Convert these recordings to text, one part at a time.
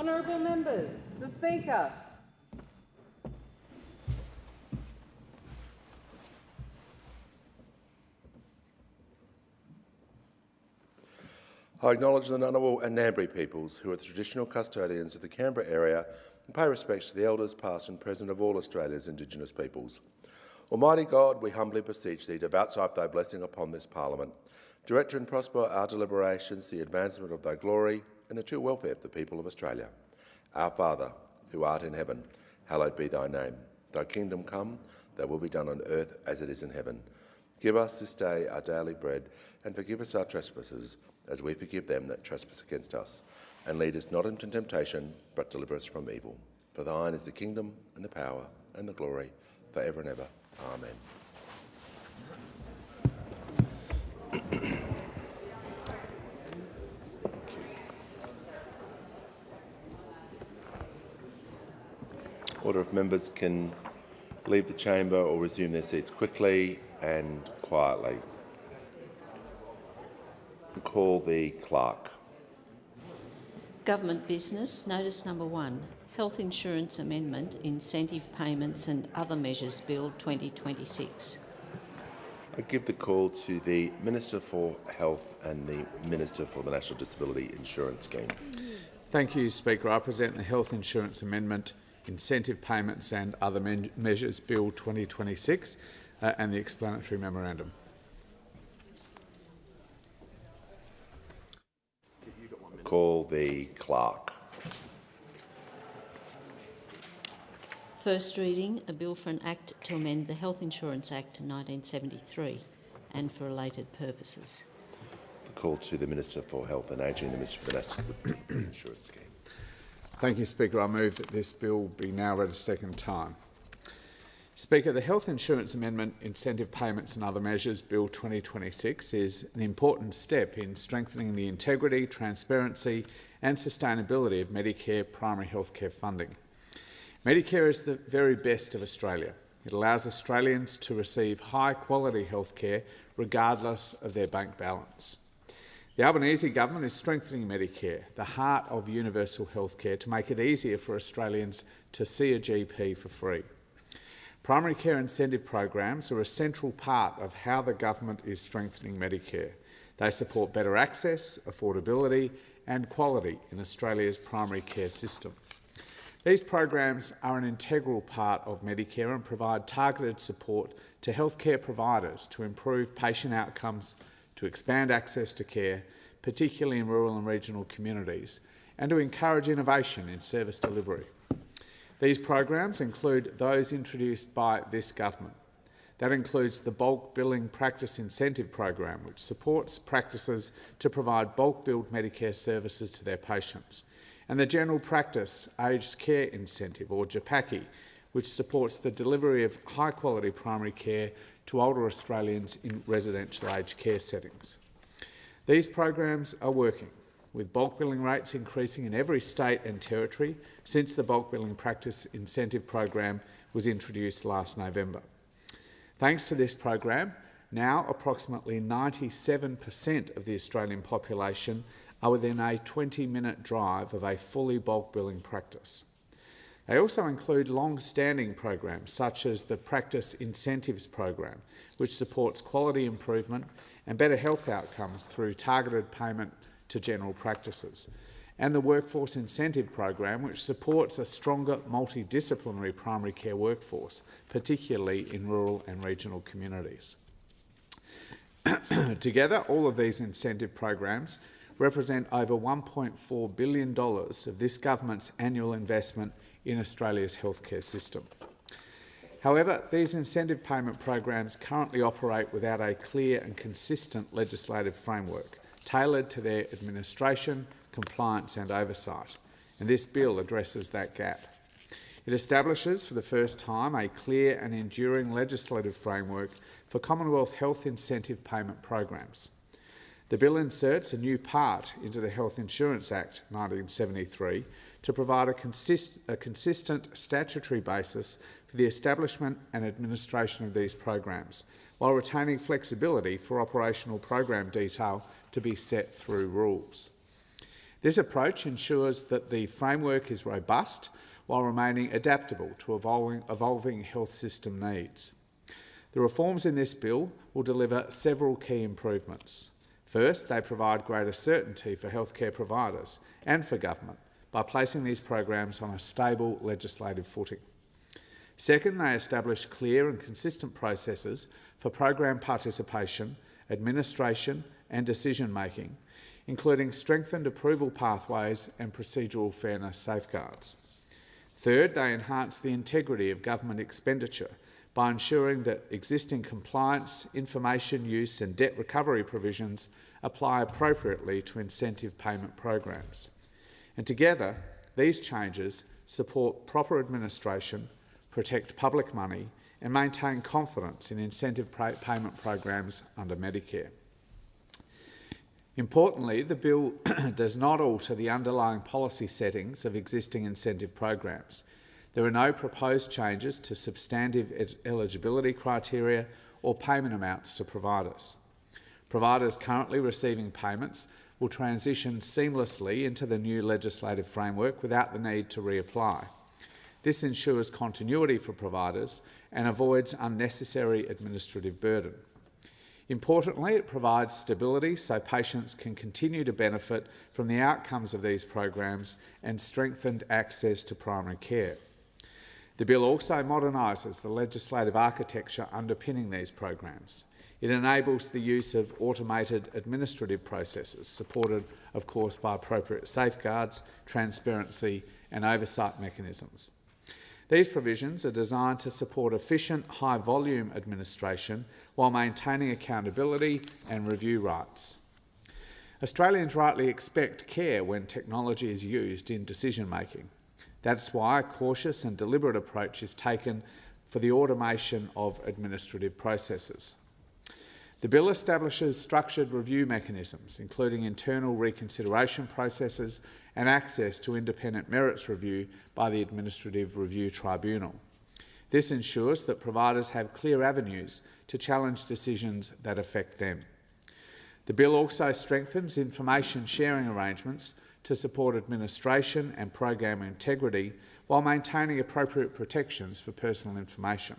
Honourable members, the Speaker. I acknowledge the Ngunnawal and Ngambri peoples who are the traditional custodians of the Canberra area and pay respect to the elders past and present of all Australia's Indigenous peoples. Almighty God, we humbly beseech thee to vouchsafe thy blessing upon this Parliament. Direct and prosper our deliberations, the advancement of thy glory and the true welfare of the people of Australia. Our Father, who art in heaven, hallowed be thy name. Thy kingdom come, thy will be done on earth as it is in heaven. Give us this day our daily bread, and forgive us our trespasses, as we forgive them that trespass against us. And lead us not into temptation, but deliver us from evil. For thine is the kingdom, and the power, and the glory, for ever and ever. Amen. Order if members can leave the chamber or resume their seats quickly and quietly. Call the clerk. Government business, notice number 1, Health Insurance Amendment, Incentive Payments and Other Measures Bill 2026. I give the call to the Minister for Health and the Minister for the National Disability Insurance Scheme. Thank you, Speaker. I present the Health Insurance Amendment, Incentive Payments and Other Measures Bill 2026 and the explanatory memorandum. Call the clerk. First reading, a bill for an Act to amend the Health Insurance Act 1973 and for related purposes. The call to the Minister for Health and Ageing, the Minister for the National Disability Insurance Scheme. Thank you, Speaker. I move that this bill be now read a second time. Speaker, the Health Insurance Amendment, Incentive Payments and Other Measures Bill 2026 is an important step in strengthening the integrity, transparency and sustainability of Medicare primary health care funding. Medicare is the very best of Australia. It allows Australians to receive high-quality health care regardless of their bank balance. The Albanese government is strengthening Medicare, the heart of universal health care, to make it easier for Australians to see a GP for free. Primary care incentive programs are a central part of how the government is strengthening Medicare. They support better access, affordability and quality in Australia's primary care system. These programs are an integral part of Medicare and provide targeted support to healthcare providers to improve patient outcomes, to expand access to care, particularly in rural and regional communities, and to encourage innovation in service delivery. These programs include those introduced by this government. That includes the Bulk Billing Practice Incentive Program, which supports practices to provide bulk billed Medicare services to their patients, and the General Practice Aged Care Incentive, or JPACI, which supports the delivery of high-quality primary care to older Australians in residential aged care settings. These programs are working, with bulk billing rates increasing in every state and territory since the Bulk Billing Practice Incentive Program was introduced last November. Thanks to this program, now approximately 97% of the Australian population are within a 20-minute drive of a fully bulk billing practice. They also include long-standing programs such as the Practice Incentives Program, which supports quality improvement and better health outcomes through targeted payment to general practices, and the Workforce Incentive Program, which supports a stronger multidisciplinary primary care workforce, particularly in rural and regional communities. Together, all of these incentive programs represent over $1.4 billion of this government's annual investment in Australia's healthcare system. However, these incentive payment programs currently operate without a clear and consistent legislative framework tailored to their administration, compliance and oversight, and this bill addresses that gap. It establishes for the first time a clear and enduring legislative framework for Commonwealth health incentive payment programs. The bill inserts a new part into the Health Insurance Act 1973 to provide a consistent statutory basis for the establishment and administration of these programs, while retaining flexibility for operational program detail to be set through rules. This approach ensures that the framework is robust while remaining adaptable to evolving health system needs. The reforms in this bill will deliver several key improvements. First, they provide greater certainty for healthcare providers and for government by placing these programs on a stable legislative footing. Second, they establish clear and consistent processes for program participation, administration and decision-making, including strengthened approval pathways and procedural fairness safeguards. Third, they enhance the integrity of government expenditure by ensuring that existing compliance, information use and debt recovery provisions apply appropriately to incentive payment programs. And together, these changes support proper administration, protect public money and maintain confidence in incentive payment programs under Medicare. Importantly, the bill does not alter the underlying policy settings of existing incentive programs. There are no proposed changes to substantive eligibility criteria or payment amounts to providers. Providers currently receiving payments will transition seamlessly into the new legislative framework without the need to reapply. This ensures continuity for providers and avoids unnecessary administrative burden. Importantly, it provides stability so patients can continue to benefit from the outcomes of these programs and strengthened access to primary care. The bill also modernises the legislative architecture underpinning these programs. It enables the use of automated administrative processes, supported, of course, by appropriate safeguards, transparency and oversight mechanisms. These provisions are designed to support efficient, high-volume administration while maintaining accountability and review rights. Australians rightly expect care when technology is used in decision-making. That's why a cautious and deliberate approach is taken for the automation of administrative processes. The bill establishes structured review mechanisms, including internal reconsideration processes and access to independent merits review by the Administrative Review Tribunal. This ensures that providers have clear avenues to challenge decisions that affect them. The bill also strengthens information sharing arrangements to support administration and program integrity while maintaining appropriate protections for personal information.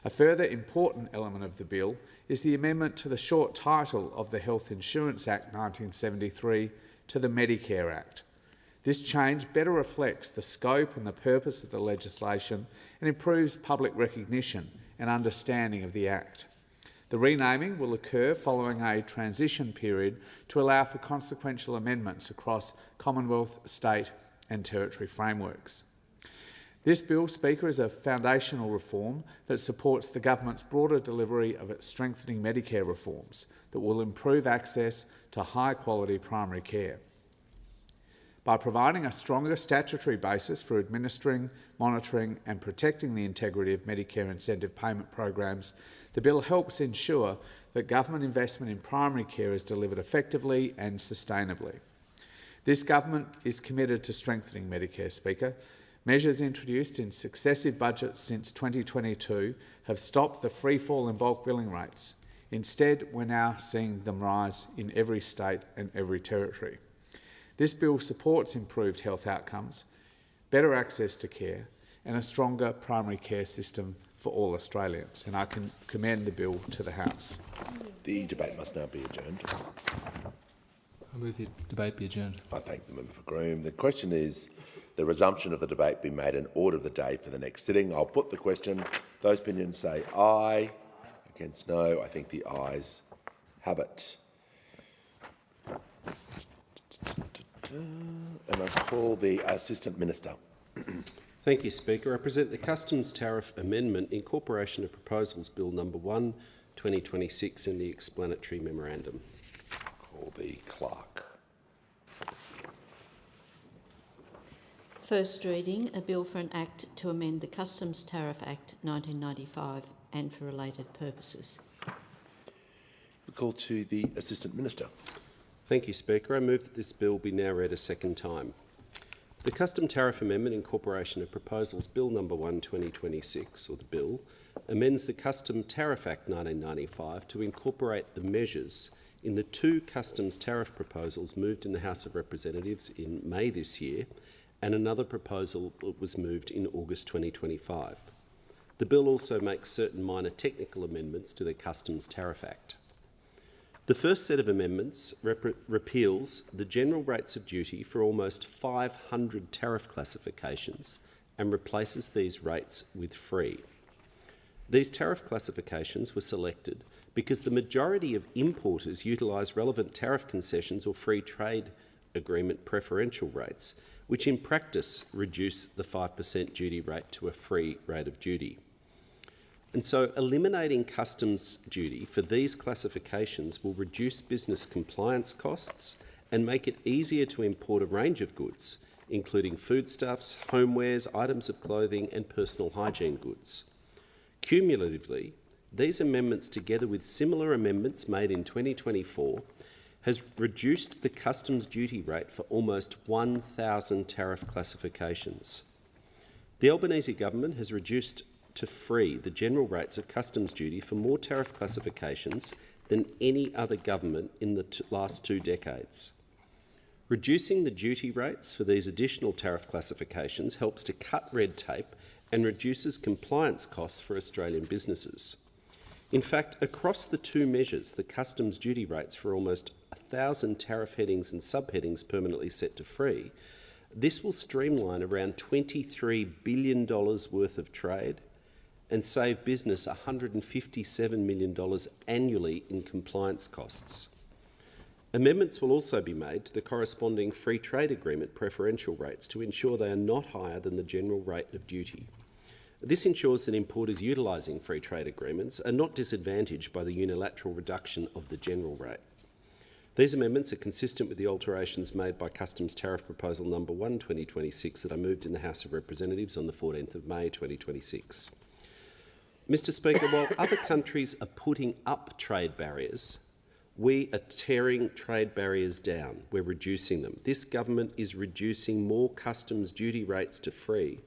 A further important element of the bill is the amendment to the short title of the Health Insurance Act 1973 to the Medicare Act. This change better reflects the scope and the purpose of the legislation and improves public recognition and understanding of the Act. The renaming will occur following a transition period to allow for consequential amendments across Commonwealth, state and territory frameworks. This bill, Speaker, is a foundational reform that supports the government's broader delivery of its strengthening Medicare reforms that will improve access to high-quality primary care. By providing a stronger statutory basis for administering, monitoring and protecting the integrity of Medicare incentive payment programs, the bill helps ensure that government investment in primary care is delivered effectively and sustainably. This government is committed to strengthening Medicare, Speaker. Measures introduced in successive budgets since 2022 have stopped the freefall in bulk billing rates. Instead, we're now seeing them rise in every state and every territory. This bill supports improved health outcomes, better access to care and a stronger primary care system for all Australians, and I can commend the bill to the House. The debate must now be adjourned. I move the debate be adjourned. I thank the member for Groom. The question is the resumption of the debate be made an order of the day for the next sitting. I'll put the question. Those opinions say aye. Against no. I think the ayes have it. And I call the Assistant Minister. Thank you, Speaker. I present the Customs Tariff Amendment Incorporation of Proposals Bill No. 1, 2026 in the explanatory memorandum. Call the Clerk. First reading, a bill for an Act to amend the Customs Tariff Act 1995 and for related purposes. We call to the Assistant Minister. Thank you, Speaker. I move that this bill be now read a second time. The Custom Tariff Amendment Incorporation of Proposals Bill No. 1, 2026, or the bill, amends the Custom Tariff Act 1995 to incorporate the measures in the two customs tariff proposals moved in the House of Representatives in May this year, and another proposal that was moved in August 2025. The bill also makes certain minor technical amendments to the Customs Tariff Act. The first set of amendments repeals the general rates of duty for almost 500 tariff classifications and replaces these rates with free. These tariff classifications were selected because the majority of importers utilise relevant tariff concessions or free trade agreement preferential rates, which in practice reduce the 5% duty rate to a free rate of duty. And so eliminating customs duty for these classifications will reduce business compliance costs and make it easier to import a range of goods, including foodstuffs, homewares, items of clothing and personal hygiene goods. Cumulatively, these amendments, together with similar amendments made in 2024, has reduced the customs duty rate for almost 1,000 tariff classifications. The Albanese government has reduced to free the general rates of customs duty for more tariff classifications than any other government in the last 2 decades. Reducing the duty rates for these additional tariff classifications helps to cut red tape and reduces compliance costs for Australian businesses. In fact, across the two measures, the customs duty rates for almost 1,000 tariff headings and subheadings permanently set to free, this will streamline around $23 billion worth of trade and save business $157 million annually in compliance costs. Amendments will also be made to the corresponding free trade agreement preferential rates to ensure they are not higher than the general rate of duty. This ensures that importers utilising free trade agreements are not disadvantaged by the unilateral reduction of the general rate. These amendments are consistent with the alterations made by Customs Tariff Proposal No. 1 2026 that I moved in the House of Representatives on the 14th of May 2026. Mr Speaker, while other countries are putting up trade barriers, we are tearing trade barriers down. We're reducing them. This government is reducing more customs duty rates to free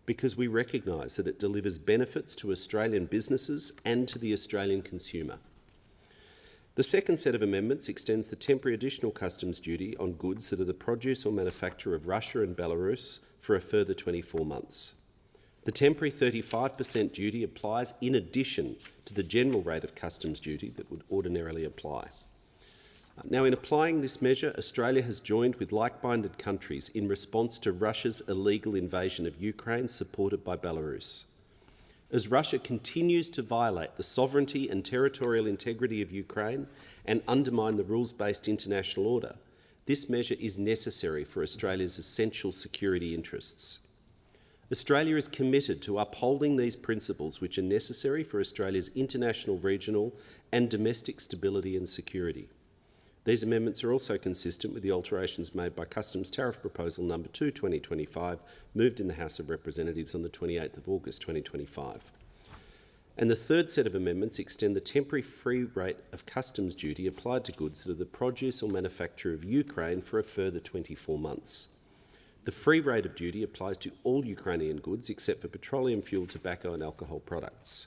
because we recognise that it delivers benefits to Australian businesses and to the Australian consumer. The second set of amendments extends the temporary additional customs duty on goods that are the produce or manufacture of Russia and Belarus for a further 24 months. The temporary 35% duty applies in addition to the general rate of customs duty that would ordinarily apply. Now, in applying this measure, Australia has joined with like-minded countries in response to Russia's illegal invasion of Ukraine, supported by Belarus. As Russia continues to violate the sovereignty and territorial integrity of Ukraine and undermine the rules-based international order, this measure is necessary for Australia's essential security interests. Australia is committed to upholding these principles which are necessary for Australia's international, regional and domestic stability and security. These amendments are also consistent with the alterations made by Customs Tariff Proposal No. 2 2025, moved in the House of Representatives on the 28th of August 2025. And the third set of amendments extend the temporary free rate of customs duty applied to goods that are the produce or manufacture of Ukraine for a further 24 months. The free rate of duty applies to all Ukrainian goods except for petroleum fuel, tobacco and alcohol products.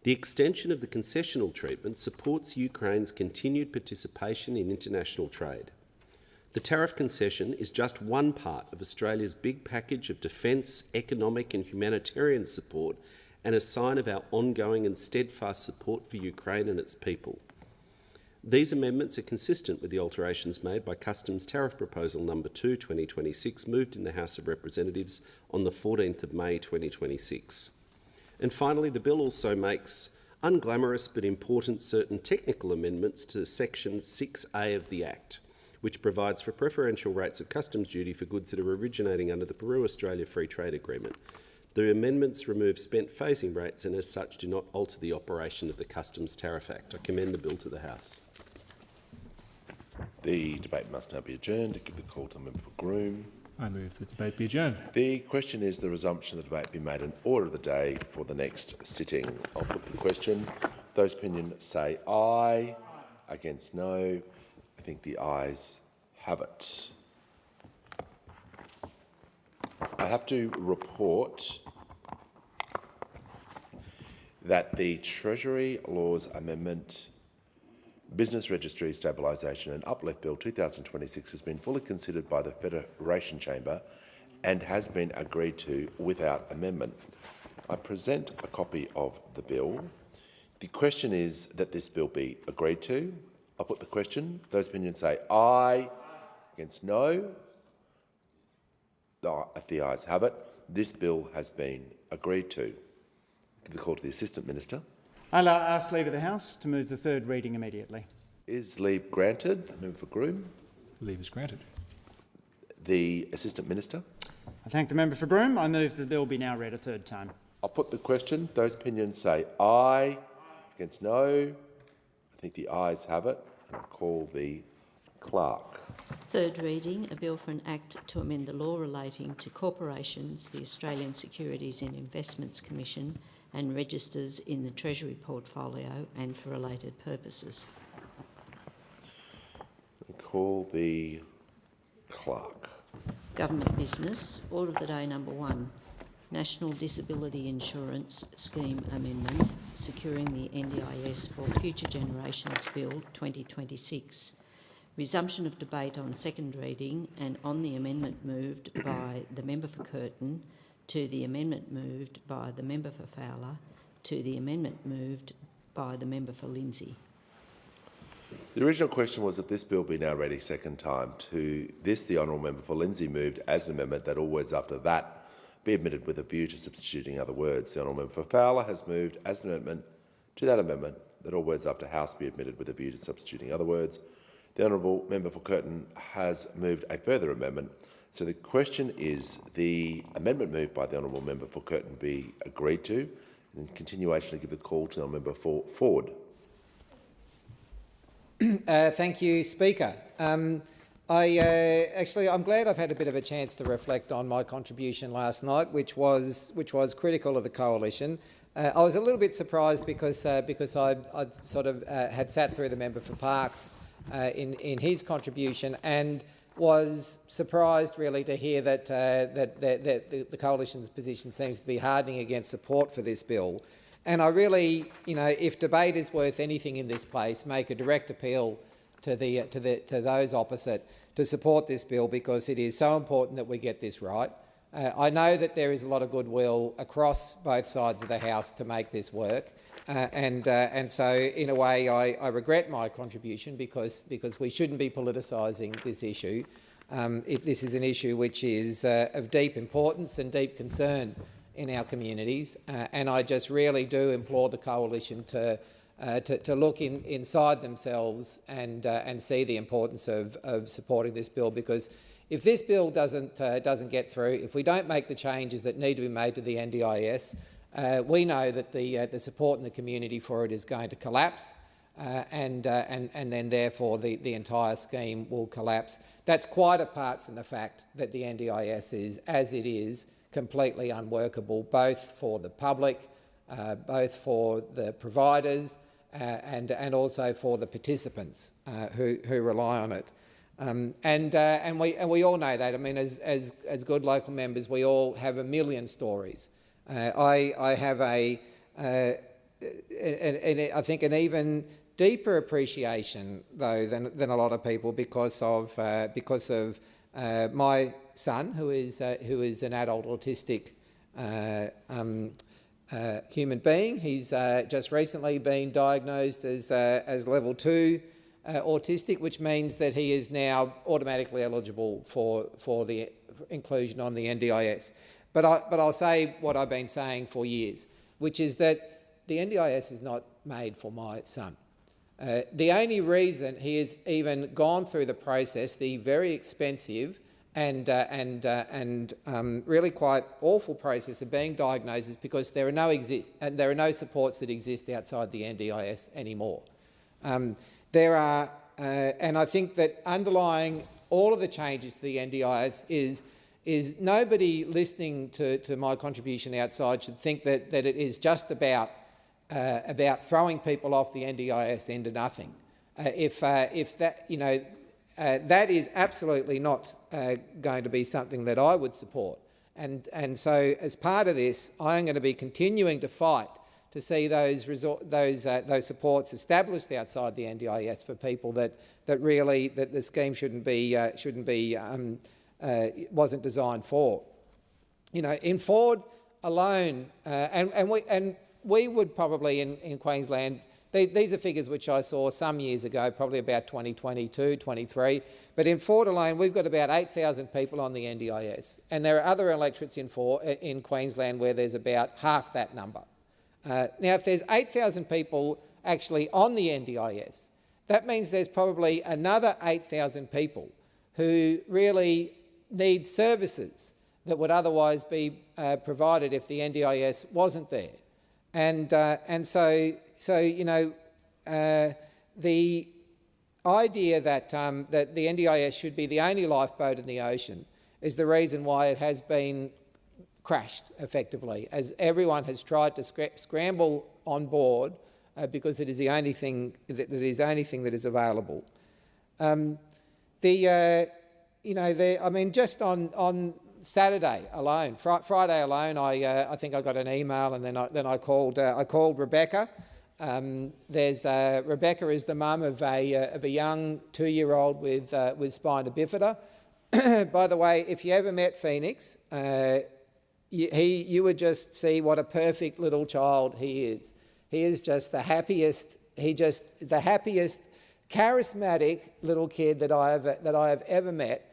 The extension of the concessional treatment supports Ukraine's continued participation in international trade. The tariff concession is just one part of Australia's big package of defence, economic and humanitarian support, and a sign of our ongoing and steadfast support for Ukraine and its people. These amendments are consistent with the alterations made by Customs Tariff Proposal No. 2 2026, moved in the House of Representatives on the 14th of May 2026. And finally, the bill also makes unglamorous but important certain technical amendments to Section 6A of the Act, which provides for preferential rates of customs duty for goods that are originating under the Peru-Australia Free Trade Agreement. The amendments remove spent phasing rates and as such do not alter the operation of the Customs Tariff Act. I commend the bill to the House. The debate must now be adjourned. To give the call to Member for Groom. I move that the debate be adjourned. The question is the resumption of the debate be made in order of the day for the next sitting. I'll put the question. Those opinion say aye. Against no. I think the ayes have it. I have to report that the Treasury Laws Amendment Business Registry Stabilisation and Uplift Bill 2026 has been fully considered by the Federation Chamber and has been agreed to without amendment. I present a copy of the bill. The question is that this bill be agreed to. I'll put the question. Those opinions say aye. Against no. The ayes have it. This bill has been agreed to. Give the call to the Assistant Minister. I'll ask leave of the House to move the third reading immediately. Is leave granted? Member for Groom. Leave is granted. The Assistant Minister. I thank the member for Broome. I move the bill be now read a third time. I'll put the question. Those opinions say aye. Against no. I think the ayes have it. And I call the clerk. Third reading, a bill for an act to amend the law relating to corporations, the Australian Securities and Investments Commission and registers in the Treasury portfolio and for related purposes. I call the clerk. Government business, order of the day number 1, National Disability Insurance Scheme Amendment, securing the NDIS for Future Generations Bill 2026. Resumption of debate on second reading and on the amendment moved by the member for Curtin, to the amendment moved by the member for Fowler, to the amendment moved by the member for Lindsay. The original question was that this bill be now read a second time. To this, the honourable member for Lindsay moved as an amendment that all words after that be admitted with a view to substituting other words. The honourable member for Fowler has moved as an amendment to that amendment that all words after House be admitted with a view to substituting other words. The honourable member for Curtin has moved a further amendment. So the question is the amendment moved by the honourable member for Curtin be agreed to. In continuation, I give the call to the member for Ford. Thank you, Speaker. I'm glad I've had a bit of a chance to reflect on my contribution last night, which was critical of the coalition. I was a little bit surprised because I sort of had sat through the member for Parkes in his contribution and was surprised really to hear that the coalition's position seems to be hardening against support for this bill. And I really, if debate is worth anything in this place, make a direct appeal to those opposite to support this bill, because it is so important that we get this right. I know that there is a lot of goodwill across both sides of the House to make this work, and so in a way I regret my contribution because we shouldn't be politicising this issue. This is an issue which is of deep importance and deep concern in our communities, and I just really do implore the coalition to look inside themselves and see the importance of supporting this bill, because if this bill doesn't get through, if we don't make the changes that need to be made to the NDIS, we know that the support in the community for it is going to collapse, and then therefore the entire scheme will collapse. That's quite apart from the fact that the NDIS is, as it is, completely unworkable, both for the public, both for the providers, and also for the participants who rely on it. And we all know that. I mean, as good local members, we all have a million stories. I have I think an even deeper appreciation though than a lot of people because of my son, who is an adult autistic human being. He's just recently been diagnosed as level 2 autistic, which means that he is now automatically eligible for the inclusion on the NDIS. But I'll say what I've been saying for years, which is that the NDIS is not made for my son. The only reason he has even gone through the process, the very expensive and really quite awful process of being diagnosed, is because there are no supports that exist outside the NDIS anymore. There are, and I think that underlying all of the changes to the NDIS is nobody listening to my contribution outside should think that it is just about throwing people off the NDIS into nothing. If that, that is absolutely not going to be something that I would support. And so as part of this, I am going to be continuing to fight to see those supports established outside the NDIS for people that the scheme wasn't designed for. You know, in Ford alone, and we would probably in Queensland. These are figures which I saw some years ago, probably about 2022, 23. But in Ford alone, we've got about 8,000 people on the NDIS. And there are other electorates in Queensland where there's about half that number. Now, if there's 8,000 people actually on the NDIS, that means there's probably another 8,000 people who really need services that would otherwise be provided if the NDIS wasn't there. And so you know, the idea that that the NDIS should be the only lifeboat in the ocean is the reason why it has been crashed effectively, as everyone has tried to scramble on board because it is the only thing that is available. I mean, just on Saturday alone, Friday alone, I think I got an email, and then I called Rebecca. Rebecca is the mum of a young 2-year-old with spina bifida. By the way, if you ever met Phoenix, you would just see what a perfect little child he is. He is just the happiest. The happiest, charismatic little kid that I have ever met.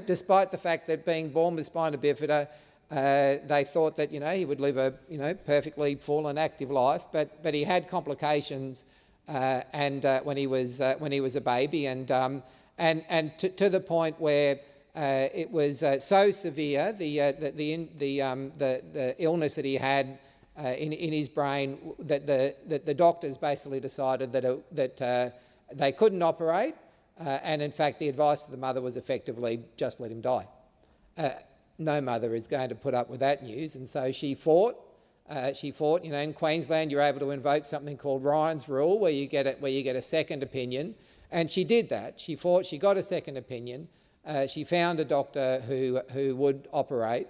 Despite the fact that being born with spina bifida, they thought that he would live a perfectly full and active life, but he had complications when he was a baby, and to the point where it was so severe, the illness that he had in his brain, that the doctors basically decided that they couldn't operate, and in fact the advice of the mother was effectively just let him die. No mother is going to put up with that news, and so she fought. In Queensland, you're able to invoke something called Ryan's Rule, where you get a second opinion, and she did that. She fought. She got a second opinion. She found a doctor who would operate,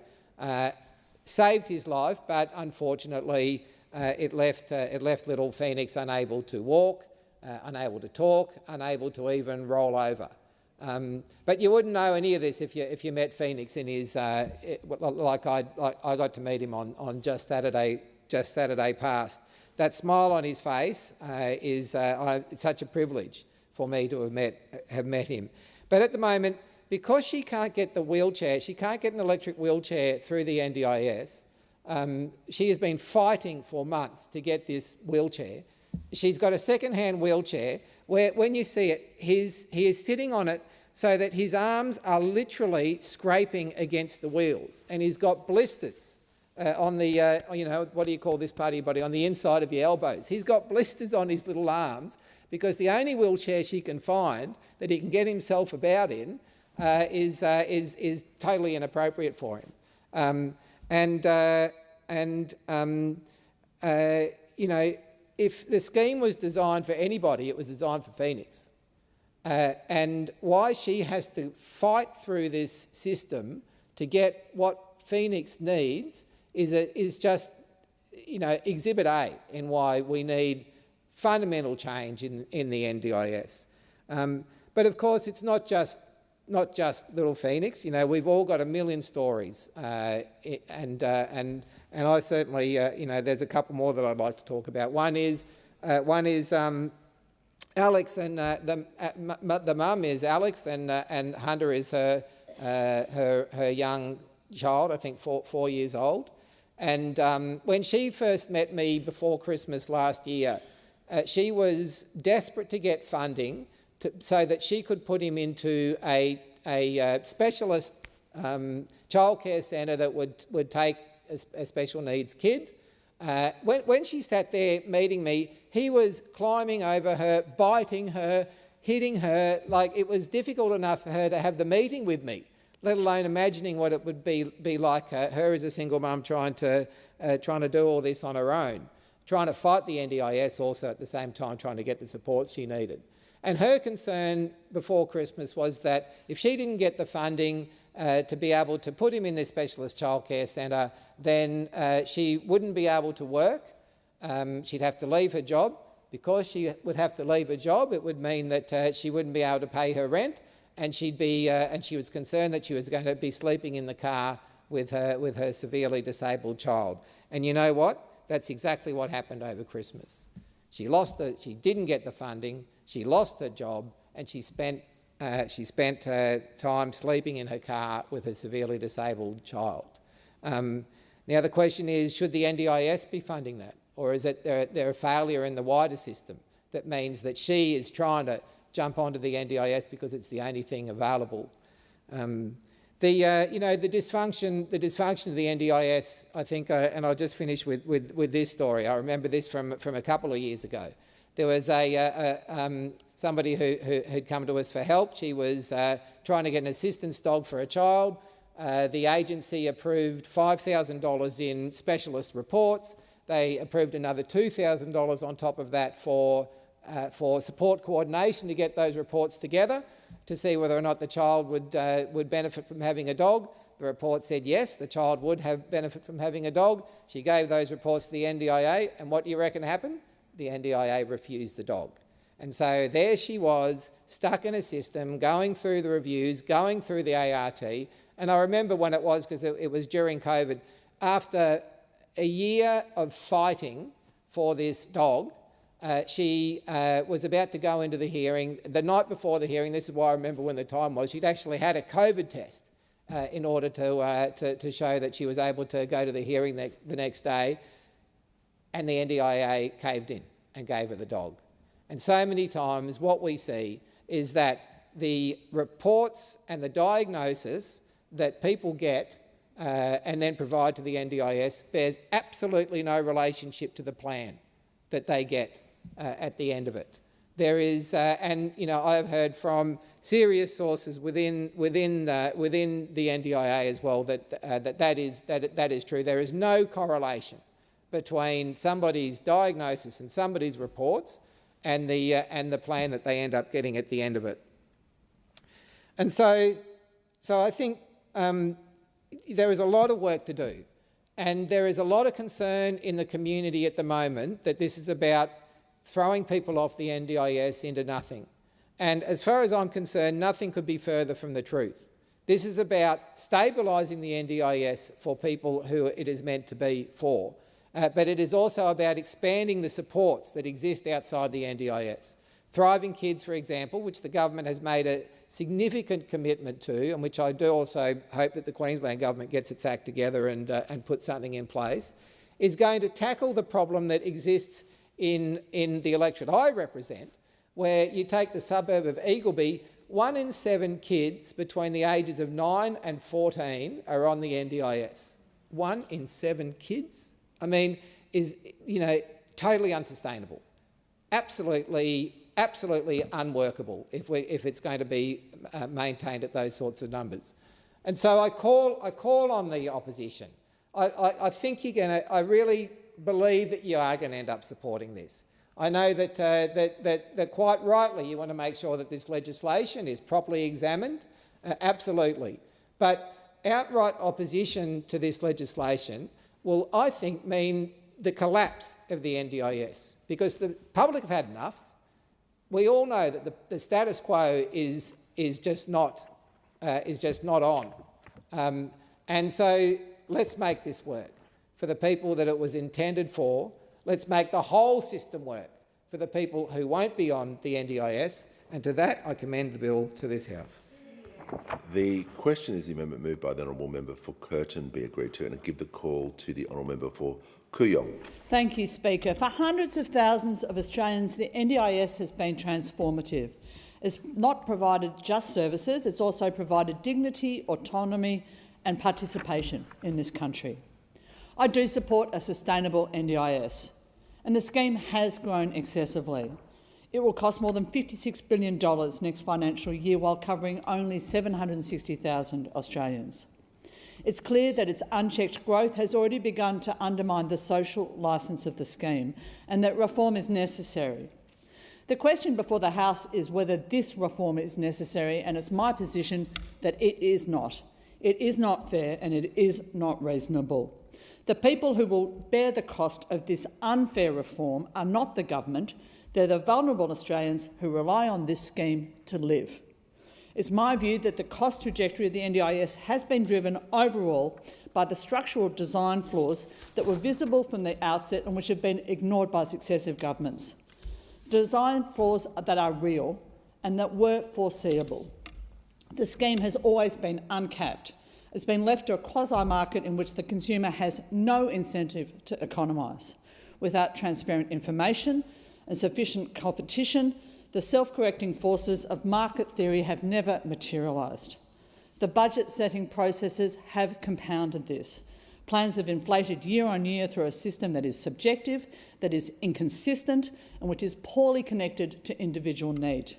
saved his life, but unfortunately, it left little Phoenix unable to walk, unable to talk, unable to even roll over. But you wouldn't know any of this if you met Phoenix in his like I got to meet him on just Saturday past. That smile on his face is it's such a privilege for me to have met him. But at the moment, because she can't get the wheelchair, she can't get an electric wheelchair through the NDIS. She has been fighting for months to get this wheelchair. She's got a second-hand wheelchair where, when you see it, he is sitting on it so that his arms are literally scraping against the wheels, and he's got blisters on the, what do you call this part of your body, on the inside of your elbows. He's got blisters on his little arms because the only wheelchair she can find that he can get himself about in is totally inappropriate for him. If the scheme was designed for anybody, it was designed for Phoenix. And why she has to fight through this system to get what Phoenix needs is just, Exhibit A in why we need fundamental change in the NDIS. But of course, it's not just little Phoenix. We've all got a million stories, and I certainly, there's a couple more that I'd like to talk about. One is Alex, and the mum is Alex, and Hunter is her young child, I think 4 years old. And when she first met me before Christmas last year, she was desperate to get funding so that she could put him into a specialist childcare centre that would take a special needs kid. When she sat there meeting me, he was climbing over her, biting her, hitting her. Like, it was difficult enough for her to have the meeting with me, let alone imagining what it would be like her as a single mum trying to do all this on her own, trying to fight the NDIS also at the same time, trying to get the support she needed. And her concern before Christmas was that if she didn't get the funding to be able to put him in this specialist childcare centre, then she wouldn't be able to work, she'd have to leave her job. Because she would have to leave her job, it would mean that she wouldn't be able to pay her rent, and she was concerned that she was going to be sleeping in the car with her severely disabled child. And you know what? That's exactly what happened over Christmas. She didn't get the funding, she lost her job, and she spent time sleeping in her car with her severely disabled child. Now the question is, should the NDIS be funding that? Or is it they're a failure in the wider system that means that she is trying to jump onto the NDIS because it's the only thing available? The dysfunction of the NDIS, I think, and I'll just finish with this story. I remember this from a couple of years ago. There was somebody who had come to us for help. She was trying to get an assistance dog for a child. The agency approved $5,000 in specialist reports. They approved another $2,000 on top of that for support coordination to get those reports together to see whether or not the child would benefit from having a dog. The report said yes, the child would have benefit from having a dog. She gave those reports to the NDIA, and what do you reckon happened? The NDIA refused the dog. And so there she was, stuck in a system, going through the reviews, going through the ART. And I remember when it was, because it was during COVID, after a year of fighting for this dog, she was about to go into the hearing. The night before the hearing, this is why I remember when the time was, she'd actually had a COVID test in order to show that she was able to go to the hearing the next day, and the NDIA caved in and gave her the dog. And so many times what we see is that the reports and the diagnosis that people get and then provide to the NDIS bears absolutely no relationship to the plan that they get at the end of it. There is, and you know, I've heard from serious sources within the NDIA as well that is true. There is no correlation between somebody's diagnosis and somebody's reports and the plan that they end up getting at the end of it. And so I think there is a lot of work to do, and there is a lot of concern in the community at the moment that this is about throwing people off the NDIS into nothing. And as far as I'm concerned, nothing could be further from the truth. This is about stabilising the NDIS for people who it is meant to be for, but it is also about expanding the supports that exist outside the NDIS. Thriving Kids, for example, which the government has made a significant commitment to, and which I do also hope that the Queensland government gets its act together and puts something in place, is going to tackle the problem that exists in the electorate I represent, where you take the suburb of Eagleby, 1 in 7 kids between the ages of 9 and 14 are on the NDIS. 1 in 7 kids? I mean, is, you know, totally unsustainable. Absolutely unworkable if it's going to be maintained at those sorts of numbers. And so I call on the opposition. I think you're going to. I really believe that you are going to end up supporting this. I know that quite rightly you want to make sure that this legislation is properly examined, absolutely. But outright opposition to this legislation will, I think, mean the collapse of the NDIS, because the public have had enough. We all know that the status quo is just not on, and so let's make this work for the people that it was intended for. Let's make the whole system work for the people who won't be on the NDIS, and to that I commend the bill to this House. The question is the amendment moved by the honourable member for Curtin be agreed to, and I give the call to the honourable member for Kooyong. Thank you, Speaker. For hundreds of thousands of Australians, the NDIS has been transformative. It's not provided just services, it's also provided dignity, autonomy and participation in this country. I do support a sustainable NDIS, and the scheme has grown excessively. It will cost more than $56 billion next financial year while covering only 760,000 Australians. It's clear that its unchecked growth has already begun to undermine the social licence of the scheme, and that reform is necessary. The question before the House is whether this reform is necessary, and it's my position that it is not. It is not fair and it is not reasonable. The people who will bear the cost of this unfair reform are not the government, they're the vulnerable Australians who rely on this scheme to live. It's my view that the cost trajectory of the NDIS has been driven overall by the structural design flaws that were visible from the outset and which have been ignored by successive governments. Design flaws that are real and that were foreseeable. The scheme has always been uncapped. It's been left to a quasi-market in which the consumer has no incentive to economise. Without transparent information and sufficient competition, the self-correcting forces of market theory have never materialised. The budget-setting processes have compounded this. Plans have inflated year on year through a system that is subjective, that is inconsistent and which is poorly connected to individual need.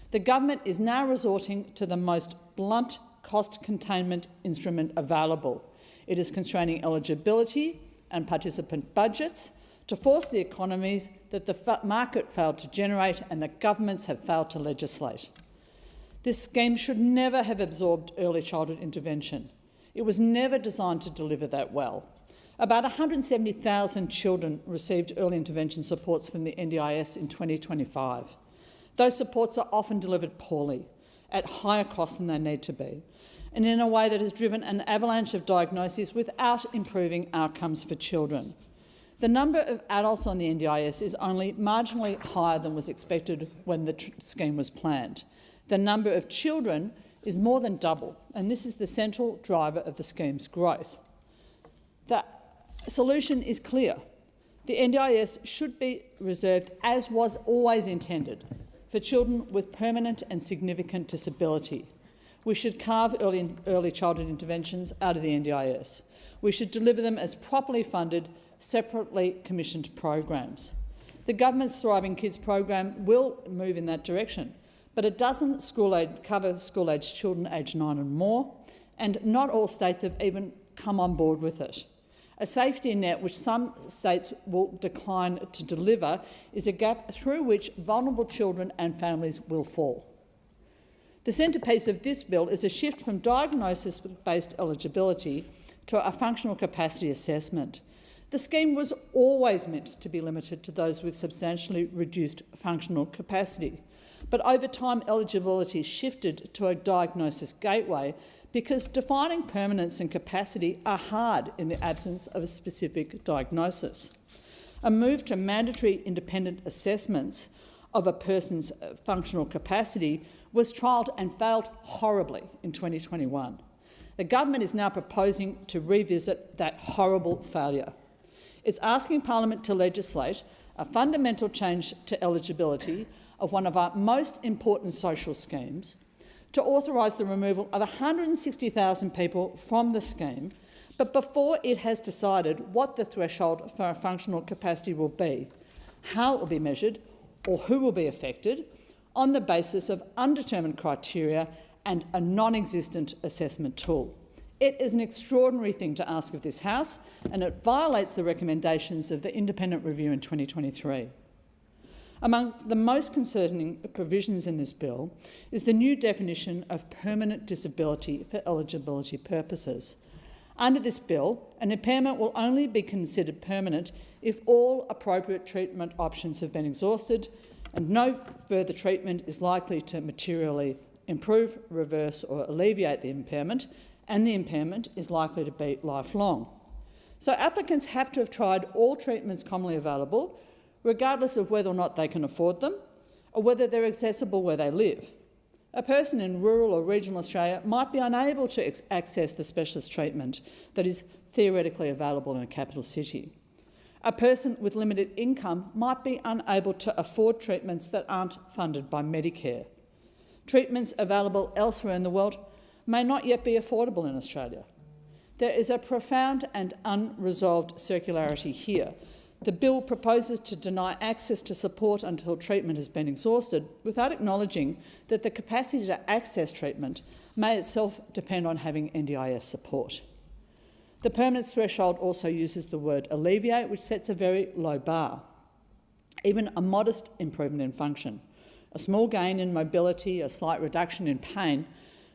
The government is now resorting to the most blunt cost containment instrument available. It is constraining eligibility and participant budgets to force the economies that the market failed to generate and that governments have failed to legislate. This scheme should never have absorbed early childhood intervention. It was never designed to deliver that well. About 170,000 children received early intervention supports from the NDIS in 2025. Those supports are often delivered poorly, at higher cost than they need to be, and in a way that has driven an avalanche of diagnoses without improving outcomes for children. The number of adults on the NDIS is only marginally higher than was expected when the scheme was planned. The number of children is more than double, and this is the central driver of the scheme's growth. The solution is clear. The NDIS should be reserved, as was always intended, for children with permanent and significant disability. We should carve early childhood interventions out of the NDIS. We should deliver them as properly funded, separately commissioned programs. The government's Thriving Kids program will move in that direction, but it doesn't cover school-aged children aged 9 and more, and not all states have even come on board with it. A safety net which some states will decline to deliver is a gap through which vulnerable children and families will fall. The centrepiece of this bill is a shift from diagnosis-based eligibility to a functional capacity assessment. The scheme was always meant to be limited to those with substantially reduced functional capacity, but over time eligibility shifted to a diagnosis gateway because defining permanence and capacity are hard in the absence of a specific diagnosis. A move to mandatory independent assessments of a person's functional capacity was trialled and failed horribly in 2021. The government is now proposing to revisit that horrible failure. It's asking Parliament to legislate a fundamental change to eligibility of one of our most important social schemes, to authorise the removal of 160,000 people from the scheme, but before it has decided what the threshold for a functional capacity will be, how it will be measured or who will be affected, on the basis of undetermined criteria and a non-existent assessment tool. It is an extraordinary thing to ask of this House, and it violates the recommendations of the independent review in 2023. Among the most concerning provisions in this bill is the new definition of permanent disability for eligibility purposes. Under this bill, an impairment will only be considered permanent if all appropriate treatment options have been exhausted and no further treatment is likely to materially improve, reverse or alleviate the impairment, and the impairment is likely to be lifelong. So applicants have to have tried all treatments commonly available, regardless of whether or not they can afford them or whether they're accessible where they live. A person in rural or regional Australia might be unable to access the specialist treatment that is theoretically available in a capital city. A person with limited income might be unable to afford treatments that aren't funded by Medicare. Treatments available elsewhere in the world may not yet be affordable in Australia. There is a profound and unresolved circularity here. The bill proposes to deny access to support until treatment has been exhausted without acknowledging that the capacity to access treatment may itself depend on having NDIS support. The permanence threshold also uses the word alleviate, which sets a very low bar. Even a modest improvement in function, a small gain in mobility, a slight reduction in pain,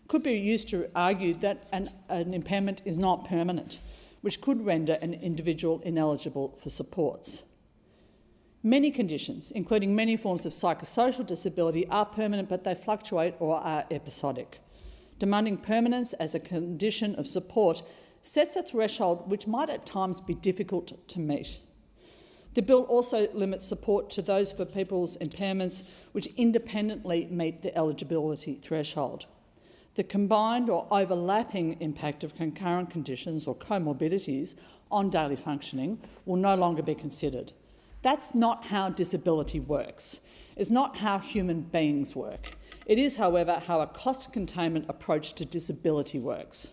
could be used to argue that an impairment is not permanent, which could render an individual ineligible for supports. Many conditions, including many forms of psychosocial disability, are permanent, but they fluctuate or are episodic. Demanding permanence as a condition of support sets a threshold which might at times be difficult to meet. The bill also limits support to those for people's impairments which independently meet the eligibility threshold. The combined or overlapping impact of concurrent conditions or comorbidities on daily functioning will no longer be considered. That's not how disability works. It's not how human beings work. It is, however, how a cost containment approach to disability works.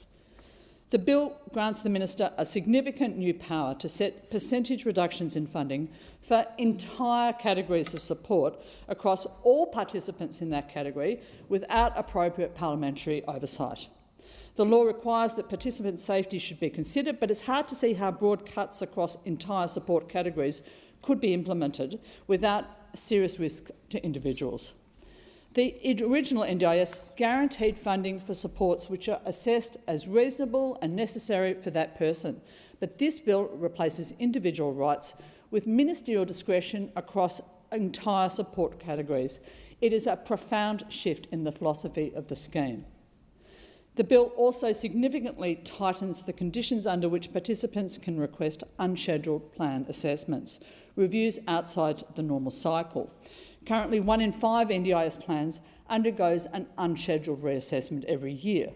The bill grants the Minister a significant new power to set percentage reductions in funding for entire categories of support across all participants in that category without appropriate parliamentary oversight. The law requires that participant safety should be considered, but it's hard to see how broad cuts across entire support categories could be implemented without serious risk to individuals. The original NDIS guaranteed funding for supports which are assessed as reasonable and necessary for that person, but this bill replaces individual rights with ministerial discretion across entire support categories. It is a profound shift in the philosophy of the scheme. The bill also significantly tightens the conditions under which participants can request unscheduled plan assessments, reviews outside the normal cycle. Currently, 1 in 5 NDIS plans undergoes an unscheduled reassessment every year.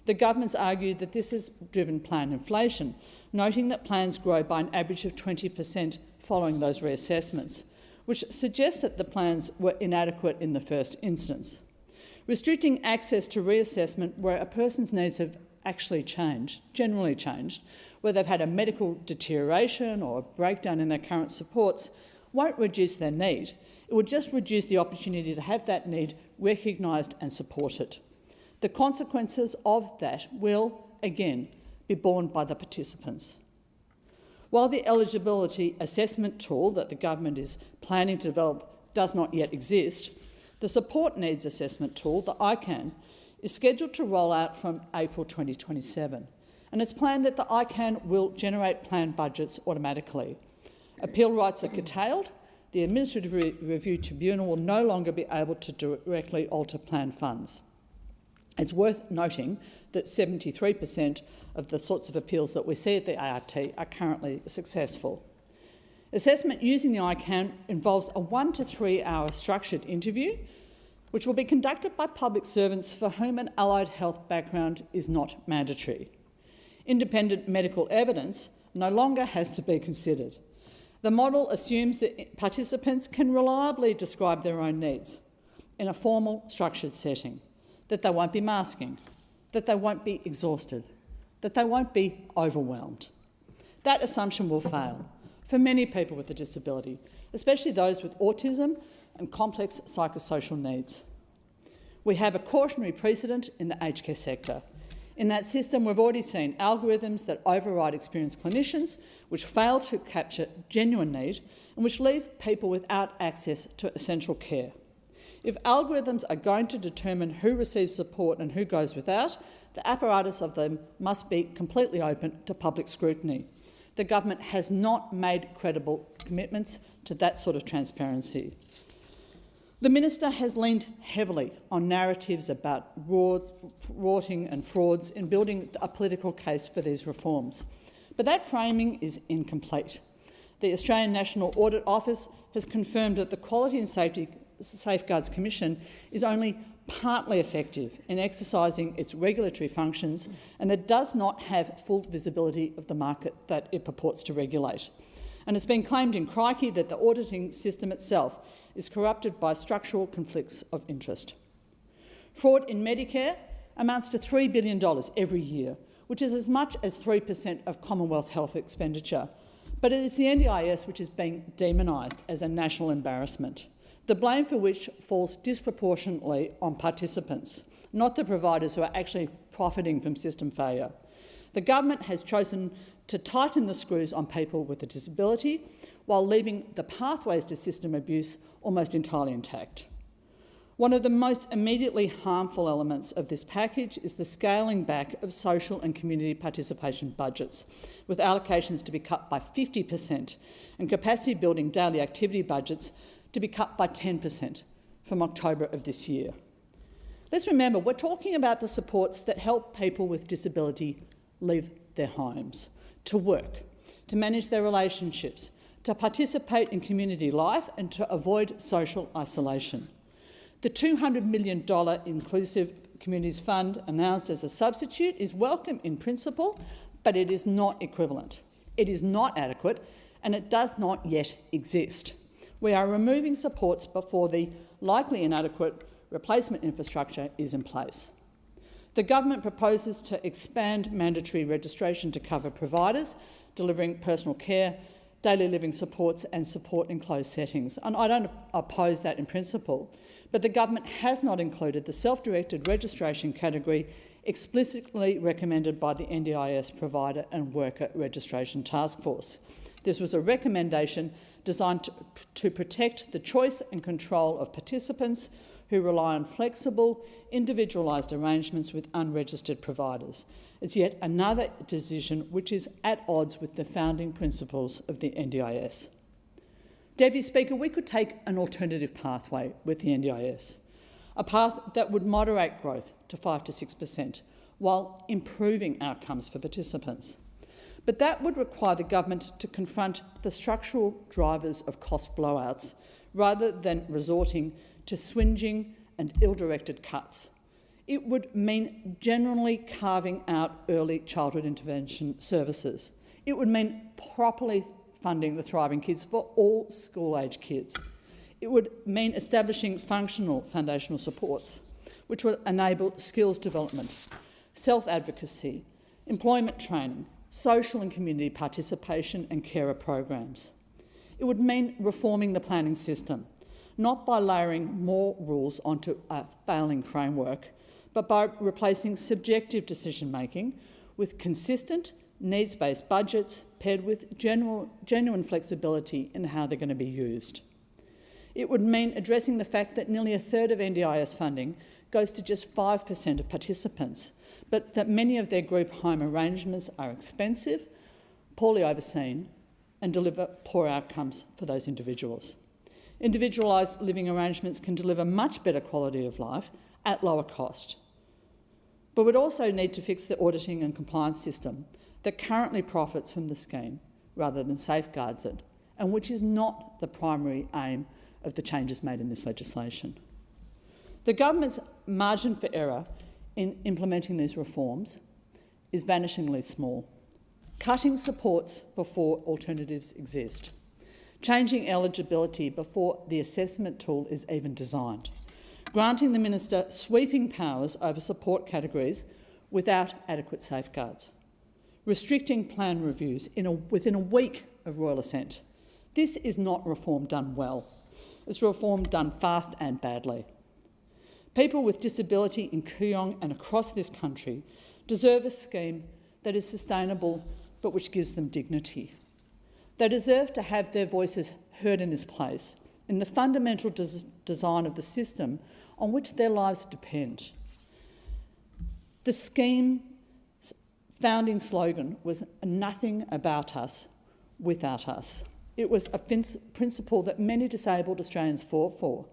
The government's argued that this has driven plan inflation, noting that plans grow by an average of 20% following those reassessments, which suggests that the plans were inadequate in the first instance. Restricting access to reassessment where a person's needs have actually changed, generally changed, where they've had a medical deterioration or a breakdown in their current supports, won't reduce their need. It would just reduce the opportunity to have that need recognised and supported. The consequences of that will, again, be borne by the participants. While the eligibility assessment tool that the government is planning to develop does not yet exist, the support needs assessment tool, the ICANN, is scheduled to roll out from April 2027, and it's planned that the ICANN will generate plan budgets automatically. Appeal rights are curtailed. The Administrative Review Tribunal will no longer be able to directly alter plan funds. It's worth noting that 73% of the sorts of appeals that we see at the ART are currently successful. Assessment using the ICANN involves a 1 to 3 hour structured interview, which will be conducted by public servants for whom an allied health background is not mandatory. Independent medical evidence no longer has to be considered. The model assumes that participants can reliably describe their own needs in a formal, structured setting, that they won't be masking, that they won't be exhausted, that they won't be overwhelmed. That assumption will fail for many people with a disability, especially those with autism and complex psychosocial needs. We have a cautionary precedent in the aged care sector. In that system, we've already seen algorithms that override experienced clinicians, which fail to capture genuine need and which leave people without access to essential care. If algorithms are going to determine who receives support and who goes without, the apparatus of them must be completely open to public scrutiny. The government has not made credible commitments to that sort of transparency. The Minister has leaned heavily on narratives about rorting and frauds in building a political case for these reforms. But that framing is incomplete. The Australian National Audit Office has confirmed that the Quality and Safeguards Commission is only partly effective in exercising its regulatory functions and that does not have full visibility of the market that it purports to regulate. And it's been claimed in Crikey that the auditing system itself is corrupted by structural conflicts of interest. Fraud in Medicare amounts to $3 billion every year, which is as much as 3% of Commonwealth health expenditure. But it is the NDIS which is being demonised as a national embarrassment, the blame for which falls disproportionately on participants, not the providers who are actually profiting from system failure. The government has chosen to tighten the screws on people with a disability while leaving the pathways to system abuse almost entirely intact. One of the most immediately harmful elements of this package is the scaling back of social and community participation budgets, with allocations to be cut by 50% and capacity building daily activity budgets to be cut by 10% from October of this year. Let's remember, we're talking about the supports that help people with disability leave their homes, to work, to manage their relationships, to participate in community life and to avoid social isolation. The $200 million Inclusive Communities Fund announced as a substitute is welcome in principle, but it is not equivalent. It is not adequate and it does not yet exist. We are removing supports before the likely inadequate replacement infrastructure is in place. The government proposes to expand mandatory registration to cover providers delivering personal care, daily living supports and support in closed settings. And I don't oppose that in principle, but the government has not included the self-directed registration category explicitly recommended by the NDIS Provider and Worker Registration Task Force. This was a recommendation designed to protect the choice and control of participants who rely on flexible, individualised arrangements with unregistered providers. It's yet another decision which is at odds with the founding principles of the NDIS. Deputy Speaker, we could take an alternative pathway with the NDIS, a path that would moderate growth to 5 to 6% while improving outcomes for participants. But that would require the government to confront the structural drivers of cost blowouts rather than resorting to swinging and ill-directed cuts. It would mean generally carving out early childhood intervention services. It would mean properly funding the Thriving Kids for all school-age kids. It would mean establishing functional foundational supports, which would enable skills development, self-advocacy, employment training, social and community participation and carer programs. It would mean reforming the planning system, not by layering more rules onto a failing framework, but by replacing subjective decision-making with consistent, needs-based budgets paired with genuine flexibility in how they're going to be used. It would mean addressing the fact that nearly a third of NDIS funding goes to just 5% of participants, but that many of their group home arrangements are expensive, poorly overseen, and deliver poor outcomes for those individuals. Individualised living arrangements can deliver much better quality of life at lower cost. But we'd also need to fix the auditing and compliance system that currently profits from the scheme rather than safeguards it, and which is not the primary aim of the changes made in this legislation. The government's margin for error in implementing these reforms is vanishingly small. Cutting supports before alternatives exist. Changing eligibility before the assessment tool is even designed. Granting the minister sweeping powers over support categories without adequate safeguards. Restricting plan reviews within a week of royal assent. This is not reform done well. It's reform done fast and badly. People with disability in Kooyong and across this country deserve a scheme that is sustainable but which gives them dignity. They deserve to have their voices heard in this place, in the fundamental design of the system on which their lives depend. The scheme's founding slogan was "Nothing about us without us." It was a principle that many disabled Australians fought for.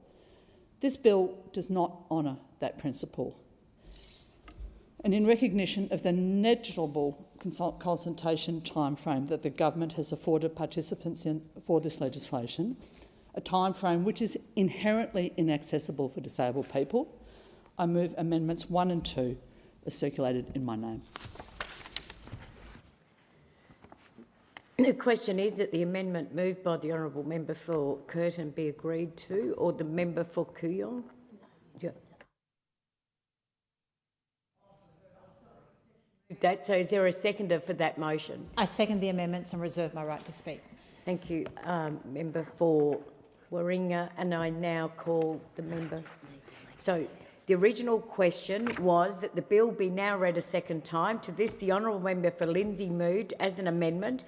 This bill does not honour that principle. And in recognition of the negligible consultation timeframe that the government has afforded participants in for this legislation, a timeframe which is inherently inaccessible for disabled people, I move amendments 1 and 2 as circulated in my name. The question is that the amendment moved by the honourable member for Curtin be agreed to, or the member for Kooyong? Yeah. So is there a seconder for that motion? I second the amendments and reserve my right to speak. Thank you, member for Warringah, and I now call the member. So the original question was that the bill be now read a second time. To this, the honourable member for Lindsay moved as an amendment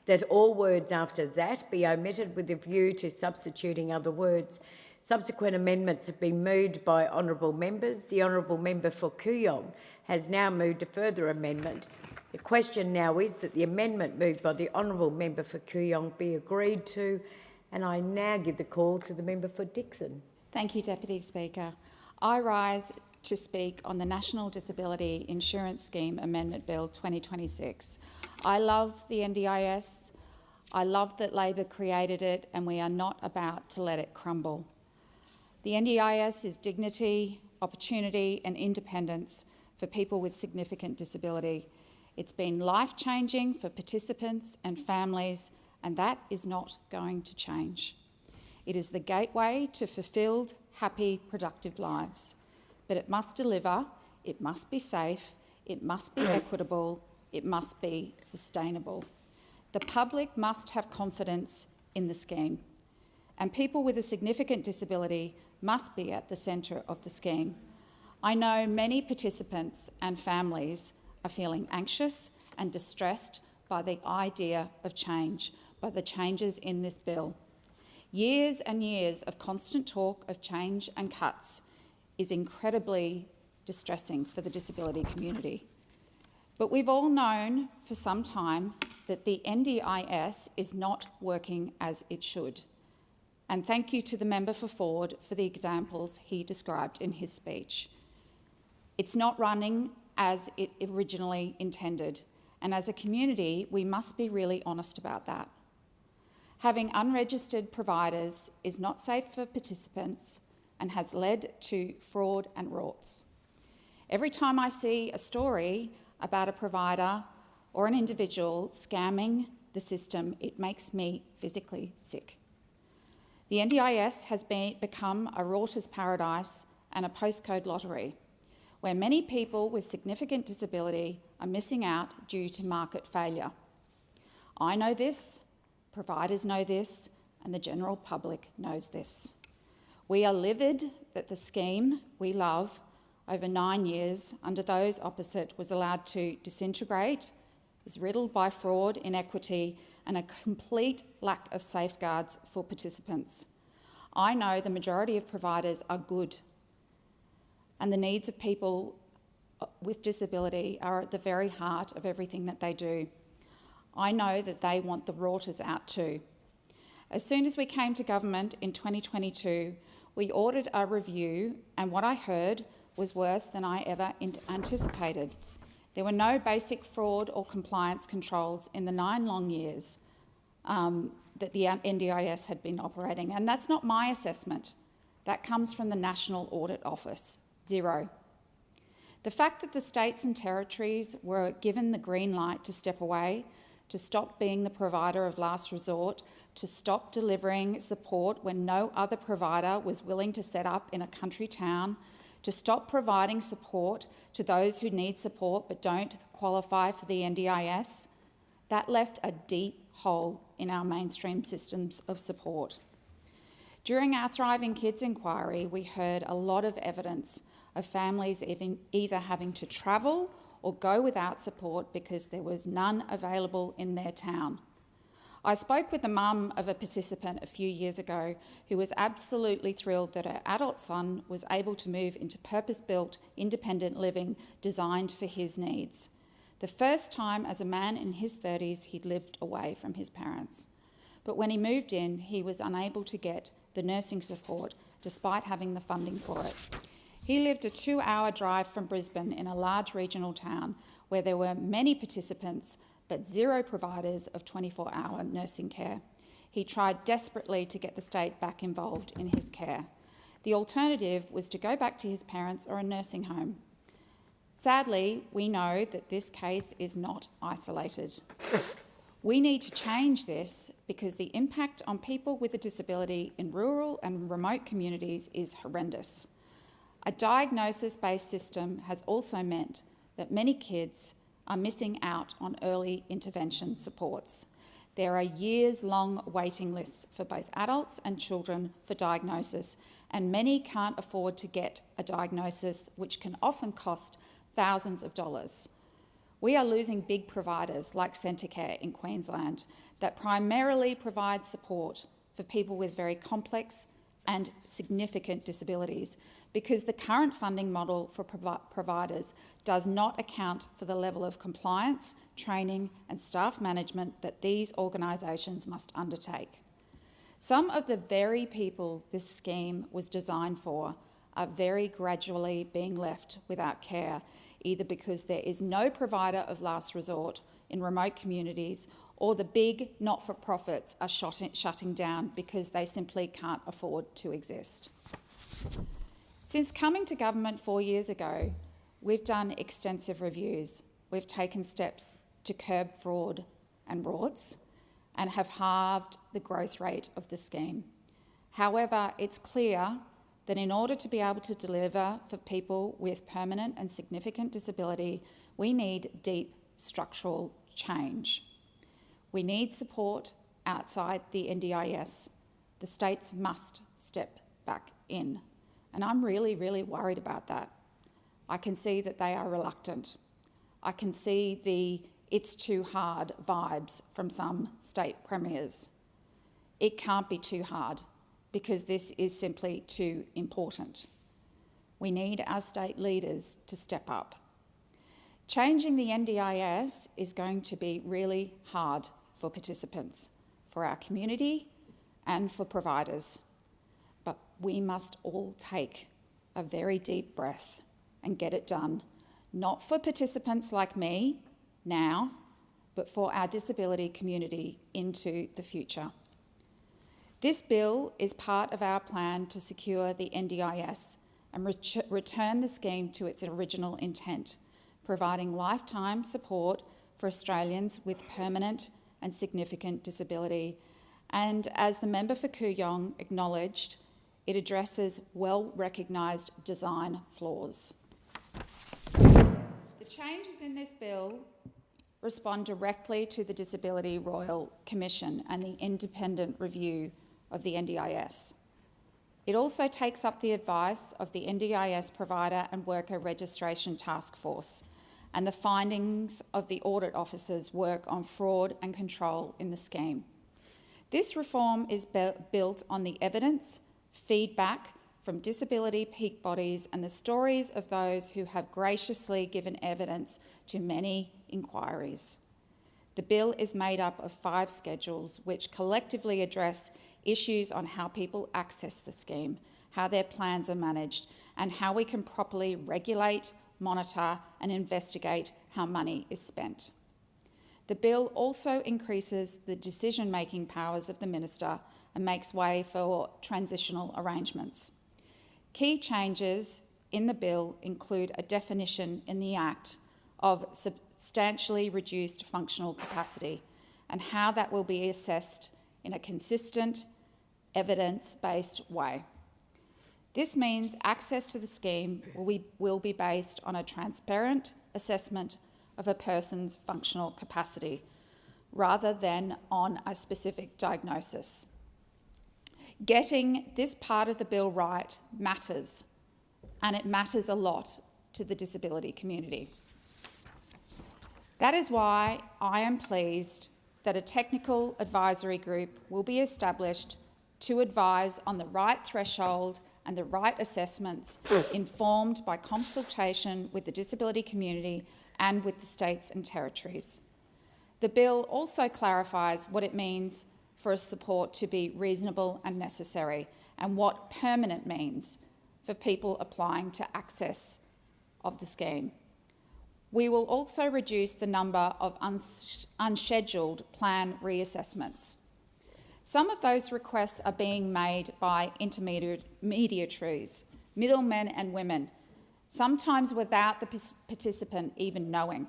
that all words after that be omitted with a view to substituting other words. Subsequent amendments have been moved by honourable members. The honourable member for Kooyong has now moved a further amendment. The question now is that the amendment moved by the honourable member for Kooyong be agreed to, and I now give the call to the member for Dixon. Thank you, Deputy Speaker. I rise to speak on the National Disability Insurance Scheme Amendment Bill 2026. I love the NDIS. I love that Labor created it, and we are not about to let it crumble. The NDIS is dignity, opportunity and independence for people with significant disability. It's been life-changing for participants and families, and that is not going to change. It is the gateway to fulfilled, happy, productive lives. But it must deliver, it must be safe, it must be equitable, it must be sustainable. The public must have confidence in the scheme, and people with a significant disability must be at the centre of the scheme. I know many participants and families are feeling anxious and distressed by the idea of change, by the changes in this bill. Years and years of constant talk of change and cuts is incredibly distressing for the disability community. But we've all known for some time that the NDIS is not working as it should. And thank you to the member for Ford for the examples he described in his speech. It's not running as it originally intended, and as a community, we must be really honest about that. Having unregistered providers is not safe for participants and has led to fraud and rorts. Every time I see a story about a provider or an individual scamming the system, it makes me physically sick. The NDIS has become a rorter's paradise and a postcode lottery, where many people with significant disability are missing out due to market failure. I know this, providers know this, and the general public knows this. We are livid that the scheme we love over 9 years under those opposite was allowed to disintegrate, is riddled by fraud, inequity, and a complete lack of safeguards for participants. I know the majority of providers are good, and the needs of people with disability are at the very heart of everything that they do. I know that they want the rorters out too. As soon as we came to government in 2022, we ordered a review, and what I heard was worse than I ever anticipated. There were no basic fraud or compliance controls in the 9 long years that the NDIS had been operating, and that's not my assessment. That comes from the National Audit Office, 0. The fact that the states and territories were given the green light to step away, to stop being the provider of last resort, to stop delivering support when no other provider was willing to set up in a country town, to stop providing support to those who need support but don't qualify for the NDIS, that left a deep hole in our mainstream systems of support. During our Thriving Kids inquiry, we heard a lot of evidence of families either having to travel or go without support because there was none available in their town. I spoke with the mum of a participant a few years ago who was absolutely thrilled that her adult son was able to move into purpose-built, independent living designed for his needs. The first time as a man in his 30s he'd lived away from his parents. But when he moved in, he was unable to get the nursing support despite having the funding for it. He lived a 2-hour drive from Brisbane in a large regional town where there were many participants but 0 providers of 24-hour nursing care. He tried desperately to get the state back involved in his care. The alternative was to go back to his parents or a nursing home. Sadly, we know that this case is not isolated. We need to change this because the impact on people with a disability in rural and remote communities is horrendous. A diagnosis-based system has also meant that many kids are missing out on early intervention supports. There are years-long waiting lists for both adults and children for diagnosis, and many can't afford to get a diagnosis, which can often cost thousands of dollars. We are losing big providers like Centrecare in Queensland that primarily provide support for people with very complex and significant disabilities, because the current funding model for providers does not account for the level of compliance, training and staff management that these organisations must undertake. Some of the very people this scheme was designed for are very gradually being left without care, either because there is no provider of last resort in remote communities, or the big not-for-profits are shutting down because they simply can't afford to exist. Since coming to government 4 years ago, we've done extensive reviews. We've taken steps to curb fraud and rorts and have halved the growth rate of the scheme. However, it's clear that in order to be able to deliver for people with permanent and significant disability, we need deep structural change. We need support outside the NDIS. The states must step back in. And I'm really, really worried about that. I can see that they are reluctant. I can see the "it's too hard" vibes from some state premiers. It can't be too hard, because this is simply too important. We need our state leaders to step up. Changing the NDIS is going to be really hard for participants, for our community and for providers. But we must all take a very deep breath and get it done, not for participants like me now, but for our disability community into the future. This bill is part of our plan to secure the NDIS and return the scheme to its original intent, providing lifetime support for Australians with permanent and significant disability. And as the member for Kooyong acknowledged, it addresses well-recognised design flaws. The changes in this bill respond directly to the Disability Royal Commission and the independent review of the NDIS. It also takes up the advice of the NDIS Provider and Worker Registration Task Force and the findings of the audit officer's work on fraud and control in the scheme. This reform is built on the evidence, feedback from disability peak bodies and the stories of those who have graciously given evidence to many inquiries. The bill is made up of 5 schedules which collectively address issues on how people access the scheme, how their plans are managed, and how we can properly regulate, monitor and investigate how money is spent. The bill also increases the decision-making powers of the Minister and makes way for transitional arrangements. Key changes in the bill include a definition in the Act of substantially reduced functional capacity and how that will be assessed in a consistent, evidence-based way. This means access to the scheme will be based on a transparent assessment of a person's functional capacity rather than on a specific diagnosis. Getting this part of the bill right matters, and it matters a lot to the disability community. That is why I am pleased that a technical advisory group will be established to advise on the right threshold and the right assessments, informed by consultation with the disability community and with the states and territories. The bill also clarifies what it means for a support to be reasonable and necessary, and what permanent means for people applying to access of the scheme. We will also reduce the number of unscheduled plan reassessments. Some of those requests are being made by intermediaries, middlemen and women, sometimes without the participant even knowing.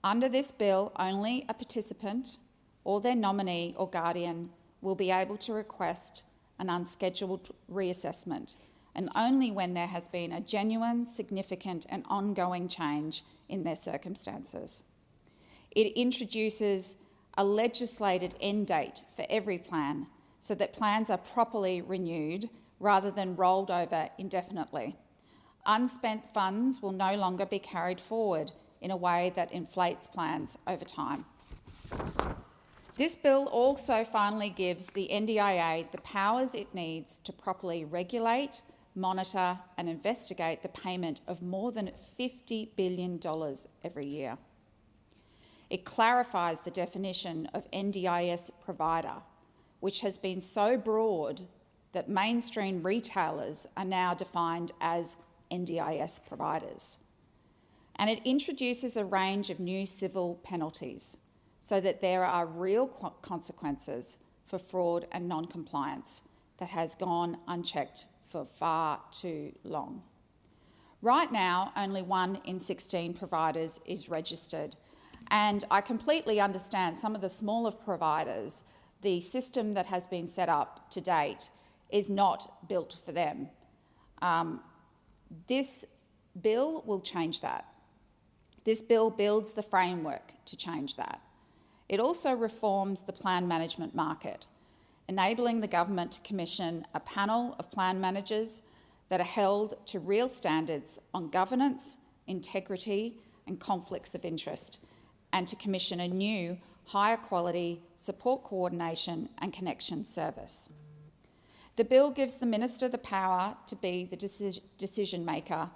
Under this bill, only a participant or their nominee or guardian will be able to request an unscheduled reassessment, and only when there has been a genuine, significant and ongoing change in their circumstances. It introduces a legislated end date for every plan so that plans are properly renewed rather than rolled over indefinitely. Unspent funds will no longer be carried forward in a way that inflates plans over time. This bill also finally gives the NDIA the powers it needs to properly regulate, monitor and investigate the payment of more than $50 billion every year. It clarifies the definition of NDIS provider, which has been so broad that mainstream retailers are now defined as NDIS providers. And it introduces a range of new civil penalties so that there are real consequences for fraud and non-compliance that has gone unchecked for far too long. Right now, only 1 in 16 providers is registered, and I completely understand some of the smaller providers, the system that has been set up to date is not built for them. This bill will change that. This bill builds the framework to change that. It also reforms the plan management market, enabling the government to commission a panel of plan managers that are held to real standards on governance, integrity and conflicts of interest, and to commission a new, higher quality support coordination and connection service. The bill gives the Minister the power to be the decision maker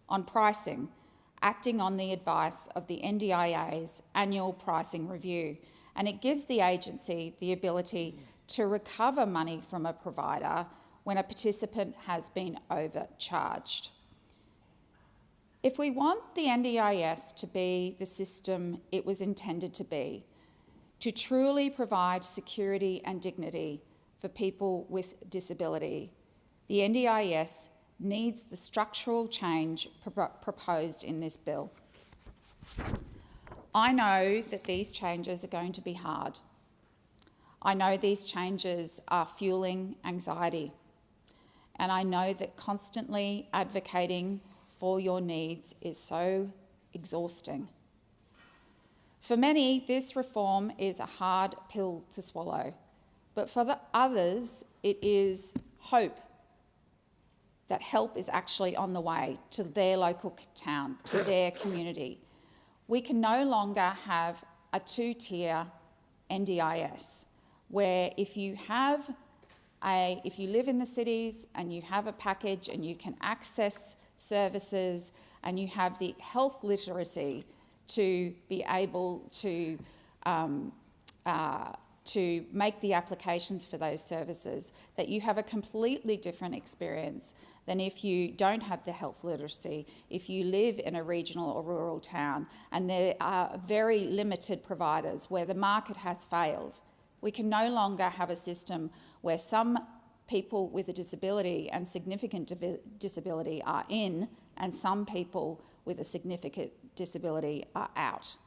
on pricing, acting on the advice of the NDIA's annual pricing review, and it gives the agency the ability to recover money from a provider when a participant has been overcharged. If we want the NDIS to be the system it was intended to be, to truly provide security and dignity for people with disability, the NDIS needs the structural change proposed in this bill. I know that these changes are going to be hard. I know these changes are fueling anxiety, and I know that constantly advocating for your needs is so exhausting. For many, this reform is a hard pill to swallow, but for the others, it is hope that help is actually on the way to their local town, to their community. We can no longer have a two-tier NDIS where if you live in the cities and you have a package and you can access services and you have the health literacy to be able to make the applications for those services, that you have a completely different experience than if you don't have the health literacy, if you live in a regional or rural town and there are very limited providers where the market has failed. We can no longer have a system where some people with a disability and significant disability are in and some people with a significant disability are out.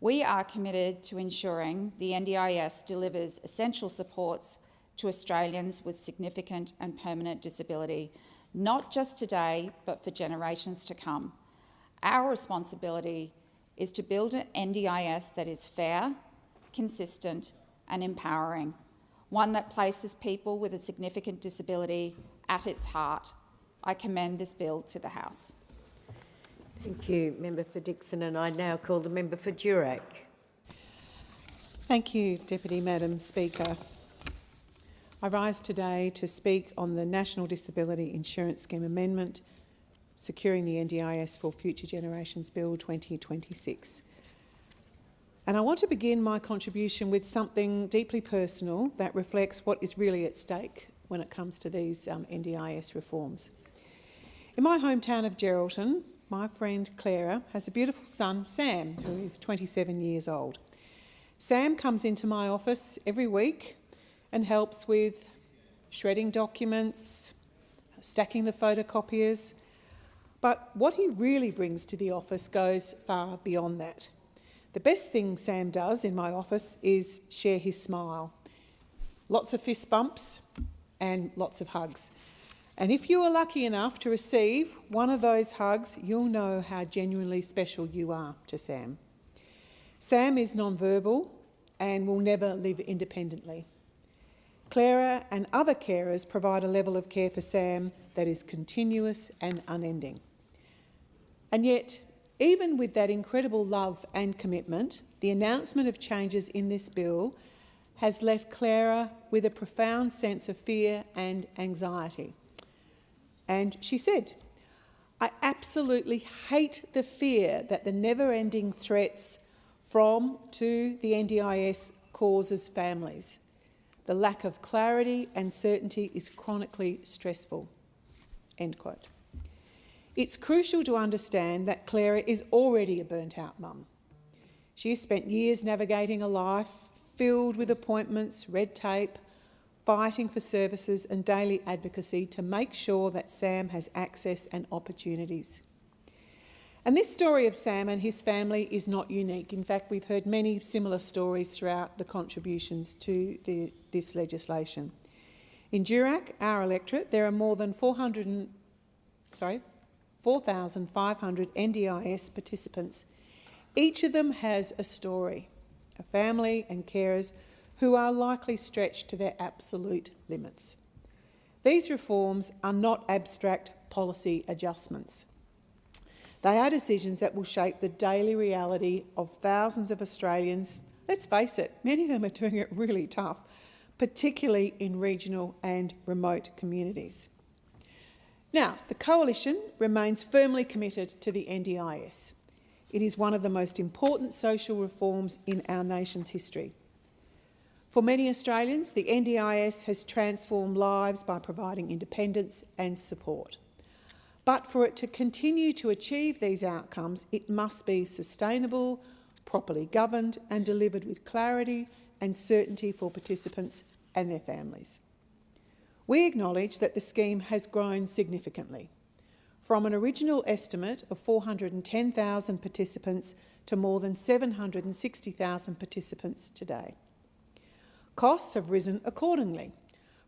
We are committed to ensuring the NDIS delivers essential supports to Australians with significant and permanent disability, not just today, but for generations to come. Our responsibility is to build an NDIS that is fair, consistent and empowering, one that places people with a significant disability at its heart. I commend this bill to the House. Thank you, Member for Dixon, and I now call the member for Durack. Thank you, Deputy Madam Speaker. I rise today to speak on the National Disability Insurance Scheme Amendment, Securing the NDIS for Future Generations Bill 2026. And I want to begin my contribution with something deeply personal that reflects what is really at stake when it comes to these NDIS reforms. In my hometown of Geraldton, my friend Clara has a beautiful son, Sam, who is 27 years old. Sam comes into my office every week and helps with shredding documents, stacking the photocopiers. But what he really brings to the office goes far beyond that. The best thing Sam does in my office is share his smile. Lots of fist bumps and lots of hugs. And if you are lucky enough to receive one of those hugs, you'll know how genuinely special you are to Sam. Sam is non-verbal and will never live independently. Clara and other carers provide a level of care for Sam that is continuous and unending. And yet, even with that incredible love and commitment, the announcement of changes in this bill has left Clara with a profound sense of fear and anxiety. And she said, "I absolutely hate the fear that the never-ending threats from to the NDIS causes families. The lack of clarity and certainty is chronically stressful." End quote. It's crucial to understand that Clara is already a burnt-out mum. She has spent years navigating a life filled with appointments, red tape, fighting for services and daily advocacy to make sure that Sam has access and opportunities. And this story of Sam and his family is not unique. In fact, we've heard many similar stories throughout the contributions to this legislation. In Durack, our electorate, there are more than 4,500 NDIS participants. Each of them has a story, a family and carers who are likely stretched to their absolute limits. These reforms are not abstract policy adjustments. They are decisions that will shape the daily reality of thousands of Australians. Let's face it, many of them are doing it really tough, particularly in regional and remote communities. Now, the Coalition remains firmly committed to the NDIS. It is one of the most important social reforms in our nation's history. For many Australians, the NDIS has transformed lives by providing independence and support. But for it to continue to achieve these outcomes, it must be sustainable, properly governed and delivered with clarity and certainty for participants and their families. We acknowledge that the scheme has grown significantly, from an original estimate of 410,000 participants to more than 760,000 participants today. Costs have risen accordingly,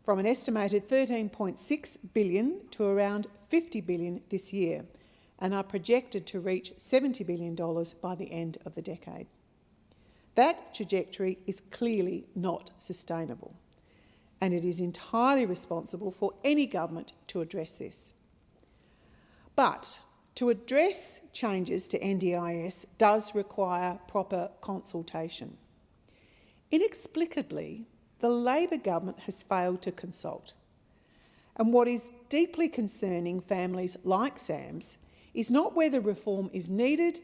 from an estimated $13.6 billion to around $50 billion this year, and are projected to reach $70 billion by the end of the decade. That trajectory is clearly not sustainable, and it is entirely responsible for any government to address this. But to address changes to NDIS does require proper consultation. Inexplicably, the Labor government has failed to consult. And what is deeply concerning families like Sam's is not whether reform is needed,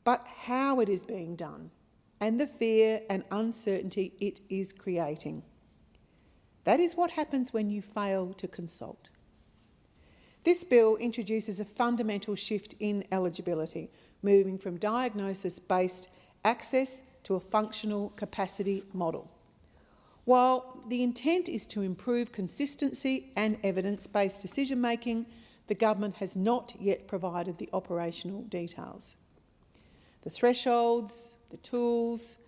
but how it is being done, and the fear and uncertainty it is creating. That is what happens when you fail to consult. This bill introduces a fundamental shift in eligibility, moving from diagnosis-based access to a functional capacity model. While the intent is to improve consistency and evidence-based decision-making, the government has not yet provided the operational details. The thresholds, the tools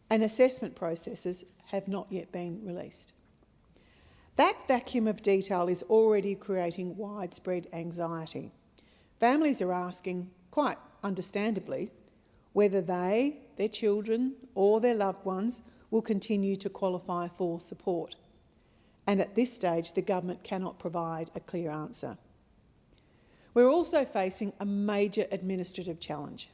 and assessment processes have not yet been released. That vacuum of detail is already creating widespread anxiety. Families are asking, quite understandably, whether they, their children or their loved ones will continue to qualify for support. And at this stage, the government cannot provide a clear answer. We're also facing a major administrative challenge.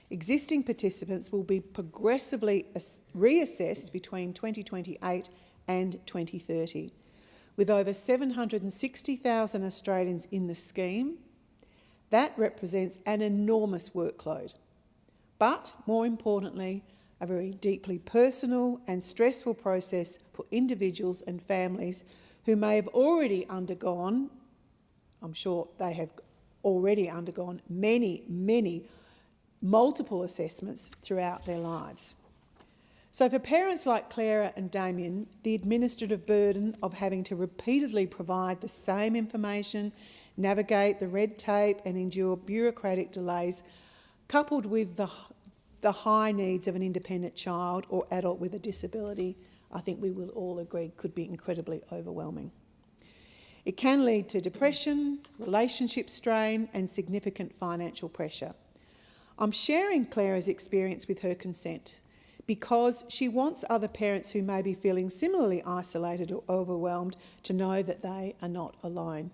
Existing participants will be progressively reassessed between 2028 and 2030. With over 760,000 Australians in the scheme, that represents an enormous workload. But, more importantly, a very deeply personal and stressful process for individuals and families who may have already undergone, I'm sure they have already undergone many multiple assessments throughout their lives. So for parents like Clara and Damien, the administrative burden of having to repeatedly provide the same information, navigate the red tape and endure bureaucratic delays, coupled with the high needs of an independent child or adult with a disability, I think we will all agree could be incredibly overwhelming. It can lead to depression, relationship strain and significant financial pressure. I'm sharing Clara's experience with her consent because she wants other parents who may be feeling similarly isolated or overwhelmed to know that they are not alone.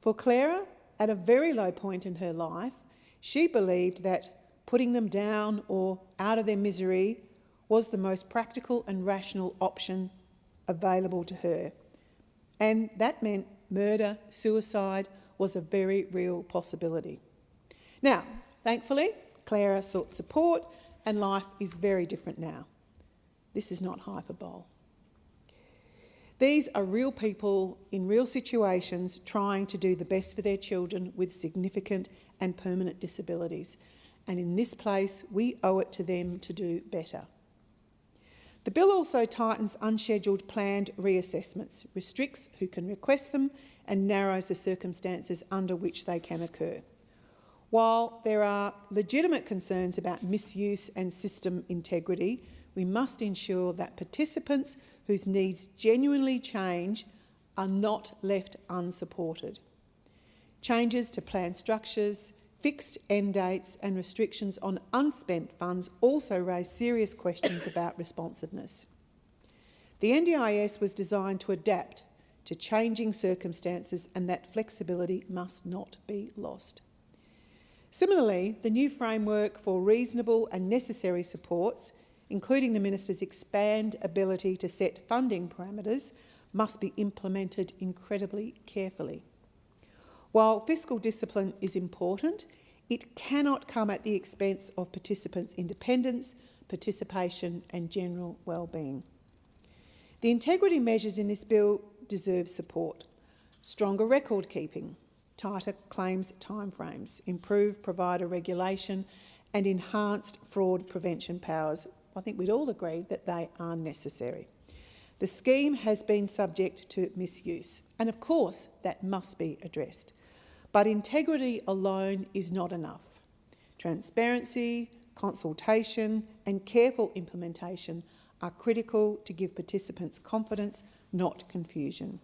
For Clara, at a very low point in her life, she believed that putting them down or out of their misery was the most practical and rational option available to her. And that meant murder, suicide was a very real possibility. Now, thankfully, Clara sought support and life is very different now. This is not hyperbole. These are real people in real situations trying to do the best for their children with significant and permanent disabilities. And in this place, we owe it to them to do better. The bill also tightens unscheduled planned reassessments, restricts who can request them and narrows the circumstances under which they can occur. While there are legitimate concerns about misuse and system integrity, we must ensure that participants whose needs genuinely change are not left unsupported. Changes to plan structures, fixed end dates and restrictions on unspent funds also raise serious questions about responsiveness. The NDIS was designed to adapt to changing circumstances and that flexibility must not be lost. Similarly, the new framework for reasonable and necessary supports, including the Minister's expanded ability to set funding parameters, must be implemented incredibly carefully. While fiscal discipline is important, it cannot come at the expense of participants' independence, participation and general well-being. The integrity measures in this bill deserve support. Stronger record keeping, tighter claims timeframes, improved provider regulation and enhanced fraud prevention powers. I think we'd all agree that they are necessary. The scheme has been subject to misuse, and of course that must be addressed. But integrity alone is not enough. Transparency, consultation and careful implementation are critical to give participants confidence, not confusion.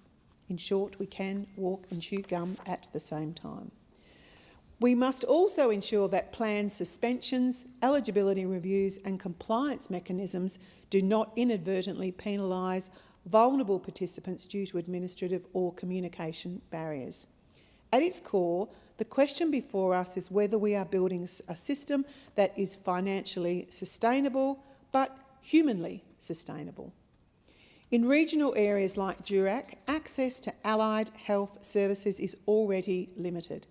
In short, we can walk and chew gum at the same time. We must also ensure that plan suspensions, eligibility reviews and compliance mechanisms do not inadvertently penalise vulnerable participants due to administrative or communication barriers. At its core, the question before us is whether we are building a system that is financially sustainable but humanly sustainable. In regional areas like Durack, access to allied health services is already limited.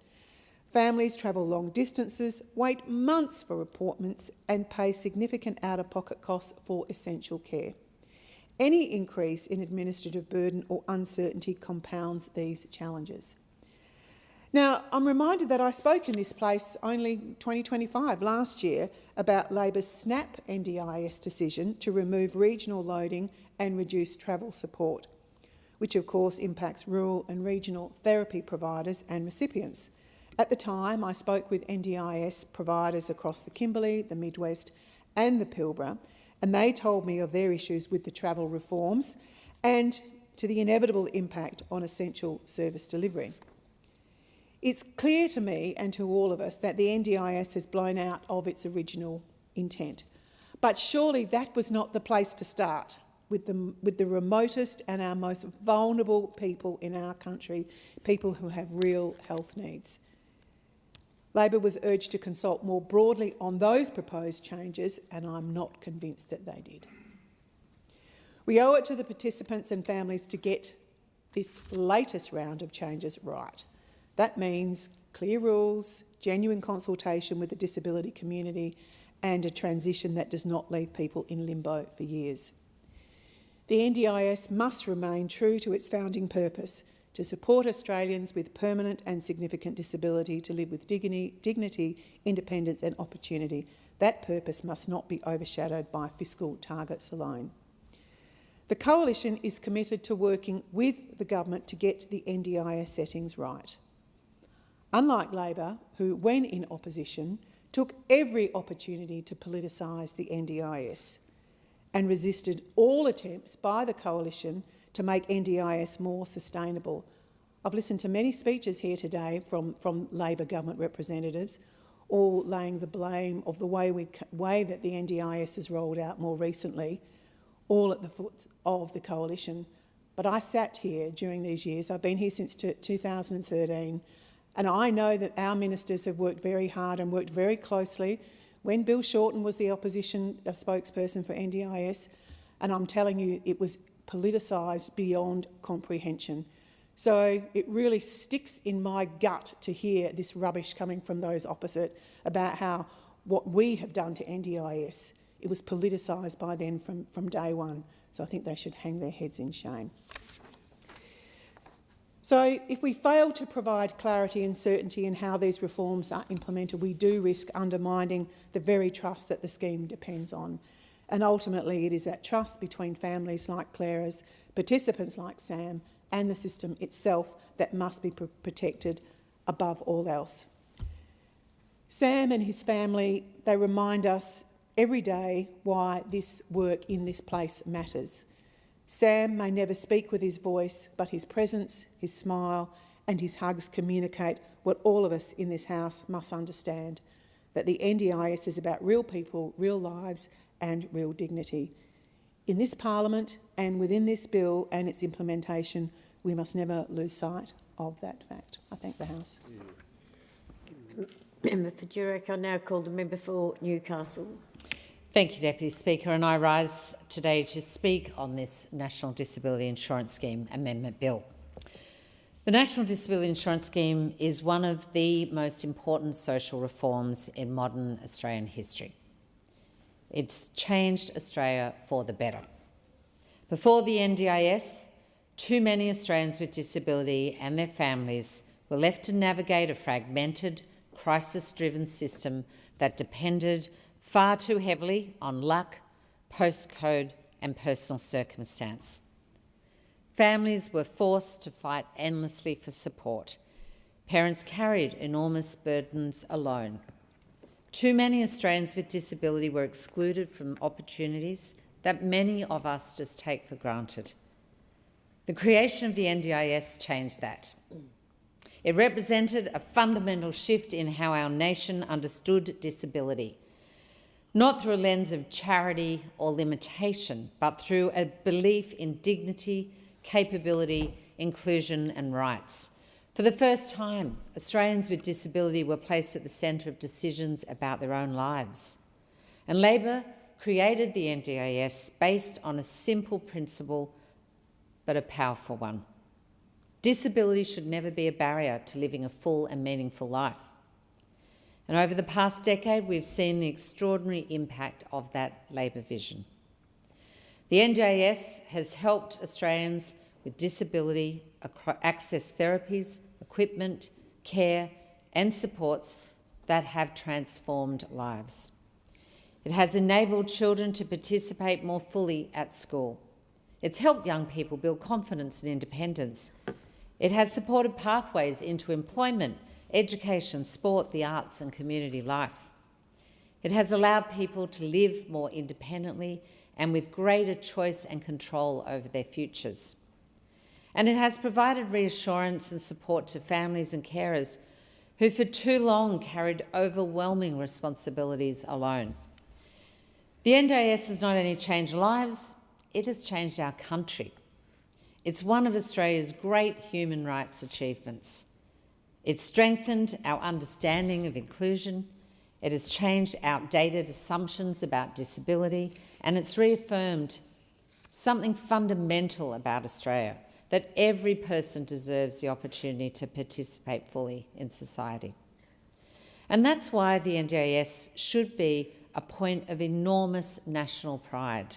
Families travel long distances, wait months for appointments and pay significant out-of-pocket costs for essential care. Any increase in administrative burden or uncertainty compounds these challenges. Now, I'm reminded that I spoke in this place only 2025, last year, about Labor's SNAP NDIS decision to remove regional loading and reduce travel support, which of course impacts rural and regional therapy providers and recipients. At the time, I spoke with NDIS providers across the Kimberley, the Midwest and the Pilbara, and they told me of their issues with the travel reforms and to the inevitable impact on essential service delivery. It's clear to me and to all of us that the NDIS has blown out of its original intent. But surely that was not the place to start with the remotest and our most vulnerable people in our country, people who have real health needs. Labor was urged to consult more broadly on those proposed changes, and I'm not convinced that they did. We owe it to the participants and families to get this latest round of changes right. That means clear rules, genuine consultation with the disability community and a transition that does not leave people in limbo for years. The NDIS must remain true to its founding purpose, to support Australians with permanent and significant disability to live with dignity, independence and opportunity. That purpose must not be overshadowed by fiscal targets alone. The Coalition is committed to working with the government to get the NDIS settings right. Unlike Labor, who, when in opposition, took every opportunity to politicise the NDIS and resisted all attempts by the Coalition to make NDIS more sustainable. I've listened to many speeches here today from Labor government representatives, all laying the blame of the way that the NDIS has rolled out more recently, all at the foot of the Coalition. But I sat here during these years. I've been here since 2013, and I know that our ministers have worked very hard and worked very closely When Bill Shorten was the opposition spokesperson for NDIS, and I'm telling you, it was politicised beyond comprehension. So it really sticks in my gut to hear this rubbish coming from those opposite about how what we have done to NDIS, it was politicised by them from day one. So I think they should hang their heads in shame. So if we fail to provide clarity and certainty in how these reforms are implemented, we do risk undermining the very trust that the scheme depends on. And ultimately, it is that trust between families like Clara's, participants like Sam, and the system itself that must be protected above all else. Sam and his family, they remind us every day why this work in this place matters. Sam may never speak with his voice, but his presence, his smile and his hugs communicate what all of us in this house must understand, that the NDIS is about real people, real lives and real dignity. In this Parliament and within this bill and its implementation, we must never lose sight of that fact. I thank the House. Member for Durack, I now call the member for Newcastle. Thank you, Deputy Speaker, and I rise today to speak on this National Disability Insurance Scheme Amendment Bill. The National Disability Insurance Scheme is one of the most important social reforms in modern Australian history. It's changed Australia for the better. Before the NDIS, too many Australians with disability and their families were left to navigate a fragmented, crisis-driven system that depended far too heavily on luck, postcode and personal circumstance. Families were forced to fight endlessly for support. Parents carried enormous burdens alone. Too many Australians with disability were excluded from opportunities that many of us just take for granted. The creation of the NDIS changed that. It represented a fundamental shift in how our nation understood disability, not through a lens of charity or limitation, but through a belief in dignity, capability, inclusion and rights. For the first time, Australians with disability were placed at the centre of decisions about their own lives. And Labor created the NDIS based on a simple principle, but a powerful one. Disability should never be a barrier to living a full and meaningful life. And over the past decade, we've seen the extraordinary impact of that Labor vision. The NDIS has helped Australians with disability access therapies, equipment, care and supports that have transformed lives. It has enabled children to participate more fully at school. It's helped young people build confidence and independence. It has supported pathways into employment, education, sport, the arts and community life. It has allowed people to live more independently and with greater choice and control over their futures. And it has provided reassurance and support to families and carers who for too long carried overwhelming responsibilities alone. The NDIS has not only changed lives, it has changed our country. It's one of Australia's great human rights achievements. It's strengthened our understanding of inclusion, it has changed outdated assumptions about disability, and it's reaffirmed something fundamental about Australia, that every person deserves the opportunity to participate fully in society. And that's why the NDIS should be a point of enormous national pride.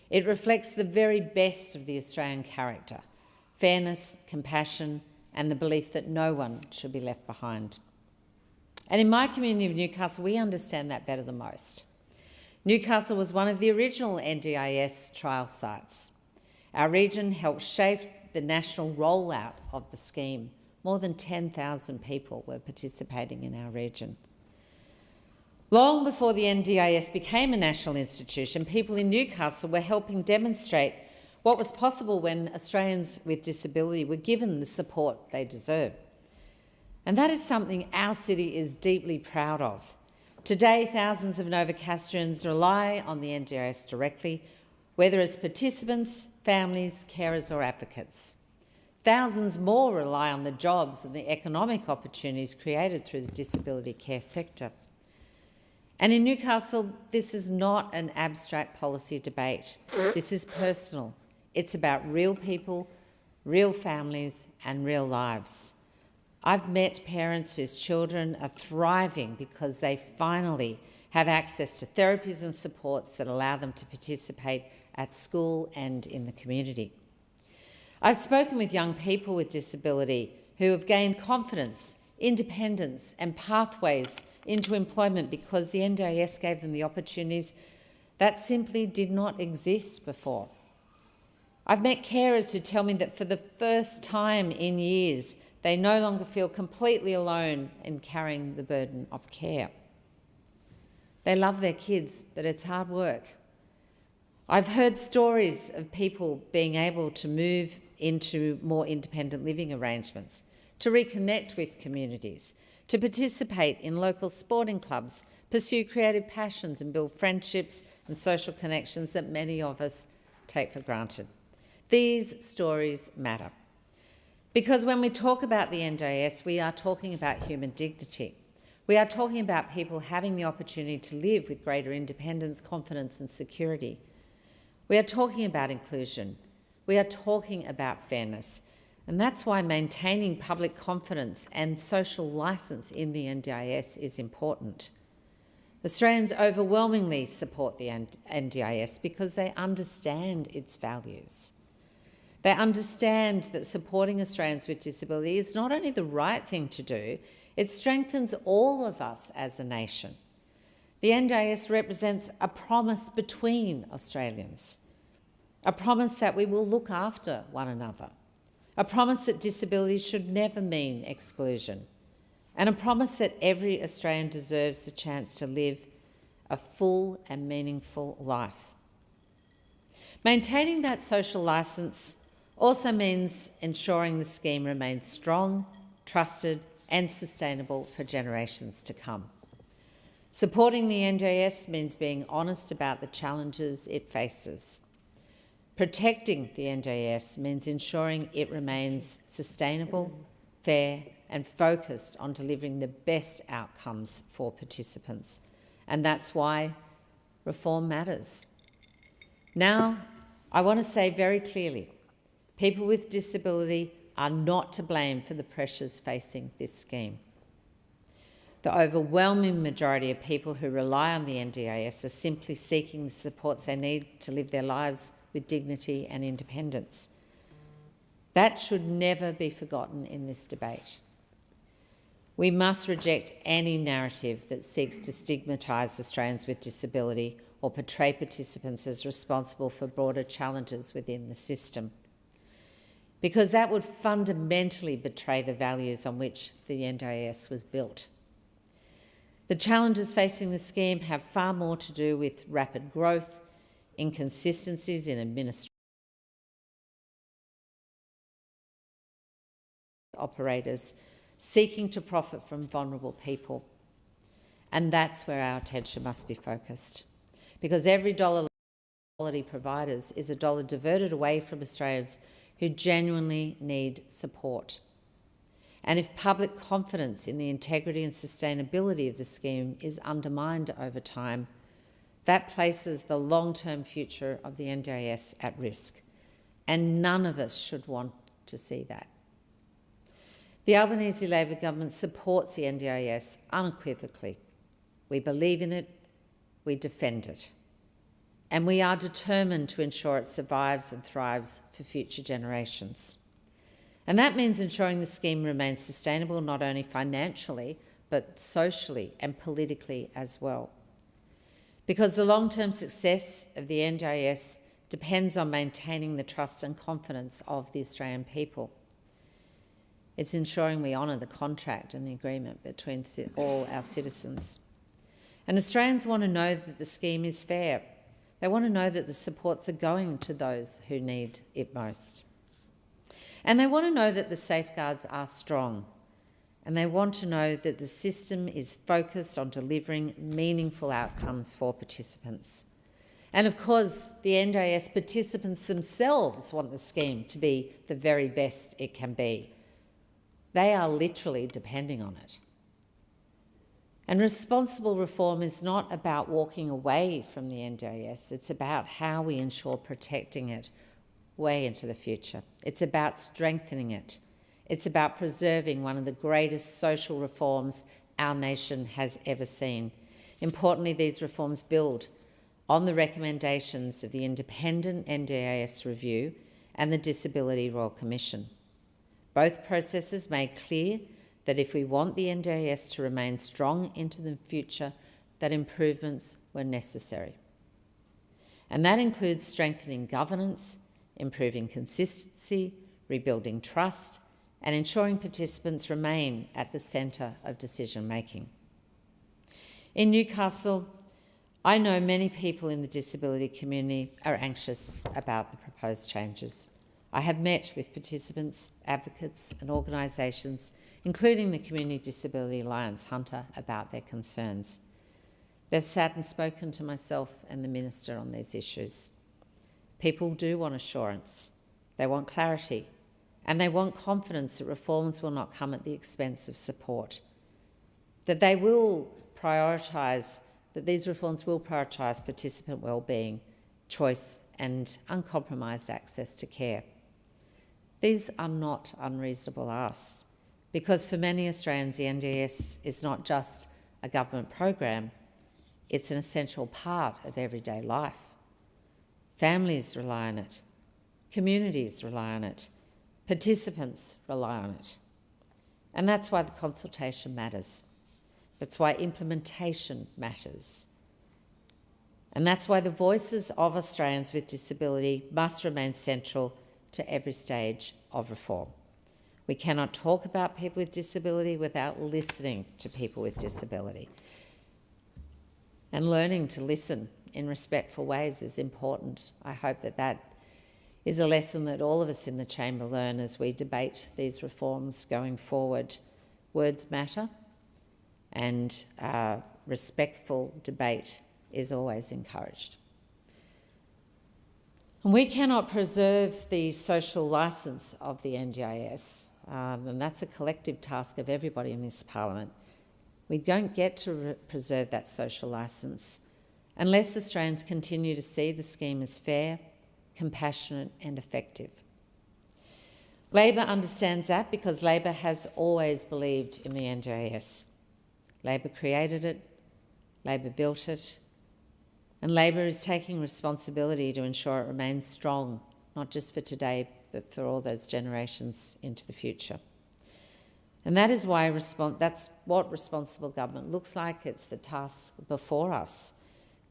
It reflects the very best of the Australian character, fairness, compassion, and the belief that no one should be left behind. And in my community of Newcastle, we understand that better than most. Newcastle was one of the original NDIS trial sites. Our region helped shape the national rollout of the scheme. More than 10,000 people were participating in our region. Long before the NDIS became a national institution, people in Newcastle were helping demonstrate what was possible when Australians with disability were given the support they deserve. And that is something our city is deeply proud of. Today, thousands of Novocastrians rely on the NDIS directly, whether as participants, families, carers or advocates. Thousands more rely on the jobs and the economic opportunities created through the disability care sector. And in Newcastle, this is not an abstract policy debate. This is personal. It's about real people, real families and real lives. I've met parents whose children are thriving because they finally have access to therapies and supports that allow them to participate at school and in the community. I've spoken with young people with disability who have gained confidence, independence and pathways into employment because the NDIS gave them the opportunities that simply did not exist before. I've met carers who tell me that for the first time in years, they no longer feel completely alone in carrying the burden of care. They love their kids, but it's hard work. I've heard stories of people being able to move into more independent living arrangements, to reconnect with communities, to participate in local sporting clubs, pursue creative passions and build friendships and social connections that many of us take for granted. These stories matter. Because when we talk about the NDIS, we are talking about human dignity. We are talking about people having the opportunity to live with greater independence, confidence and security. We are talking about inclusion. We are talking about fairness. And that's why maintaining public confidence and social licence in the NDIS is important. Australians overwhelmingly support the NDIS because they understand its values. They understand that supporting Australians with disability is not only the right thing to do, it strengthens all of us as a nation. The NDIS represents a promise between Australians, a promise that we will look after one another, a promise that disability should never mean exclusion, and a promise that every Australian deserves the chance to live a full and meaningful life. Maintaining that social licence also means ensuring the scheme remains strong, trusted and sustainable for generations to come. Supporting the NDIS means being honest about the challenges it faces. Protecting the NDIS means ensuring it remains sustainable, fair and focused on delivering the best outcomes for participants. And that's why reform matters. Now, I want to say very clearly, people with disability are not to blame for the pressures facing this scheme. The overwhelming majority of people who rely on the NDIS are simply seeking the supports they need to live their lives with dignity and independence. That should never be forgotten in this debate. We must reject any narrative that seeks to stigmatise Australians with disability or portray participants as responsible for broader challenges within the system, because that would fundamentally betray the values on which the NDIS was built. The challenges facing the scheme have far more to do with rapid growth, inconsistencies in administration, operators seeking to profit from vulnerable people. And that's where our attention must be focused, because every dollar quality providers is a dollar diverted away from Australians who genuinely need support. And if public confidence in the integrity and sustainability of the scheme is undermined over time, that places the long-term future of the NDIS at risk, and none of us should want to see that. The Albanese Labor government supports the NDIS unequivocally. We believe in it, we defend it, and we are determined to ensure it survives and thrives for future generations. And that means ensuring the scheme remains sustainable not only financially, but socially and politically as well. Because the long-term success of the NDIS depends on maintaining the trust and confidence of the Australian people. It's ensuring we honour the contract and the agreement between all our citizens. And Australians want to know that the scheme is fair. They want to know that the supports are going to those who need it most. And they want to know that the safeguards are strong. And they want to know that the system is focused on delivering meaningful outcomes for participants. And of course, the NDIS participants themselves want the scheme to be the very best it can be. They are literally depending on it. And responsible reform is not about walking away from the NDIS, it's about how we ensure protecting it way into the future. It's about strengthening it. It's about preserving one of the greatest social reforms our nation has ever seen. Importantly, these reforms build on the recommendations of the independent NDIS review and the Disability Royal Commission. Both processes made clear that if we want the NDIS to remain strong into the future, that improvements were necessary. And that includes strengthening governance, improving consistency, rebuilding trust, and ensuring participants remain at the centre of decision-making. In Newcastle, I know many people in the disability community are anxious about the proposed changes. I have met with participants, advocates and organisations, including the Community Disability Alliance Hunter, about their concerns. They've sat and spoken to myself and the Minister on these issues. People do want assurance, they want clarity, and they want confidence that reforms will not come at the expense of support, that they will prioritise, that these reforms will prioritise participant wellbeing, choice and uncompromised access to care. These are not unreasonable asks, because for many Australians the NDIS is not just a government program, it's an essential part of everyday life. Families rely on it, communities rely on it, participants rely on it. And that's why the consultation matters. That's why implementation matters. And that's why the voices of Australians with disability must remain central to every stage of reform. We cannot talk about people with disability without listening to people with disability. And learning to listen in respectful ways is important. I hope that that is a lesson that all of us in the chamber learn as we debate these reforms going forward. Words matter, and respectful debate is always encouraged. And we cannot preserve the social licence of the NDIS, and that's a collective task of everybody in this parliament. We don't get to preserve that social licence unless Australians continue to see the scheme as fair, compassionate and effective. Labor understands that because Labor has always believed in the NDIS. Labor created it, Labor built it, and Labor is taking responsibility to ensure it remains strong, not just for today, but for all those generations into the future. And that is why that's what responsible government looks like. It's the task before us,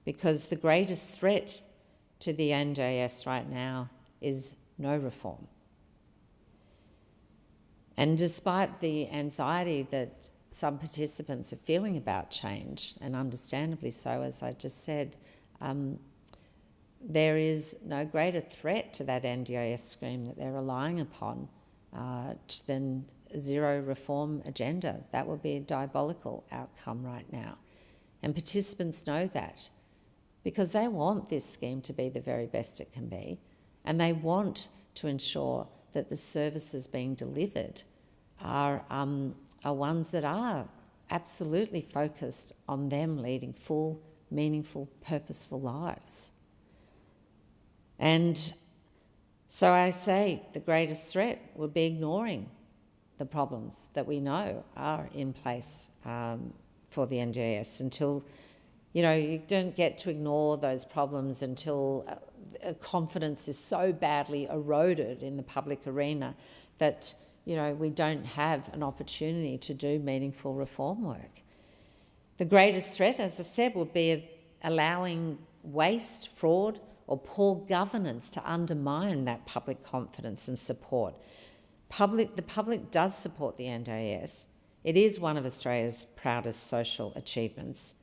because the greatest threat to the NDIS right now is no reform. And despite the anxiety that some participants are feeling about change, and understandably so, as I just said, there is no greater threat to that NDIS scheme that they're relying upon than zero reform agenda. That would be a diabolical outcome right now. And participants know that because they want this scheme to be the very best it can be, and they want to ensure that the services being delivered are ones that are absolutely focused on them leading full, meaningful, purposeful lives. And so I say the greatest threat would be ignoring the problems that we know are in place for the NDIS until, you don't get to ignore those problems until confidence is so badly eroded in the public arena that, we don't have an opportunity to do meaningful reform work. The greatest threat, as I said, would be allowing waste, fraud or poor governance to undermine that public confidence and support. The public does support the NDIS. It is one of Australia's proudest social achievements.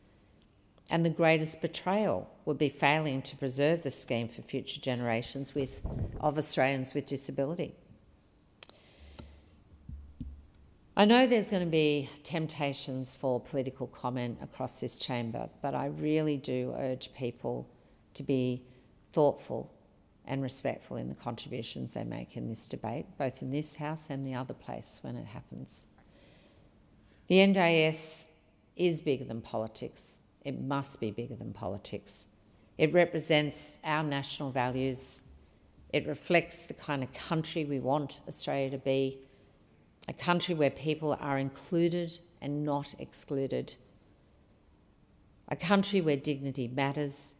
And the greatest betrayal would be failing to preserve the scheme for future generations of Australians with disability. I know there's going to be temptations for political comment across this chamber, but I really do urge people to be thoughtful and respectful in the contributions they make in this debate, both in this House and the other place when it happens. The NDIS is bigger than politics. It must be bigger than politics. It represents our national values. It reflects the kind of country we want Australia to be, a country where people are included and not excluded, a country where dignity matters,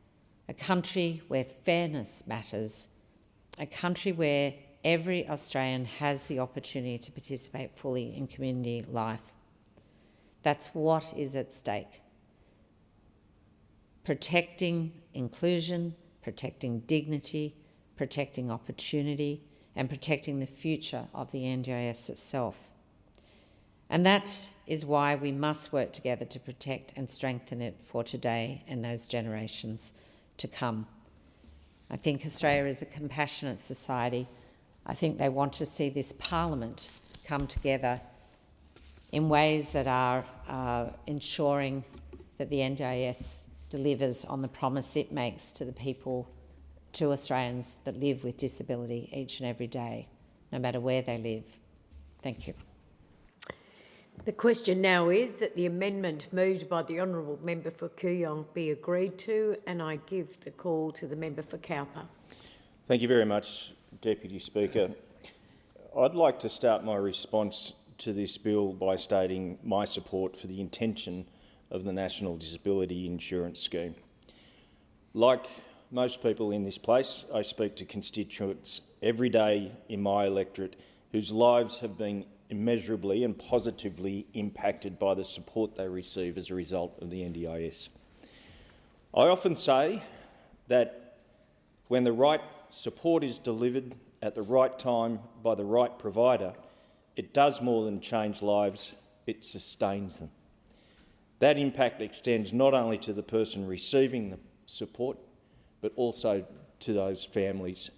a country where fairness matters, a country where every Australian has the opportunity to participate fully in community life. That's what is at stake. Protecting inclusion, protecting dignity, protecting opportunity, and protecting the future of the NDIS itself. And that is why we must work together to protect and strengthen it for today and those generations to come. I think Australia is a compassionate society. I think they want to see this Parliament come together in ways that are ensuring that the NDIS delivers on the promise it makes to the people, to Australians that live with disability each and every day, no matter where they live. Thank you. The question now is that the amendment moved by the honourable member for Kooyong be agreed to, and I give the call to the member for Cowper. Thank you very much, Deputy Speaker. I'd like to start my response to this bill by stating my support for the intention of the National Disability Insurance Scheme. Like most people in this place, I speak to constituents every day in my electorate whose lives have been immeasurably and positively impacted by the support they receive as a result of the NDIS. I often say that when the right support is delivered at the right time by the right provider, it does more than change lives, it sustains them. That impact extends not only to the person receiving the support, but also to those families.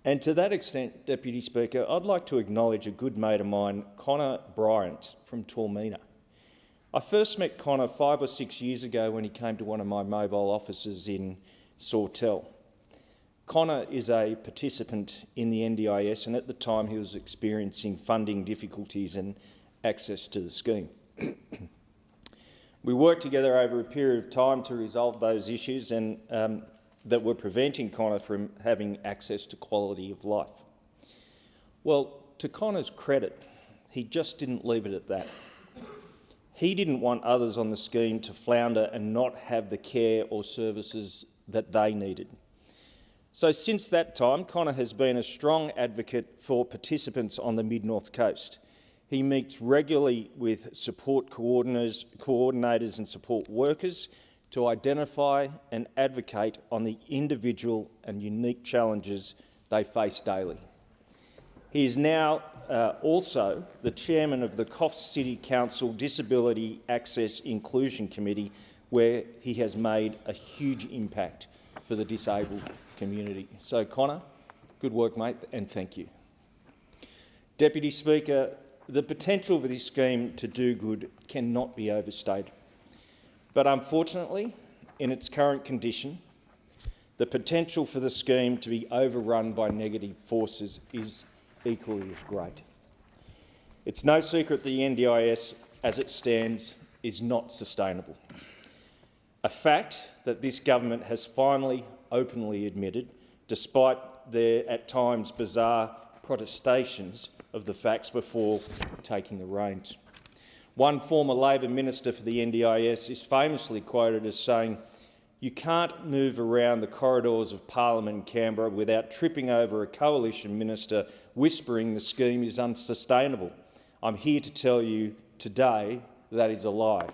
And to that extent, Deputy Speaker, I'd like to acknowledge a good mate of mine, Connor Bryant from Tormina. I first met Connor 5 or 6 years ago when he came to one of my mobile offices in Sawtell. Connor is a participant in the NDIS, and at the time he was experiencing funding difficulties and access to the scheme. We worked together over a period of time to resolve those issues and that were preventing Connor from having access to quality of life. Well, to Connor's credit, he just didn't leave it at that. He didn't want others on the scheme to flounder and not have the care or services that they needed. So since that time, Connor has been a strong advocate for participants on the Mid-North Coast. He meets regularly with support coordinators and support workers to identify and advocate on the individual and unique challenges they face daily. He is now also the chairman of the Coffs City Council Disability Access Inclusion Committee, where he has made a huge impact for the disabled community. So, Connor, good work, mate, and thank you. Deputy Speaker, the potential for this scheme to do good cannot be overstated. But unfortunately, in its current condition, the potential for the scheme to be overrun by negative forces is equally as great. It's no secret the NDIS, as it stands, is not sustainable. A fact that this government has finally openly admitted, despite their at times bizarre protestations of the facts before taking the reins. One former Labor minister for the NDIS is famously quoted as saying, "You can't move around the corridors of Parliament in Canberra without tripping over a coalition minister whispering the scheme is unsustainable. I'm here to tell you today that is a lie."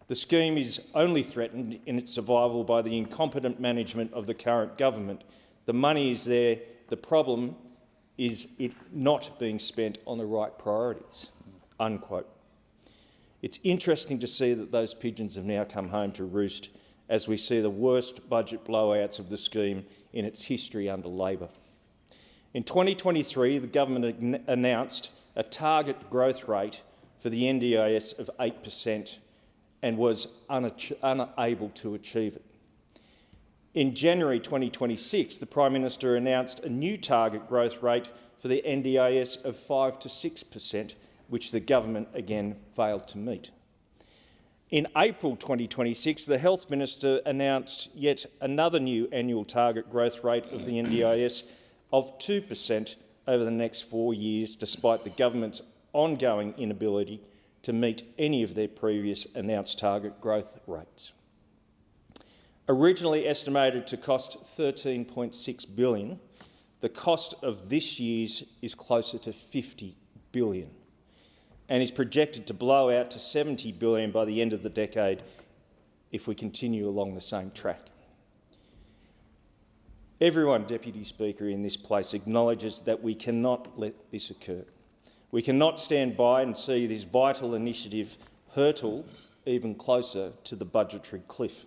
The scheme is only threatened in its survival by the incompetent management of the current government. The money is there. The problem is it not being spent on the right priorities, unquote. It's interesting to see that those pigeons have now come home to roost as we see the worst budget blowouts of the scheme in its history under Labor. In 2023, the government announced a target growth rate for the NDIS of 8% and was unable to achieve it. In January 2026, the Prime Minister announced a new target growth rate for the NDIS of 5 to 6%, which the government again failed to meet. In April 2026, the Health Minister announced yet another new annual target growth rate of the NDIS of 2% over the next 4 years, despite the government's ongoing inability to meet any of their previous announced target growth rates. Originally estimated to cost $13.6 billion, the cost of this year's is closer to $50 billion and is projected to blow out to $70 billion by the end of the decade if we continue along the same track. Everyone, Deputy Speaker, in this place acknowledges that we cannot let this occur. We cannot stand by and see this vital initiative hurtle even closer to the budgetary cliff.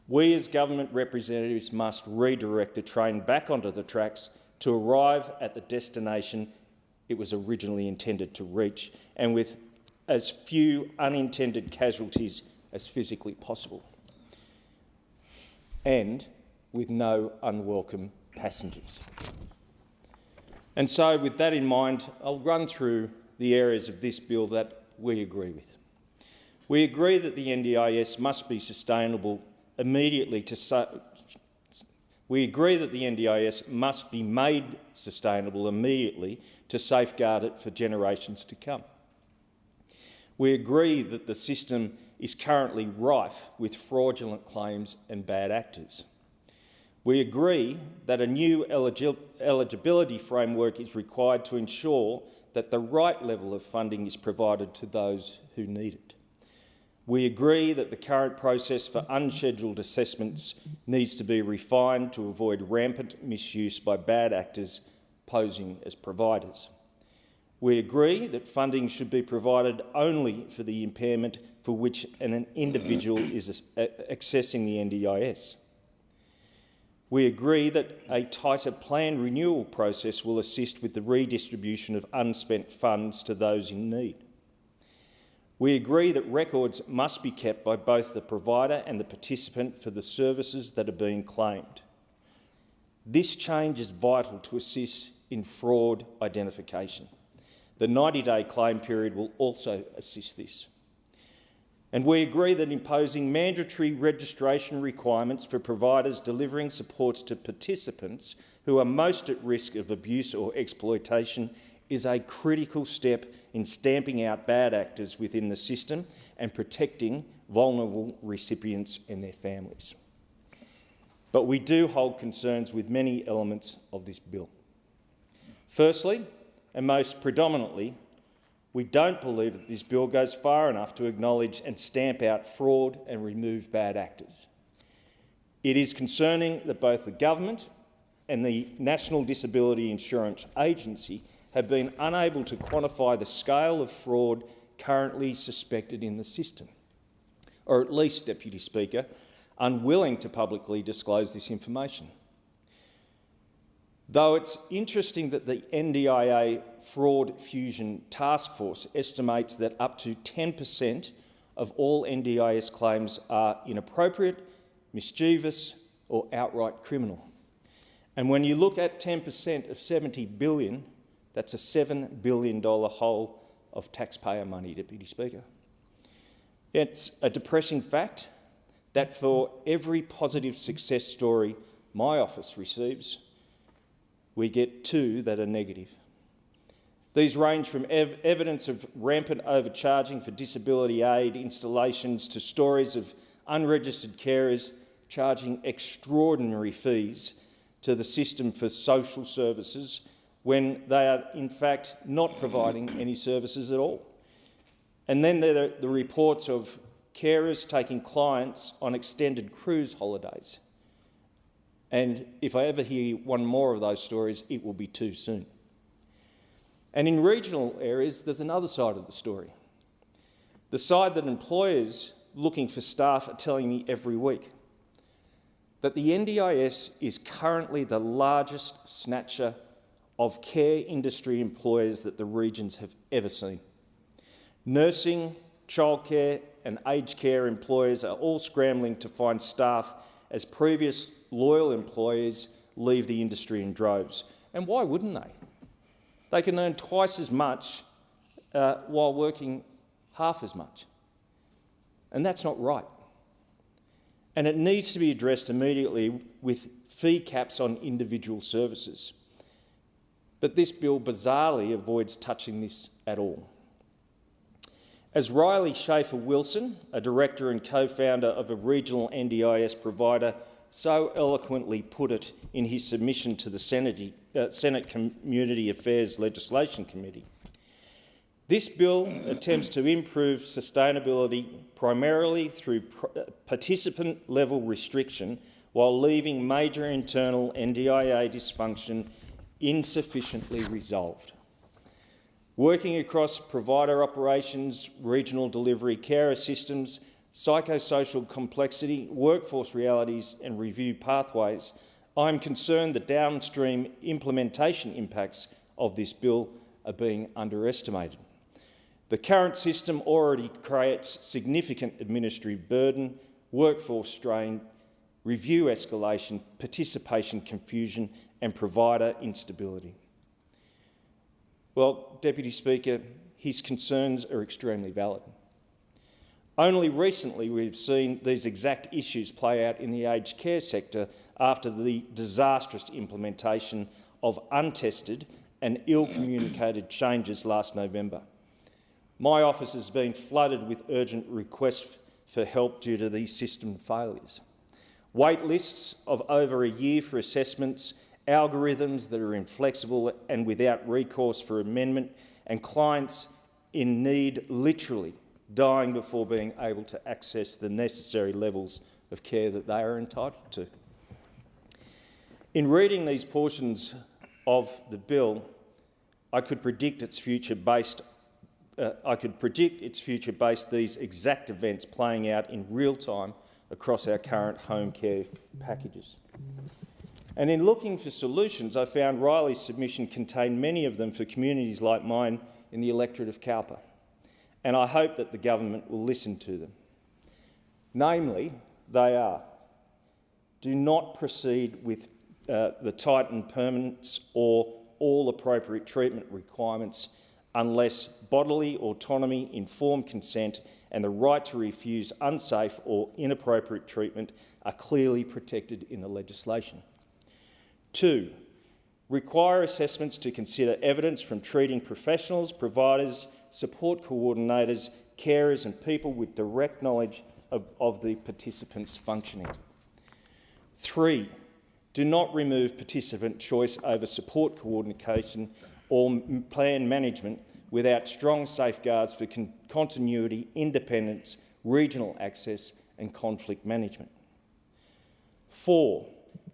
We as government representatives must redirect the train back onto the tracks to arrive at the destination it was originally intended to reach, and with as few unintended casualties as physically possible, and with no unwelcome passengers. And so, with that in mind, I'll run through the areas of this bill that we agree with. We agree that the NDIS must be sustainable immediately We agree that the NDIS must be made sustainable immediately to safeguard it for generations to come. We agree that the system is currently rife with fraudulent claims and bad actors. We agree that a new eligibility framework is required to ensure that the right level of funding is provided to those who need it. We agree that the current process for unscheduled assessments needs to be refined to avoid rampant misuse by bad actors posing as providers. We agree that funding should be provided only for the impairment for which an individual is accessing the NDIS. We agree that a tighter plan renewal process will assist with the redistribution of unspent funds to those in need. We agree that records must be kept by both the provider and the participant for the services that are being claimed. This change is vital to assist in fraud identification. The 90-day claim period will also assist this. And we agree that imposing mandatory registration requirements for providers delivering supports to participants who are most at risk of abuse or exploitation is a critical step in stamping out bad actors within the system and protecting vulnerable recipients and their families. But we do hold concerns with many elements of this bill. Firstly, and most predominantly, we don't believe that this bill goes far enough to acknowledge and stamp out fraud and remove bad actors. It is concerning that both the government and the National Disability Insurance Agency have been unable to quantify the scale of fraud currently suspected in the system, or at least, Deputy Speaker, unwilling to publicly disclose this information. Though it's interesting that the NDIA Fraud Fusion Task Force estimates that up to 10% of all NDIS claims are inappropriate, mischievous or outright criminal. And when you look at 10% of $70 billion, that's a $7 billion hole of taxpayer money, Deputy Speaker. It's a depressing fact that for every positive success story my office receives, we get 2 that are negative. These range from evidence of rampant overcharging for disability aid installations to stories of unregistered carers charging extraordinary fees to the system for social services when they are in fact not providing any services at all. And then there are the reports of carers taking clients on extended cruise holidays. And if I ever hear one more of those stories, it will be too soon. And in regional areas, there's another side of the story. The side that employers looking for staff are telling me every week that the NDIS is currently the largest snatcher of care industry employers that the regions have ever seen. Nursing, childcare and aged care employers are all scrambling to find staff as previous loyal employees leave the industry in droves. And why wouldn't they? They can earn twice as much while working half as much. and that's not right. And it needs to be addressed immediately with fee caps on individual services. But this bill bizarrely avoids touching this at all. As Riley Schaefer-Wilson, a director and co-founder of a regional NDIS provider, so eloquently put it in his submission to the Senate Community Affairs Legislation Committee, this bill attempts to improve sustainability primarily through participant-level restriction while leaving major internal NDIA dysfunction insufficiently resolved. Working across provider operations, regional delivery, carer systems, psychosocial complexity, workforce realities and review pathways, I'm concerned the downstream implementation impacts of this bill are being underestimated. The current system already creates significant administrative burden, workforce strain, review escalation, participation confusion and provider instability. Well, Deputy Speaker, his concerns are extremely valid. Only recently we've seen these exact issues play out in the aged care sector after the disastrous implementation of untested and ill-communicated changes last November. My office has been flooded with urgent requests for help due to these system failures. Wait lists of over a year for assessments, algorithms that are inflexible and without recourse for amendment, and clients in need literally dying before being able to access the necessary levels of care that they are entitled to. In reading these portions of the bill, I could predict its future based these exact events playing out in real time across our current home care packages. And in looking for solutions, I found Riley's submission contained many of them for communities like mine in the electorate of Cowper, and I hope that the government will listen to them. Namely, they are: do not proceed with the tightened permanence or all appropriate treatment requirements unless bodily autonomy, informed consent and the right to refuse unsafe or inappropriate treatment are clearly protected in the legislation. 2, require assessments to consider evidence from treating professionals, providers, support coordinators, carers and people with direct knowledge of the participants' functioning. 3, do not remove participant choice over support coordination or plan management without strong safeguards for continuity, independence, regional access and conflict management. 4,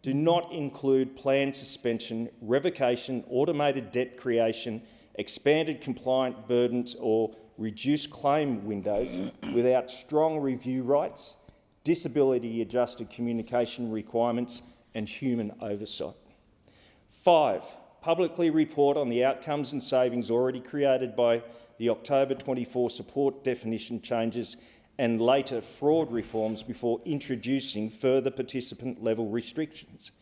do not include plan suspension, revocation, automated debt creation, expanded compliant burdens or reduced claim windows without strong review rights, disability-adjusted communication requirements and human oversight. 5, publicly report on the outcomes and savings already created by the October 24 support definition changes and later fraud reforms before introducing further participant-level restrictions.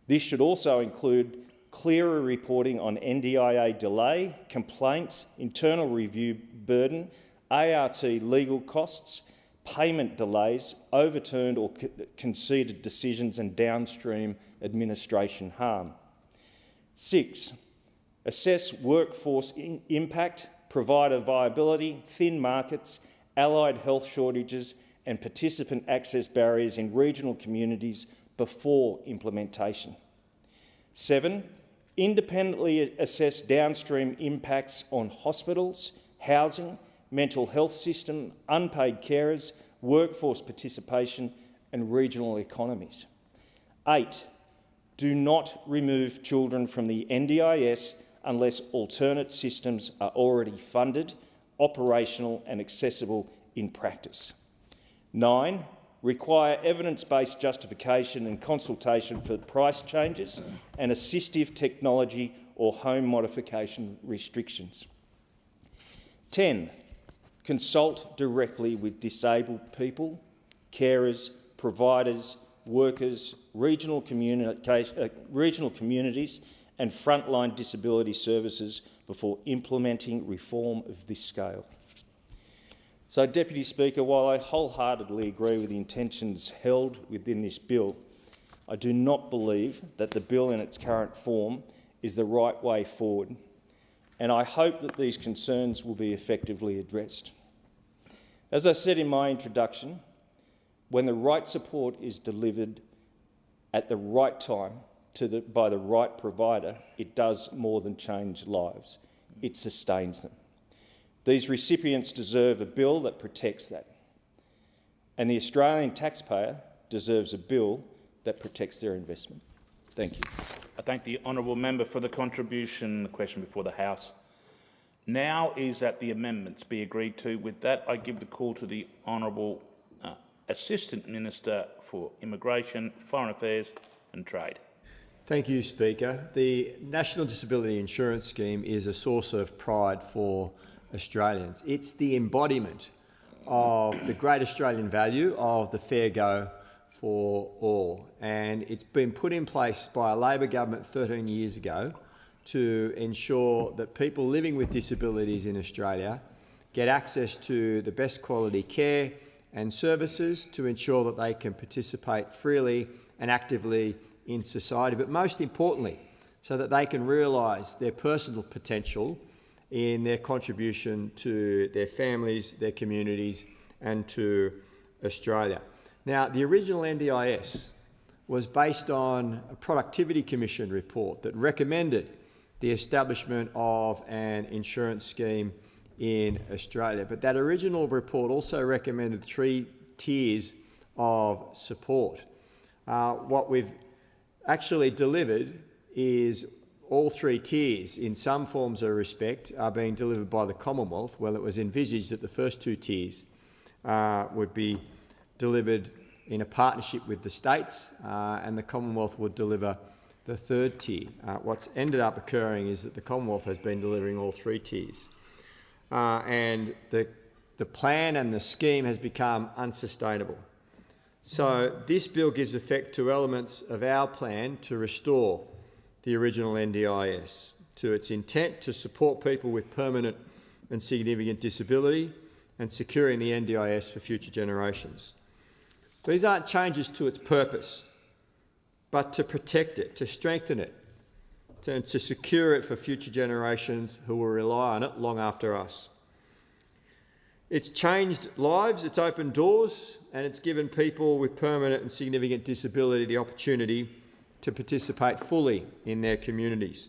This should also include clearer reporting on NDIA delay, complaints, internal review burden, ART legal costs, payment delays, overturned or conceded decisions and downstream administration harm. 6, assess workforce impact, provider viability, thin markets, allied health shortages and participant access barriers in regional communities before implementation. 7, independently assess downstream impacts on hospitals, housing, mental health system, unpaid carers, workforce participation and regional economies. 8, do not remove children from the NDIS unless alternate systems are already funded, operational and accessible in practice. 9, require evidence-based justification and consultation for price changes and assistive technology or home modification restrictions. 10, consult directly with disabled people, carers, providers, workers, regional communities and frontline disability services before implementing reform of this scale. So, Deputy Speaker, while I wholeheartedly agree with the intentions held within this bill, I do not believe that the bill in its current form is the right way forward, and I hope that these concerns will be effectively addressed. As I said in my introduction, when the right support is delivered at the right time by the right provider, it does more than change lives. It sustains them. These recipients deserve a bill that protects that, and the Australian taxpayer deserves a bill that protects their investment. Thank you. I thank the honourable member for the contribution. The question before the House now is that the amendments be agreed to. With that, I give the call to the Honourable Assistant Minister for Immigration, Foreign Affairs and Trade. Thank you, Speaker. The National Disability Insurance Scheme is a source of pride for Australians. It's the embodiment of the great Australian value of the fair go for all, and it's been put in place by a Labor government 13 years ago to ensure that people living with disabilities in Australia get access to the best quality care and services to ensure that they can participate freely and actively in society, but most importantly, so that they can realise their personal potential in their contribution to their families, their communities and to Australia. Now, the original NDIS was based on a Productivity Commission report that recommended the establishment of an insurance scheme in Australia. But that original report also recommended 3 tiers of support. What we've actually delivered is all 3 tiers, in some forms of respect, are being delivered by the Commonwealth, while it was envisaged that the first 2 tiers would be delivered in a partnership with the states, and the Commonwealth would deliver the 3rd tier. What's ended up occurring is that the Commonwealth has been delivering all 3 tiers. And the plan and the scheme has become unsustainable. So this bill gives effect to elements of our plan to restore the original NDIS, to its intent to support people with permanent and significant disability and securing the NDIS for future generations. These aren't changes to its purpose, but to protect it, to strengthen it, to secure it for future generations who will rely on it long after us. It's changed lives, it's opened doors, and it's given people with permanent and significant disability the opportunity to participate fully in their communities.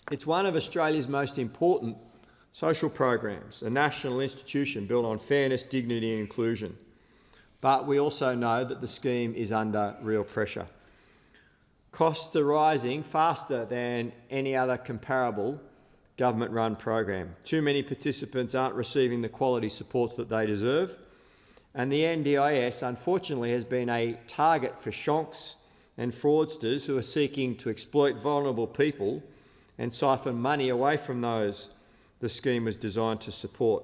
It's one of Australia's most important social programs, a national institution built on fairness, dignity and inclusion. But we also know that the scheme is under real pressure. Costs are rising faster than any other comparable government-run program. Too many participants aren't receiving the quality supports that they deserve, and the NDIS, unfortunately, has been a target for shonks and fraudsters who are seeking to exploit vulnerable people and siphon money away from those the scheme was designed to support.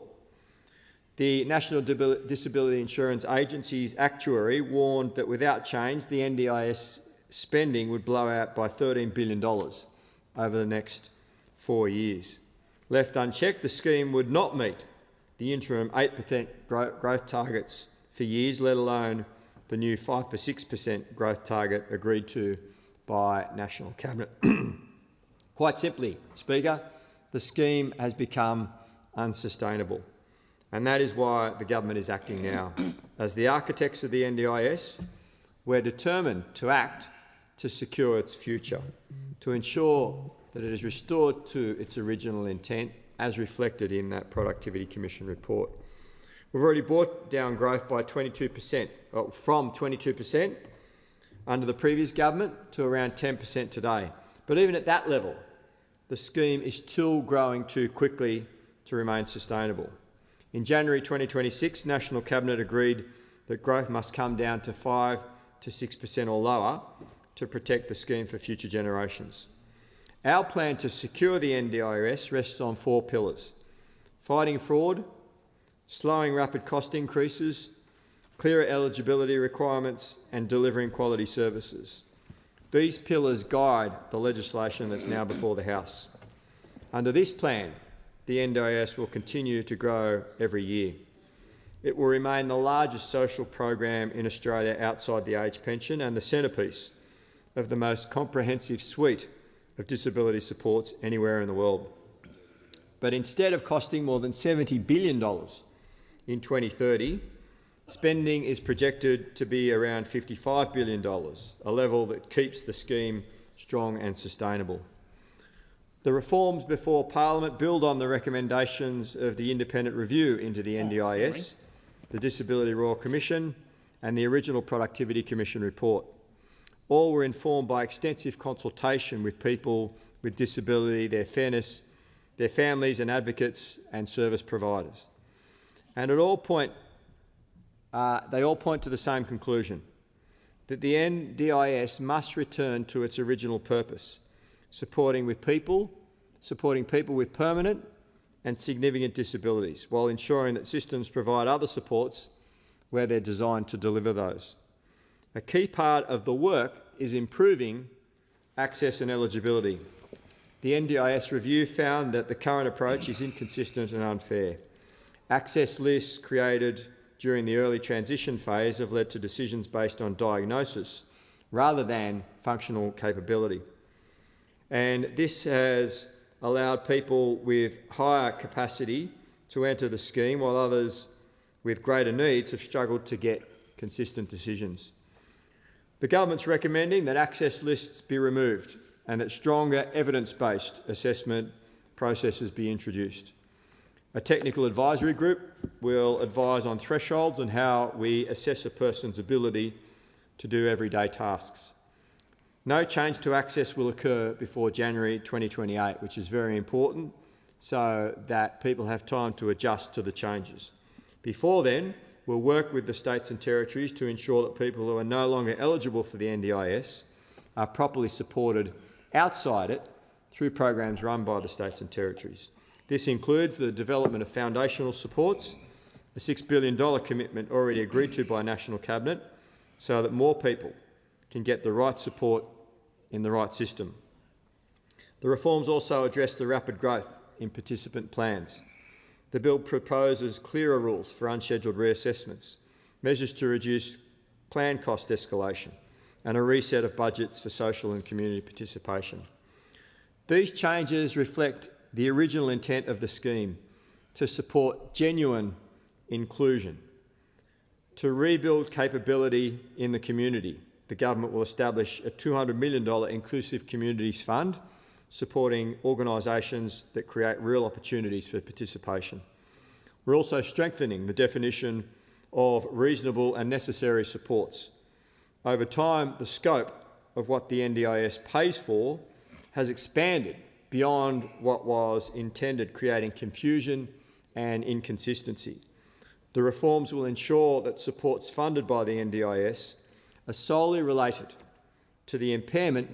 The National Disability Insurance Agency's actuary warned that without change, the NDIS spending would blow out by $13 billion over the next 4 years. Left unchecked, the scheme would not meet the interim 8% growth targets for years, let alone the new 5 to 6% growth target agreed to by National Cabinet. Quite simply, Speaker, the scheme has become unsustainable, and that is why the government is acting now. As the architects of the NDIS, we're determined to act to secure its future, to ensure that it is restored to its original intent as reflected in that Productivity Commission report. We've already brought down growth by 22%, from 22% under the previous government to around 10% today. But even at that level, the scheme is still growing too quickly to remain sustainable. In January 2026, National Cabinet agreed that growth must come down to 5 to 6% or lower to protect the scheme for future generations. Our plan to secure the NDIS rests on 4 pillars: fighting fraud, slowing rapid cost increases, clearer eligibility requirements and delivering quality services. These pillars guide the legislation that's now before the House. Under this plan, the NDIS will continue to grow every year. It will remain the largest social program in Australia outside the age pension and the centrepiece of the most comprehensive suite of disability supports anywhere in the world. But instead of costing more than $70 billion in 2030, spending is projected to be around $55 billion, a level that keeps the scheme strong and sustainable. The reforms before Parliament build on the recommendations of the independent review into the NDIS, the Disability Royal Commission and the original Productivity Commission report. All were informed by extensive consultation with people with disability, their families and advocates and service providers. And they all point to the same conclusion, that the NDIS must return to its original purpose, supporting people with permanent and significant disabilities, while ensuring that systems provide other supports where they're designed to deliver those. A key part of the work is improving access and eligibility. The NDIS review found that the current approach is inconsistent and unfair. Access lists created during the early transition phase have led to decisions based on diagnosis rather than functional capability. And this has allowed people with higher capacity to enter the scheme, while others with greater needs have struggled to get consistent decisions. The government's recommending that access lists be removed and that stronger evidence-based assessment processes be introduced. A technical advisory group will advise on thresholds and how we assess a person's ability to do everyday tasks. No change to access will occur before January 2028, which is very important, so that people have time to adjust to the changes. Before then, we'll work with the states and territories to ensure that people who are no longer eligible for the NDIS are properly supported outside it through programs run by the states and territories. This includes the development of foundational supports, the $6 billion commitment already agreed to by National Cabinet, so that more people can get the right support in the right system. The reforms also address the rapid growth in participant plans. The bill proposes clearer rules for unscheduled reassessments, measures to reduce plan cost escalation, and a reset of budgets for social and community participation. These changes reflect the original intent of the scheme to support genuine inclusion. To rebuild capability in the community, the government will establish a $200 million Inclusive Communities Fund, supporting organisations that create real opportunities for participation. We're also strengthening the definition of reasonable and necessary supports. Over time, the scope of what the NDIS pays for has expanded beyond what was intended, creating confusion and inconsistency. The reforms will ensure that supports funded by the NDIS are solely related to the impairment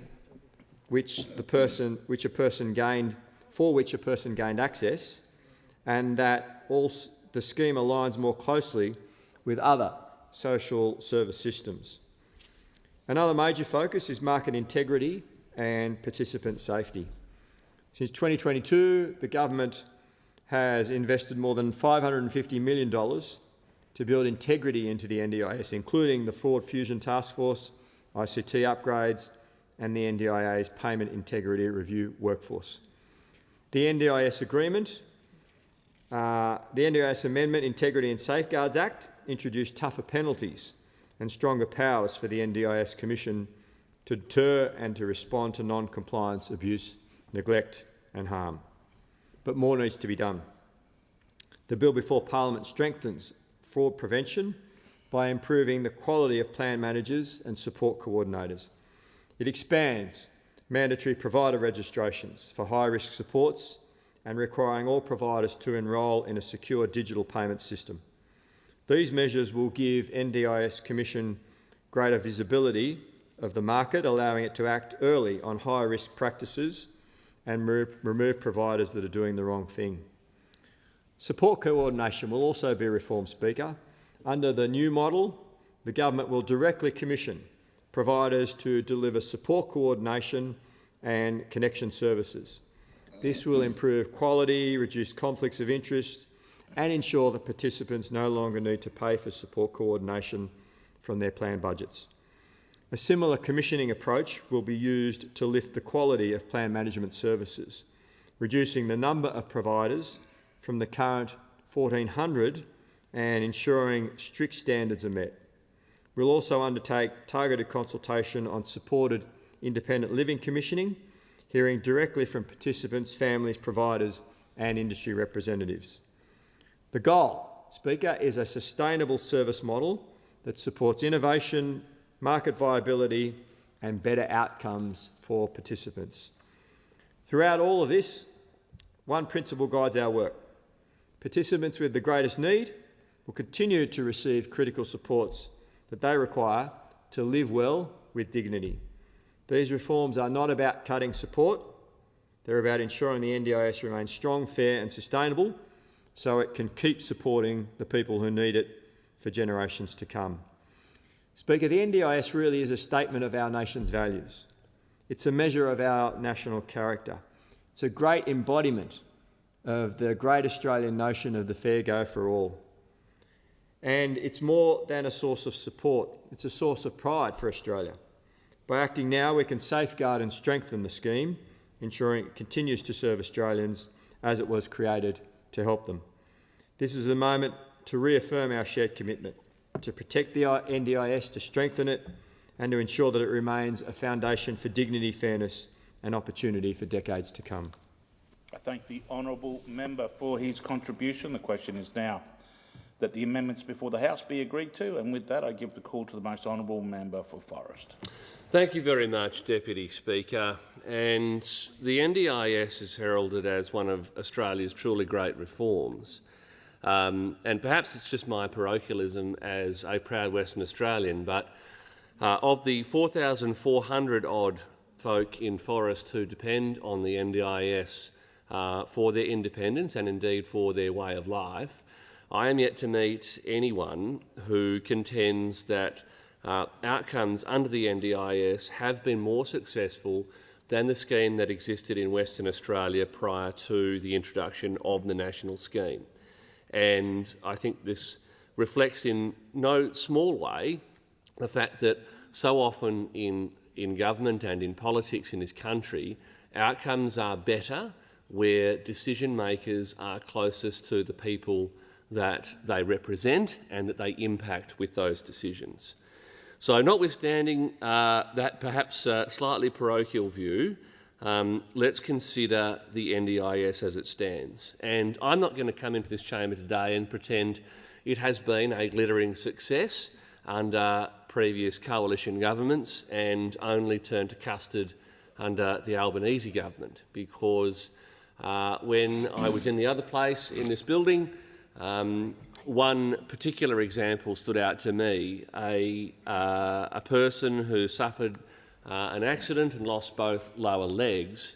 for which a person gained access, and that the scheme aligns more closely with other social service systems. Another major focus is market integrity and participant safety. Since 2022, the government has invested more than $550 million to build integrity into the NDIS, including the Fraud Fusion Task Force, ICT upgrades and the NDIA's Payment Integrity Review workforce. The NDIS Amendment Integrity and Safeguards Act introduced tougher penalties and stronger powers for the NDIS Commission to deter and to respond to non-compliance, abuse, neglect and harm. But more needs to be done. The bill before Parliament strengthens fraud prevention by improving the quality of plan managers and support coordinators. It expands mandatory provider registrations for high-risk supports and requiring all providers to enrol in a secure digital payment system. These measures will give NDIS Commission greater visibility of the market, allowing it to act early on high-risk practices and remove providers that are doing the wrong thing. Support coordination will also be reformed, Speaker. Under the new model, the government will directly commission providers to deliver support coordination and connection services. This will improve quality, reduce conflicts of interest and ensure that participants no longer need to pay for support coordination from their plan budgets. A similar commissioning approach will be used to lift the quality of plan management services, reducing the number of providers from the current 1,400 and ensuring strict standards are met. We'll also undertake targeted consultation on supported independent living commissioning, hearing directly from participants, families, providers and industry representatives. The goal, Speaker, is a sustainable service model that supports innovation, market viability and better outcomes for participants. Throughout all of this, one principle guides our work. Participants with the greatest need will continue to receive critical supports that they require to live well with dignity. These reforms are not about cutting support, they're about ensuring the NDIS remains strong, fair and sustainable so it can keep supporting the people who need it for generations to come. Speaker, the NDIS really is a statement of our nation's values. It's a measure of our national character. It's a great embodiment of the great Australian notion of the fair go for all. And it's more than a source of support, it's a source of pride for Australia. By acting now, we can safeguard and strengthen the scheme, ensuring it continues to serve Australians as it was created to help them. This is the moment to reaffirm our shared commitment to protect the NDIS, to strengthen it and to ensure that it remains a foundation for dignity, fairness and opportunity for decades to come. I thank the honourable member for his contribution. The question is now that the amendments before the House be agreed to, and with that I give the call to the most honourable member for Forrest. Thank you very much, Deputy Speaker. And the NDIS is heralded as one of Australia's truly great reforms. And perhaps it's just my parochialism as a proud Western Australian, but of the 4,400 odd folk in Forrest who depend on the NDIS for their independence and indeed for their way of life, I am yet to meet anyone who contends that outcomes under the NDIS have been more successful than the scheme that existed in Western Australia prior to the introduction of the national scheme. And I think this reflects in no small way the fact that so often in government and in politics in this country, outcomes are better where decision makers are closest to the people that they represent and that they impact with those decisions. So notwithstanding that perhaps slightly parochial view, let's consider the NDIS as it stands. And I'm not going to come into this chamber today and pretend it has been a glittering success under previous coalition governments and only turn to custard under the Albanese government, because when I was in the other place in this building, one particular example stood out to me. A person who suffered an accident and lost both lower legs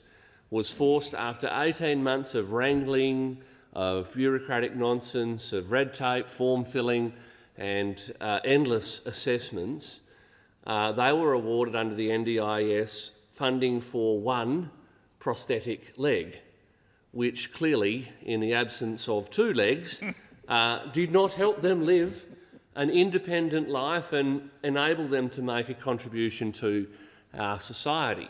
was forced, after 18 months of wrangling, of bureaucratic nonsense, of red tape, form filling and endless assessments, they were awarded under the NDIS funding for one prosthetic leg, which clearly, in the absence of two legs, did not help them live an independent life and enable them to make a contribution to our society.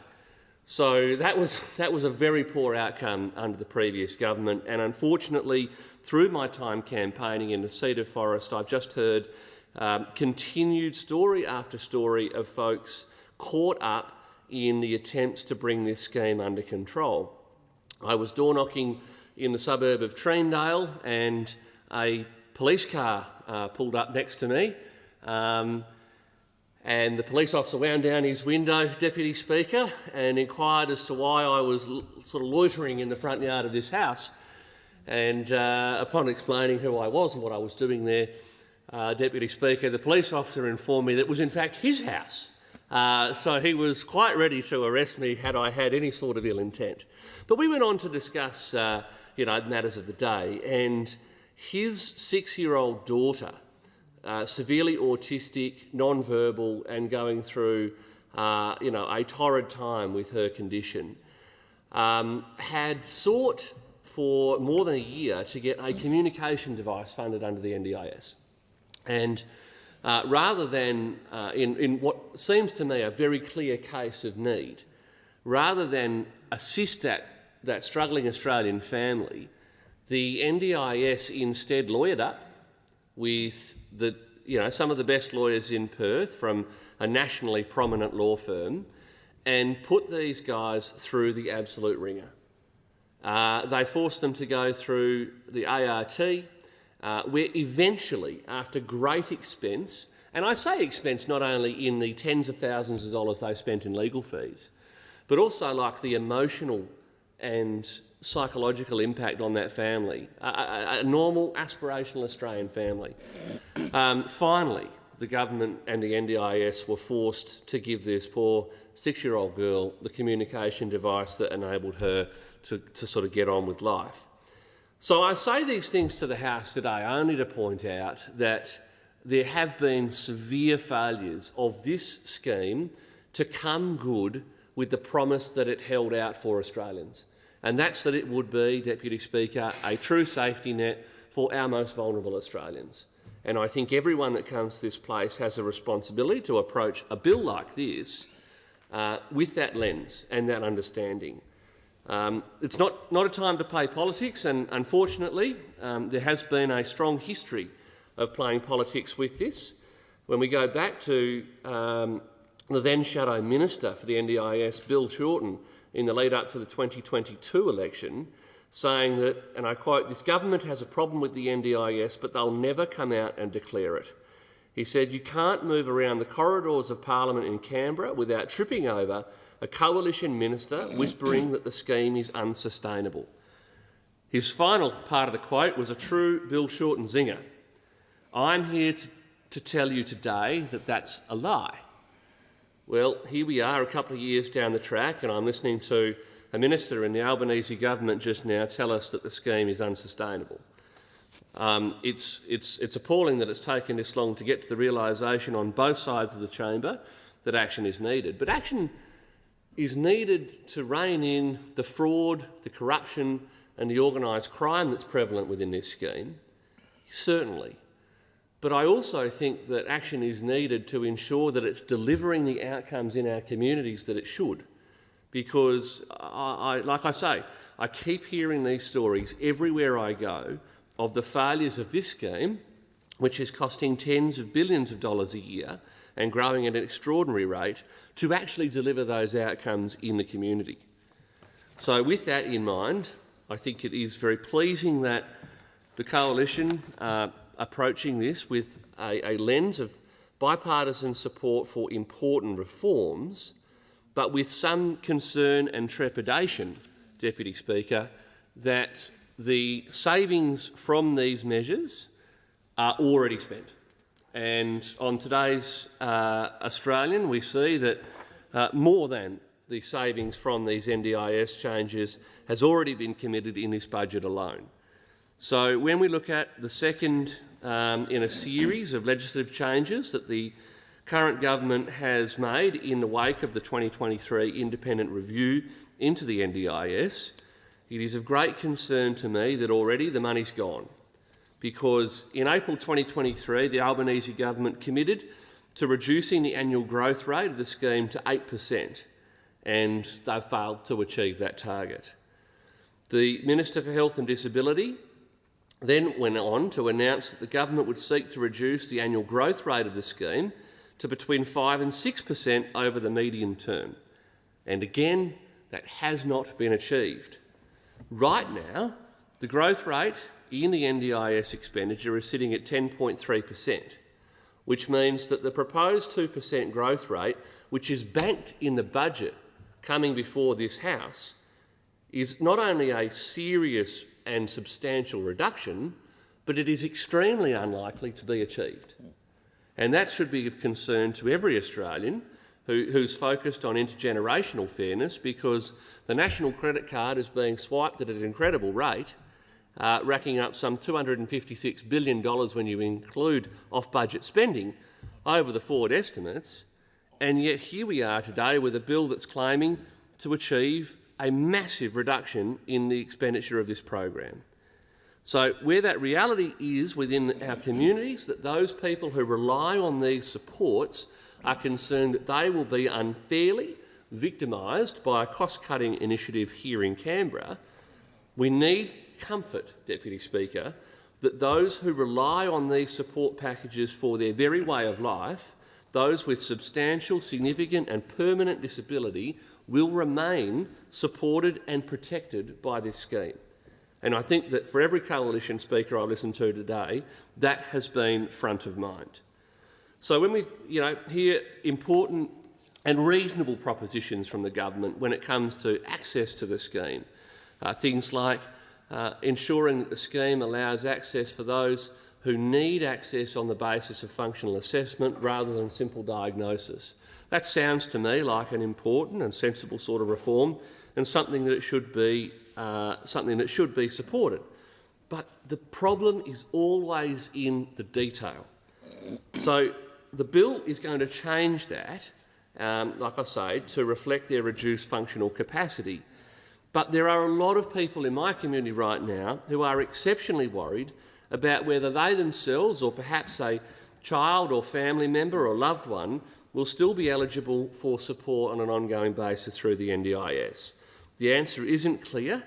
So that was a very poor outcome under the previous government, and unfortunately, through my time campaigning in the seat of Forrest, I've just heard continued story after story of folks caught up in the attempts to bring this scheme under control. I was door knocking in the suburb of Treendale and a police car pulled up next to me, and the police officer wound down his window, Deputy Speaker, and inquired as to why I was sort of loitering in the front yard of this house. And upon explaining who I was and what I was doing there, Deputy Speaker, the police officer informed me that it was in fact his house. So he was quite ready to arrest me had I had any sort of ill intent. But we went on to discuss matters of the day, and his 6-year-old daughter, severely autistic, non-verbal and going through a torrid time with her condition, had sought for more than a year to get a communication device funded under the NDIS. And rather than, in what seems to me a very clear case of need, rather than assist that struggling Australian family, the NDIS instead lawyered up with some of the best lawyers in Perth from a nationally prominent law firm and put these guys through the absolute ringer. They forced them to go through the ART, where eventually, after great expense, and I say expense not only in the tens of thousands of dollars they spent in legal fees, but also like the emotional and psychological impact on that family, a normal aspirational Australian family. Finally, the government and the NDIS were forced to give this poor 6-year-old girl the communication device that enabled her to sort of get on with life. So I say these things to the House today only to point out that there have been severe failures of this scheme to come good with the promise that it held out for Australians. And that's that it would be, Deputy Speaker, a true safety net for our most vulnerable Australians. And I think everyone that comes to this place has a responsibility to approach a bill like this with that lens and that understanding. It's not a time to play politics, and unfortunately there has been a strong history of playing politics with this. When we go back to the then Shadow Minister for the NDIS, Bill Shorten, in the lead up to the 2022 election, saying that, and I quote, "This government has a problem with the NDIS, but they'll never come out and declare it." He said, "You can't move around the corridors of Parliament in Canberra without tripping over a coalition minister whispering that the scheme is unsustainable." His final part of the quote was a true Bill Shorten zinger. I'm here to tell you today that that's a lie. Well, here we are a couple of years down the track, and I'm listening to a minister in the Albanese government just now tell us that the scheme is unsustainable. It's appalling that it's taken this long to get to the realisation on both sides of the chamber that action is needed. But action is needed to rein in the fraud, the corruption and the organised crime that's prevalent within this scheme, certainly. But I also think that action is needed to ensure that it's delivering the outcomes in our communities that it should. Because, like I say, I keep hearing these stories everywhere I go of the failures of this scheme, which is costing tens of billions of dollars a year and growing at an extraordinary rate, to actually deliver those outcomes in the community. So with that in mind, I think it is very pleasing that the Coalition approaching this with a lens of bipartisan support for important reforms, but with some concern and trepidation, Deputy Speaker, that the savings from these measures are already spent. And on today's Australian, we see that more than the savings from these NDIS changes has already been committed in this budget alone. So when we look at the second in a series of legislative changes that the current government has made in the wake of the 2023 independent review into the NDIS, it is of great concern to me that already the money's gone, because in April 2023 the Albanese government committed to reducing the annual growth rate of the scheme to 8%, and they've failed to achieve that target. The Minister for Health and Disability then went on to announce that the government would seek to reduce the annual growth rate of the scheme to between 5% and 6% over the medium term. And again, that has not been achieved. Right now, the growth rate in the NDIS expenditure is sitting at 10.3%, which means that the proposed 2% growth rate, which is banked in the budget coming before this House, is not only a serious and substantial reduction, but it is extremely unlikely to be achieved. And that should be of concern to every Australian who's focused on intergenerational fairness, because the national credit card is being swiped at an incredible rate, racking up some $256 billion when you include off-budget spending over the forward estimates. And yet here we are today with a bill that's claiming to achieve a massive reduction in the expenditure of this program. So where that reality is within our communities, that those people who rely on these supports are concerned that they will be unfairly victimised by a cost-cutting initiative here in Canberra, we need comfort, Deputy Speaker, that those who rely on these support packages for their very way of life, those with substantial, significant and permanent disability, will remain supported and protected by this scheme. And I think that for every coalition speaker I've listened to today, that has been front of mind. So when we hear important and reasonable propositions from the government when it comes to access to the scheme, things like ensuring that the scheme allows access for those who need access on the basis of functional assessment rather than simple diagnosis. That sounds to me like an important and sensible sort of reform and something that should be supported. But the problem is always in the detail. So the bill is going to change that, like I say, to reflect their reduced functional capacity. But there are a lot of people in my community right now who are exceptionally worried about whether they themselves or perhaps a child or family member or loved one will still be eligible for support on an ongoing basis through the NDIS. The answer isn't clear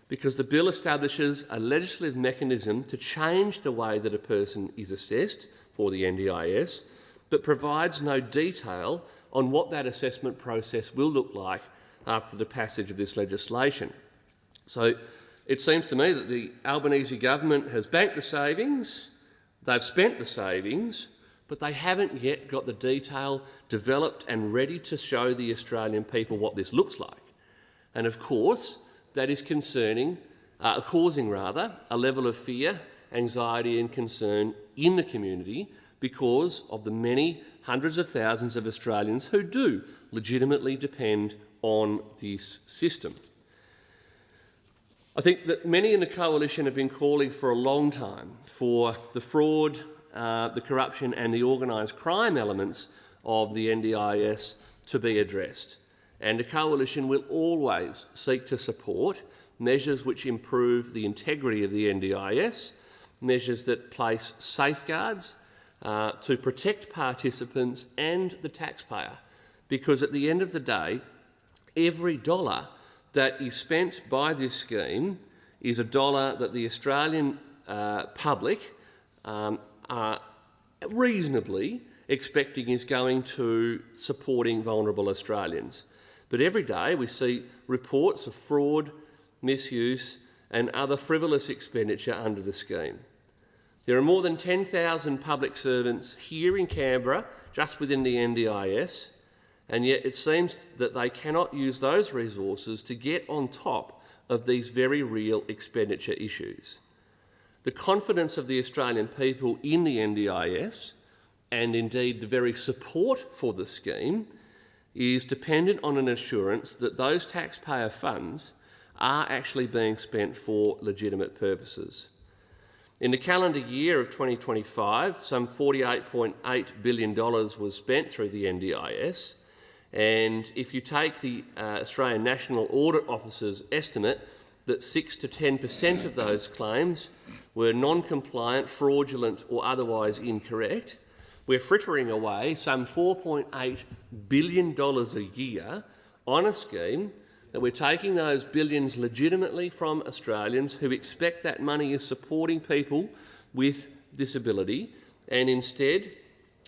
because the bill establishes a legislative mechanism to change the way that a person is assessed for the NDIS, but provides no detail on what that assessment process will look like after the passage of this legislation. So it seems to me that the Albanese government has banked the savings, they've spent the savings, but they haven't yet got the detail developed and ready to show the Australian people what this looks like. And of course, that is causing a level of fear, anxiety and concern in the community because of the many hundreds of thousands of Australians who do legitimately depend on this system. I think that many in the coalition have been calling for a long time for the fraud, the corruption and the organised crime elements of the NDIS to be addressed. And the coalition will always seek to support measures which improve the integrity of the NDIS, measures that place safeguards to protect participants and the taxpayer. Because at the end of the day, every dollar that is spent by this scheme is a dollar that the Australian public are reasonably expecting is going to supporting vulnerable Australians. But every day we see reports of fraud, misuse and other frivolous expenditure under the scheme. There are more than 10,000 public servants here in Canberra, just within the NDIS, and yet it seems that they cannot use those resources to get on top of these very real expenditure issues. The confidence of the Australian people in the NDIS, and indeed the very support for the scheme, is dependent on an assurance that those taxpayer funds are actually being spent for legitimate purposes. In the calendar year of 2025, some $48.8 billion was spent through the NDIS, and if you take the Australian National Audit Office's estimate that 6 to 10% of those claims were non-compliant, fraudulent or otherwise incorrect, we're frittering away some $4.8 billion a year on a scheme that we're taking those billions legitimately from Australians who expect that money is supporting people with disability, and instead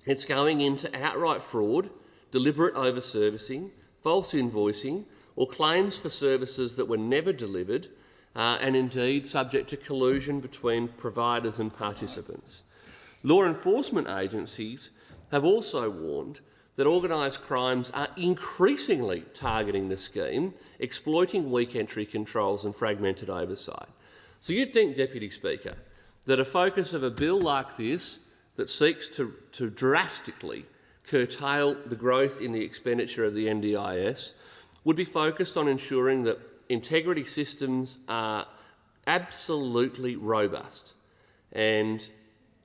it's going into outright fraud, deliberate over-servicing, false invoicing or claims for services that were never delivered and indeed subject to collusion between providers and participants. Law enforcement agencies have also warned that organised crimes are increasingly targeting the scheme, exploiting weak entry controls and fragmented oversight. So you'd think, Deputy Speaker, that a focus of a bill like this that seeks to drastically curtail the growth in the expenditure of the NDIS would be focused on ensuring that integrity systems are absolutely robust, and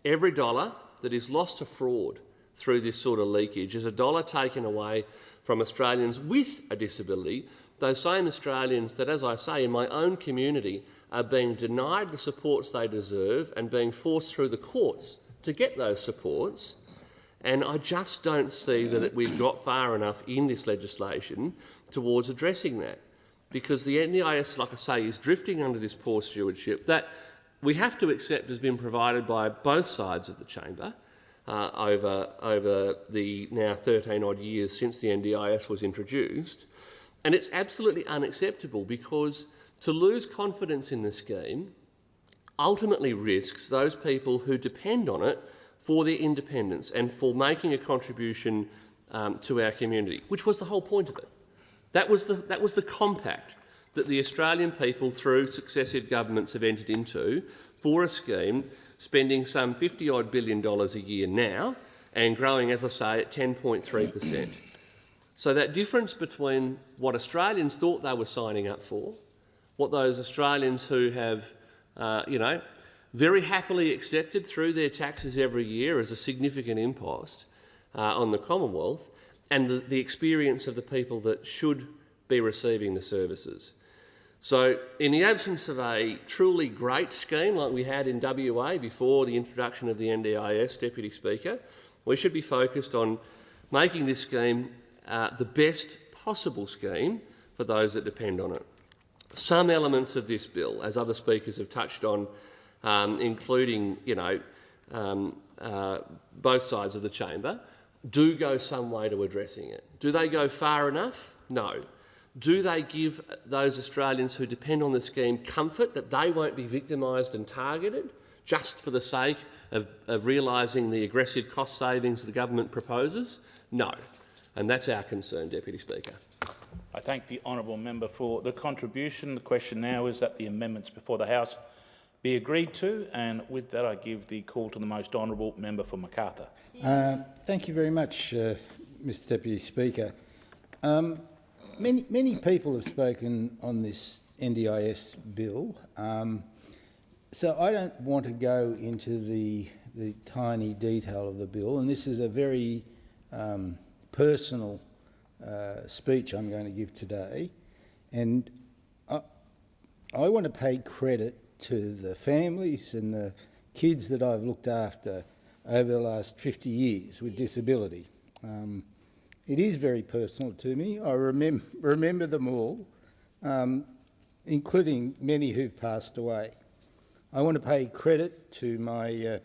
every dollar that is lost to fraud through this sort of leakage is a dollar taken away from Australians with a disability those same Australians that, as I say, in my own community are being denied the supports they deserve and being forced through the courts to get those supports. And I just don't see that we've got far enough in this legislation towards addressing that, because the NDIS, like I say, is drifting under this poor stewardship that we have to accept has been provided by both sides of the chamber over the now 13-odd years since the NDIS was introduced. And it's absolutely unacceptable, because to lose confidence in the scheme ultimately risks those people who depend on it for their independence and for making a contribution to our community, which was the whole point of it. That was the compact that the Australian people, through successive governments, have entered into for a scheme spending some $50-odd billion a year now and growing, as I say, at 10.3%. So that difference between what Australians thought they were signing up for, what those Australians who have, very happily accepted through their taxes every year as a significant impost on the Commonwealth, and the experience of the people that should be receiving the services. So in the absence of a truly great scheme like we had in WA before the introduction of the NDIS, Deputy Speaker, we should be focused on making this scheme the best possible scheme for those that depend on it. Some elements of this bill, as other speakers have touched on, including both sides of the chamber, do go some way to addressing it. Do they go far enough? No. Do they give those Australians who depend on the scheme comfort that they won't be victimised and targeted just for the sake of realising the aggressive cost savings the government proposes? No. And that's our concern, Deputy Speaker. I thank the honourable member for the contribution. The question now is that the amendments before the House be agreed to, and with that I give the call to the most honourable member for Macarthur. Thank you very much, Mr Deputy Speaker. Many people have spoken on this NDIS bill, so I don't want to go into the tiny detail of the bill, and this is a very personal speech I'm going to give today, and I want to pay credit to the families and the kids that I've looked after over the last 50 years with disability. It is very personal to me. I remember them all, including many who've passed away. I want to pay credit to my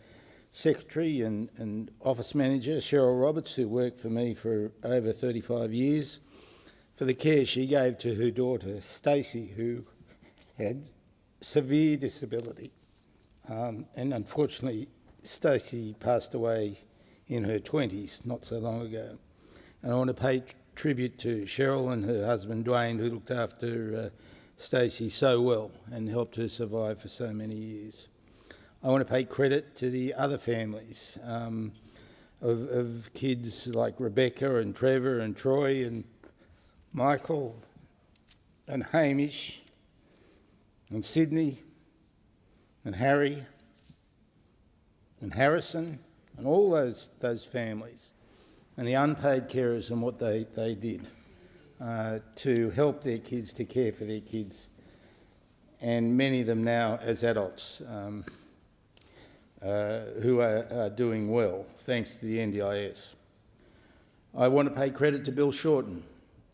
secretary and office manager, Cheryl Roberts, who worked for me for over 35 years, for the care she gave to her daughter, Stacey, who had severe disability. And unfortunately, Stacey passed away in her 20s not so long ago. And I want to pay tribute to Cheryl and her husband, Dwayne, who looked after Stacey so well and helped her survive for so many years. I want to pay credit to the other families of kids like Rebecca and Trevor and Troy and Michael and Hamish and Sydney and Harry and Harrison and all those families and the unpaid carers and what they did to help their kids, to care for their kids, and many of them now as adults who are doing well, thanks to the NDIS. I want to pay credit to Bill Shorten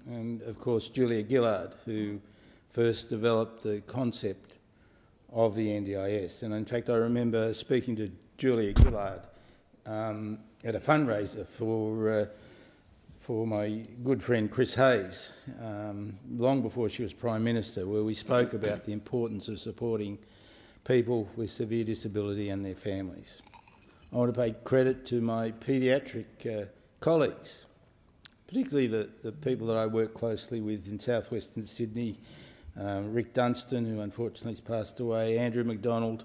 and, of course, Julia Gillard, who first developed the concept of the NDIS. And in fact, I remember speaking to Julia Gillard at a fundraiser for my good friend Chris Hayes, long before she was Prime Minister, where we spoke about the importance of supporting people with severe disability and their families. I want to pay credit to my paediatric colleagues, particularly the people that I work closely with in southwestern Sydney, Rick Dunstan, who unfortunately has passed away, Andrew McDonald,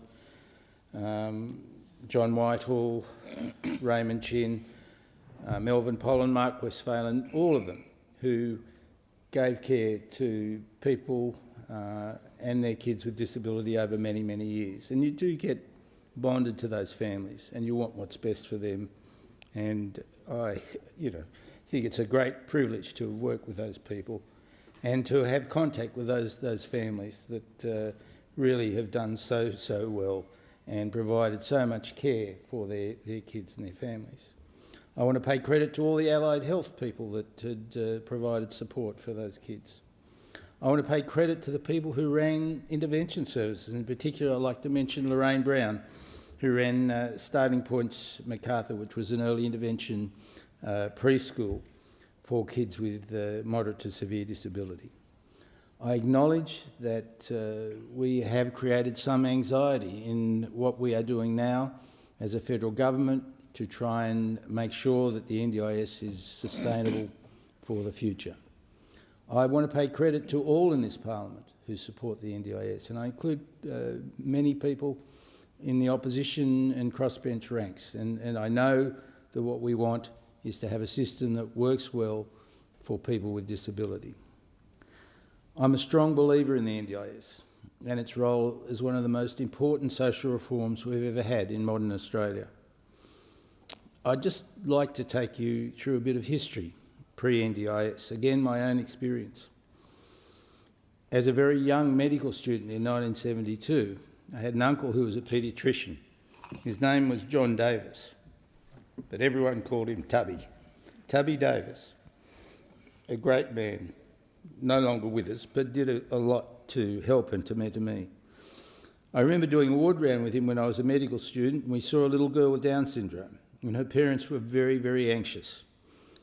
John Whitehall, Raymond Chin, Melvin Pollen, Mark Westphalen, all of them who gave care to people and their kids with disability over many, many years. And you do get bonded to those families and you want what's best for them. And I think it's a great privilege to have worked with those people and to have contact with those families that really have done so well and provided so much care for their kids and their families. I want to pay credit to all the allied health people that had provided support for those kids. I want to pay credit to the people who ran intervention services. In particular, I'd like to mention Lorraine Brown, who ran Starting Points Macarthur, which was an early intervention preschool for kids with moderate to severe disability. I acknowledge that we have created some anxiety in what we are doing now as a federal government to try and make sure that the NDIS is sustainable for the future. I want to pay credit to all in this parliament who support the NDIS, and I include many people in the opposition and crossbench ranks, and I know that what we want is to have a system that works well for people with disability. I'm a strong believer in the NDIS and its role as one of the most important social reforms we've ever had in modern Australia. I'd just like to take you through a bit of history, pre-NDIS, again my own experience. As a very young medical student in 1972, I had an uncle who was a paediatrician. His name was John Davis, but everyone called him Tubby. Tubby Davis, a great man, no longer with us, but did a lot to help and to mentor me. I remember doing a ward round with him when I was a medical student, and we saw a little girl with Down syndrome, and her parents were very, very anxious.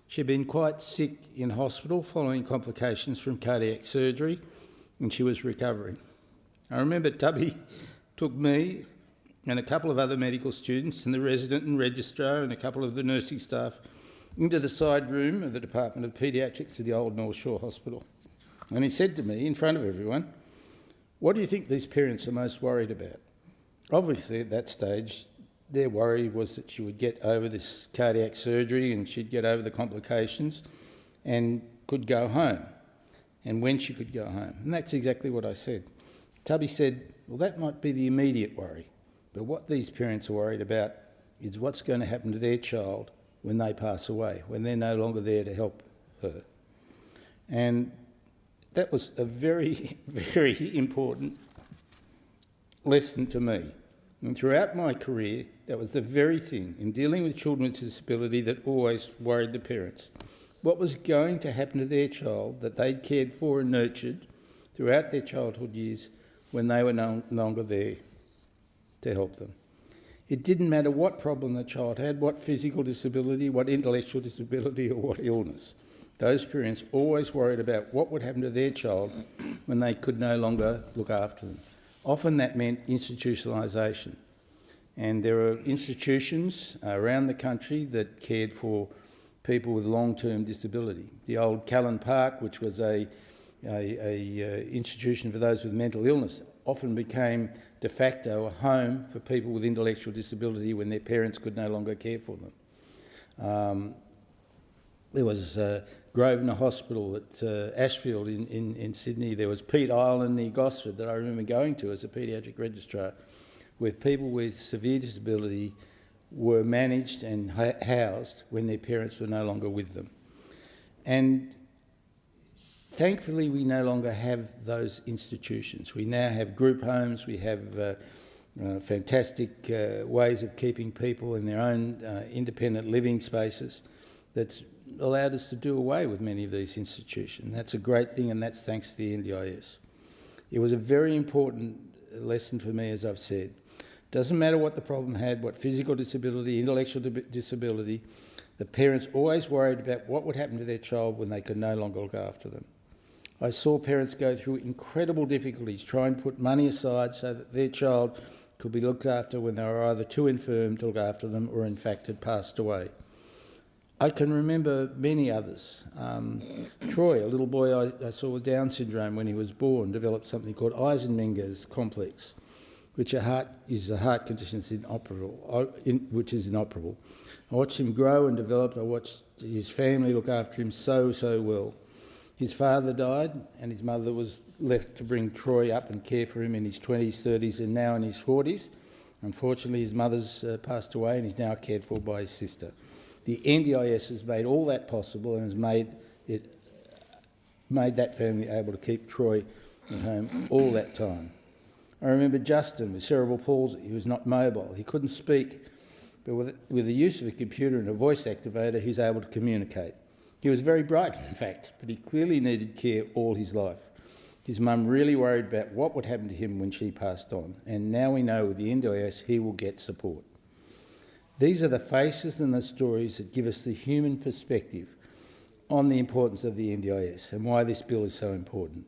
She'd been quite sick in hospital following complications from cardiac surgery, and she was recovering. I remember Tubby took me and a couple of other medical students and the resident and registrar and a couple of the nursing staff into the side room of the Department of Paediatrics of the Old North Shore Hospital. And he said to me, in front of everyone, "What do you think these parents are most worried about?" Obviously, at that stage, their worry was that she would get over this cardiac surgery and she'd get over the complications and could go home, and when she could go home. And that's exactly what I said. Tubby said, "Well, that might be the immediate worry, but what these parents are worried about is what's going to happen to their child when they pass away, when they're no longer there to help her." And that was a very, very important lesson to me. And throughout my career, that was the very thing in dealing with children with disability that always worried the parents. What was going to happen to their child that they'd cared for and nurtured throughout their childhood years when they were no longer there to help them? It didn't matter what problem the child had, what physical disability, what intellectual disability, or what illness. Those parents always worried about what would happen to their child when they could no longer look after them. Often that meant institutionalisation. And there are institutions around the country that cared for people with long-term disability. The old Callan Park, which was a institution for those with mental illness, often became de facto a home for people with intellectual disability when their parents could no longer care for them. There was Grosvenor Hospital at Ashfield in Sydney. There was Pete Island near Gosford that I remember going to as a paediatric registrar, where people with severe disability were managed and housed when their parents were no longer with them. And thankfully, we no longer have those institutions. We now have group homes, we have fantastic ways of keeping people in their own independent living spaces that's allowed us to do away with many of these institutions. That's a great thing, and that's thanks to the NDIS. It was a very important lesson for me, as I've said. Doesn't matter what the problem had, what physical disability, intellectual disability, the parents always worried about what would happen to their child when they could no longer look after them. I saw parents go through incredible difficulties trying to put money aside so that their child could be looked after when they were either too infirm to look after them or in fact had passed away. I can remember many others. Troy, a little boy I saw with Down syndrome when he was born, developed something called Eisenmenger's complex, which is a heart condition which is inoperable. I watched him grow and develop. I watched his family look after him so well. His father died and his mother was left to bring Troy up and care for him in his 20s, 30s and now in his 40s. Unfortunately, his mother's passed away and he's now cared for by his sister. The NDIS has made all that possible and has made it made that family able to keep Troy at home all that time. I remember Justin with cerebral palsy. He was not mobile. He couldn't speak, but with the use of a computer and a voice activator, he was able to communicate. He was very bright, in fact, but he clearly needed care all his life. His mum really worried about what would happen to him when she passed on, and now we know with the NDIS he will get support. These are the faces and the stories that give us the human perspective on the importance of the NDIS and why this bill is so important.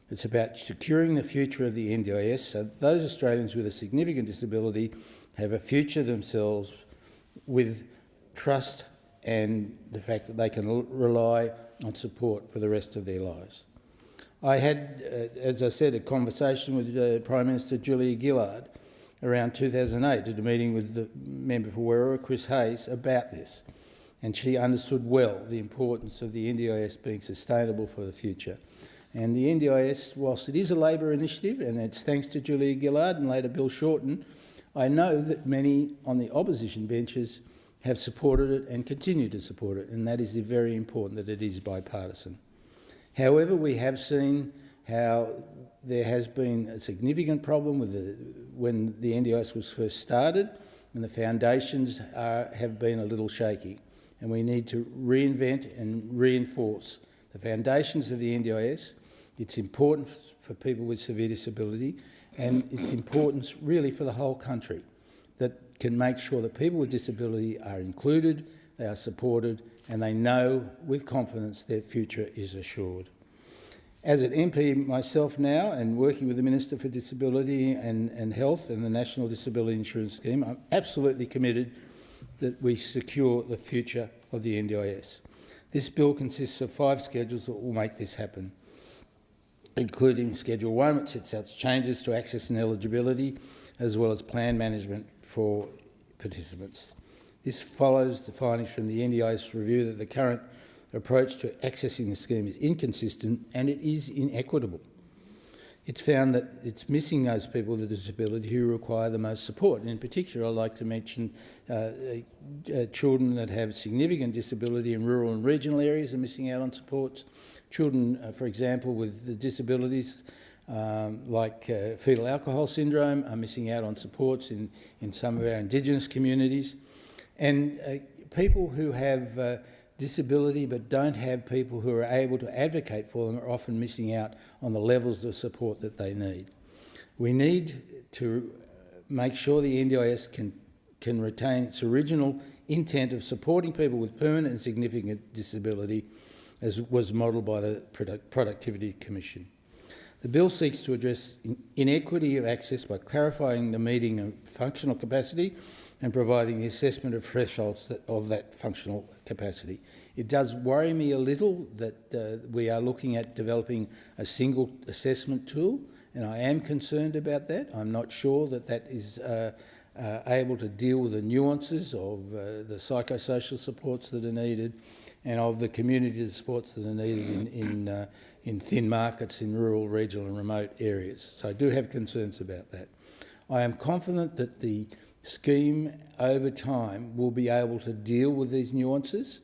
It's about securing the future of the NDIS so that those Australians with a significant disability have a future themselves with trust and the fact that they can rely on support for the rest of their lives. I had, as I said, a conversation with Prime Minister Julia Gillard around 2008 at a meeting with the member for Werriwa, Chris Hayes, about this. And she understood well the importance of the NDIS being sustainable for the future. And the NDIS, whilst it is a Labor initiative, and it's thanks to Julia Gillard and later Bill Shorten, I know that many on the opposition benches have supported it and continue to support it, and that is very important that it is bipartisan. However, we have seen how there has been a significant problem with when the NDIS was first started, and the foundations have been a little shaky, and we need to reinvent and reinforce the foundations of the NDIS. It's important for people with severe disability, and it's important really for the whole country that can make sure that people with disability are included, they are supported, and they know with confidence their future is assured. As an MP myself now, and working with the Minister for Disability and Health and the National Disability Insurance Scheme, I'm absolutely committed that we secure the future of the NDIS. This bill consists of 5 schedules that will make this happen, including Schedule 1, which sets out changes to access and eligibility, as well as plan management for participants. This follows the findings from the NDIS review that the current approach to accessing the scheme is inconsistent and it is inequitable. It's found that it's missing those people with a disability who require the most support. And in particular, I'd like to mention children that have significant disability in rural and regional areas are missing out on supports. Children, for example, with the disabilities like fetal alcohol syndrome are missing out on supports in some of our Indigenous communities. And people who have disability but don't have people who are able to advocate for them are often missing out on the levels of support that they need. We need to make sure the NDIS can retain its original intent of supporting people with permanent and significant disability, as was modelled by the Productivity Commission. The bill seeks to address inequity of access by clarifying the meeting of functional capacity and providing the assessment of thresholds of that functional capacity. It does worry me a little that we are looking at developing a single assessment tool, and I am concerned about that. I'm not sure that that is able to deal with the nuances of the psychosocial supports that are needed and of the community supports that are needed in thin markets in rural, regional and remote areas. So I do have concerns about that. I am confident that the scheme over time will be able to deal with these nuances,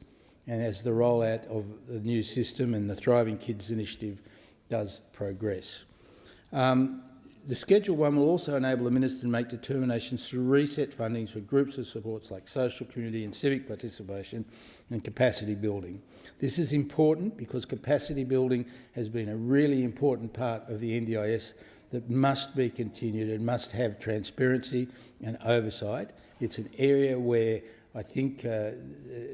and as the rollout of the new system and the Thriving Kids initiative does progress. The Schedule 1 will also enable the Minister to make determinations to reset fundings for groups of supports like social, community and civic participation and capacity building. This is important because capacity building has been a really important part of the NDIS that must be continued and must have transparency and oversight. It's an area where I think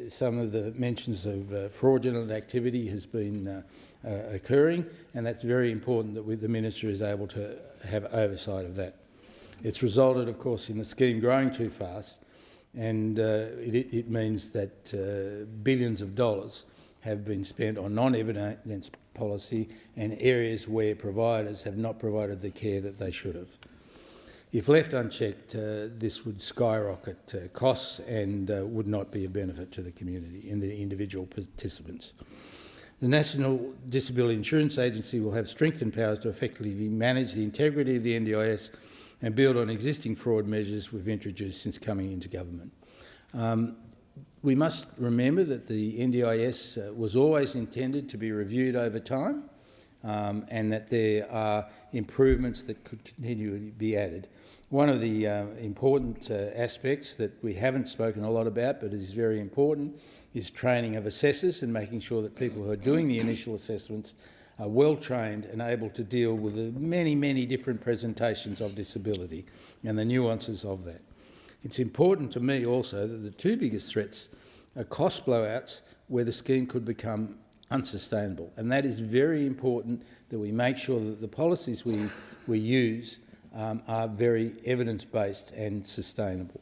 some of the mentions of fraudulent activity has been occurring, and that's very important that the Minister is able to have oversight of that. It's resulted, of course, in the scheme growing too fast, and it means that billions of dollars have been spent on non-evidence policy and areas where providers have not provided the care that they should have. If left unchecked, this would skyrocket costs and would not be a benefit to the community and the individual participants. The National Disability Insurance Agency will have strengthened powers to effectively manage the integrity of the NDIS and build on existing fraud measures we've introduced since coming into government. we must remember that the NDIS was always intended to be reviewed over time, and that there are improvements that could continually be added. One of the important aspects that we haven't spoken a lot about, but is very important, is training of assessors and making sure that people who are doing the initial assessments are well trained and able to deal with the many, many different presentations of disability and the nuances of that. It's important to me also that the two biggest threats are cost blowouts where the scheme could become unsustainable, and that is very important that we make sure that the policies we use are very evidence-based and sustainable.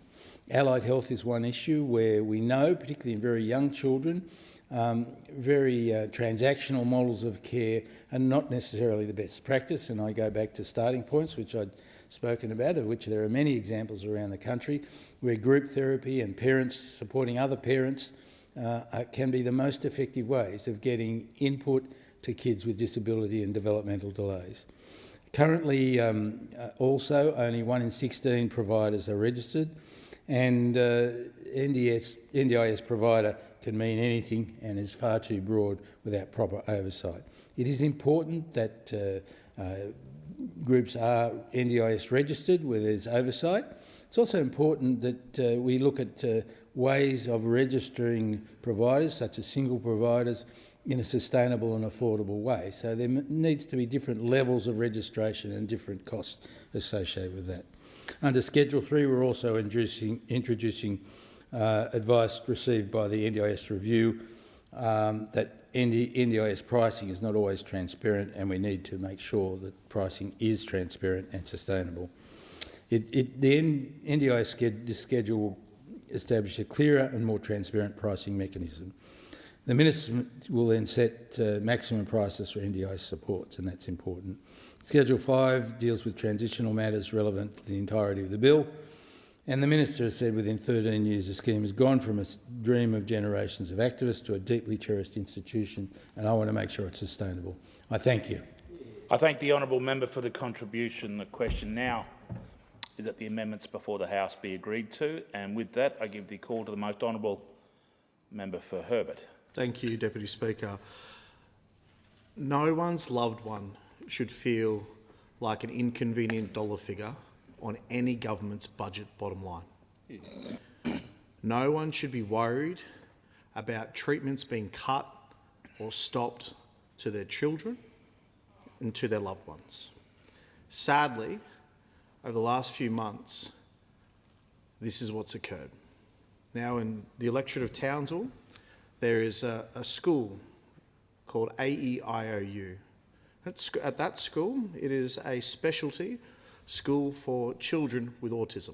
Allied health is one issue where we know, particularly in very young children, very transactional models of care are not necessarily the best practice, and I go back to starting points, which I'd spoken about, of which there are many examples around the country, where group therapy and parents supporting other parents can be the most effective ways of getting input to kids with disability and developmental delays. Currently, also, only 1 in 16 providers are registered, and NDIS provider can mean anything and is far too broad without proper oversight. It is important that groups are NDIS registered where there's oversight. It's also important that we look at ways of registering providers, such as single providers, in a sustainable and affordable way. So there needs to be different levels of registration and different costs associated with that. Under Schedule 3, we're also introducing advice received by the NDIS review that NDIS pricing is not always transparent, and we need to make sure that pricing is transparent and sustainable. The NDIS schedule will establish a clearer and more transparent pricing mechanism. The Minister will then set maximum prices for NDIS supports, and that's important. Schedule 5 deals with transitional matters relevant to the entirety of the bill, and the Minister has said within 13 years the scheme has gone from a dream of generations of activists to a deeply cherished institution, and I want to make sure it's sustainable. I thank you. I thank the honourable member for the contribution. The question now is that the amendments before the House be agreed to, and with that I give the call to the most honourable member for Herbert. Thank you, Deputy Speaker. No one's loved one should feel like an inconvenient dollar figure on any government's budget bottom line. No one should be worried about treatments being cut or stopped to their children and to their loved ones. Sadly, over the last few months, this is what's occurred. Now, in the electorate of Townsville, there is a school called AEIOU. At that school, it is a specialty school for children with autism.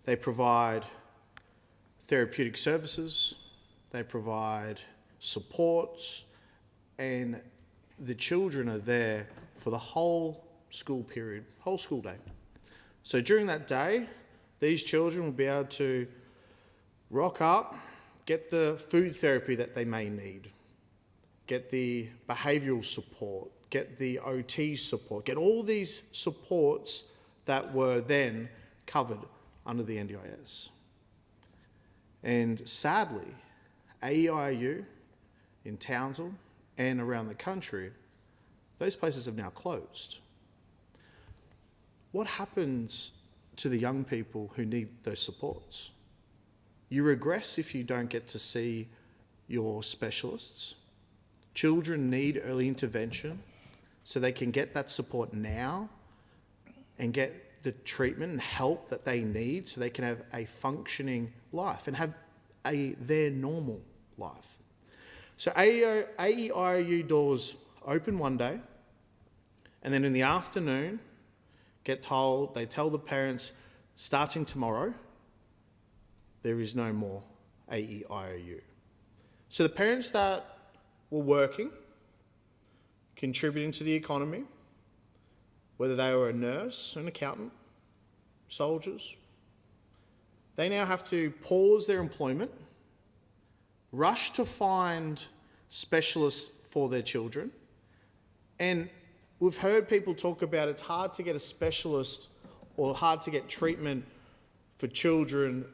They provide therapeutic services, they provide supports, and the children are there for the whole school period, whole school day. So during that day, these children will be able to rock up, get the food therapy that they may need, get the behavioural support, get the OT support, get all these supports that were then covered under the NDIS. And sadly, AEIU in Townsville and around the country, those places have now closed. What happens to the young people who need those supports? You regress if you don't get to see your specialists. Children need early intervention so they can get that support now and get the treatment and help that they need so they can have a functioning life and have their normal life. So AEIU doors open one day, and then in the afternoon they tell the parents, starting tomorrow, there is no more AEIOU. So the parents that were working, contributing to the economy, whether they were a nurse, an accountant, soldiers, they now have to pause their employment, rush to find specialists for their children, and we've heard people talk about it's hard to get a specialist or hard to get treatment for children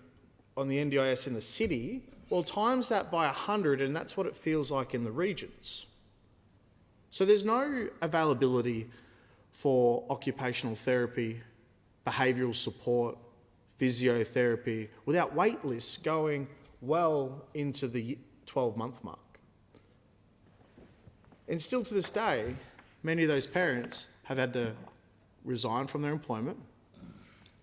on the NDIS in the city, well, times that by 100, and that's what it feels like in the regions. So there's no availability for occupational therapy, behavioural support, physiotherapy, without wait lists going well into the 12-month mark. And still to this day, many of those parents have had to resign from their employment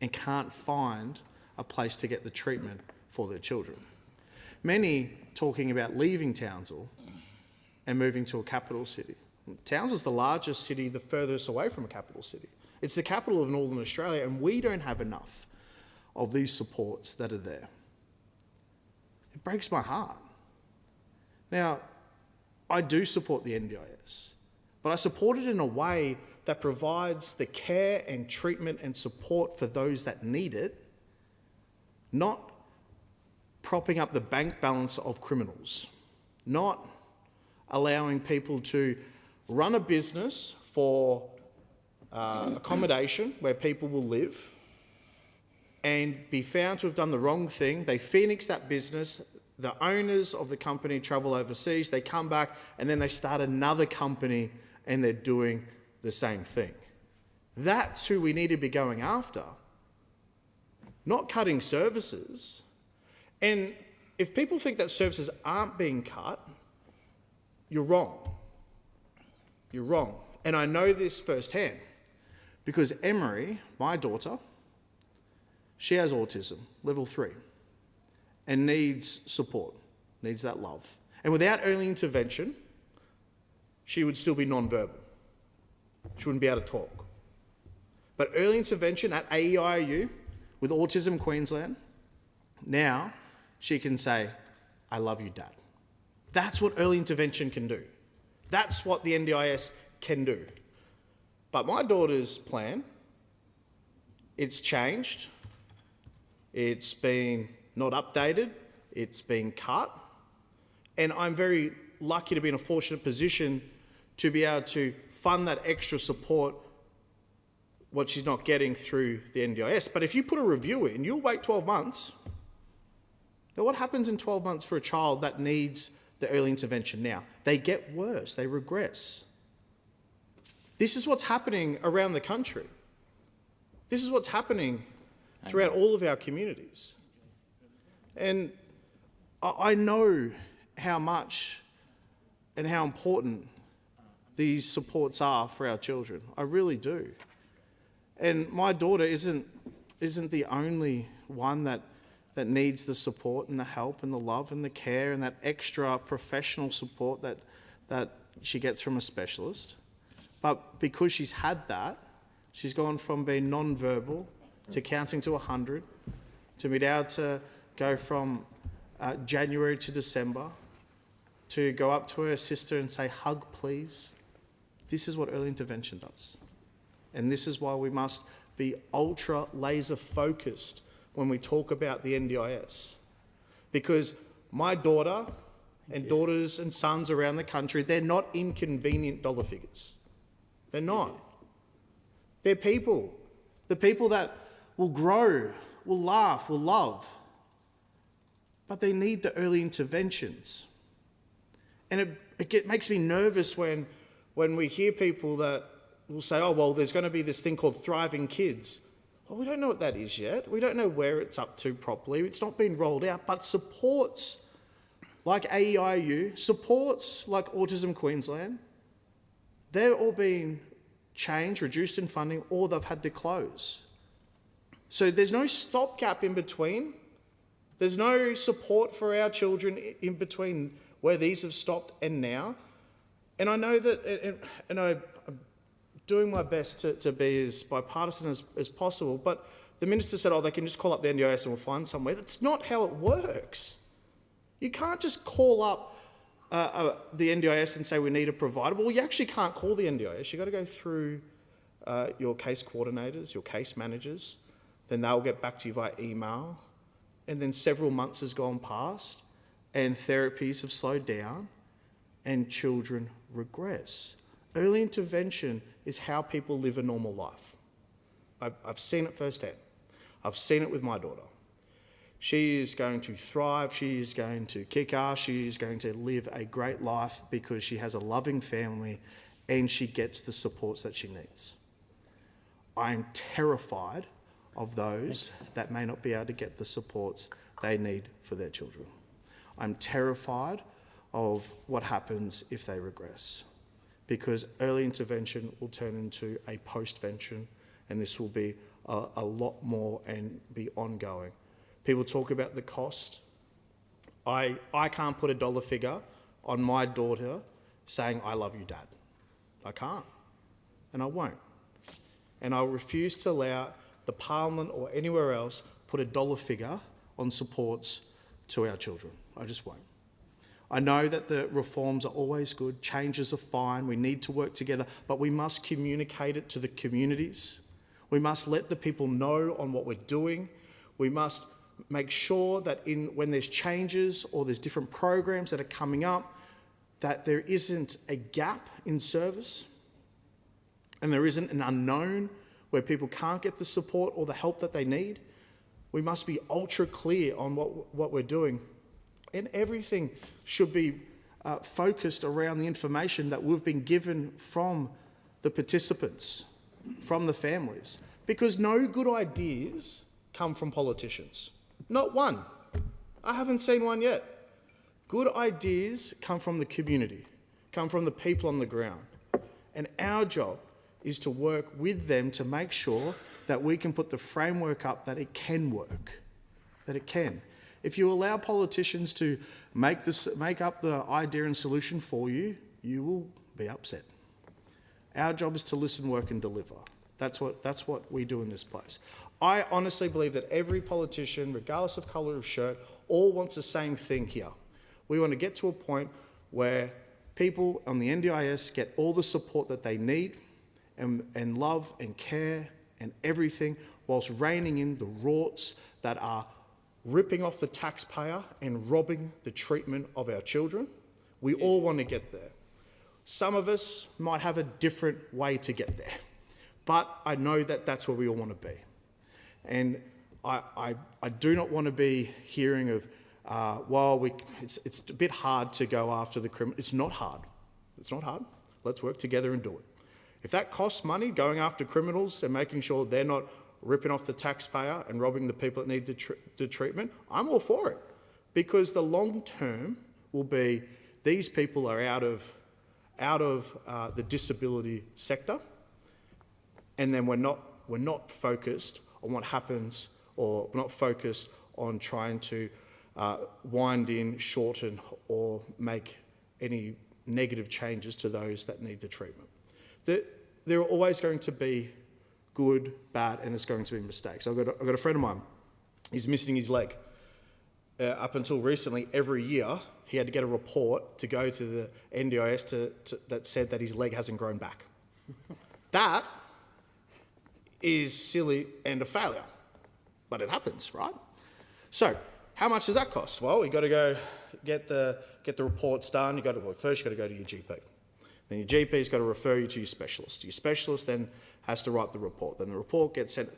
and can't find a place to get the treatment for their children. Many talking about leaving Townsville and moving to a capital city. Townsville's the largest city, the furthest away from a capital city. It's the capital of Northern Australia, and we don't have enough of these supports that are there. It breaks my heart. Now, I do support the NDIS, but I support it in a way that provides the care and treatment and support for those that need it, not propping up the bank balance of criminals, not allowing people to run a business for accommodation where people will live and be found to have done the wrong thing. They phoenix that business, the owners of the company travel overseas, they come back, and then they start another company and they're doing the same thing. That's who we need to be going after, not cutting services. And if people think that services aren't being cut, you're wrong. You're wrong. And I know this firsthand because Emery, my daughter, she has autism, level 3, and needs support, needs that love. And without early intervention, she would still be non-verbal. She wouldn't be able to talk. But early intervention at AEIU with Autism Queensland, now she can say, "I love you, Dad." That's what early intervention can do. That's what the NDIS can do. But my daughter's plan, it's changed. It's been not updated. It's been cut. And I'm very lucky to be in a fortunate position to be able to fund that extra support, what she's not getting through the NDIS. But if you put a review in, you'll wait 12 months. Now, what happens in 12 months for a child that needs the early intervention now? They get worse, they regress. This is what's happening around the country. This is what's happening throughout all of our communities. And I know how much and how important these supports are for our children. I really do. And my daughter isn't the only one that needs the support and the help and the love and the care and that extra professional support that she gets from a specialist. But because she's had that, she's gone from being non-verbal to counting to 100, to be able to go from January to December, to go up to her sister and say, "Hug, please." This is what early intervention does. And this is why we must be ultra laser focused when we talk about the NDIS. Because my daughter and daughters and sons around the country, they're not inconvenient dollar figures. They're not. They're people. The people that will grow, will laugh, will love. But they need the early interventions. And it makes me nervous when we hear people that will say, "Oh, well, there's going to be this thing called Thriving Kids." Well, we don't know what that is yet. We don't know where it's up to properly. It's not been rolled out. But supports like AEIU, supports like Autism Queensland, they're all being changed, reduced in funding, or they've had to close. So there's no stopgap in between. There's no support for our children in between where these have stopped and now. And I know that, and I'm doing my best to be as bipartisan as possible, but the minister said, "Oh, they can just call up the NDIS and we'll find somewhere." That's not how it works. You can't just call up the NDIS and say we need a provider. Well, you actually can't call the NDIS. You've got to go through your case coordinators, your case managers. Then they'll get back to you via email. And then several months has gone past and therapies have slowed down and children regress. Early intervention is how people live a normal life. I've seen it firsthand. I've seen it with my daughter. She is going to thrive, she is going to kick ass, she is going to live a great life because she has a loving family and she gets the supports that she needs. I'm terrified of those that may not be able to get the supports they need for their children. I'm terrified of what happens if they regress, because early intervention will turn into a post-vention, and this will be a lot more and be ongoing. People talk about the cost. I can't put a dollar figure on my daughter saying, "I love you, Dad." I can't, and I won't. And I refuse to allow the Parliament or anywhere else put a dollar figure on supports to our children. I just won't. I know that the reforms are always good, changes are fine, we need to work together, but we must communicate it to the communities. We must let the people know on what we're doing. We must make sure that when there's changes or there's different programs that are coming up, that there isn't a gap in service and there isn't an unknown where people can't get the support or the help that they need. We must be ultra clear on what we're doing. And everything should be focused around the information that we've been given from the participants, from the families. Because no good ideas come from politicians. Not one. I haven't seen one yet. Good ideas come from the community, come from the people on the ground. And our job is to work with them to make sure that we can put the framework up that it can work, that it can. If you allow politicians to make up the idea and solution for you, you will be upset. Our job is to listen, work and deliver. That's what we do in this place. I honestly believe that every politician, regardless of colour of shirt, all wants the same thing here. We want to get to a point where people on the NDIS get all the support that they need and love and care and everything, whilst reining in the rorts that are ripping off the taxpayer and robbing the treatment of our children. We all want to get there. Some of us might have a different way to get there, but I know that that's where we all want to be. And I do not want to be hearing of, it's a bit hard to go after the criminal. It's not hard. It's not hard. Let's work together and do it. If that costs money, going after criminals and making sure they're not ripping off the taxpayer and robbing the people that need the treatment, I'm all for it. Because the long term will be these people are out of the disability sector, and then we're not focused on what happens, or we're not focused on trying to wind in, shorten or make any negative changes to those that need the treatment. There are always going to be good, bad, and there's going to be mistakes. I've got a friend of mine, he's missing his leg. Up until recently, every year, he had to get a report to go to the NDIS that said that his leg hasn't grown back. That is silly and a failure, but it happens, right? So, how much does that cost? Well, you've got to go get the reports done. First you've got to go to your GP. Then your GP's got to refer you to your specialist. Your specialist then has to write the report. Then the report gets sent.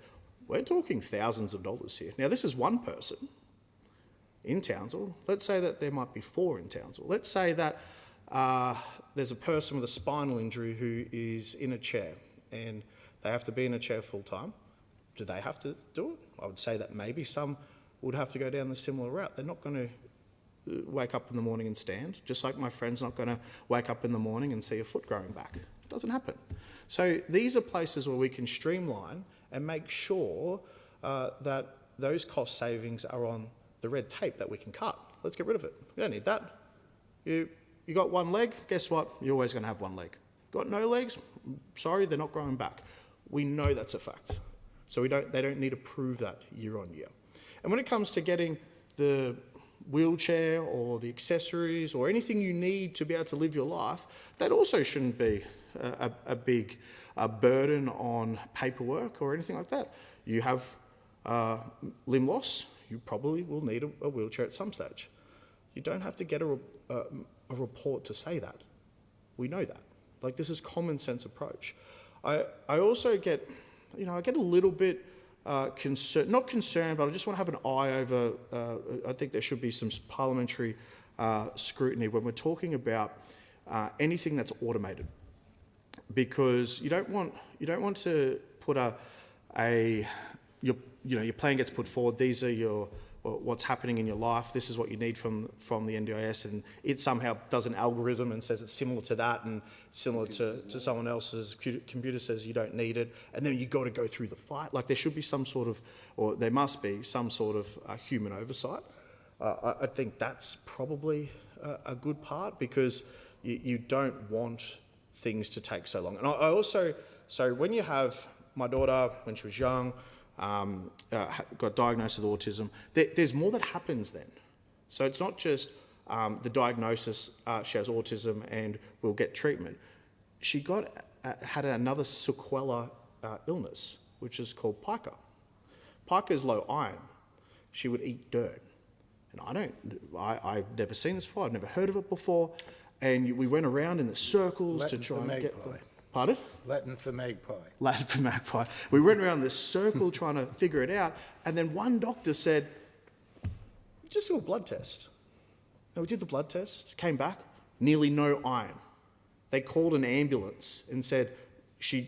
We're talking thousands of dollars here. Now, this is one person in Townsville. Let's say that there might be 4 in Townsville. Let's say that there's a person with a spinal injury who is in a chair and they have to be in a chair full time. Do they have to do it? I would say that maybe some would have to go down the similar route. They're not going to wake up in the morning and stand, just like my friend's not going to wake up in the morning and see a foot growing back. It doesn't happen. So these are places where we can streamline and make sure that those cost savings are on the red tape that we can cut. Let's get rid of it. You don't need that. You got one leg, guess what? You're always going to have one leg. Got no legs? Sorry, they're not growing back. We know that's a fact. So they don't need to prove that year on year. And when it comes to getting the wheelchair or the accessories or anything you need to be able to live your life, that also shouldn't be a big burden on paperwork or anything like that. You have limb loss, you probably will need a wheelchair at some stage. You don't have to get a report to say that. We know that. Like, this is common sense approach. I also get, I get a little bit not concerned, but I just want to have an eye over, I think there should be some parliamentary scrutiny when we're talking about anything that's automated, because you don't want to put your plan gets put forward. These are what's happening in your life. This is what you need from the NDIS, and it somehow does an algorithm and says it's similar to that and similar to someone else's. Computer says you don't need it, and then you got to go through the fight. Like there should be some sort of, or there must be some sort of human oversight. I think that's probably a good part, because you don't want things to take so long. And I also, so when you have my daughter, when she was young, got diagnosed with autism, there's more that happens then. So it's not just the diagnosis, she has autism and we'll get treatment. She had another sequela illness, which is called pica. Pica is low iron. She would eat dirt. And I've never seen this before, I've never heard of it before. And we went around in the circles Latin to try for and get magpie. Pardon? Latin for magpie. Latin for magpie. We went around this circle trying to figure it out, and then one doctor said, just do a blood test. And we did the blood test, came back, nearly no iron. They called an ambulance and said,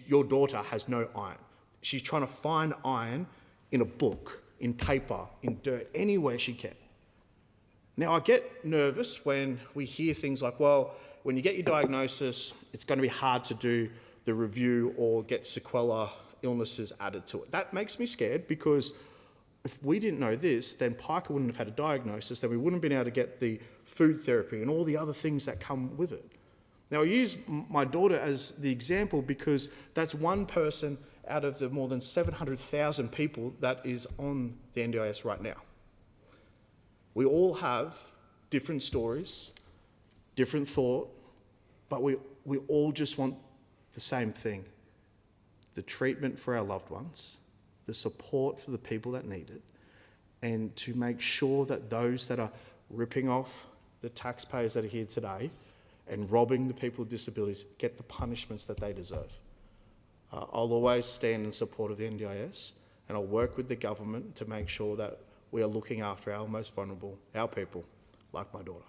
your daughter has no iron. She's trying to find iron in a book, in paper, in dirt, anywhere she can. Now, I get nervous when we hear things like, well, when you get your diagnosis, it's going to be hard to do the review or get sequela illnesses added to it. That makes me scared, because if we didn't know this, then Pica wouldn't have had a diagnosis, then we wouldn't have been able to get the food therapy and all the other things that come with it. Now, I use my daughter as the example because that's one person out of the more than 700,000 people that is on the NDIS right now. We all have different stories, different thought, but we all just want the same thing: the treatment for our loved ones, the support for the people that need it, and to make sure that those that are ripping off the taxpayers that are here today and robbing the people with disabilities get the punishments that they deserve. I'll always stand in support of the NDIS, and I'll work with the government to make sure that we are looking after our most vulnerable, our people, like my daughter.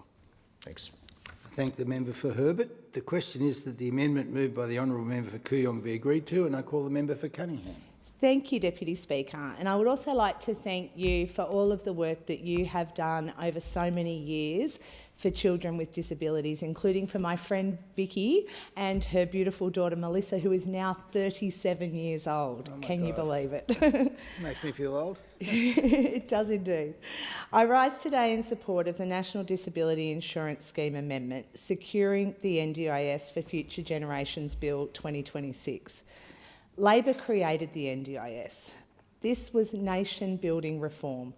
Thanks. I thank the member for Herbert. The question is that the amendment moved by the honourable member for Kooyong be agreed to, and I call the member for Cunningham. Thank you, Deputy Speaker. And I would also like to thank you for all of the work that you have done over so many years for children with disabilities, including for my friend Vicky and her beautiful daughter Melissa, who is now 37 years old. Oh, Can you believe it? Makes me feel old. It does indeed. I rise today in support of the National Disability Insurance Scheme Amendment, Securing the NDIS for Future Generations Bill 2026. Labor created the NDIS. This was nation-building reform.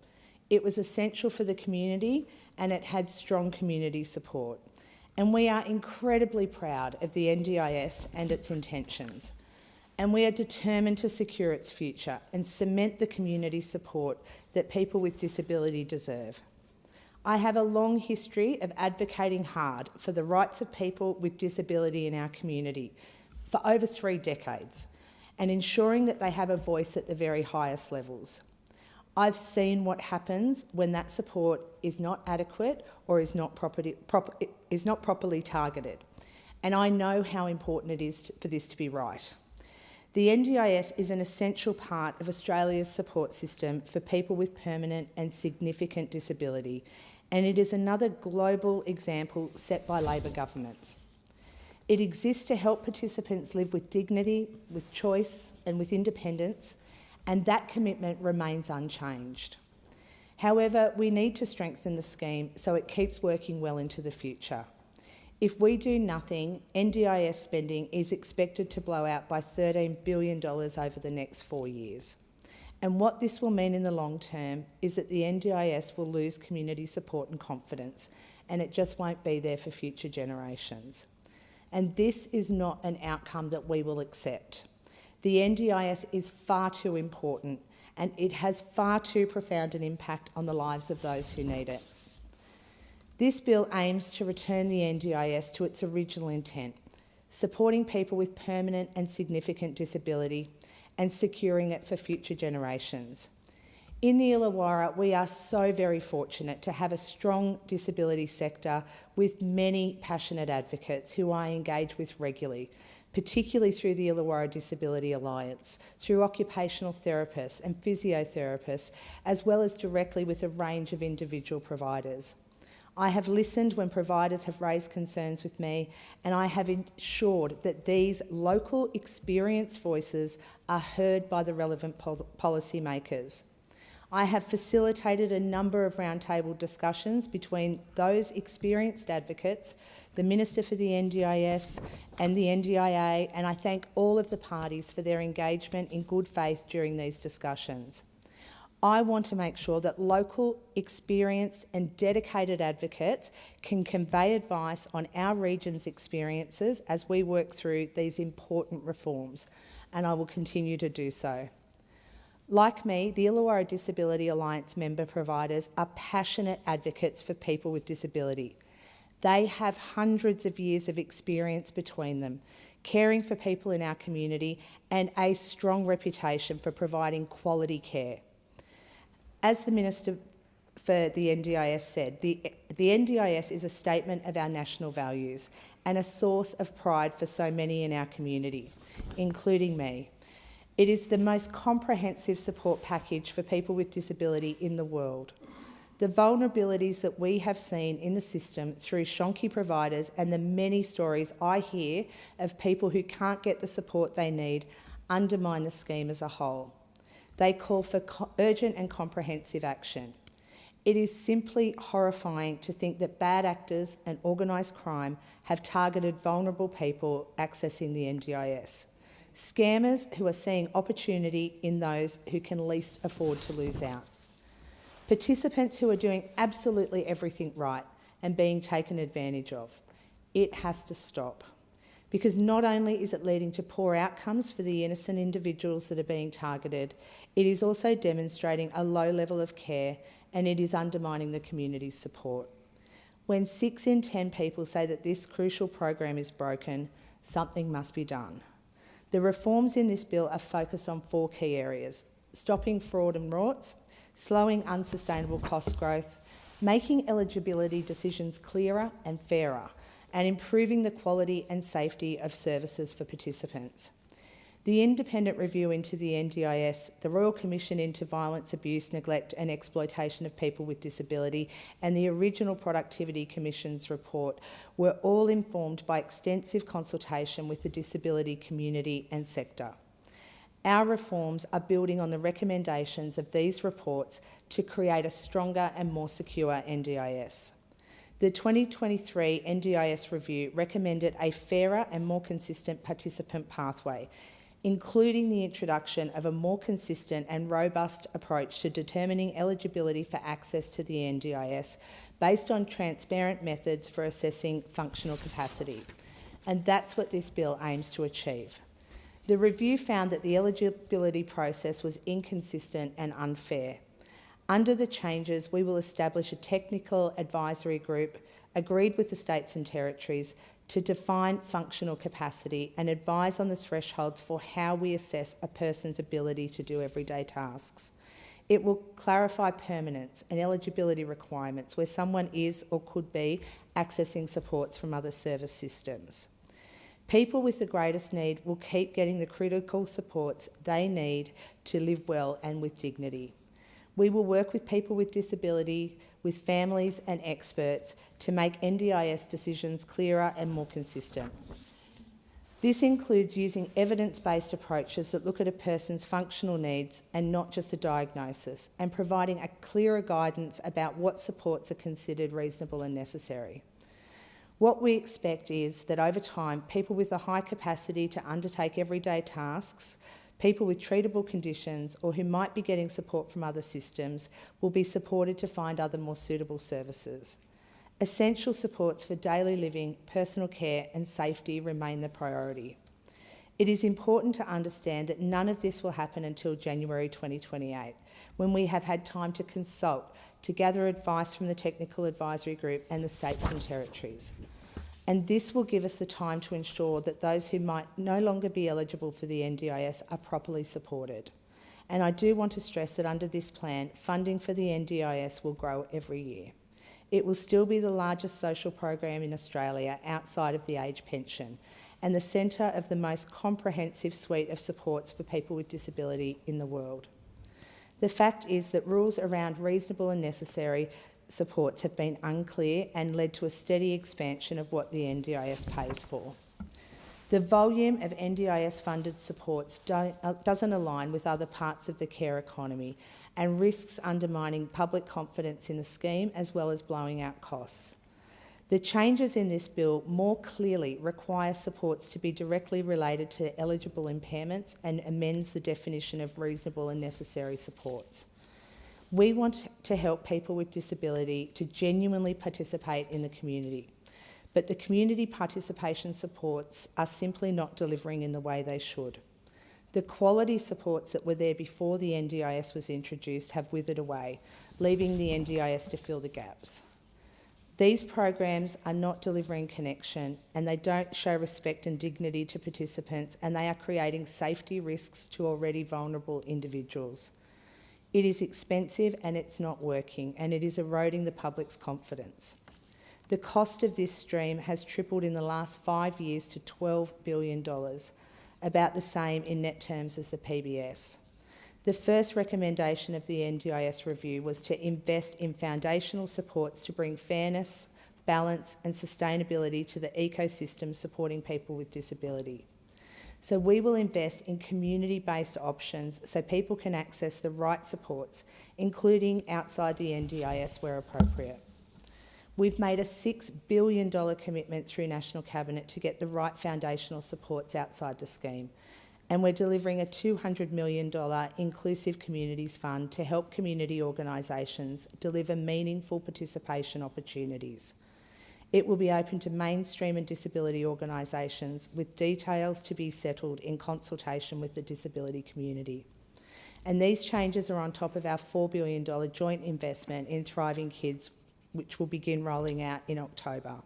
It was essential for the community and it had strong community support. And we are incredibly proud of the NDIS and its intentions. And we are determined to secure its future and cement the community support that people with disability deserve. I have a long history of advocating hard for the rights of people with disability in our community for over 3 decades, and ensuring that they have a voice at the very highest levels. I've seen what happens when that support is not adequate or is not properly targeted, and I know how important it is for this to be right. The NDIS is an essential part of Australia's support system for people with permanent and significant disability, and it is another global example set by Labor governments. It exists to help participants live with dignity, with choice and with independence, and that commitment remains unchanged. However, we need to strengthen the scheme so it keeps working well into the future. If we do nothing, NDIS spending is expected to blow out by $13 billion over the next 4 years. And what this will mean in the long term is that the NDIS will lose community support and confidence, and it just won't be there for future generations. And this is not an outcome that we will accept. The NDIS is far too important, and it has far too profound an impact on the lives of those who need it. This bill aims to return the NDIS to its original intent, supporting people with permanent and significant disability, and securing it for future generations. In the Illawarra, we are so very fortunate to have a strong disability sector with many passionate advocates who I engage with regularly, particularly through the Illawarra Disability Alliance, through occupational therapists and physiotherapists, as well as directly with a range of individual providers. I have listened when providers have raised concerns with me, and I have ensured that these local experienced voices are heard by the relevant policy makers. I have facilitated a number of roundtable discussions between those experienced advocates, the Minister for the NDIS and the NDIA, and I thank all of the parties for their engagement in good faith during these discussions. I want to make sure that local, experienced and dedicated advocates can convey advice on our region's experiences as we work through these important reforms, and I will continue to do so. Like me, the Illawarra Disability Alliance member providers are passionate advocates for people with disability. They have hundreds of years of experience between them, caring for people in our community, and a strong reputation for providing quality care. As the Minister for the NDIS said, the NDIS is a statement of our national values and a source of pride for so many in our community, including me. It is the most comprehensive support package for people with disability in the world. The vulnerabilities that we have seen in the system through shonky providers and the many stories I hear of people who can't get the support they need undermine the scheme as a whole. They call for urgent and comprehensive action. It is simply horrifying to think that bad actors and organised crime have targeted vulnerable people accessing the NDIS. Scammers who are seeing opportunity in those who can least afford to lose out. Participants who are doing absolutely everything right and being taken advantage of. It has to stop. Because not only is it leading to poor outcomes for the innocent individuals that are being targeted, it is also demonstrating a low level of care, and it is undermining the community's support. When 6 in 10 people say that this crucial program is broken, something must be done. The reforms in this bill are focused on 4 key areas: stopping fraud and rorts, slowing unsustainable cost growth, making eligibility decisions clearer and fairer, and improving the quality and safety of services for participants. The independent review into the NDIS, the Royal Commission into Violence, Abuse, Neglect and Exploitation of People with Disability, and the original Productivity Commission's report were all informed by extensive consultation with the disability community and sector. Our reforms are building on the recommendations of these reports to create a stronger and more secure NDIS. The 2023 NDIS review recommended a fairer and more consistent participant pathway, including the introduction of a more consistent and robust approach to determining eligibility for access to the NDIS based on transparent methods for assessing functional capacity. And that's what this bill aims to achieve. The review found that the eligibility process was inconsistent and unfair. Under the changes, we will establish a technical advisory group agreed with the states and territories to define functional capacity and advise on the thresholds for how we assess a person's ability to do everyday tasks. It will clarify permanence and eligibility requirements where someone is or could be accessing supports from other service systems. People with the greatest need will keep getting the critical supports they need to live well and with dignity. We will work with people with disability, with families and experts to make NDIS decisions clearer and more consistent. This includes using evidence-based approaches that look at a person's functional needs and not just a diagnosis, and providing a clearer guidance about what supports are considered reasonable and necessary. What we expect is that over time, people with a high capacity to undertake everyday tasks, people with treatable conditions or who might be getting support from other systems will be supported to find other more suitable services. Essential supports for daily living, personal care and safety remain the priority. It is important to understand that none of this will happen until January 2028, when we have had time to consult, to gather advice from the Technical Advisory Group and the states and territories. and this will give us the time to ensure that those who might no longer be eligible for the NDIS are properly supported. And I do want to stress that under this plan, funding for the NDIS will grow every year. It will still be the largest social program in Australia outside of the age pension and the centre of the most comprehensive suite of supports for people with disability in the world. The fact is that rules around reasonable and necessary supports have been unclear and led to a steady expansion of what the NDIS pays for. The volume of NDIS-funded supports doesn't align with other parts of the care economy and risks undermining public confidence in the scheme as well as blowing out costs. The changes in this bill more clearly require supports to be directly related to eligible impairments and amends the definition of reasonable and necessary supports. We want to help people with disability to genuinely participate in the community, but the community participation supports are simply not delivering in the way they should. The quality supports that were there before the NDIS was introduced have withered away, leaving the NDIS to fill the gaps. These programs are not delivering connection and they don't show respect and dignity to participants, and they are creating safety risks to already vulnerable individuals. It is expensive and it's not working, and it is eroding the public's confidence. The cost of this stream has tripled in the last 5 years to $12 billion, about the same in net terms as the PBS. The first recommendation of the NDIS review was to invest in foundational supports to bring fairness, balance and sustainability to the ecosystem supporting people with disability. So we will invest in community-based options so people can access the right supports, including outside the NDIS where appropriate. We've made a $6 billion commitment through National Cabinet to get the right foundational supports outside the scheme, and we're delivering a $200 million Inclusive Communities Fund to help community organisations deliver meaningful participation opportunities. It will be open to mainstream and disability organisations, with details to be settled in consultation with the disability community. And these changes are on top of our $4 billion joint investment in Thriving Kids, which will begin rolling out in October.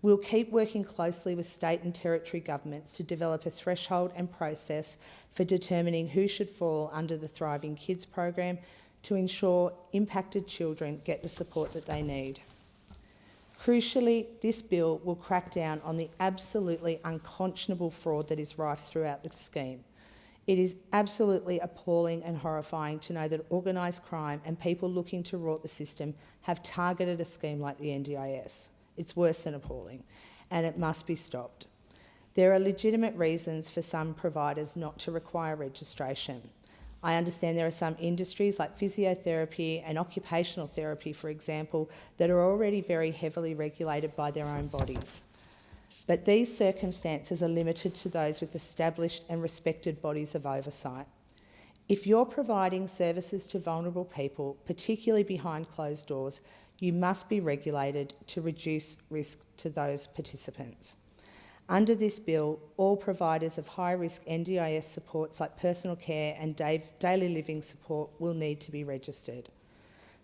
We'll keep working closely with state and territory governments to develop a threshold and process for determining who should fall under the Thriving Kids program to ensure impacted children get the support that they need. Crucially, this bill will crack down on the absolutely unconscionable fraud that is rife throughout the scheme. It is absolutely appalling and horrifying to know that organised crime and people looking to rot the system have targeted a scheme like the NDIS. It's worse than appalling, and it must be stopped. There are legitimate reasons for some providers not to require registration. I understand there are some industries like physiotherapy and occupational therapy, for example, that are already very heavily regulated by their own bodies. But these circumstances are limited to those with established and respected bodies of oversight. If you're providing services to vulnerable people, particularly behind closed doors, you must be regulated to reduce risk to those participants. Under this bill, all providers of high-risk NDIS supports like personal care and daily living support will need to be registered.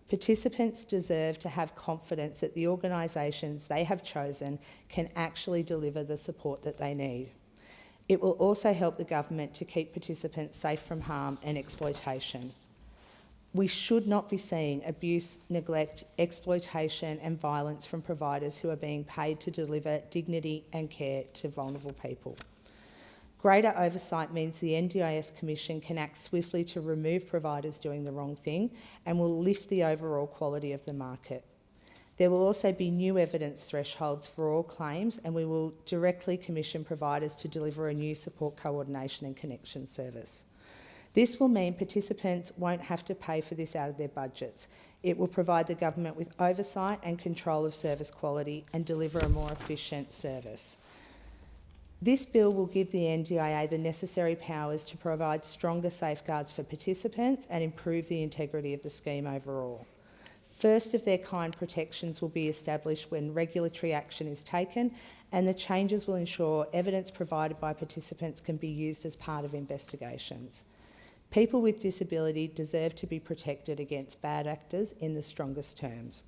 Participants deserve to have confidence that the organisations they have chosen can actually deliver the support that they need. It will also help the government to keep participants safe from harm and exploitation. We should not be seeing abuse, neglect, exploitation and violence from providers who are being paid to deliver dignity and care to vulnerable people. Greater oversight means the NDIS Commission can act swiftly to remove providers doing the wrong thing and will lift the overall quality of the market. There will also be new evidence thresholds for all claims, and we will directly commission providers to deliver a new support coordination and connection service. This will mean participants won't have to pay for this out of their budgets. It will provide the government with oversight and control of service quality and deliver a more efficient service. This bill will give the NDIA the necessary powers to provide stronger safeguards for participants and improve the integrity of the scheme overall. First-of-their-kind protections will be established when regulatory action is taken, and the changes will ensure evidence provided by participants can be used as part of investigations. People with disability deserve to be protected against bad actors in the strongest terms.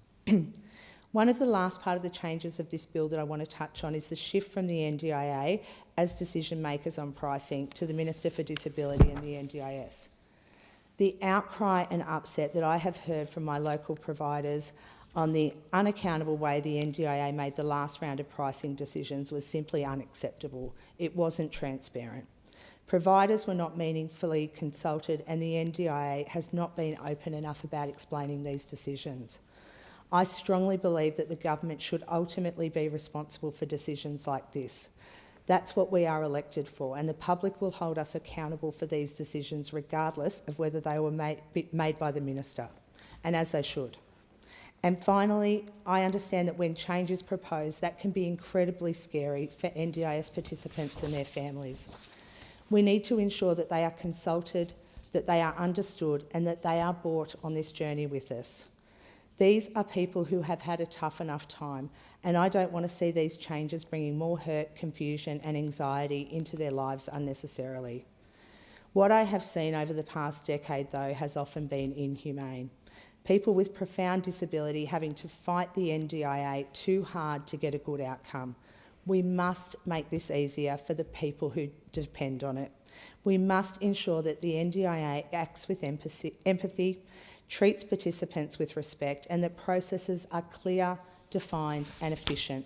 One of the last part of the changes of this bill that I want to touch on is the shift from the NDIA as decision makers on pricing to the Minister for Disability and the NDIS. The outcry and upset that I have heard from my local providers on the unaccountable way the NDIA made the last round of pricing decisions was simply unacceptable. It wasn't transparent. Providers were not meaningfully consulted, and the NDIA has not been open enough about explaining these decisions. I strongly believe that the government should ultimately be responsible for decisions like this. That's what we are elected for, and the public will hold us accountable for these decisions regardless of whether they were made by the Minister, and as they should. And finally, I understand that when change is proposed, that can be incredibly scary for NDIS participants and their families. We need to ensure that they are consulted, that they are understood, and that they are brought on this journey with us. These are people who have had a tough enough time, and I don't want to see these changes bringing more hurt, confusion and anxiety into their lives unnecessarily. What I have seen over the past decade, though, has often been inhumane. People with profound disability having to fight the NDIA too hard to get a good outcome. We must make this easier for the people who depend on it. We must ensure that the NDIA acts with empathy, treats participants with respect, and that processes are clear, defined and efficient.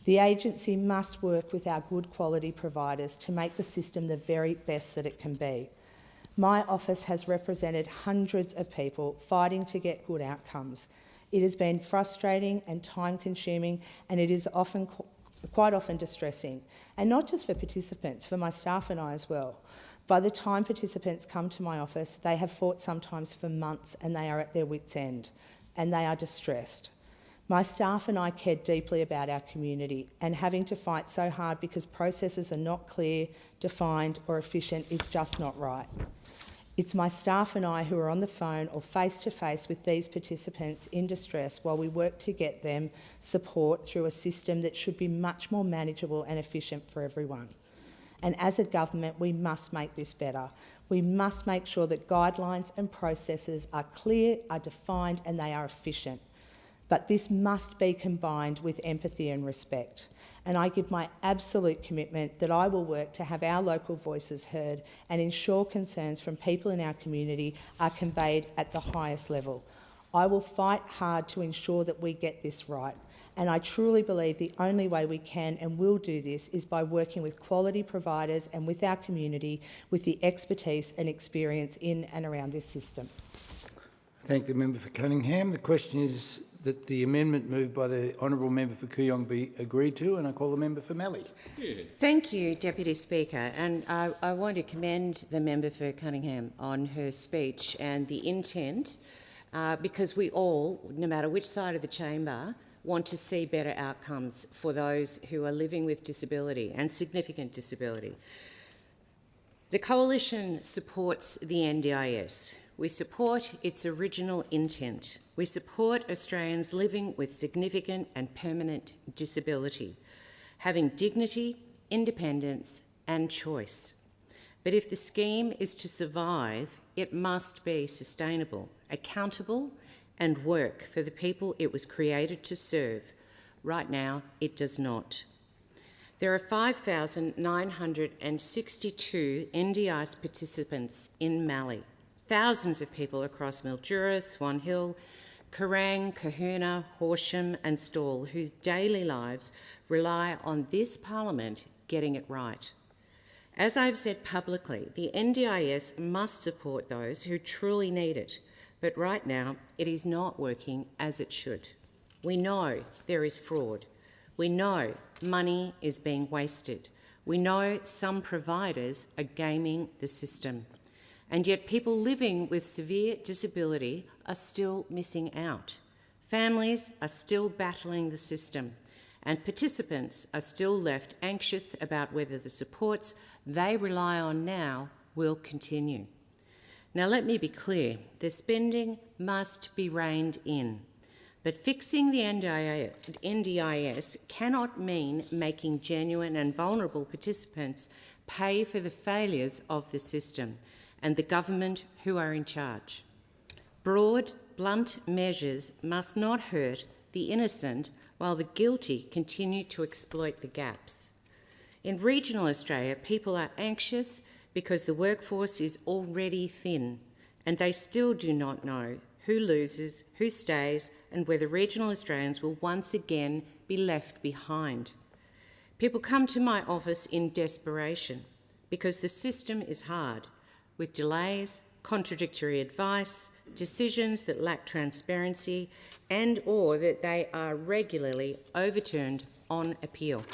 The agency must work with our good quality providers to make the system the very best that it can be. My office has represented hundreds of people fighting to get good outcomes. It has been frustrating and time-consuming, and it is quite often distressing, and not just for participants, for my staff and I as well. By the time participants come to my office, they have fought sometimes for months and they are at their wits' end and they are distressed. My staff and I care deeply about our community, and having to fight so hard because processes are not clear, defined or efficient is just not right. It's my staff and I who are on the phone or face-to-face with these participants in distress while we work to get them support through a system that should be much more manageable and efficient for everyone. And as a government, we must make this better. We must make sure that guidelines and processes are clear, are defined and they are efficient. But this must be combined with empathy and respect. And I give my absolute commitment that I will work to have our local voices heard and ensure concerns from people in our community are conveyed at the highest level. I will fight hard to ensure that we get this right. And I truly believe the only way we can and will do this is by working with quality providers and with our community with the expertise and experience in and around this system. Thank the member for Cunningham. The question is that the amendment moved by the honourable member for Kooyong be agreed to, and I call the member for Mallee. Thank you, Deputy Speaker, and I want to commend the member for Cunningham on her speech and the intent, because we all, no matter which side of the chamber, want to see better outcomes for those who are living with disability and significant disability. The Coalition supports the NDIS. We support its original intent. We support Australians living with significant and permanent disability, having dignity, independence and choice. But if the scheme is to survive, it must be sustainable, accountable and work for the people it was created to serve. Right now, it does not. There are 5,962 NDIS participants in Mallee, thousands of people across Mildura, Swan Hill, Kerrang, Kahuna, Horsham and Stawell, whose daily lives rely on this Parliament getting it right. As I've said publicly, the NDIS must support those who truly need it, but right now it is not working as it should. We know there is fraud. We know money is being wasted. We know some providers are gaming the system. And yet people living with severe disability are still missing out. Families are still battling the system, and participants are still left anxious about whether the supports they rely on now will continue. Now let me be clear, the spending must be reined in, but fixing the NDIS cannot mean making genuine and vulnerable participants pay for the failures of the system and the government who are in charge. Broad, blunt measures must not hurt the innocent, while the guilty continue to exploit the gaps. In regional Australia, people are anxious because the workforce is already thin, and they still do not know who loses, who stays, and whether regional Australians will once again be left behind. People come to my office in desperation because the system is hard, with delays, contradictory advice, decisions that lack transparency, and or that they are regularly overturned on appeal.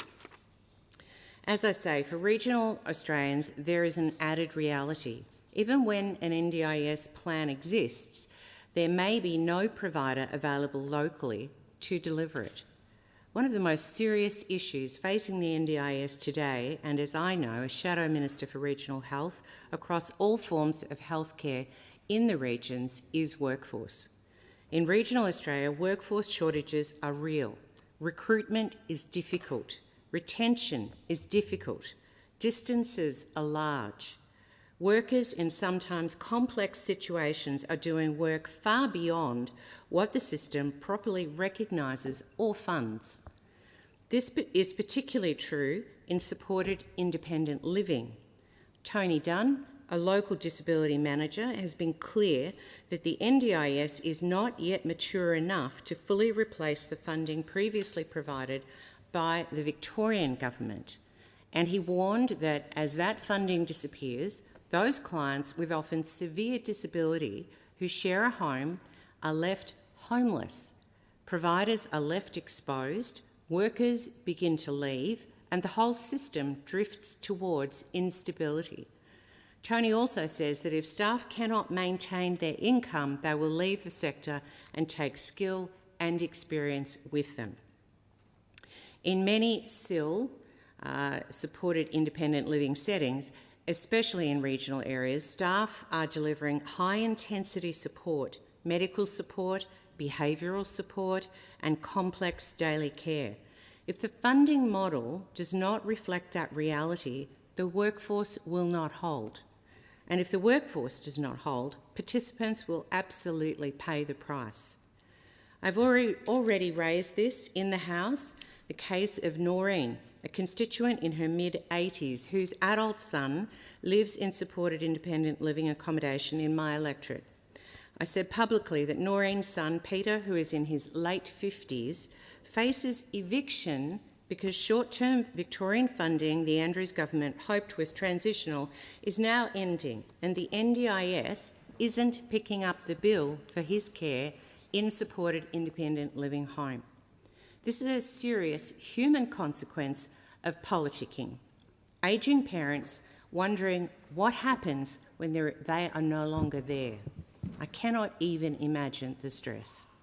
As I say, for regional Australians, there is an added reality. Even when an NDIS plan exists, there may be no provider available locally to deliver it. One of the most serious issues facing the NDIS today, and as I know, as Shadow Minister for Regional Health across all forms of healthcare in the regions, is workforce. In regional Australia, workforce shortages are real. Recruitment is difficult. Retention is difficult. Distances are large. Workers in sometimes complex situations are doing work far beyond what the system properly recognises or funds. This is particularly true in supported independent living. Tony Dunn, a local disability manager, has been clear that the NDIS is not yet mature enough to fully replace the funding previously provided by the Victorian government. And he warned that as that funding disappears, those clients with often severe disability who share a home are left homeless. Providers are left exposed, workers begin to leave, and the whole system drifts towards instability. Tony also says that if staff cannot maintain their income, they will leave the sector and take skill and experience with them. In many SIL, supported independent living settings, especially in regional areas, staff are delivering high-intensity support, medical support, behavioural support, and complex daily care. If the funding model does not reflect that reality, the workforce will not hold. And if the workforce does not hold, participants will absolutely pay the price. I've already raised this in the House, the case of Noreen, a constituent in her mid-80s whose adult son lives in supported independent living accommodation in my electorate. I said publicly that Noreen's son, Peter, who is in his late 50s, faces eviction because short-term Victorian funding the Andrews government hoped was transitional is now ending, and the NDIS isn't picking up the bill for his care in supported independent living home. This is a serious human consequence of politicking. Ageing parents wondering what happens when they are no longer there. I cannot even imagine the stress.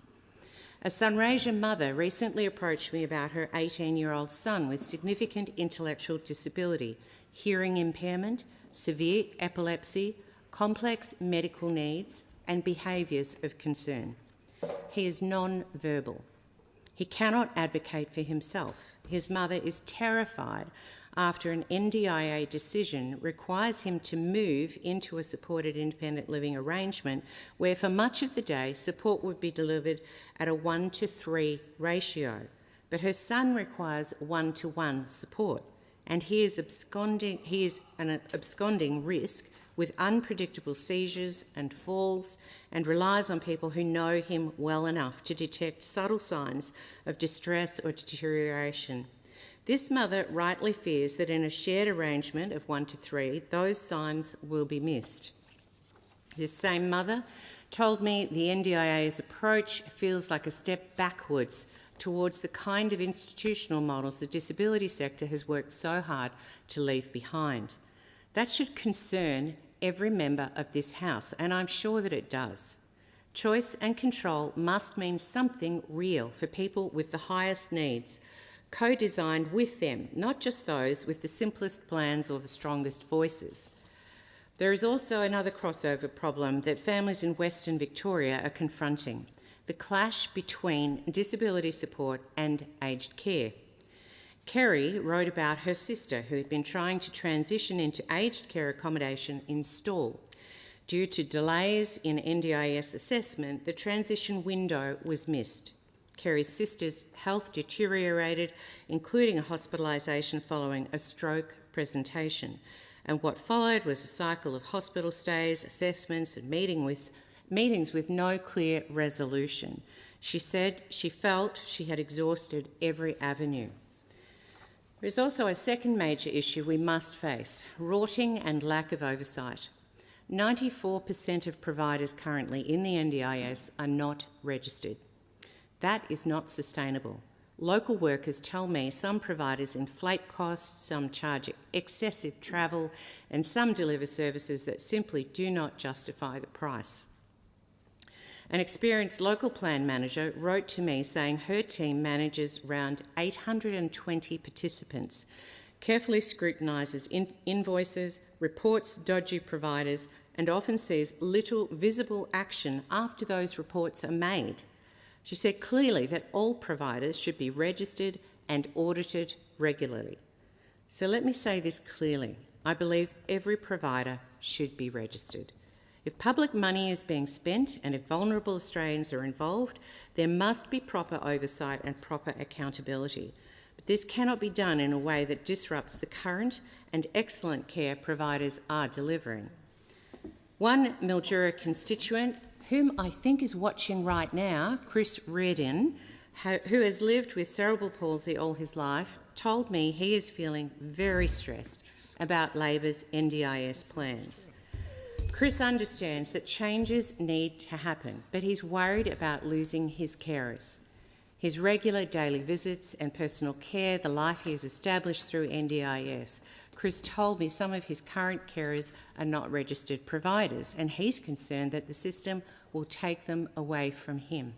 A Sunraysia mother recently approached me about her 18-year-old son with significant intellectual disability, hearing impairment, severe epilepsy, complex medical needs, and behaviours of concern. He is non-verbal. He cannot advocate for himself. His mother is terrified after an NDIA decision requires him to move into a supported independent living arrangement where for much of the day support would be delivered at a 1-to-3 ratio. But her son requires 1-to-1 support, and he is an absconding risk with unpredictable seizures and falls, and relies on people who know him well enough to detect subtle signs of distress or deterioration. This mother rightly fears that in a shared arrangement of 1-to-3, those signs will be missed. This same mother told me the NDIA's approach feels like a step backwards towards the kind of institutional models the disability sector has worked so hard to leave behind. That should concern every member of this House, and I'm sure that it does. Choice and control must mean something real for people with the highest needs, co-designed with them, not just those with the simplest plans or the strongest voices. There is also another crossover problem that families in Western Victoria are confronting: the clash between disability support and aged care. Kerry wrote about her sister who had been trying to transition into aged care accommodation in Stawell. Due to delays in NDIS assessment, the transition window was missed. Kerry's sister's health deteriorated, including a hospitalisation following a stroke presentation. And what followed was a cycle of hospital stays, assessments and meetings with no clear resolution. She said she felt she had exhausted every avenue. There is also a second major issue we must face: rorting and lack of oversight. 94% of providers currently in the NDIS are not registered. That is not sustainable. Local workers tell me some providers inflate costs, some charge excessive travel, and some deliver services that simply do not justify the price. An experienced local plan manager wrote to me saying her team manages around 820 participants, carefully scrutinises invoices, reports dodgy providers, and often sees little visible action after those reports are made. She said clearly that all providers should be registered and audited regularly. So let me say this clearly. I believe every provider should be registered. If public money is being spent and if vulnerable Australians are involved, there must be proper oversight and proper accountability. But this cannot be done in a way that disrupts the current and excellent care providers are delivering. One Mildura constituent, whom I think is watching right now, Chris Reardon, who has lived with cerebral palsy all his life, told me he is feeling very stressed about Labor's NDIS plans. Chris understands that changes need to happen, but he's worried about losing his carers. His regular daily visits and personal care, the life he has established through NDIS. Chris told me some of his current carers are not registered providers, and he's concerned that the system will take them away from him.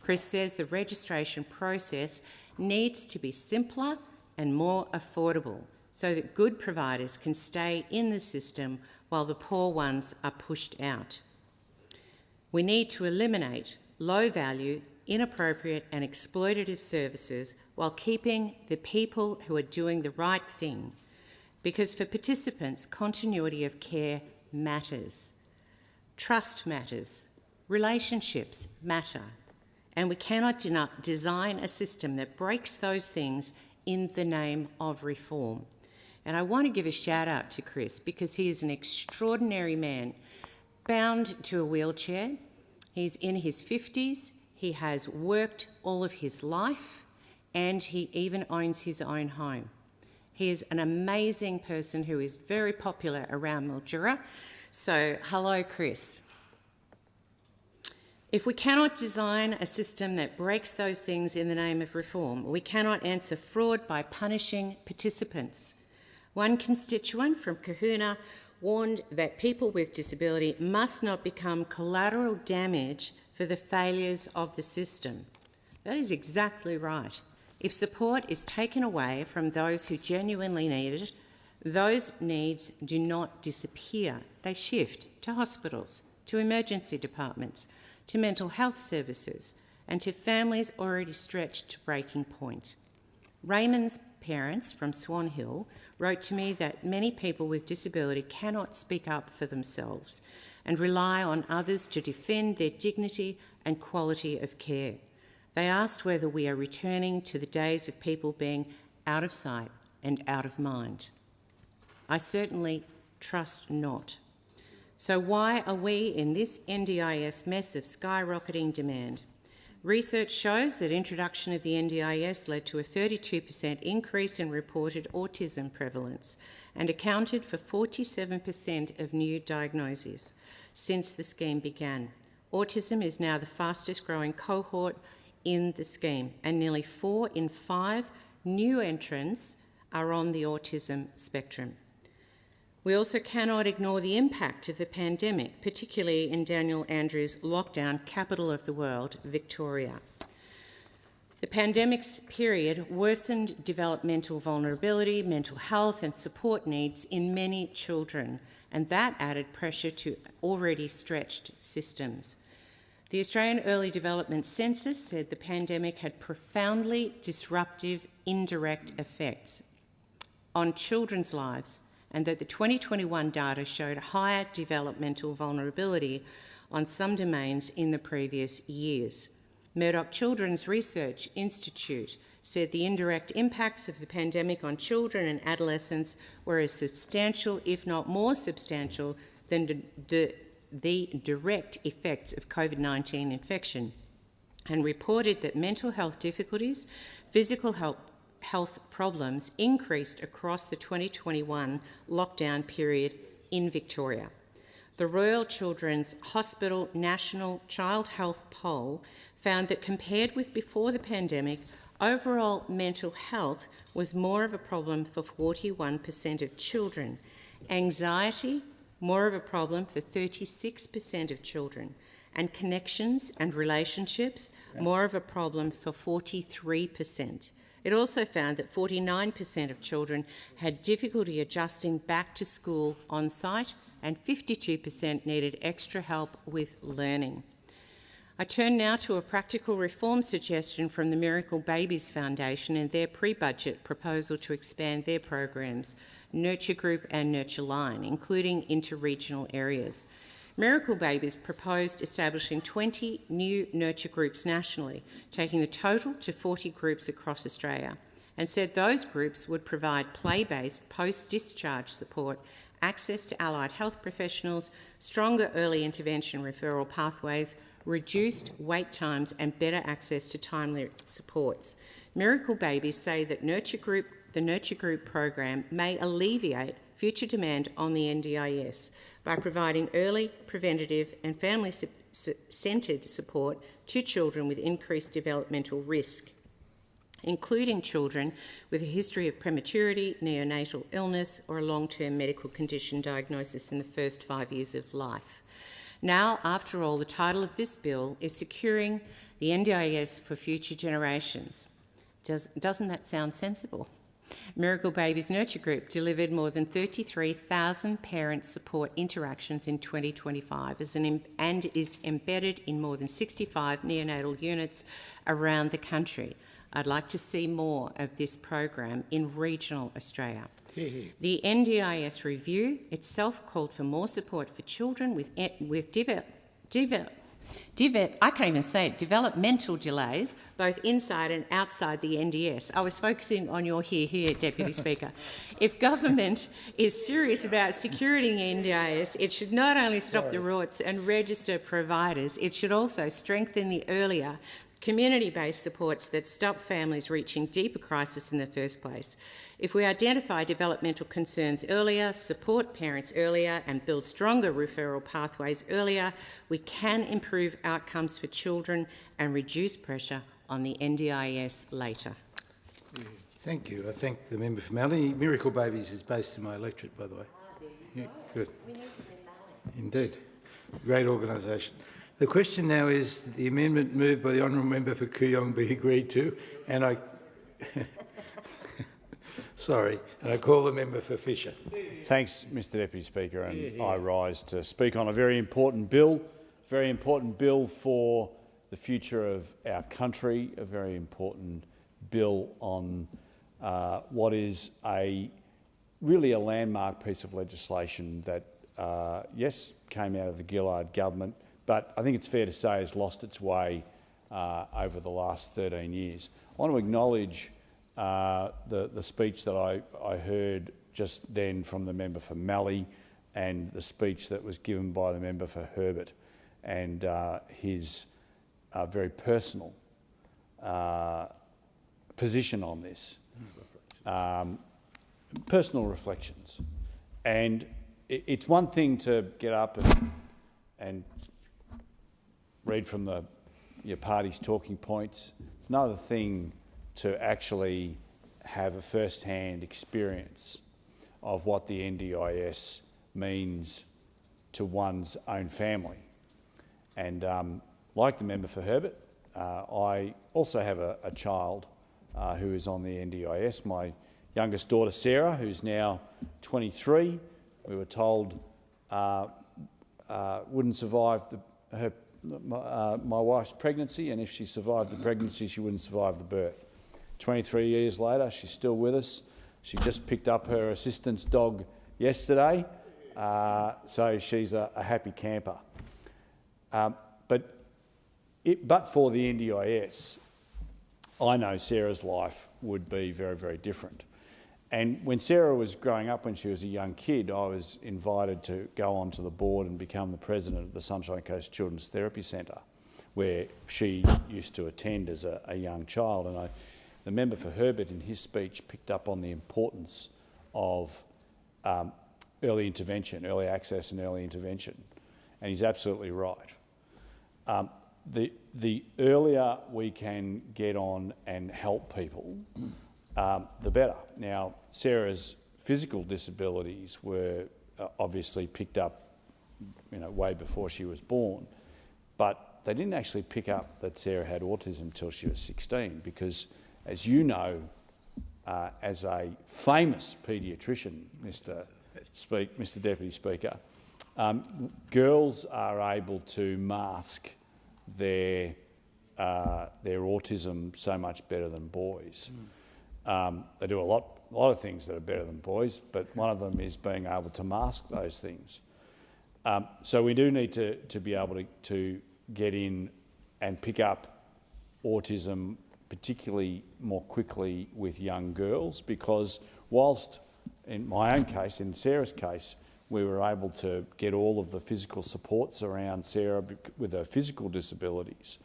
Chris says the registration process needs to be simpler and more affordable so that good providers can stay in the system while the poor ones are pushed out. We need to eliminate low-value, inappropriate and exploitative services while keeping the people who are doing the right thing, because for participants, continuity of care matters. Trust matters. Relationships matter. And we cannot design a system that breaks those things in the name of reform. And I want to give a shout out to Chris because he is an extraordinary man, bound to a wheelchair. He's in his 50s. He has worked all of his life, and he even owns his own home. He is an amazing person who is very popular around Mildura. So, hello, Chris. If we cannot design a system that breaks those things in the name of reform, we cannot answer fraud by punishing participants. One constituent from Kahuna warned that people with disability must not become collateral damage for the failures of the system. That is exactly right. If support is taken away from those who genuinely need it, those needs do not disappear. They shift to hospitals, to emergency departments, to mental health services, and to families already stretched to breaking point. Raymond's parents from Swan Hill wrote to me that many people with disability cannot speak up for themselves and rely on others to defend their dignity and quality of care. They asked whether we are returning to the days of people being out of sight and out of mind. I certainly trust not. So why are we in this NDIS mess of skyrocketing demand? Research shows that introduction of the NDIS led to a 32% increase in reported autism prevalence and accounted for 47% of new diagnoses since the scheme began. Autism is now the fastest growing cohort in the scheme, and nearly 4 in 5 new entrants are on the autism spectrum. We also cannot ignore the impact of the pandemic, particularly in Daniel Andrews' lockdown capital of the world, Victoria. The pandemic's period worsened developmental vulnerability, mental health and support needs in many children, and that added pressure to already stretched systems. The Australian Early Development Census said the pandemic had profoundly disruptive indirect effects on children's lives, and that the 2021 data showed higher developmental vulnerability on some domains in the previous years. Murdoch Children's Research Institute said the indirect impacts of the pandemic on children and adolescents were as substantial, if not more substantial, than the direct effects of COVID-19 infection, and reported that mental health difficulties, physical health problems increased across the 2021 lockdown period in Victoria. The Royal Children's Hospital National Child Health Poll found that compared with before the pandemic, overall mental health was more of a problem for 41% of children. Anxiety, more of a problem for 36% of children. And connections and relationships, more of a problem for 43%. It also found that 49% of children had difficulty adjusting back to school on site, and 52% needed extra help with learning. I turn now to a practical reform suggestion from the Miracle Babies Foundation and their pre-budget proposal to expand their programs, Nurture Group and Nurture Line, including into regional areas. Miracle Babies proposed establishing 20 new nurture groups nationally, taking the total to 40 groups across Australia, and said those groups would provide play-based post-discharge support, access to allied health professionals, stronger early intervention referral pathways, reduced wait times and better access to timely supports. Miracle Babies say that the Nurture Group program may alleviate future demand on the NDIS by providing early, preventative and family-centred support to children with increased developmental risk, including children with a history of prematurity, neonatal illness or a long-term medical condition diagnosis in the first 5 years of life. Now, after all, the title of this bill is Securing the NDIS for Future Generations. Doesn't that sound sensible? Miracle Babies Nurture Group delivered more than 33,000 parent support interactions in 2025 and is embedded in more than 65 neonatal units around the country. I'd like to see more of this program in regional Australia. The NDIS review itself called for more support for children with developmental delays, both inside and outside the NDS. I was focusing on your here, Deputy Speaker. If government is serious about securing the NDIS, it should not only stop the rorts and register providers, it should also strengthen the earlier community-based supports that stop families reaching deeper crisis in the first place. If we identify developmental concerns earlier, support parents earlier and build stronger referral pathways earlier, we can improve outcomes for children and reduce pressure on the NDIS later. Thank you. I thank the member for Mallee. Miracle Babies is based in my electorate, by the way. Yeah, good. Indeed. Great organisation. The question now is that the amendment moved by the honourable member for Kooyong be agreed to, and I... Sorry, and I call the member for Fisher. Thanks, Mr Deputy Speaker, and I rise to speak on a very important bill for the future of our country, a very important bill on what is really a landmark piece of legislation that, yes, came out of the Gillard government, but I think it's fair to say has lost its way over the last 13 years. I want to acknowledge the speech that I heard just then from the member for Mallee and the speech that was given by the member for Herbert and his very personal position on this, personal reflections. And it's one thing to get up and read from your party's talking points. It's another thing to actually have a first-hand experience of what the NDIS means to one's own family. And like the member for Herbert, I also have a child who is on the NDIS. My youngest daughter, Sarah, who's now 23, we were told wouldn't survive my wife's pregnancy, and if she survived the pregnancy, she wouldn't survive the birth. 23 years later, she's still with us. She just picked up her assistant's dog yesterday, so she's a happy camper. But but for the NDIS, I know Sarah's life would be very, very different. And when Sarah was growing up, when she was a young kid, I was invited to go onto the board and become the president of the Sunshine Coast Children's Therapy Centre, where she used to attend as a young child. And the member for Herbert, in his speech, picked up on the importance of early intervention, early access and early intervention. And he's absolutely right. The earlier we can get on and help people, the better. Now, Sarah's physical disabilities were obviously picked up, way before she was born, but they didn't actually pick up that Sarah had autism until she was 16, because, as you know, as a famous paediatrician, Mr. Deputy Speaker, girls are able to mask their autism so much better than boys. They do a lot of things that are better than boys, but one of them is being able to mask those things. So we do need to be able to get in and pick up autism, particularly more quickly with young girls, because whilst in my own case, in Sarah's case, we were able to get all of the physical supports around Sarah with her physical disabilities,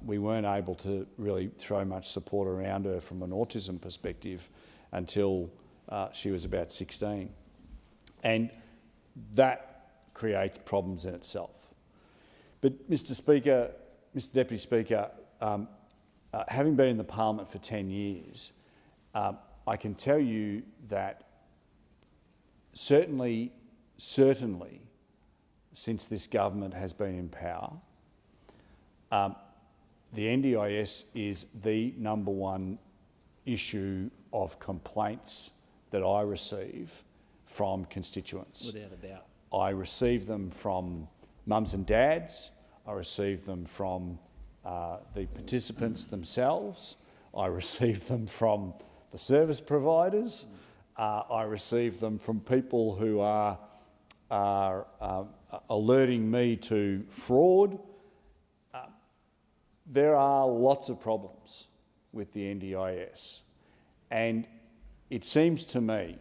we weren't able to really throw much support around her from an autism perspective until she was about 16. And that creates problems in itself. But Mr. Deputy Speaker, having been in the Parliament for 10 years, I can tell you that certainly, since this government has been in power, the NDIS is the number one issue of complaints that I receive from constituents. Without a doubt. I receive them from mums and dads, I receive them from the participants themselves, I receive them from the service providers, I receive them from people who are alerting me to fraud. There are lots of problems with the NDIS, and it seems to me,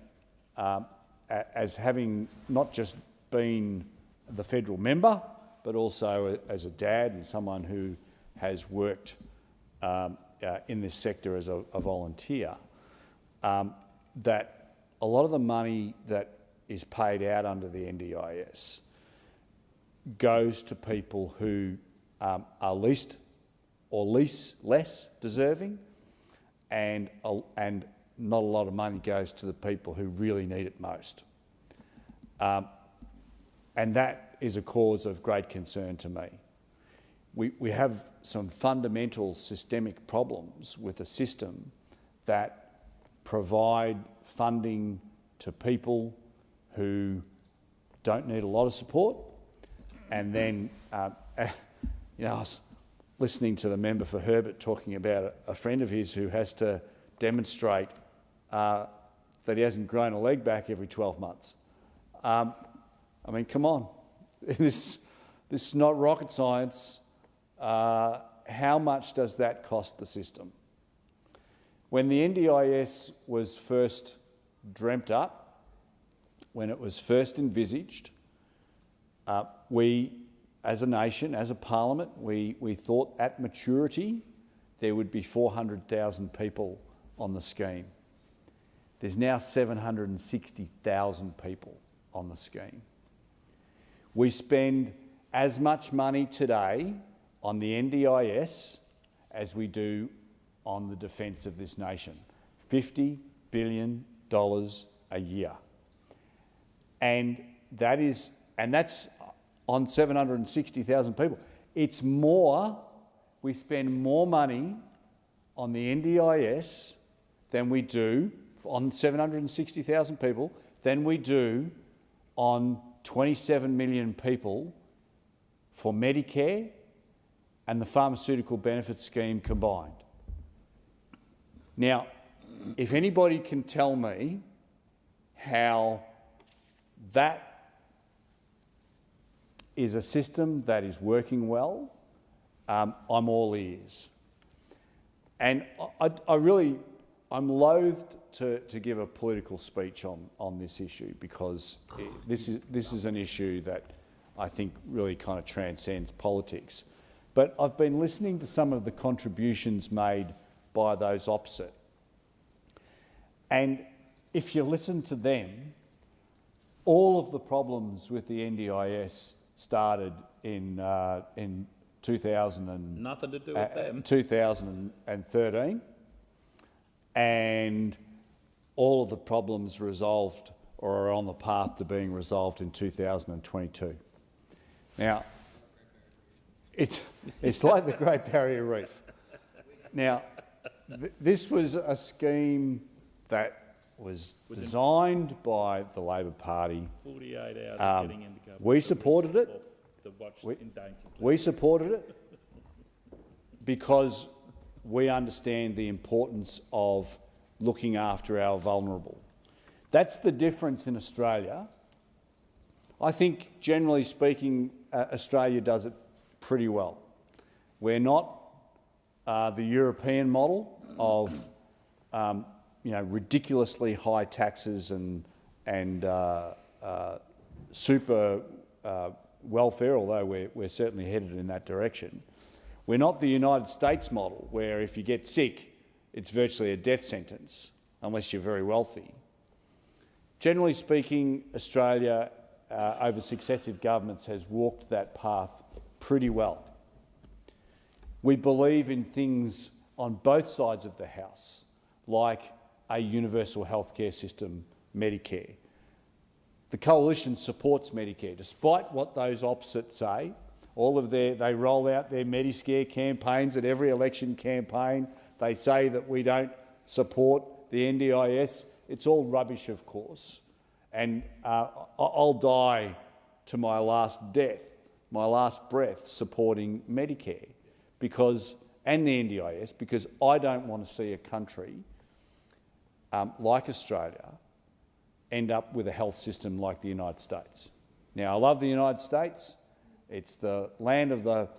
as having not just been the federal member, but also as a dad and someone who has worked in this sector as a volunteer, that a lot of the money that is paid out under the NDIS goes to people who are least or less deserving, and not a lot of money goes to the people who really need it most. And that is a cause of great concern to me. We have some fundamental systemic problems with a system that provide funding to people who don't need a lot of support, and then, I was listening to the member for Herbert talking about a friend of his who has to demonstrate that he hasn't grown a leg back every 12 months. I mean, come on. This is not rocket science. How much does that cost the system? When the NDIS was first dreamt up, when it was first envisaged, we, as a nation, as a parliament, we thought at maturity there would be 400,000 people on the scheme. There's now 760,000 people on the scheme. We spend as much money today on the NDIS as we do on the defence of this nation. $50 billion a year. And that's on 760,000 people. It's more, we spend more money on the NDIS than we do on 760,000 people than we do on 27 million people for Medicare and the pharmaceutical benefits scheme combined. Now, if anybody can tell me how that is a system that is working well I'm all ears. And I'm loath to give a political speech on this issue, because this is an issue that I think really kind of transcends politics. But I've been listening to some of the contributions made by those opposite. And if you listen to them, all of the problems with the NDIS started in 2013, and all of the problems resolved or are on the path to being resolved in 2022. Now, it's like the Great Barrier Reef. Now, this was a scheme that was designed by the Labor Party. 48 hours getting into government. We supported it. We supported it because we understand the importance of looking after our vulnerable. That's the difference in Australia. I think, generally speaking, Australia does it pretty well. We're not the European model of ridiculously high taxes and super welfare, although we're certainly headed in that direction. We're not the United States model, where if you get sick, it's virtually a death sentence, unless you're very wealthy. Generally speaking, Australia, over successive governments, has walked that path pretty well. We believe in things on both sides of the house, like a universal healthcare system, Medicare. The Coalition supports Medicare, despite what those opposites say. They roll out their Medicare campaigns at every election campaign. They say that we don't support the NDIS. It's all rubbish, of course. And I'll die to my last breath, supporting Medicare and the NDIS, because I don't want to see a country like Australia end up with a health system like the United States. Now, I love the United States. It's the land of the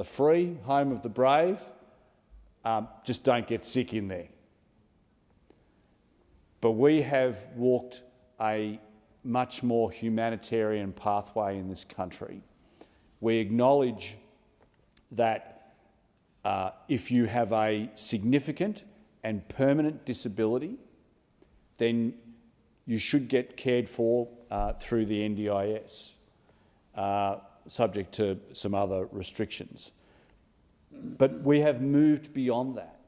free, home of the brave. Just don't get sick in there. But we have walked a much more humanitarian pathway in this country. We acknowledge that if you have a significant and permanent disability, then you should get cared for through the NDIS, subject to some other restrictions. But we have moved beyond that.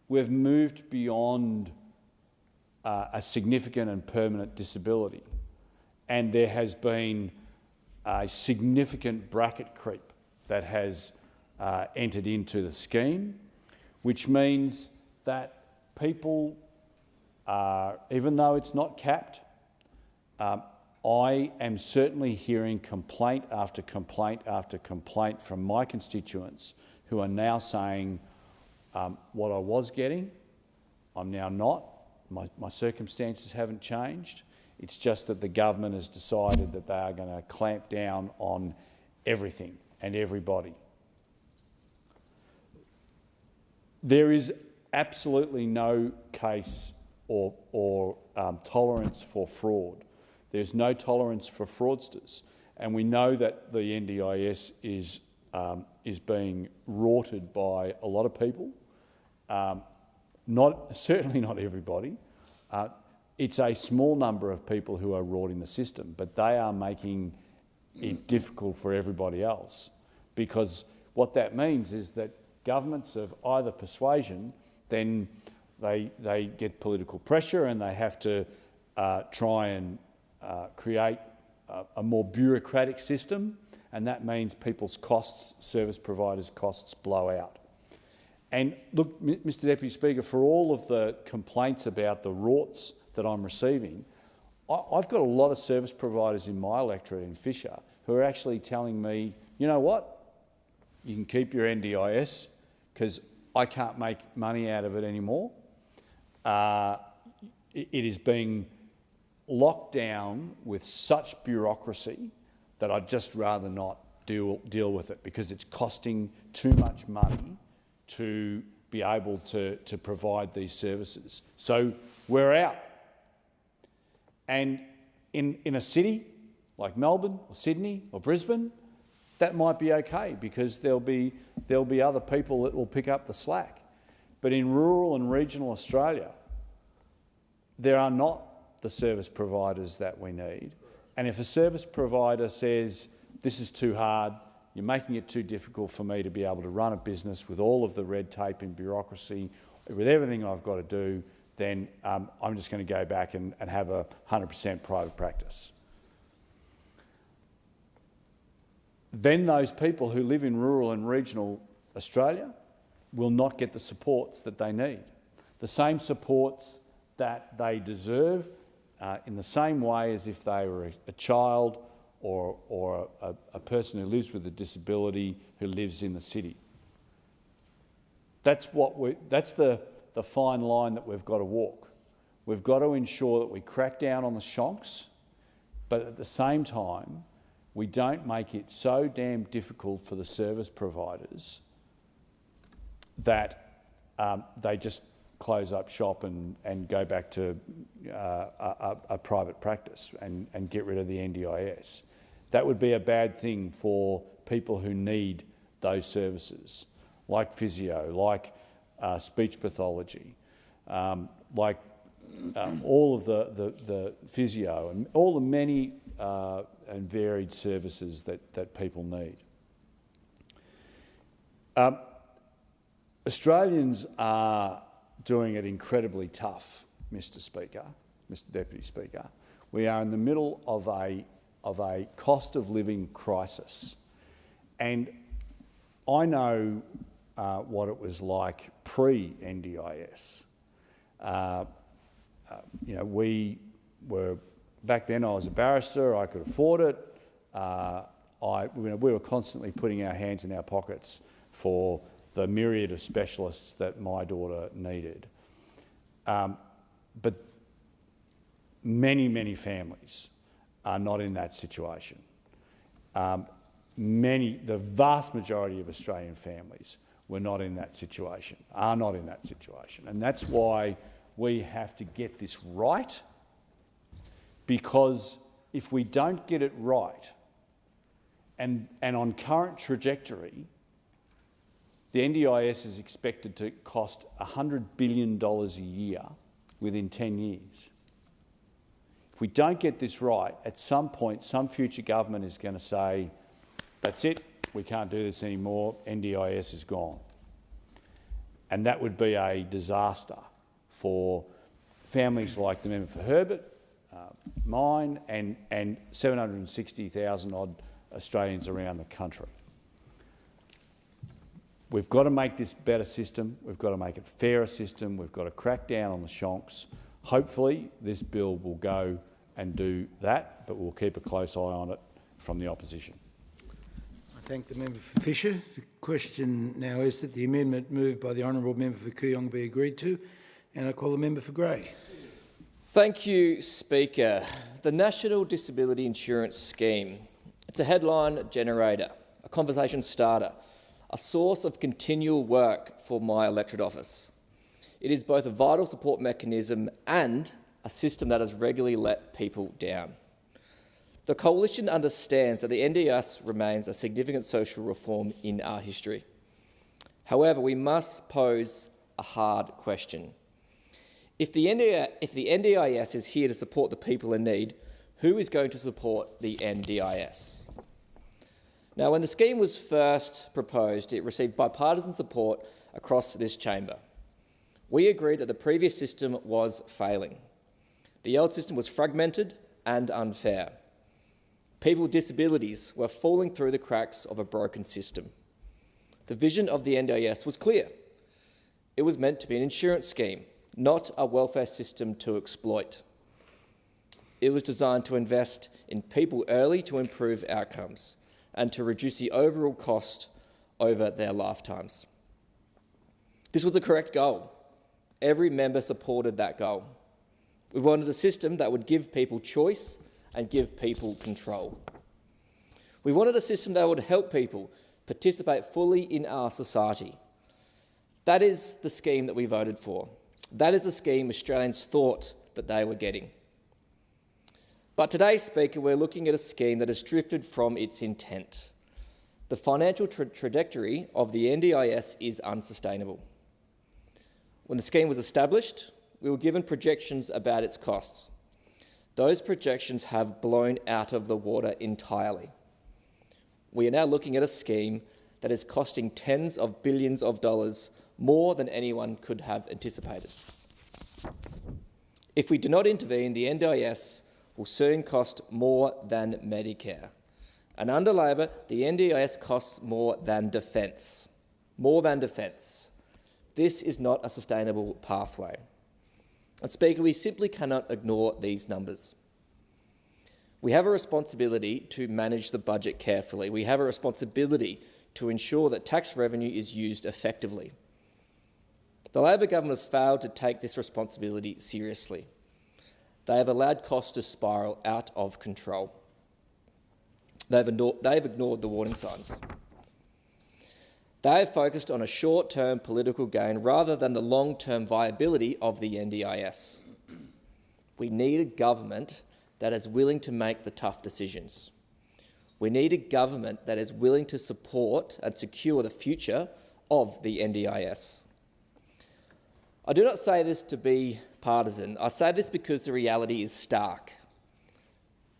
We've moved beyond a significant and permanent disability, and there has been a significant bracket creep that has entered into the scheme, which means that people, even though it's not capped, I am certainly hearing complaint after complaint after complaint from my constituents who are now saying, what I was getting, I'm now not. My circumstances haven't changed. It's just that the government has decided that they are going to clamp down on everything and everybody. There is absolutely no case or tolerance for fraud. There's no tolerance for fraudsters, and we know that the NDIS is being rorted by a lot of people. Certainly not everybody. It's a small number of people who are rorting the system, but they are making it difficult for everybody else, because what that means is that governments of either persuasion, then they get political pressure and they have to try and create a more bureaucratic system, and that means people's costs, service providers' costs, blow out. And look, Mr Deputy Speaker, for all of the complaints about the rorts that I'm receiving, I've got a lot of service providers in my electorate in Fisher who are actually telling me, you know what, you can keep your NDIS because I can't make money out of it anymore. It is being locked down with such bureaucracy that I'd just rather not deal with it because it's costing too much money to be able to provide these services. So we're out. And in a city like Melbourne or Sydney or Brisbane, that might be okay because there'll be other people that will pick up the slack. But in rural and regional Australia, there are not the service providers that we need. And if a service provider says, this is too hard, you're making it too difficult for me to be able to run a business with all of the red tape and bureaucracy, with everything I've got to do, then I'm just going to go back and have a 100% private practice. Then those people who live in rural and regional Australia will not get the supports that they need. The same supports that they deserve in the same way as if they were a child or a person who lives with a disability who lives in the city. That's the fine line that we've got to walk. We've got to ensure that we crack down on the shonks, but at the same time, we don't make it so damn difficult for the service providers that they just close up shop and go back to a private practice and get rid of the NDIS. That would be a bad thing for people who need those services, like physio, like speech pathology, like all of the physio and all the many and varied services that people need. Australians are doing it incredibly tough, Mr. Speaker, Mr. Deputy Speaker. We are in the middle of a cost of living crisis, and I know what it was like pre-NDIS. We were back then. I was a barrister. I could afford it. We were constantly putting our hands in our pockets for the myriad of specialists that my daughter needed. But many families are not in that situation. The vast majority of Australian families are not in that situation. And that's why we have to get this right, because if we don't get it right, and on current trajectory, the NDIS is expected to cost $100 billion a year within 10 years. If we don't get this right, at some point, some future government is going to say, that's it, we can't do this anymore, NDIS is gone. And that would be a disaster for families like the member for Herbert, mine, and 760,000 odd Australians around the country. We've got to make this a better system. We've got to make it a fairer system. We've got to crack down on the shonks. Hopefully this bill will go and do that, but we'll keep a close eye on it from the opposition. I thank the member for Fisher. The question now is that the amendment moved by the honourable member for Kooyong be agreed to, and I call the member for Grey. Thank you, Speaker. The National Disability Insurance Scheme. It's a headline generator, a conversation starter, a source of continual work for my electorate office. It is both a vital support mechanism and a system that has regularly let people down. The Coalition understands that the NDIS remains a significant social reform in our history. However, we must pose a hard question. If the NDIS is here to support the people in need, who is going to support the NDIS? Now, when the scheme was first proposed, it received bipartisan support across this chamber. We agreed that the previous system was failing. The old system was fragmented and unfair. People with disabilities were falling through the cracks of a broken system. The vision of the NDIS was clear. It was meant to be an insurance scheme, not a welfare system to exploit. It was designed to invest in people early to improve outcomes and to reduce the overall cost over their lifetimes. This was the correct goal. Every member supported that goal. We wanted a system that would give people choice and give people control. We wanted a system that would help people participate fully in our society. That is the scheme that we voted for. That is the scheme Australians thought that they were getting. But today, Speaker, we're looking at a scheme that has drifted from its intent. The financial trajectory of the NDIS is unsustainable. When the scheme was established, we were given projections about its costs. Those projections have blown out of the water entirely. We are now looking at a scheme that is costing tens of billions of dollars more than anyone could have anticipated. If we do not intervene, the NDIS will soon cost more than Medicare. And under Labor, the NDIS costs more than defence. More than defence. This is not a sustainable pathway. And Speaker, we simply cannot ignore these numbers. We have a responsibility to manage the budget carefully. We have a responsibility to ensure that tax revenue is used effectively. The Labor government has failed to take this responsibility seriously. They have allowed costs to spiral out of control. They've ignored the warning signs. They have focused on a short-term political gain rather than the long-term viability of the NDIS. We need a government that is willing to make the tough decisions. We need a government that is willing to support and secure the future of the NDIS. I do not say this to be partisan. I say this because the reality is stark.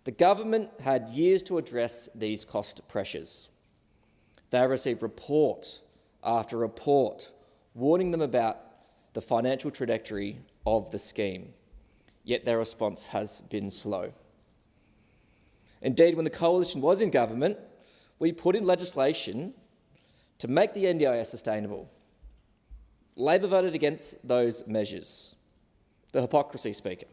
The government had years to address these cost pressures. They received report after report warning them about the financial trajectory of the scheme, yet their response has been slow. Indeed, when the Coalition was in government, we put in legislation to make the NDIS sustainable. Labor voted against those measures. The hypocrisy, Speaker.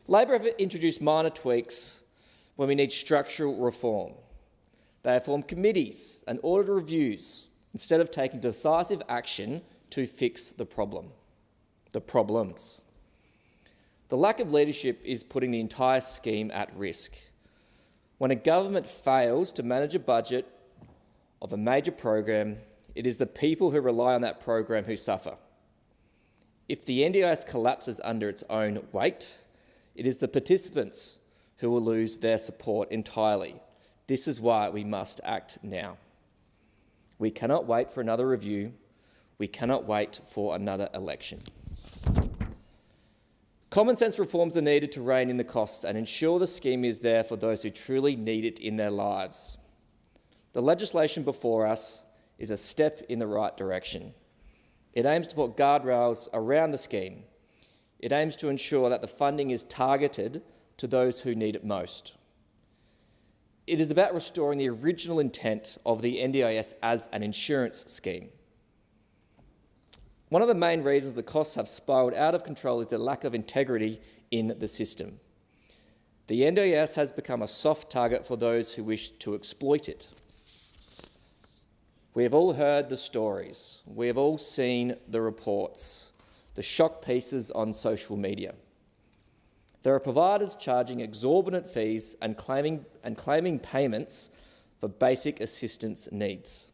Labor have introduced minor tweaks when we need structural reform. They have formed committees and ordered reviews instead of taking decisive action to fix the problems. The lack of leadership is putting the entire scheme at risk. When a government fails to manage a budget of a major program, it is the people who rely on that program who suffer. If the NDIS collapses under its own weight, it is the participants who will lose their support entirely. This is why we must act now. We cannot wait for another review. We cannot wait for another election. Common sense reforms are needed to rein in the costs and ensure the scheme is there for those who truly need it in their lives. The legislation before us is a step in the right direction. It aims to put guardrails around the scheme. It aims to ensure that the funding is targeted to those who need it most. It is about restoring the original intent of the NDIS as an insurance scheme. One of the main reasons the costs have spiralled out of control is the lack of integrity in the system. The NDIS has become a soft target for those who wish to exploit it. We have all heard the stories. We have all seen the reports, the shock pieces on social media. There are providers charging exorbitant fees and claiming payments for basic assistance needs.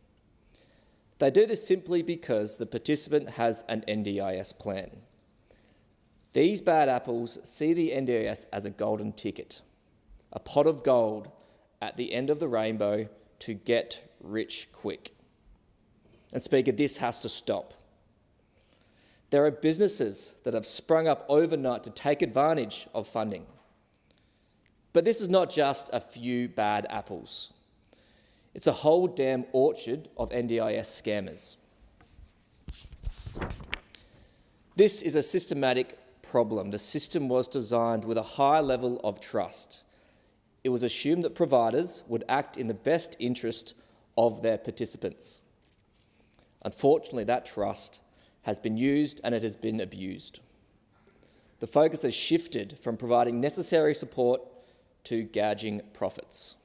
They do this simply because the participant has an NDIS plan. These bad apples see the NDIS as a golden ticket, a pot of gold at the end of the rainbow to get rich quick. And Speaker, this has to stop. There are businesses that have sprung up overnight to take advantage of funding. But this is not just a few bad apples. It's a whole damn orchard of NDIS scammers. This is a systematic problem. The system was designed with a high level of trust. It was assumed that providers would act in the best interest of their participants. Unfortunately, that trust has been used and it has been abused. The focus has shifted from providing necessary support to gouging profits.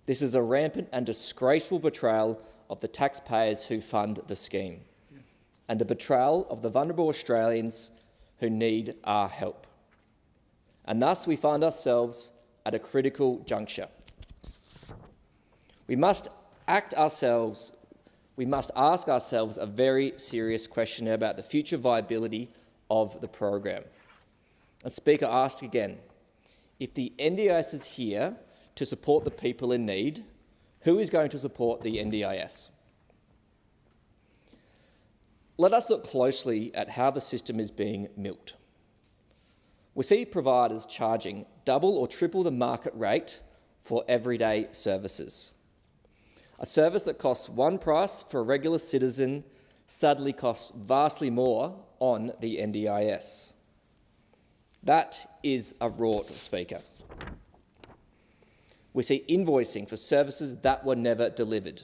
This is a rampant and disgraceful betrayal of the taxpayers who fund the scheme and a betrayal of the vulnerable Australians who need our help. And thus we find ourselves at a critical juncture. We must ask ourselves a very serious question about the future viability of the program. And Speaker, I ask again, if the NDIS is here to support the people in need, who is going to support the NDIS? Let us look closely at how the system is being milked. We see providers charging double or triple the market rate for everyday services. A service that costs one price for a regular citizen sadly costs vastly more on the NDIS. That is a rort, Speaker. We see invoicing for services that were never delivered.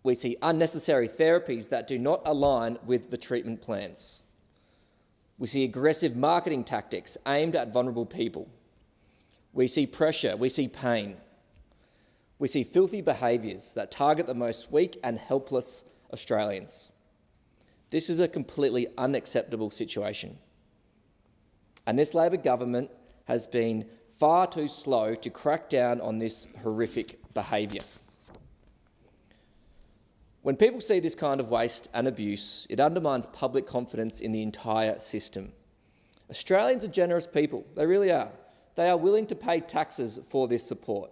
We see unnecessary therapies that do not align with the treatment plans. We see aggressive marketing tactics aimed at vulnerable people. We see pressure, we see pain. We see filthy behaviours that target the most weak and helpless Australians. This is a completely unacceptable situation. And this Labor government has been far too slow to crack down on this horrific behaviour. When people see this kind of waste and abuse, it undermines public confidence in the entire system. Australians are generous people, they really are. They are willing to pay taxes for this support,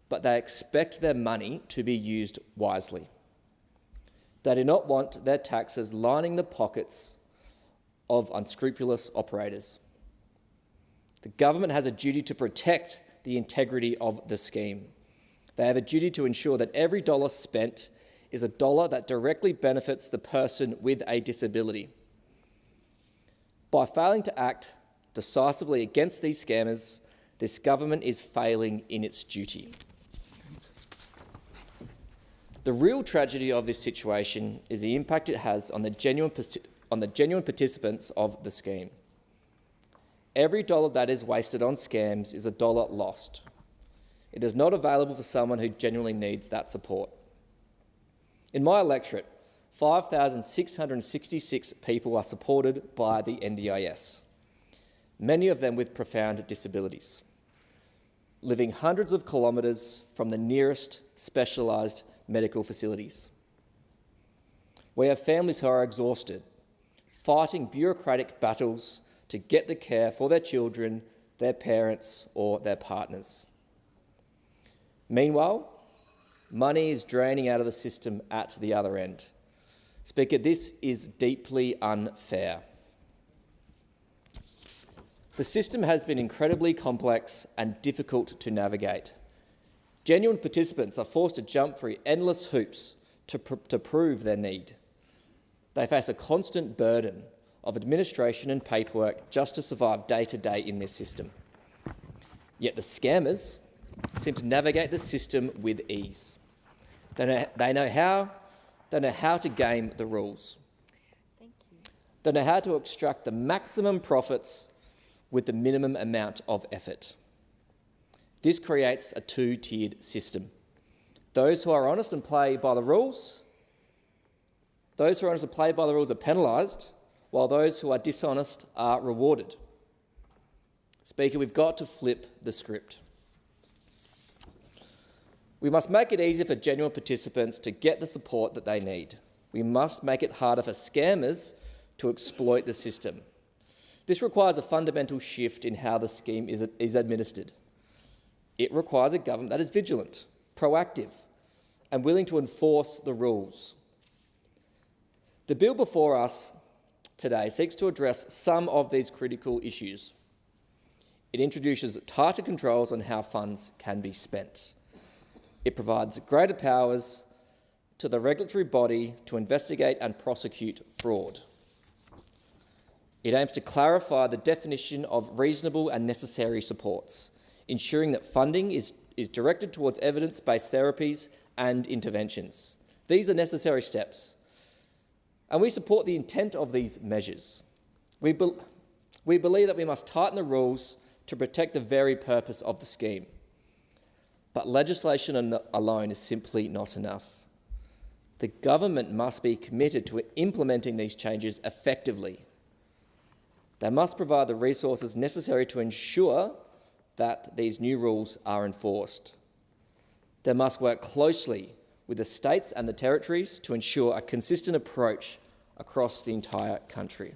but they expect their money to be used wisely. They do not want their taxes lining the pockets of unscrupulous operators. The government has a duty to protect the integrity of the scheme. They have a duty to ensure that every dollar spent is a dollar that directly benefits the person with a disability. By failing to act decisively against these scammers, this government is failing in its duty. The real tragedy of this situation is the impact it has on the genuine participants of the scheme. Every dollar that is wasted on scams is a dollar lost. It is not available for someone who genuinely needs that support. In my electorate, 5,666 people are supported by the NDIS, many of them with profound disabilities, living hundreds of kilometres from the nearest specialised medical facilities. We have families who are exhausted, fighting bureaucratic battles to get the care for their children, their parents or their partners. Meanwhile, money is draining out of the system at the other end. Speaker, this is deeply unfair. The system has been incredibly complex and difficult to navigate. Genuine participants are forced to jump through endless hoops to prove their need. They face a constant burden of administration and paperwork just to survive day to day in this system. Yet the scammers seem to navigate the system with ease. They know how to game the rules. They know how to extract the maximum profits with the minimum amount of effort. This creates a two-tiered system. Those who are honest and play by the rules, are penalised, while those who are dishonest are rewarded. Speaker, we've got to flip the script. We must make it easier for genuine participants to get the support that they need. We must make it harder for scammers to exploit the system. This requires a fundamental shift in how the scheme is administered. It requires a government that is vigilant, proactive, and willing to enforce the rules. The bill before us today seeks to address some of these critical issues. It introduces tighter controls on how funds can be spent. It provides greater powers to the regulatory body to investigate and prosecute fraud. It aims to clarify the definition of reasonable and necessary supports, ensuring that funding is directed towards evidence-based therapies and interventions. These are necessary steps, and we support the intent of these measures. We believe that we must tighten the rules to protect the very purpose of the scheme. But legislation alone is simply not enough. The government must be committed to implementing these changes effectively. They must provide the resources necessary to ensure that these new rules are enforced. They must work closely with the states and the territories to ensure a consistent approach across the entire country.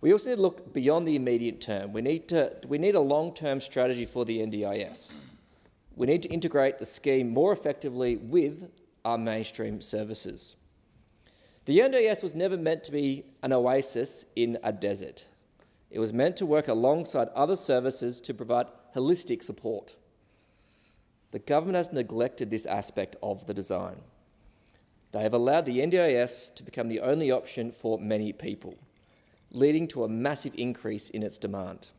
We also need to look beyond the immediate term. We need a long-term strategy for the NDIS. We need to integrate the scheme more effectively with our mainstream services. The NDIS was never meant to be an oasis in a desert. It was meant to work alongside other services to provide holistic support. The government has neglected this aspect of the design. They have allowed the NDIS to become the only option for many people, leading to a massive increase in its demand.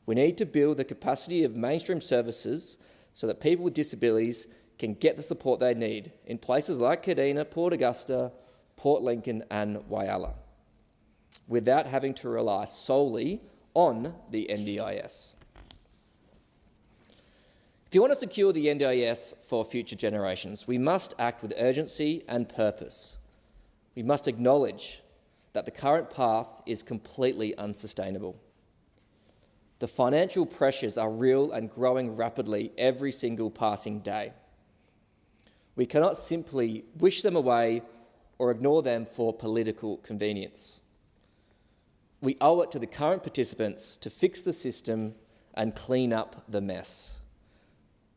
We need to build the capacity of mainstream services so that people with disabilities can get the support they need in places like Kadina, Port Augusta, Port Lincoln and Whyalla, without having to rely solely on the NDIS. If you want to secure the NDIS for future generations, we must act with urgency and purpose. We must acknowledge that the current path is completely unsustainable. The financial pressures are real and growing rapidly every single passing day. We cannot simply wish them away or ignore them for political convenience. We owe it to the current participants to fix the system and clean up the mess.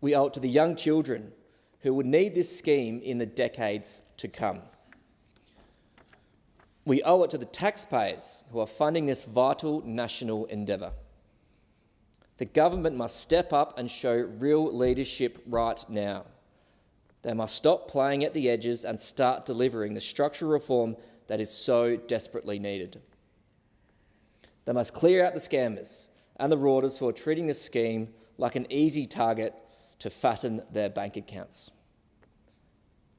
We owe it to the young children who would need this scheme in the decades to come. We owe it to the taxpayers who are funding this vital national endeavour. The government must step up and show real leadership right now. They must stop playing at the edges and start delivering the structural reform that is so desperately needed. They must clear out the scammers and the fraudsters who are treating this scheme like an easy target to fatten their bank accounts.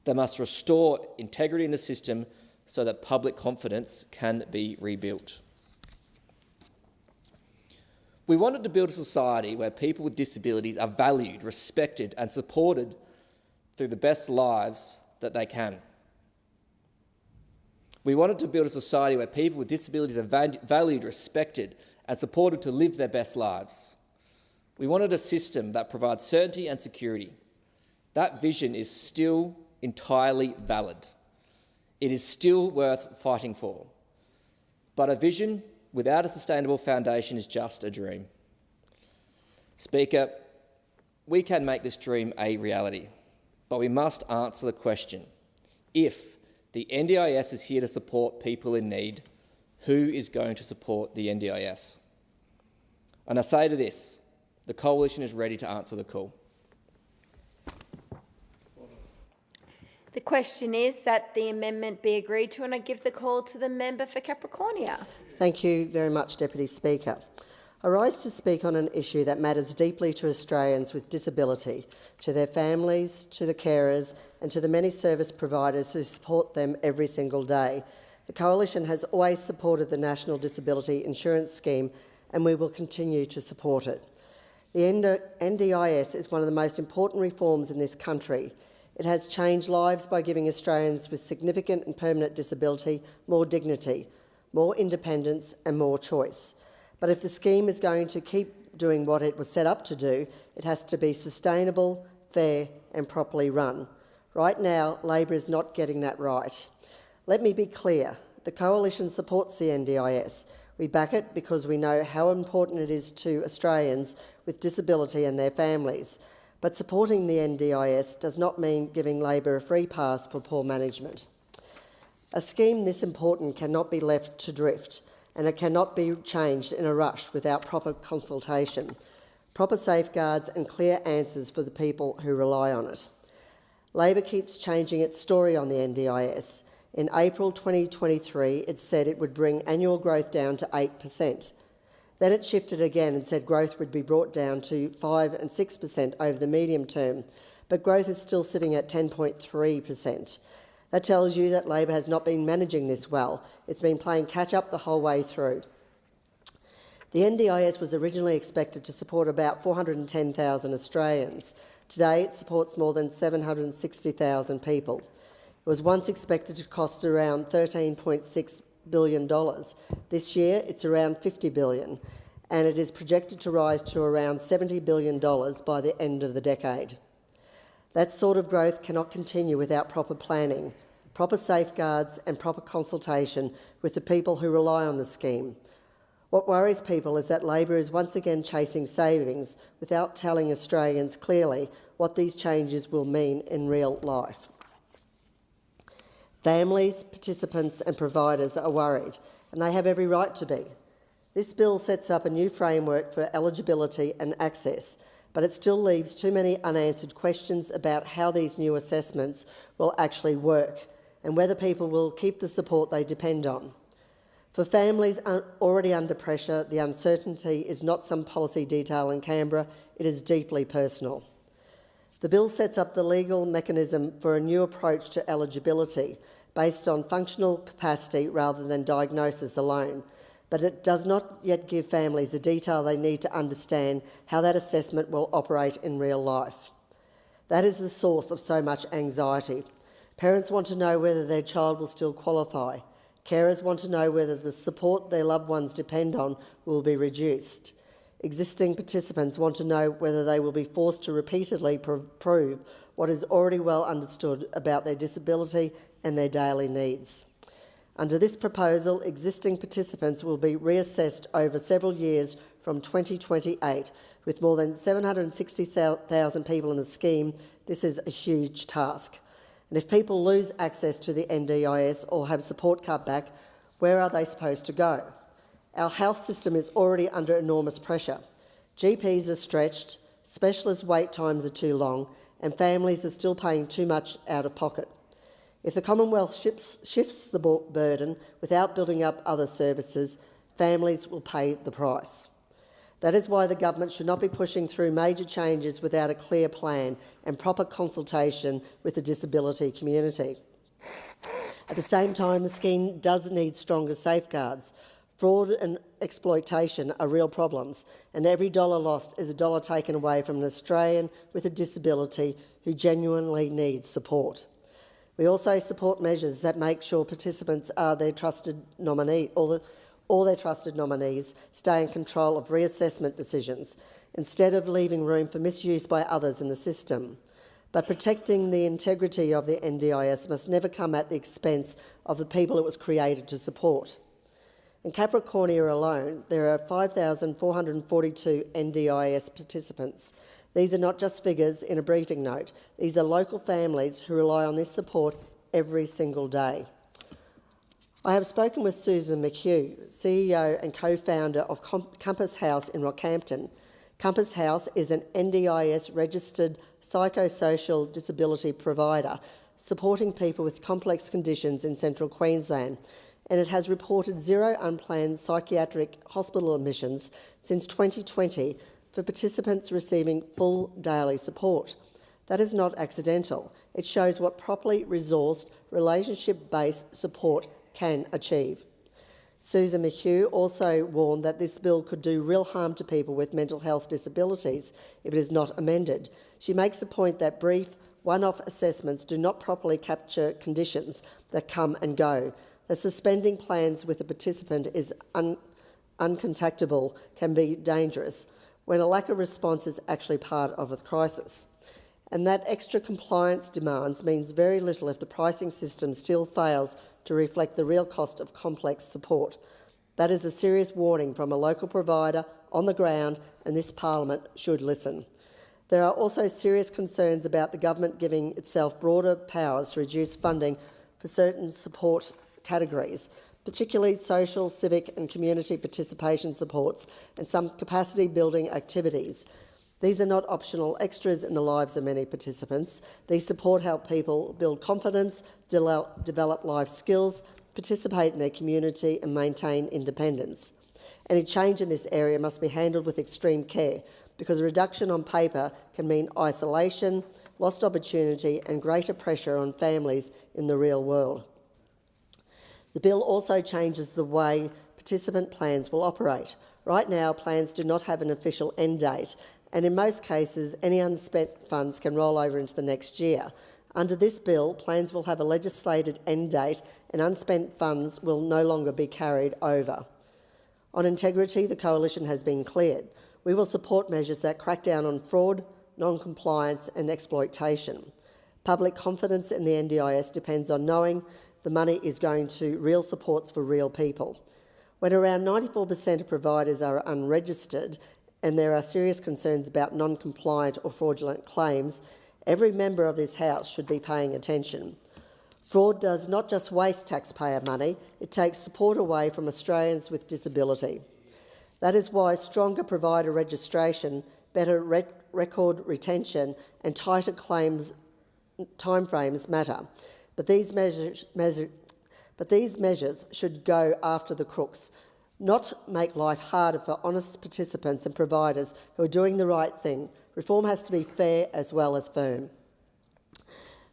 They must restore integrity in the system so that public confidence can be rebuilt. We wanted to build a society where people with disabilities are valued, respected and supported through the best lives that they can. We wanted to build a society where people with disabilities are valued, respected and supported to live their best lives. We wanted a system that provides certainty and security. That vision is still entirely valid. It is still worth fighting for. But a vision without a sustainable foundation is just a dream. Speaker, we can make this dream a reality, but we must answer the question: if the NDIS is here to support people in need, who is going to support the NDIS? And I say to this, the Coalition is ready to answer the call. The question is that the amendment be agreed to, and I give the call to the member for Capricornia. Thank you very much, Deputy Speaker. I rise to speak on an issue that matters deeply to Australians with disability, to their families, to the carers and to the many service providers who support them every single day. The Coalition has always supported the National Disability Insurance Scheme and we will continue to support it. The NDIS is one of the most important reforms in this country. It has changed lives by giving Australians with significant and permanent disability more dignity, more independence and more choice. But if the scheme is going to keep doing what it was set up to do, it has to be sustainable, fair and properly run. Right now, Labor is not getting that right. Let me be clear. The Coalition supports the NDIS. We back it because we know how important it is to Australians with disability and their families. But supporting the NDIS does not mean giving Labor a free pass for poor management. A scheme this important cannot be left to drift, and it cannot be changed in a rush without proper consultation, proper safeguards and clear answers for the people who rely on it. Labor keeps changing its story on the NDIS. In April 2023, it said it would bring annual growth down to 8%. Then it shifted again and said growth would be brought down to 5% and 6% over the medium term, but growth is still sitting at 10.3%. That tells you that Labor has not been managing this well. It's been playing catch-up the whole way through. The NDIS was originally expected to support about 410,000 Australians. Today, it supports more than 760,000 people. It was once expected to cost around $13.6 billion. This year, it's around $50 billion. and it is projected to rise to around $70 billion by the end of the decade. That sort of growth cannot continue without proper planning, proper safeguards and proper consultation with the people who rely on the scheme. What worries people is that Labor is once again chasing savings without telling Australians clearly what these changes will mean in real life. Families, participants and providers are worried, and they have every right to be. This bill sets up a new framework for eligibility and access, but it still leaves too many unanswered questions about how these new assessments will actually work and whether people will keep the support they depend on. For families already under pressure, the uncertainty is not some policy detail in Canberra, it is deeply personal. The bill sets up the legal mechanism for a new approach to eligibility based on functional capacity rather than diagnosis alone, but it does not yet give families the detail they need to understand how that assessment will operate in real life. That is the source of so much anxiety. Parents want to know whether their child will still qualify. Carers want to know whether the support their loved ones depend on will be reduced. Existing participants want to know whether they will be forced to repeatedly prove what is already well understood about their disability and their daily needs. Under this proposal, existing participants will be reassessed over several years from 2028. With more than 760,000 people in the scheme, this is a huge task. And if people lose access to the NDIS or have support cut back, where are they supposed to go? Our health system is already under enormous pressure. GPs are stretched, specialist wait times are too long, and families are still paying too much out of pocket. If the Commonwealth shifts the burden without building up other services, families will pay the price. That is why the government should not be pushing through major changes without a clear plan and proper consultation with the disability community. At the same time, the scheme does need stronger safeguards. Fraud and exploitation are real problems, and every dollar lost is a dollar taken away from an Australian with a disability who genuinely needs support. We also support measures that make sure participants are their trusted nominee, all their trusted nominees stay in control of reassessment decisions, instead of leaving room for misuse by others in the system. But protecting the integrity of the NDIS must never come at the expense of the people it was created to support. In Capricornia alone, there are 5,442 NDIS participants. These are not just figures in a briefing note. These are local families who rely on this support every single day. I have spoken with Susan McHugh, CEO and co-founder of Compass House in Rockhampton. Compass House is an NDIS-registered psychosocial disability provider supporting people with complex conditions in central Queensland, and it has reported zero unplanned psychiatric hospital admissions since 2020 for participants receiving full daily support. That is not accidental. It shows what properly resourced, relationship-based support can achieve. Susan McHugh also warned that this bill could do real harm to people with mental health disabilities if it is not amended. She makes the point that brief, one-off assessments do not properly capture conditions that come and go. That suspending plans with a participant is uncontactable can be dangerous when a lack of response is actually part of a crisis. And that extra compliance demands means very little if the pricing system still fails to reflect the real cost of complex support. That is a serious warning from a local provider on the ground, and this Parliament should listen. There are also serious concerns about the government giving itself broader powers to reduce funding for certain support categories, particularly social, civic and community participation supports and some capacity building activities. These are not optional extras in the lives of many participants. These support help people build confidence, develop life skills, participate in their community and maintain independence. Any change in this area must be handled with extreme care, because a reduction on paper can mean isolation, lost opportunity and greater pressure on families in the real world. The bill also changes the way participant plans will operate. Right now, plans do not have an official end date, and in most cases, any unspent funds can roll over into the next year. Under this bill, plans will have a legislated end date and unspent funds will no longer be carried over. On integrity, the Coalition has been cleared. We will support measures that crack down on fraud, non-compliance and exploitation. Public confidence in the NDIS depends on knowing the money is going to real supports for real people. When around 94% of providers are unregistered and there are serious concerns about non-compliant or fraudulent claims, every member of this House should be paying attention. Fraud does not just waste taxpayer money, it takes support away from Australians with disability. That is why stronger provider registration, better record retention and tighter claims timeframes matter. But these measures should go after the crooks, not make life harder for honest participants and providers who are doing the right thing. Reform has to be fair as well as firm.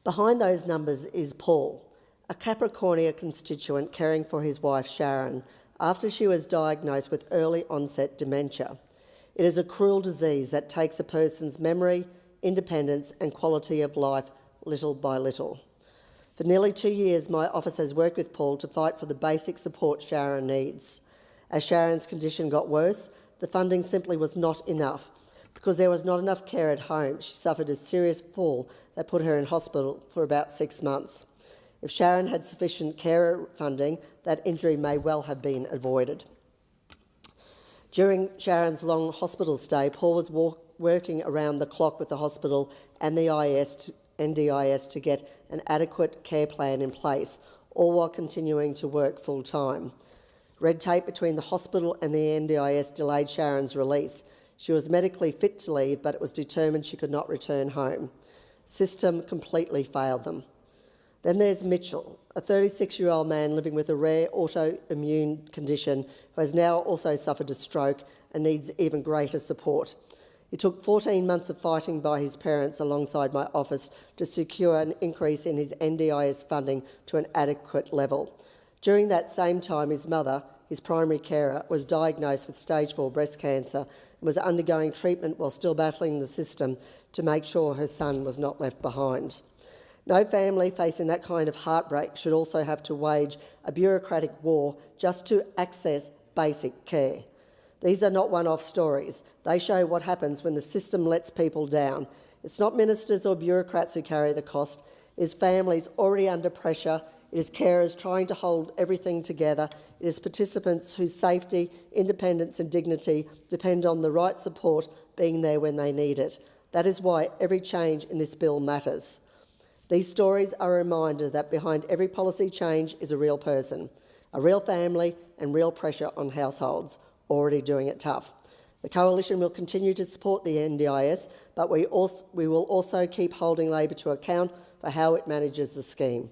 Behind those numbers is Paul, a Capricornia constituent caring for his wife Sharon after she was diagnosed with early onset dementia. It is a cruel disease that takes a person's memory, independence and quality of life little by little. For nearly 2 years, my office has worked with Paul to fight for the basic support Sharon needs. As Sharon's condition got worse, the funding simply was not enough. Because there was not enough care at home, she suffered a serious fall that put her in hospital for about 6 months. If Sharon had sufficient carer funding, that injury may well have been avoided. During Sharon's long hospital stay, Paul was working around the clock with the hospital and the NDIS to get an adequate care plan in place, all while continuing to work full-time. Red tape between the hospital and the NDIS delayed Sharon's release. She was medically fit to leave, but it was determined she could not return home. The system completely failed them. Then there's Mitchell, a 36-year-old man living with a rare autoimmune condition who has now also suffered a stroke and needs even greater support. It took 14 months of fighting by his parents alongside my office to secure an increase in his NDIS funding to an adequate level. During that same time, his mother, his primary carer, was diagnosed with stage 4 breast cancer and was undergoing treatment while still battling the system to make sure her son was not left behind. No family facing that kind of heartbreak should also have to wage a bureaucratic war just to access basic care. These are not one-off stories. They show what happens when the system lets people down. It's not ministers or bureaucrats who carry the cost. It is families already under pressure. It is carers trying to hold everything together. It is participants whose safety, independence and dignity depend on the right support being there when they need it. That is why every change in this bill matters. These stories are a reminder that behind every policy change is a real person, a real family and real pressure on households already doing it tough. The Coalition will continue to support the NDIS, but we will also keep holding Labor to account for how it manages the scheme.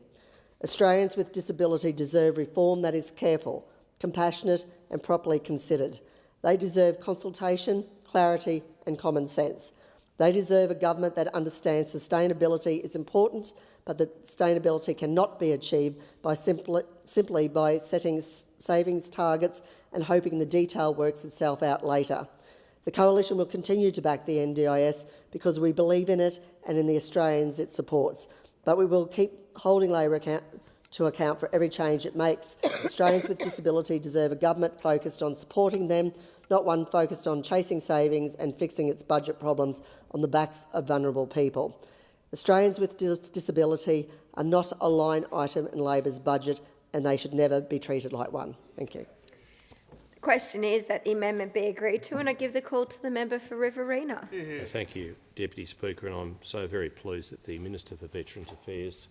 Australians with disability deserve reform that is careful, compassionate and properly considered. They deserve consultation, clarity and common sense. They deserve a government that understands sustainability is important, but that sustainability cannot be achieved by simply by setting savings targets and hoping the detail works itself out later. The Coalition will continue to back the NDIS because we believe in it and in the Australians it supports, but we will keep holding Labor to account for every change it makes. Australians with disability deserve a government focused on supporting them, not one focused on chasing savings and fixing its budget problems on the backs of vulnerable people. Australians with disability are not a line item in Labor's budget and they should never be treated like one. Thank you. The question is that the amendment be agreed to, and I give the call to the member for Riverina. Thank you, Deputy Speaker, and I'm so very pleased that the Minister for Veterans Affairs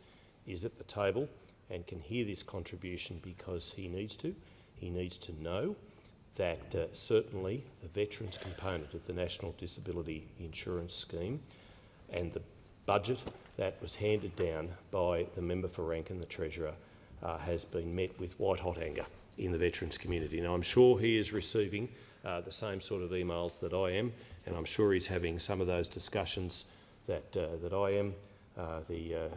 is at the table and can hear this contribution because he needs to. He needs to know that certainly the veterans component of the National Disability Insurance Scheme and the budget that was handed down by the member for Rankin, the Treasurer, has been met with white-hot anger in the veterans community. And I'm sure he is receiving the same sort of emails that I am, and I'm sure he's having some of those discussions that I am. The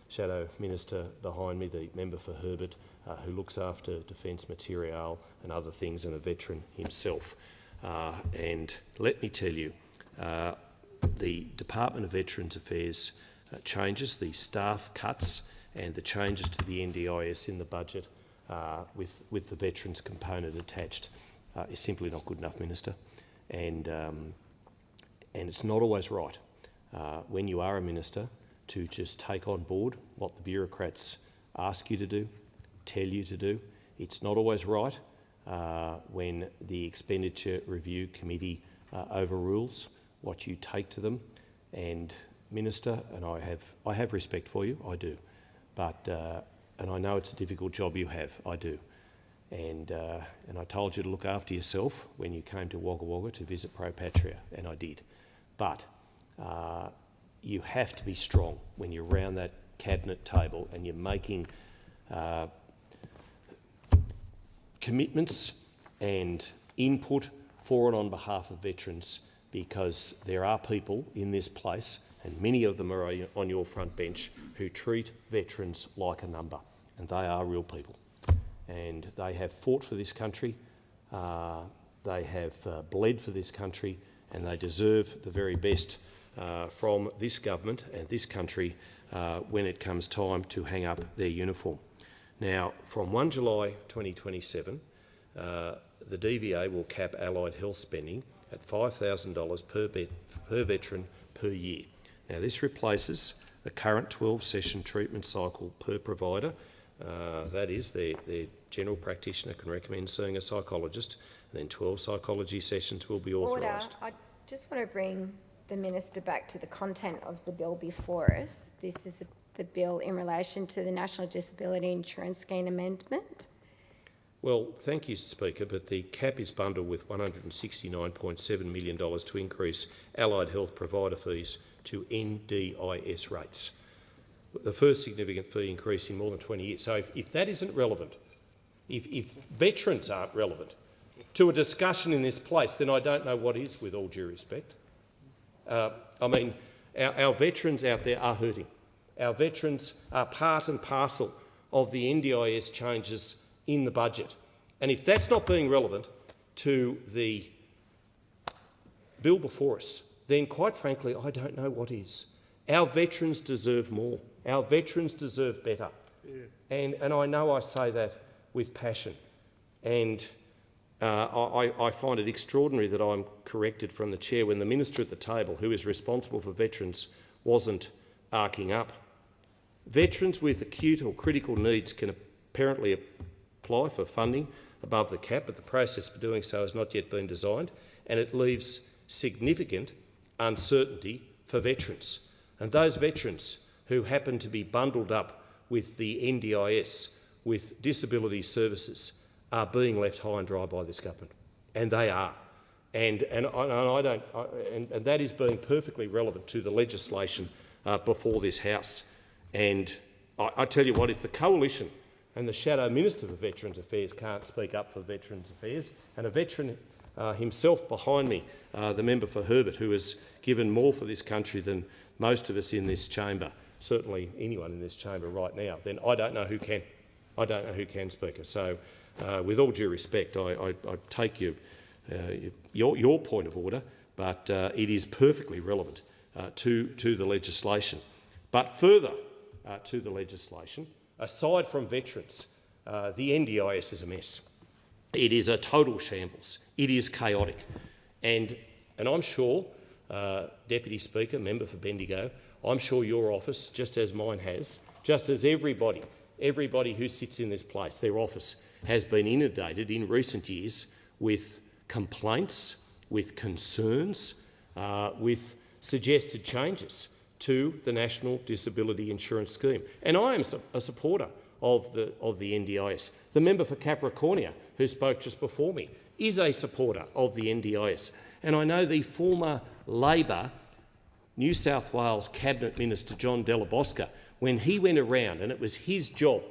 Shadow Minister behind me, the member for Herbert, who looks after defence material and other things, and a veteran himself. And let me tell you, the Department of Veterans Affairs changes, the staff cuts and the changes to the NDIS in the budget with the veterans component attached is simply not good enough, Minister. And it's not always right when you are a minister to just take on board what the bureaucrats ask you to do, tell you to do. It's not always right when the Expenditure Review Committee overrules what you take to them. And Minister, and I have respect for you, I do, but and I know it's a difficult job you have, I do. And I told you to look after yourself when you came to Wagga Wagga to visit Pro Patria, and I did. But you have to be strong when you're around that cabinet table and you're making commitments and input for and on behalf of veterans, because there are people in this place, and many of them are on your front bench, who treat veterans like a number, and they are real people. And they have fought for this country, they have bled for this country, and they deserve the very best from this government and this country when it comes time to hang up their uniform. Now, from 1 July 2027, the DVA will cap allied health spending at $5,000 per veteran per year. Now, this replaces the current 12-session treatment cycle per provider. That is, their general practitioner can recommend seeing a psychologist, and then 12 psychology sessions will be authorised. Order. I just want to bring the Minister back to the content of the bill before us. This is the bill in relation to the National Disability Insurance Scheme Amendment. Well, thank you, Speaker, but the cap is bundled with $169.7 million to increase allied health provider fees to NDIS rates, the first significant fee increase in more than 20 years. So if that isn't relevant, if veterans aren't relevant to a discussion in this place, then I don't know what is, with all due respect. I mean, our veterans out there are hurting. Our veterans are part and parcel of the NDIS changes in the budget. And if that's not being relevant to the bill before us, then quite frankly, I don't know what is. Our veterans deserve more. Our veterans deserve better. Yeah. And I know I say that with passion. And I find it extraordinary that I'm corrected from the chair when the minister at the table, who is responsible for veterans, wasn't arcing up. Veterans with acute or critical needs can apparently apply for funding above the cap, but the process for doing so has not yet been designed, and it leaves significant uncertainty for veterans. And those veterans who happen to be bundled up with the NDIS, with disability services, are being left high and dry by this government, and they are. And that is being perfectly relevant to the legislation before this House. And I tell you what, if the Coalition and the Shadow Minister for Veterans Affairs can't speak up for Veterans Affairs, and a veteran himself behind me, the member for Herbert, who has given more for this country than most of us in this chamber, certainly anyone in this chamber right now, then I don't know who can. I don't know who can, Speaker. So, with all due respect, I take your point of order, but it is perfectly relevant to the legislation. But further to the legislation, aside from veterans, the NDIS is a mess. It is a total shambles. It is chaotic. And I'm sure, Deputy Speaker, Member for Bendigo, I'm sure your office, just as mine has, just as everybody who sits in this place, their office has been inundated in recent years with complaints, with concerns, with suggested changes to the National Disability Insurance Scheme. And I am a supporter of the NDIS. The member for Capricornia, who spoke just before me, is a supporter of the NDIS. And I know the former Labor New South Wales Cabinet Minister, John Della Bosca, when he went around, and it was his job,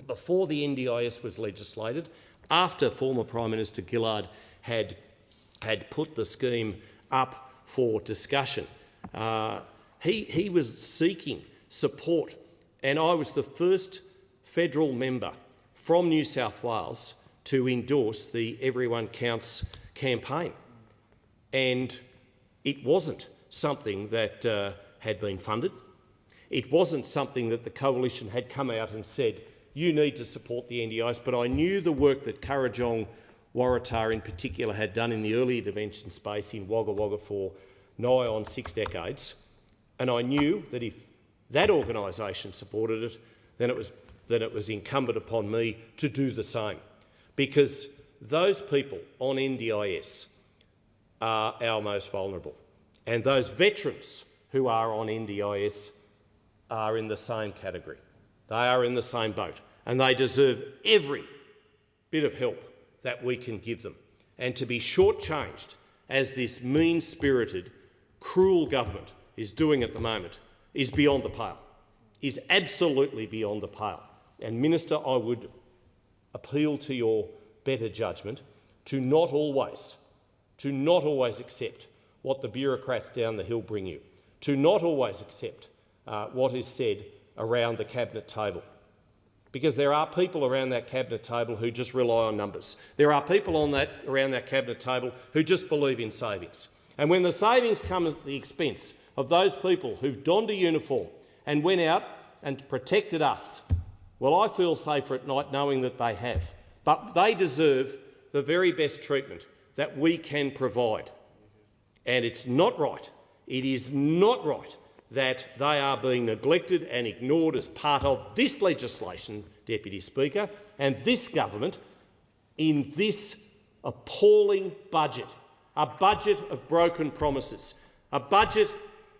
before the NDIS was legislated, after former Prime Minister Gillard had put the scheme up for discussion, he was seeking support, and I was the first federal member from New South Wales to endorse the Everyone Counts campaign. And it wasn't something that had been funded. It wasn't something that the Coalition had come out and said, you need to support the NDIS, but I knew the work that Kurrajong Waratah in particular had done in the early intervention space in Wagga Wagga for nigh on 6 decades, and I knew that if that organisation supported it, then it was incumbent upon me to do the same, because those people on NDIS are our most vulnerable, and those veterans who are on NDIS are in the same category. They are in the same boat, and they deserve every bit of help that we can give them. And to be shortchanged, as this mean-spirited, cruel government is doing at the moment, is beyond the pale, is absolutely beyond the pale. And Minister, I would appeal to your better judgment to not always accept what the bureaucrats down the hill bring you, to not always accept what is said around the cabinet table. Because there are people around that cabinet table who just rely on numbers. There are people around that cabinet table who just believe in savings. And when the savings come at the expense of those people who've donned a uniform and went out and protected us, well, I feel safer at night knowing that they have. But they deserve the very best treatment that we can provide. And it's not right, it is not right that they are being neglected and ignored as part of this legislation, Deputy Speaker, and this government in this appalling budget, a budget of broken promises, a budget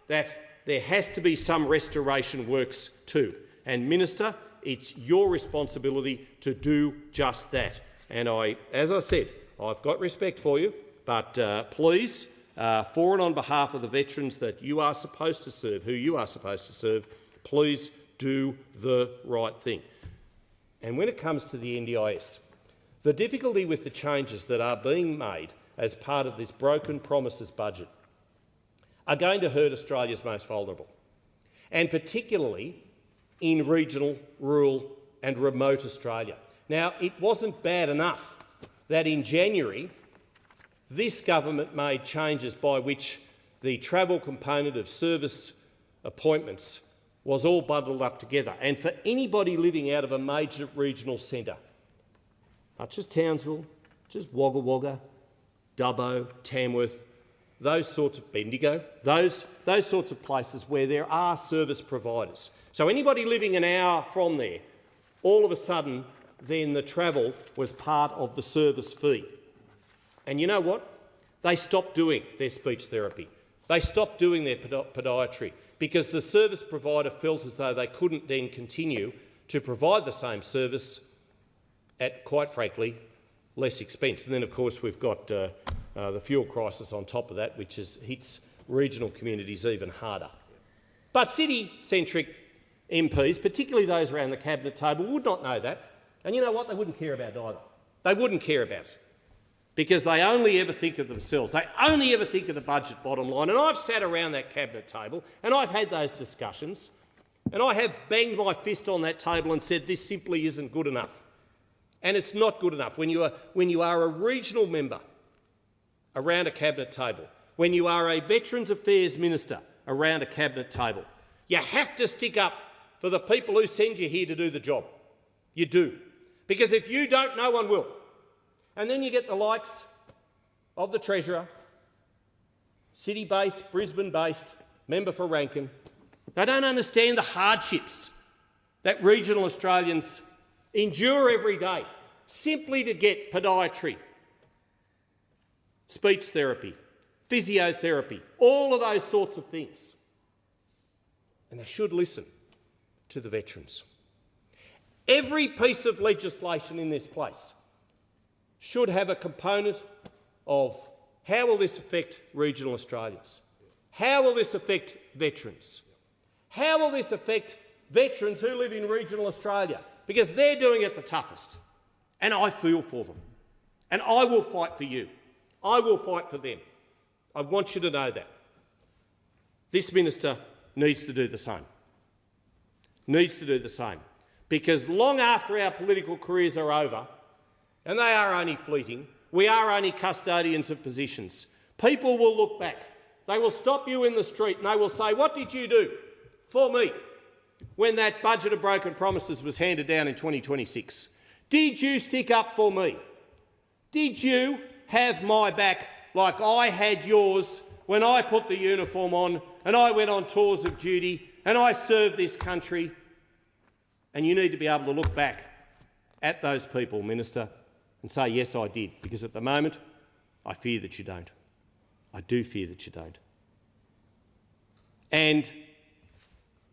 that there has to be some restoration works too. And Minister, it's your responsibility to do just that. And as I said, I've got respect for you, but please, for and on behalf of the veterans that you are supposed to serve, who you are supposed to serve, please do the right thing. And when it comes to the NDIS, the difficulty with the changes that are being made as part of this broken promises budget are going to hurt Australia's most vulnerable, and particularly in regional, rural and remote Australia. Now, it wasn't bad enough that in January this government made changes by which the travel component of service appointments was all bundled up together. And for anybody living out of a major regional centre, not just Townsville, just Wagga Wagga, Dubbo, Tamworth, those sorts of Bendigo, those sorts of places where there are service providers. So anybody living an hour from there, all of a sudden then the travel was part of the service fee. And you know what? They stopped doing their speech therapy. They stopped doing their podiatry because the service provider felt as though they couldn't then continue to provide the same service at, quite frankly, less expense. And then, of course, we've got the fuel crisis on top of that, which hits regional communities even harder. But city-centric MPs, particularly those around the cabinet table, would not know that. And you know what? They wouldn't care about it either. They wouldn't care about it because they only ever think of themselves. They only ever think of the budget bottom line. And I've sat around that cabinet table and I've had those discussions and I have banged my fist on that table and said this simply isn't good enough. And it's not good enough. When you are a regional member around a cabinet table, when you are a Veterans Affairs Minister around a cabinet table, you have to stick up for the people who send you here to do the job. You do. Because if you don't, no one will. And then you get the likes of the Treasurer, city-based, Brisbane-based, member for Rankin. They don't understand the hardships that regional Australians endure every day simply to get podiatry, speech therapy, physiotherapy, all of those sorts of things. And they should listen to the veterans. Every piece of legislation in this place should have a component of how will this affect regional Australians? How will this affect veterans? How will this affect veterans who live in regional Australia? Because they're doing it the toughest. And I feel for them. And I will fight for you. I will fight for them. I want you to know that. This minister needs to do the same. Needs to do the same. Because long after our political careers are over, and they are only fleeting, we are only custodians of positions, people will look back. They will stop you in the street and they will say, what did you do for me? when that budget of broken promises was handed down in 2026? Did you stick up for me? Did you have my back like I had yours when I put the uniform on and I went on tours of duty and I served this country? And you need to be able to look back at those people, Minister, and say, yes, I did, because at the moment I fear that you don't. I do fear that you don't. And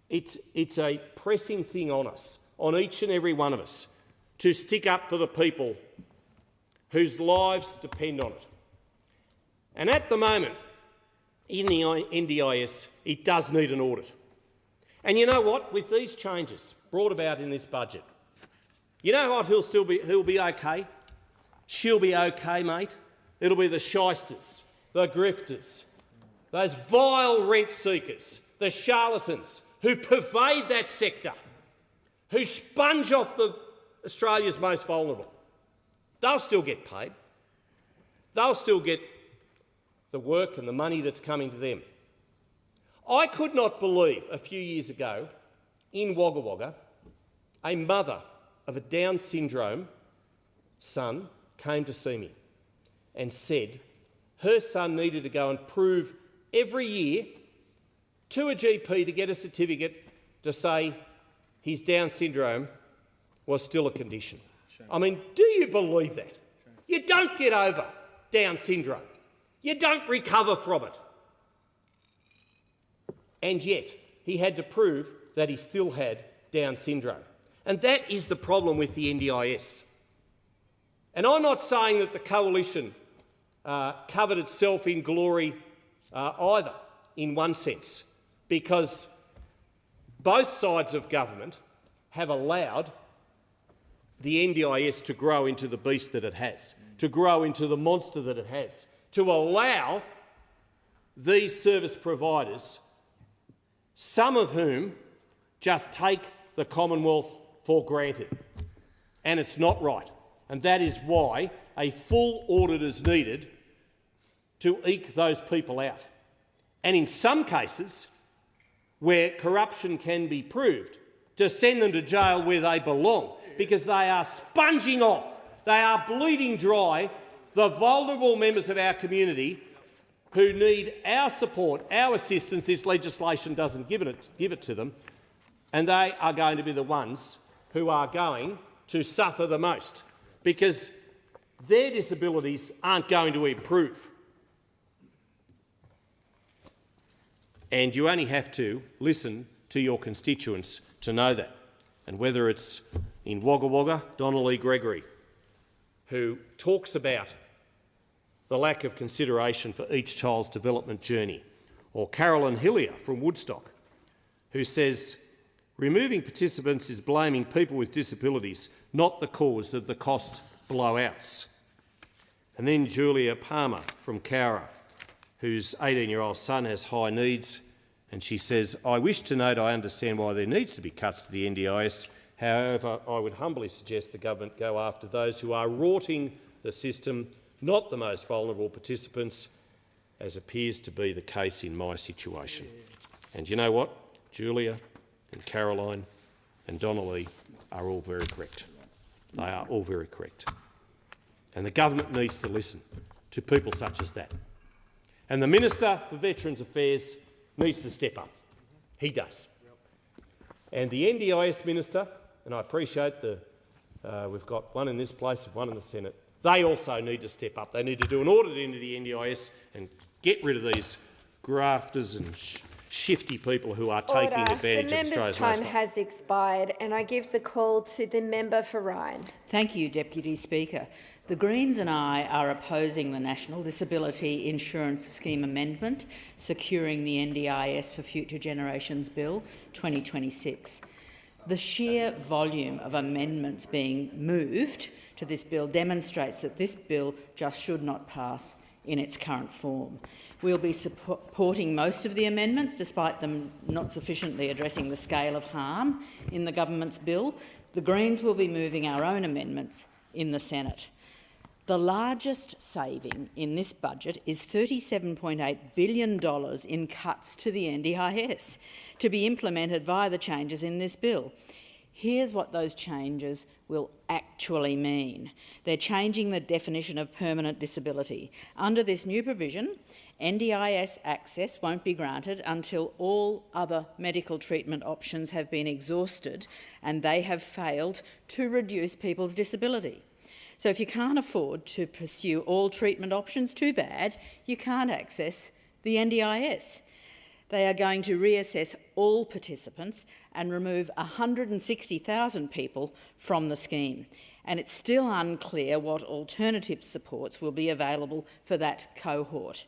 it's a pressing thing on us, on each and every one of us, to stick up for the people whose lives depend on it. And at the moment, in the NDIS, it does need an audit. And you know what? With these changes brought about in this budget, you know what? He'll be okay. She'll be okay, mate. It'll be the shysters, the grifters, those vile rent seekers, the charlatans who pervade that sector, who sponge off Australia's most vulnerable. They'll still get paid. They'll still get the work and the money that's coming to them. I could not believe a few years ago in Wagga Wagga, a mother of a Down syndrome son came to see me and said her son needed to go and prove every year to a GP to get a certificate to say his Down syndrome was still a condition. I mean, do you believe that? You don't get over Down syndrome. You don't recover from it. And yet, he had to prove that he still had Down syndrome. And that is the problem with the NDIS. And I'm not saying that the coalition covered itself in glory either, in one sense, because both sides of government have allowed the NDIS to grow into the beast that it has, to grow into the monster that it has, to allow these service providers, some of whom just take the Commonwealth for granted. And it's not right. And that is why a full audit is needed to eke those people out. And in some cases, where corruption can be proved, to send them to jail where they belong, because they are sponging off, they are bleeding dry the vulnerable members of our community who need our support, our assistance. This legislation doesn't give it to them, and they are going to be the ones who are going to suffer the most, because their disabilities aren't going to improve. And you only have to listen to your constituents to know that. And whether it's in Wagga Wagga, Donnelly Gregory, who talks about the lack of consideration for each child's development journey, or Carolyn Hillier from Woodstock, who says, removing participants is blaming people with disabilities, not the cause of the cost blowouts. And then Julia Palmer from Cowra, whose 18-year-old son has high needs, and she says, I wish to note I understand why there needs to be cuts to the NDIS. However, I would humbly suggest the government go after those who are rorting the system, not the most vulnerable participants, as appears to be the case in my situation. And you know what? Julia and Caroline and Donnelly are all very correct. They are all very correct. And the government needs to listen to people such as that. And the Minister for Veterans Affairs needs to step up. He does. And the NDIS Minister, and I appreciate we've got one in this place and one in the Senate, they also need to step up. They need to do an audit into the NDIS and get rid of these grafters and shifty people who are taking advantage of Australia's most. The member's time has expired, and I give the call to the member for Ryan. Thank you, Deputy Speaker. The Greens and I are opposing the National Disability Insurance Scheme Amendment, Securing the NDIS for Future Generations Bill 2026. The sheer volume of amendments being moved to this bill demonstrates that this bill just should not pass in its current form. We'll be supporting most of the amendments, despite them not sufficiently addressing the scale of harm in the government's bill. The Greens will be moving our own amendments in the Senate. The largest saving in this budget is $37.8 billion in cuts to the NDIS to be implemented via the changes in this bill. Here's what those changes will actually mean. They're changing the definition of permanent disability. Under this new provision, NDIS access won't be granted until all other medical treatment options have been exhausted and they have failed to reduce people's disability. So if you can't afford to pursue all treatment options, too bad, you can't access the NDIS. They are going to reassess all participants and remove 160,000 people from the scheme. And it's still unclear what alternative supports will be available for that cohort.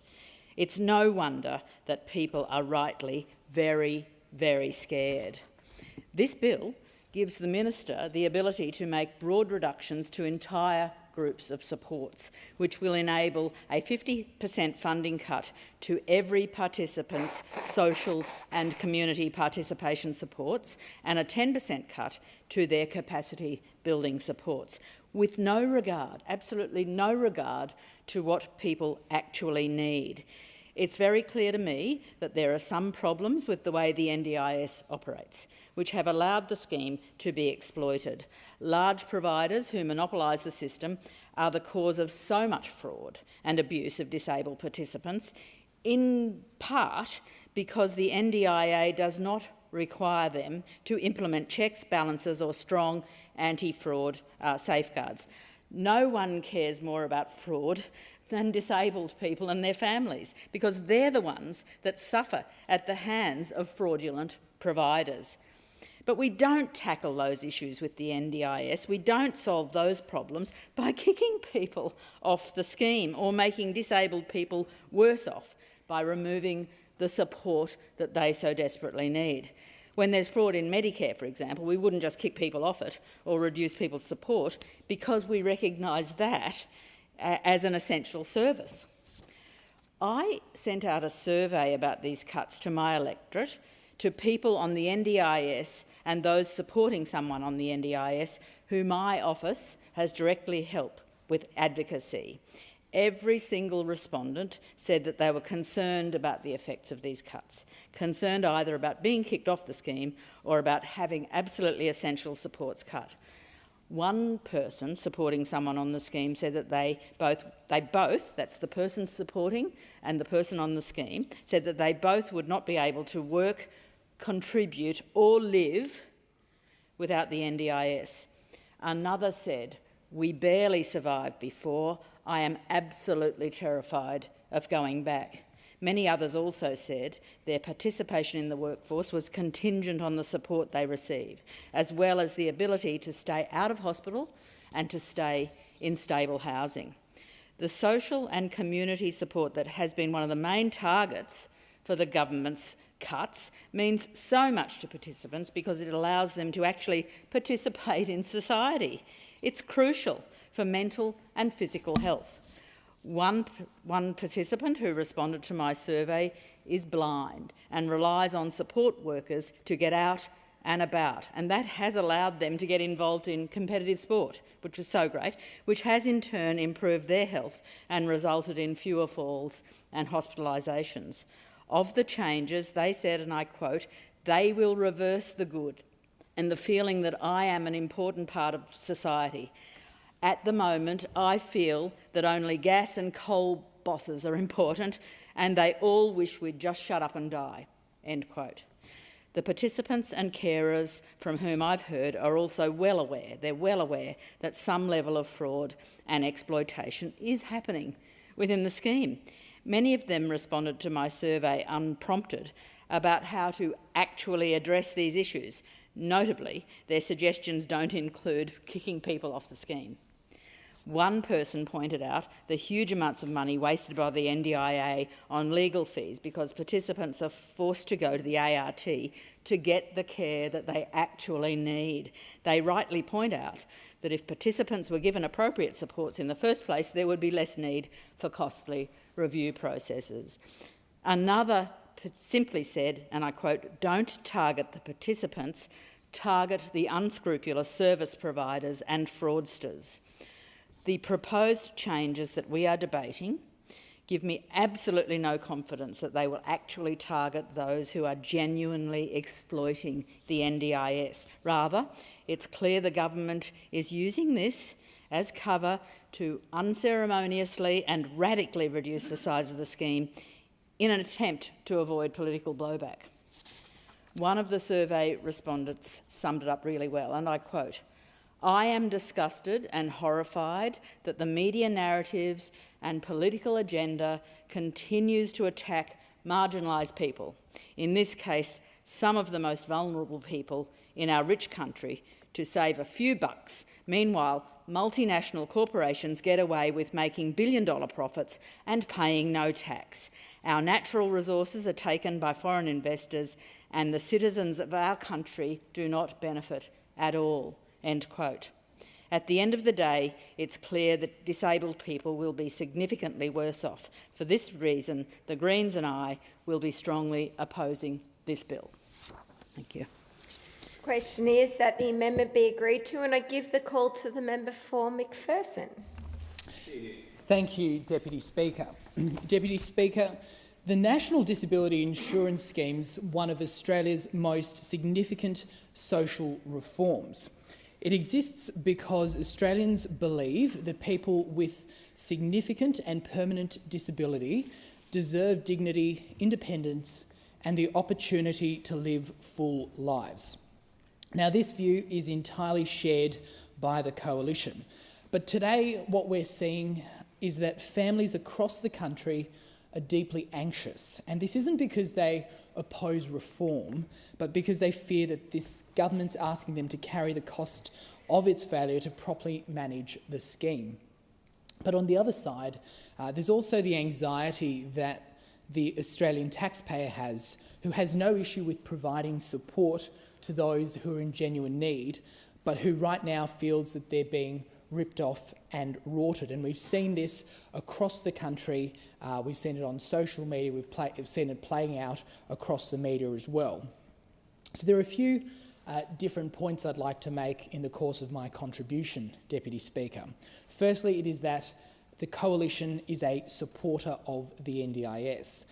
It's no wonder that people are rightly very, very scared. This bill gives the Minister the ability to make broad reductions to entire groups of supports, which will enable a 50% funding cut to every participant's social and community participation supports and a 10% cut to their capacity building supports, with no regard, absolutely no regard, to what people actually need. It's very clear to me that there are some problems with the way the NDIS operates, which have allowed the scheme to be exploited. Large providers who monopolise the system are the cause of so much fraud and abuse of disabled participants, in part because the NDIA does not require them to implement checks, balances or strong anti-fraud safeguards. No one cares more about fraud than disabled people and their families, because they're the ones that suffer at the hands of fraudulent providers. But we don't tackle those issues with the NDIS. We don't solve those problems by kicking people off the scheme or making disabled people worse off by removing the support that they so desperately need. When there's fraud in Medicare, for example, we wouldn't just kick people off it or reduce people's support, because we recognise that as an essential service. I sent out a survey about these cuts to my electorate, to people on the NDIS and those supporting someone on the NDIS who my office has directly helped with advocacy. Every single respondent said that they were concerned about the effects of these cuts, concerned either about being kicked off the scheme or about having absolutely essential supports cut. One person supporting someone on the scheme said that they both, that's the person supporting and the person on the scheme, said that they both would not be able to work, contribute or live without the NDIS. Another said, "We barely survived before. I am absolutely terrified of going back." Many others also said their participation in the workforce was contingent on the support they receive, as well as the ability to stay out of hospital and to stay in stable housing. The social and community support that has been one of the main targets for the government's cuts means so much to participants because it allows them to actually participate in society. It's crucial for mental and physical health. One participant who responded to my survey is blind and relies on support workers to get out and about, and that has allowed them to get involved in competitive sport, which is so great, which has in turn improved their health and resulted in fewer falls and hospitalisations. Of the changes, they said, and I quote, "They will reverse the good and the feeling that I am an important part of society. At the moment, I feel that only gas and coal bosses are important and they all wish we'd just shut up and die," end quote. The participants and carers from whom I've heard are also well aware that some level of fraud and exploitation is happening within the scheme. Many of them responded to my survey unprompted about how to actually address these issues. Notably, their suggestions don't include kicking people off the scheme. One person pointed out the huge amounts of money wasted by the NDIA on legal fees because participants are forced to go to the ART to get the care that they actually need. They rightly point out that if participants were given appropriate supports in the first place, there would be less need for costly review processes. Another simply said, and I quote, "Don't target the participants, target the unscrupulous service providers and fraudsters." The proposed changes that we are debating give me absolutely no confidence that they will actually target those who are genuinely exploiting the NDIS. Rather, it's clear the government is using this as cover to unceremoniously and radically reduce the size of the scheme in an attempt to avoid political blowback. One of the survey respondents summed it up really well, and I quote, "I am disgusted and horrified that the media narratives and political agenda continues to attack marginalised people, in this case, some of the most vulnerable people in our rich country, to save a few bucks. Meanwhile, multinational corporations get away with making billion-dollar profits and paying no tax. Our natural resources are taken by foreign investors and the citizens of our country do not benefit at all." End quote. At the end of the day, it's clear that disabled people will be significantly worse off. For this reason, the Greens and I will be strongly opposing this bill. Thank you. Question is that the amendment be agreed to, and I give the call to the member for McPherson. Thank you, Deputy Speaker. Deputy Speaker, the National Disability Insurance Scheme is one of Australia's most significant social reforms. It exists because Australians believe that people with significant and permanent disability deserve dignity, independence, and the opportunity to live full lives. Now, this view is entirely shared by the Coalition, but today what we're seeing is that families across the country are deeply anxious, and this isn't because they oppose reform, but because they fear that this government's asking them to carry the cost of its failure to properly manage the scheme. But on the other side, there's also the anxiety that the Australian taxpayer has, who has no issue with providing support to those who are in genuine need, but who right now feels that they're being ripped off and rorted. And we've seen this across the country. We've seen it on social media. We've seen it playing out across the media as well. So there are a few different points I'd like to make in the course of my contribution, Deputy Speaker. Firstly, it is that the Coalition is a supporter of the NDIS.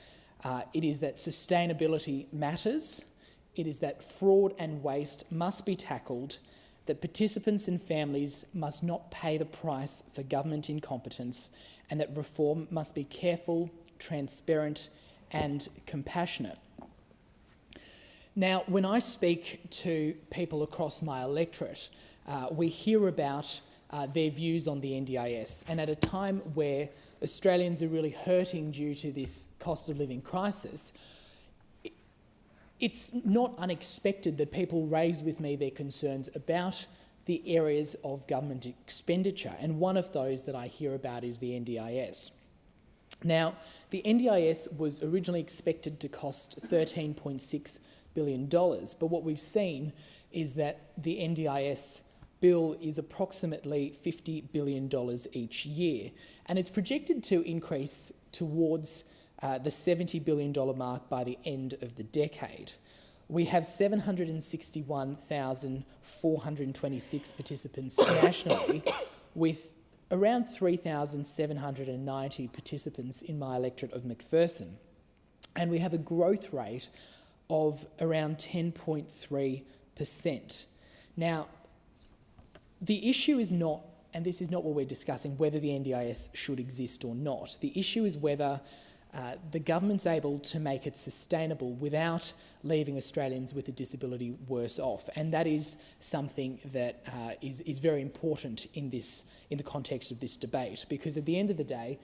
It is that sustainability matters. It is that fraud and waste must be tackled, that participants and families must not pay the price for government incompetence, and that reform must be careful, transparent and compassionate. Now, when I speak to people across my electorate, we hear about their views on the NDIS, and at a time where Australians are really hurting due to this cost of living crisis, it's not unexpected that people raise with me their concerns about the areas of government expenditure, and one of those that I hear about is the NDIS. Now, the NDIS was originally expected to cost $13.6 billion, but what we've seen is that the NDIS bill is approximately $50 billion each year, and it's projected to increase towards the $70 billion mark by the end of the decade. We have 761,426 participants nationally, with around 3,790 participants in my electorate of McPherson. And we have a growth rate of around 10.3%. Now, the issue is not, and this is not what we're discussing, whether the NDIS should exist or not. The issue is whether the government's able to make it sustainable without leaving Australians with a disability worse off, and that is something that is very important in the context of this debate, because at the end of the day,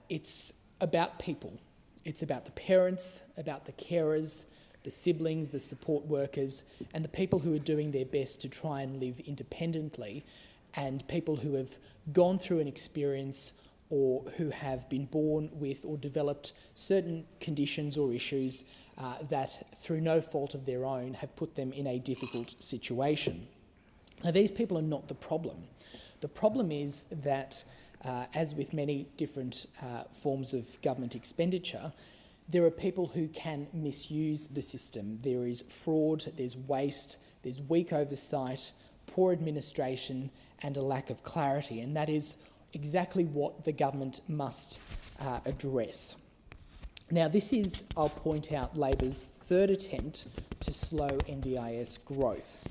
it's about people. It's about the parents, about the carers, the siblings, the support workers, and the people who are doing their best to try and live independently, and people who have gone through an experience or who have been born with or developed certain conditions or issues that, through no fault of their own, have put them in a difficult situation. Now, these people are not the problem. The problem is that, as with many different forms of government expenditure, there are people who can misuse the system. There is fraud, there's waste, there's weak oversight, poor administration, and a lack of clarity, and that is exactly what the government must address. Now, this is, I'll point out, Labor's third attempt to slow NDIS growth.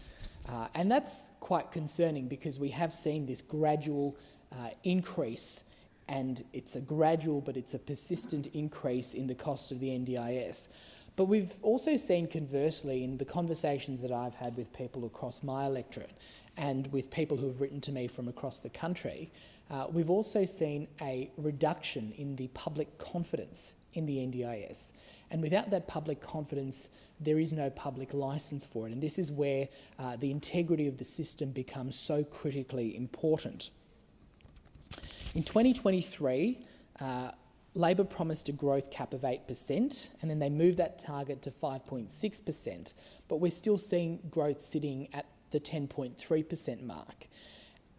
And that's quite concerning because we have seen this gradual increase, and it's a gradual but it's a persistent increase in the cost of the NDIS. But we've also seen, conversely, in the conversations that I've had with people across my electorate and with people who have written to me from across the country, we've also seen a reduction in the public confidence in the NDIS. And without that public confidence, there is no public licence for it. And this is where the integrity of the system becomes so critically important. In 2023, Labor promised a growth cap of 8%, and then they moved that target to 5.6%, but we're still seeing growth sitting at the 10.3% mark.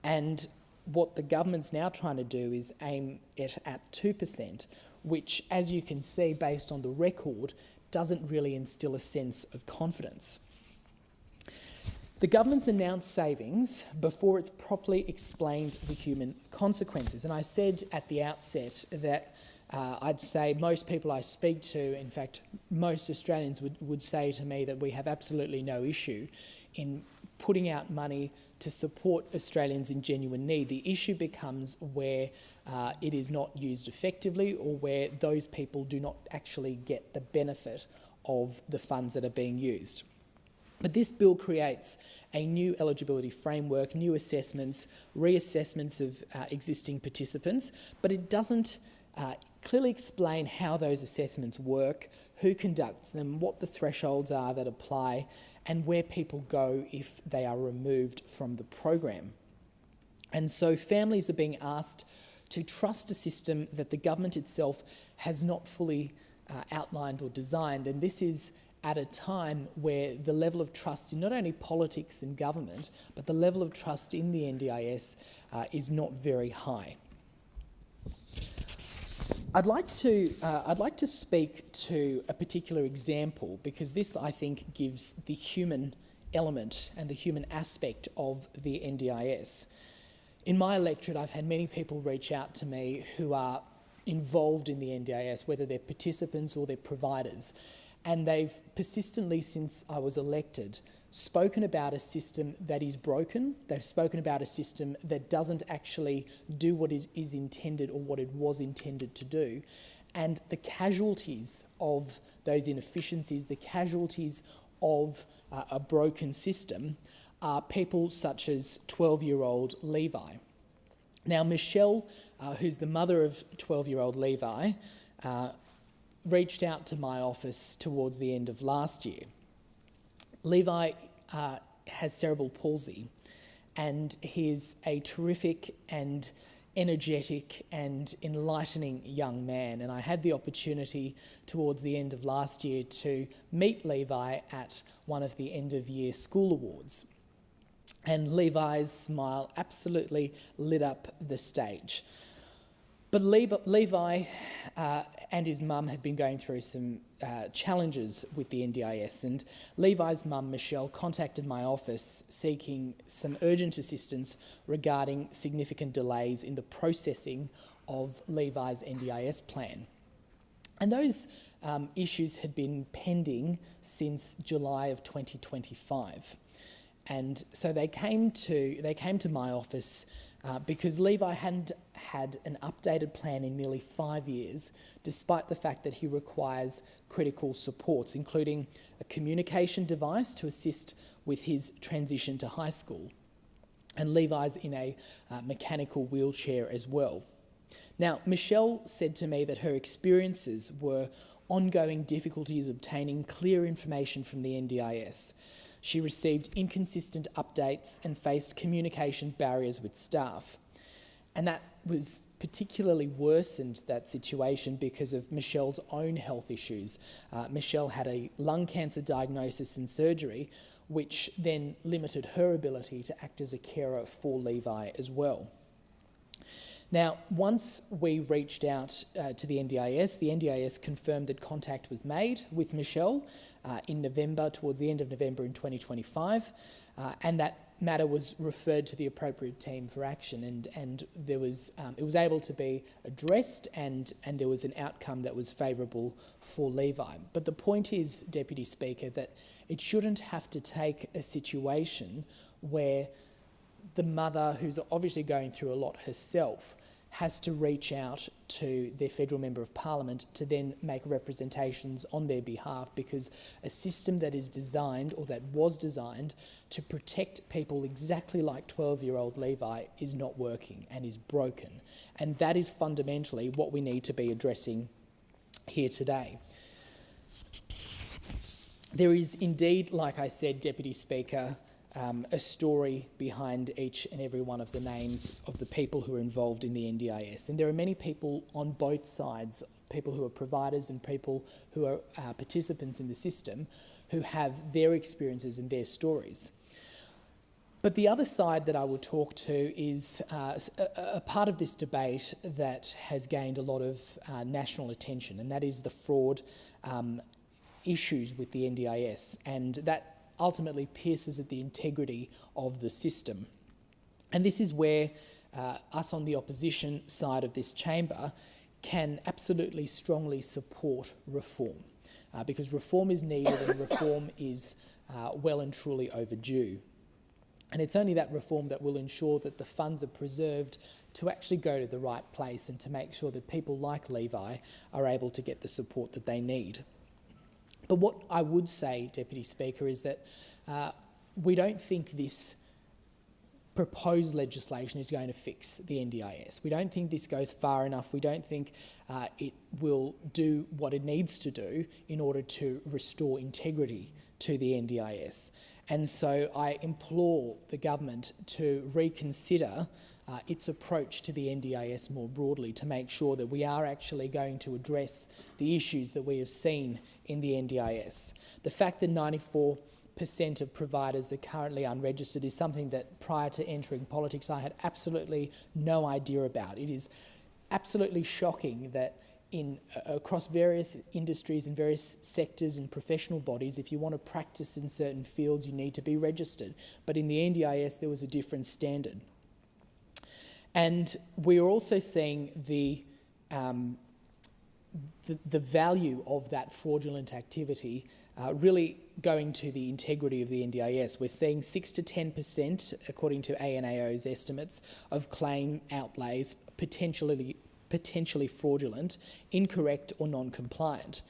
And what the government's now trying to do is aim it at 2%, which, as you can see based on the record, doesn't really instill a sense of confidence. The government's announced savings before it's properly explained the human consequences. And I said at the outset that I'd say most people I speak to, in fact, most Australians would say to me that we have absolutely no issue in putting out money to support Australians in genuine need. The issue becomes where it is not used effectively or where those people do not actually get the benefit of the funds that are being used. But this bill creates a new eligibility framework, new assessments, reassessments of existing participants, but it doesn't clearly explain how those assessments work, who conducts them, what the thresholds are that apply, and where people go if they are removed from the program. And so families are being asked to trust a system that the government itself has not fully outlined or designed, and this is at a time where the level of trust in not only politics and government, but the level of trust in the NDIS is not very high. I'd like to speak to a particular example because this, I think, gives the human element and the human aspect of the NDIS. In my electorate, I've had many people reach out to me who are involved in the NDIS, whether they're participants or they're providers, and they've persistently, since I was elected, spoken about a system that is broken. They've spoken about a system that doesn't actually do what it is intended or what it was intended to do. And the casualties of those inefficiencies, the casualties of a broken system are people such as 12-year-old Levi. Now, Michelle, who's the mother of 12-year-old Levi, reached out to my office towards the end of last year. Levi has cerebral palsy, and he's a terrific and energetic and enlightening young man. And I had the opportunity towards the end of last year to meet Levi at one of the end-of-year school awards. And Levi's smile absolutely lit up the stage. But Levi and his mum have been going through some challenges with the NDIS, and Levi's mum, Michelle, contacted my office seeking some urgent assistance regarding significant delays in the processing of Levi's NDIS plan. And those issues had been pending since July of 2025. And so they came to my office because Levi hadn't had an updated plan in nearly 5 years, despite the fact that he requires critical supports, including a communication device to assist with his transition to high school. And Levi's in a mechanical wheelchair as well. Now, Michelle said to me that her experiences were ongoing difficulties obtaining clear information from the NDIS. She received inconsistent updates and faced communication barriers with staff. And that was particularly worsened, that situation, because of Michelle's own health issues. Michelle had a lung cancer diagnosis and surgery, which then limited her ability to act as a carer for Levi as well. Now, once we reached out to the NDIS confirmed that contact was made with Michelle in November, towards the end of November in 2025, and that matter was referred to the appropriate team for action, and there was it was able to be addressed, and there was an outcome that was favourable for Levi. But the point is, Deputy Speaker, that it shouldn't have to take a situation where the mother, who's obviously going through a lot herself, has to reach out to their federal member of parliament to then make representations on their behalf, because a system that is designed, or that was designed, to protect people exactly like 12-year-old Levi is not working and is broken. And that is fundamentally what we need to be addressing here today. There is indeed, like I said, Deputy Speaker, a story behind each and every one of the names of the people who are involved in the NDIS. And there are many people on both sides, people who are providers and people who are participants in the system, who have their experiences and their stories. But the other side that I will talk to is a part of this debate that has gained a lot of national attention, and that is the fraud issues with the NDIS, and that ultimately pierces at the integrity of the system. And this is where us on the opposition side of this chamber can absolutely strongly support reform, because reform is needed and reform is well and truly overdue. And it's only that reform that will ensure that the funds are preserved to actually go to the right place and to make sure that people like Levi are able to get the support that they need. But what I would say, Deputy Speaker, is that we don't think this proposed legislation is going to fix the NDIS. We don't think this goes far enough. We don't think it will do what it needs to do in order to restore integrity to the NDIS. And so I implore the government to reconsider its approach to the NDIS more broadly, to make sure that we are actually going to address the issues that we have seen in the NDIS. The fact that 94% of providers are currently unregistered is something that prior to entering politics I had absolutely no idea about. It is absolutely shocking that across various industries and various sectors and professional bodies, if you want to practice in certain fields you need to be registered. But in the NDIS there was a different standard. And we are also seeing the value of that fraudulent activity really going to the integrity of the NDIS. We're seeing 6 to 10%, according to ANAO's estimates, of claim outlays potentially fraudulent, incorrect or non-compliant.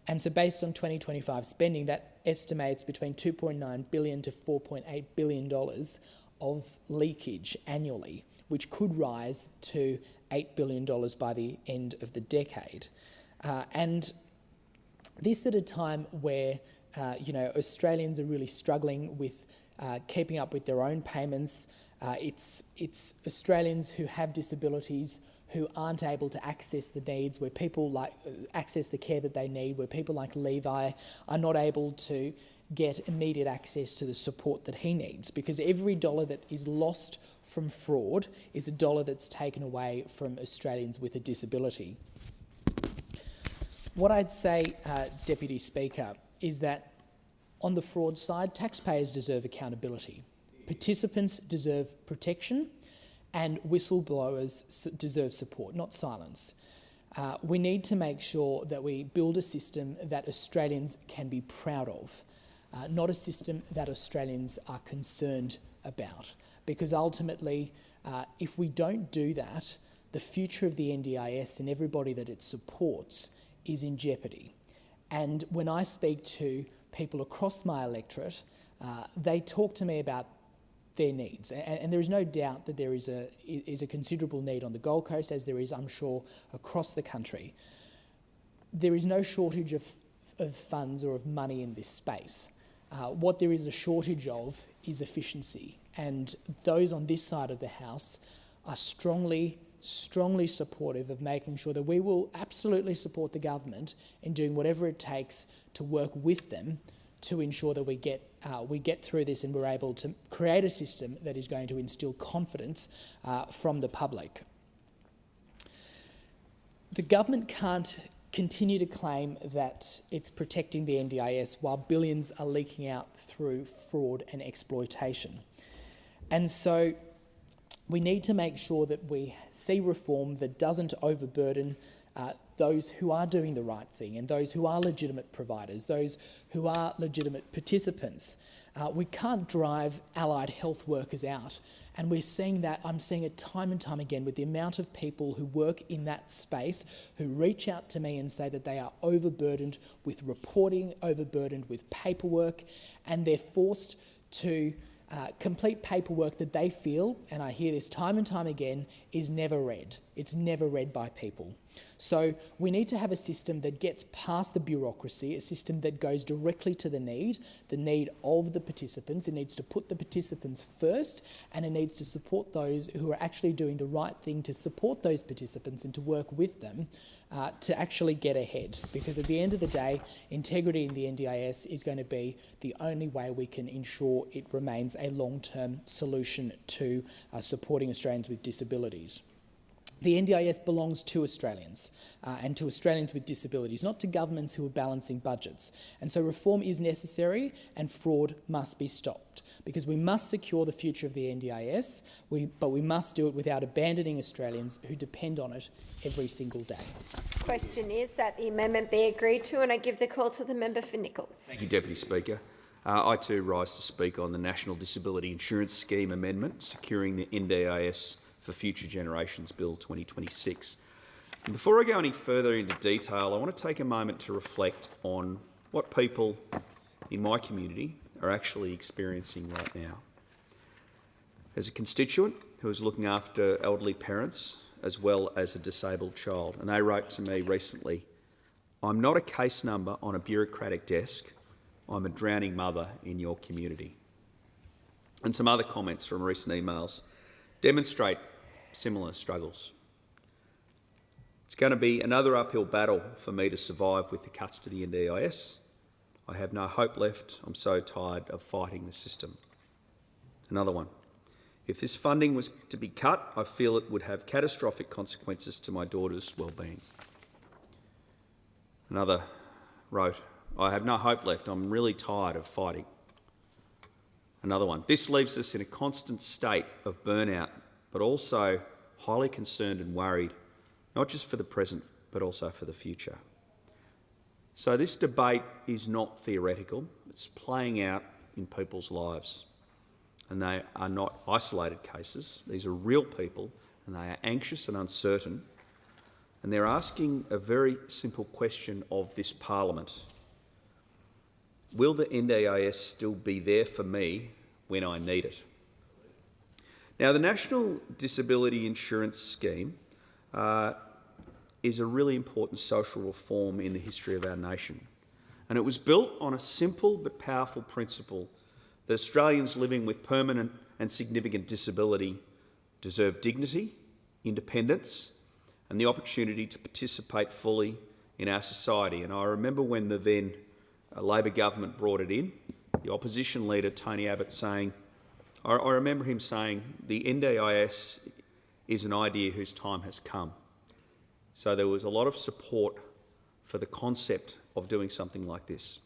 And so based on 2025 spending, that estimates between $2.9 billion to $4.8 billion of leakage annually, which could rise to $8 billion by the end of the decade. And this at a time where Australians are really struggling with keeping up with their own payments. It's Australians who have disabilities who aren't able to access the needs, where people access the care that they need, where people like Levi are not able to get immediate access to the support that he needs, because every dollar that is lost from fraud is a dollar that's taken away from Australians with a disability. What I'd say, Deputy Speaker, is that on the fraud side, taxpayers deserve accountability, participants deserve protection, and whistleblowers deserve support, not silence. We need to make sure that we build a system that Australians can be proud of, not a system that Australians are concerned about. Because ultimately, if we don't do that, the future of the NDIS and everybody that it supports is in jeopardy. And when I speak to people across my electorate, they talk to me about their needs. And there is no doubt that there is a considerable need on the Gold Coast, as there is, I'm sure, across the country. There is no shortage of funds or of money in this space. What there is a shortage of is efficiency. And those on this side of the House are strongly supportive of making sure that we will absolutely support the government in doing whatever it takes to work with them to ensure that we get through this and we're able to create a system that is going to instill confidence from the public. The government can't continue to claim that it's protecting the NDIS while billions are leaking out through fraud and exploitation. And so we need to make sure that we see reform that doesn't overburden those who are doing the right thing and those who are legitimate providers, those who are legitimate participants. We can't drive allied health workers out. And we're seeing that, I'm seeing it time and time again with the amount of people who work in that space who reach out to me and say that they are overburdened with reporting, overburdened with paperwork, and they're forced to complete paperwork that they feel, and I hear this time and time again, is never read. It's never read by people. So we need to have a system that gets past the bureaucracy, a system that goes directly to the need of the participants. It needs to put the participants first, and it needs to support those who are actually doing the right thing to support those participants and to work with them to actually get ahead. Because at the end of the day, integrity in the NDIS is going to be the only way we can ensure it remains a long-term solution to supporting Australians with disabilities. The NDIS belongs to Australians and to Australians with disabilities, not to governments who are balancing budgets. And so reform is necessary and fraud must be stopped, because we must secure the future of the NDIS, but we must do it without abandoning Australians who depend on it every single day. Question is that the amendment be agreed to, and I give the call to the member for Nichols. Thank you, Deputy Speaker. I too rise to speak on the National Disability Insurance Scheme Amendment, securing the NDIS for Future Generations Bill 2026. And before I go any further into detail, I want to take a moment to reflect on what people in my community are actually experiencing right now. As a constituent who is looking after elderly parents as well as a disabled child, and they wrote to me recently, "I'm not a case number on a bureaucratic desk, I'm a drowning mother in your community." And some other comments from recent emails demonstrate similar struggles. It's going to be another uphill battle for me to survive with the cuts to the NDIS. I have no hope left. I'm so tired of fighting the system. Another one. If this funding was to be cut, I feel it would have catastrophic consequences to my daughter's well-being. Another wrote, I have no hope left. I'm really tired of fighting. Another one. This leaves us in a constant state of burnout, but also highly concerned and worried, not just for the present, but also for the future. So this debate is not theoretical. It's playing out in people's lives. And they are not isolated cases. These are real people, and they are anxious and uncertain. And they're asking a very simple question of this Parliament. Will the NDIS still be there for me when I need it? Now, the National Disability Insurance Scheme is a really important social reform in the history of our nation. And it was built on a simple but powerful principle that Australians living with permanent and significant disability deserve dignity, independence, and the opportunity to participate fully in our society. And I remember when the then Labor government brought it in, the opposition leader, Tony Abbott, saying, I remember him saying, the NDIS is an idea whose time has come. So there was a lot of support for the concept of doing something like this.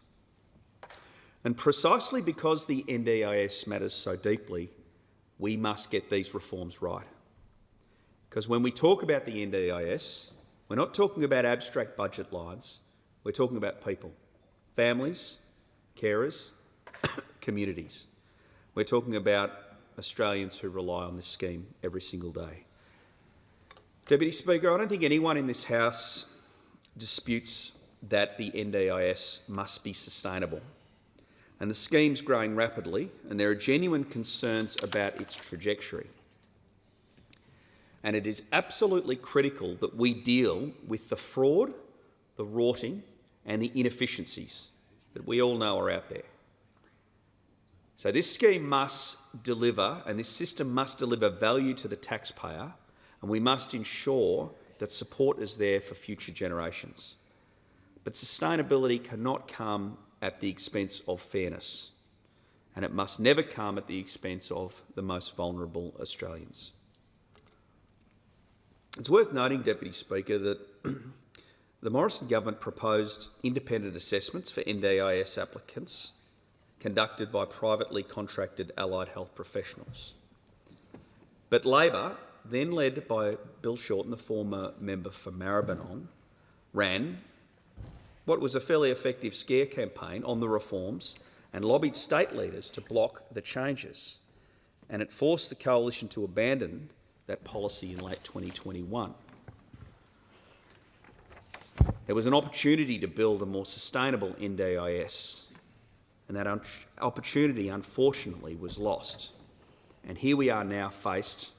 And precisely because the NDIS matters so deeply, we must get these reforms right. Because when we talk about the NDIS, we're not talking about abstract budget lines, we're talking about people, families, carers, communities. We're talking about Australians who rely on this scheme every single day. Deputy Speaker, I don't think anyone in this House disputes that the NDIS must be sustainable. And the scheme's growing rapidly, and there are genuine concerns about its trajectory. And it is absolutely critical that we deal with the fraud, the rorting, and the inefficiencies that we all know are out there. So this scheme must deliver, and this system must deliver value to the taxpayer, and we must ensure that support is there for future generations. But sustainability cannot come at the expense of fairness, and it must never come at the expense of the most vulnerable Australians. It's worth noting, Deputy Speaker, that the Morrison government proposed independent assessments for NDIS applicants conducted by privately contracted allied health professionals. But Labor, then led by Bill Shorten, the former member for Maribyrnong, ran what was a fairly effective scare campaign on the reforms and lobbied state leaders to block the changes. And it forced the coalition to abandon that policy in late 2021. There was an opportunity to build a more sustainable NDIS, and that opportunity, unfortunately, was lost. And here we are now faced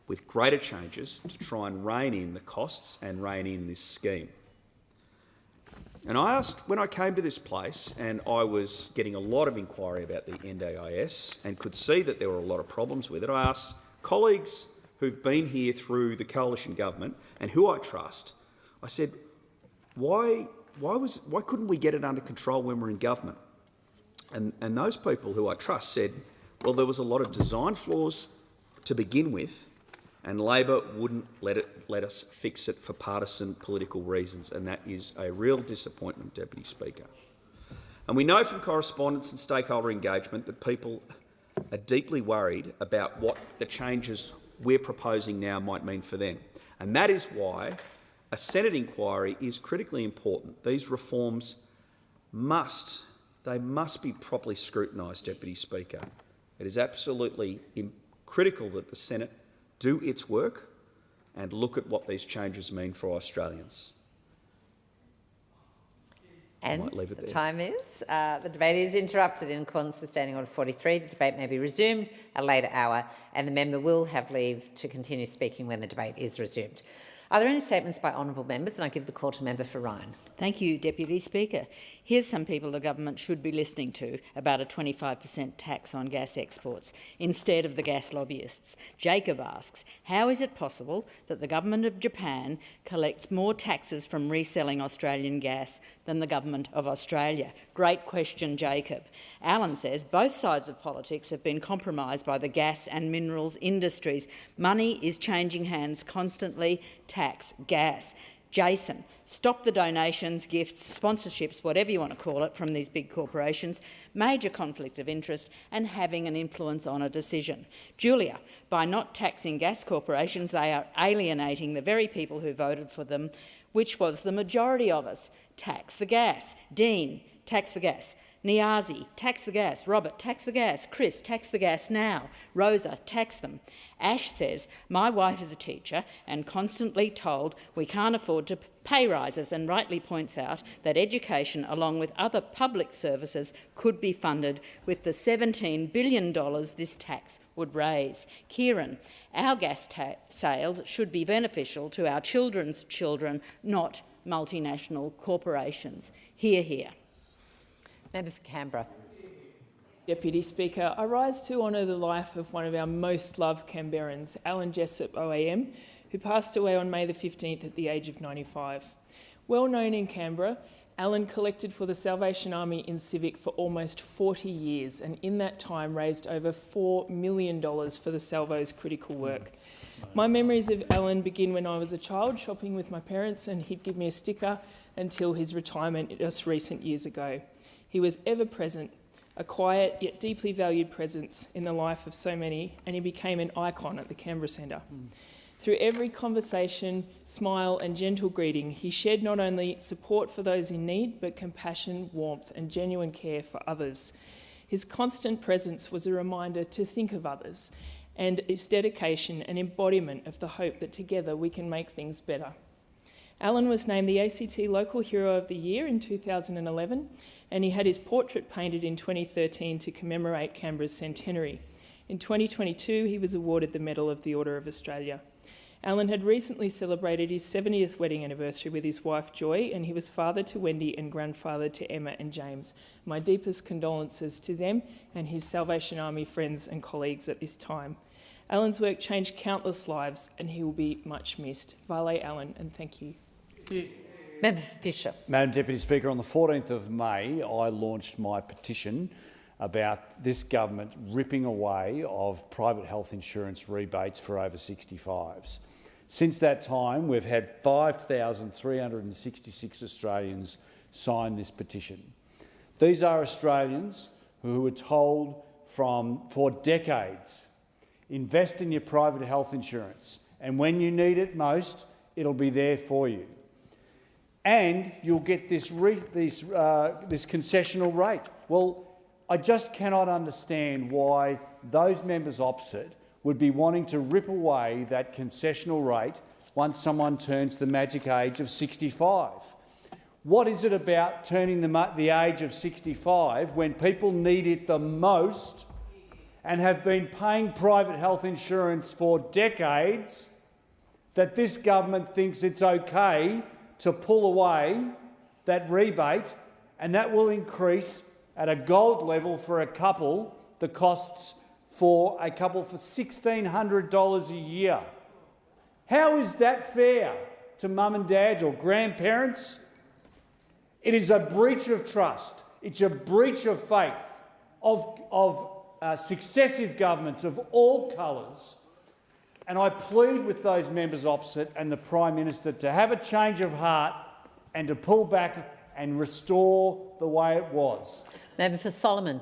with greater changes to try and rein in the costs and rein in this scheme. And I asked, when I came to this place and I was getting a lot of inquiry about the NDIS and could see that there were a lot of problems with it, I asked colleagues who've been here through the coalition government and who I trust, I said, why couldn't we get it under control when we're in government? And those people who I trust said, well, there was a lot of design flaws to begin with, and Labor wouldn't let us fix it for partisan political reasons, and that is a real disappointment, Deputy Speaker. And we know from correspondence and stakeholder engagement that people are deeply worried about what the changes we're proposing now might mean for them. And that is why a Senate inquiry is critically important. These reforms must be properly scrutinised, Deputy Speaker. It is absolutely critical that the Senate do its work and look at what these changes mean for Australians. And the time is. The debate is interrupted in accordance with Standing Order 43. The debate may be resumed at a later hour, and the member will have leave to continue speaking when the debate is resumed. Are there any statements by honourable members? And I give the call to member for Ryan. Thank you, Deputy Speaker. Here's some people the government should be listening to about a 25% tax on gas exports instead of the gas lobbyists. Jacob asks, how is it possible that the government of Japan collects more taxes from reselling Australian gas than the government of Australia? Great question, Jacob. Alan says both sides of politics have been compromised by the gas and minerals industries. Money is changing hands constantly. Tax gas. Jason, stop the donations, gifts, sponsorships, whatever you want to call it, from these big corporations. Major conflict of interest and having an influence on a decision. Julia, by not taxing gas corporations, they are alienating the very people who voted for them, which was the majority of us. Tax the gas. Dean, tax the gas. Niazi, tax the gas. Robert, tax the gas. Chris, tax the gas now. Rosa, tax them. Ash says, my wife is a teacher and constantly told we can't afford to pay rises, and rightly points out that education, along with other public services, could be funded with the $17 billion this tax would raise. Kieran, our gas sales should be beneficial to our children's children, not multinational corporations. Hear, hear. Member for Canberra. Deputy Speaker, I rise to honour the life of one of our most loved Canberrans, Alan Jessup OAM, who passed away on May the 15th at the age of 95. Well known in Canberra, Alan collected for the Salvation Army in Civic for almost 40 years, and in that time raised over $4 million for the Salvo's critical work. My memories of Alan begin when I was a child shopping with my parents, and he'd give me a sticker until his retirement just recent years ago. He was ever present, a quiet yet deeply valued presence in the life of so many, and he became an icon at the Canberra Centre. Through every conversation, smile and gentle greeting, he shared not only support for those in need, but compassion, warmth and genuine care for others. His constant presence was a reminder to think of others, and his dedication an embodiment of the hope that together we can make things better. Alan was named the ACT Local Hero of the Year in 2011, and he had his portrait painted in 2013 to commemorate Canberra's centenary. In 2022, he was awarded the Medal of the Order of Australia. Alan had recently celebrated his 70th wedding anniversary with his wife Joy, and he was father to Wendy and grandfather to Emma and James. My deepest condolences to them and his Salvation Army friends and colleagues at this time. Alan's work changed countless lives, and he will be much missed. Vale Alan, and thank you. Member Fisher. Madam Deputy Speaker, on the 14th of May, I launched my petition about this government ripping away of private health insurance rebates for over 65s. Since that time, we've had 5,366 Australians sign this petition. These are Australians who were told for decades, Invest in your private health insurance, and when you need it most, it'll be there for you. And you'll get this concessional rate. Well, I just cannot understand why those members opposite would be wanting to rip away that concessional rate once someone turns the magic age of 65. What is it about turning the age of 65 when people need it the most and have been paying private health insurance for decades that this government thinks it's okay to pull away that rebate, and that will increase at a gold level for a couple the costs for a couple for $1,600 a year. How is that fair to mum and dads or grandparents? It is a breach of trust. It's a breach of faith of successive governments of all colours. And I plead with those members opposite and the Prime Minister to have a change of heart and to pull back and restore the way it was. Member for Solomon.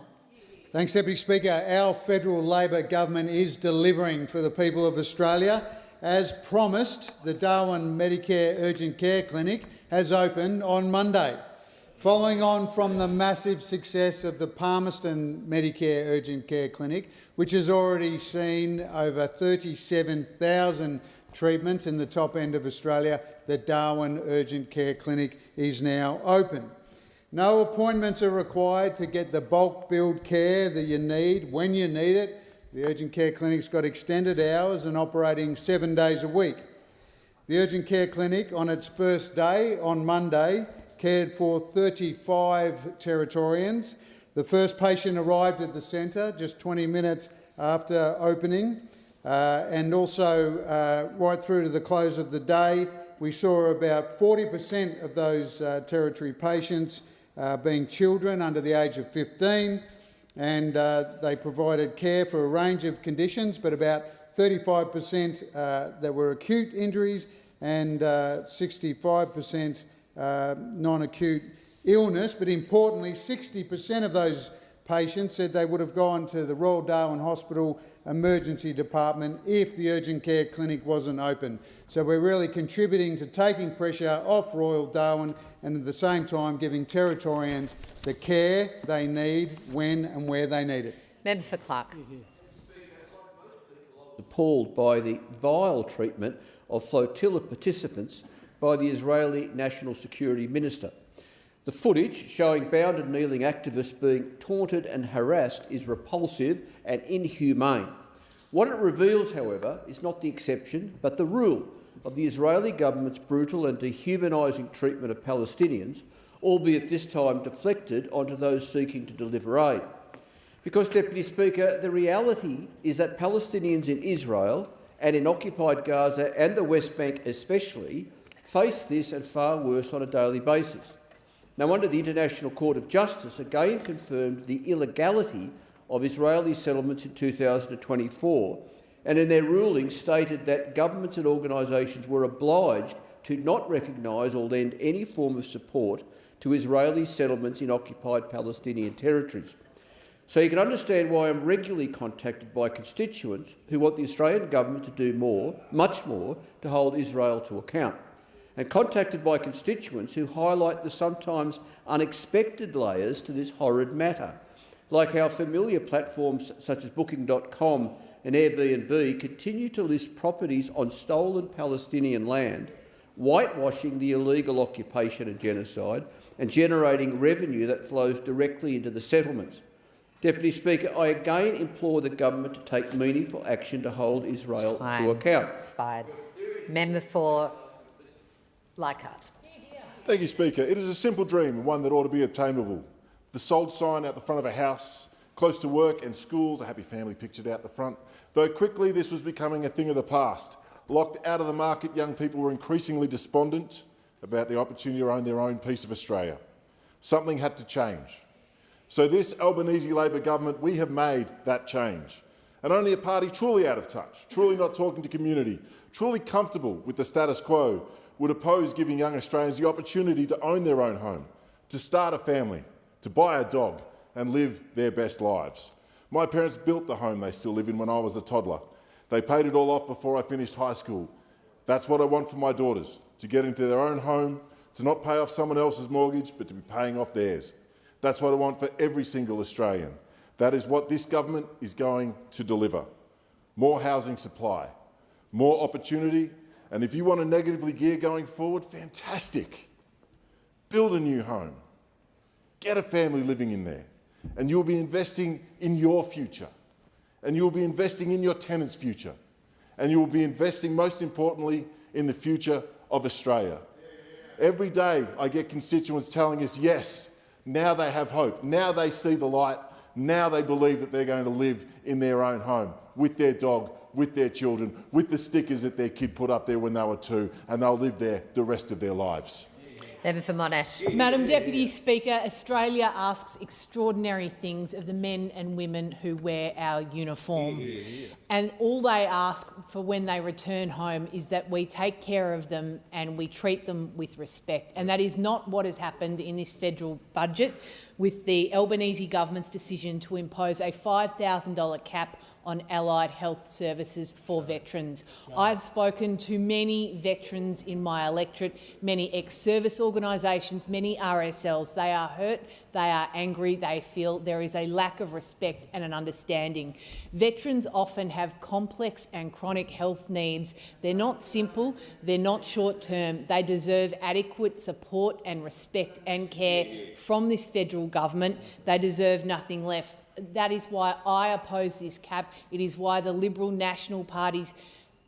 Thanks, Deputy Speaker. Our federal Labor government is delivering for the people of Australia. As promised, the Darwin Medicare Urgent Care Clinic has opened on Monday. Following on from the massive success of the Palmerston Medicare Urgent Care Clinic, which has already seen over 37,000 treatments in the top end of Australia, the Darwin Urgent Care Clinic is now open. No appointments are required to get the bulk billed care that you need when you need it. The Urgent Care Clinic's got extended hours and operating 7 days a week. The Urgent Care Clinic, on its first day, on Monday, cared for 35 Territorians. The first patient arrived at the centre just 20 minutes after opening, and also right through to the close of the day, we saw about 40% of those Territory patients being children under the age of 15, and they provided care for a range of conditions, but about 35% that were acute injuries and 65% non-acute illness. But importantly, 60% of those patients said they would have gone to the Royal Darwin Hospital emergency department if the urgent care clinic wasn't open. So we're really contributing to taking pressure off Royal Darwin and at the same time giving Territorians the care they need when and where they need it. Member for Clark. Appalled by the vile treatment of flotilla participants by the Israeli National Security Minister. The footage showing bound and kneeling activists being taunted and harassed is repulsive and inhumane. What it reveals, however, is not the exception but the rule of the Israeli government's brutal and dehumanising treatment of Palestinians, albeit this time deflected onto those seeking to deliver aid. Because, Deputy Speaker, the reality is that Palestinians in Israel and in occupied Gaza and the West Bank especially face this and far worse on a daily basis. No wonder the International Court of Justice again confirmed the illegality of Israeli settlements in 2024, and in their ruling stated that governments and organisations were obliged to not recognise or lend any form of support to Israeli settlements in occupied Palestinian territories. So you can understand why I'm regularly contacted by constituents who want the Australian government to do more, much more, to hold Israel to account, and contacted by constituents who highlight the sometimes unexpected layers to this horrid matter, like how familiar platforms such as Booking.com and Airbnb continue to list properties on stolen Palestinian land, whitewashing the illegal occupation and genocide and generating revenue that flows directly into the settlements. Deputy Speaker, I again implore the government to take meaningful action to hold Israel to account. Expired. Member for Leichhardt. Thank you, Speaker. It is a simple dream and one that ought to be attainable. The sold sign out the front of a house, close to work and schools, a happy family pictured out the front. Though quickly this was becoming a thing of the past. Locked out of the market, young people were increasingly despondent about the opportunity to own their own piece of Australia. Something had to change. So this Albanese Labor government, we have made that change. And only a party truly out of touch, truly not talking to community, truly comfortable with the status quo, would oppose giving young Australians the opportunity to own their own home, to start a family, to buy a dog and live their best lives. My parents built the home they still live in when I was a toddler, They paid it all off before I finished high school. That's what I want for my daughters, to get into their own home, to not pay off someone else's mortgage, but to be paying off theirs. That's what I want for every single Australian. That is what this government is going to deliver. More housing supply, more opportunity, and if you want to negatively gear going forward, fantastic. Build a new home. Get a family living in there, and you'll be investing in your future, and you'll be investing in your tenants' future, and you will be investing, most importantly, in the future of Australia. Every day I get constituents telling us, yes, now they have hope, now they see the light, now they believe that they're going to live in their own home, with their dog, with their children, with the stickers that their kid put up there when they were 2, and they'll live there the rest of their lives. Member for Monash. Madam Deputy Speaker, Australia asks extraordinary things of the men and women who wear our uniform. And all they ask for when they return home is that we take care of them and we treat them with respect. And that is not what has happened in this federal budget with the Albanese government's decision to impose a $5,000 cap on allied health services for veterans. I've spoken to many veterans in my electorate, many ex-service organisations, many RSLs. They are hurt, they are angry, they feel there is a lack of respect and an understanding. Veterans often have complex and chronic health needs. They're not simple, they're not short-term. They deserve adequate support and respect and care from this federal government. They deserve nothing less. That is why I oppose this cap. It is why the Liberal national parties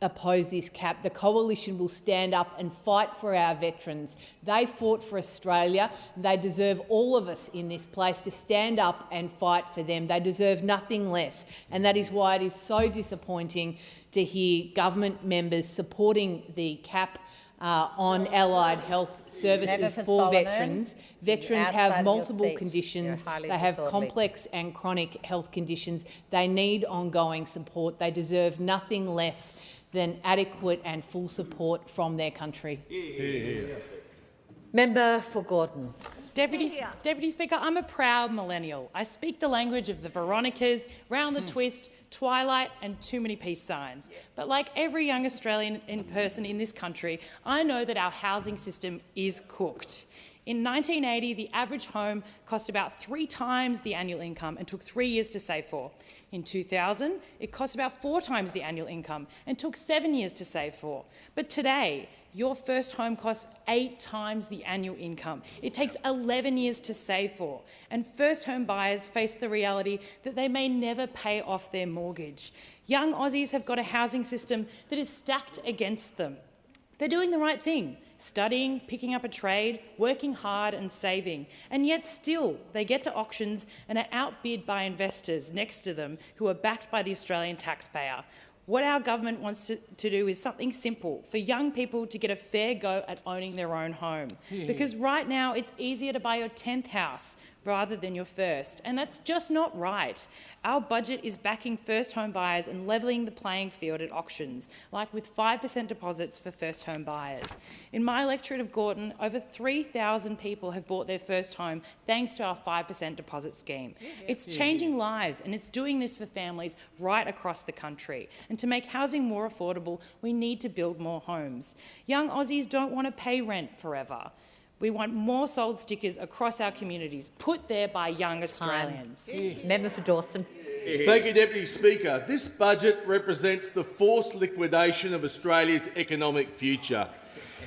oppose this cap. The coalition will stand up and fight for our veterans. They fought for Australia. They deserve all of us in this place to stand up and fight for them. They deserve nothing less. And that is why it is so disappointing to hear government members supporting the cap on allied health services for veterans. Veterans have multiple conditions. They have complex and chronic health conditions. They need ongoing support. They deserve nothing less than adequate and full support from their country. Member for Gordon. Deputy Speaker, I'm a proud millennial. I speak the language of the Veronicas, Round the Twist, Twilight and too many peace signs. But like every young Australian person in this country, I know that our housing system is cooked. In 1980, the average home cost about 3 times the annual income and took 3 years to save for. In 2000, it cost about 4 times the annual income and took 7 years to save for. But today, your first home costs 8 times the annual income. It takes 11 years to save for. And first home buyers face the reality that they may never pay off their mortgage. Young Aussies have got a housing system that is stacked against them. They're doing the right thing, studying, picking up a trade, working hard and saving, and yet still they get to auctions and are outbid by investors next to them who are backed by the Australian taxpayer. What our government wants to do is something simple, for young people to get a fair go at owning their own home. Because right now it's easier to buy your 10th house rather than your first, and that's just not right. Our budget is backing first home buyers and levelling the playing field at auctions, like with 5% deposits for first home buyers. In my electorate of Gorton, over 3,000 people have bought their first home thanks to our 5% deposit scheme. It's changing lives, and it's doing this for families right across the country. And to make housing more affordable, we need to build more homes. Young Aussies don't want to pay rent forever. We want more sold stickers across our communities, put there by young Australians. Member for Dawson. Thank you, Deputy Speaker. This budget represents the forced liquidation of Australia's economic future.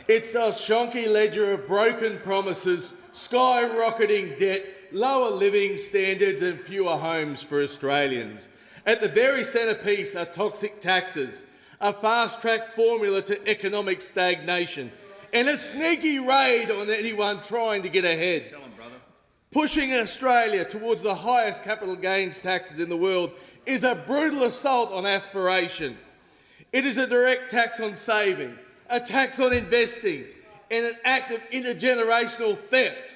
It's a shonky ledger of broken promises, skyrocketing debt, lower living standards and fewer homes for Australians. At the very centrepiece are toxic taxes, a fast-track formula to economic stagnation, and a sneaky raid on anyone trying to get ahead. Pushing Australia towards the highest capital gains taxes in the world is a brutal assault on aspiration. It is a direct tax on saving, a tax on investing, and an act of intergenerational theft.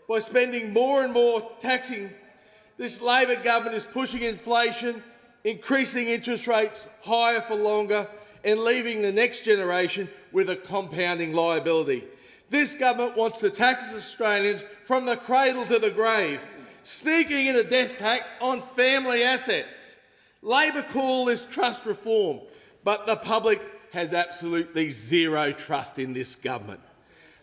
By spending more and more taxing, this Labor government is pushing inflation, increasing interest rates higher for longer, and leaving the next generation with a compounding liability. This government wants to tax Australians from the cradle to the grave, sneaking in a death tax on family assets. Labor call is trust reform, but the public has absolutely zero trust in this government.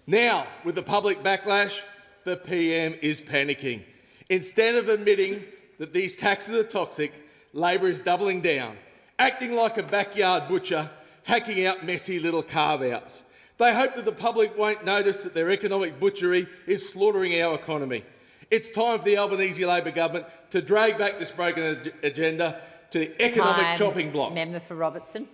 Now, with the public backlash, the PM is panicking. Instead of admitting that these taxes are toxic, Labor is doubling down, acting like a backyard butcher, hacking out messy little carve-outs. They hope that the public won't notice that their economic butchery is slaughtering our economy. It's time for the Albanese Labor government to drag back this broken agenda to the economic chopping block. Member for Robertson.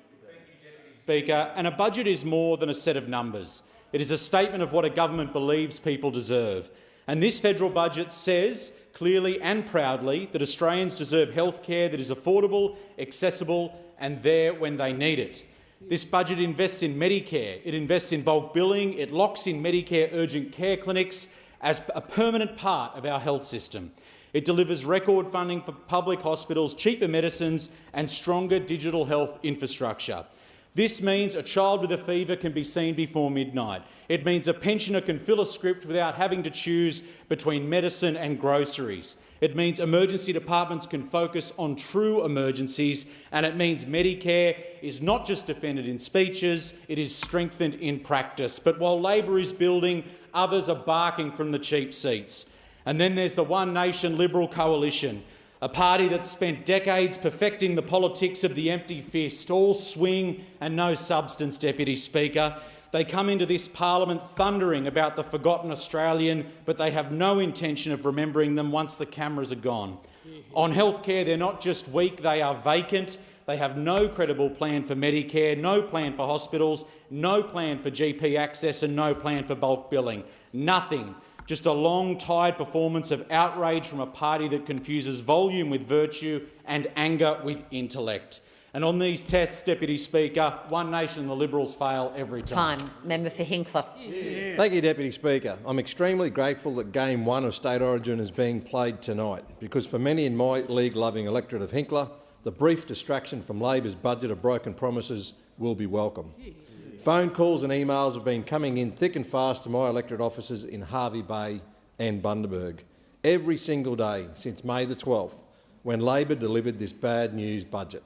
Speaker, and a budget is more than a set of numbers. It is a statement of what a government believes people deserve. And this federal budget says clearly and proudly that Australians deserve healthcare that is affordable, accessible and there when they need it. This budget invests in Medicare, it invests in bulk billing, it locks in Medicare urgent care clinics as a permanent part of our health system. It delivers record funding for public hospitals, cheaper medicines and stronger digital health infrastructure. This means a child with a fever can be seen before midnight. It means a pensioner can fill a script without having to choose between medicine and groceries. It means emergency departments can focus on true emergencies, and it means Medicare is not just defended in speeches, it is strengthened in practice. But while Labor is building, others are barking from the cheap seats. And then there's the One Nation Liberal coalition, a party that spent decades perfecting the politics of the empty fist, all swing and no substance, Deputy Speaker. They come into this parliament thundering about the forgotten Australian, but they have no intention of remembering them once the cameras are gone. On healthcare, they're not just weak, they are vacant. They have no credible plan for Medicare, no plan for hospitals, no plan for GP access and no plan for bulk billing. Nothing. Just a long, tired performance of outrage from a party that confuses volume with virtue and anger with intellect. And on these tests, Deputy Speaker, One Nation and the Liberals fail every time. Member for Hinkler. Thank you, Deputy Speaker. I'm extremely grateful that Game 1 of State Origin is being played tonight, because for many in my league-loving electorate of Hinkler, the brief distraction from Labor's budget of broken promises will be welcome. Phone calls and emails have been coming in thick and fast to my electorate offices in Hervey Bay and Bundaberg every single day since May the 12th, when Labor delivered this bad news budget.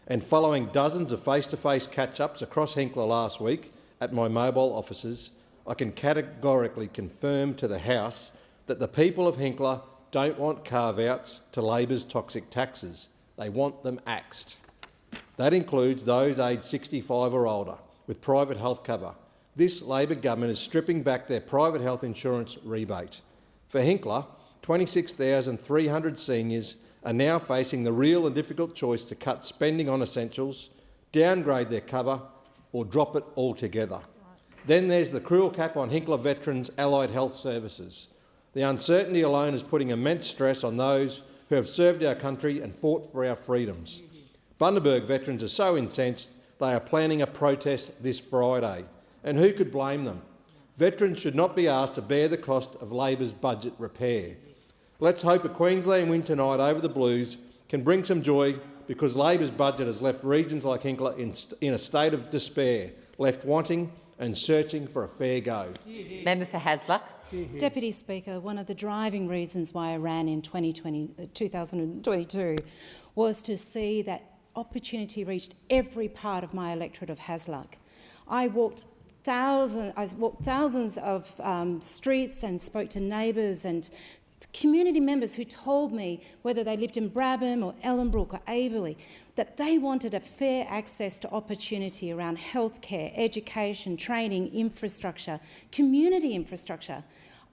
And following dozens of face-to-face catch-ups across Hinkler last week at my mobile offices, I can categorically confirm to the House that the people of Hinkler don't want carve-outs to Labor's toxic taxes. They want them axed. That includes those aged 65 or older with private health cover. This Labor government is stripping back their private health insurance rebate. For Hinkler, 26,300 seniors are now facing the real and difficult choice to cut spending on essentials, downgrade their cover or drop it altogether. Then there's the cruel cap on Hinkler veterans' allied health services. The uncertainty alone is putting immense stress on those who have served our country and fought for our freedoms. Bundaberg veterans are so incensed they are planning a protest this Friday. And who could blame them? Veterans should not be asked to bear the cost of Labor's budget repair. Let's hope a Queensland win tonight over the Blues can bring some joy, because Labor's budget has left regions like Hinkler in a state of despair, left wanting and searching for a fair go. Member for Hasluck. Deputy Speaker, one of the driving reasons why I ran in 2022 was to see that opportunity reached every part of my electorate of Hasluck. I walked thousands of streets and spoke to neighbours and community members who told me, whether they lived in Brabham or Ellenbrook or Averley, that they wanted a fair access to opportunity around healthcare, education, training, infrastructure, community infrastructure.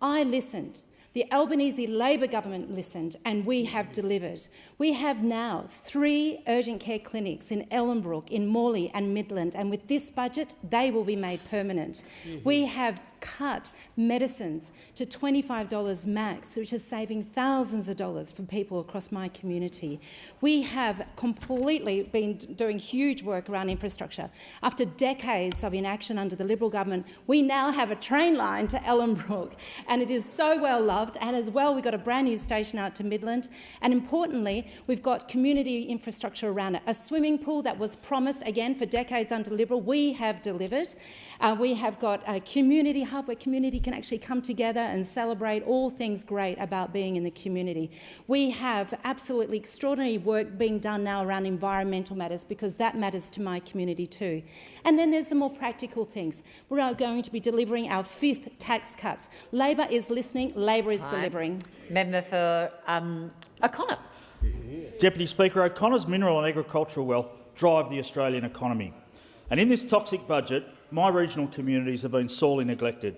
I listened. The Albanese Labor government listened, and we have delivered. We have now 3 urgent care clinics in Ellenbrook, in Morley and Midland, and with this budget, they will be made permanent. We have cut medicines to $25 max, which is saving thousands of dollars for people across my community. We have completely been doing huge work around infrastructure. After decades of inaction under the Liberal government, we now have a train line to Ellenbrook, and it is so well loved. And as well, we've got a brand new station out to Midland. And importantly, we've got community infrastructure around it. A swimming pool that was promised, again, for decades under Liberal, we have delivered. We have got community hub where community can actually come together and celebrate all things great about being in the community. We have absolutely extraordinary work being done now around environmental matters, because that matters to my community too. And then there's the more practical things. We are going to be delivering our 5th tax cuts. Labor is listening, Labor is delivering. Member for O'Connor. Deputy Speaker, O'Connor's mineral and agricultural wealth drive the Australian economy. And in this toxic budget, my regional communities have been sorely neglected.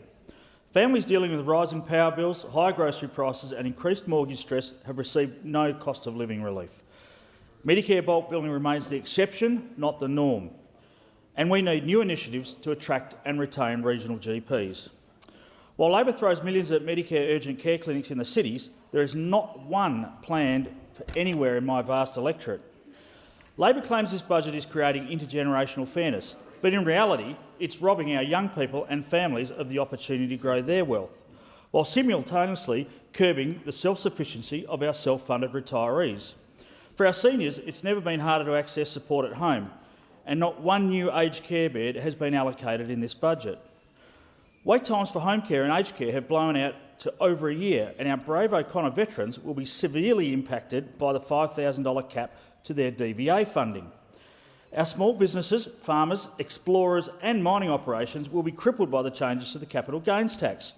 Families dealing with rising power bills, high grocery prices and increased mortgage stress have received no cost of living relief. Medicare bulk billing remains the exception, not the norm. And we need new initiatives to attract and retain regional GPs. While Labor throws millions at Medicare urgent care clinics in the cities, there is not one planned for anywhere in my vast electorate. Labor claims this budget is creating intergenerational fairness, but in reality, it's robbing our young people and families of the opportunity to grow their wealth, while simultaneously curbing the self-sufficiency of our self-funded retirees. For our seniors, it's never been harder to access support at home, and not one new aged care bed has been allocated in this budget. Wait times for home care and aged care have blown out to over a year, and our brave O'Connor veterans will be severely impacted by the $5,000 cap to their DVA funding. Our small businesses, farmers, explorers and mining operations will be crippled by the changes to the capital gains tax,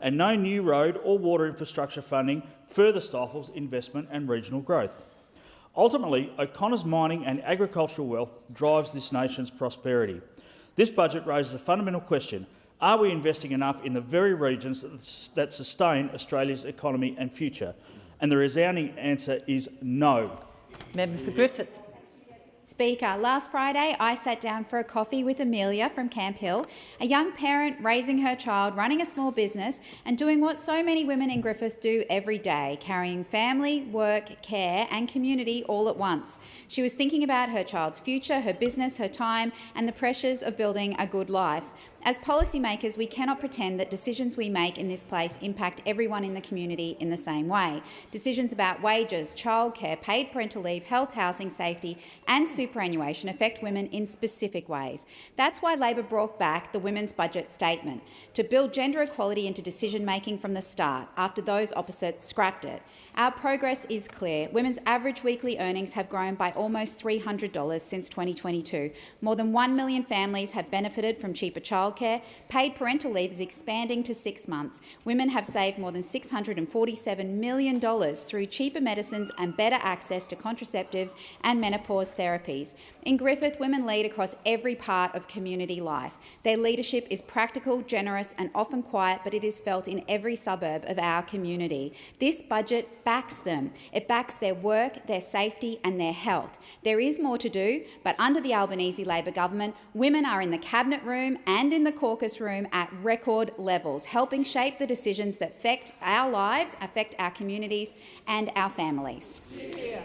and no new road or water infrastructure funding further stifles investment and regional growth. Ultimately, O'Connor's mining and agricultural wealth drives this nation's prosperity. This budget raises a fundamental question: are we investing enough in the very regions that sustain Australia's economy and future? And the resounding answer is no. Member for Griffith. Speaker, last Friday I sat down for a coffee with Amelia from Camp Hill, a young parent raising her child, running a small business and doing what so many women in Griffith do every day, carrying family, work, care and community all at once. She was thinking about her child's future, her business, her time and the pressures of building a good life. As policymakers, we cannot pretend that decisions we make in this place impact everyone in the community in the same way. Decisions about wages, childcare, paid parental leave, health, housing, safety and superannuation affect women in specific ways. That's why Labor brought back the Women's Budget Statement, to build gender equality into decision-making from the start, after those opposite scrapped it. Our progress is clear. Women's average weekly earnings have grown by almost $300 since 2022. More than 1 million families have benefited from cheaper childcare. Paid parental leave is expanding to 6 months. Women have saved more than $647 million through cheaper medicines and better access to contraceptives and menopause therapies. In Griffith, women lead across every part of community life. Their leadership is practical, generous and often quiet, but it is felt in every suburb of our community. This budget backs them. It backs their work, their safety and their health. There is more to do, but under the Albanese Labor government, women are in the cabinet room and in the caucus room at record levels, helping shape the decisions that affect our lives, affect our communities and our families.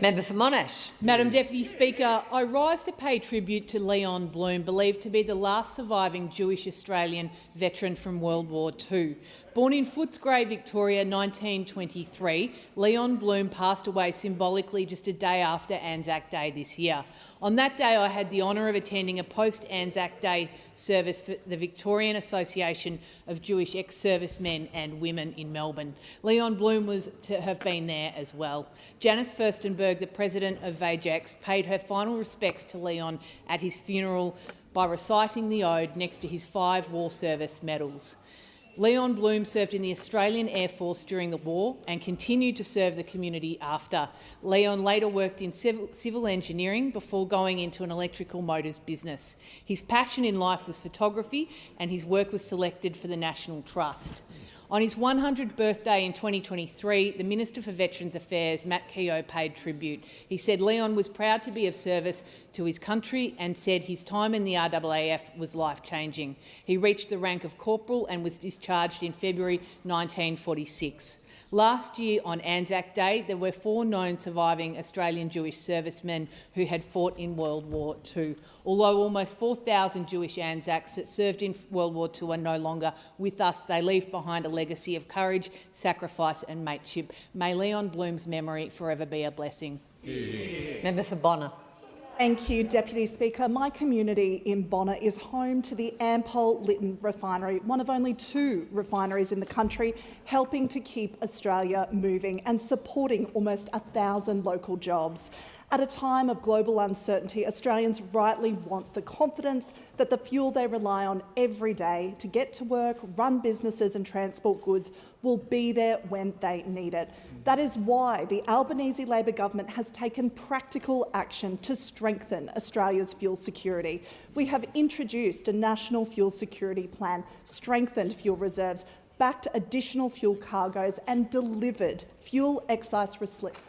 Member for Monash. Madam Deputy Speaker, I rise to pay tribute to Leon Bloom, believed to be the last surviving Jewish Australian veteran from World War II. Born in Footscray, Victoria, 1923, Leon Bloom passed away symbolically just a day after Anzac Day this year. On that day, I had the honour of attending a post-Anzac Day service for the Victorian Association of Jewish Ex-Servicemen and Women in Melbourne. Leon Bloom was to have been there as well. Janice Furstenberg, the president of VAJAX, paid her final respects to Leon at his funeral by reciting the ode next to his 5 war service medals. Leon Bloom served in the Australian Air Force during the war and continued to serve the community after. Leon later worked in civil engineering before going into an electrical motors business. His passion in life was photography and his work was selected for the National Trust. On his 100th birthday in 2023, the Minister for Veterans Affairs, Matt Keogh, paid tribute. He said Leon was proud to be of service to his country and said his time in the RAAF was life-changing. He reached the rank of corporal and was discharged in February 1946. Last year on Anzac Day, there were 4 known surviving Australian Jewish servicemen who had fought in World War II. Although almost 4,000 Jewish Anzacs that served in World War II are no longer with us, they leave behind a legacy of courage, sacrifice and mateship. May Leon Bloom's memory forever be a blessing. Member for Bonner. Thank you, Deputy Speaker. My community in Bonner is home to the Ampol-Lytton refinery, one of only 2 refineries in the country, helping to keep Australia moving and supporting almost 1,000 local jobs. At a time of global uncertainty, Australians rightly want the confidence that the fuel they rely on every day to get to work, run businesses and transport goods will be there when they need it. That is why the Albanese Labor government has taken practical action to strengthen Australia's fuel security. We have introduced a national fuel security plan, strengthened fuel reserves, backed additional fuel cargoes and delivered fuel excise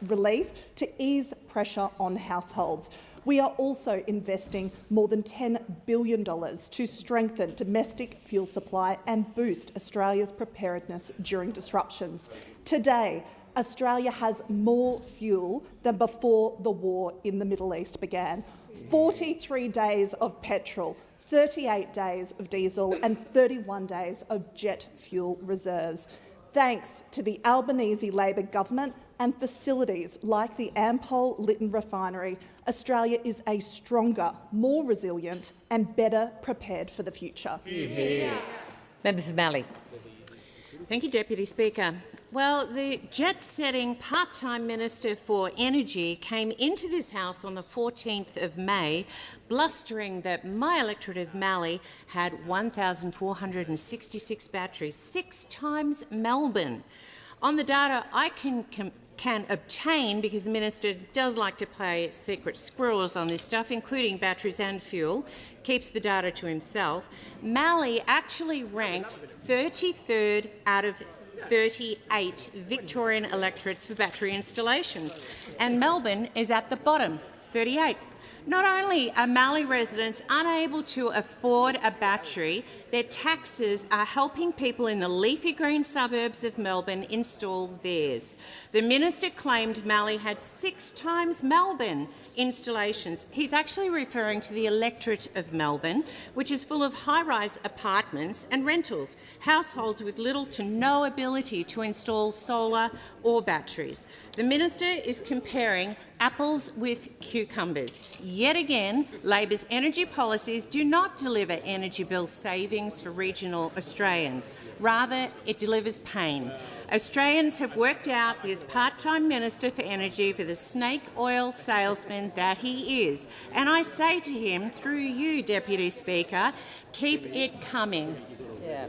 relief to ease pressure on households. We are also investing more than $10 billion to strengthen domestic fuel supply and boost Australia's preparedness during disruptions. Today, Australia has more fuel than before the war in the Middle East began. 43 days of petrol, 38 days of diesel and 31 days of jet fuel reserves. Thanks to the Albanese Labor government and facilities like the Ampol-Lytton refinery, Australia is a stronger, more resilient and better prepared for the future. Member for Mallee. Thank you, Deputy Speaker. Well, the jet-setting part-time Minister for Energy came into this House on the 14th of May, blustering that my electorate of Mallee had 1,466 batteries, 6 times Melbourne. On the data I can obtain, because the Minister does like to play secret squirrels on this stuff, including batteries and fuel, keeps the data to himself, Mallee actually ranks 33rd out of 38 Victorian electorates for battery installations, and Melbourne is at the bottom, 38th. Not only are Mallee residents unable to afford a battery, their taxes are helping people in the leafy green suburbs of Melbourne install theirs. The Minister claimed Mallee had 6 times Melbourne installations. He's actually referring to the electorate of Melbourne, which is full of high-rise apartments and rentals, households with little to no ability to install solar or batteries. The Minister is comparing apples with cucumbers. Yet again, Labor's energy policies do not deliver energy bill savings for regional Australians. Rather, it delivers pain. Australians have worked out this part-time Minister for Energy for the snake oil salesman that he is. And I say to him, through you, Deputy Speaker, keep it coming. Yeah.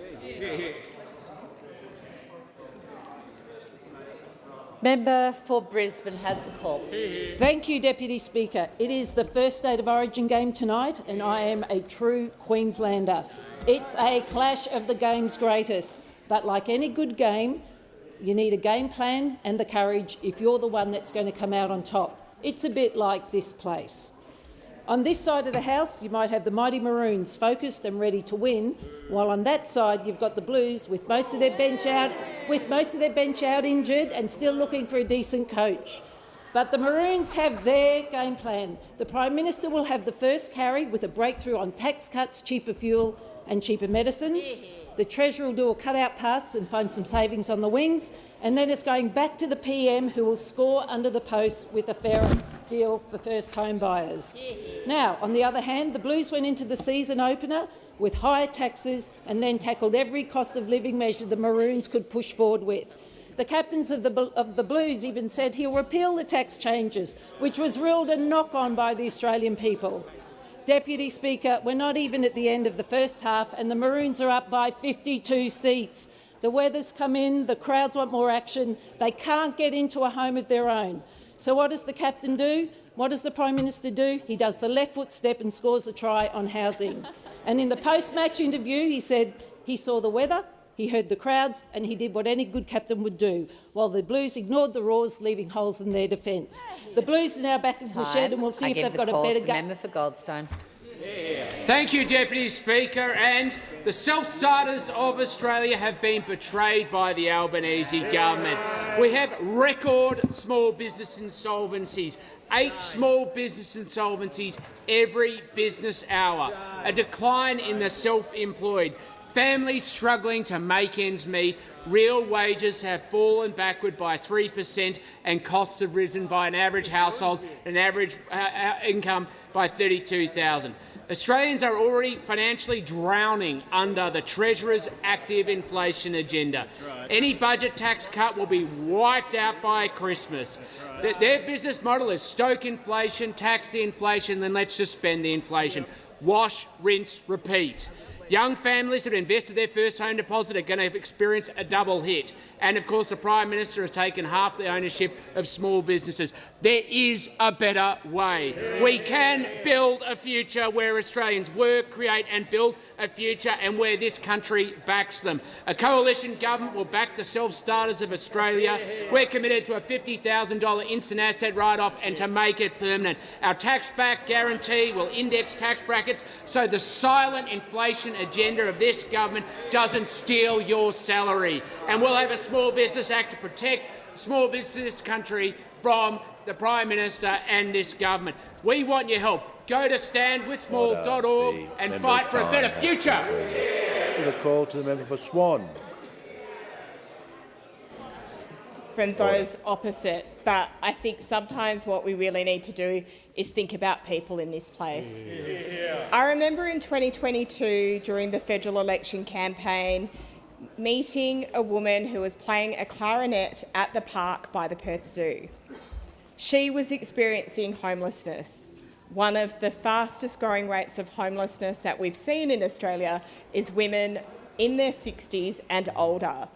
Member for Brisbane has the call. Thank you, Deputy Speaker. It is the first State of Origin game tonight, and I am a true Queenslander. It's a clash of the game's greatest, but like any good game, you need a game plan and the courage if you're the one that's going to come out on top. It's a bit like this place. On this side of the House, you might have the mighty Maroons focused and ready to win, while on that side you've got the Blues with most of their bench out injured and still looking for a decent coach. But the Maroons have their game plan. The Prime Minister will have the first carry with a breakthrough on tax cuts, cheaper fuel and cheaper medicines. The Treasurer will do a cut-out pass and find some savings on the wings, and then it's going back to the PM, who will score under the post with a fair deal for first home buyers. Now, on the other hand, the Blues went into the season opener with higher taxes and then tackled every cost of living measure the Maroons could push forward with. The captains of the Blues even said he'll repeal the tax changes, which was ruled a knock-on by the Australian people. Deputy Speaker, we're not even at the end of the first half and the Maroons are up by 52 seats. The weather's come in, the crowds want more action, they can't get into a home of their own. So what does the captain do? What does the Prime Minister do? He does the left foot step and scores a try on housing. And in the post-match interview, he said he saw the weather, he heard the crowds and he did what any good captain would do, while the Blues ignored the roars, leaving holes in their defence. The Blues are now back in the shed and we'll see if they've got a better game. Member for Goldstone. Thank you, Deputy Speaker. And the self-starters of Australia have been betrayed by the Albanese government. We have record small business insolvencies, 8 small business insolvencies every business hour, a decline in the self-employed, families struggling to make ends meet. Real wages have fallen backward by 3% and costs have risen by an average household, an average income by $32,000. Australians are already financially drowning under the Treasurer's active inflation agenda. Right. Any budget tax cut will be wiped out by Christmas. Right. Their business model is stoke inflation, tax the inflation, then let's just spend the inflation. Wash, rinse, repeat. Young families that have invested their first home deposit are going to experience a double hit. And, of course, the Prime Minister has taken half the ownership of small businesses. There is a better way. We can build a future where Australians work, create and build a future and where this country backs them. A coalition government will back the self-starters of Australia. We're committed to a $50,000 instant asset write-off and to make it permanent. Our tax-back guarantee will index tax brackets so the silent inflation agenda of this government doesn't steal your salary. And we'll have a Small Business Act to protect small business in this country from the Prime Minister and this government. We want your help. Go to standwithsmall.org and fight for a better future. With a call to the member for Swan. From those opposite, but I think sometimes what we really need to do is think about people in this place. Yeah. I remember in 2022, during the federal election campaign, meeting a woman who was playing a clarinet at the park by the Perth Zoo. She was experiencing homelessness. One of the fastest growing rates of homelessness that we've seen in Australia is women in their 60s and older.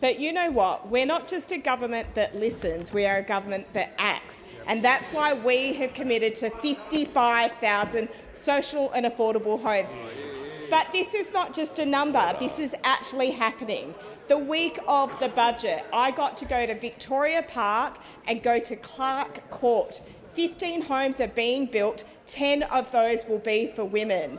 But you know what? We're not just a government that listens, we are a government that acts. And that's why we have committed to 55,000 social and affordable homes. But this is not just a number, this is actually happening. The week of the budget, I got to go to Victoria Park and go to Clark Court. 15 homes are being built, 10 of those will be for women.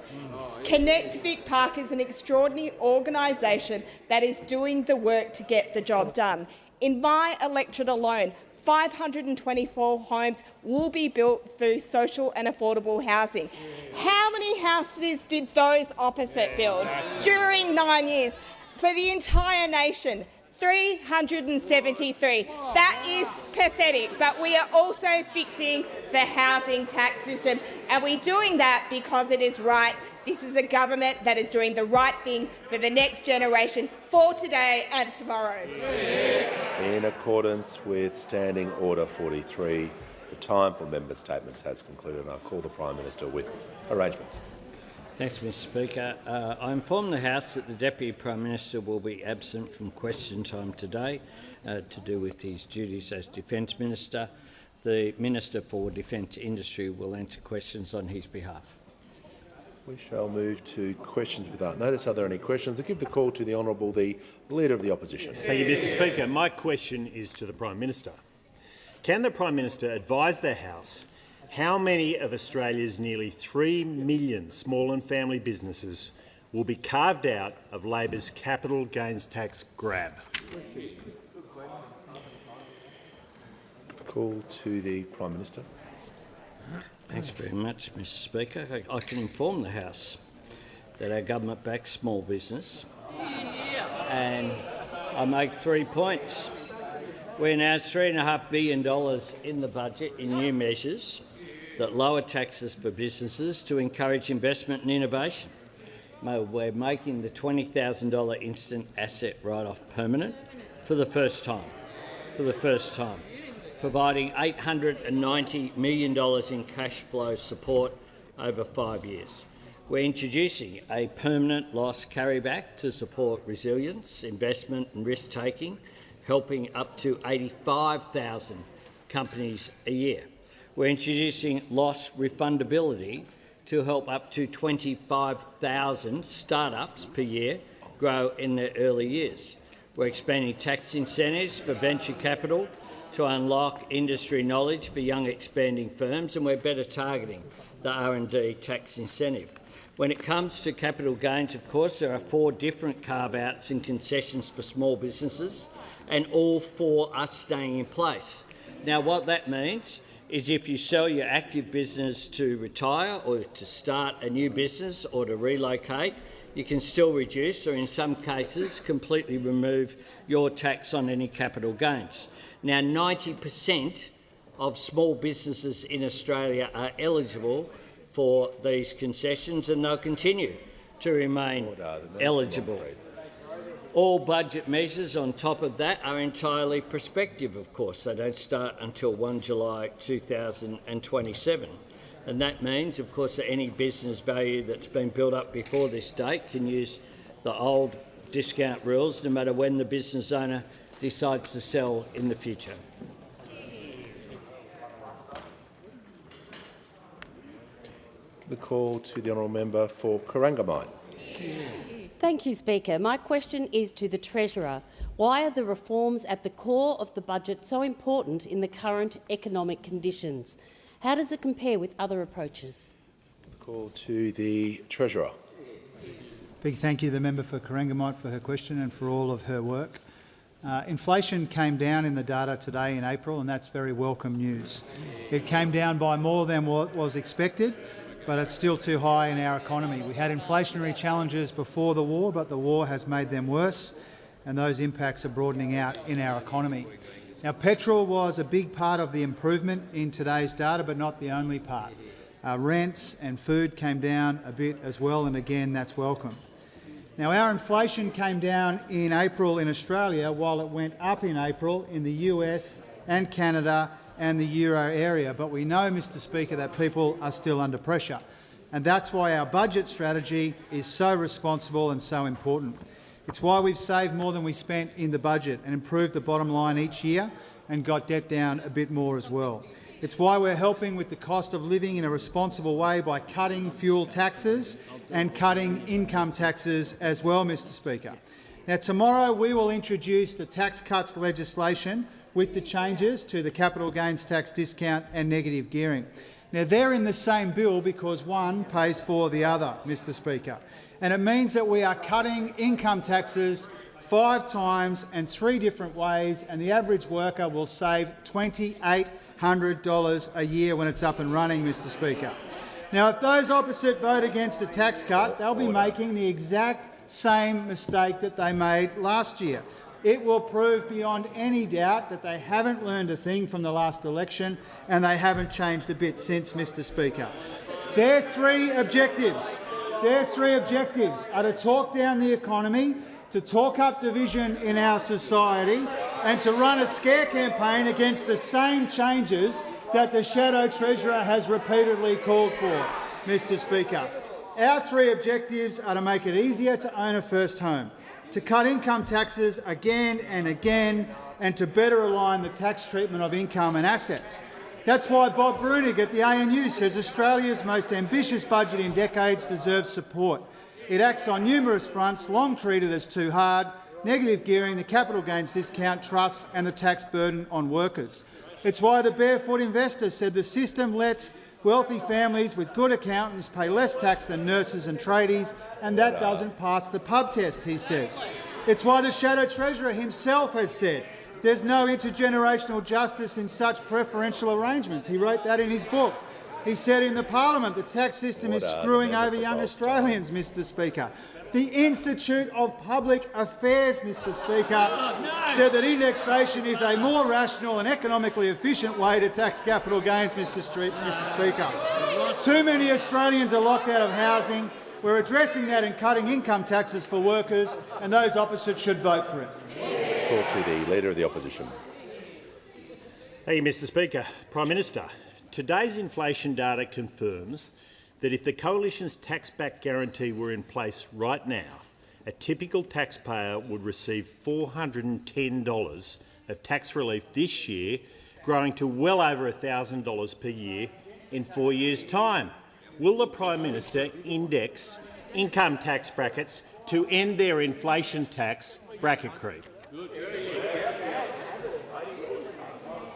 Connect Vic Park is an extraordinary organisation that is doing the work to get the job done. In my electorate alone, 524 homes will be built through social and affordable housing. How many houses did those opposite build during 9 years? For the entire nation, 373. That is pathetic, but we are also fixing the housing tax system, and we're doing that because it is right. This is a government that is doing the right thing for the next generation, for today and tomorrow. In accordance with Standing Order 43, the time for member statements has concluded, and I call the Prime Minister with arrangements. Thanks, Mr Speaker. I inform the House that the Deputy Prime Minister will be absent from question time today to do with his duties as Defence Minister. The Minister for Defence Industry will answer questions on his behalf. We shall move to questions without notice. Are there any questions? I give the call to the Honourable the Leader of the Opposition. Thank you, Mr Speaker. My question is to the Prime Minister. Can the Prime Minister advise the House how many of Australia's nearly 3 million small and family businesses will be carved out of Labor's capital gains tax grab? Call to the Prime Minister. Thanks very much, Mr Speaker. I can inform the House that our government backs small business, and I make 3 points. We announced $3.5 billion in the budget in new measures that lower taxes for businesses to encourage investment and innovation. We're making the $20,000 instant asset write-off permanent for the first time. Providing $890 million in cash flow support over 5 years. We're introducing a permanent loss carryback to support resilience, investment and risk-taking, helping up to 85,000 companies a year. We're introducing loss refundability to help up to 25,000 startups per year grow in their early years. We're expanding tax incentives for venture capital to unlock industry knowledge for young expanding firms, and we're better targeting the R&D tax incentive. When it comes to capital gains, of course, there are 4 different carve-outs and concessions for small businesses, and all 4 are staying in place. Now, what that means is if you sell your active business to retire or to start a new business or to relocate, you can still reduce or in some cases completely remove your tax on any capital gains. Now 90% of small businesses in Australia are eligible for these concessions and they'll continue to remain eligible. All budget measures on top of that are entirely prospective, of course. They don't start until 1 July 2027. And that means, of course, that any business value that's been built up before this date can use the old discount rules no matter when the business owner decides to sell in the future. The call to the honourable member for Corangamite. Thank you, Speaker. My question is to the Treasurer. Why are the reforms at the core of the budget so important in the current economic conditions? How does it compare with other approaches? Call to the Treasurer. Big thank you to the member for Corangamite for her question and for all of her work. Inflation came down in the data today in April, and that's very welcome news. It came down by more than what was expected, but it's still too high in our economy. We had inflationary challenges before the war, but the war has made them worse, and those impacts are broadening out in our economy. Now, petrol was a big part of the improvement in today's data, but not the only part. Rents and food came down a bit as well, and again, that's welcome. Now, our inflation came down in April in Australia, while it went up in April in the US and Canada and the euro area. But we know, Mr Speaker, that people are still under pressure. And that's why our budget strategy is so responsible and so important. It's why we've saved more than we spent in the budget and improved the bottom line each year and got debt down a bit more as well. It's why we're helping with the cost of living in a responsible way by cutting fuel taxes and cutting income taxes as well, Mr Speaker. Now, tomorrow we will introduce the tax cuts legislation with the changes to the capital gains tax discount and negative gearing. Now, they're in the same bill because one pays for the other, Mr Speaker. And it means that we are cutting income taxes 5 times and 3 different ways, and the average worker will save $2,800 a year when it's up and running, Mr Speaker. Now, if those opposite vote against a tax cut, they'll be making the exact same mistake that they made last year. It will prove beyond any doubt that they haven't learned a thing from the last election and they haven't changed a bit since, Mr Speaker. Their three objectives are to talk down the economy, to talk up division in our society and to run a scare campaign against the same changes that the Shadow Treasurer has repeatedly called for, Mr Speaker. Our 3 objectives are to make it easier to own a first home, to cut income taxes again and again, and to better align the tax treatment of income and assets. That's why Bob Brunig at the ANU says Australia's most ambitious budget in decades deserves support. It acts on numerous fronts, long treated as too hard: negative gearing, the capital gains discount, trusts and the tax burden on workers. It's why the Barefoot Investor said the system lets wealthy families with good accountants pay less tax than nurses and tradies, and that doesn't pass the pub test, he says. It's why the Shadow Treasurer himself has said there's no intergenerational justice in such preferential arrangements. He wrote that in his book. He said in the Parliament the tax system is screwing over young Australians, Mr Speaker. The Institute of Public Affairs, Mr Speaker, said that indexation is a more rational and economically efficient way to tax capital gains, Mr Speaker. Too many Australians are locked out of housing. We're addressing that and cutting income taxes for workers, and those opposite should vote for it. Call to the Leader of the Opposition. Thank you, Mr Speaker. Prime Minister, today's inflation data confirms that if the Coalition's tax-back guarantee were in place right now, a typical taxpayer would receive $410 of tax relief this year, growing to well over $1,000 per year in 4 years' time. Will the Prime Minister index income tax brackets to end their inflation tax bracket creep?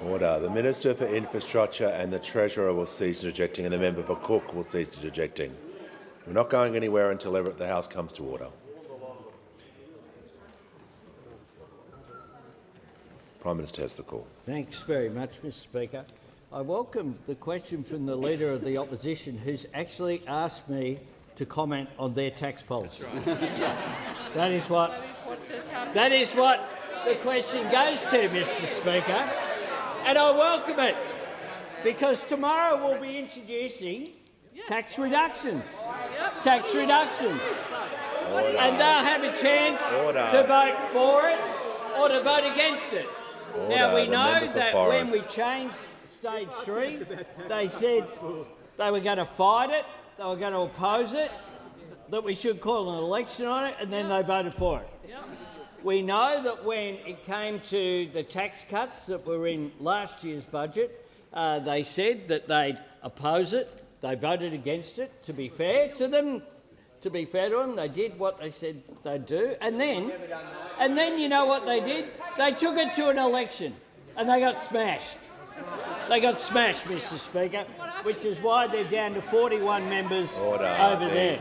Order. The Minister for Infrastructure and the Treasurer will cease interjecting, and the member for Cook will cease interjecting. We're not going anywhere until the House comes to order. Prime Minister has the call. Thanks very much, Mr Speaker. I welcome the question from the Leader of the Opposition, who's actually asked me to comment on their tax policy. That is what the question goes to, Mr. Speaker, and I welcome it, because tomorrow we'll be introducing tax reductions. Tax reductions. And they'll have a chance to vote for it or to vote against it. Now, we know that when we changed stage 3, they said they were going to fight it, they were going to oppose it, that we should call an election on it, and then they voted for it. We know that when it came to the tax cuts that were in last year's budget, they said that they'd oppose it. They voted against it. To be fair to them, they did what they said they'd do. And then you know what they did? They took it to an election and they got smashed. They got smashed, Mr. Speaker, which is why they're down to 41 members over there.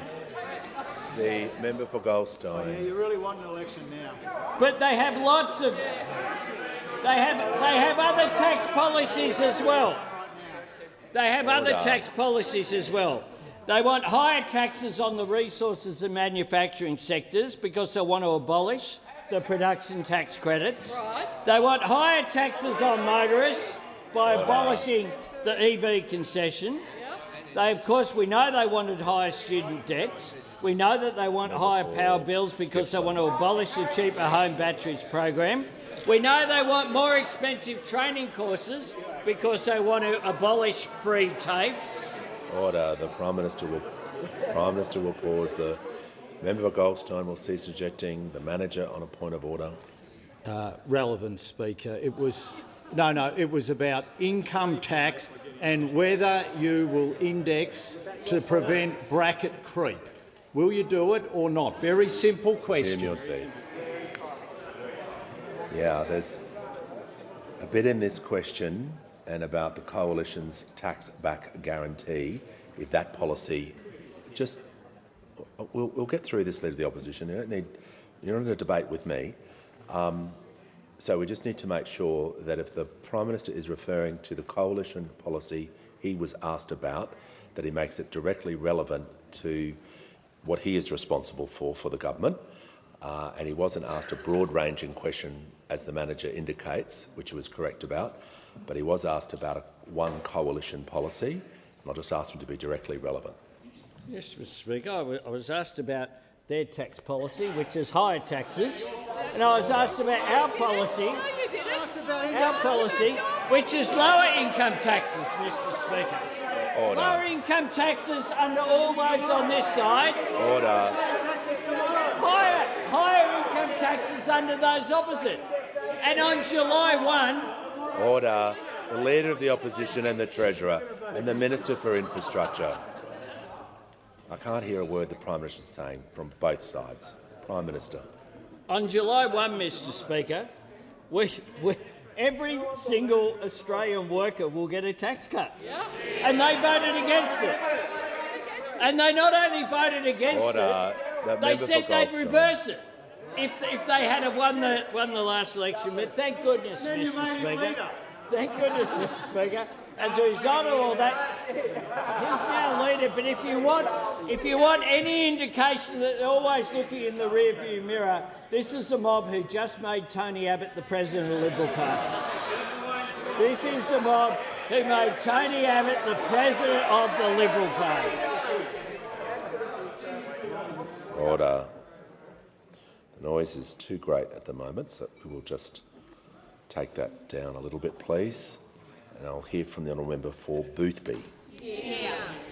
The member for Goldstein. Yeah, you really want an election now. But they have lots of... They have other tax policies as well. They have other tax policies as well. They want higher taxes on the resources and manufacturing sectors because they want to abolish the production tax credits. They want higher taxes on motorists by abolishing the EV concession. Of course, we know they wanted higher student debts. We know that they want higher power bills because they want to abolish the cheaper home batteries program. We know they want more expensive training courses because they want to abolish free TAFE. Order. The Prime Minister will pause. The member for Goldstein will cease ejecting. The manager on a point of order. Relevant, Speaker. It was about income tax and whether you will index to prevent bracket creep. Will you do it or not? Very simple question. Tim, your seat. Yeah, there's a bit in this question and about the Coalition's tax-back guarantee. If that policy, we'll get through this, Leader of the Opposition. You're not in a debate with me. So we just need to make sure that if the Prime Minister is referring to the Coalition policy he was asked about, that he makes it directly relevant to what he is responsible for the government. And he wasn't asked a broad-ranging question, as the manager indicates, which he was correct about, but he was asked about one coalition policy, and I'll just ask him to be directly relevant. Yes, Mr. Speaker, I was asked about their tax policy, which is higher taxes, and I was asked about our policy, which is lower income taxes, Mr. Speaker. Order. Lower income taxes under all those on this side. Order. Higher income taxes under those opposite. And on July 1... Order. The Leader of the Opposition and the Treasurer and the Minister for Infrastructure. I can't hear a word the Prime Minister is saying from both sides. Prime Minister. On July 1, Mr. Speaker, every single Australian worker will get a tax cut. And they voted against it. And they not only voted against it, they said they'd reverse it if they had won the last election. But thank goodness, Mr. Speaker. Thank goodness, Mr. Speaker. As a result of all that, he's now leader. But if you want any indication that they're always looking in the rearview mirror, this is a mob who just made Tony Abbott the president of the Liberal Party. This is the mob who made Tony Abbott the president of the Liberal Party. Order. The noise is too great at the moment, so we will just take that down a little bit, please. And I'll hear from the honourable member for Boothby.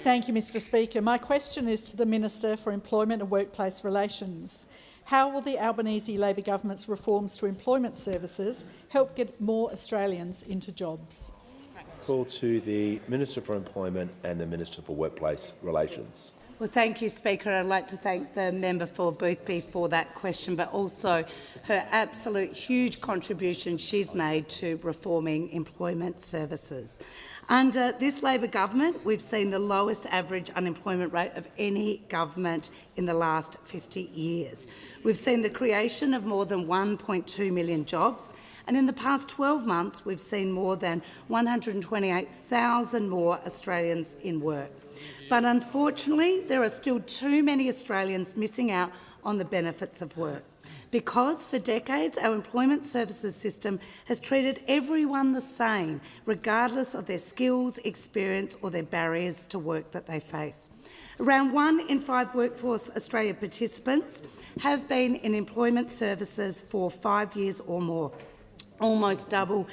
Thank you, Mr. Speaker. My question is to the Minister for Employment and Workplace Relations. How will the Albanese Labor government's reforms to employment services help get more Australians into jobs? Call to the Minister for Employment and the Minister for Workplace Relations. Well, thank you, Speaker. I'd like to thank the member for Boothby for that question, but also her absolute huge contribution she's made to reforming employment services. Under this Labor government, we've seen the lowest average unemployment rate of any government in the last 50 years. We've seen the creation of more than 1.2 million jobs, and in the past 12 months, we've seen more than 128,000 more Australians in work. But unfortunately, there are still too many Australians missing out on the benefits of work. Because for decades our employment services system has treated everyone the same, regardless of their skills, experience or their barriers to work that they face. Around 1 in 5 Workforce Australia participants have been in employment services for 5 years or more, almost double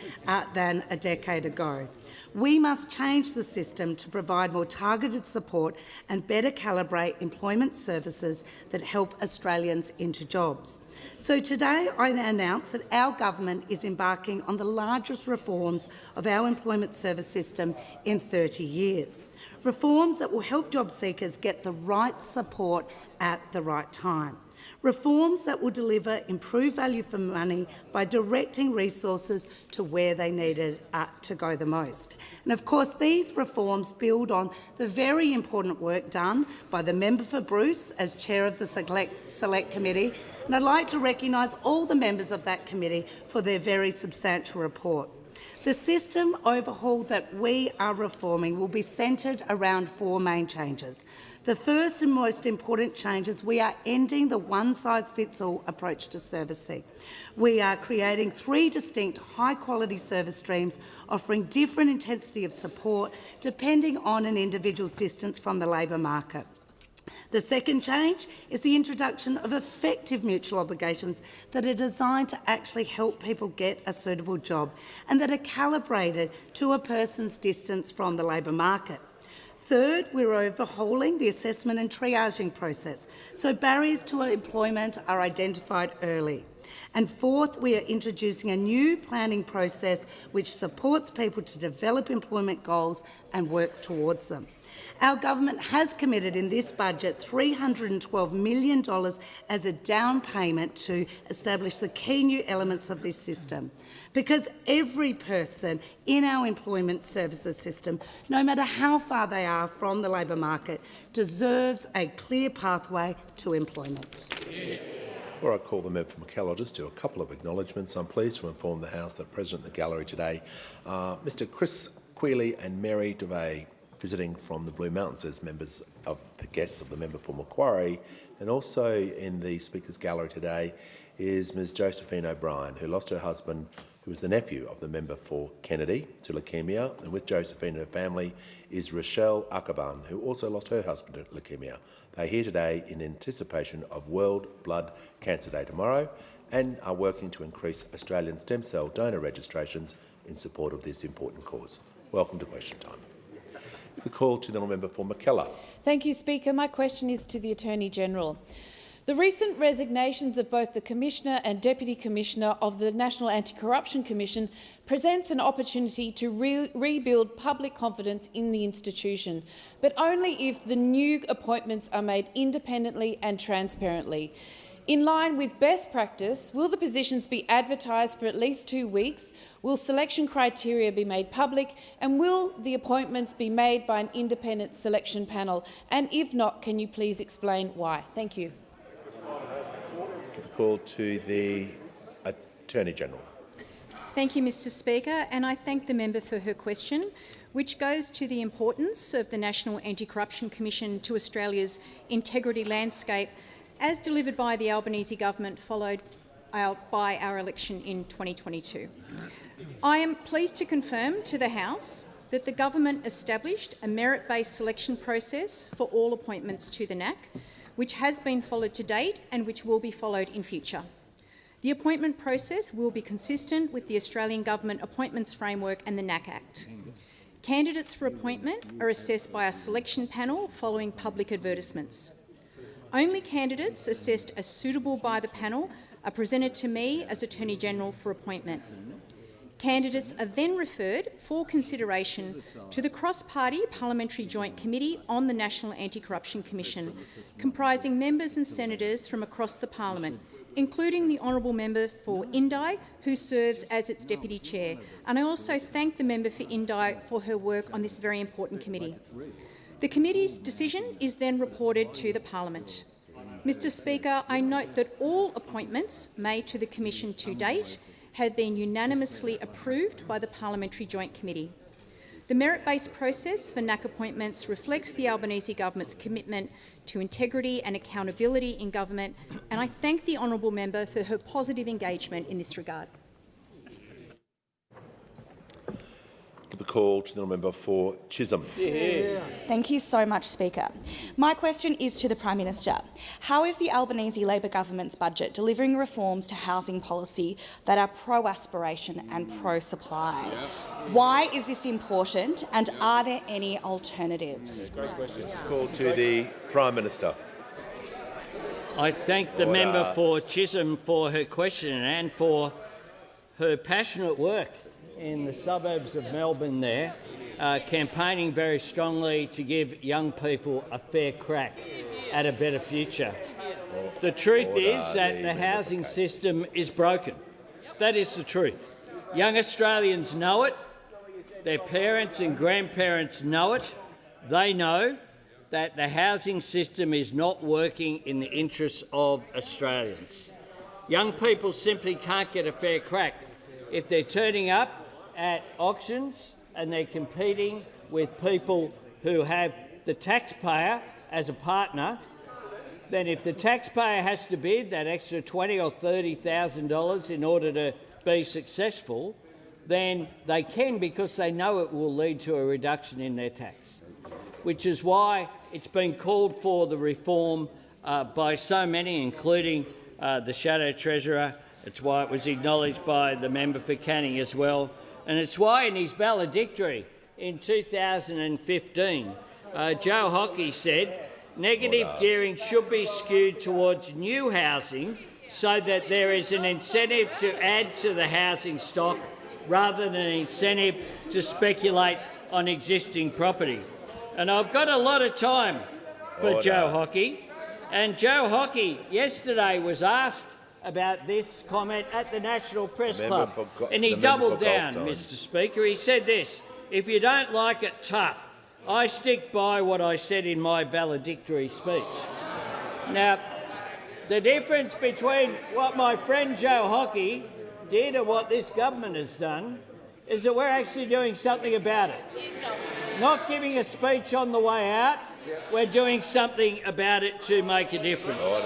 than a decade ago. We must change the system to provide more targeted support and better calibrate employment services that help Australians into jobs. So today I announce that our government is embarking on the largest reforms of our employment service system in 30 years. Reforms that will help job seekers get the right support at the right time. Reforms that will deliver improved value for money by directing resources to where they need it to go the most. And of course, these reforms build on the very important work done by the member for Bruce as chair of the Select Committee, and I'd like to recognise all the members of that committee for their very substantial report. The system overhaul that we are reforming will be centred around 4 main changes. The first and most important change is we are ending the one-size-fits-all approach to servicing. We are creating 3 distinct high-quality service streams offering different intensity of support depending on an individual's distance from the labour market. The second change is the introduction of effective mutual obligations that are designed to actually help people get a suitable job and that are calibrated to a person's distance from the labour market. Third, we're overhauling the assessment and triaging process, so barriers to employment are identified early. And fourth, we are introducing a new planning process which supports people to develop employment goals and works towards them. Our government has committed in this budget $312 million as a down payment to establish the key new elements of this system, because every person in our employment services system, no matter how far they are from the labour market, deserves a clear pathway to employment. Before I call the member for Mackellar, I'll just do a couple of acknowledgements. I'm pleased to inform the House that President of the Gallery today, Mr Chris Quealy and Mary DeVay, visiting from the Blue Mountains as members of the guests of the member for Macquarie, and also in the Speaker's Gallery today is Ms Josephine O'Brien, who lost her husband, who was the nephew of the member for Kennedy, to leukaemia, and with Josephine and her family is Rochelle Akaban, who also lost her husband to leukaemia. They are here today in anticipation of World Blood Cancer Day tomorrow and are working to increase Australian stem cell donor registrations in support of this important cause. Welcome to Question Time. The call to the member for Mackellar. Thank you, Speaker. My question is to the Attorney-General. The recent resignations of both the Commissioner and Deputy Commissioner of the National Anti-Corruption Commission presents an opportunity to rebuild public confidence in the institution, but only if the new appointments are made independently and transparently. In line with best practice, will the positions be advertised for at least 2 weeks? Will selection criteria be made public? And will the appointments be made by an independent selection panel? And if not, can you please explain why? Thank you. Give the call to the Attorney-General. Thank you, Mr Speaker, and I thank the member for her question, which goes to the importance of the National Anti-Corruption Commission to Australia's integrity landscape as delivered by the Albanese government followed by our election in 2022. I am pleased to confirm to the House that the government established a merit-based selection process for all appointments to the NAC, which has been followed to date and which will be followed in future. The appointment process will be consistent with the Australian Government Appointments Framework and the NAC Act. Candidates for appointment are assessed by a selection panel following public advertisements. Only candidates assessed as suitable by the panel are presented to me as Attorney-General for appointment. Candidates are then referred for consideration to the cross-party Parliamentary Joint Committee on the National Anti-Corruption Commission, comprising members and senators from across the Parliament, including the Honourable Member for Indi, who serves as its Deputy Chair. And I also thank the member for Indi for her work on this very important committee. The committee's decision is then reported to the Parliament. Mr Speaker, I note that all appointments made to the Commission to date have been unanimously approved by the Parliamentary Joint Committee. The merit-based process for NAC appointments reflects the Albanese government's commitment to integrity and accountability in government, and I thank the honourable member for her positive engagement in this regard. Give the call to the member for Chisholm. Thank you so much, Speaker. My question is to the Prime Minister. How is the Albanese Labor government's budget delivering reforms to housing policy that are pro-aspiration and pro-supply? Why is this important, and are there any alternatives? Great question. Call to the Prime Minister. I thank the member for Chisholm for her question and for her passionate work in the suburbs of Melbourne there, campaigning very strongly to give young people a fair crack at a better future. The truth is that the housing system is broken. That is the truth. Young Australians know it. Their parents and grandparents know it. They know that the housing system is not working in the interests of Australians. Young people simply can't get a fair crack. If they're turning up at auctions and they're competing with people who have the taxpayer as a partner, then if the taxpayer has to bid that extra $20,000 or $30,000 in order to be successful, then they can, because they know it will lead to a reduction in their tax, which is why it's been called for the reform by so many, including the Shadow Treasurer. It's why it was acknowledged by the member for Canning as well. And it's why in his valedictory in 2015, Joe Hockey said negative gearing should be skewed towards new housing so that there is an incentive to add to the housing stock rather than an incentive to speculate on existing property. And I've got a lot of time for Joe Hockey. And Joe Hockey yesterday was asked about this comment at the National Press Club, and he doubled down, Mr Speaker. He said this: "If you don't like it, tough. I stick by what I said in my valedictory speech." Now, the difference between what my friend Joe Hockey did and what this government has done is that we're actually doing something about it. Not giving a speech on the way out, we're doing something about it to make a difference.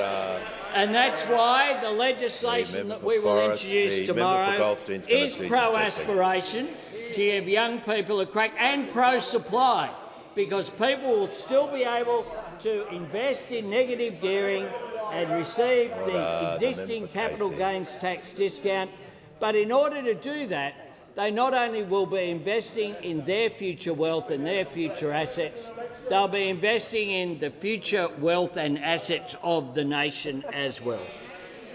And that's why the legislation that we will introduce tomorrow is pro-aspiration, to give young people a crack, and pro-supply, because people will still be able to invest in negative gearing and receive the existing capital gains tax discount. But in order to do that, they not only will be investing in their future wealth and their future assets, they'll be investing in the future wealth and assets of the nation as well.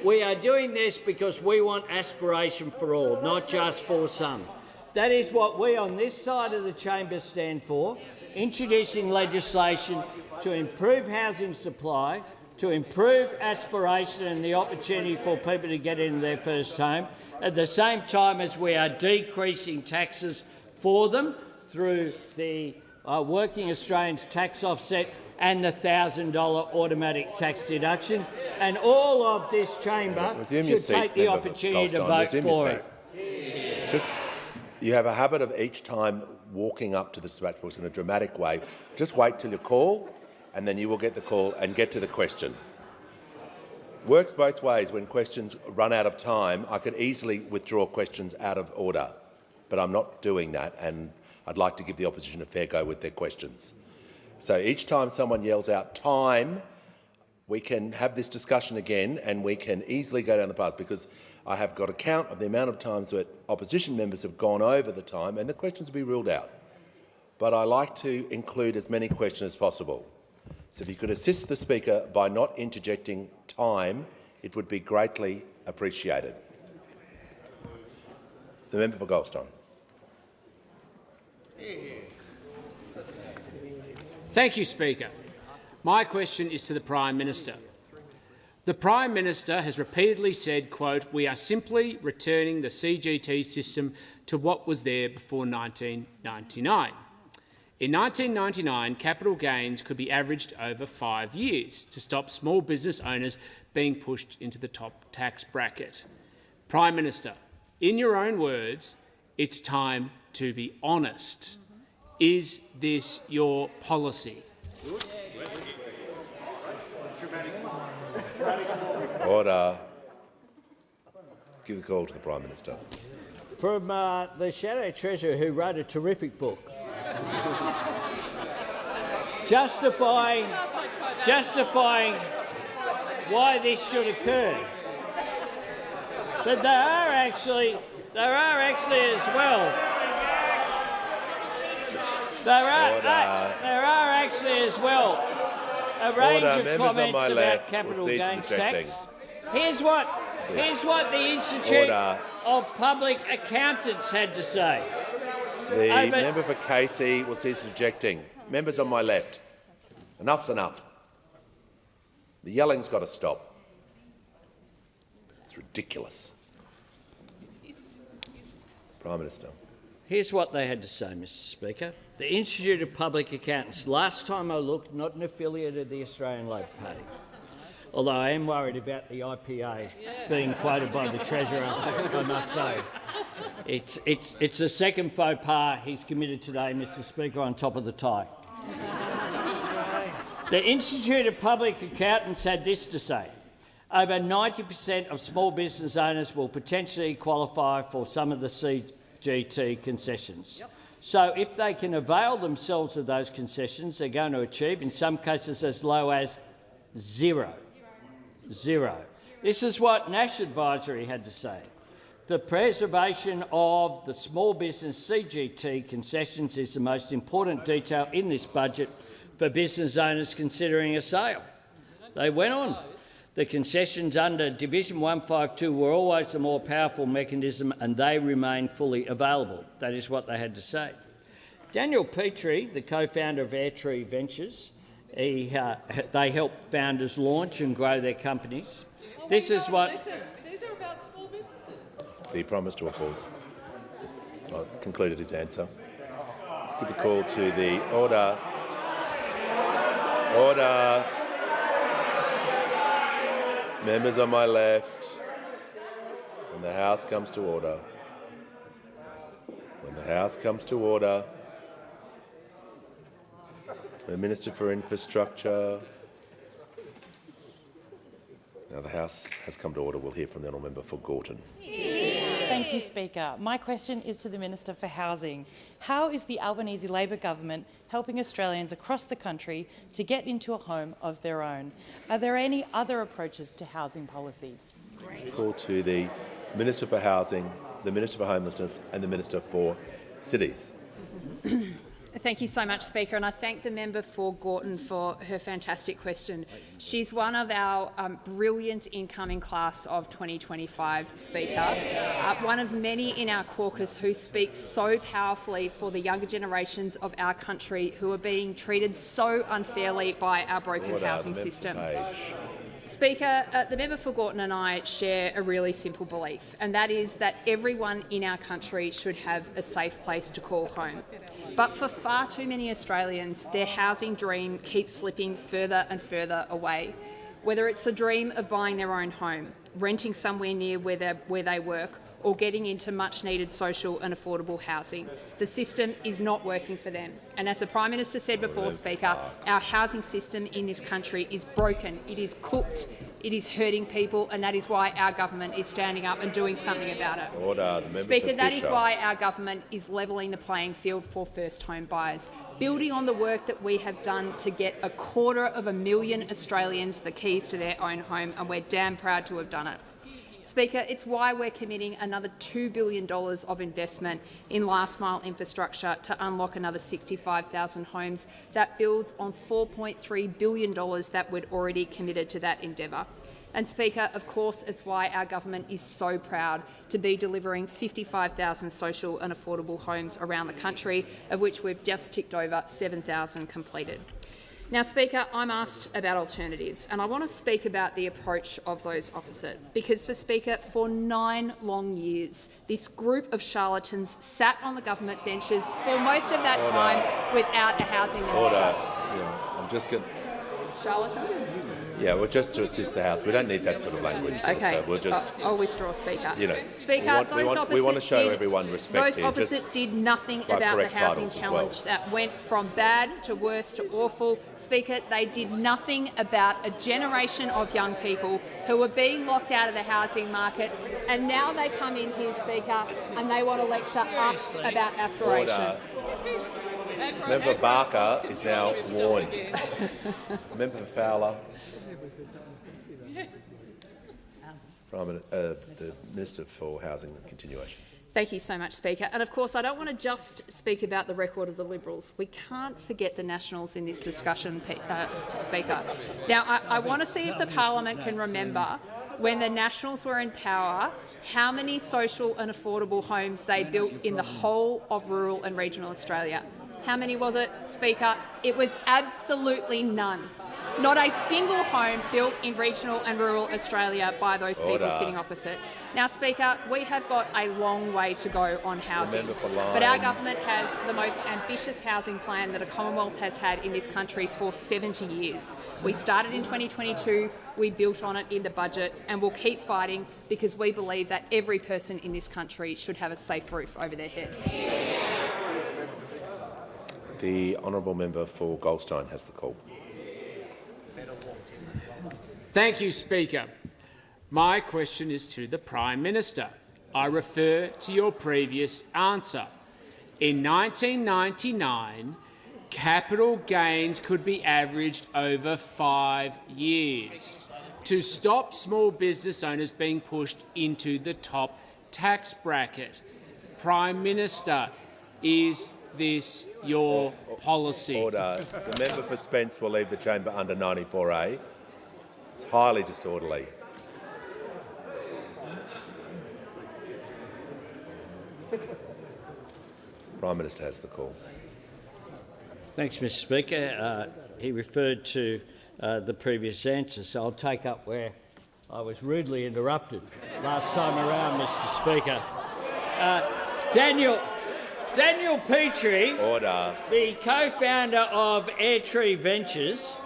We are doing this because we want aspiration for all, not just for some. That is what we on this side of the chamber stand for, introducing legislation to improve housing supply, to improve aspiration and the opportunity for people to get into their first home, at the same time as we are decreasing taxes for them through the Working Australians tax offset and the $1,000 automatic tax deduction. And all of this chamber should take the opportunity to vote for it. You have a habit of each time walking up to the dispatch box in a dramatic way. Just wait till you call, and then you will get the call and get to the question. Works both ways. When questions run out of time, I could easily withdraw questions out of order, but I'm not doing that, and I'd like to give the opposition a fair go with their questions. So each time someone yells out time, we can have this discussion again, and we can easily go down the path, because I have got a count of the amount of times that opposition members have gone over the time, and the questions will be ruled out. But I like to include as many questions as possible. So if you could assist the Speaker by not interjecting time, it would be greatly appreciated. The member for Goldstein. Thank you, Speaker. My question is to the Prime Minister. The Prime Minister has repeatedly said, quote, "We are simply returning the CGT system to what was there before 1999. In 1999, capital gains could be averaged over 5 years to stop small business owners being pushed into the top tax bracket. Prime Minister, in your own words, it's time to be honest. Is this your policy? Order. Give a call to the Prime Minister. From the Shadow Treasurer, who wrote a terrific book justifying why this should occur. But there are actually as well. There are actually as well a range of comments about capital gains tax. Here's what the Institute of Public Accountants had to say. The member for Casey will cease rejecting. Members on my left, enough's enough. The yelling's got to stop. It's ridiculous. Prime Minister. Here's what they had to say, Mr Speaker. The Institute of Public Accountants, last time I looked, not an affiliate of the Australian Labor Party, although I am worried about the IPA being quoted by the Treasurer, I must say. It's the second faux pas he's committed today, Mr Speaker, on top of the tie. The Institute of Public Accountants had this to say. Over 90% of small business owners will potentially qualify for some of the CGT concessions. Yep. So if they can avail themselves of those concessions, they're going to achieve, in some cases, as low as zero. This is what Nash Advisory had to say. The preservation of the small business CGT concessions is the most important detail in this budget for business owners considering a sale. They went on. The concessions under Division 152 were always the more powerful mechanism and they remain fully available. That is what they had to say. Daniel Petrie, the co-founder of Airtree Ventures, they help founders launch and grow their companies. This is what... These are about small businesses. The Prime Minister, of course, concluded his answer. Give the call to the order. Order. Members on my left, when the House comes to order. When the House comes to order. The Minister for Infrastructure. Now the House has come to order. We'll hear from the honourable member for Gorton. Thank you, Speaker. My question is to the Minister for Housing. How is the Albanese Labor government helping Australians across the country to get into a home of their own? Are there any other approaches to housing policy? Call to the Minister for Housing, the Minister for Homelessness and the Minister for Cities. Thank you so much, Speaker, and I thank the member for Gorton for her fantastic question. She's one of our brilliant incoming class of 2025, Speaker, one of many in our caucus who speaks so powerfully for the younger generations of our country who are being treated so unfairly by our broken housing system. Speaker, the member for Gorton and I share a really simple belief, and that is that everyone in our country should have a safe place to call home. But for far too many Australians, their housing dream keeps slipping further and further away. Whether it's the dream of buying their own home, renting somewhere near where they work, or getting into much-needed social and affordable housing, the system is not working for them. And as the Prime Minister said before, Speaker, our housing system in this country is broken, it is cooked, it is hurting people, and that is why our government is standing up and doing something about it. Speaker, that is why our government is levelling the playing field for first home buyers, building on the work that we have done to get 250,000 Australians the keys to their own home, and we're damn proud to have done it. Speaker, it's why we're committing another $2 billion of investment in last-mile infrastructure to unlock another 65,000 homes. That builds on $4.3 billion that we'd already committed to that endeavour. And Speaker, of course, it's why our government is so proud to be delivering 55,000 social and affordable homes around the country, of which we've just ticked over 7,000 completed. Now, Speaker, I'm asked about alternatives, and I want to speak about the approach of those opposite, because, Speaker, for 9 long years, this group of charlatans sat on the government benches for most of that time without a housing minister. I'm just going. charlatans? Yeah, well, just to assist the House. We don't need that sort of language. Okay, We'll just, I'll withdraw, Speaker. you know, Speaker, we want to show everyone respect Those here. opposite did nothing by about the correct housing titles as challenge that went from bad to worse to awful. Speaker, they did nothing about a generation of young people who were being locked out of the housing market, and now they come in here, Speaker, and they want to lecture us about aspiration. Order. Member Barker is now warned. Member Fowler. The Minister for Housing and Continuation. Thank you so much, Speaker. And of course, I don't want to just speak about the record of the Liberals. We can't forget the Nationals in this discussion, Speaker. Now, I want to see if the Parliament can remember when the Nationals were in power, how many social and affordable homes they built in the whole of rural and regional Australia. How many was it, Speaker? It was absolutely none. Not a single home built in regional and rural Australia by those people sitting opposite. Now, Speaker, we have got a long way to go on housing, but our government has the most ambitious housing plan that a Commonwealth has had in this country for 70 years. We started in 2022, we built on it in the budget, and we'll keep fighting because we believe that every person in this country should have a safe roof over their head. The honourable member for Goldstein has the call. Thank you, Speaker. My question is to the Prime Minister. I refer to your previous answer. In 1999, capital gains could be averaged over 5 years to stop small business owners being pushed into the top tax bracket. Prime Minister, is this your policy? Order. The member for Spence will leave the chamber under 94A. It's highly disorderly. Prime Minister has the call. Thanks, Mr Speaker. He referred to the previous answer, so I'll take up where I was rudely interrupted last time around, Mr Speaker. Daniel Petrie, Order. the co-founder of Airtree Ventures,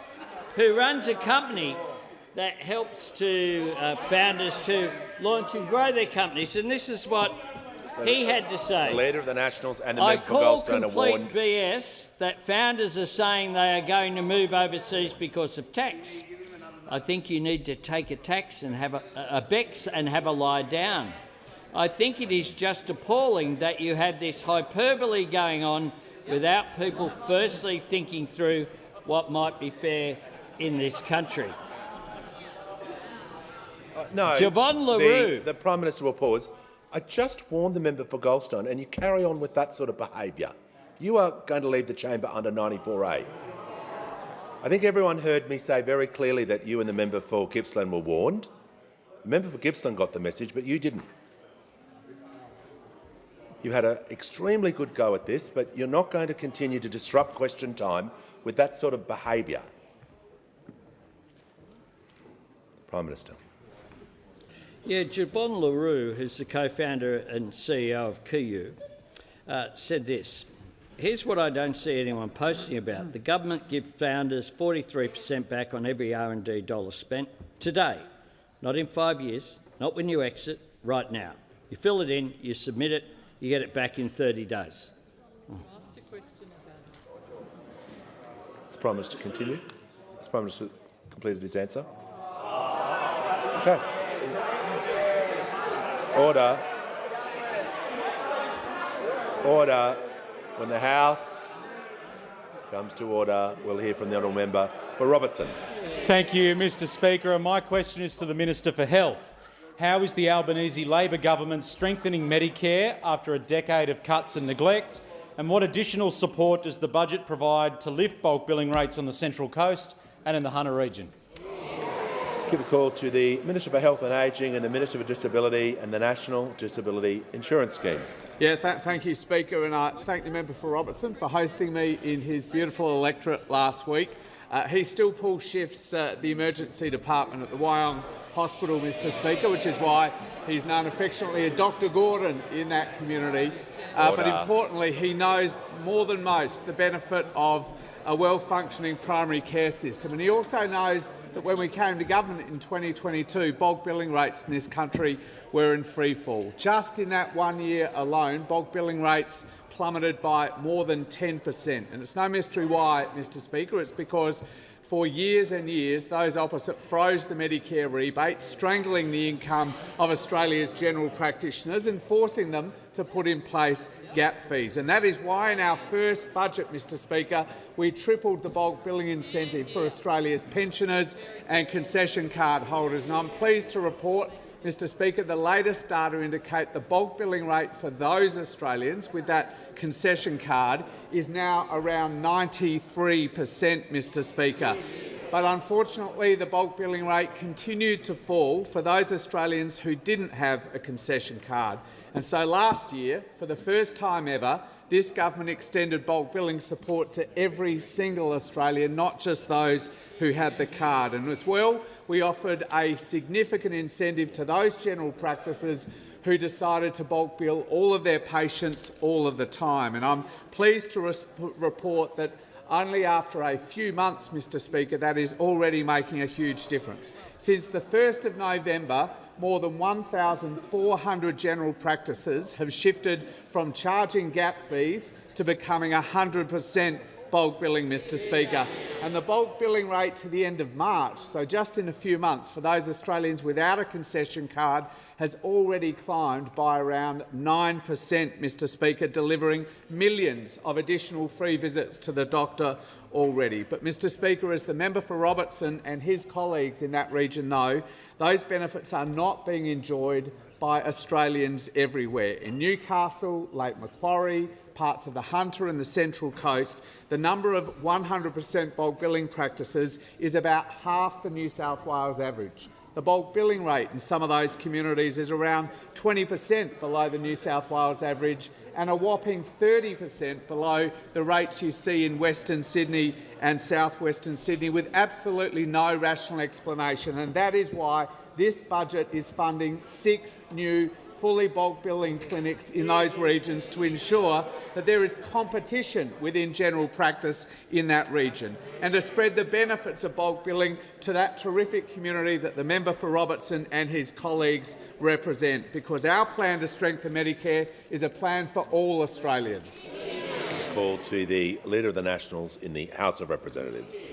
who runs a company that helps to founders to launch and grow their companies, and this is what he had to say. The Leader of the Nationals and the I member for call Goldstein are complete warned. BS that founders are saying they are going to move overseas because of tax. I think you need to take a tax and have a BEX and have a lie down. I think it is just appalling that you had this hyperbole going on without people firstly thinking through what might be fair in this country. No, Javon LaRue. The Prime Minister will pause. I just warned the member for Goldstein, and you carry on with that sort of behaviour. You are going to leave the chamber under 94A. I think everyone heard me say very clearly that you and the member for Gippsland were warned. The member for Gippsland got the message, but you didn't. You had an extremely good go at this, but you're not going to continue to disrupt question time with that sort of behaviour. Prime Minister. Yeah, Javon LaRue, who's the co-founder and CEO of KU, said this. Here's what I don't see anyone posting about. The government gives founders 43% back on every R&D dollar spent today, not in 5 years, not when you exit, right now. You fill it in, you submit it, you get it back in 30 days. Asked a question about it. Does the Prime Minister continue? Has the Prime Minister completed his answer? Okay. Order. Order. When the House comes to order, we'll hear from the honourable member for Robertson. Thank you, Mr Speaker. And my question is to the Minister for Health. How is the Albanese Labor government strengthening Medicare after a decade of cuts and neglect? And what additional support does the budget provide to lift bulk billing rates on the Central Coast and in the Hunter region? Give a call to the Minister for Health and Ageing and the Minister for Disability and the National Disability Insurance Scheme. Yeah, thank you, Speaker, and I thank the member for Robertson for hosting me in his beautiful electorate last week. He still pulls shifts at the emergency department at the Wyong Hospital, Mr Speaker, which is why he's known affectionately as Dr Gordon in that community. But importantly, he knows more than most the benefit of a well-functioning primary care system. And he also knows that when we came to government in 2022, bulk billing rates in this country were in free fall. Just in that 1 year alone, bulk billing rates plummeted by more than 10%. And it's no mystery why, Mr Speaker. It's because for years and years, those opposite froze the Medicare rebate, strangling the income of Australia's general practitioners and forcing them to put in place gap fees. And that is why in our first budget, Mr Speaker, we tripled the bulk billing incentive for Australia's pensioners and concession card holders. And I'm pleased to report, Mr Speaker, the latest data indicate the bulk billing rate for those Australians with that concession card is now around 93%, Mr Speaker. But unfortunately, the bulk billing rate continued to fall for those Australians who didn't have a concession card. And so last year, for the first time ever, this government extended bulk billing support to every single Australian, not just those who had the card. And as well, we offered a significant incentive to those general practices who decided to bulk bill all of their patients all of the time. And I'm pleased to report that only after a few months, Mr Speaker, that is already making a huge difference. Since the 1st of November, more than 1,400 general practices have shifted from charging gap fees to becoming 100% bulk billing, Mr Speaker. And the bulk billing rate to the end of March, so just in a few months, for those Australians without a concession card, has already climbed by around 9%, Mr Speaker, delivering millions of additional free visits to the doctor already. But, Mr Speaker, as the member for Robertson and his colleagues in that region know, those benefits are not being enjoyed by Australians everywhere. In Newcastle, Lake Macquarie, parts of the Hunter and the Central Coast, the number of 100% bulk billing practices is about half the New South Wales average. The bulk billing rate in some of those communities is around 20% below the New South Wales average and a whopping 30% below the rates you see in Western Sydney and south-western Sydney, with absolutely no rational explanation. And that is why this budget is funding 6 new fully bulk billing clinics in those regions to ensure that there is competition within general practice in that region, and to spread the benefits of bulk billing to that terrific community that the member for Robertson and his colleagues represent, because our plan to strengthen Medicare is a plan for all Australians. Call to the Leader of the Nationals in the House of Representatives.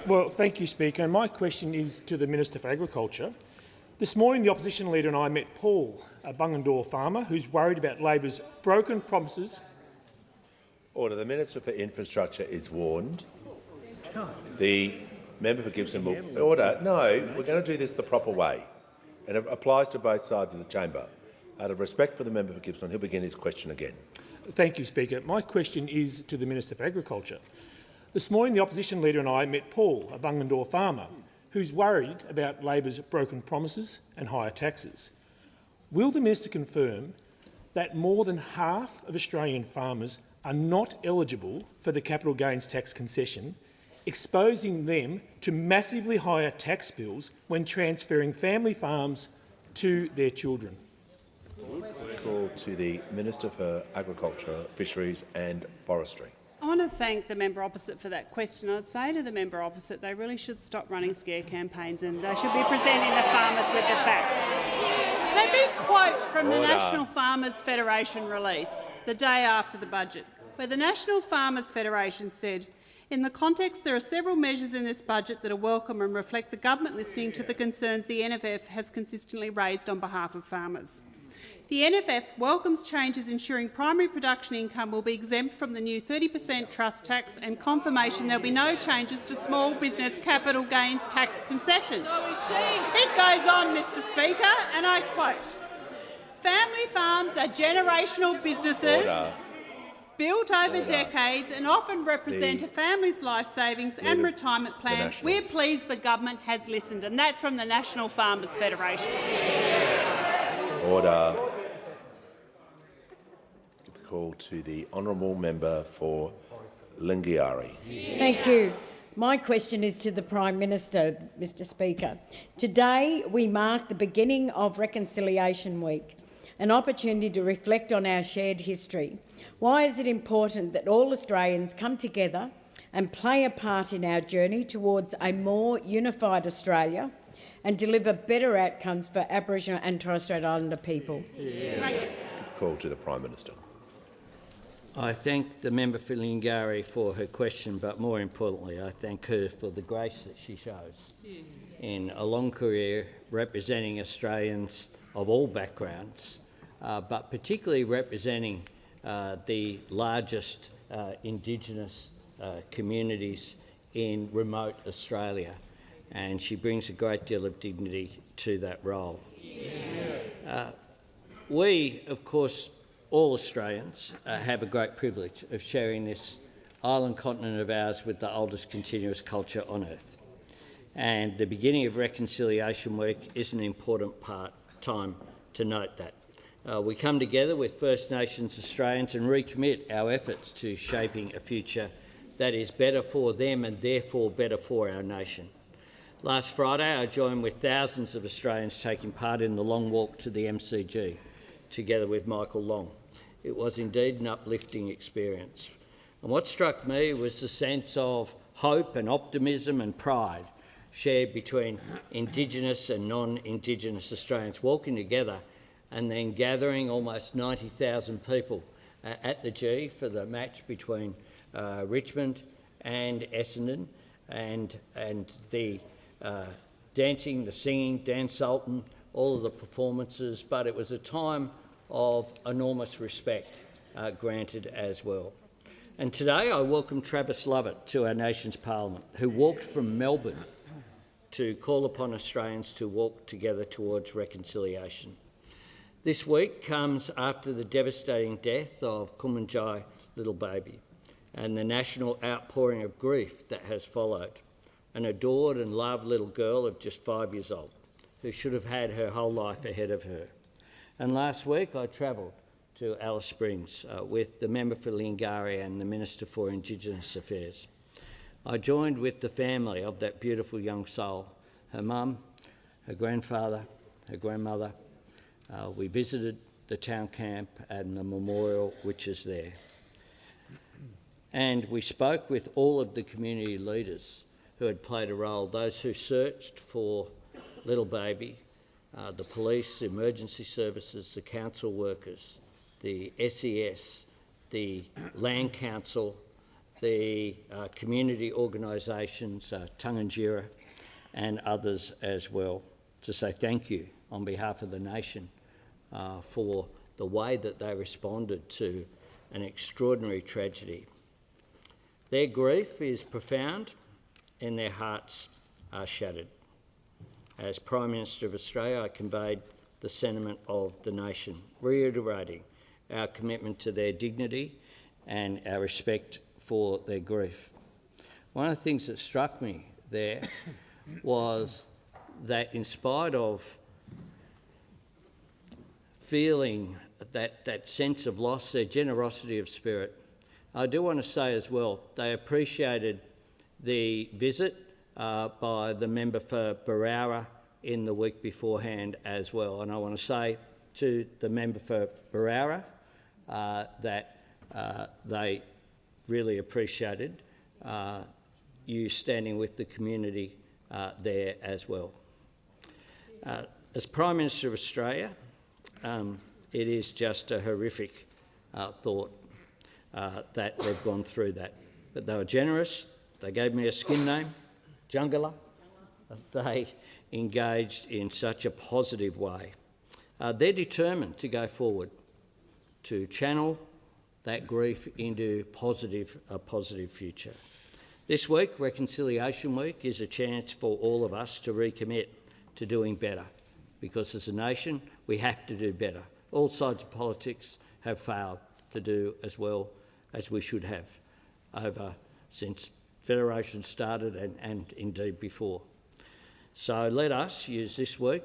Well, thank you, Speaker. And my question is to the Minister for Agriculture. This morning, the opposition leader and I met Paul, a Bungendore farmer who's worried about Labor's broken promises. Order. The Minister for Infrastructure is warned. The member for Gibson will... Order. No, we're going to do this the proper way, and it applies to both sides of the chamber. Out of respect for the member for Gibson, he'll begin his question again. Thank you, Speaker. My question is to the Minister for Agriculture. This morning, the opposition leader and I met Paul, a Bungendore farmer, who's worried about Labor's broken promises and higher taxes. Will the minister confirm that more than half of Australian farmers are not eligible for the capital gains tax concession, exposing them to massively higher tax bills when transferring family farms to their children? Call to the Minister for Agriculture, Fisheries and Forestry. I want to thank the member opposite for that question. I'd say to the member opposite they really should stop running scare campaigns and they should be presenting the farmers with the facts. Let me quote from the National Farmers Federation release the day after the budget, where the National Farmers Federation said, "In the context, there are several measures in this budget that are welcome and reflect the government listening to the concerns the NFF has consistently raised on behalf of farmers. The NFF welcomes changes ensuring primary production income will be exempt from the new 30% trust tax and confirmation there will be no changes to small business capital gains tax concessions." It goes on, Mr Speaker, and I quote, "Family farms are generational businesses built over decades and often represent a family's life savings and retirement plan. We're pleased the government has listened." And that's from the National Farmers Federation. Order. Call to the honourable member for Lingiari. Thank you. My question is to the Prime Minister, Mr Speaker. Today we mark the beginning of Reconciliation Week, an opportunity to reflect on our shared history. Why is it important that all Australians come together and play a part in our journey towards a more unified Australia and deliver better outcomes for Aboriginal and Torres Strait Islander people? Call to the Prime Minister. I thank the member for Lingari for her question, but more importantly, I thank her for the grace that she shows in a long career representing Australians of all backgrounds, but particularly representing the largest Indigenous communities in remote Australia. And she brings a great deal of dignity to that role. We, of course, all Australians have a great privilege of sharing this island continent of ours with the oldest continuous culture on earth. And the beginning of Reconciliation Week is an important time to note that. We come together with First Nations Australians and recommit our efforts to shaping a future that is better for them and therefore better for our nation. Last Friday, I joined with thousands of Australians taking part in the long walk to the MCG, together with Michael Long. It was indeed an uplifting experience. And what struck me was the sense of hope and optimism and pride shared between Indigenous and non-Indigenous Australians walking together and then gathering almost 90,000 people at the G for the match between Richmond and Essendon, and the dancing, the singing, Dan Sultan, all of the performances, but it was a time of enormous respect granted as well. And today I welcome Travis Lovett to our nation's parliament, who walked from Melbourne to call upon Australians to walk together towards reconciliation. This week comes after the devastating death of Kumanjai little baby and the national outpouring of grief that has followed. An adored and loved little girl of just 5 years old who should have had her whole life ahead of her. And last week I travelled to Alice Springs with the member for Lingari and the Minister for Indigenous Affairs. I joined with the family of that beautiful young soul, her mum, her grandfather, her grandmother. We visited the town camp and the memorial which is there. And we spoke with all of the community leaders who had played a role, those who searched for little baby, the police, the emergency services, the council workers, the SES, the Land Council, the community organisations, Tunganjira and others as well, to say thank you on behalf of the nation for the way that they responded to an extraordinary tragedy. Their grief is profound and their hearts are shattered. As Prime Minister of Australia, I conveyed the sentiment of the nation, reiterating our commitment to their dignity and our respect for their grief. One of the things that struck me there was that in spite of feeling that sense of loss, their generosity of spirit, I do want to say as well, they appreciated the visit by the member for Berowra in the week beforehand as well. And I want to say to the member for Berowra that they really appreciated you standing with the community there as well. As Prime Minister of Australia, it is just a horrific thought that they've gone through that. But they were generous. They gave me a skin name, Jungala. They engaged in such a positive way. They're determined to go forward, to channel that grief into a positive future. This week, Reconciliation Week, is a chance for all of us to recommit to doing better, because as a nation, we have to do better. All sides of politics have failed to do as well as we should have since Federation started and indeed before. So let us use this week.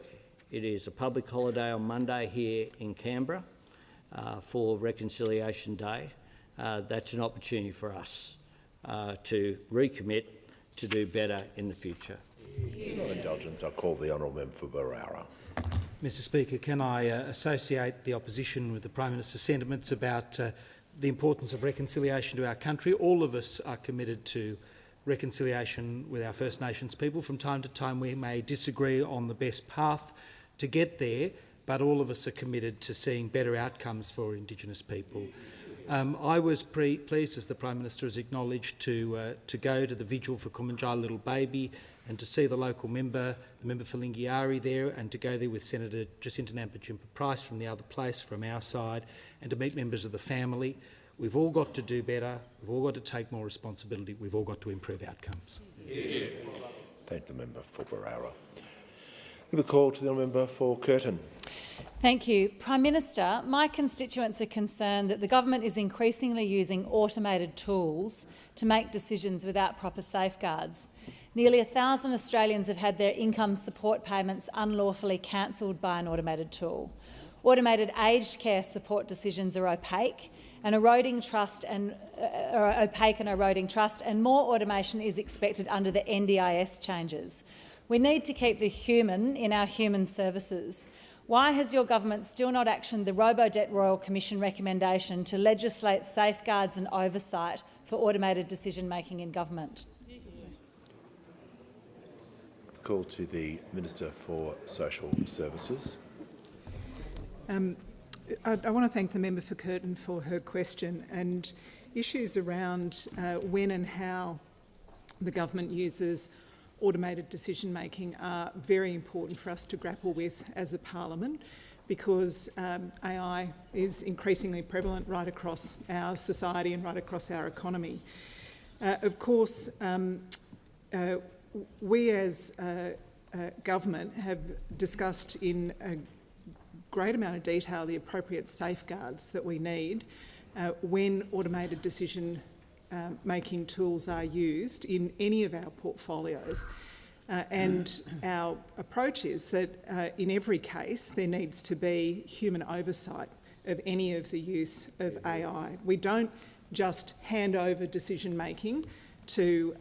It is a public holiday on Monday here in Canberra for Reconciliation Day. That's an opportunity for us to recommit to do better in the future. With your indulgence, I'll call the honourable member for Berowra. Mr Speaker, can I associate the opposition with the Prime Minister's sentiments about the importance of reconciliation to our country. All of us are committed to reconciliation with our First Nations people. From time to time we may disagree on the best path to get there, but all of us are committed to seeing better outcomes for Indigenous people. I was pleased, as the Prime Minister has acknowledged, to go to the vigil for Kumanjai Little Baby and to see the local member, the member for Lingiari there, and to go there with Senator Jacinta Nampijinpa Price from the other place, from our side, and to meet members of the family. We've all got to do better. We've all got to take more responsibility. We've all got to improve outcomes. Thank the member for Barara. Give a call to the member for Curtin. Thank you. Prime Minister, my constituents are concerned that the government is increasingly using automated tools to make decisions without proper safeguards. Nearly 1,000 Australians have had their income support payments unlawfully cancelled by an automated tool. Automated aged care support decisions are opaque and eroding trust, and more automation is expected under the NDIS changes. We need to keep the human in our human services. Why has your government still not actioned the Robo-Debt Royal Commission recommendation to legislate safeguards and oversight for automated decision-making in government? Call to the Minister for Social Services. I want to thank the member for Curtin for her question, and issues around when and how the government uses automated decision-making are very important for us to grapple with as a parliament, because AI is increasingly prevalent right across our society and right across our economy. Of course, we as government have discussed in a great amount of detail the appropriate safeguards that we need when automated decision making tools are used in any of our portfolios. And our approach is that in every case there needs to be human oversight of any of the use of AI. We don't just hand over decision making to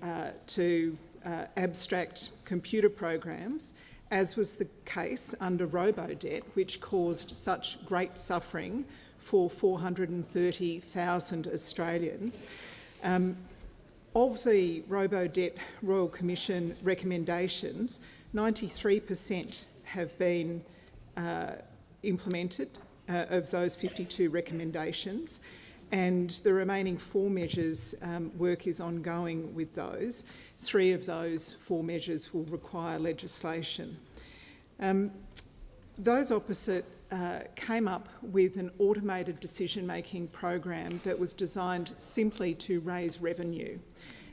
abstract computer programs, as was the case under Robo-Debt, which caused such great suffering for 430,000 Australians. Of the Robo-Debt Royal Commission recommendations, 93% have been implemented of those 52 recommendations, and the remaining 4 measures work is ongoing with those. 3 of those 4 measures will require legislation. Those opposite came up with an automated decision-making program that was designed simply to raise revenue.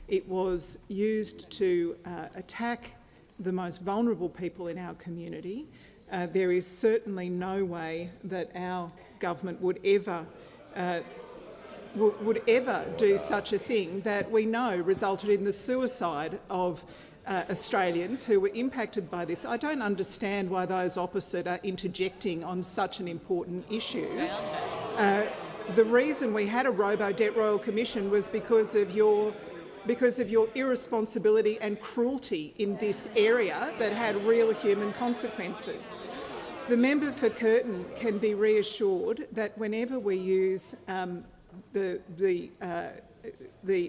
It was used to attack the most vulnerable people in our community. There is certainly no way that our government would ever do such a thing that we know resulted in the suicide of Australians who were impacted by this. I don't understand why those opposite are interjecting on such an important issue. The reason we had a Robo-Debt Royal Commission was because of your irresponsibility and cruelty in this area that had real human consequences. The member for Curtin can be reassured that whenever we use the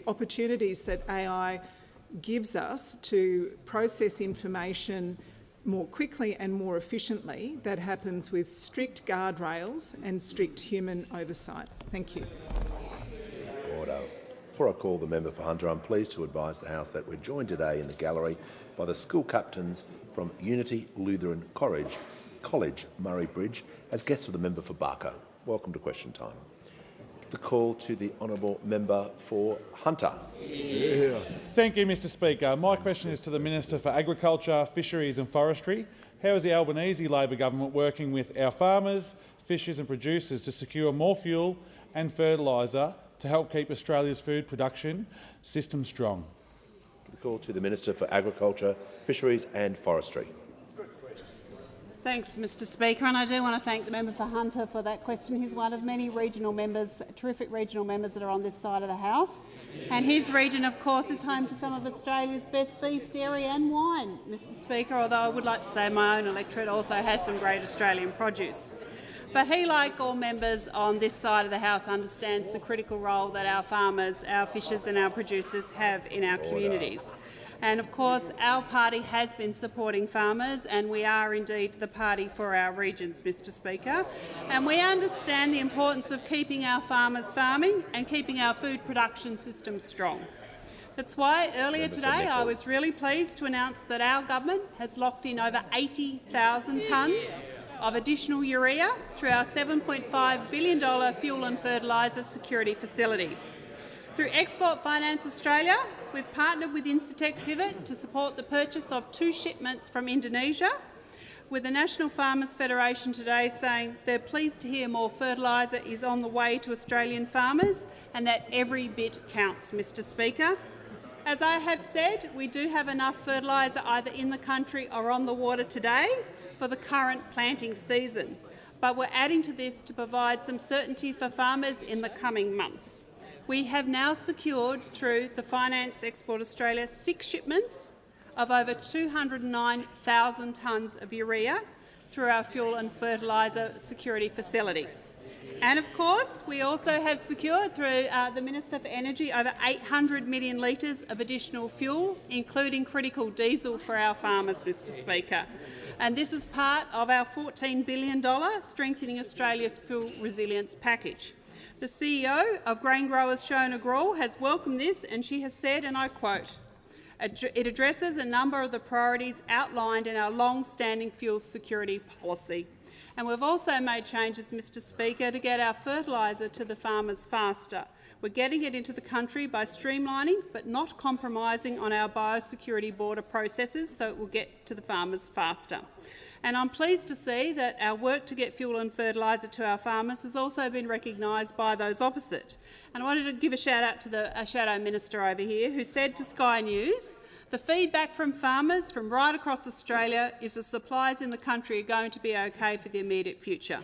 opportunities that AI gives us to process information more quickly and more efficiently, that happens with strict guardrails and strict human oversight. Thank you. Order. Before I call the member for Hunter, I'm pleased to advise the House that we're joined today in the gallery by the school captains from Unity Lutheran College, Murray Bridge, as guests of the member for Barker. Welcome to question time. The call to the honourable member for Hunter. Yeah. Thank you, Mr Speaker. My question is to the Minister for Agriculture, Fisheries and Forestry. How is the Albanese Labor government working with our farmers, fishers and producers to secure more fuel and fertiliser to help keep Australia's food production system strong? The call to the Minister for Agriculture, Fisheries and Forestry. Thanks, Mr Speaker, and I do want to thank the member for Hunter for that question. He's one of many regional members, terrific regional members that are on this side of the House. And his region, of course, is home to some of Australia's best beef, dairy and wine, Mr Speaker, although I would like to say my own electorate also has some great Australian produce. But he, like all members on this side of the House, understands the critical role that our farmers, our fishers and our producers have in our communities. And of course, our party has been supporting farmers, and we are indeed the party for our regions, Mr Speaker. And we understand the importance of keeping our farmers farming and keeping our food production system strong. That's why earlier today I was really pleased to announce that our government has locked in over 80,000 tonnes of additional urea through our $7.5 billion fuel and fertiliser security facility. Through Export Finance Australia, we've partnered with Incitec Pivot to support the purchase of 2 shipments from Indonesia, with the National Farmers Federation today saying they're pleased to hear more fertiliser is on the way to Australian farmers and that every bit counts, Mr Speaker. As I have said, we do have enough fertiliser either in the country or on the water today for the current planting season, but we're adding to this to provide some certainty for farmers in the coming months. We have now secured through the Finance Export Australia 6 shipments of over 209,000 tonnes of urea through our fuel and fertiliser security facility. And of course, we also have secured through the Minister for Energy over 800 million litres of additional fuel, including critical diesel for our farmers, Mr Speaker. And this is part of our $14 billion Strengthening Australia's Fuel Resilience package. The CEO of Grain Growers Shona Grawl has welcomed this, and she has said, and I quote, "It addresses a number of the priorities outlined in our long-standing fuel security policy." And we've also made changes, Mr Speaker, to get our fertiliser to the farmers faster. We're getting it into the country by streamlining but not compromising on our biosecurity border processes, so it will get to the farmers faster. And I'm pleased to see that our work to get fuel and fertiliser to our farmers has also been recognised by those opposite. And I wanted to give a shout out to the Shadow Minister over here, who said to Sky News, "The feedback from farmers from right across Australia is the supplies in the country are going to be okay for the immediate future."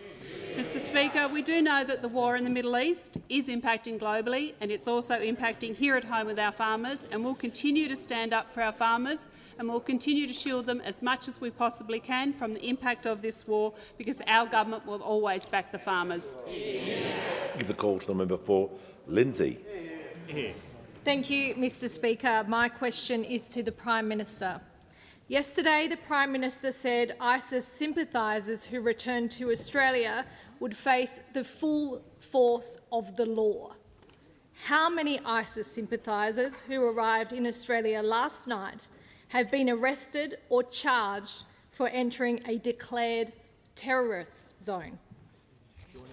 Mr Speaker, we do know that the war in the Middle East is impacting globally, and it's also impacting here at home with our farmers, and we'll continue to stand up for our farmers, and we'll continue to shield them as much as we possibly can from the impact of this war, because our government will always back the farmers. Give the call to the member for Lindsay. Thank you, Mr Speaker. My question is to the Prime Minister. Yesterday, the Prime Minister said ISIS sympathisers who returned to Australia would face the full force of the law. How many ISIS sympathisers who arrived in Australia last night have been arrested or charged for entering a declared terrorist zone?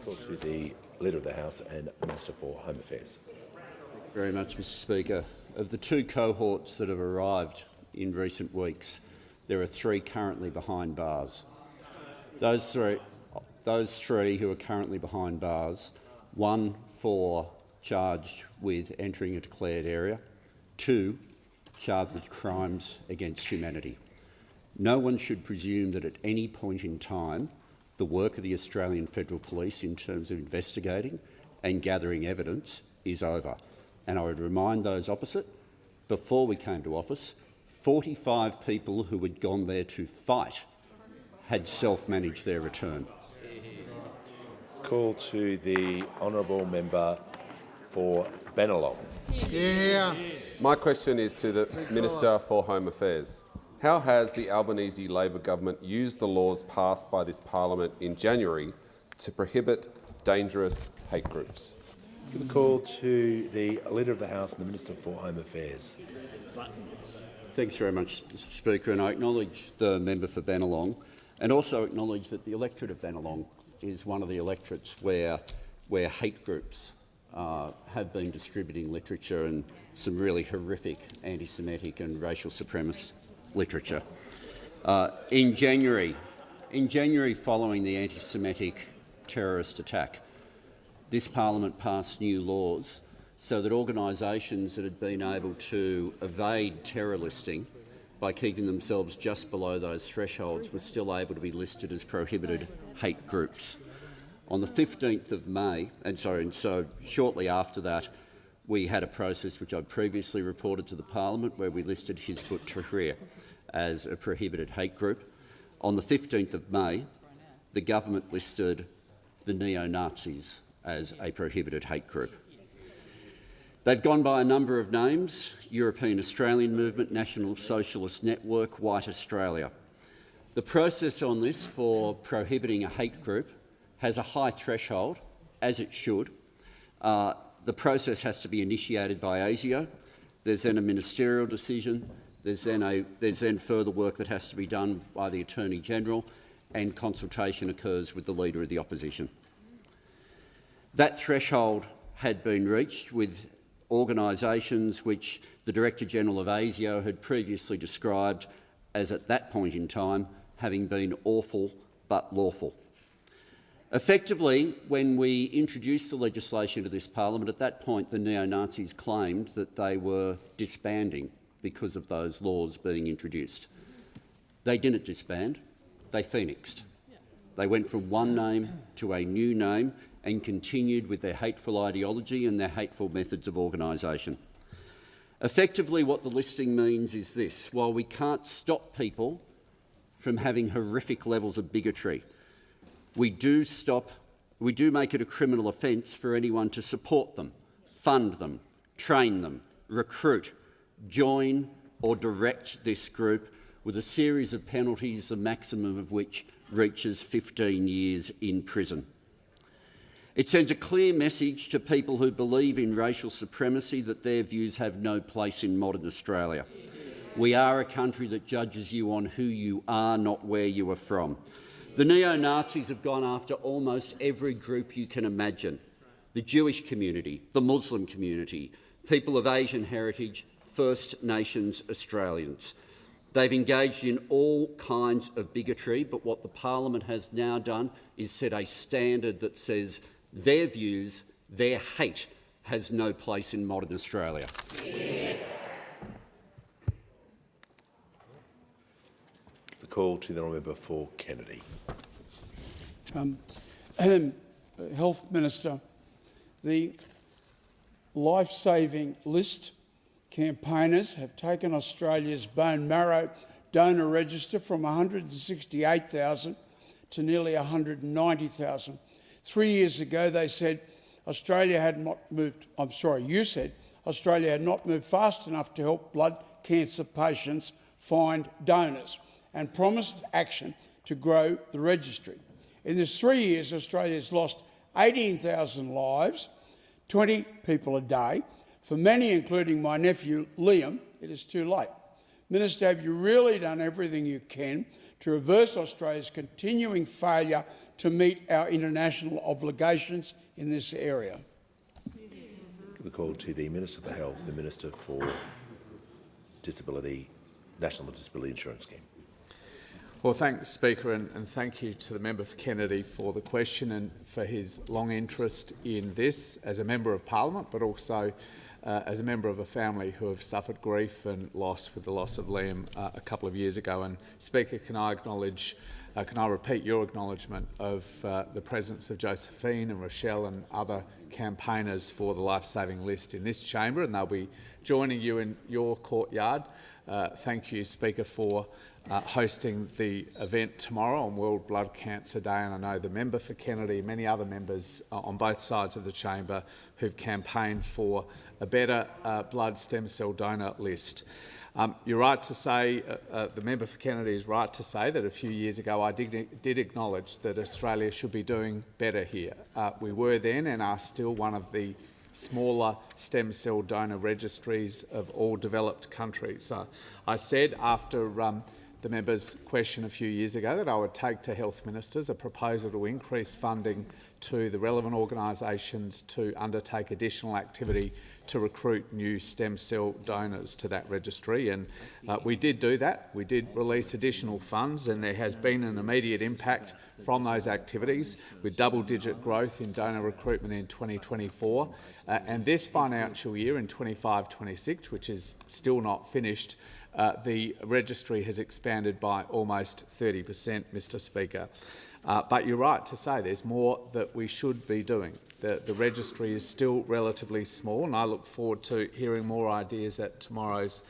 Call to the Leader of the House and Minister for Home Affairs. Very much, Mr Speaker. Of the 2 cohorts that have arrived in recent weeks, there are 3 currently behind bars. Those three who are currently behind bars, 1 charged with entering a declared area, 2 charged with crimes against humanity. No one should presume that at any point in time the work of the Australian Federal Police in terms of investigating and gathering evidence is over. And I would remind those opposite, before we came to office, 45 people who had gone there to fight had self-managed their return. Call to the honourable member for Bennelong. My question is to the Minister for Home Affairs. How has the Albanese Labor government used the laws passed by this parliament in January to prohibit dangerous hate groups? Give a call to the Leader of the House and the Minister for Home Affairs. Thanks very much, Mr Speaker, and I acknowledge the member for Bennelong and also acknowledge that the electorate of Bennelong is one of the electorates where hate groups have been distributing literature and some really horrific anti-Semitic and racial supremacist literature. In January following the anti-Semitic terrorist attack, this parliament passed new laws so that organisations that had been able to evade terror listing by keeping themselves just below those thresholds were still able to be listed as prohibited hate groups. On the 15th of May, and so shortly after that, we had a process which I previously reported to the parliament where we listed Hizb ut-Tahrir as a prohibited hate group. On the 15th of May, the government listed the neo-Nazis as a prohibited hate group. They've gone by a number of names: European Australian Movement, National Socialist Network, White Australia. The process on this for prohibiting a hate group has a high threshold, as it should. The process has to be initiated by ASIO. There's then a ministerial decision. There's then further work that has to be done by the Attorney-General, and consultation occurs with the Leader of the Opposition. That threshold had been reached with organisations which the Director-General of ASIO had previously described as, at that point in time, having been awful but lawful. Effectively, when we introduced the legislation to this parliament, at that point the neo-Nazis claimed that they were disbanding because of those laws being introduced. They didn't disband, they phoenixed. They went from one name to a new name and continued with their hateful ideology and their hateful methods of organisation. Effectively, what the listing means is this: while we can't stop people from having horrific levels of bigotry, we do make it a criminal offence for anyone to support them, fund them, train them, recruit, join or direct this group, with a series of penalties, the maximum of which reaches 15 years in prison. It sends a clear message to people who believe in racial supremacy that their views have no place in modern Australia. We are a country that judges you on who you are, not where you are from. The neo-Nazis have gone after almost every group you can imagine: the Jewish community, the Muslim community, people of Asian heritage, First Nations Australians. They've engaged in all kinds of bigotry, but what the parliament has now done is set a standard that says their views, their hate, has no place in modern Australia. The call to the member for Kennedy. Health Minister, the life-saving list campaigners have taken Australia's bone marrow donor register from 168,000 to nearly 190,000. 3 years ago, they said Australia had not moved. You said Australia had not moved fast enough to help blood cancer patients find donors, and promised action to grow the registry. In this 3 years, Australia has lost 18,000 lives, 20 people a day. For many, including my nephew Liam, it is too late. Minister, have you really done everything you can to reverse Australia's continuing failure to meet our international obligations in this area? The call to the Minister for Health, the Minister for Disability, National Disability Insurance Scheme. Well, thanks, Speaker, and thank you to the member for Kennedy for the question and for his long interest in this as a member of Parliament, but also as a member of a family who have suffered grief and loss with the loss of Liam a couple of years ago. And Speaker, can I repeat your acknowledgement of the presence of Josephine and Rochelle and other campaigners for the life-saving list in this chamber, and they'll be joining you in your courtyard. Thank you, Speaker, for hosting the event tomorrow on World Blood Cancer Day, and I know the member for Kennedy, many other members on both sides of the chamber who've campaigned for a better blood stem cell donor list. You're right to say, the member for Kennedy is right to say that a few years ago I did acknowledge that Australia should be doing better here. We were then and are still one of the smaller stem cell donor registries of all developed countries. I said after the member's question a few years ago that I would take to health ministers a proposal to increase funding to the relevant organisations to undertake additional activity to recruit new stem cell donors to that registry, and we did do that. We did release additional funds, and there has been an immediate impact from those activities, with double-digit growth in donor recruitment in 2024. And this financial year, in 25-26, which is still not finished, the registry has expanded by almost 30%, Mr Speaker. But you're right to say there's more that we should be doing. The registry is still relatively small, and I look forward to hearing more ideas at tomorrow's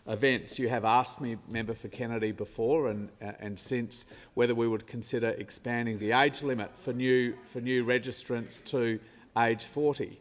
events. You have asked me, Member for Kennedy, before and since whether we would consider expanding the age limit for new registrants to age 40.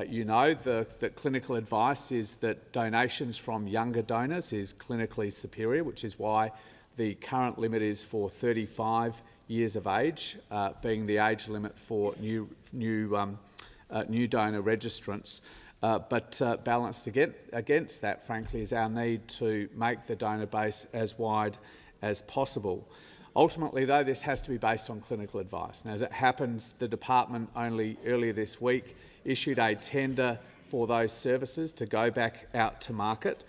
You know that clinical advice is that donations from younger donors is clinically superior, which is why the current limit is for 35 years of age, being the age limit for new donor registrants. But balanced against that, frankly, is our need to make the donor base as wide as possible. Ultimately, though, this has to be based on clinical advice. And as it happens, the department only earlier this week issued a tender for those services to go back out to market.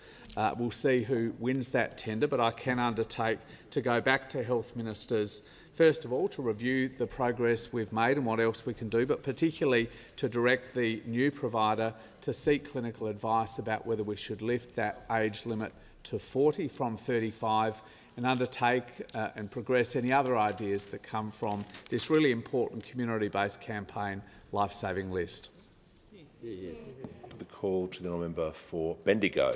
We'll see who wins that tender, but I can undertake to go back to health ministers, first of all, to review the progress we've made and what else we can do, but particularly to direct the new provider to seek clinical advice about whether we should lift that age limit to 40 from 35 and undertake and progress any other ideas that come from this really important community-based campaign, Life Saving List. The call to the member for Bendigo.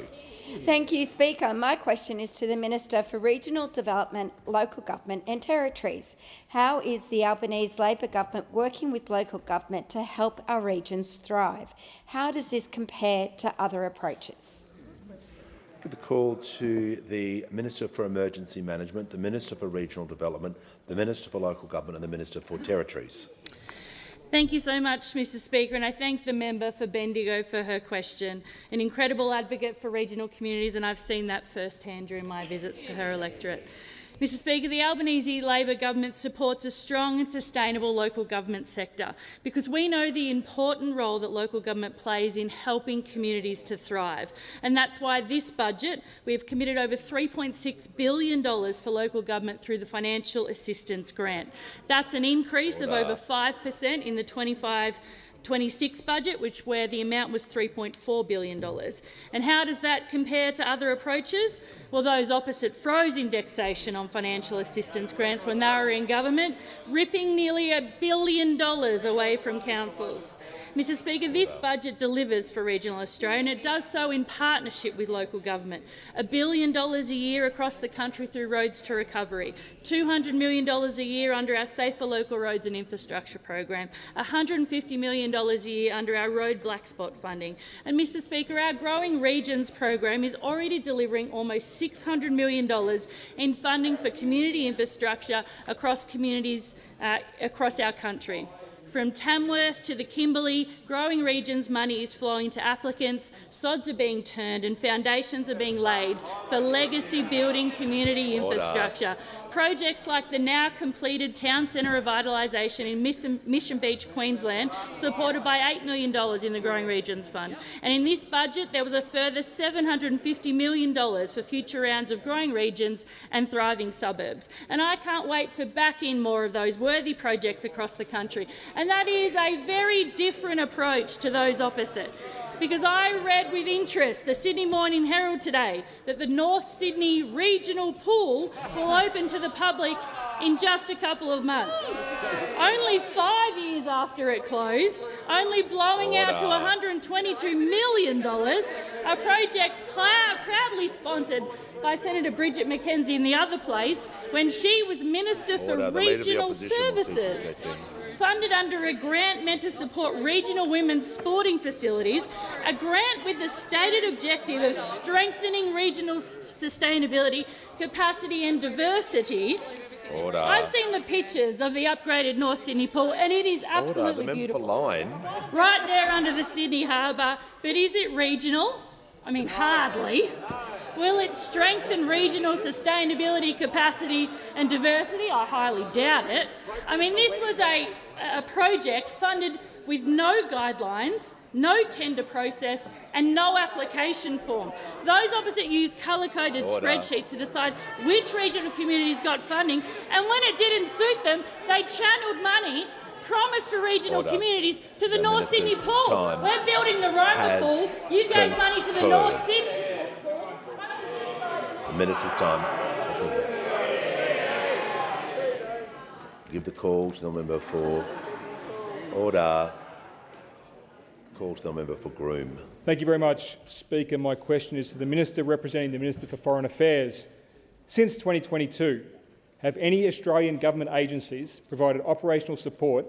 Thank you, Speaker. My question is to the Minister for Regional Development, Local Government and Territories. How is the Albanese Labor government working with local government to help our regions thrive? How does this compare to other approaches? The call to the Minister for Emergency Management, the Minister for Regional Development, the Minister for Local Government and the Minister for Territories. Thank you so much, Mr Speaker, and I thank the member for Bendigo for her question. An incredible advocate for regional communities, and I've seen that firsthand during my visits to her electorate. Mr Speaker, the Albanese Labor government supports a strong and sustainable local government sector because we know the important role that local government plays in helping communities to thrive. And that's why this budget, we have committed over $3.6 billion for local government through the Financial Assistance Grant. That's an increase of over 5% in the 25-26 budget, where the amount was $3.4 billion. And how does that compare to other approaches? Well, those opposite froze indexation on financial assistance grants when they were in government, ripping nearly $1 billion away from councils. Mr Speaker, this budget delivers for regional Australia, and it does so in partnership with local government. $1 billion a year across the country through Roads to Recovery, $200 million a year under our Safer Local Roads and Infrastructure program, $150 million a year under our Road Black Spot funding. And Mr Speaker, our Growing Regions program is already delivering almost $600 million in funding for community infrastructure across communities across our country. From Tamworth to the Kimberley, Growing Regions money is flowing to applicants, sods are being turned and foundations are being laid for legacy building community infrastructure. Projects like the now completed Town Centre revitalisation in Mission Beach, Queensland, supported by $8 million in the Growing Regions Fund. And in this budget, there was a further $750 million for future rounds of Growing Regions and Thriving Suburbs. And I can't wait to back in more of those worthy projects across the country. And that is a very different approach to those opposite. Because I read with interest the Sydney Morning Herald today that the North Sydney Regional Pool will open to the public in just a couple of months. Only 5 years after it closed, only blowing out to $122 million, a project proudly sponsored by Senator Bridget McKenzie in the other place when she was Minister for Regional Services. Funded under a grant meant to support regional women's sporting facilities, a grant with the stated objective of strengthening regional sustainability, capacity and diversity. I've seen the pictures of the upgraded North Sydney pool and it is absolutely beautiful. Right there under the Sydney Harbour, but is it regional? I mean, hardly. Will it strengthen regional sustainability, capacity and diversity? I highly doubt it. I mean, this was a project funded with no guidelines, no tender process and no application form. Those opposite used colour-coded spreadsheets to decide which regional communities got funding, and when it didn't suit them, they channelled money promised for regional communities to the North Sydney pool. We're building the Roma pool. You gave money to the North Sydney. The Minister's time. Give the call to the member for order. Call to the member for Groom. Thank you very much, Speaker. My question is to the Minister representing the Minister for Foreign Affairs. Since 2022, have any Australian government agencies provided operational support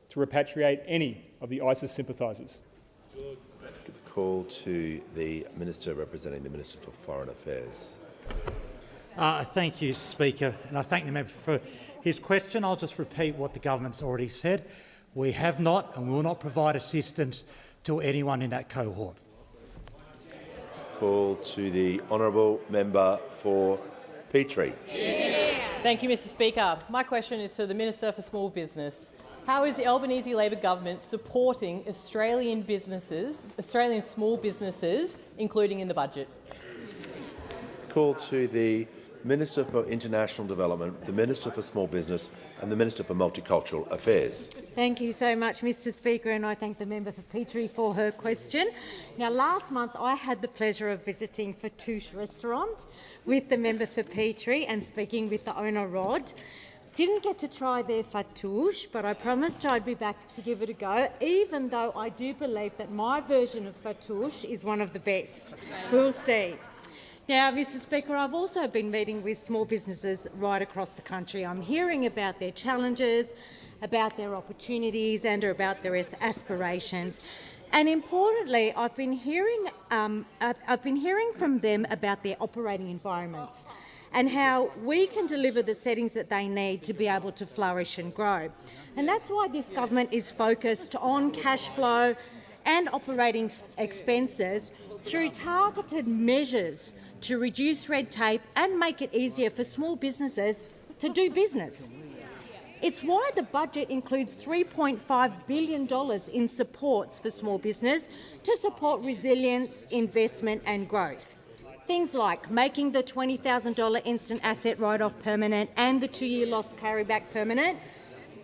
to repatriate any of the ISIS sympathisers? Call to the Minister representing the Minister for Foreign Affairs. Thank you, Speaker, and I thank the member for his question. I'll just repeat what the government's already said. We have not and will not provide assistance to anyone in that cohort. Call to the honourable member for Petrie. Thank you, Mr Speaker. My question is to the Minister for Small Business. How is the Albanese Labor government supporting Australian small businesses, including in the budget? Call to the Minister for International Development, the Minister for Small Business and the Minister for Multicultural Affairs. Thank you so much, Mr Speaker, and I thank the member for Petrie for her question. Now, last month I had the pleasure of visiting Fatouche restaurant with the member for Petrie and speaking with the owner, Rod. Didn't get to try their fatouche, but I promised I'd be back to give it a go, even though I do believe that my version of fatouche is one of the best. We'll see. Now, Mr Speaker, I've also been meeting with small businesses right across the country. I'm hearing about their challenges, about their opportunities and about their aspirations. And importantly, I've been hearing from them about their operating environments and how we can deliver the settings that they need to be able to flourish and grow. And that's why this government is focused on cash flow and operating expenses through targeted measures to reduce red tape and make it easier for small businesses to do business. It's why the budget includes $3.5 billion in supports for small business to support resilience, investment and growth. Things like making the $20,000 instant asset write-off permanent and the 2-year loss carryback permanent,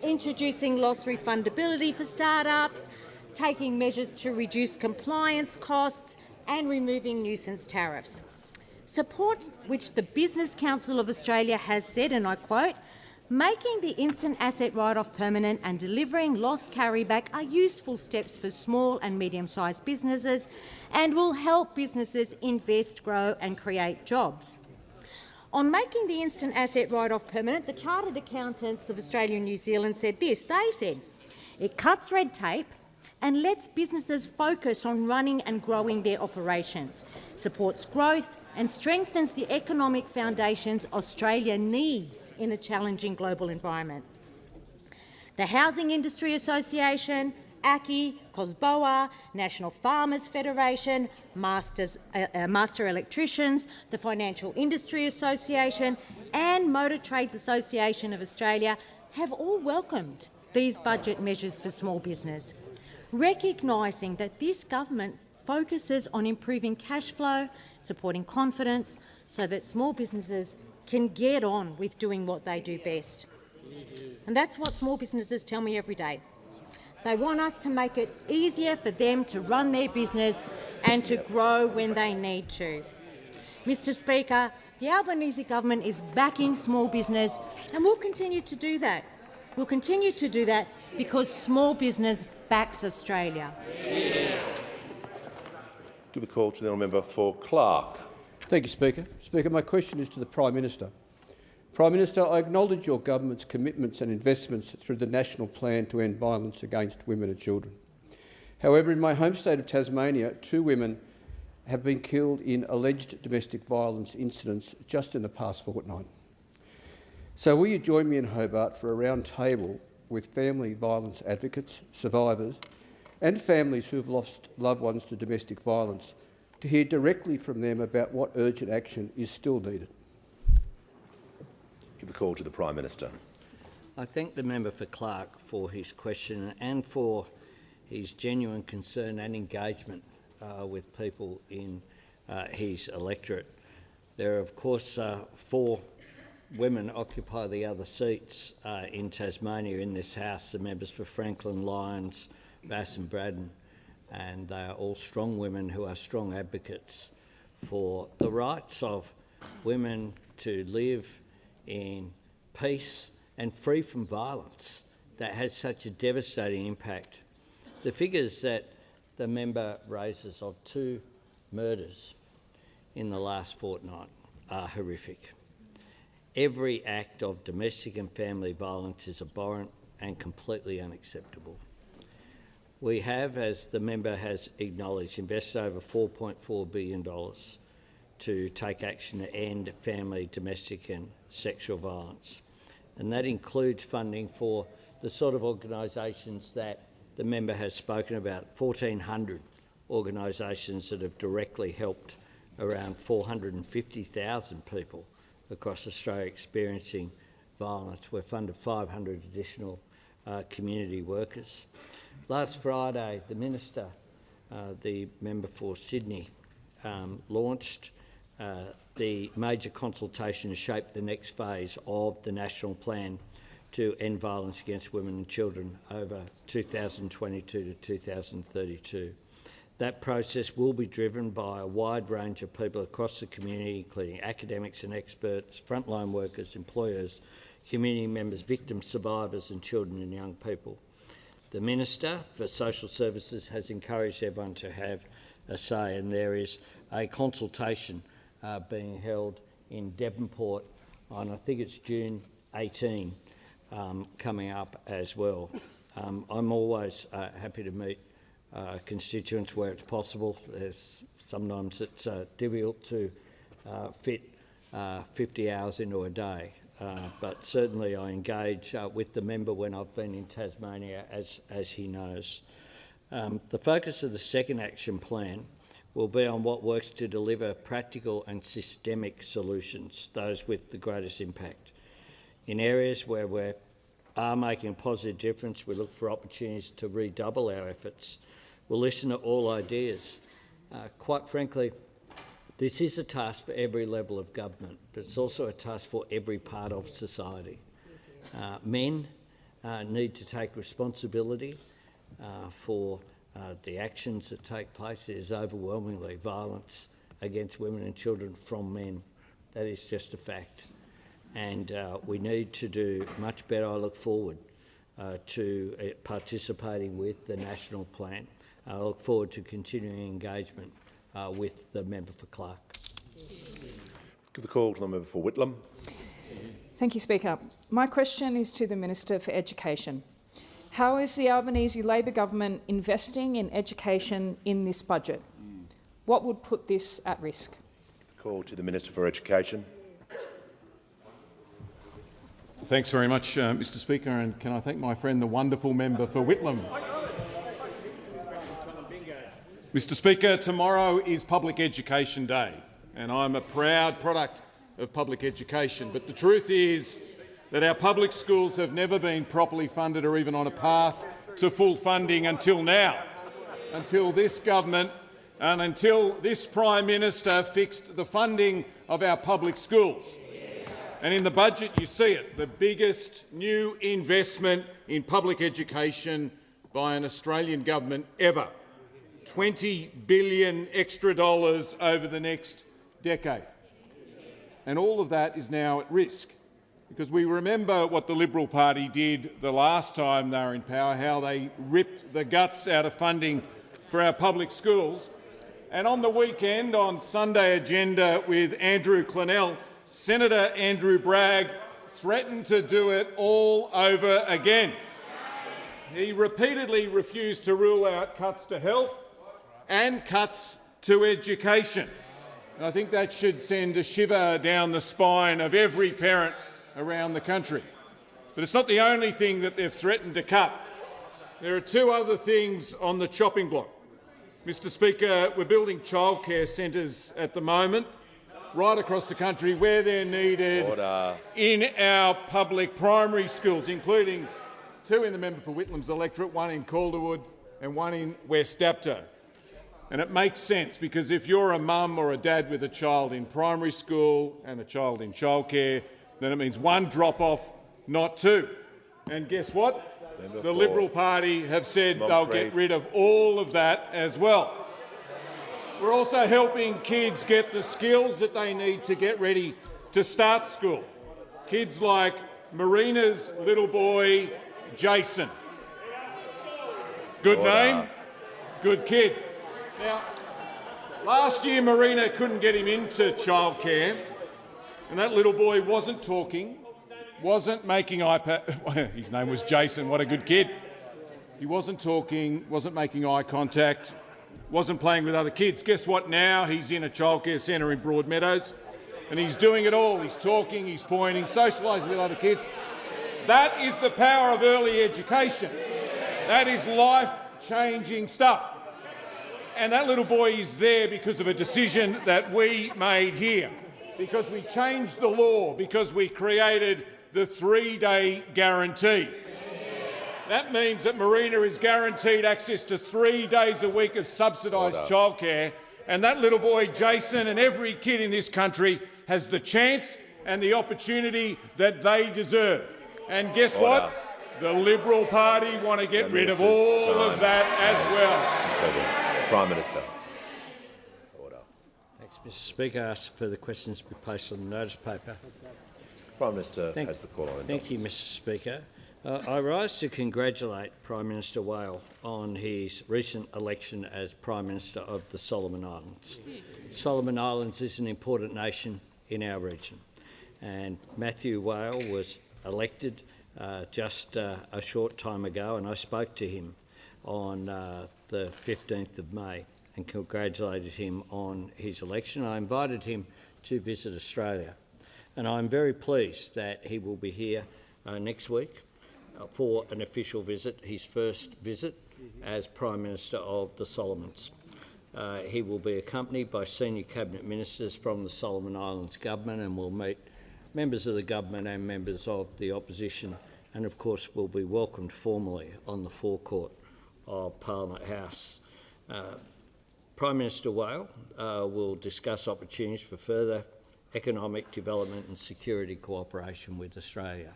introducing loss refundability for startups, taking measures to reduce compliance costs and removing nuisance tariffs. Support which the Business Council of Australia has said, and I quote, "Making the instant asset write-off permanent and delivering loss carryback are useful steps for small and medium-sized businesses and will help businesses invest, grow and create jobs." On making the instant asset write-off permanent, the Chartered Accountants of Australia and New Zealand said this. They said, "It cuts red tape and lets businesses focus on running and growing their operations, supports growth and strengthens the economic foundations Australia needs in a challenging global environment." The Housing Industry Association, ACCI, COSBOA, National Farmers Federation, Master Electricians, the Financial Industry Association and Motor Trades Association of Australia have all welcomed these budget measures for small business, recognising that this government focuses on improving cash flow, supporting confidence, so that small businesses can get on with doing what they do best. And that's what small businesses tell me every day. They want us to make it easier for them to run their business and to grow when they need to. Mr Speaker, the Albanese government is backing small business and will continue to do that. We'll continue to do that because small business backs Australia. Give a call to the member for Clark. Thank you, Speaker. Speaker, my question is to the Prime Minister. Prime Minister, I acknowledge your government's commitments and investments through the National Plan to End Violence Against Women and Children. However, in my home state of Tasmania, 2 women have been killed in alleged domestic violence incidents just in the past fortnight. So will you join me in Hobart for a round table with family violence advocates, survivors and families who have lost loved ones to domestic violence to hear directly from them about what urgent action is still needed? Give a call to the Prime Minister. I thank the member for Clark for his question and for his genuine concern and engagement with people in his electorate. There are, of course, 4 women occupy the other seats in Tasmania in this House, the members for Franklin, Lyons, Bass and Braddon, and they are all strong women who are strong advocates for the rights of women to live in peace and free from violence that has such a devastating impact. The figures that the member raises of 2 murders in the last fortnight are horrific. Every act of domestic and family violence is abhorrent and completely unacceptable. We have, as the member has acknowledged, invested over $4.4 billion to take action to end family, domestic and sexual violence. And that includes funding for the sort of organisations that the member has spoken about, 1,400 organisations that have directly helped around 450,000 people across Australia experiencing violence. We've funded 500 additional community workers. Last Friday, the Minister, the member for Sydney, launched the major consultation to shape the next phase of the National Plan to end violence against women and children over 2022 to 2032. That process will be driven by a wide range of people across the community, including academics and experts, frontline workers, employers, community members, victims, survivors and children and young people. The Minister for Social Services has encouraged everyone to have a say, and there is a consultation being held in Devonport on, I think it's June 18, coming up as well. I'm always happy to meet constituents where it's possible. Sometimes it's difficult to fit 50 hours into a day, but certainly I engage with the member when I've been in Tasmania, as he knows. The focus of the second action plan will be on what works to deliver practical and systemic solutions, those with the greatest impact. In areas where we are making a positive difference, we look for opportunities to redouble our efforts. We'll listen to all ideas. Quite frankly, this is a task for every level of government, but it's also a task for every part of society. Men need to take responsibility for the actions that take place. There's overwhelmingly violence against women and children from men. That is just a fact. And we need to do much better. I look forward to participating with the national plan. I look forward to continuing engagement with the member for Clark. Give the call to the member for Whitlam. Thank you, Speaker. My question is to the Minister for Education. How is the Albanese Labor government investing in education in this budget? What would put this at risk? Call to the Minister for Education. Thanks very much, Mr Speaker, and can I thank my friend, the wonderful member for Whitlam. Mr Speaker, tomorrow is Public Education Day, and I'm a proud product of public education. But the truth is that our public schools have never been properly funded or even on a path to full funding until now, until this government and until this Prime Minister fixed the funding of our public schools. And in the budget you see it, the biggest new investment in public education by an Australian government ever. $20 billion extra dollars over the next decade. And all of that is now at risk, because we remember what the Liberal Party did the last time they were in power, how they ripped the guts out of funding for our public schools. And on the weekend, on Sunday Agenda with Andrew Clennell, Senator Andrew Bragg threatened to do it all over again. He repeatedly refused to rule out cuts to health and cuts to education. And I think that should send a shiver down the spine of every parent around the country. But it's not the only thing that they've threatened to cut. There are two other things on the chopping block. Mr Speaker, we're building childcare centres at the moment right across the country where they're needed. Order. In our public primary schools, including two in the member for Whitlam's electorate, one in Calderwood and one in West Dapto. And it makes sense, because if you're a mum or a dad with a child in primary school and a child in childcare, then it means one drop-off, not two. And guess what? The Liberal Party have said they'll get rid of all of that as well. We're also helping kids get the skills that they need to get ready to start school. Kids like Marina's little boy, Jason. Good name? Good kid. Now, last year Marina couldn't get him into childcare, and that little boy wasn't talking, wasn't making his name was Jason, what a good kid. He wasn't talking, wasn't making eye contact, wasn't playing with other kids. Guess what now? He's in a childcare centre in Broadmeadows, and he's doing it all. He's talking, he's pointing, socialising with other kids. That is the power of early education. That is life-changing stuff. And that little boy is there because of a decision that we made here, because we changed the law, because we created the 3-day guarantee. That means that Marina is guaranteed access to 3 days a week of subsidised childcare, and that little boy, Jason, and every kid in this country has the chance and the opportunity that they deserve. And guess what? The Liberal Party want to get rid of all of that as well. Prime Minister. Thanks, Mr Speaker. I ask further questions to be placed on the notice paper. Prime Minister has the call on. Thank you, Mr Speaker. I rise to congratulate Prime Minister Whale on his recent election as Prime Minister of the Solomon Islands. Solomon Islands is an important nation in our region, and Matthew Whale was elected just a short time ago, and I spoke to him on the 15th of May and congratulated him on his election. I invited him to visit Australia, and I'm very pleased that he will be here next week for an official visit, his first visit as Prime Minister of the Solomons. He will be accompanied by senior cabinet ministers from the Solomon Islands government, and will meet members of the government and members of the opposition, and of course will be welcomed formally on the forecourt of Parliament House. Prime Minister Whale will discuss opportunities for further economic development and security cooperation with Australia.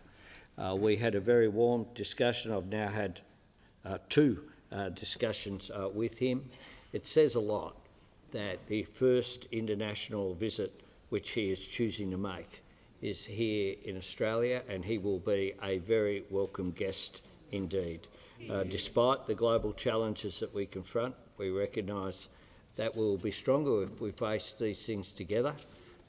We had a very warm discussion. I've now had two discussions with him. It says a lot that the first international visit which he is choosing to make is here in Australia, and he will be a very welcome guest indeed. Despite the global challenges that we confront, we recognise that we will be stronger if we face these things together.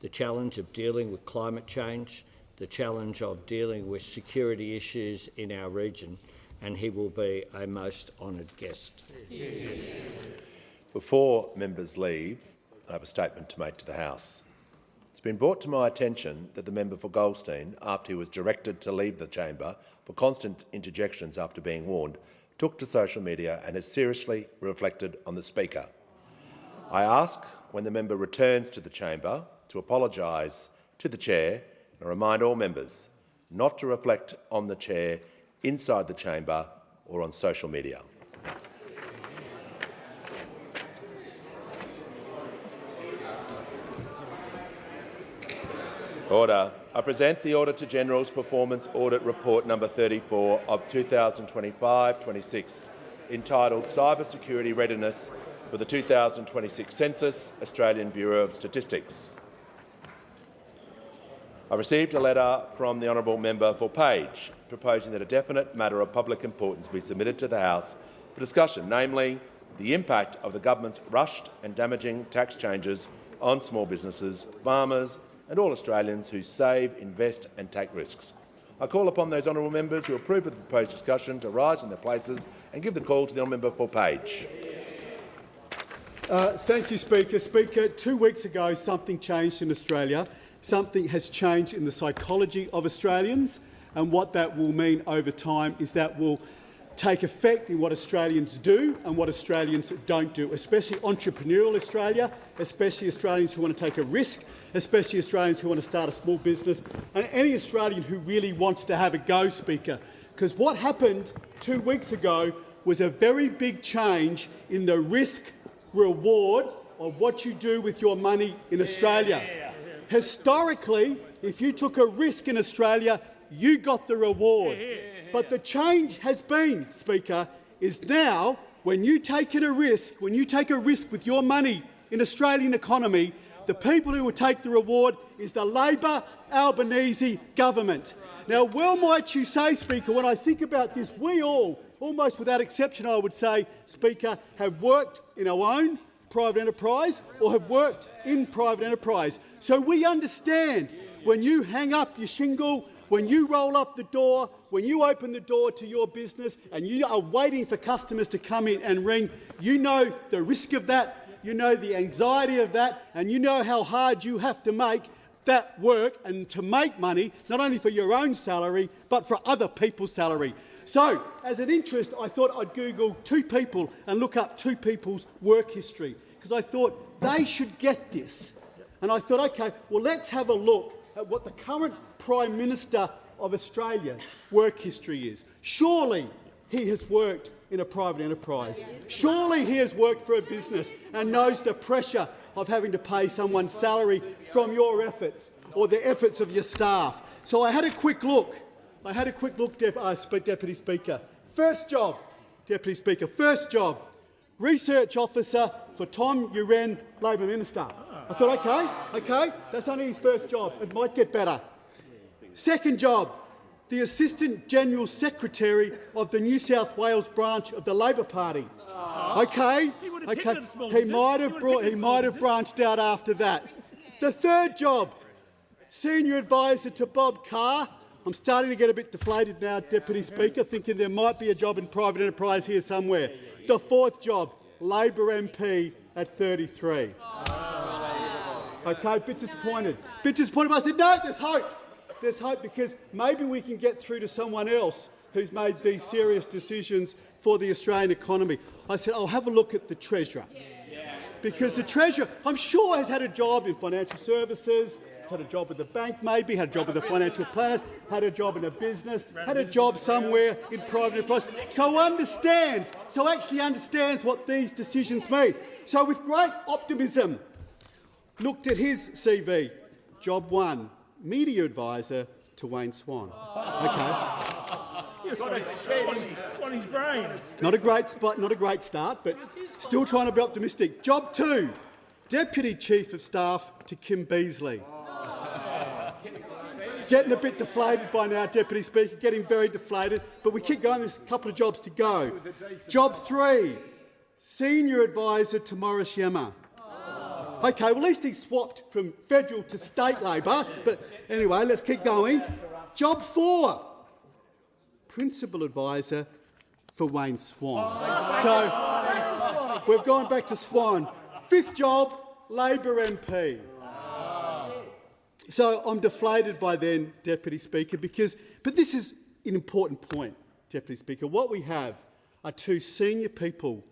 The challenge of dealing with climate change, the challenge of dealing with security issues in our region, and he will be a most honoured guest. Before members leave, I have a statement to make to the House. It's been brought to my attention that the member for Goldstein, after he was directed to leave the chamber for constant interjections after being warned, took to social media and has seriously reflected on the Speaker. I ask, when the member returns to the chamber, to apologise to the Chair and remind all members not to reflect on the Chair inside the chamber or on social media. Order. I present the Auditor General's Performance Audit Report number 34 of 2025-26, entitled Cyber Security Readiness for the 2026 Census, Australian Bureau of Statistics. I received a letter from the honourable member for Page proposing that a definite matter of public importance be submitted to the House for discussion, namely the impact of the government's rushed and damaging tax changes on small businesses, farmers and all Australians who save, invest and take risks. I call upon those honourable members who approve of the proposed discussion to rise in their places and give the call to the honourable member for Page. Thank you, Speaker. Speaker, 2 weeks ago something changed in Australia. Something has changed in the psychology of Australians, and what that will mean over time is that will take effect in what Australians do and what Australians don't do, especially entrepreneurial Australia, especially Australians who want to take a risk, especially Australians who want to start a small business, and any Australian who really wants to have a go, Speaker. Because what happened 2 weeks ago was a very big change in the risk-reward of what you do with your money in Australia. Historically, if you took a risk in Australia, you got the reward. But the change has been, Speaker, is now when you take a risk with your money in the Australian economy, the people who will take the reward is the Labor Albanese government. Now, well might you say, Speaker, when I think about this, we all almost without exception, I would say, Speaker, have worked in our own private enterprise or have worked in private enterprise. So we understand when you hang up your shingle, when you roll up the door, when you open the door to your business and you are waiting for customers to come in and ring, you know the risk of that, you know the anxiety of that, and you know how hard you have to make that work and to make money, not only for your own salary, but for other people's salary. So, as an interest, I thought I'd Google 2 people and look up 2 people's work history, because I thought they should get this. And I thought, OK, well, let's have a look at what the current Prime Minister of Australia's work history is. Surely he has worked in a private enterprise. Surely he has worked for a business and knows the pressure of having to pay someone's salary from your efforts or the efforts of your staff. So I had a quick look. Deputy Speaker. First job, Deputy Speaker, first job, Research Officer for Tom Uren, Labor Minister. I thought, OK, that's only his first job. It might get better. Second job, the Assistant General Secretary of the New South Wales branch of the Labor Party. OK, he might have branched out after that. The third job, Senior Advisor to Bob Carr. I'm starting to get a bit deflated now, Deputy Speaker, thinking there might be a job in private enterprise here somewhere. The fourth job, Labor MP at 33. OK, bit disappointed. But I said, no, there's hope. There's hope because maybe we can get through to someone else who's made these serious decisions for the Australian economy. I said, I'll have a look at the Treasurer. Because the Treasurer, I'm sure, has had a job in financial services, has had a job with the bank maybe, had a job with the financial planners, had a job in a business, had a job somewhere in private enterprise. So actually understands what these decisions mean. So with great optimism, looked at his CV. Job 1, Media Advisor to Wayne Swan. OK. Swanny's brain. Not a great start, but still trying to be optimistic. Job 2, Deputy Chief of Staff to Kim Beazley. Getting a bit deflated by now, Deputy Speaker, getting very deflated, but we keep going, there's a couple of jobs to go. Job 3, Senior Advisor to Morris Yemma. OK, well, at least he swapped from federal to state Labor, but anyway, let's keep going. Job 4, Principal Advisor for Wayne Swan. So we've gone back to Swan. Fifth job, Labor MP. So I'm deflated by then, Deputy Speaker, but this is an important point, Deputy Speaker. What we have are 2 senior people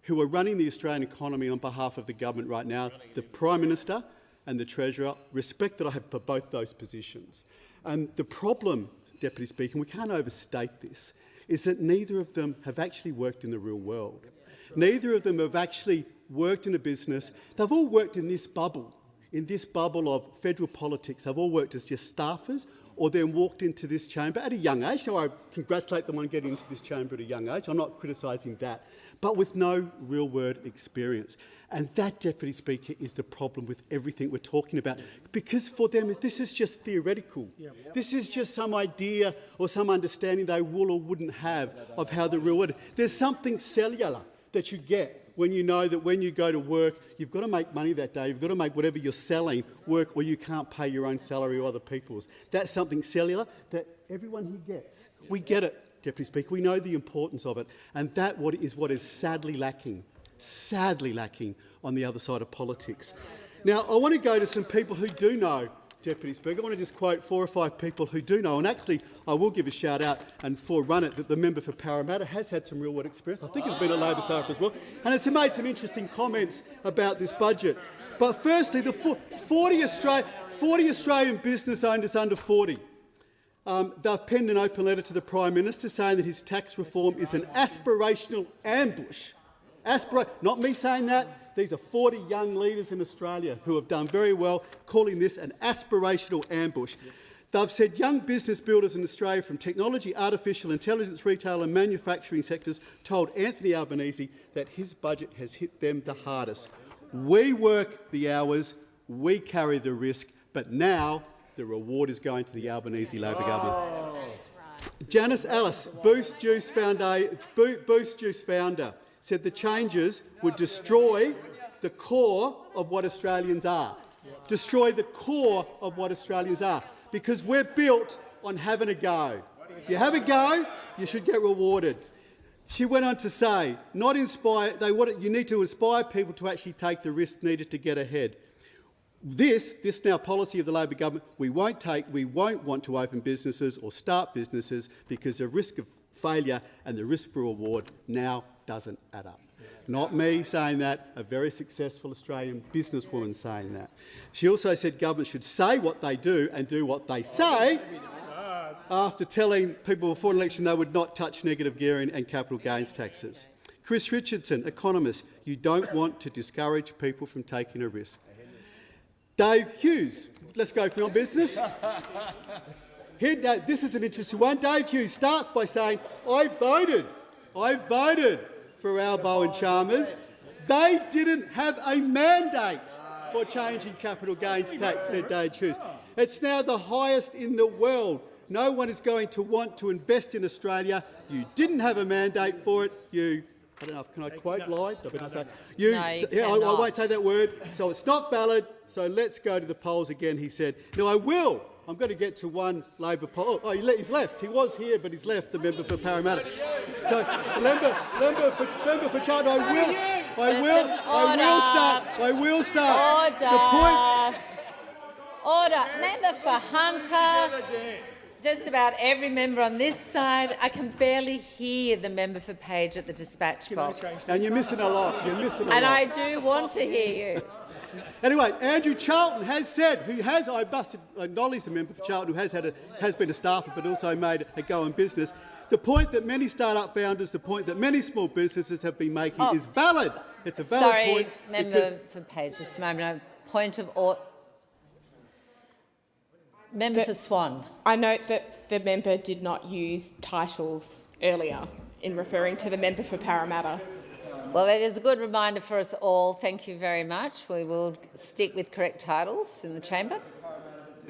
who are running the Australian economy on behalf of the government right now, the Prime Minister and the Treasurer. Respect that I have for both those positions. And the problem, Deputy Speaker, and we can't overstate this, is that neither of them have actually worked in the real world. Neither of them have actually worked in a business. They've all worked in this bubble of federal politics. They've all worked as just staffers or then walked into this chamber at a young age. So I congratulate them on getting into this chamber at a young age. I'm not criticising that. But with no real-world experience. And that, Deputy Speaker, is the problem with everything we're talking about. Because for them, this is just theoretical. This is just some idea or some understanding they will or wouldn't have of how the real world is. There's something cellular that you get when you know that when you go to work, you've got to make money that day, you've got to make whatever you're selling work, or you can't pay your own salary or other people's. That's something cellular that everyone here gets. We get it, Deputy Speaker. We know the importance of it, and that is what is sadly lacking on the other side of politics. Now, I want to go to some people who do know, Deputy Speaker. I want to just quote 4 or 5 people who do know, and actually I will give a shout-out and forerun it that the member for Parramatta has had some real-world experience. I think he's been a Labor staffer as well, and has made some interesting comments about this budget. But firstly, the 40 Australian business owners under 40, they've penned an open letter to the Prime Minister saying that his tax reform is an aspirational ambush. Not me saying that. These are 40 young leaders in Australia who have done very well, calling this an aspirational ambush. They've said young business builders in Australia from technology, artificial intelligence, retail and manufacturing sectors told Anthony Albanese that his budget has hit them the hardest. We work the hours, we carry the risk, but now the reward is going to the Albanese Labor government. Janice Ellis, Boost Juice founder, said the changes would destroy the core of what Australians are. Destroy the core of what Australians are, because we're built on having a go. If you have a go, you should get rewarded. She went on to say, you need to inspire people to actually take the risk needed to get ahead. This now policy of the Labor government, we won't want to open businesses or start businesses because the risk of failure and the risk for reward now doesn't add up. Not me saying that, a very successful Australian businesswoman saying that. She also said government should say what they do and do what they say, after telling people before an election they would not touch negative gearing and capital gains taxes. Chris Richardson, economist, you don't want to discourage people from taking a risk. Dave Hughes, let's go for your business. This is an interesting one. Dave Hughes starts by saying, I voted for Albo and Chalmers. They didn't have a mandate for changing capital gains tax, said Dave Hughes. It's now the highest in the world. No one is going to want to invest in Australia. You didn't have a mandate for it. I don't know, can I quote lied? I won't say that word. So it's not valid. So let's go to the polls again, he said. No, I will. I'm going to get to one Labor poll. Oh, he's left. He was here, but he's left, the member for Parramatta. So, member for Charter, I will start. Order. Member for Hunter. Just about every member on this side. I can barely hear the member for Page at the dispatch box. And you're missing a lot. And I do want to hear you. Anyway, Andrew Charlton has said, I must acknowledge the member for Charlton who has been a staffer but also made a go in business. The point that many start-up founders, the point that many small businesses have been making is valid. It's a valid point. Sorry, member for Page, just a moment. Point of order. Member for Swan. I note that the member did not use titles earlier in referring to the member for Parramatta. Well, it is a good reminder for us all. Thank you very much. We will stick with correct titles in the chamber.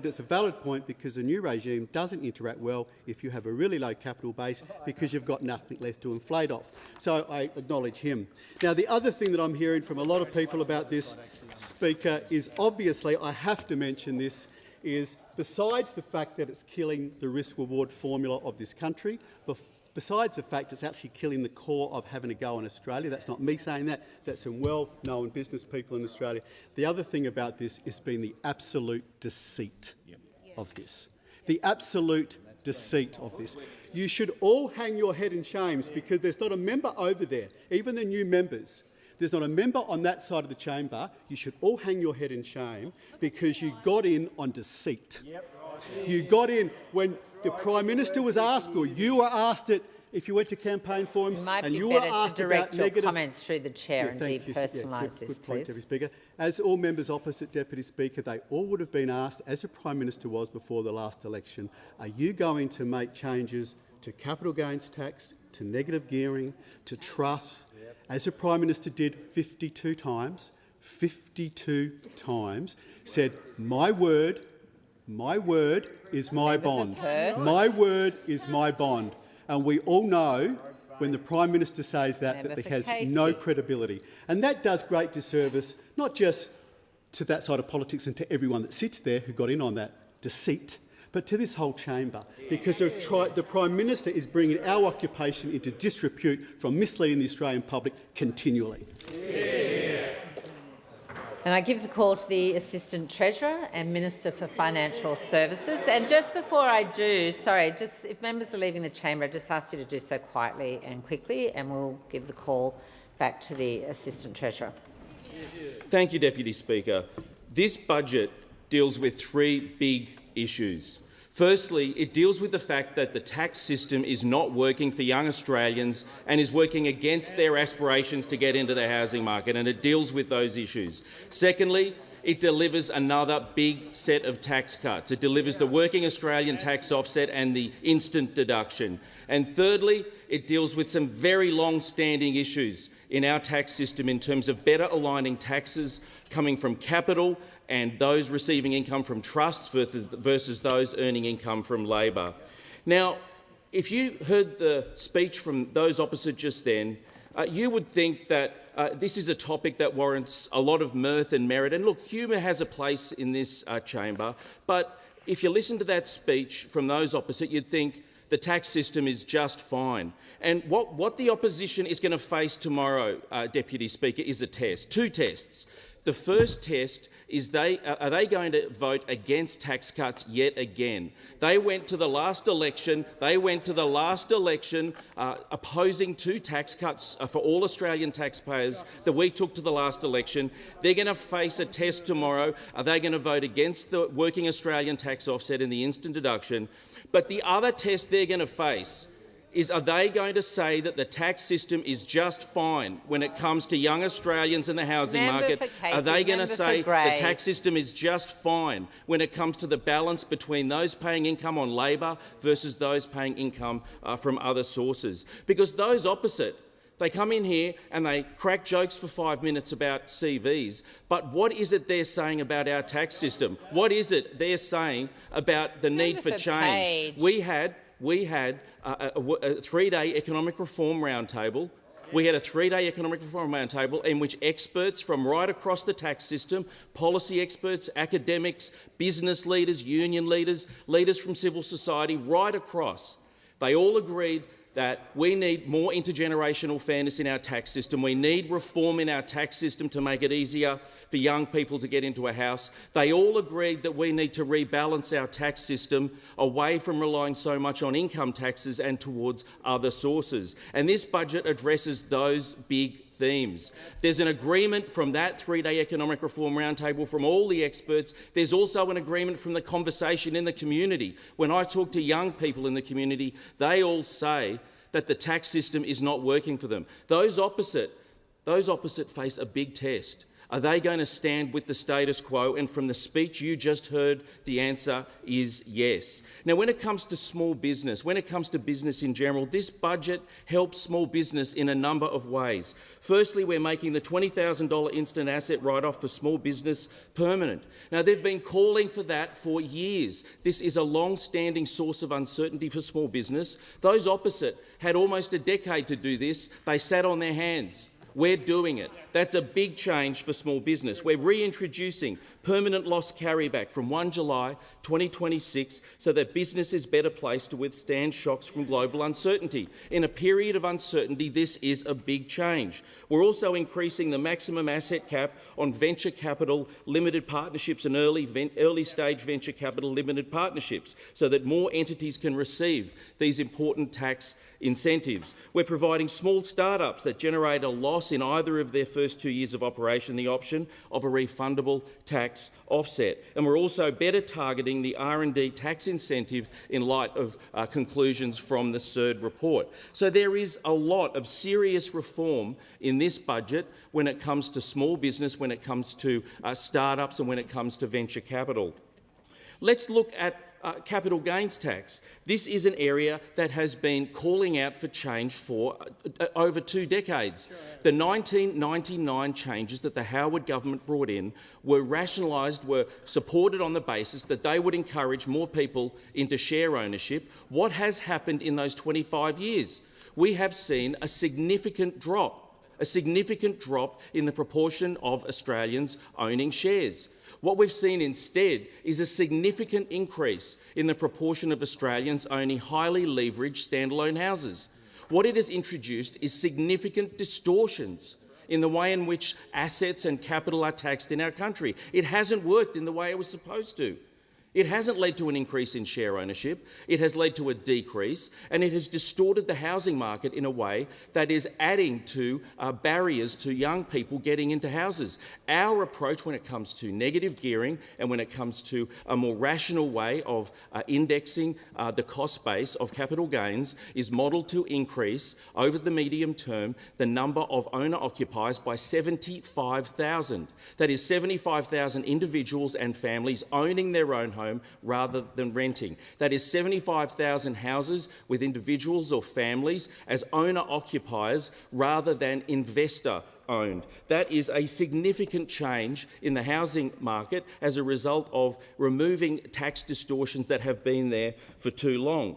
It's a valid point because the new regime doesn't interact well if you have a really low capital base because you've got nothing left to inflate off. So I acknowledge him. Now, the other thing that I'm hearing from a lot of people about this, Speaker, is obviously, I have to mention this, is besides the fact that it's killing the risk-reward formula of this country, besides the fact it's actually killing the core of having a go in Australia, that's not me saying that, that's some well-known business people in Australia. The other thing about this has been the absolute deceit of this. The absolute deceit of this. You should all hang your head in shame because there's not a member over there, even the new members, there's not a member on that side of the chamber. You should all hang your head in shame because you got in on deceit. You got in when the Prime Minister was asked, or you were asked it if you went to campaign forums, and you were asked about negative comments through the chair and depersonalise this, good point, please. Deputy Speaker. As all members opposite Deputy Speaker, they all would have been asked, as the Prime Minister was before the last election, are you going to make changes to capital gains tax, to negative gearing, to trusts, as the Prime Minister did 52 times, said, my word is my bond. My word is my bond. And we all know when the Prime Minister says that he has no credibility. And that does great disservice, not just to that side of politics and to everyone that sits there who got in on that deceit, but to this whole chamber, because the Prime Minister is bringing our occupation into disrepute from misleading the Australian public continually. And I give the call to the Assistant Treasurer and Minister for Financial Services. And just before I do, just if members are leaving the chamber, I just ask you to do so quietly and quickly, and we'll give the call back to the Assistant Treasurer. Thank you, Deputy Speaker. This budget deals with three big issues. Firstly, it deals with the fact that the tax system is not working for young Australians and is working against their aspirations to get into the housing market, and it deals with those issues. Secondly, it delivers another big set of tax cuts. It delivers the working Australian tax offset and the instant deduction. And thirdly, it deals with some very long-standing issues in our tax system in terms of better aligning taxes coming from capital and those receiving income from trusts versus those earning income from labour. Now, if you heard the speech from those opposite just then, you would think that this is a topic that warrants a lot of mirth and merit. And look, humour has a place in this chamber, but if you listen to that speech from those opposite, you'd think the tax system is just fine. And what the opposition is going to face tomorrow, Deputy Speaker, is a test, two tests. The first test is are they going to vote against tax cuts yet again? They went to the last election. Opposing two tax cuts for all Australian taxpayers that we took to the last election. They're going to face a test tomorrow. Are they going to vote against the working Australian tax offset and the instant deduction? But the other test they're going to face is, are they going to say that the tax system is just fine when it comes to young Australians in the housing market? Are they going to say the tax system is just fine when it comes to the balance between those paying income on labour versus those paying income from other sources? Because those opposite, they come in here and they crack jokes for 5 minutes about CVs, but what is it they're saying about our tax system? What is it they're saying about the need for change? We had a three-day economic reform roundtable. We had a three-day economic reform roundtable in which experts from right across the tax system, policy experts, academics, business leaders, union leaders, leaders from civil society, right across, they all agreed that we need more intergenerational fairness in our tax system. We need reform in our tax system to make it easier for young people to get into a house. They all agreed that we need to rebalance our tax system away from relying so much on income taxes and towards other sources. And this budget addresses those big themes. There's an agreement from that three-day economic reform roundtable from all the experts. There's also an agreement from the conversation in the community. When I talk to young people in the community, they all say that the tax system is not working for them. Those opposite face a big test. Are they going to stand with the status quo? And from the speech you just heard, the answer is yes. Now, when it comes to small business, when it comes to business in general, this budget helps small business in a number of ways. Firstly, we're making the $20,000 instant asset write-off for small business permanent. Now, they've been calling for that for years. This is a long-standing source of uncertainty for small business. Those opposite had almost a decade to do this. They sat on their hands. We're doing it. That's a big change for small business. We're reintroducing permanent loss carryback from 1 July 2026 so that business is better placed to withstand shocks from global uncertainty. In a period of uncertainty, this is a big change. We're also increasing the maximum asset cap on venture capital limited partnerships and early stage venture capital limited partnerships so that more entities can receive these important tax incentives. We're providing small startups that generate a loss in either of their first 2 years of operation the option of a refundable tax offset. And we're also better targeting the R&D tax incentive in light of conclusions from the CERD report. So there is a lot of serious reform in this budget when it comes to small business, when it comes to startups and when it comes to venture capital. Let's look at capital gains tax. This is an area that has been calling out for change for over 2 decades. The 1999 changes that the Howard government brought in were rationalised, were supported on the basis that they would encourage more people into share ownership. What has happened in those 25 years? We have seen a significant drop in the proportion of Australians owning shares. What we've seen instead is a significant increase in the proportion of Australians owning highly leveraged standalone houses. What it has introduced is significant distortions in the way in which assets and capital are taxed in our country. It hasn't worked in the way it was supposed to. It hasn't led to an increase in share ownership, it has led to a decrease, and it has distorted the housing market in a way that is adding to barriers to young people getting into houses. Our approach when it comes to negative gearing and when it comes to a more rational way of indexing the cost base of capital gains is modelled to increase over the medium term the number of owner-occupiers by 75,000. That is 75,000 individuals and families owning their own home rather than renting. That is 75,000 houses with individuals or families as owner-occupiers rather than investor-owned. That is a significant change in the housing market as a result of removing tax distortions that have been there for too long.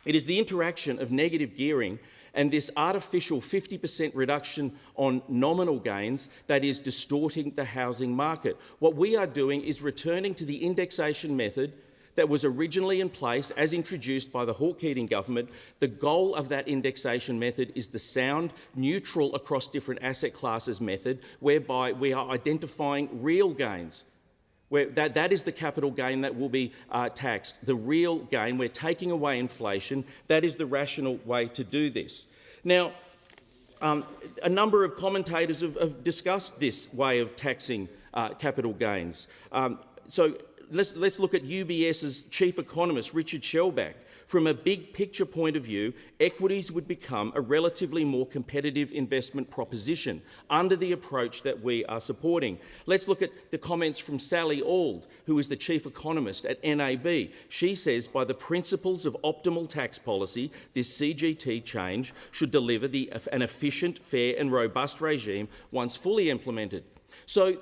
It is the interaction of negative gearing and this artificial 50% reduction on nominal gains that is distorting the housing market. What we are doing is returning to the indexation method that was originally in place as introduced by the Hawke-Keating government. The goal of that indexation method is the sound, neutral across different asset classes method, whereby we are identifying real gains. That is the capital gain that will be taxed. The real gain, we're taking away inflation. That is the rational way to do this. Now, a number of commentators have discussed this way of taxing capital gains. So let's look at UBS's chief economist, Richard Shellback. From a big picture point of view, equities would become a relatively more competitive investment proposition under the approach that we are supporting. Let's look at the comments from Sally Auld, who is the chief economist at NAB. She says, by the principles of optimal tax policy, this CGT change should deliver an efficient, fair and robust regime once fully implemented. So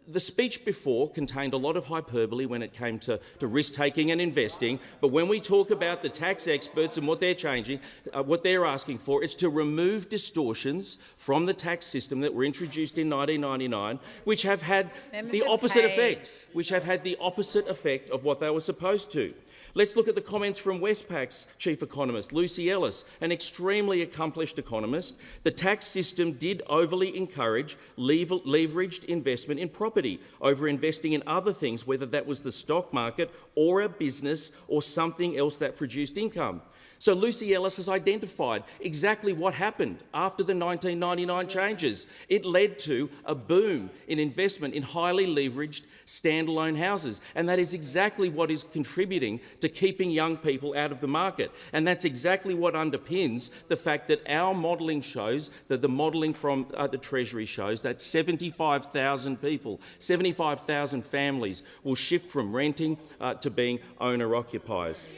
the speech before contained a lot of hyperbole when it came to risk-taking and investing, but when we talk about the tax experts and what they're changing, what they're asking for, it's to remove distortions from the tax system that were introduced in 1999, which have had the opposite effect, of what they were supposed to. Let's look at the comments from Westpac's chief economist, Lucy Ellis, an extremely accomplished economist. The tax system did overly encourage leveraged investment in property over investing in other things, whether that was the stock market or a business or something else that produced income. So Lucy Ellis has identified exactly what happened after the 1999 changes. It led to a boom in investment in highly leveraged standalone houses, and that is exactly what is contributing to keeping young people out of the market. And that's exactly what underpins the fact that our modelling shows, that the modelling from the Treasury shows, that 75,000 people, 75,000 families will shift from renting to being owner-occupiers.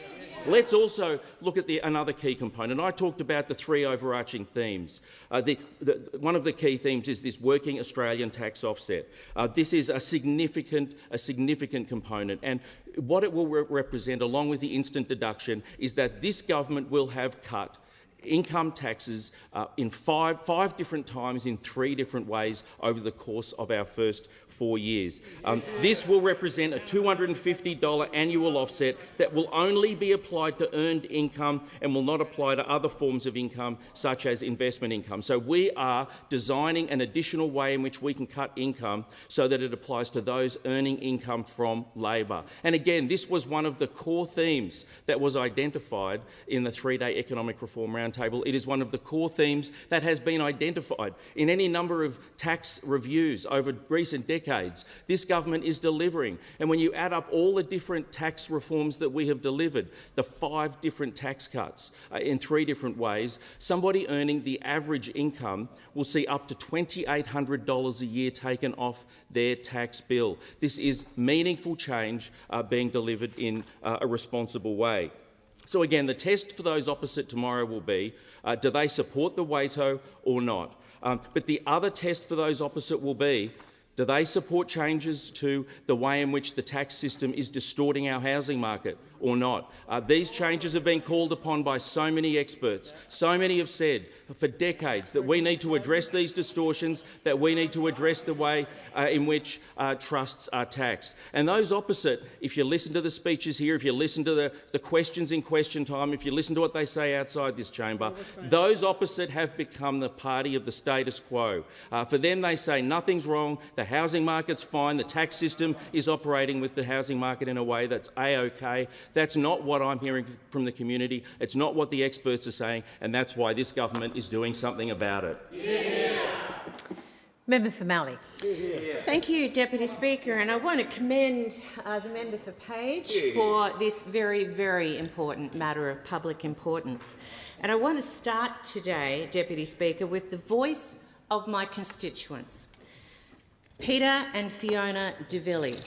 Let's also look at another key component. I talked about the three overarching themes. One of the key themes is this working Australian tax offset. This is a significant component, and what it will represent, along with the instant deduction, is that this government will have cut income taxes in five different times in 3 different ways over the course of our first 4 years. This will represent a $250 annual offset that will only be applied to earned income and will not apply to other forms of income such as investment income. So we are designing an additional way in which we can cut income so that it applies to those earning income from labour. And again, this was one of the core themes that was identified in the 3-day economic reform roundtable. It is one of the core themes that has been identified in any number of tax reviews over recent decades. This government is delivering, and when you add up all the different tax reforms that we have delivered, the 5 different tax cuts in 3 different ways, somebody earning the average income will see up to $2,800 a year taken off their tax bill. This is meaningful change being delivered in a responsible way. So again, the test for those opposite tomorrow will be, do they support the WATO or not? But the other test for those opposite will be, do they support changes to the way in which the tax system is distorting our housing market or not? These changes have been called upon by so many experts. So many have said for decades that we need to address these distortions, that we need to address the way in which trusts are taxed. And those opposite, if you listen to the speeches here, if you listen to the questions in question time, if you listen to what they say outside this chamber, those opposite have become the party of the status quo. For them, they say nothing's wrong, the housing market's fine, the tax system is operating with the housing market in a way that's A-OK. That's not what I'm hearing from the community. It's not what the experts are saying, and that's why this government is doing something about it. Yeah. Member for Mallee. Thank you, Deputy Speaker, and I want to commend the member for Page for this very, very important matter of public importance. And I want to start today, Deputy Speaker, with the voice of my constituents. Peter and Fiona DeVilly,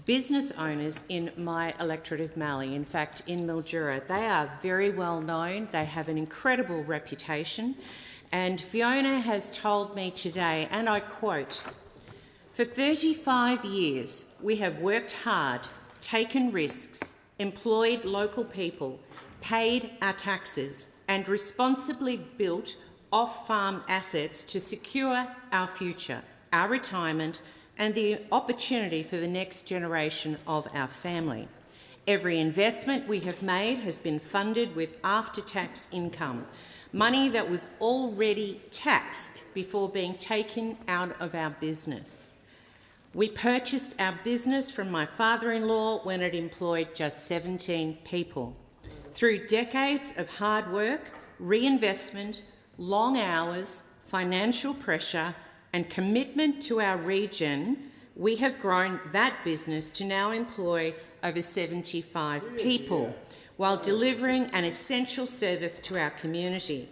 business owners in my electorate of Mallee, in fact in Mildura. They are very well known, they have an incredible reputation, and Fiona has told me today, and I quote, "For 35 years we have worked hard, taken risks, employed local people, paid our taxes and responsibly built off-farm assets to secure our future, our retirement, and the opportunity for the next generation of our family. Every investment we have made has been funded with after-tax income, money that was already taxed before being taken out of our business. We purchased our business from my father-in-law when it employed just 17 people. Through decades of hard work, reinvestment, long hours, financial pressure, and commitment to our region, we have grown that business to now employ over 75 people, while delivering an essential service to our community.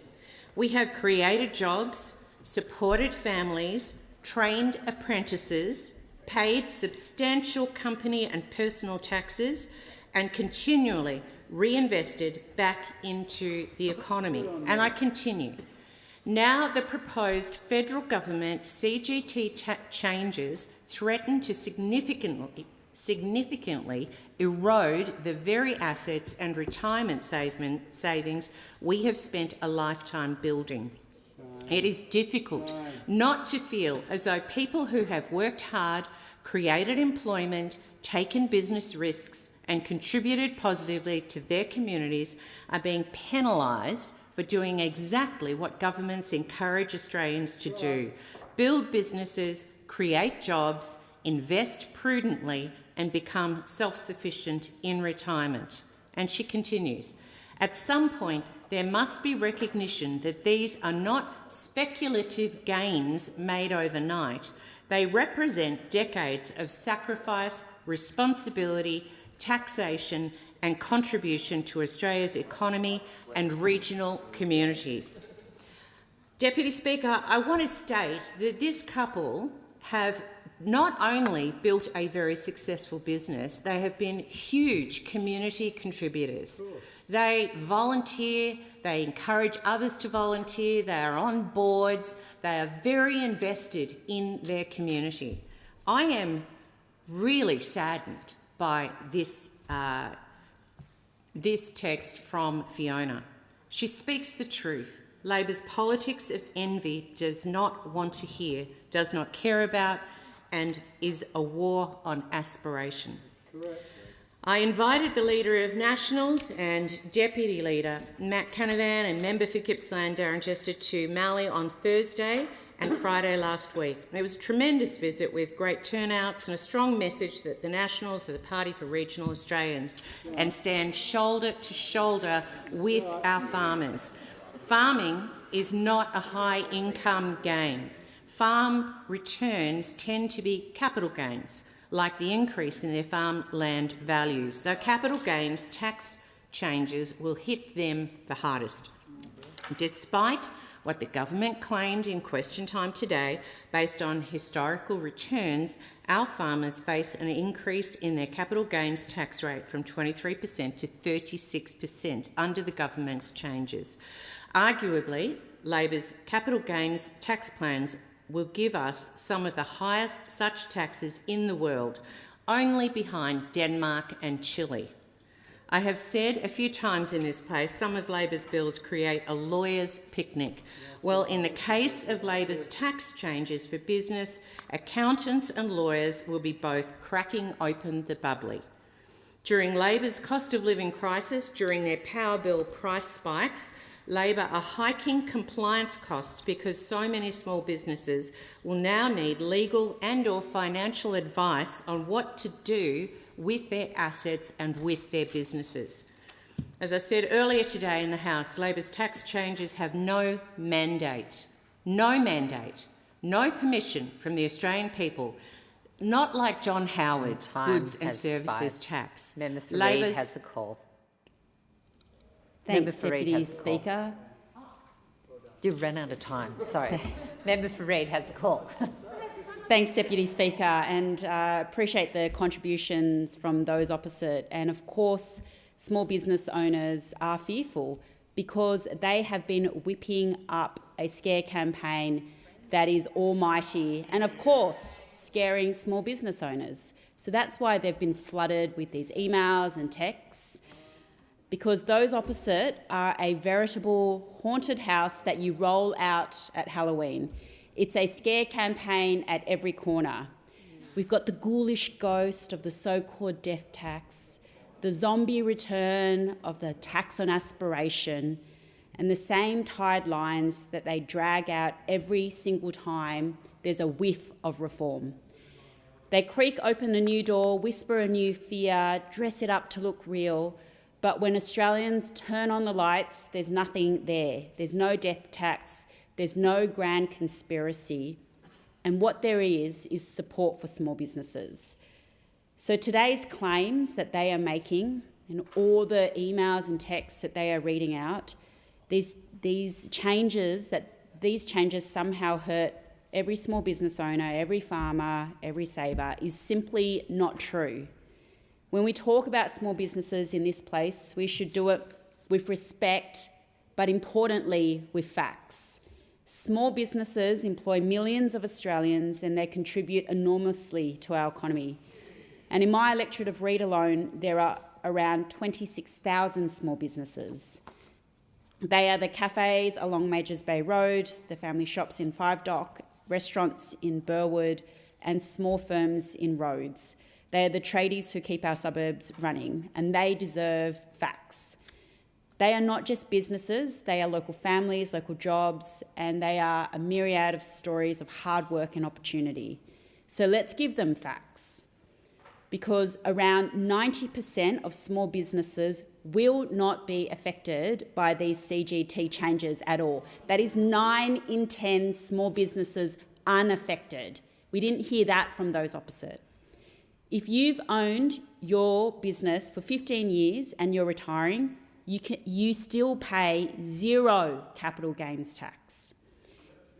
We have created jobs, supported families, trained apprentices, paid substantial company and personal taxes, and continually reinvested back into the economy. And I continue. Now the proposed federal government CGT changes threaten to significantly erode the very assets and retirement savings we have spent a lifetime building. It is difficult not to feel as though people who have worked hard, created employment, taken business risks and contributed positively to their communities are being penalised for doing exactly what governments encourage Australians to do: build businesses, create jobs, invest prudently and become self-sufficient in retirement. And she continues, at some point there must be recognition that these are not speculative gains made overnight. They represent decades of sacrifice, responsibility, taxation and contribution to Australia's economy and regional communities. Deputy Speaker, I want to state that this couple have not only built a very successful business, they have been huge community contributors. They volunteer, they encourage others to volunteer, they are on boards, they are very invested in their community. I am really saddened by this text from Fiona. She speaks the truth. Labor's politics of envy does not want to hear, does not care about, and is a war on aspiration. I invited the Leader of Nationals and Deputy Leader Matt Canavan and Member for Gippsland Darren Jester to Mallee on Thursday and Friday last week. And it was a tremendous visit with great turnouts and a strong message that the Nationals are the party for regional Australians and stand shoulder to shoulder with our farmers. Farming is not a high-income game. Farm returns tend to be capital gains, like the increase in their farmland values. So capital gains tax changes will hit them the hardest. Despite what the government claimed in question time today, based on historical returns, our farmers face an increase in their capital gains tax rate from 23% to 36% under the government's changes. Arguably, Labor's capital gains tax plans will give us some of the highest such taxes in the world, only behind Denmark and Chile. I have said a few times in this place, some of Labor's bills create a lawyer's picnic. Well, in the case of Labor's tax changes for business, accountants and lawyers will be both cracking open the bubbly. During Labor's cost of living crisis, during their power bill price spikes, Labor are hiking compliance costs because so many small businesses will now need legal and/or financial advice on what to do with their assets and with their businesses. As I said earlier today in the House, Labor's tax changes have no mandate, no permission from the Australian people, not like John Howard's goods and services tax. Member for Reid has a call. Thanks, Deputy Speaker. You've run out of time, sorry. Member for Reid has a call. Thanks, Deputy Speaker, and appreciate the contributions from those opposite. And of course, small business owners are fearful because they have been whipping up a scare campaign that is almighty and, of course, scaring small business owners. So that's why they've been flooded with these emails and texts. because those opposite are a veritable haunted house that you roll out at Halloween. It's a scare campaign at every corner. We've got the ghoulish ghost of the so-called death tax, the zombie return of the tax on aspiration, and the same tired lines that they drag out every single time there's a whiff of reform. They creak open a new door, whisper a new fear, dress it up to look real, but when Australians turn on the lights, there's nothing there. There's no death tax, there's no grand conspiracy, and what there is support for small businesses. So today's claims that they are making and all the emails and texts that they are reading out, these changes somehow hurt every small business owner, every farmer, every saver, is simply not true. When we talk about small businesses in this place, we should do it with respect, but importantly, with facts. Small businesses employ millions of Australians and they contribute enormously to our economy. And in my electorate of Reid alone, there are around 26,000 small businesses. They are the cafes along Majors Bay Road, the family shops in Five Dock, restaurants in Burwood, and small firms in Rhodes. They are the tradies who keep our suburbs running, and they deserve facts. They are not just businesses, they are local families, local jobs, and they are a myriad of stories of hard work and opportunity. So let's give them facts, because around 90% of small businesses will not be affected by these CGT changes at all. That is 9 in 10 small businesses unaffected. We didn't hear that from those opposite. If you've owned your business for 15 years and you're retiring, you still pay 0 capital gains tax.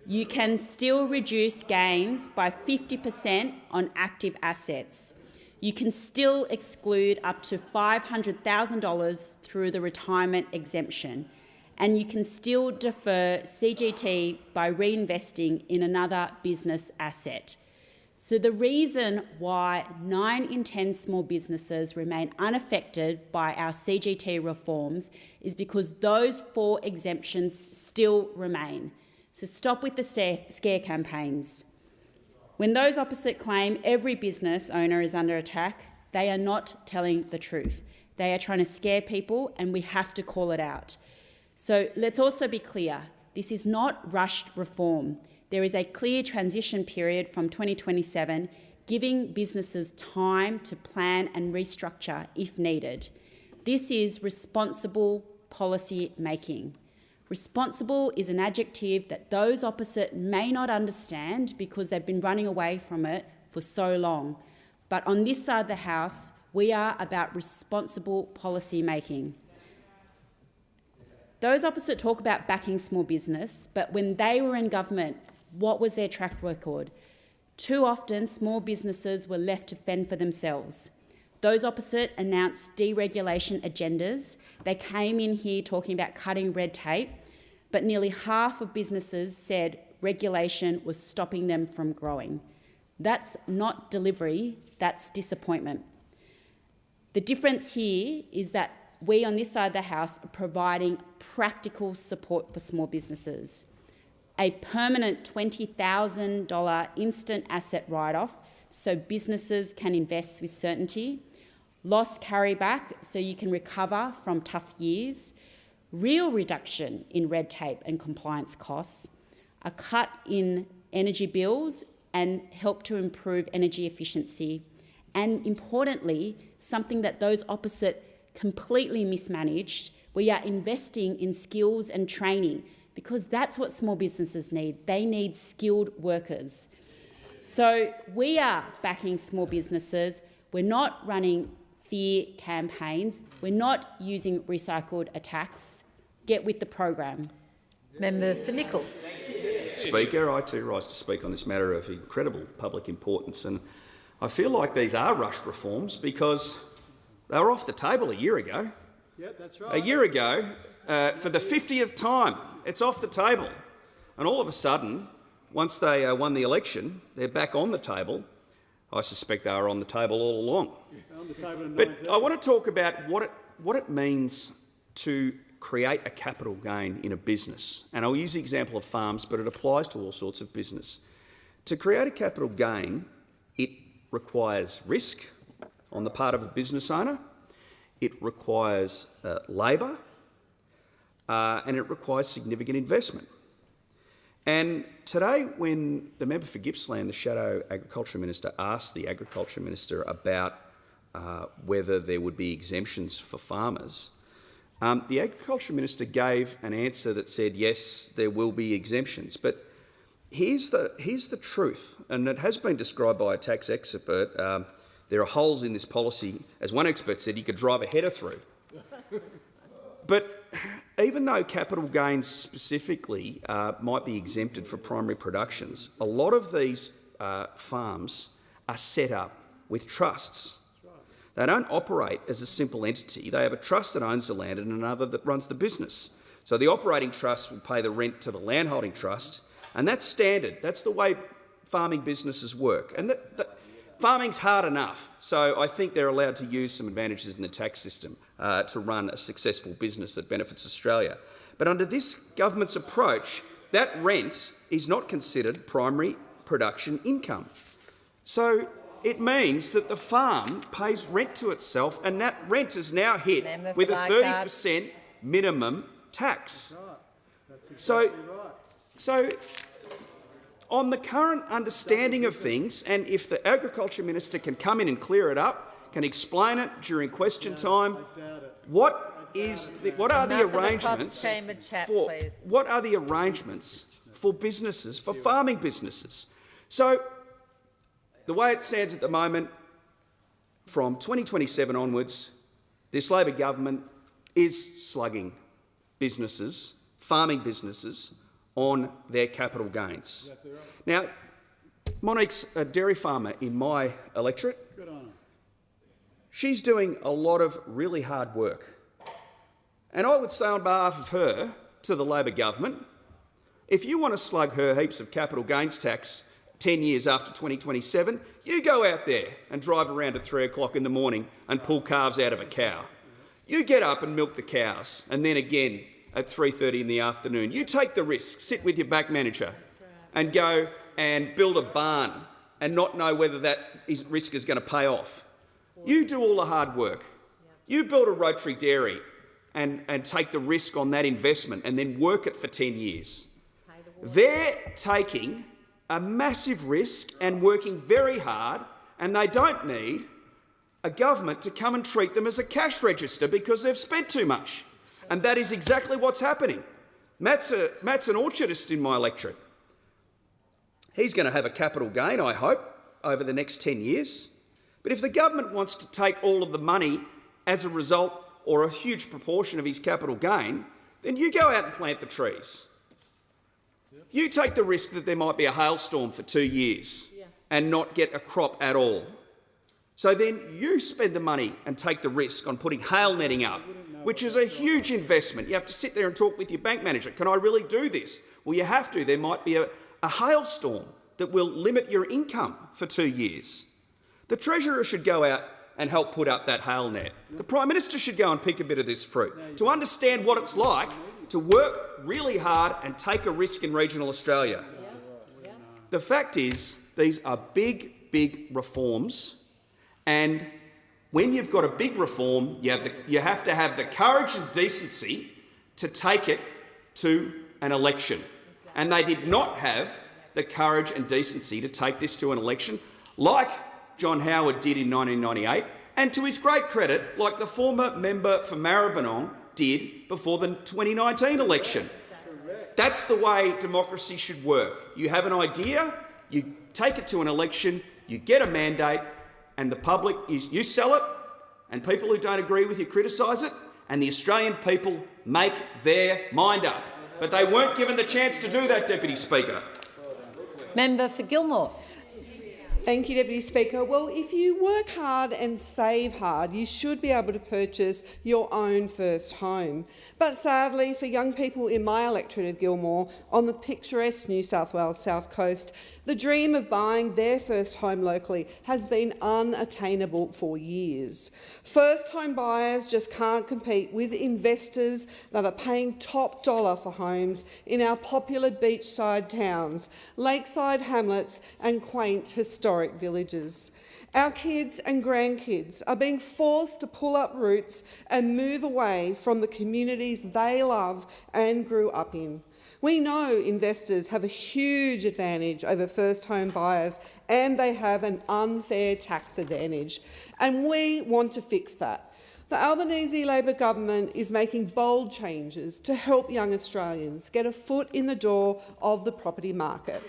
You can still reduce gains by 50% on active assets. You can still exclude up to $500,000 through the retirement exemption, and you can still defer CGT by reinvesting in another business asset. So the reason why 9 in 10 small businesses remain unaffected by our CGT reforms is because those 4 exemptions still remain. So stop with the scare campaigns. When those opposite claim every business owner is under attack, they are not telling the truth. They are trying to scare people, and we have to call it out. So let's also be clear, this is not rushed reform. There is a clear transition period from 2027, giving businesses time to plan and restructure if needed. This is responsible policy making. Responsible is an adjective that those opposite may not understand because they've been running away from it for so long. But on this side of the House, we are about responsible policy making. Those opposite talk about backing small business, but when they were in government, what was their track record? Too often, small businesses were left to fend for themselves. Those opposite announced deregulation agendas. They came in here talking about cutting red tape, but nearly half of businesses said regulation was stopping them from growing. That's not delivery, that's disappointment. The difference here is that we on this side of the House are providing practical support for small businesses. A permanent $20,000 instant asset write-off so businesses can invest with certainty, loss carryback so you can recover from tough years, real reduction in red tape and compliance costs, a cut in energy bills and help to improve energy efficiency, and importantly, something that those opposite completely mismanaged, we are investing in skills and training because that's what small businesses need. They need skilled workers. So we are backing small businesses. We're not running fear campaigns. We're not using recycled attacks. Get with the program. Member for Nichols. Speaker, I too rise to speak on this matter of incredible public importance, and I feel like these are rushed reforms because they were off the table a year ago. Yeah, that's right. A year ago, for the 50th time, it's off the table. And all of a sudden, once they won the election, they're back on the table I suspect they were on the table all along. But I want to talk about what it means to create a capital gain in a business. And I'll use the example of farms, but it applies to all sorts of business. To create a capital gain, it requires risk on the part of a business owner, it requires labour, and it requires significant investment. And today, when the member for Gippsland, the Shadow Agriculture Minister, asked the Agriculture Minister about whether there would be exemptions for farmers, the Agriculture Minister gave an answer that said, yes, there will be exemptions. But here's the truth, and it has been described by a tax expert. There are holes in this policy. As one expert said, you could drive a header through. But even though capital gains specifically might be exempted for primary productions, a lot of these farms are set up with trusts. They don't operate as a simple entity. They have a trust that owns the land and another that runs the business. So the operating trust will pay the rent to the landholding trust, and that's standard. That's the way farming businesses work. And farming's hard enough, so I think they're allowed to use some advantages in the tax system to run a successful business that benefits Australia. But under this government's approach, that rent is not considered primary production income. So it means that the farm pays rent to itself, and that rent is now hit with a 30% minimum tax. So on the current understanding of things, and if the Agriculture Minister can come in and clear it up, can explain it during question time, what are the arrangements for businesses, for farming businesses? So the way it stands at the moment, from 2027 onwards, this Labor government is slugging businesses, farming businesses, on their capital gains. Now, Monique's a dairy farmer in my electorate. Good on her. She's doing a lot of really hard work. And I would say on behalf of her to the Labor government, if you want to slug her heaps of capital gains tax 10 years after 2027, you go out there and drive around at 3 o'clock in the morning and pull calves out of a cow. You get up and milk the cows, and then again at 3:30 in the afternoon. You take the risk, sit with your back manager and go and build a barn and not know whether that risk is going to pay off. You do all the hard work. You build a rotary dairy and take the risk on that investment and then work it for 10 years. They're taking a massive risk and working very hard, and they don't need a government to come and treat them as a cash register because they've spent too much. And that is exactly what's happening. Matt's an orchardist in my electorate. He's going to have a capital gain, I hope, over the next 10 years. But if the government wants to take all of the money as a result or a huge proportion of his capital gain, then you go out and plant the trees. You take the risk that there might be a hailstorm for 2 years and not get a crop at all. So then you spend the money and take the risk on putting hail netting up, which is a huge investment. You have to sit there and talk with your bank manager. Can I really do this? Well, you have to. There might be a hailstorm that will limit your income for 2 years. The Treasurer should go out and help put up that hail net. The Prime Minister should go and pick a bit of this fruit to understand what it's like to work really hard and take a risk in regional Australia. The fact is, these are big, big reforms, and when you've got a big reform, you have to have the courage and decency to take it to an election. And they did not have the courage and decency to take this to an election like John Howard did in 1998, and to his great credit, like the former member for Maribyrnong did before the 2019 election. That's the way democracy should work. You have an idea, you take it to an election, you get a mandate, and the public, you sell it, and people who don't agree with you criticise it, and the Australian people make their mind up. But they weren't given the chance to do that, Deputy Speaker. Member for Gilmore. Thank you, Deputy Speaker. Well, if you work hard and save hard, you should be able to purchase your own first home. But sadly, for young people in my electorate of Gilmore, on the picturesque New South Wales South Coast, the dream of buying their first home locally has been unattainable for years. First home buyers just can't compete with investors that are paying top dollar for homes in our popular beachside towns, lakeside hamlets and quaint historic villages. Our kids and grandkids are being forced to pull up roots and move away from the communities they love and grew up in. We know investors have a huge advantage over first home buyers, and they have an unfair tax advantage, and we want to fix that. The Albanese Labor government is making bold changes to help young Australians get a foot in the door of the property market.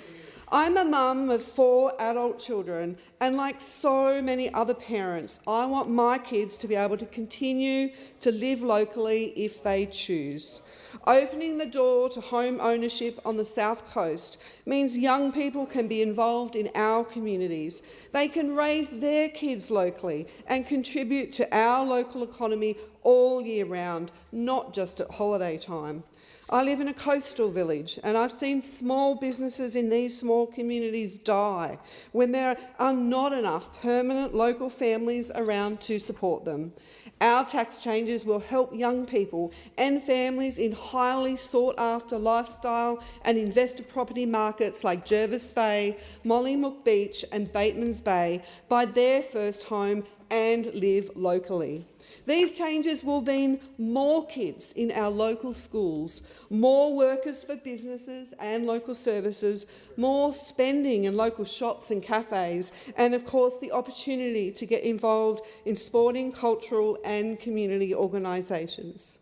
I'm a mum of 4 adult children, and like so many other parents, I want my kids to be able to continue to live locally if they choose. Opening the door to home ownership on the South Coast means young people can be involved in our communities. They can raise their kids locally and contribute to our local economy all year round, not just at holiday time. I live in a coastal village, and I've seen small businesses in these small communities die when there are not enough permanent local families around to support them. Our tax changes will help young people and families in highly sought-after lifestyle and investor property markets like Jervis Bay, Mollymook Beach and Batemans Bay buy their first home and live locally. These changes will mean more kids in our local schools, more workers for businesses and local services, more spending in local shops and cafes, and of course the opportunity to get involved in sporting, cultural and community organisations.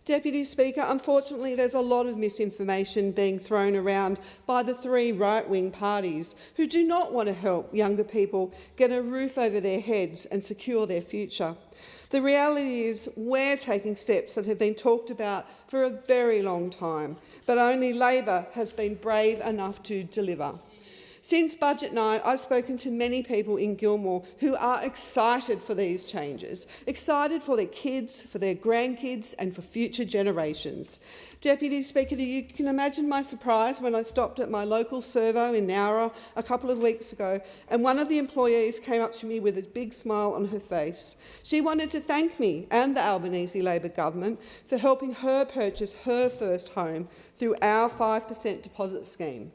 Deputy Speaker, unfortunately there's a lot of misinformation being thrown around by the 3 right-wing parties who do not want to help younger people get a roof over their heads and secure their future. The reality is we're taking steps that have been talked about for a very long time, but only Labor has been brave enough to deliver. Since budget night, I've spoken to many people in Gilmore who are excited for these changes, excited for their kids, for their grandkids and for future generations. Deputy Speaker, you can imagine my surprise when I stopped at my local servo in Nowra a couple of weeks ago and one of the employees came up to me with a big smile on her face. She wanted to thank me and the Albanese Labor government for helping her purchase her first home through our 5% deposit scheme.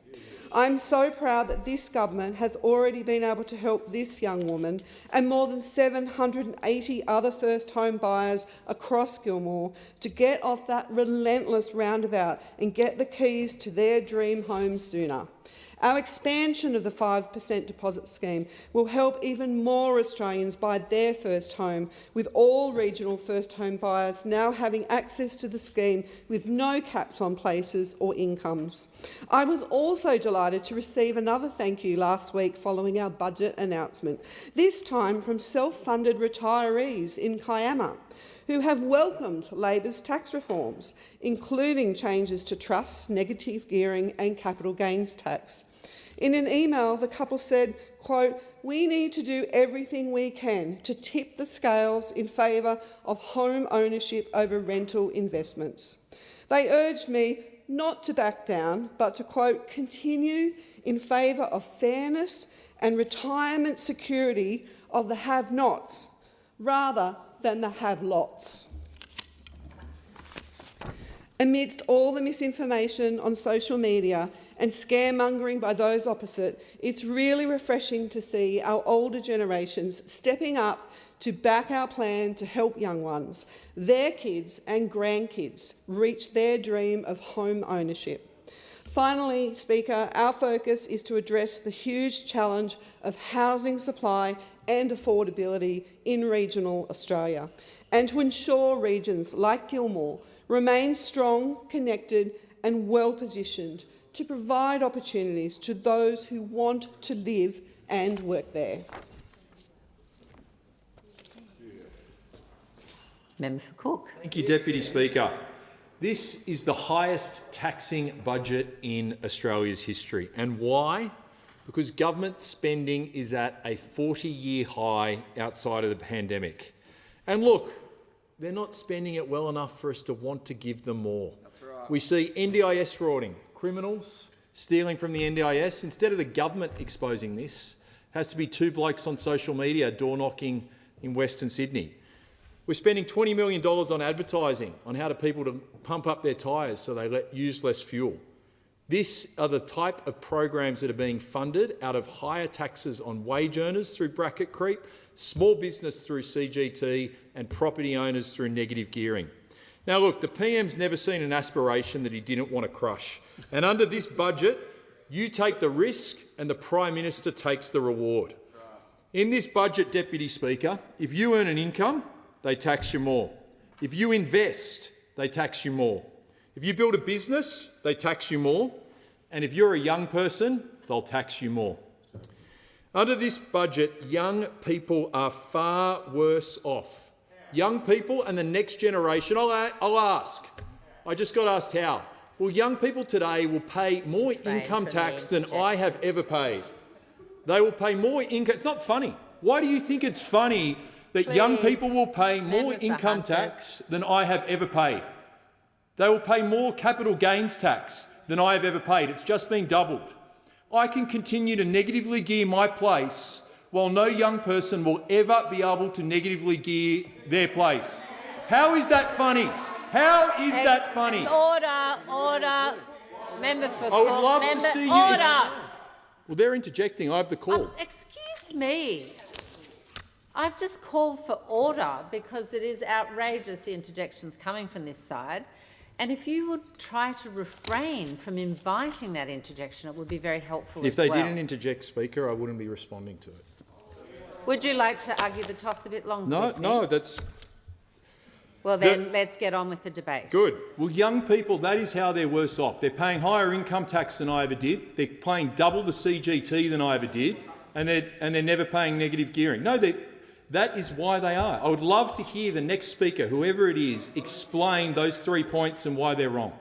I'm so proud that this government has already been able to help this young woman and more than 780 other first home buyers across Gilmore to get off that relentless roundabout and get the keys to their dream home sooner. Our expansion of the 5% deposit scheme will help even more Australians buy their first home, with all regional first home buyers now having access to the scheme with no caps on places or incomes. I was also delighted to receive another thank you last week following our budget announcement, this time from self-funded retirees in Kiama, who have welcomed Labor's tax reforms, including changes to trusts, negative gearing and capital gains tax. In an email, the couple said, quote, "We need to do everything we can to tip the scales in favour of home ownership over rental investments." They urged me not to back down, but to, quote, "continue in favour of fairness and retirement security of the have-nots, rather than the have-lots." Amidst all the misinformation on social media and scaremongering by those opposite, it's really refreshing to see our older generations stepping up to back our plan to help young ones, their kids and grandkids, reach their dream of home ownership. Finally, Speaker, our focus is to address the huge challenge of housing supply and affordability in regional Australia, and to ensure regions like Gilmore remain strong, connected and well-positioned to provide opportunities to those who want to live and work there. Member for Cook. Thank you, Deputy Speaker. This is the highest taxing budget in Australia's history. And why? because government spending is at a 40-year high outside of the pandemic. And look, they're not spending it well enough for us to want to give them more. That's right. We see NDIS frauding, criminals stealing from the NDIS. Instead of the government exposing this, it has to be two blokes on social media door-knocking in Western Sydney. We're spending $20 million on advertising on how to people to pump up their tyres so they use less fuel. These are the type of programs that are being funded out of higher taxes on wage earners through bracket creep, small business through CGT and property owners through negative gearing. Now look, the PM's never seen an aspiration that he didn't want to crush. And under this budget, you take the risk and the Prime Minister takes the reward. In this budget, Deputy Speaker, if you earn an income, they tax you more. If you invest, they tax you more. If you build a business, they tax you more. And if you're a young person, they'll tax you more. Under this budget, young people are far worse off. Young people and the next generation, I'll ask, I just got asked how. Well, young people today will pay more income tax than I have ever paid. They will pay more income. It's not funny. Why do you think it's funny that young people will pay more income tax than I have ever paid? They will pay more capital gains tax than I have ever paid. It's just been doubled. I can continue to negatively gear my place while no young person will ever be able to negatively gear their place. How is that funny? How is that funny? Order. Member for I would love to see you... Order. Well, they're interjecting. I have the call. Excuse me. I've just called for order because it is outrageous, the interjections coming from this side. And if you would try to refrain from inviting that interjection, it would be very helpful If they didn't interject, Speaker, I wouldn't be responding to it. Would you like to argue the toss a bit longer? No, that's... Well, then let's get on with the debate. Good. Well, young people, that is how they're worse off. They're paying higher income tax than I ever did. They're paying double the CGT than I ever did, and they're never paying negative gearing. No, that is why they are. I would love to hear the next speaker, whoever it is, explain those 3 points and why they're wrong.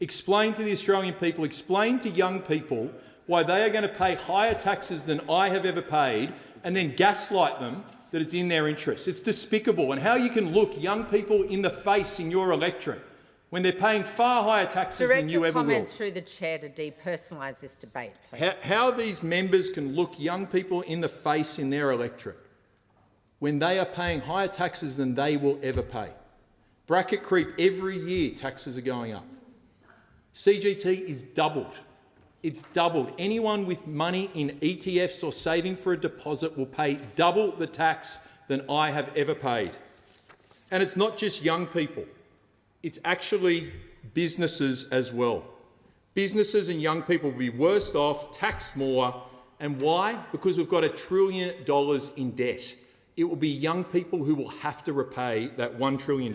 Explain to the Australian people, explain to young people why they are going to pay higher taxes than I have ever paid, and then gaslight them that it's in their interest. It's despicable. And how you can look young people in the face in your electorate when they're paying far higher taxes than you ever will. Direct your comments through the chair to depersonalise this debate, please. How these members can look young people in the face in their electorate when they are paying higher taxes than they will ever pay. Bracket creep, every year taxes are going up. CGT is doubled. It's doubled. Anyone with money in ETFs or saving for a deposit will pay double the tax than I have ever paid. And it's not just young people. It's actually businesses as well. Businesses and young people will be worse off, taxed more. And why? Because we've got $1 trillion in debt. It will be young people who will have to repay that $1 trillion.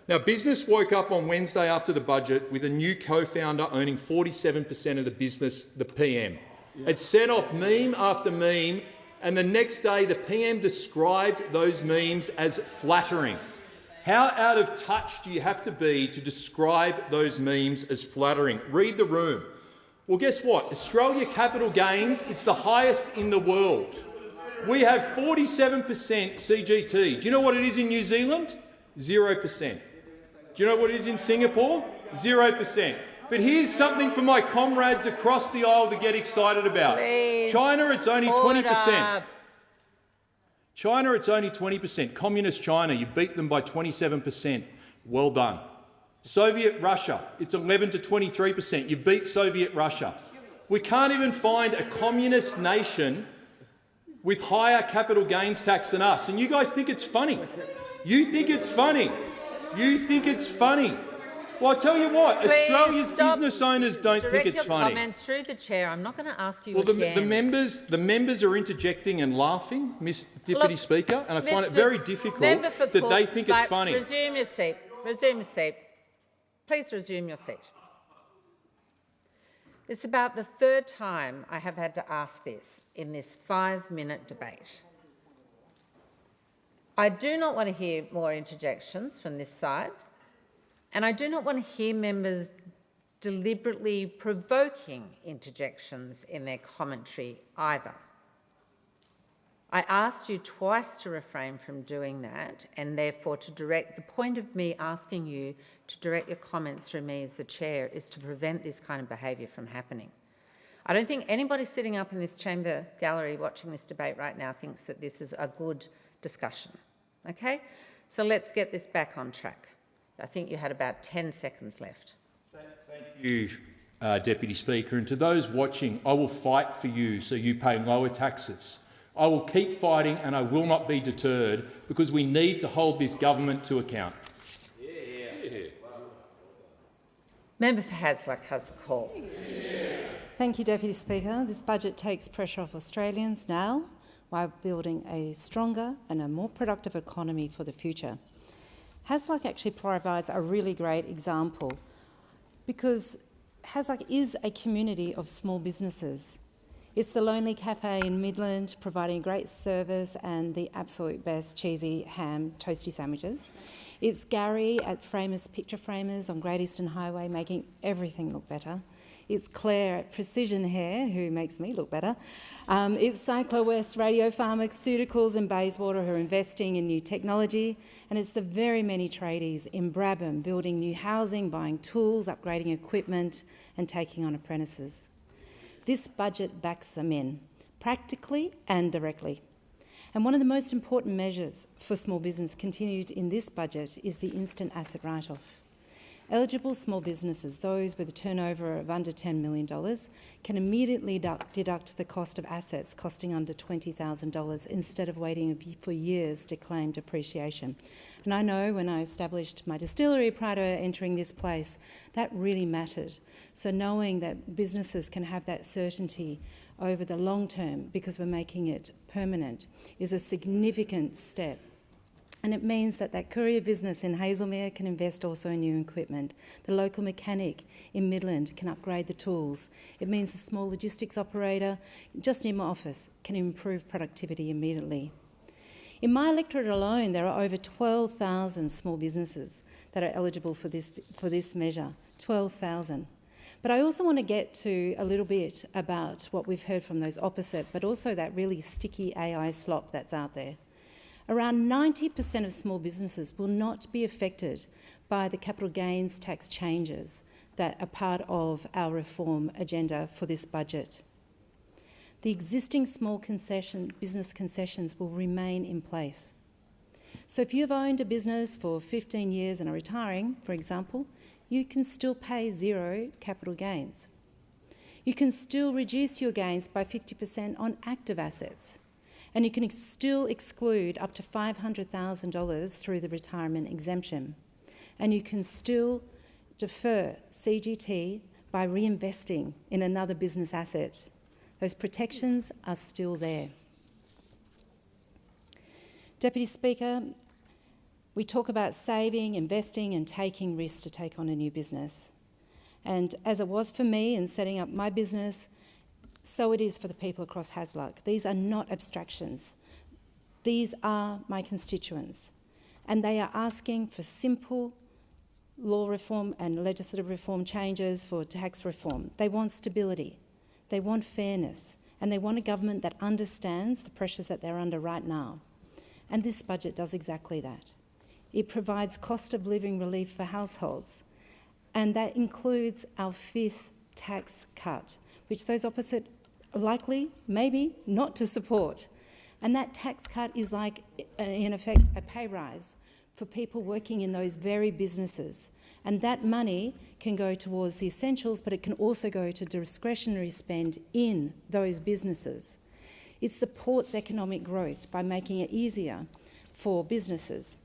Now, business woke up on Wednesday after the budget with a new co-founder owning 47% of the business, the PM. It set off meme after meme, and the next day the PM described those memes as flattering. How out of touch do you have to be to describe those memes as flattering? Read the room. Well, guess what? Australia capital gains, it's the highest in the world. We have 47% CGT. Do you know what it is in New Zealand? 0%. Do you know what it is in Singapore? 0%. But here's something for my comrades across the aisle to get excited about. Please. China, it's only 20%. Order. China, it's only 20%. Communist China, you beat them by 27%. Well done. Soviet Russia, it's 11 to 23%. You beat Soviet Russia. We can't even find a communist nation with higher capital gains tax than us. And you guys think it's funny. You think it's funny. You think it's funny. Well, I'll tell you what, Please Australia's business owners don't think it's funny. Direct your comments through the chair. I'm not going to ask you Well, again. the members are interjecting and laughing, Ms Deputy Speaker, and I find it very difficult that they think it's funny. Resume your seat. Resume your seat. Please resume your seat. It's about the third time I have had to ask this in this 5-minute debate. I do not want to hear more interjections from this side, and I do not want to hear members deliberately provoking interjections in their commentary either. I asked you twice to refrain from doing that, and therefore to direct, the point of me asking you to direct your comments through me as the chair is to prevent this kind of behaviour from happening. I don't think anybody sitting up in this chamber gallery watching this debate right now thinks that this is a good discussion. Okay? So let's get this back on track. I think you had about 10 seconds left. Thank you, Deputy Speaker. And to those watching, I will fight for you so you pay lower taxes. I will keep fighting and I will not be deterred because we need to hold this government to account. Member for Hasluck has the call. Thank you, Deputy Speaker. This budget takes pressure off Australians now while building a stronger and a more productive economy for the future. Hasluck actually provides a really great example because Hasluck is a community of small businesses. It's the Lonely Cafe in Midland, providing great service and the absolute best cheesy ham toasty sandwiches. It's Gary at Framers Picture Framers on Great Eastern Highway, making everything look better. It's Claire at Precision Hair, who makes me look better. It's Cyclo West Radio Pharmaceuticals in Bayswater, who are investing in new technology. And it's the very many tradies in Brabham, building new housing, buying tools, upgrading equipment and taking on apprentices. This budget backs them in, practically and directly. And one of the most important measures for small business continued in this budget is the instant asset write-off. Eligible small businesses, those with a turnover of under $10 million, can immediately deduct the cost of assets costing under $20,000 instead of waiting for years to claim depreciation. And I know when I established my distillery prior to entering this place, that really mattered. So knowing that businesses can have that certainty over the long term because we're making it permanent is a significant step. And it means that that courier business in Hazelmere can invest also in new equipment. The local mechanic in Midland can upgrade the tools. It means the small logistics operator just near my office can improve productivity immediately. In my electorate alone, there are over 12,000 small businesses that are eligible for this measure, 12,000. But I also want to get to a little bit about what we've heard from those opposite, but also that really sticky AI slop that's out there. Around 90% of small businesses will not be affected by the capital gains tax changes that are part of our reform agenda for this budget. The existing small business concessions will remain in place. So if you've owned a business for 15 years and are retiring, for example, you can still pay zero capital gains. You can still reduce your gains by 50% on active assets. And you can still exclude up to $500,000 through the retirement exemption. And you can still defer CGT by reinvesting in another business asset. Those protections are still there. Deputy Speaker, we talk about saving, investing and taking risks to take on a new business. And as it was for me in setting up my business, so it is for the people across Hasluck. These are not abstractions. These are my constituents. And they are asking for simple law reform and legislative reform changes for tax reform. They want stability. They want fairness. And they want a government that understands the pressures that they're under right now. And this budget does exactly that. It provides cost of living relief for households. And that includes our 5th tax cut, which those opposite are likely, maybe, not to support. And that tax cut is like, in effect, a pay rise for people working in those very businesses. And that money can go towards the essentials, but it can also go to discretionary spend in those businesses. It supports economic growth by making it easier for businesses,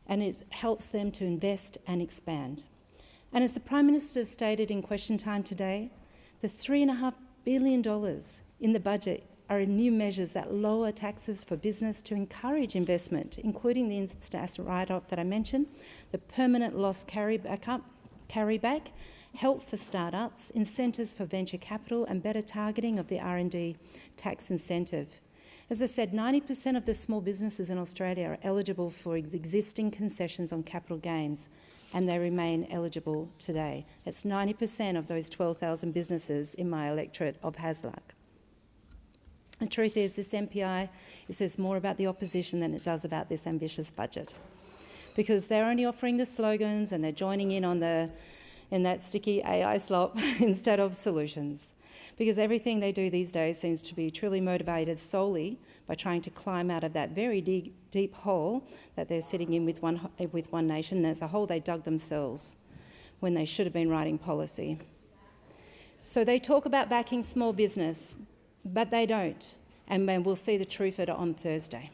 and it helps them to invest and expand. And as the Prime Minister stated in question time today, the $3.5 billion in the budget are new measures that lower taxes for business to encourage investment, including the instant asset write-off that I mentioned, the permanent loss carryback, help for start-ups, incentives for venture capital and better targeting of the R&D tax incentive. As I said, 90% of the small businesses in Australia are eligible for existing concessions on capital gains, and they remain eligible today. It's 90% of those 12,000 businesses in my electorate of Hasluck. The truth is, this MPI, it says more about the opposition than it does about this ambitious budget, because they're only offering the slogans and they're joining in on in that sticky AI slop instead of solutions, because everything they do these days seems to be truly motivated solely by trying to climb out of that very deep hole that they're sitting in with One Nation, and it's a hole they dug themselves when they should have been writing policy. So they talk about backing small business, but they don't, and we'll see the truth of it on Thursday.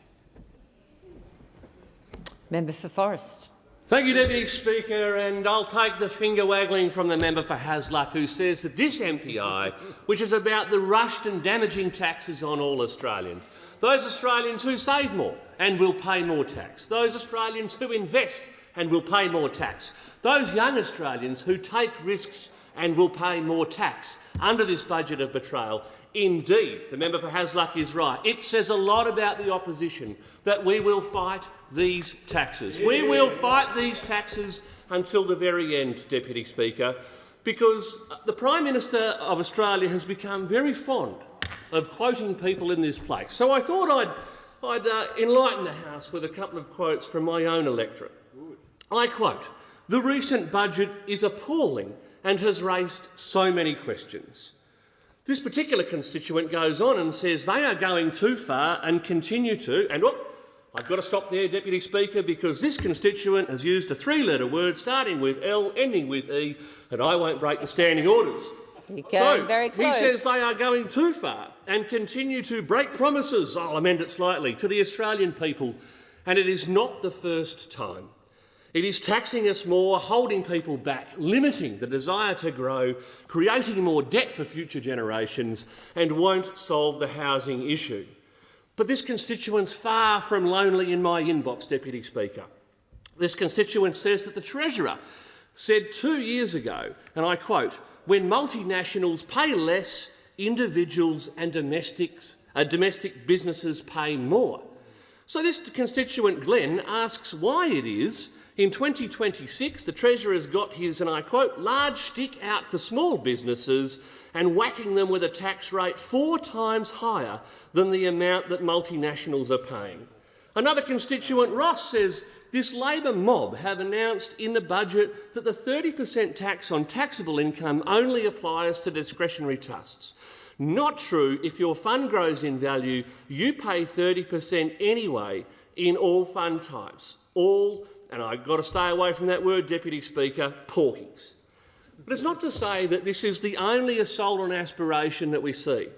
Member for Forrest. Thank you, Deputy Speaker, and I'll take the finger waggling from the member for Hasluck, who says that this MPI, which is about the rushed and damaging taxes on all Australians, those Australians who save more and will pay more tax, those Australians who invest and will pay more tax, those young Australians who take risks and will pay more tax under this budget of betrayal. Indeed, the member for Hasluck is right. It says a lot about the opposition that we will fight these taxes. We will fight these taxes until the very end, Deputy Speaker, because the Prime Minister of Australia has become very fond of quoting people in this place. So I thought I'd enlighten the House with a couple of quotes from my own electorate. I quote, "The recent budget is appalling and has raised so many questions." This particular constituent goes on and says they are going too far and continue to, and I've got to stop there, Deputy Speaker, because this constituent has used a three-letter word starting with L, ending with E, and I won't break the standing orders. You're going very close. He says they are going too far and continue to break promises, I'll amend it slightly, to the Australian people, and it is not the first time. It is taxing us more, holding people back, limiting the desire to grow, creating more debt for future generations, and won't solve the housing issue. But this constituent's far from lonely in my inbox, Deputy Speaker. This constituent says that the Treasurer said 2 years ago, and I quote, "When multinationals pay less, individuals and domestic businesses pay more." So this constituent, Glenn, asks why it is in 2026 the Treasurer has got his, and I quote, "large stick out for small businesses and whacking them with a tax rate 4 times higher than the amount that multinationals are paying." Another constituent, Ross, says this Labor mob have announced in the budget that the 30% tax on taxable income only applies to discretionary trusts. Not true. If your fund grows in value, you pay 30% anyway in all fund types. All, and I've got to stay away from that word, Deputy Speaker, porkings. But it's not to say that this is the only assault on aspiration that we see.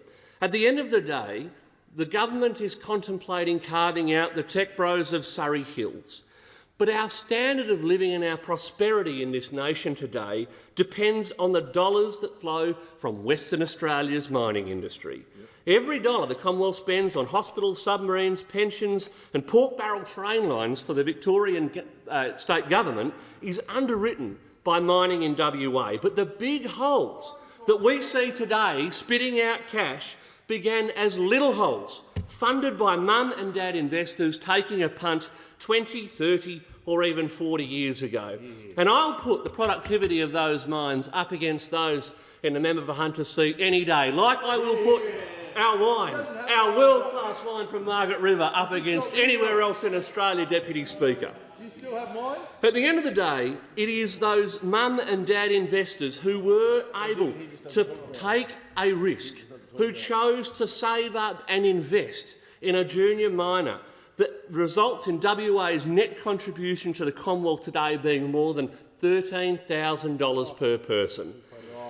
At the end of the day, the government is contemplating carving out the tech bros of Surrey Hills. But our standard of living and our prosperity in this nation today depends on the dollars that flow from Western Australia's mining industry. Every dollar the Commonwealth spends on hospitals, submarines, pensions and pork barrel train lines for the Victorian state government is underwritten by mining in WA. But the big holes that we see today spitting out cash began as little holes, funded by mum and dad investors taking a punt 20, 30 or even 40 years ago. And I'll put the productivity of those mines up against those in the member for Hunter's seat any day, like I will put our wine, our world-class wine from Margaret River, up against anywhere else in Australia, Deputy Speaker. Do you still have mines? At the end of the day, it is those mum and dad investors who were able to take a risk, who chose to save up and invest in a junior miner that results in WA's net contribution to the Commonwealth today being more than $13,000 per person.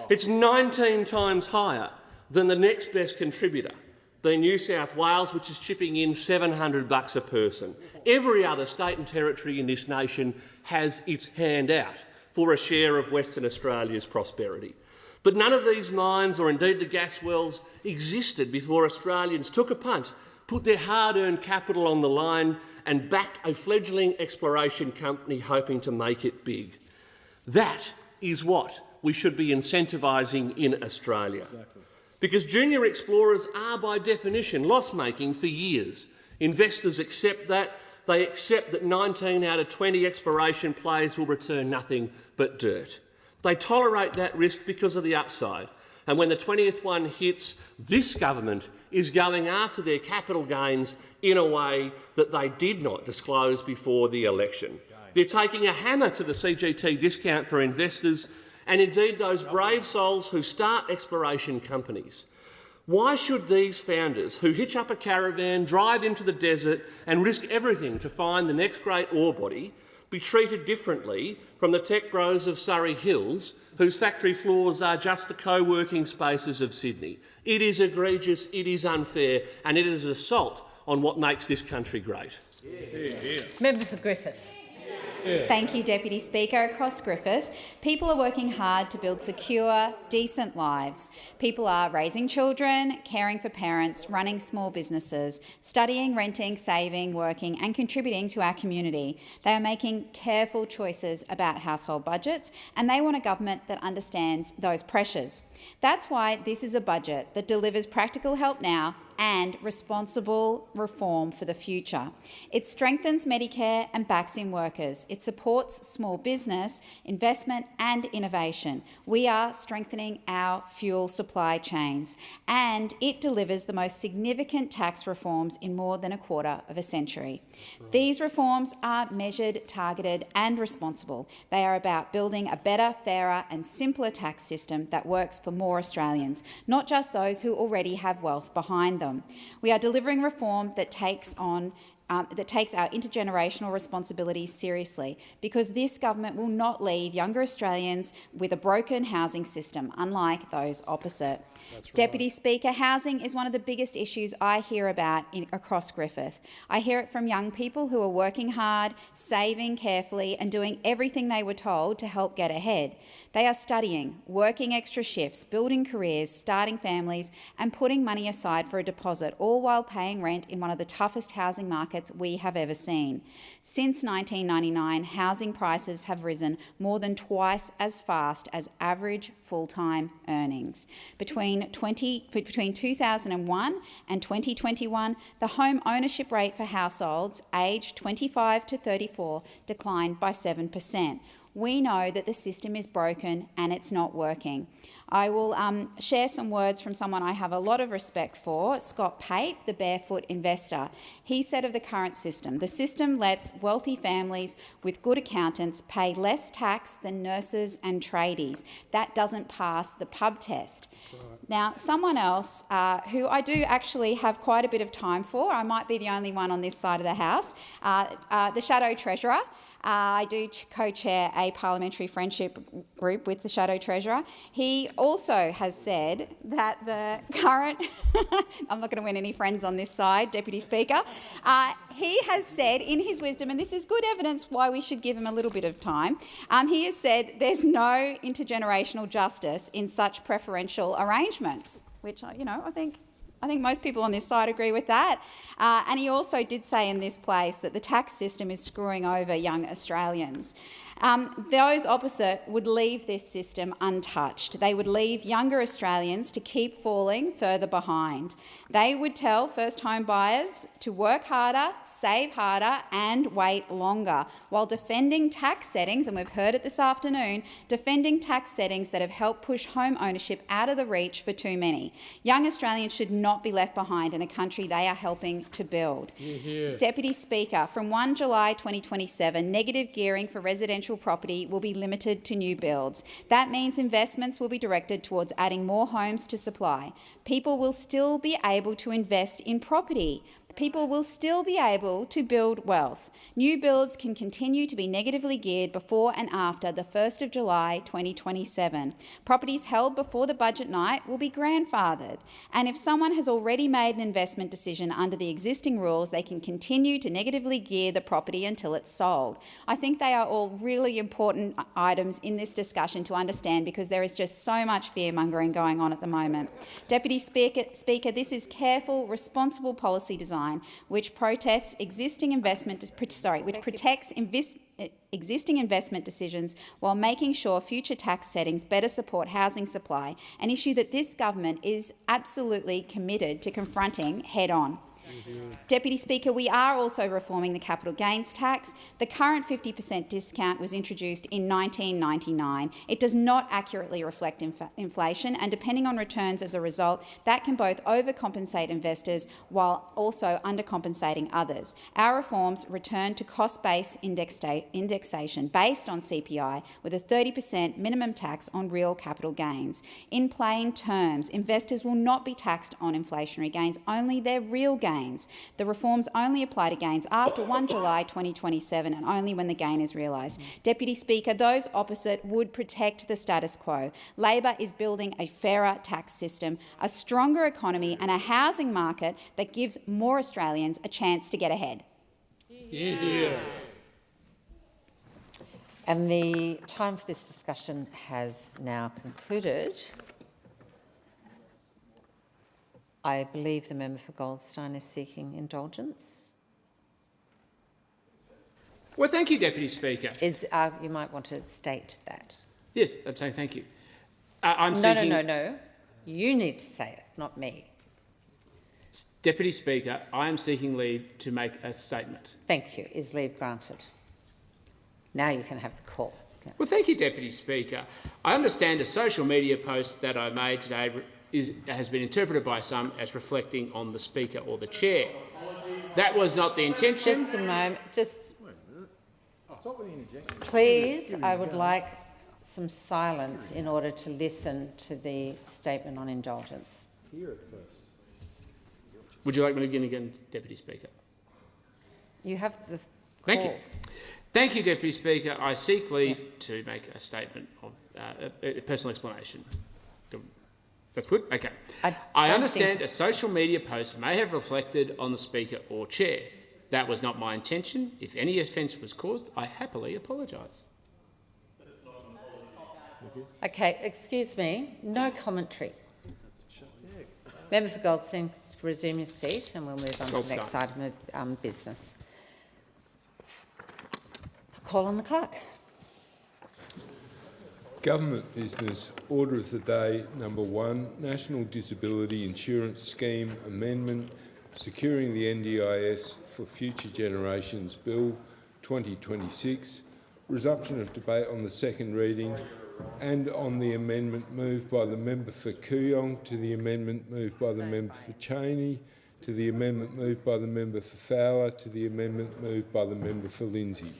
It's 19 times higher than the next best contributor, being New South Wales, which is chipping in $700 a person. Every other state and territory in this nation has its hand out for a share of Western Australia's prosperity. But none of these mines, or indeed the gas wells, existed before Australians took a punt, put their hard-earned capital on the line and backed a fledgling exploration company hoping to make it big. That is what we should be incentivising in Australia. Exactly. Because junior explorers are by definition loss-making for years. Investors accept that. They accept that 19 out of 20 exploration plays will return nothing but dirt. They tolerate that risk because of the upside. And when the 20th one hits, this government is going after their capital gains in a way that they did not disclose before the election. They're taking a hammer to the CGT discount for investors and indeed those brave souls who start exploration companies. Why should these founders, who hitch up a caravan, drive into the desert and risk everything to find the next great ore body, be treated differently from the tech bros of Surrey Hills, whose factory floors are just the co-working spaces of Sydney? It is egregious, it is unfair, and it is an assault on what makes this country great. Member for Griffith. Thank you, Deputy Speaker. Across Griffith, people are working hard to build secure, decent lives. People are raising children, caring for parents, running small businesses, studying, renting, saving, working and contributing to our community. They are making careful choices about household budgets and they want a government that understands those pressures. That's why this is a budget that delivers practical help now and responsible reform for the future. It strengthens Medicare and backs in workers. It supports small business, investment and innovation. We are strengthening our fuel supply chains and it delivers the most significant tax reforms in more than a quarter of a century. These reforms are measured, targeted and responsible. They are about building a better, fairer and simpler tax system that works for more Australians, not just those who already have wealth behind them. We are delivering reform that takes our intergenerational responsibilities seriously, because this government will not leave younger Australians with a broken housing system, unlike those opposite. Deputy Speaker, housing is one of the biggest issues I hear about across Griffith. I hear it from young people who are working hard, saving carefully and doing everything they were told to help get ahead. They are studying, working extra shifts, building careers, starting families and putting money aside for a deposit, all while paying rent in one of the toughest housing markets we have ever seen. Since 1999, housing prices have risen more than twice as fast as average full-time earnings. Between 2001 and 2021, the home ownership rate for households aged 25 to 34 declined by 7%. We know that the system is broken and it's not working. I will share some words from someone I have a lot of respect for, Scott Pape, the barefoot investor. He said of the current system, the system lets wealthy families with good accountants pay less tax than nurses and tradies. That doesn't pass the pub test. Now, someone else who I do actually have quite a bit of time for, I might be the only one on this side of the House, the Shadow Treasurer. I do co-chair a parliamentary friendship group with the Shadow Treasurer. He also has said that the current... I'm not going to win any friends on this side, Deputy Speaker. He has said in his wisdom, and this is good evidence why we should give him a little bit of time, he has said there's no intergenerational justice in such preferential arrangements, which, I think most people on this side agree with that. And he also did say in this place that the tax system is screwing over young Australians. Those opposite would leave this system untouched. They would leave younger Australians to keep falling further behind. They would tell first home buyers to work harder, save harder and wait longer, while defending tax settings, and we've heard it this afternoon, defending tax settings that have helped push home ownership out of the reach for too many. Young Australians should not be left behind in a country they are helping to build. Deputy Speaker, from 1 July 2027, negative gearing for residential property will be limited to new builds. That means investments will be directed towards adding more homes to supply. People will still be able to invest in property. People will still be able to build wealth. New builds can continue to be negatively geared before and after the 1st of July 2027. Properties held before the budget night will be grandfathered. And if someone has already made an investment decision under the existing rules, they can continue to negatively gear the property until it's sold. I think they are all really important items in this discussion to understand, because there is just so much fear-mongering going on at the moment. Deputy Speaker, this is careful, responsible policy design design which protects existing investment decisions while making sure future tax settings better support housing supply, an issue that this government is absolutely committed to confronting head-on. Deputy Speaker, we are also reforming the capital gains tax. The current 50% discount was introduced in 1999. It does not accurately reflect inflation, and depending on returns as a result, that can both overcompensate investors while also undercompensating others. Our reforms return to cost-based indexation based on CPI with a 30% minimum tax on real capital gains. In plain terms, investors will not be taxed on inflationary gains, only their real gains. The reforms only apply to gains after 1 July 2027 and only when the gain is realised. Deputy Speaker, those opposite would protect the status quo. Labor is building a fairer tax system, a stronger economy and a housing market that gives more Australians a chance to get ahead. Yeah. And the time for this discussion has now concluded. I believe the member for Goldstein is seeking indulgence. Well, thank you, Deputy Speaker. You might want to state that. Yes, I'm saying thank you. No. You need to say it, not me. Deputy Speaker, I am seeking leave to make a statement. Thank you. Is leave granted? Now you can have the call. Well, thank you, Deputy Speaker. I understand a social media post that I made today has been interpreted by some as reflecting on the Speaker or the Chair. That was not the intention. Just a moment. Please, I would like some silence in order to listen to the statement on indulgence. Hear it first. Would you like me to begin again, Deputy Speaker? You have the call. Thank you. Thank you, Deputy Speaker. I seek leave to make a statement of a personal explanation. That's good? Okay. I understand a social media post may have reflected on the Speaker or Chair. That was not my intention. If any offence was caused, I happily apologise. Okay, excuse me. No commentary. Member for Goldstein, resume your seat and we'll move on to the next item of business. Call on the clerk. Government business. Order of the day number 1, National Disability Insurance Scheme Amendment, Securing the NDIS for Future Generations Bill 2026, resumption of debate on the second reading and on the amendment moved by the member for Kooyong, to the amendment moved by the member for Cheney, to the amendment moved by the member for Fowler, to the amendment moved by the member for Lindsay.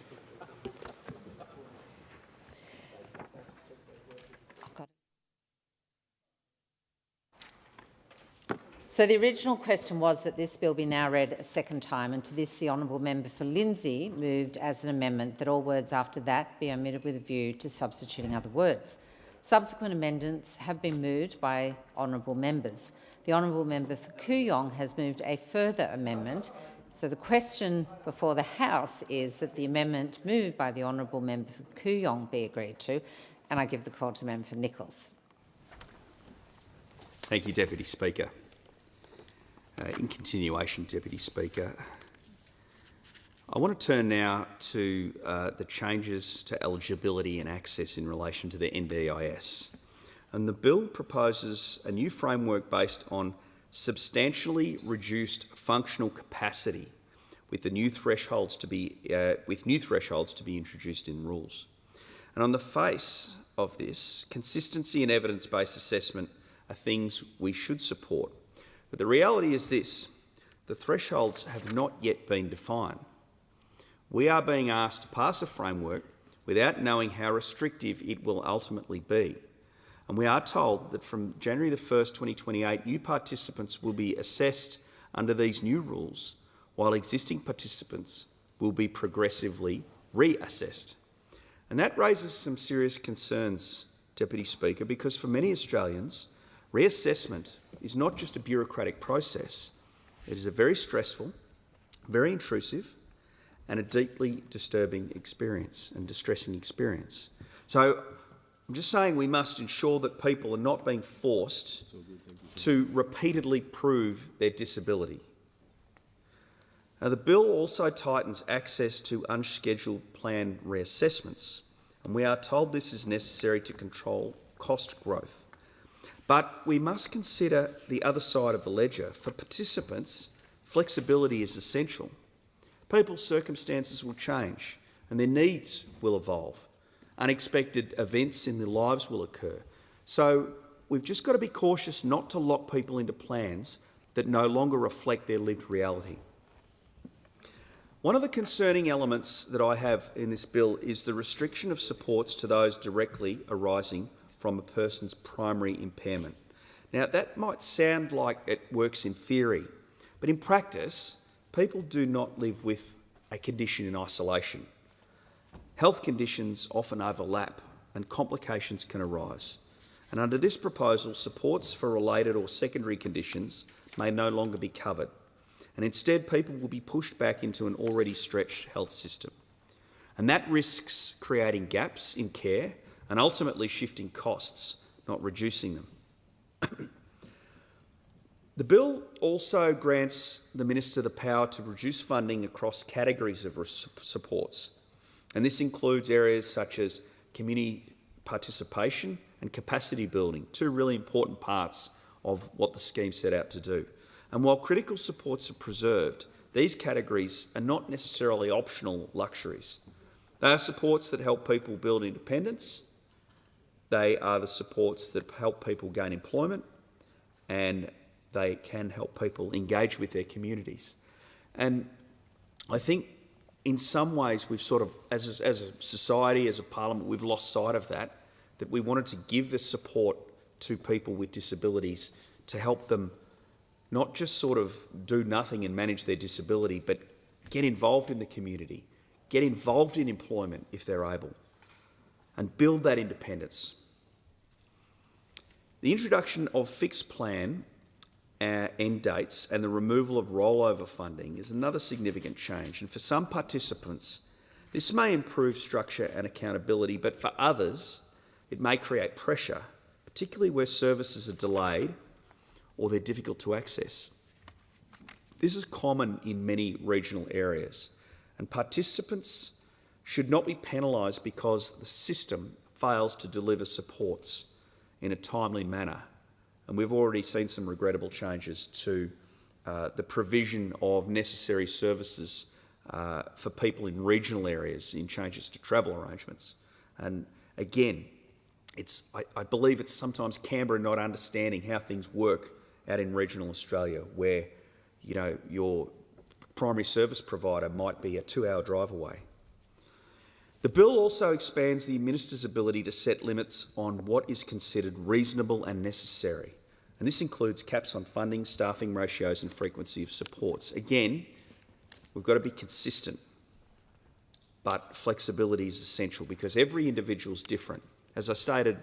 So the original question was that this bill be now read a second time, and to this the honourable member for Lindsay moved as an amendment that all words after that be omitted with a view to substituting other words. Subsequent amendments have been moved by honourable members. The honourable member for Kooyong has moved a further amendment. So the question before the House is that the amendment moved by the honourable member for Kooyong be agreed to, and I give the call to the member for Nichols. Thank you, Deputy Speaker. In continuation, Deputy Speaker, I want to turn now to the changes to eligibility and access in relation to the NDIS. And the bill proposes a new framework based on substantially reduced functional capacity, with new thresholds to be introduced in rules. And on the face of this, consistency and evidence-based assessment are things we should support. But the reality is this: the thresholds have not yet been defined. We are being asked to pass a framework without knowing how restrictive it will ultimately be. And we are told that from January the 1st, 2028, new participants will be assessed under these new rules, while existing participants will be progressively reassessed. And that raises some serious concerns, Deputy Speaker, because for many Australians, reassessment is not just a bureaucratic process. It is a very stressful, very intrusive and a deeply disturbing experience and distressing experience. So I'm just saying we must ensure that people are not being forced to repeatedly prove their disability. The bill also tightens access to unscheduled plan reassessments, and we are told this is necessary to control cost growth. But we must consider the other side of the ledger. For participants, flexibility is essential. People's circumstances will change and their needs will evolve. Unexpected events in their lives will occur. So we've just got to be cautious not to lock people into plans that no longer reflect their lived reality. One of the concerning elements that I have in this bill is the restriction of supports to those directly arising from a person's primary impairment. Now, that might sound like it works in theory, but in practice, people do not live with a condition in isolation. Health conditions often overlap and complications can arise. And under this proposal, supports for related or secondary conditions may no longer be covered. And instead, people will be pushed back into an already stretched health system. And that risks creating gaps in care and ultimately shifting costs, not reducing them. The bill also grants the Minister the power to reduce funding across categories of supports, and this includes areas such as community participation and capacity building, two really important parts of what the scheme set out to do. And while critical supports are preserved, these categories are not necessarily optional luxuries. They are supports that help people build independence. They are the supports that help people gain employment, and they can help people engage with their communities. And I think in some ways we've sort of, as a society, as a parliament, we've lost sight of that we wanted to give the support to people with disabilities to help them not just sort of do nothing and manage their disability, but get involved in the community, get involved in employment if they're able, and build that independence. The introduction of fixed plan end dates and the removal of rollover funding is another significant change, and for some participants this may improve structure and accountability, but for others it may create pressure, particularly where services are delayed or they're difficult to access. This is common in many regional areas, and participants should not be penalised because the system fails to deliver supports in a timely manner. And we've already seen some regrettable changes to the provision of necessary services for people in regional areas, in changes to travel arrangements. And again, I believe it's sometimes Canberra not understanding how things work out in regional Australia, where your primary service provider might be a 2-hour drive away. The bill also expands the Minister's ability to set limits on what is considered reasonable and necessary. And this includes caps on funding, staffing ratios and frequency of supports. Again, we've got to be consistent, but flexibility is essential because every individual is different. As I stated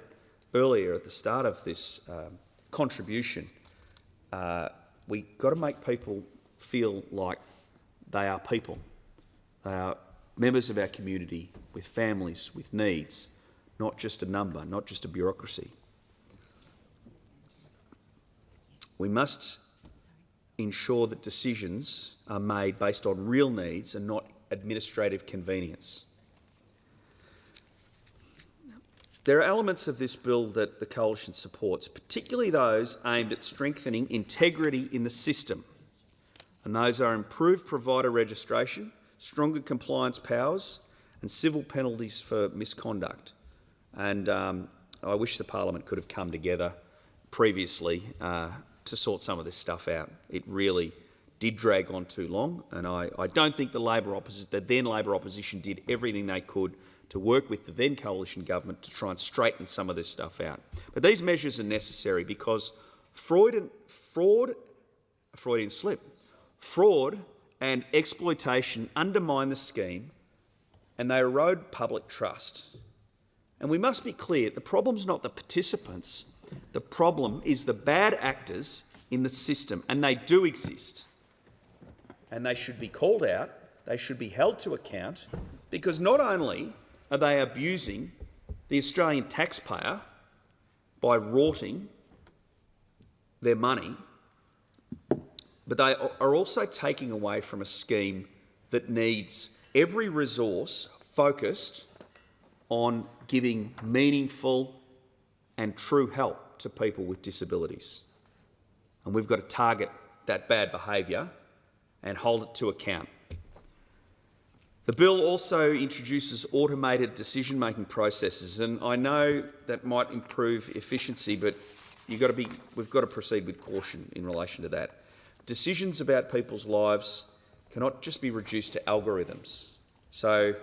earlier at the start of this contribution, we've got to make people feel like they are people. They are members of our community with families, with needs, not just a number, not just a bureaucracy. We must ensure that decisions are made based on real needs and not administrative convenience. There are elements of this bill that the Coalition supports, particularly those aimed at strengthening integrity in the system. And those are improved provider registration, stronger compliance powers and civil penalties for misconduct. And I wish the Parliament could have come together previously to sort some of this stuff out. It really did drag on too long, and I don't think the then Labor opposition did everything they could to work with the then coalition government to try and straighten some of this stuff out. But these measures are necessary because fraud and exploitation undermine the scheme and they erode public trust. And we must be clear, the problem's not the participants, the problem is the bad actors in the system, and they do exist. And they should be called out, they should be held to account, because not only are they abusing the Australian taxpayer by rorting their money, but they are also taking away from a scheme that needs every resource focused on giving meaningful and true help to people with disabilities. And we've got to target that bad behaviour and hold it to account. The bill also introduces automated decision-making processes, and I know that might improve efficiency, but we've got to proceed with caution in relation to that. Decisions about people's lives cannot just be reduced to algorithms. So,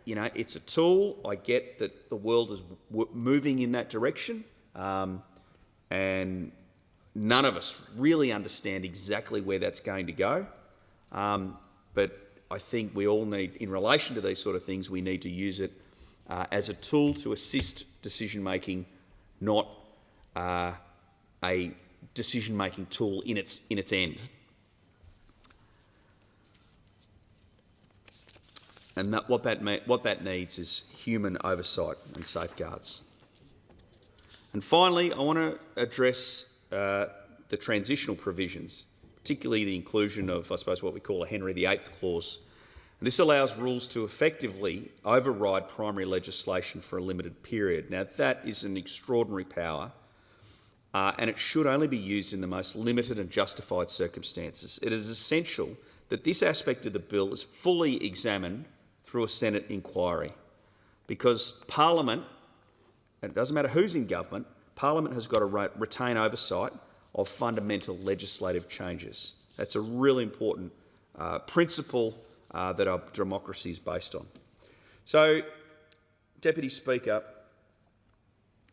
it's a tool. I get that the world is moving in that direction, and none of us really understand exactly where that's going to go. But I think we all need, in relation to these sort of things, we need to use it as a tool to assist decision-making, not a decision-making tool in its end. And what that needs is human oversight and safeguards. And finally, I want to address the transitional provisions, particularly the inclusion of, I suppose, what we call a Henry VIII clause. And this allows rules to effectively override primary legislation for a limited period. Now, that is an extraordinary power, and it should only be used in the most limited and justified circumstances. It is essential that this aspect of the bill is fully examined through a Senate inquiry, because Parliament, and it doesn't matter who's in government, Parliament has got to retain oversight of fundamental legislative changes. That's a really important principle that our democracy is based on. So, Deputy Speaker,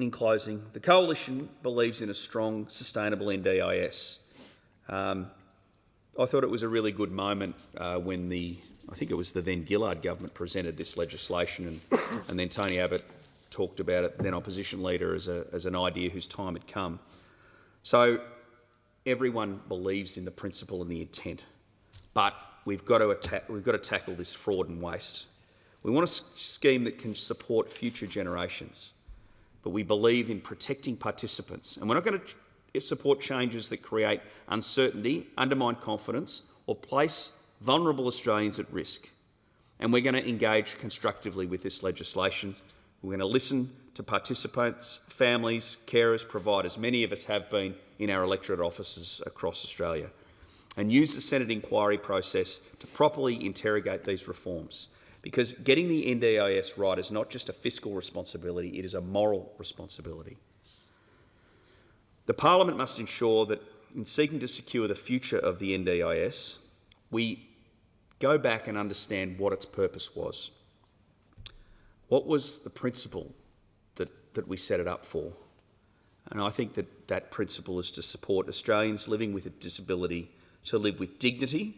in closing, the Coalition believes in a strong, sustainable NDIS. I thought it was a really good moment when I think it was the then Gillard government presented this legislation, and then Tony Abbott talked about it, then opposition leader, as an idea whose time had come. So everyone believes in the principle and the intent, but we've got to tackle this fraud and waste. We want a scheme that can support future generations, but we believe in protecting participants, and we're not going to support changes that create uncertainty, undermine confidence, or place vulnerable Australians at risk. And we're going to engage constructively with this legislation. We're going to listen to participants, families, carers, providers, many of us have been in our electorate offices across Australia, and use the Senate inquiry process to properly interrogate these reforms. Because getting the NDIS right is not just a fiscal responsibility, it is a moral responsibility. The Parliament must ensure that in seeking to secure the future of the NDIS, we go back and understand what its purpose was. What was the principle that we set it up for? And I think that principle is to support Australians living with a disability to live with dignity,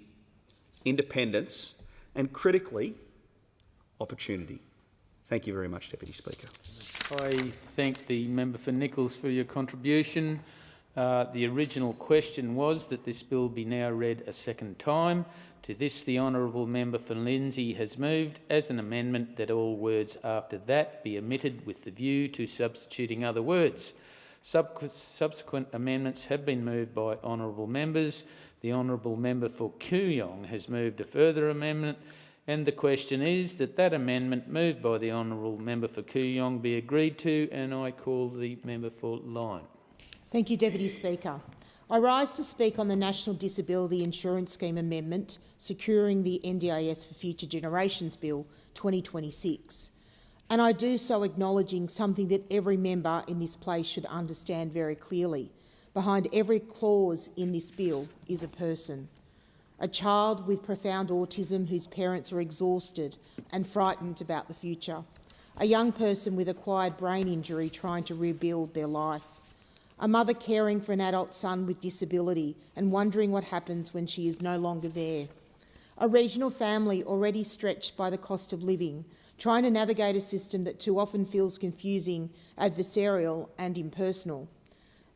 independence, and critically, opportunity. Thank you very much, Deputy Speaker. I thank the member for Nichols for your contribution. The original question was that this bill be now read a second time. To this, the honourable member for Lindsay has moved as an amendment that all words after that be omitted with the view to substituting other words. Subsequent amendments have been moved by honourable members. The honourable member for Kooyong has moved a further amendment, and the question is that that amendment moved by the honourable member for Kooyong be agreed to, and I call the member for Lyne. Thank you, Deputy Speaker. I rise to speak on the National Disability Insurance Scheme Amendment, Securing the NDIS for Future Generations Bill 2026. And I do so acknowledging something that every member in this place should understand very clearly. Behind every clause in this bill is a person. A child with profound autism whose parents are exhausted and frightened about the future. A young person with acquired brain injury trying to rebuild their life. A mother caring for an adult son with disability and wondering what happens when she is no longer there. A regional family already stretched by the cost of living, trying to navigate a system that too often feels confusing, adversarial and impersonal.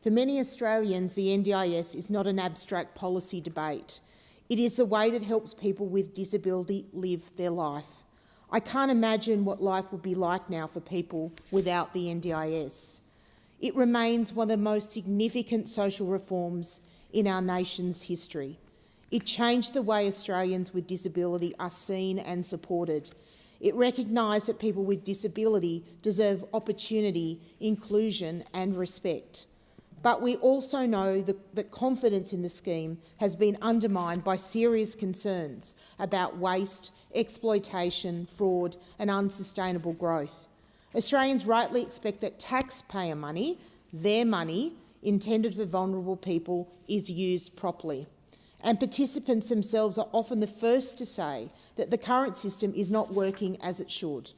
For many Australians, the NDIS is not an abstract policy debate. It is the way that helps people with disability live their life. I can't imagine what life would be like now for people without the NDIS. It remains one of the most significant social reforms in our nation's history. It changed the way Australians with disability are seen and supported. It recognised that people with disability deserve opportunity, inclusion and respect. But we also know that confidence in the scheme has been undermined by serious concerns about waste, exploitation, fraud and unsustainable growth. Australians rightly expect that taxpayer money, their money, intended for vulnerable people, is used properly. And participants themselves are often the first to say that the current system is not working as it should.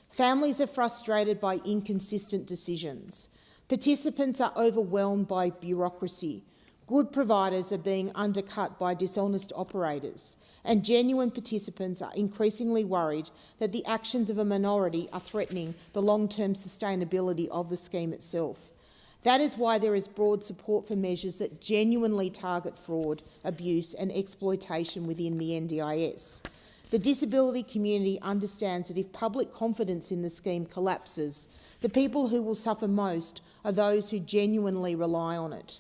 Families are frustrated by inconsistent decisions. Participants are overwhelmed by bureaucracy. Good providers are being undercut by dishonest operators, and genuine participants are increasingly worried that the actions of a minority are threatening the long-term sustainability of the scheme itself. That is why there is broad support for measures that genuinely target fraud, abuse and exploitation within the NDIS. The disability community understands that if public confidence in the scheme collapses, the people who will suffer most are those who genuinely rely on it.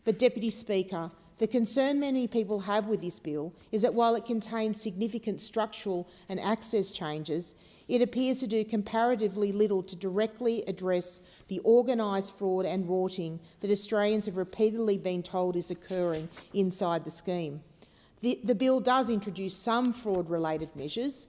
But, Deputy Speaker, the concern many people have with this bill is that while it contains significant structural and access changes, it appears to do comparatively little to directly address the organised fraud and rorting that Australians have repeatedly been told is occurring inside the scheme. The bill does introduce some fraud-related measures,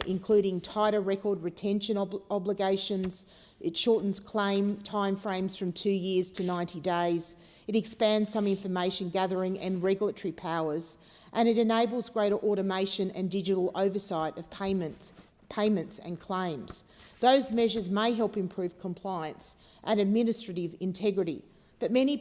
including tighter record retention obligations. It shortens claim timeframes from 2 years to 90 days. It expands some information gathering and regulatory powers, and it enables greater automation and digital oversight of payments and claims. Those measures may help improve compliance and administrative integrity, but many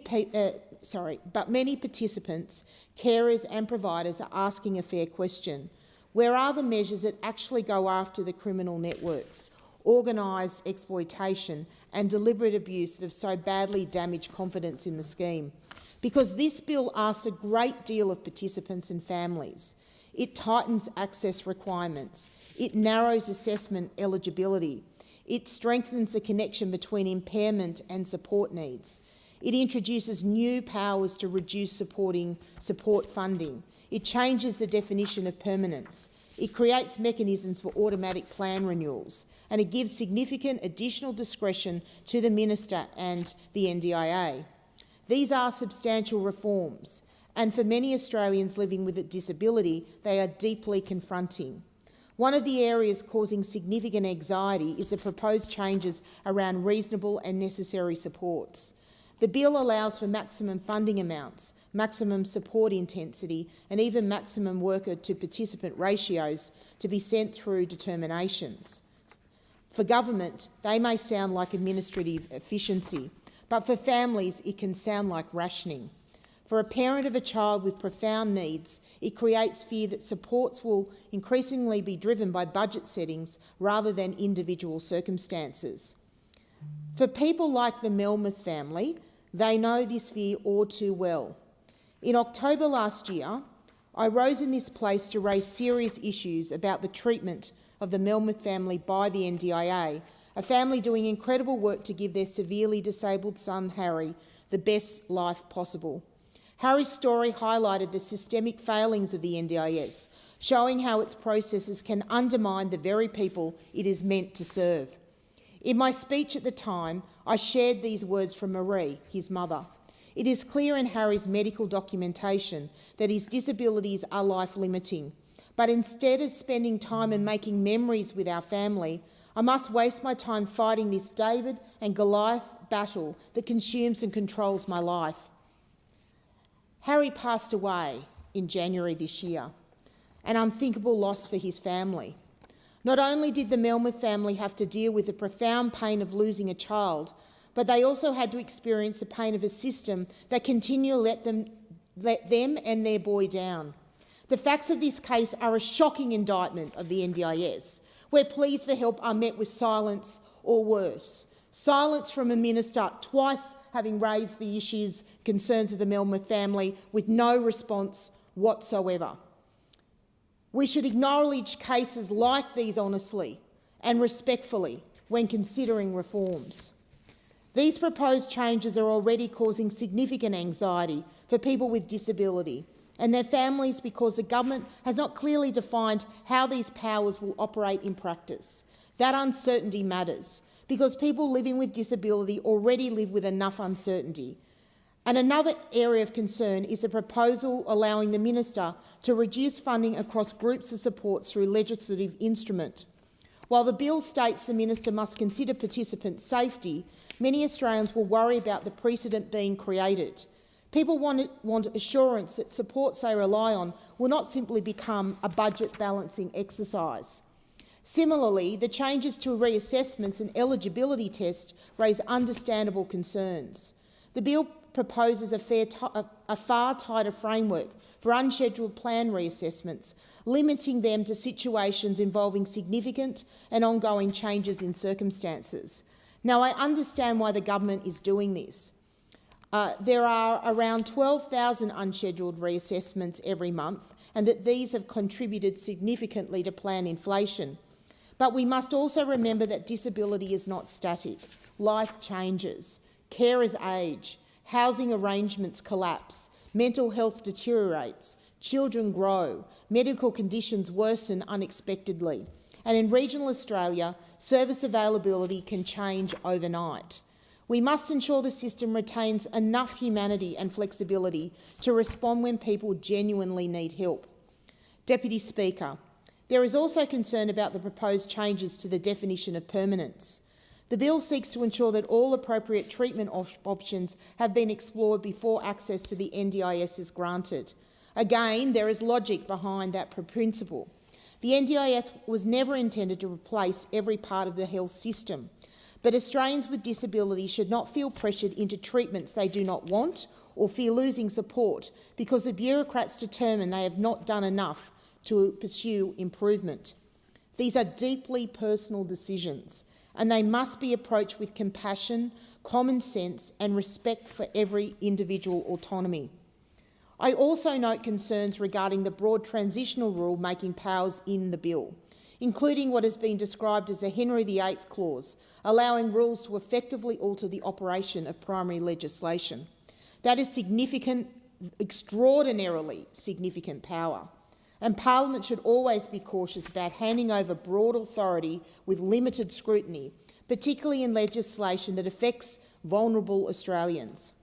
participants, carers and providers are asking a fair question. Where are the measures that actually go after the criminal networks, organised exploitation and deliberate abuse that have so badly damaged confidence in the scheme? Because this bill asks a great deal of participants and families. It tightens access requirements. It narrows assessment eligibility. It strengthens the connection between impairment and support needs. It introduces new powers to reduce support funding. It changes the definition of permanence. It creates mechanisms for automatic plan renewals, and it gives significant additional discretion to the Minister and the NDIA. These are substantial reforms, and for many Australians living with a disability, they are deeply confronting. One of the areas causing significant anxiety is the proposed changes around reasonable and necessary supports. The bill allows for maximum funding amounts, maximum support intensity and even maximum worker-to-participant ratios to be sent through determinations. For government, they may sound like administrative efficiency, but for families it can sound like rationing. For a parent of a child with profound needs, it creates fear that supports will increasingly be driven by budget settings rather than individual circumstances. For people like the Melmoth family, they know this fear all too well. In October last year, I rose in this place to raise serious issues about the treatment of the Melmoth family by the NDIA, a family doing incredible work to give their severely disabled son, Harry, the best life possible. Harry's story highlighted the systemic failings of the NDIS, showing how its processes can undermine the very people it is meant to serve. In my speech at the time, I shared these words from Marie, his mother. It is clear in Harry's medical documentation that his disabilities are life-limiting, but instead of spending time and making memories with our family, I must waste my time fighting this David and Goliath battle that consumes and controls my life. Harry passed away in January this year, an unthinkable loss for his family. Not only did the Melmoth family have to deal with the profound pain of losing a child, but they also had to experience the pain of a system that continually let them and their boy down. The facts of this case are a shocking indictment of the NDIS, where pleas for help are met with silence or worse. Silence from a minister twice having raised the issues, concerns of the Melmoth family with no response whatsoever. We should acknowledge cases like these honestly and respectfully when considering reforms. These proposed changes are already causing significant anxiety for people with disability and their families because the government has not clearly defined how these powers will operate in practice. That uncertainty matters because people living with disability already live with enough uncertainty. And another area of concern is a proposal allowing the minister to reduce funding across groups of supports through legislative instrument. While the bill states the minister must consider participant safety, many Australians will worry about the precedent being created. People want assurance that supports they rely on will not simply become a budget balancing exercise. Similarly, the changes to reassessments and eligibility tests raise understandable concerns. The bill proposes a far tighter framework for unscheduled plan reassessments, limiting them to situations involving significant and ongoing changes in circumstances. Now, I understand why the government is doing this. There are around 12,000 unscheduled reassessments every month, and that these have contributed significantly to plan inflation. But we must also remember that disability is not static. Life changes, carers age, housing arrangements collapse, mental health deteriorates, children grow, medical conditions worsen unexpectedly, and in regional Australia, service availability can change overnight. We must ensure the system retains enough humanity and flexibility to respond when people genuinely need help. Deputy Speaker, there is also concern about the proposed changes to the definition of permanence. The bill seeks to ensure that all appropriate treatment options have been explored before access to the NDIS is granted. Again, there is logic behind that principle. The NDIS was never intended to replace every part of the health system, but Australians with disability should not feel pressured into treatments they do not want or fear losing support because the bureaucrats determine they have not done enough to pursue improvement. These are deeply personal decisions, and they must be approached with compassion, common sense and respect for every individual autonomy. I also note concerns regarding the broad transitional rule-making powers in the bill, including what has been described as a Henry VIII clause, allowing rules to effectively alter the operation of primary legislation. That is significant, extraordinarily significant power, and Parliament should always be cautious about handing over broad authority with limited scrutiny, particularly in legislation that affects vulnerable Australians.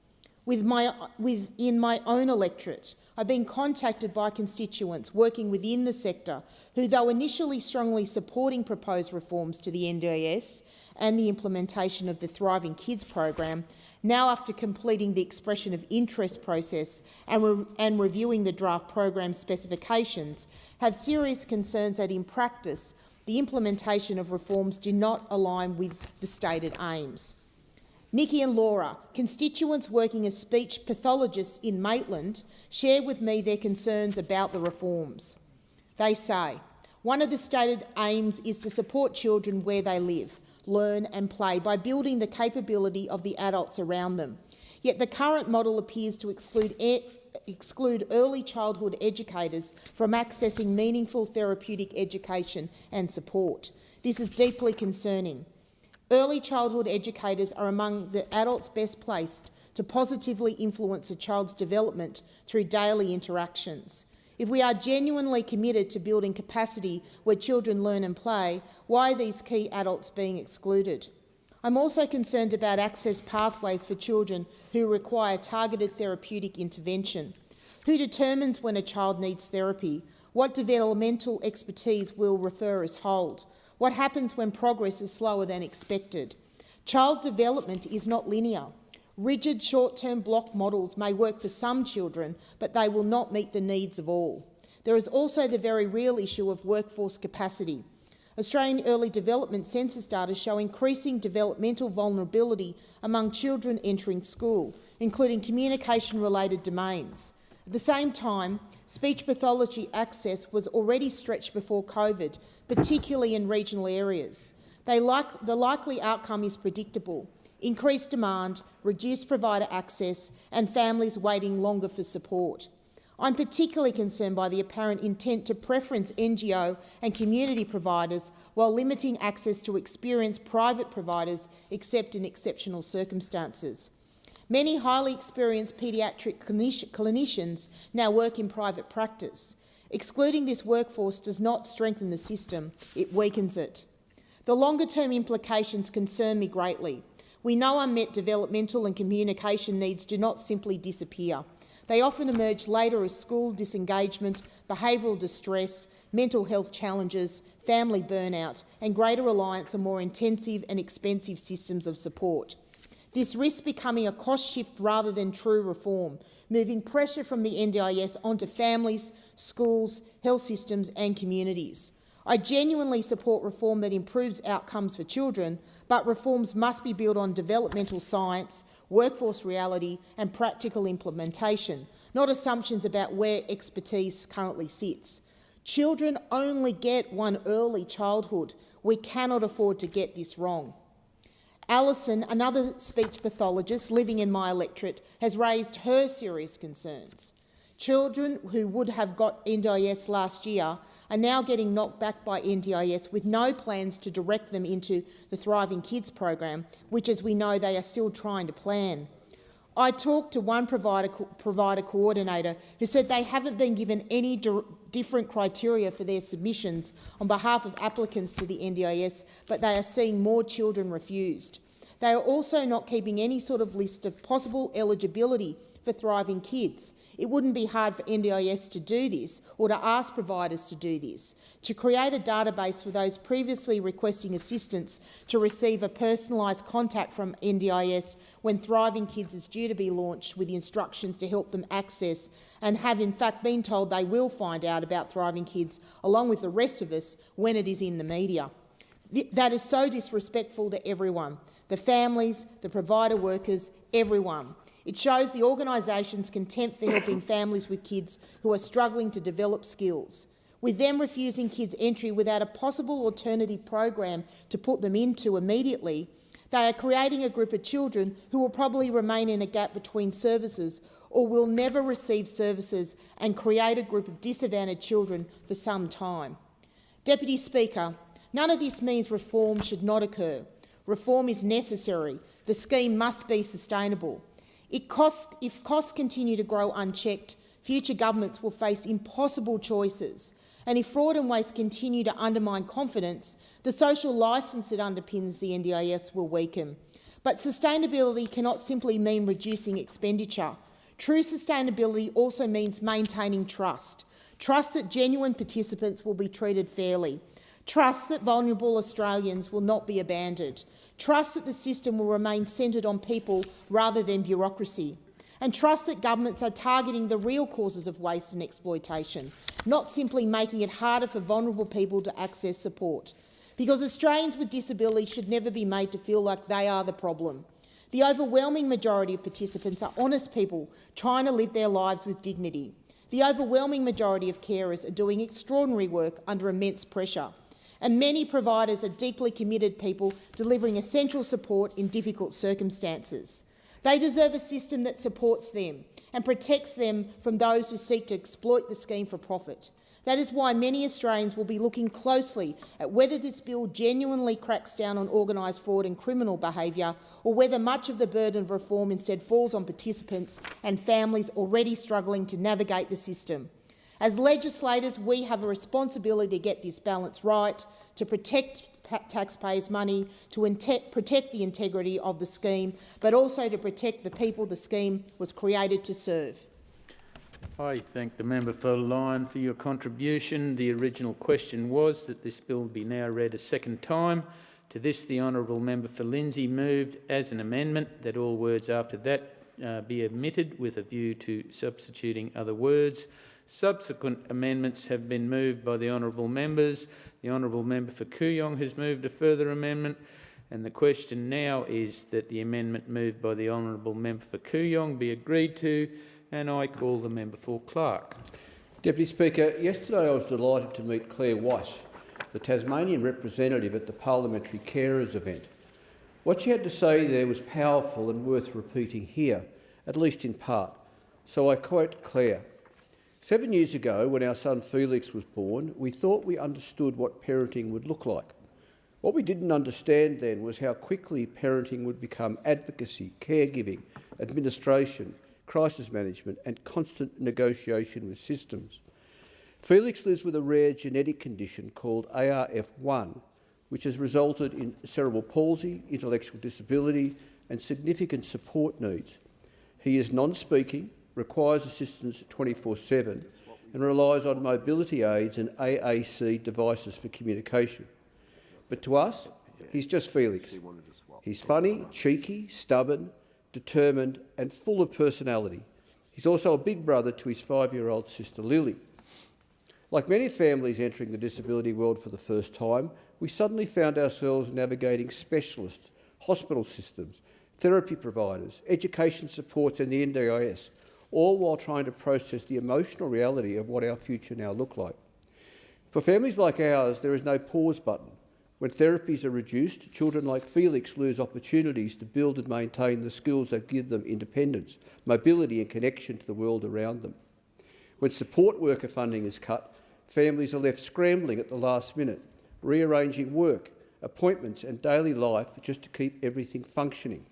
Within my own electorate, I've been contacted by constituents working within the sector who, though initially strongly supporting proposed reforms to the NDIS and the implementation of the Thriving Kids program, now after completing the expression of interest process and reviewing the draft program specifications, have serious concerns that in practice the implementation of reforms do not align with the stated aims. Nikki and Laura, constituents working as speech pathologists in Maitland, share with me their concerns about the reforms. They say, one of the stated aims is to support children where they live, learn and play by building the capability of the adults around them. Yet the current model appears to exclude early childhood educators from accessing meaningful therapeutic education and support. This is deeply concerning. Early childhood educators are among the adults best placed to positively influence a child's development through daily interactions. If we are genuinely committed to building capacity where children learn and play, why are these key adults being excluded? I'm also concerned about access pathways for children who require targeted therapeutic intervention. Who determines when a child needs therapy? What developmental expertise will referrers hold? What happens when progress is slower than expected? Child development is not linear. Rigid short-term block models may work for some children, but they will not meet the needs of all. There is also the very real issue of workforce capacity. Australian early development census data show increasing developmental vulnerability among children entering school, including communication-related domains. At the same time, speech pathology access was already stretched before COVID, particularly in regional areas. The likely outcome is predictable: increased demand, reduced provider access and families waiting longer for support. I'm particularly concerned by the apparent intent to preference NGO and community providers while limiting access to experienced private providers except in exceptional circumstances. Many highly experienced paediatric clinicians now work in private practice. Excluding this workforce does not strengthen the system, it weakens it. The longer-term implications concern me greatly. We know unmet developmental and communication needs do not simply disappear. They often emerge later as school disengagement, behavioural distress, mental health challenges, family burnout, and greater reliance on more intensive and expensive systems of support. This risks becoming a cost shift rather than true reform, moving pressure from the NDIS onto families, schools, health systems and communities. I genuinely support reform that improves outcomes for children, but reforms must be built on developmental science, workforce reality and practical implementation, not assumptions about where expertise currently sits. Children only get one early childhood. We cannot afford to get this wrong. Alison, another speech pathologist living in my electorate, has raised her serious concerns. Children who would have got NDIS last year are now getting knocked back by NDIS with no plans to direct them into the Thriving Kids program, which, as we know, they are still trying to plan. I talked to one provider coordinator who said they haven't been given any different criteria for their submissions on behalf of applicants to the NDIS, but they are seeing more children refused. They are also not keeping any sort of list of possible eligibility for Thriving Kids. It wouldn't be hard for NDIS to do this or to ask providers to do this, to create a database for those previously requesting assistance to receive a personalised contact from NDIS when Thriving Kids is due to be launched with instructions to help them access and have in fact been told they will find out about Thriving Kids along with the rest of us when it is in the media. That is so disrespectful to everyone, the families, the provider workers, everyone. It shows the organisation's contempt for helping families with kids who are struggling to develop skills. With them refusing kids entry without a possible alternative program to put them into immediately, they are creating a group of children who will probably remain in a gap between services or will never receive services and create a group of disadvantaged children for some time. Deputy Speaker, none of this means reform should not occur. Reform is necessary. The scheme must be sustainable. If costs continue to grow unchecked, future governments will face impossible choices. And if fraud and waste continue to undermine confidence, the social licence that underpins the NDIS will weaken. But sustainability cannot simply mean reducing expenditure. True sustainability also means maintaining trust. Trust that genuine participants will be treated fairly. Trust that vulnerable Australians will not be abandoned. Trust that the system will remain centred on people rather than bureaucracy. And trust that governments are targeting the real causes of waste and exploitation, not simply making it harder for vulnerable people to access support. Because Australians with disabilities should never be made to feel like they are the problem. The overwhelming majority of participants are honest people trying to live their lives with dignity. The overwhelming majority of carers are doing extraordinary work under immense pressure. And many providers are deeply committed people delivering essential support in difficult circumstances. They deserve a system that supports them and protects them from those who seek to exploit the scheme for profit. That is why many Australians will be looking closely at whether this bill genuinely cracks down on organised fraud and criminal behaviour, or whether much of the burden of reform instead falls on participants and families already struggling to navigate the system. As legislators, we have a responsibility to get this balance right, to protect taxpayers' money, to protect the integrity of the scheme, but also to protect the people the scheme was created to serve. I thank the member for Lyon for your contribution. The original question was that this bill be now read a second time. To this, the honourable member for Lindsay moved as an amendment that all words after that be omitted with a view to substituting other words. Subsequent amendments have been moved by the honourable members. The honourable member for Kooyong has moved a further amendment, and the question now is that the amendment moved by the honourable member for Kooyong be agreed to, and I call the member for Clark. Deputy Speaker, yesterday I was delighted to meet Claire Weiss, the Tasmanian representative at the Parliamentary Carers event. What she had to say there was powerful and worth repeating here, at least in part. So I quote Claire. 7 years ago, when our son Felix was born, we thought we understood what parenting would look like. What we didn't understand then was how quickly parenting would become advocacy, caregiving, administration, crisis management and constant negotiation with systems. Felix lives with a rare genetic condition called ARF1, which has resulted in cerebral palsy, intellectual disability and significant support needs. He is non-speaking, requires assistance 24/7 and relies on mobility aids and AAC devices for communication. But to us, he's just Felix. He's funny, cheeky, stubborn, determined and full of personality. He's also a big brother to his 5-year-old sister Lily. Like many families entering the disability world for the first time, we suddenly found ourselves navigating specialists, hospital systems, therapy providers, education supports and the NDIS, all while trying to process the emotional reality of what our future now look like. For families like ours, there is no pause button. When therapies are reduced, children like Felix lose opportunities to build and maintain the skills that give them independence, mobility and connection to the world around them. When support worker funding is cut, families are left scrambling at the last minute, rearranging work, appointments and daily life just to keep everything functioning.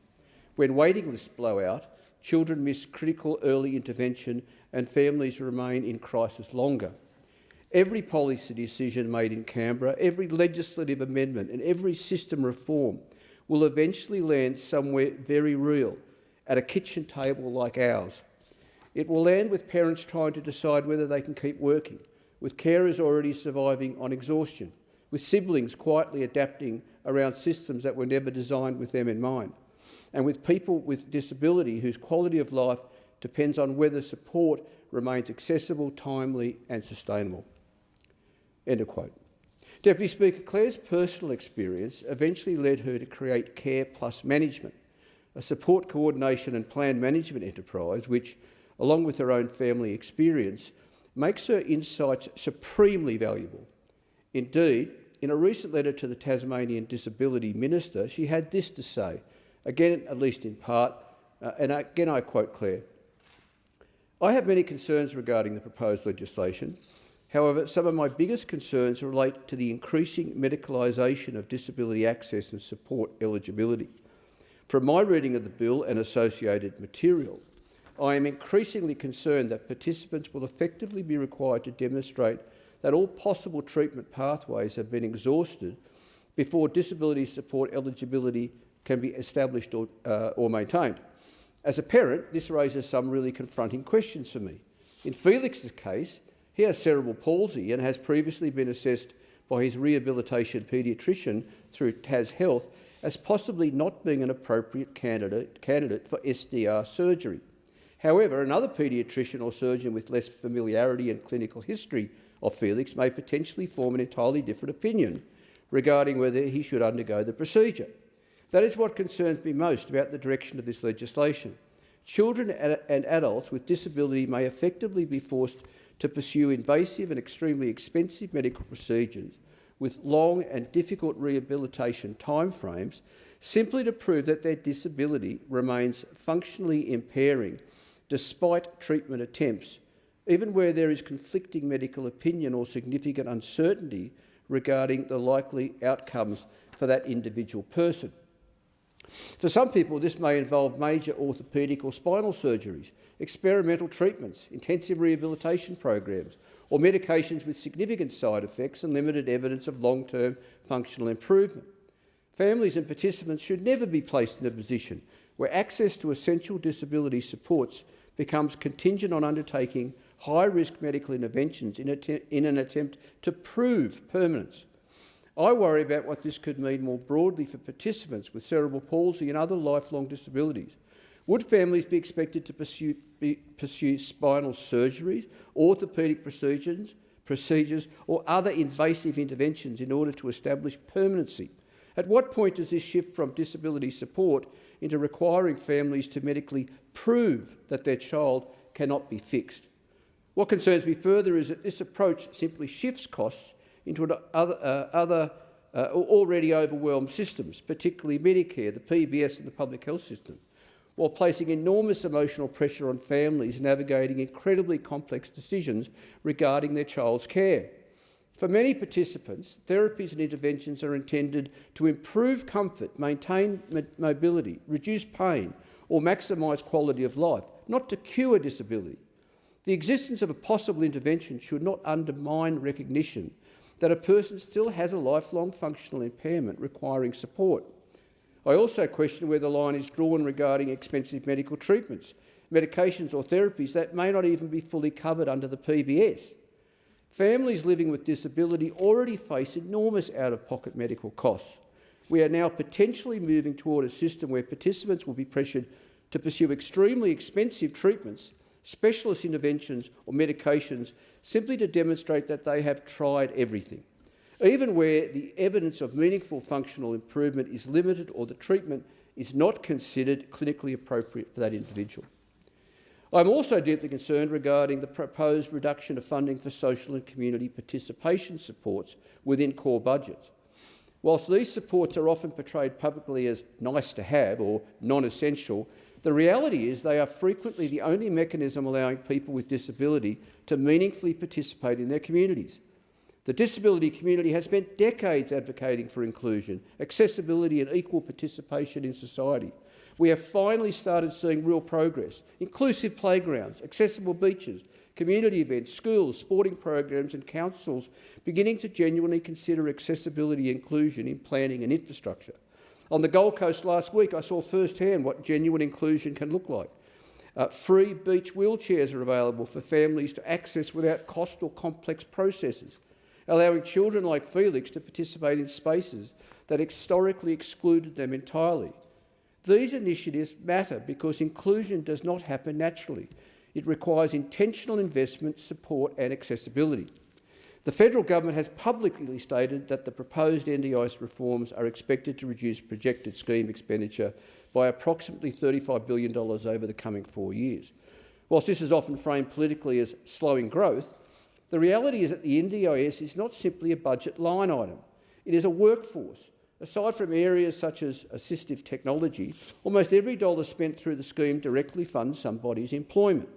When waiting lists blow out, children miss critical early intervention and families remain in crisis longer. Every policy decision made in Canberra, every legislative amendment and every system reform will eventually land somewhere very real, at a kitchen table like ours. It will land with parents trying to decide whether they can keep working, with carers already surviving on exhaustion, with siblings quietly adapting around systems that were never designed with them in mind, and with people with disability whose quality of life depends on whether support remains accessible, timely and sustainable." End of quote. Deputy Speaker, Claire's personal experience eventually led her to create Care Plus Management, a support coordination and plan management enterprise which, along with her own family experience, makes her insights supremely valuable. Indeed, in a recent letter to the Tasmanian Disability Minister, she had this to say, again, at least in part, and again I quote Claire, "I have many concerns regarding the proposed legislation. However, some of my biggest concerns relate to the increasing medicalisation of disability access and support eligibility. From my reading of the bill and associated material, I am increasingly concerned that participants will effectively be required to demonstrate that all possible treatment pathways have been exhausted before disability support eligibility can be established or maintained. As a parent, this raises some really confronting questions for me. In Felix's case, he has cerebral palsy and has previously been assessed by his rehabilitation paediatrician through Tas Health as possibly not being an appropriate candidate for SDR surgery. However, another paediatrician or surgeon with less familiarity and clinical history of Felix may potentially form an entirely different opinion regarding whether he should undergo the procedure. That is what concerns me most about the direction of this legislation. Children and adults with disability may effectively be forced to pursue invasive and extremely expensive medical procedures with long and difficult rehabilitation timeframes simply to prove that their disability remains functionally impairing despite treatment attempts, even where there is conflicting medical opinion or significant uncertainty regarding the likely outcomes for that individual person. For some people, this may involve major orthopaedic or spinal surgeries, experimental treatments, intensive rehabilitation programs, or medications with significant side effects and limited evidence of long-term functional improvement. Families and participants should never be placed in a position where access to essential disability supports becomes contingent on undertaking high-risk medical interventions in an attempt to prove permanence. I worry about what this could mean more broadly for participants with cerebral palsy and other lifelong disabilities. Would families be expected to pursue spinal surgeries, orthopaedic procedures or other invasive interventions in order to establish permanency? At what point does this shift from disability support into requiring families to medically prove that their child cannot be fixed? What concerns me further is that this approach simply shifts costs into other already overwhelmed systems, particularly Medicare, the PBS and the public health system. while placing enormous emotional pressure on families navigating incredibly complex decisions regarding their child's care. For many participants, therapies and interventions are intended to improve comfort, maintain mobility, reduce pain or maximise quality of life, not to cure disability. The existence of a possible intervention should not undermine recognition that a person still has a lifelong functional impairment requiring support. I also question where the line is drawn regarding expensive medical treatments, medications or therapies that may not even be fully covered under the PBS. Families living with disability already face enormous out-of-pocket medical costs. We are now potentially moving toward a system where participants will be pressured to pursue extremely expensive treatments, specialist interventions or medications simply to demonstrate that they have tried everything, even where the evidence of meaningful functional improvement is limited or the treatment is not considered clinically appropriate for that individual. I'm also deeply concerned regarding the proposed reduction of funding for social and community participation supports within core budgets. Whilst these supports are often portrayed publicly as nice to have or non-essential, the reality is they are frequently the only mechanism allowing people with disability to meaningfully participate in their communities. The disability community has spent decades advocating for inclusion, accessibility and equal participation in society. We have finally started seeing real progress: inclusive playgrounds, accessible beaches, community events, schools, sporting programs and councils beginning to genuinely consider accessibility and inclusion in planning and infrastructure. On the Gold Coast last week, I saw firsthand what genuine inclusion can look like. Free beach wheelchairs are available for families to access without cost or complex processes, allowing children like Felix to participate in spaces that historically excluded them entirely. These initiatives matter because inclusion does not happen naturally. It requires intentional investment, support and accessibility. The federal government has publicly stated that the proposed NDIS reforms are expected to reduce projected scheme expenditure by approximately $35 billion over the coming 4 years. Whilst this is often framed politically as slowing growth, the reality is that the NDIS is not simply a budget line item. It is a workforce. Aside from areas such as assistive technology, almost every dollar spent through the scheme directly funds somebody's employment.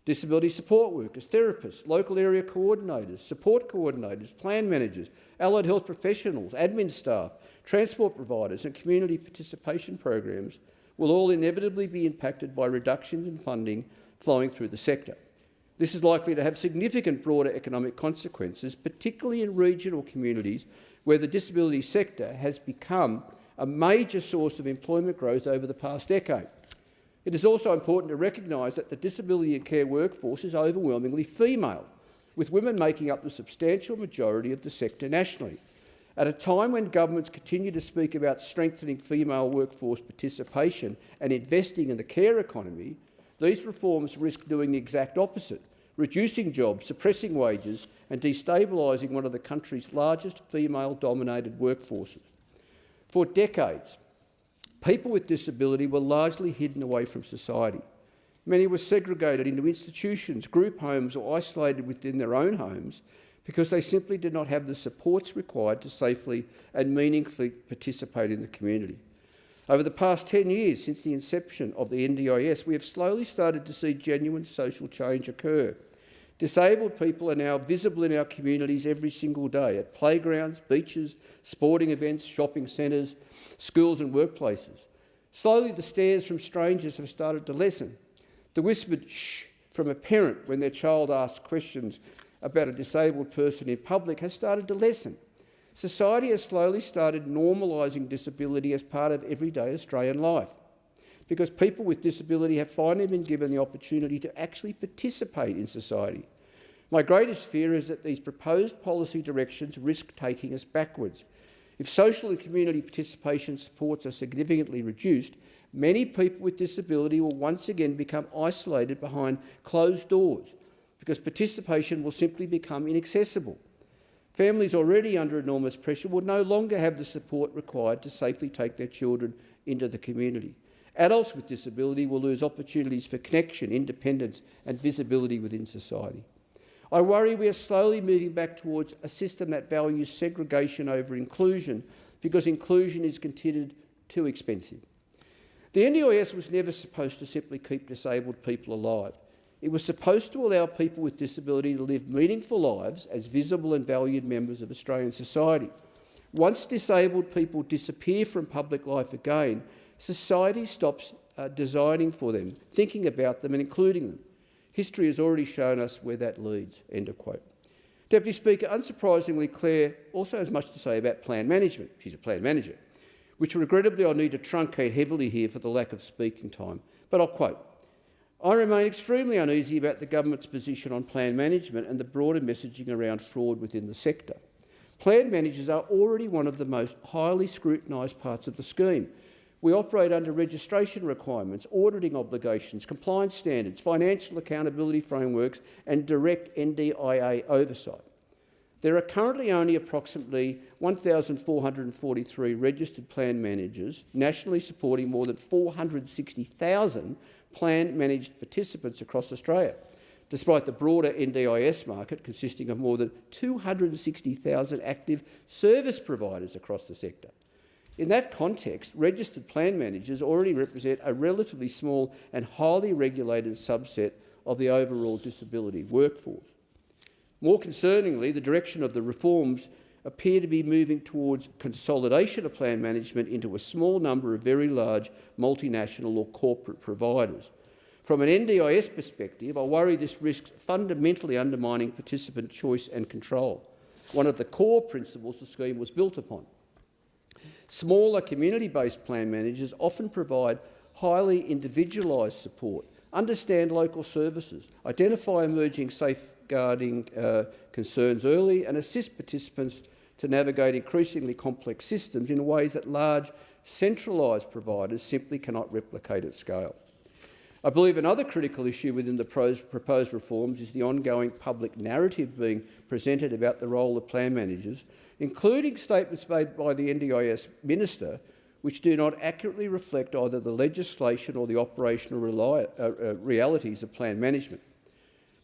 Disability support workers, therapists, local area coordinators, support coordinators, plan managers, allied health professionals, admin staff, transport providers and community participation programs will all inevitably be impacted by reductions in funding flowing through the sector. This is likely to have significant broader economic consequences, particularly in regional communities where the disability sector has become a major source of employment growth over the past decade. It is also important to recognise that the disability and care workforce is overwhelmingly female, with women making up the substantial majority of the sector nationally. At a time when governments continue to speak about strengthening female workforce participation and investing in the care economy, these reforms risk doing the exact opposite, reducing jobs, suppressing wages and destabilising one of the country's largest female-dominated workforces. For decades, people with disability were largely hidden away from society. Many were segregated into institutions, group homes or isolated within their own homes because they simply did not have the supports required to safely and meaningfully participate in the community. Over the past 10 years since the inception of the NDIS, we have slowly started to see genuine social change occur. Disabled people are now visible in our communities every single day at playgrounds, beaches, sporting events, shopping centres, schools and workplaces. Slowly the stares from strangers have started to lessen. The whispered shh from a parent when their child asks questions about a disabled person in public has started to lessen. Society has slowly started normalising disability as part of everyday Australian life, because people with disability have finally been given the opportunity to actually participate in society. My greatest fear is that these proposed policy directions risk taking us backwards. If social and community participation supports are significantly reduced, many people with disability will once again become isolated behind closed doors because participation will simply become inaccessible. Families already under enormous pressure will no longer have the support required to safely take their children into the community. Adults with disability will lose opportunities for connection, independence and visibility within society. I worry we are slowly moving back towards a system that values segregation over inclusion because inclusion is considered too expensive. The NDIS was never supposed to simply keep disabled people alive. It was supposed to allow people with disability to live meaningful lives as visible and valued members of Australian society. Once disabled people disappear from public life again, society stops designing for them, thinking about them and including them. History has already shown us where that leads." End of quote. Deputy Speaker, unsurprisingly, Claire also has much to say about plan management. She's a plan manager, which regrettably I'll need to truncate heavily here for the lack of speaking time. But I'll quote, "I remain extremely uneasy about the government's position on plan management and the broader messaging around fraud within the sector. Plan managers are already one of the most highly scrutinised parts of the scheme. We operate under registration requirements, auditing obligations, compliance standards, financial accountability frameworks and direct NDIA oversight. There are currently only approximately 1,443 registered plan managers, nationally supporting more than 460,000 plan-managed participants across Australia, despite the broader NDIS market consisting of more than 260,000 active service providers across the sector. In that context, registered plan managers already represent a relatively small and highly regulated subset of the overall disability workforce. More concerningly, the direction of the reforms appear to be moving towards consolidation of plan management into a small number of very large multinational or corporate providers. From an NDIS perspective, I worry this risks fundamentally undermining participant choice and control, one of the core principles the scheme was built upon. Smaller community-based plan managers often provide highly individualised support, understand local services, identify emerging safeguarding concerns early and assist participants to navigate increasingly complex systems in ways that large, centralised providers simply cannot replicate at scale. I believe another critical issue within the proposed reforms is the ongoing public narrative being presented about the role of plan managers, including statements made by the NDIS Minister which do not accurately reflect either the legislation or the operational realities of plan management.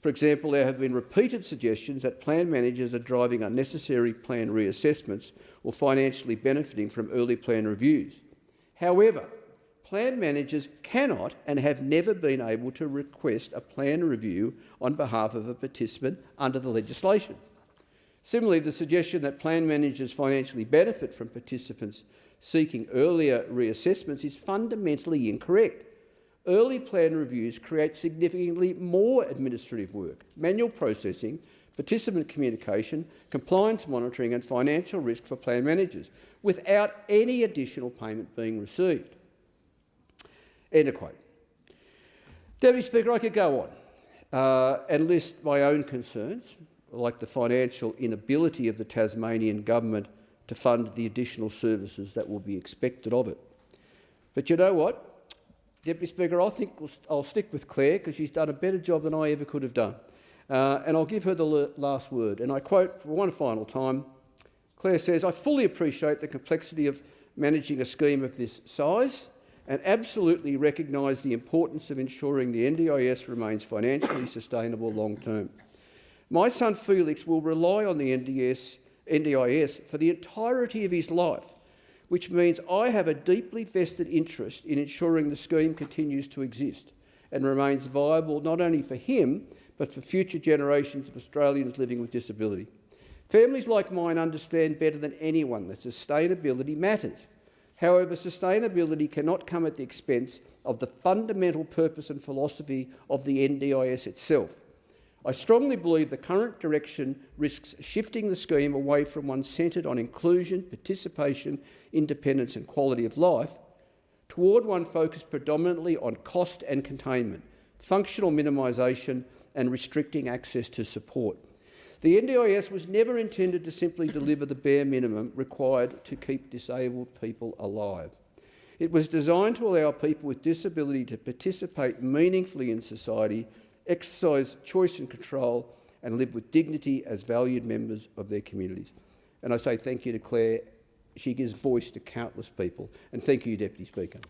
For example, there have been repeated suggestions that plan managers are driving unnecessary plan reassessments or financially benefiting from early plan reviews. However, plan managers cannot and have never been able to request a plan review on behalf of a participant under the legislation. Similarly, the suggestion that plan managers financially benefit from participants seeking earlier reassessments is fundamentally incorrect. Early plan reviews create significantly more administrative work, manual processing, participant communication, compliance monitoring and financial risk for plan managers, without any additional payment being received." End of quote. Deputy Speaker, I could go on and list my own concerns, like the financial inability of the Tasmanian government to fund the additional services that will be expected of it. But you know what, Deputy Speaker, I think I'll stick with Claire because she's done a better job than I ever could have done. And I'll give her the last word. And I quote for one final time, Claire says, "I fully appreciate the complexity of managing a scheme of this size and absolutely recognise the importance of ensuring the NDIS remains financially sustainable long term. My son Felix will rely on the NDIS for the entirety of his life, which means I have a deeply vested interest in ensuring the scheme continues to exist and remains viable not only for him but for future generations of Australians living with disability. Families like mine understand better than anyone that sustainability matters. However, sustainability cannot come at the expense of the fundamental purpose and philosophy of the NDIS itself. I strongly believe the current direction risks shifting the scheme away from one centred on inclusion, participation, independence and quality of life toward one focused predominantly on cost and containment, functional minimisation and restricting access to support. The NDIS was never intended to simply deliver the bare minimum required to keep disabled people alive. It was designed to allow people with disability to participate meaningfully in society, exercise choice and control and live with dignity as valued members of their communities. And I say thank you to Claire. She gives voice to countless people. And thank you, Deputy Speaker.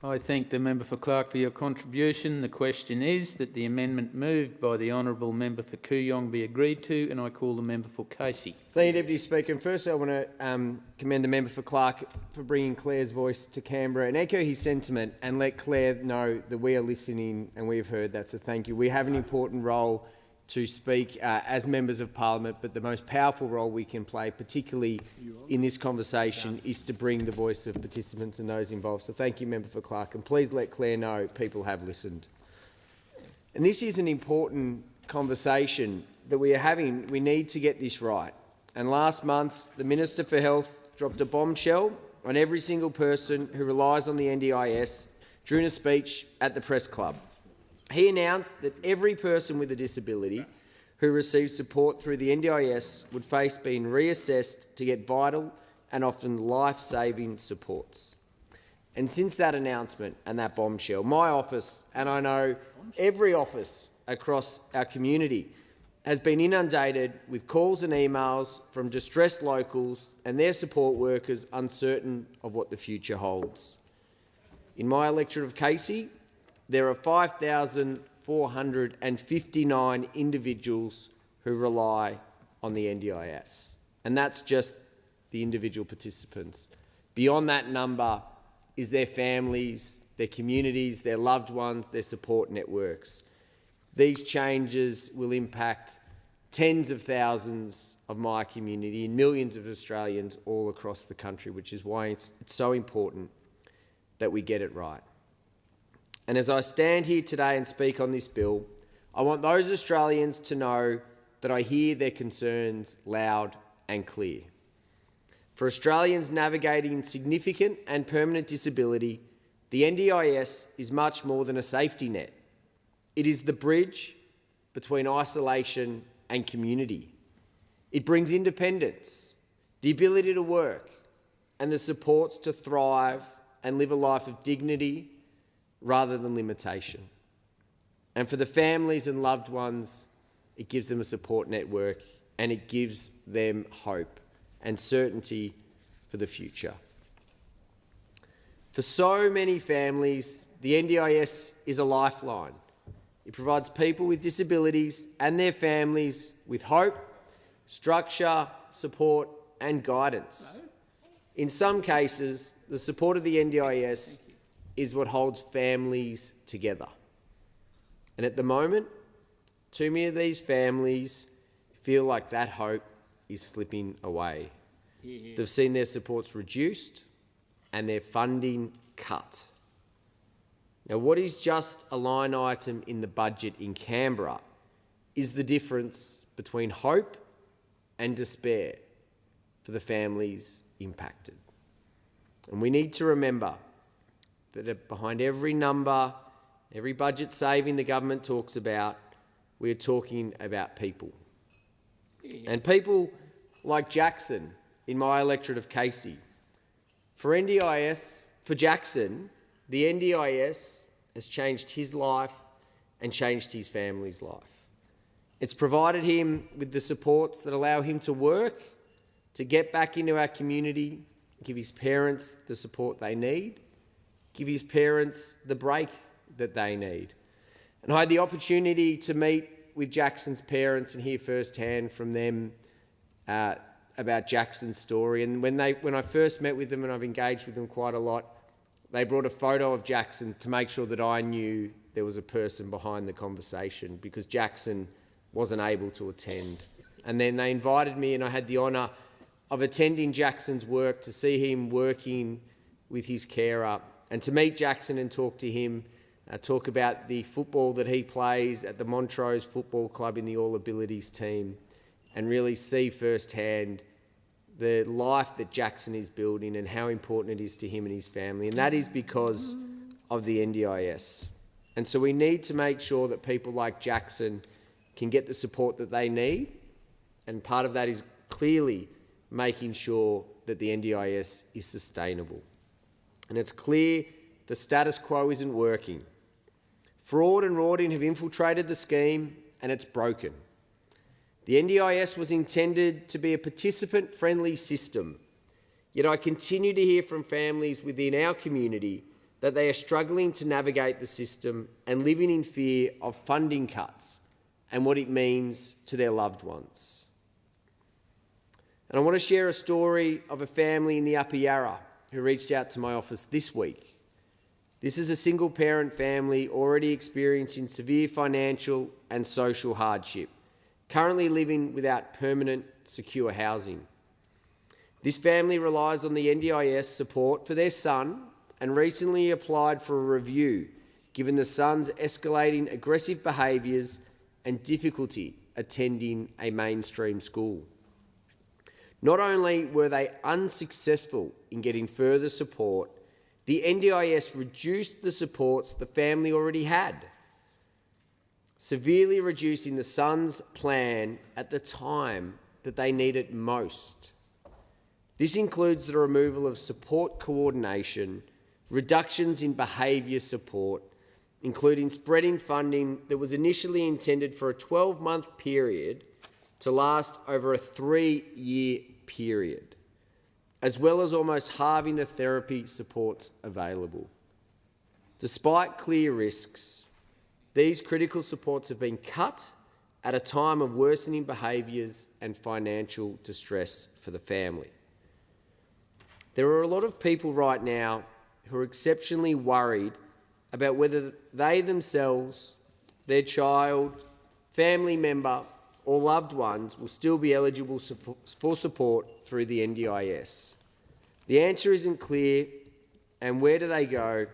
I thank the member for Clark for your contribution. The question is that the amendment moved by the honourable member for Kooyong be agreed to, and I call the member for Casey. Thank you, Deputy Speaker. And firstly, I want to commend the member for Clark for bringing Claire's voice to Canberra and echo his sentiment and let Claire know that we are listening and we have heard that, so thank you. We have an important role to speak as members of Parliament, but the most powerful role we can play, particularly in this conversation, is to bring the voice of participants and those involved. So thank you, Member for Clark, and please let Claire know people have listened. And this is an important conversation that we are having. We need to get this right. And last month, the Minister for Health dropped a bombshell on every single person who relies on the NDIS during a speech at the Press Club. He announced that every person with a disability who receives support through the NDIS would face being reassessed to get vital and often life-saving supports. And since that announcement and that bombshell, my office, and I know every office across our community, has been inundated with calls and emails from distressed locals and their support workers uncertain of what the future holds. In my electorate of Casey, there are 5,459 individuals who rely on the NDIS, and that's just the individual participants. Beyond that number is their families, their communities, their loved ones, their support networks. These changes will impact tens of thousands of my community and millions of Australians all across the country, which is why it's so important that we get it right. And as I stand here today and speak on this bill, I want those Australians to know that I hear their concerns loud and clear. For Australians navigating significant and permanent disability, the NDIS is much more than a safety net. It is the bridge between isolation and community. It brings independence, the ability to work, and the supports to thrive and live a life of dignity rather than limitation. And for the families and loved ones, it gives them a support network and it gives them hope and certainty for the future. For so many families, the NDIS is a lifeline. It provides people with disabilities and their families with hope, structure, support and guidance. In some cases, the support of the NDIS is what holds families together. And at the moment, too many of these families feel like that hope is slipping away. They've seen their supports reduced and their funding cut. Now, what is just a line item in the budget in Canberra is the difference between hope and despair for the families impacted. And we need to remember that behind every number, every budget saving the government talks about, we're talking about people. And people like Jackson in my electorate of Casey. For Jackson, the NDIS has changed his life and changed his family's life. It's provided him with the supports that allow him to work, to get back into our community, give his parents the support they need, give his parents the break that they need. And I had the opportunity to meet with Jackson's parents and hear firsthand from them about Jackson's story. And when I first met with them, and I've engaged with them quite a lot, they brought a photo of Jackson to make sure that I knew there was a person behind the conversation, because Jackson wasn't able to attend. And then they invited me, and I had the honour of attending Jackson's work, to see him working with his carer, and to meet Jackson and talk to him, talk about the football that he plays at the Montrose Football Club in the All Abilities team, and really see firsthand the life that Jackson is building and how important it is to him and his family. And that is because of the NDIS. And so we need to make sure that people like Jackson can get the support that they need. And part of that is clearly making sure that the NDIS is sustainable. And it's clear the status quo isn't working. Fraud and rorting have infiltrated the scheme and it's broken. The NDIS was intended to be a participant-friendly system, yet I continue to hear from families within our community that they are struggling to navigate the system and living in fear of funding cuts and what it means to their loved ones. And I want to share a story of a family in the Upper Yarra who reached out to my office this week. This is a single-parent family already experiencing severe financial and social hardship, currently living without permanent, secure housing. This family relies on the NDIS support for their son and recently applied for a review, given the son's escalating aggressive behaviours and difficulty attending a mainstream school. Not only were they unsuccessful in getting further support, the NDIS reduced the supports the family already had, severely reducing the son's plan at the time that they need it most. This includes the removal of support coordination, reductions in behaviour support, including spreading funding that was initially intended for a 12-month period to last over a 3-year period, as well as almost halving the therapy supports available. Despite clear risks, these critical supports have been cut at a time of worsening behaviours and financial distress for the family. There are a lot of people right now who are exceptionally worried about whether they themselves, their child, family member or loved ones will still be eligible for support through the NDIS. The answer isn't clear, and where do they go?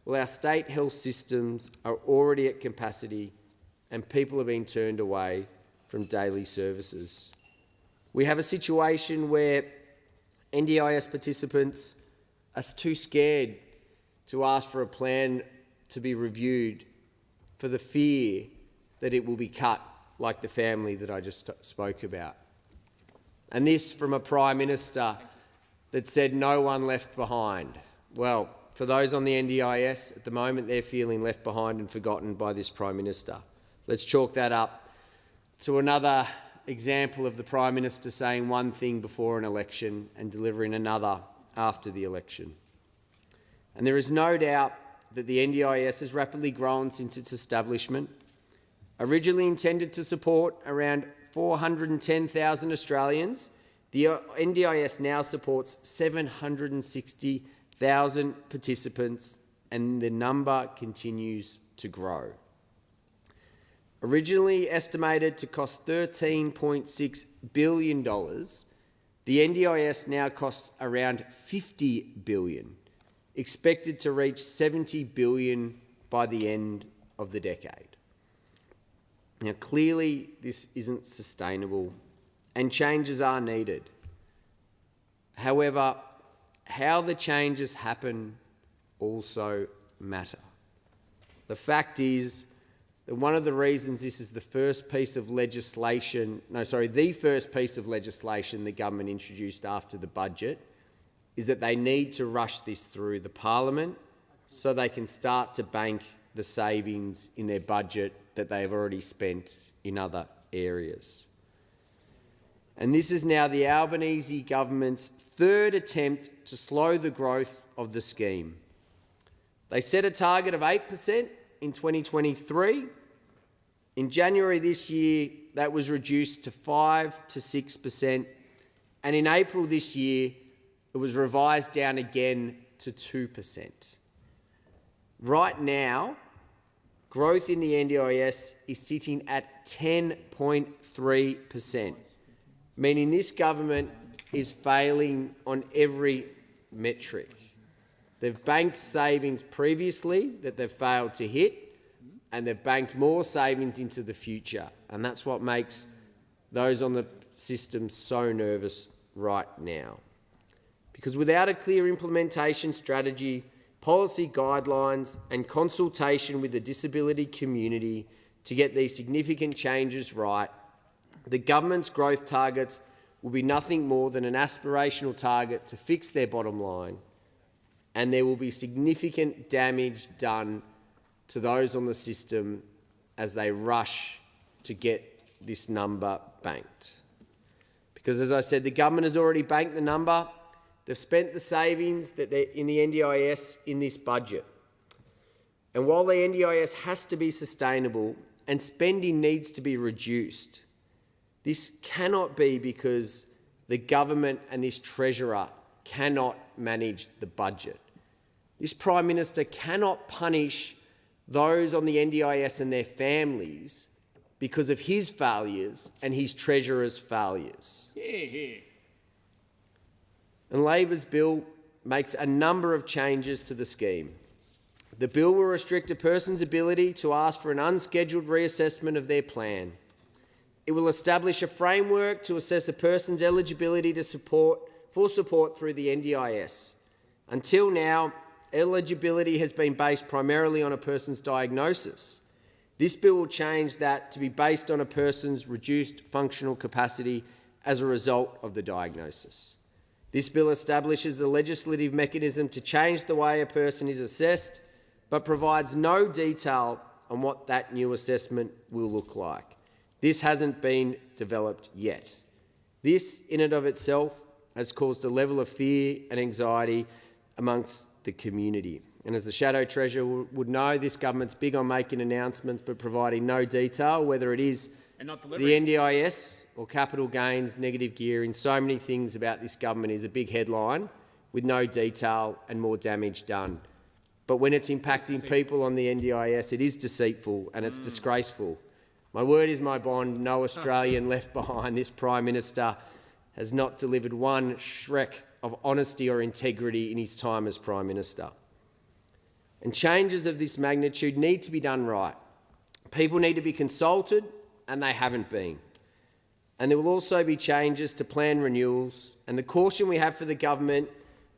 Well, our state health systems are already at capacity and people are being turned away from daily services. We have a situation where NDIS participants are too scared to ask for a plan to be reviewed for the fear that it will be cut like the family that I just spoke about. And this from a Prime Minister that said no one left behind. Well, for those on the NDIS, at the moment they're feeling left behind and forgotten by this Prime Minister. Let's chalk that up to another example of the Prime Minister saying one thing before an election and delivering another after the election. And there is no doubt that the NDIS has rapidly grown since its establishment. Originally intended to support around 410,000 Australians, the NDIS now supports 760,000 participants, and the number continues to grow. Originally estimated to cost $13.6 billion, the NDIS now costs around $50 billion, expected to reach $70 billion by the end of the decade. Now, clearly, this isn't sustainable and changes are needed. However, how the changes happen also matter. The fact is that one of the reasons this is the first piece of legislation, the first piece of legislation the government introduced after the budget is that they need to rush this through the Parliament so they can start to bank the savings in their budget that they've already spent in other areas. And this is now the Albanese government's third attempt to slow the growth of the scheme. They set a target of 8% in 2023. In January this year, that was reduced to 5 to 6%, and in April this year, it was revised down again to 2%. Right now, growth in the NDIS is sitting at 10.3%, meaning this government is failing on every metric. They've banked savings previously that they've failed to hit, and they've banked more savings into the future, and that's what makes those on the system so nervous right now. Because without a clear implementation strategy, policy guidelines and consultation with the disability community to get these significant changes right, the government's growth targets will be nothing more than an aspirational target to fix their bottom line, and there will be significant damage done to those on the system as they rush to get this number banked. Because, as I said, the government has already banked the number. They've spent the savings that they're in the NDIS in this budget. And while the NDIS has to be sustainable and spending needs to be reduced, this cannot be because the government and this Treasurer cannot manage the budget. This Prime Minister cannot punish those on the NDIS and their families because of his failures and his Treasurer's failures. And Labor's bill makes a number of changes to the scheme. The bill will restrict a person's ability to ask for an unscheduled reassessment of their plan. It will establish a framework to assess a person's eligibility for support through the NDIS. Until now, eligibility has been based primarily on a person's diagnosis. This bill will change that to be based on a person's reduced functional capacity as a result of the diagnosis. This bill establishes the legislative mechanism to change the way a person is assessed, but provides no detail on what that new assessment will look like. This hasn't been developed yet. This, in and of itself, has caused a level of fear and anxiety amongst the community. And as the Shadow Treasurer would know, this government's big on making announcements but providing no detail, whether it is the NDIS or capital gains, negative gearing. So many things about this government is a big headline with no detail and more damage done. But when it's impacting people on the NDIS, it is deceitful and it's disgraceful. My word is my bond, no Australian left behind. This Prime Minister has not delivered one shred of honesty or integrity in his time as Prime Minister. And changes of this magnitude need to be done right. People need to be consulted, and they haven't been. And there will also be changes to plan renewals, and the caution we have for the government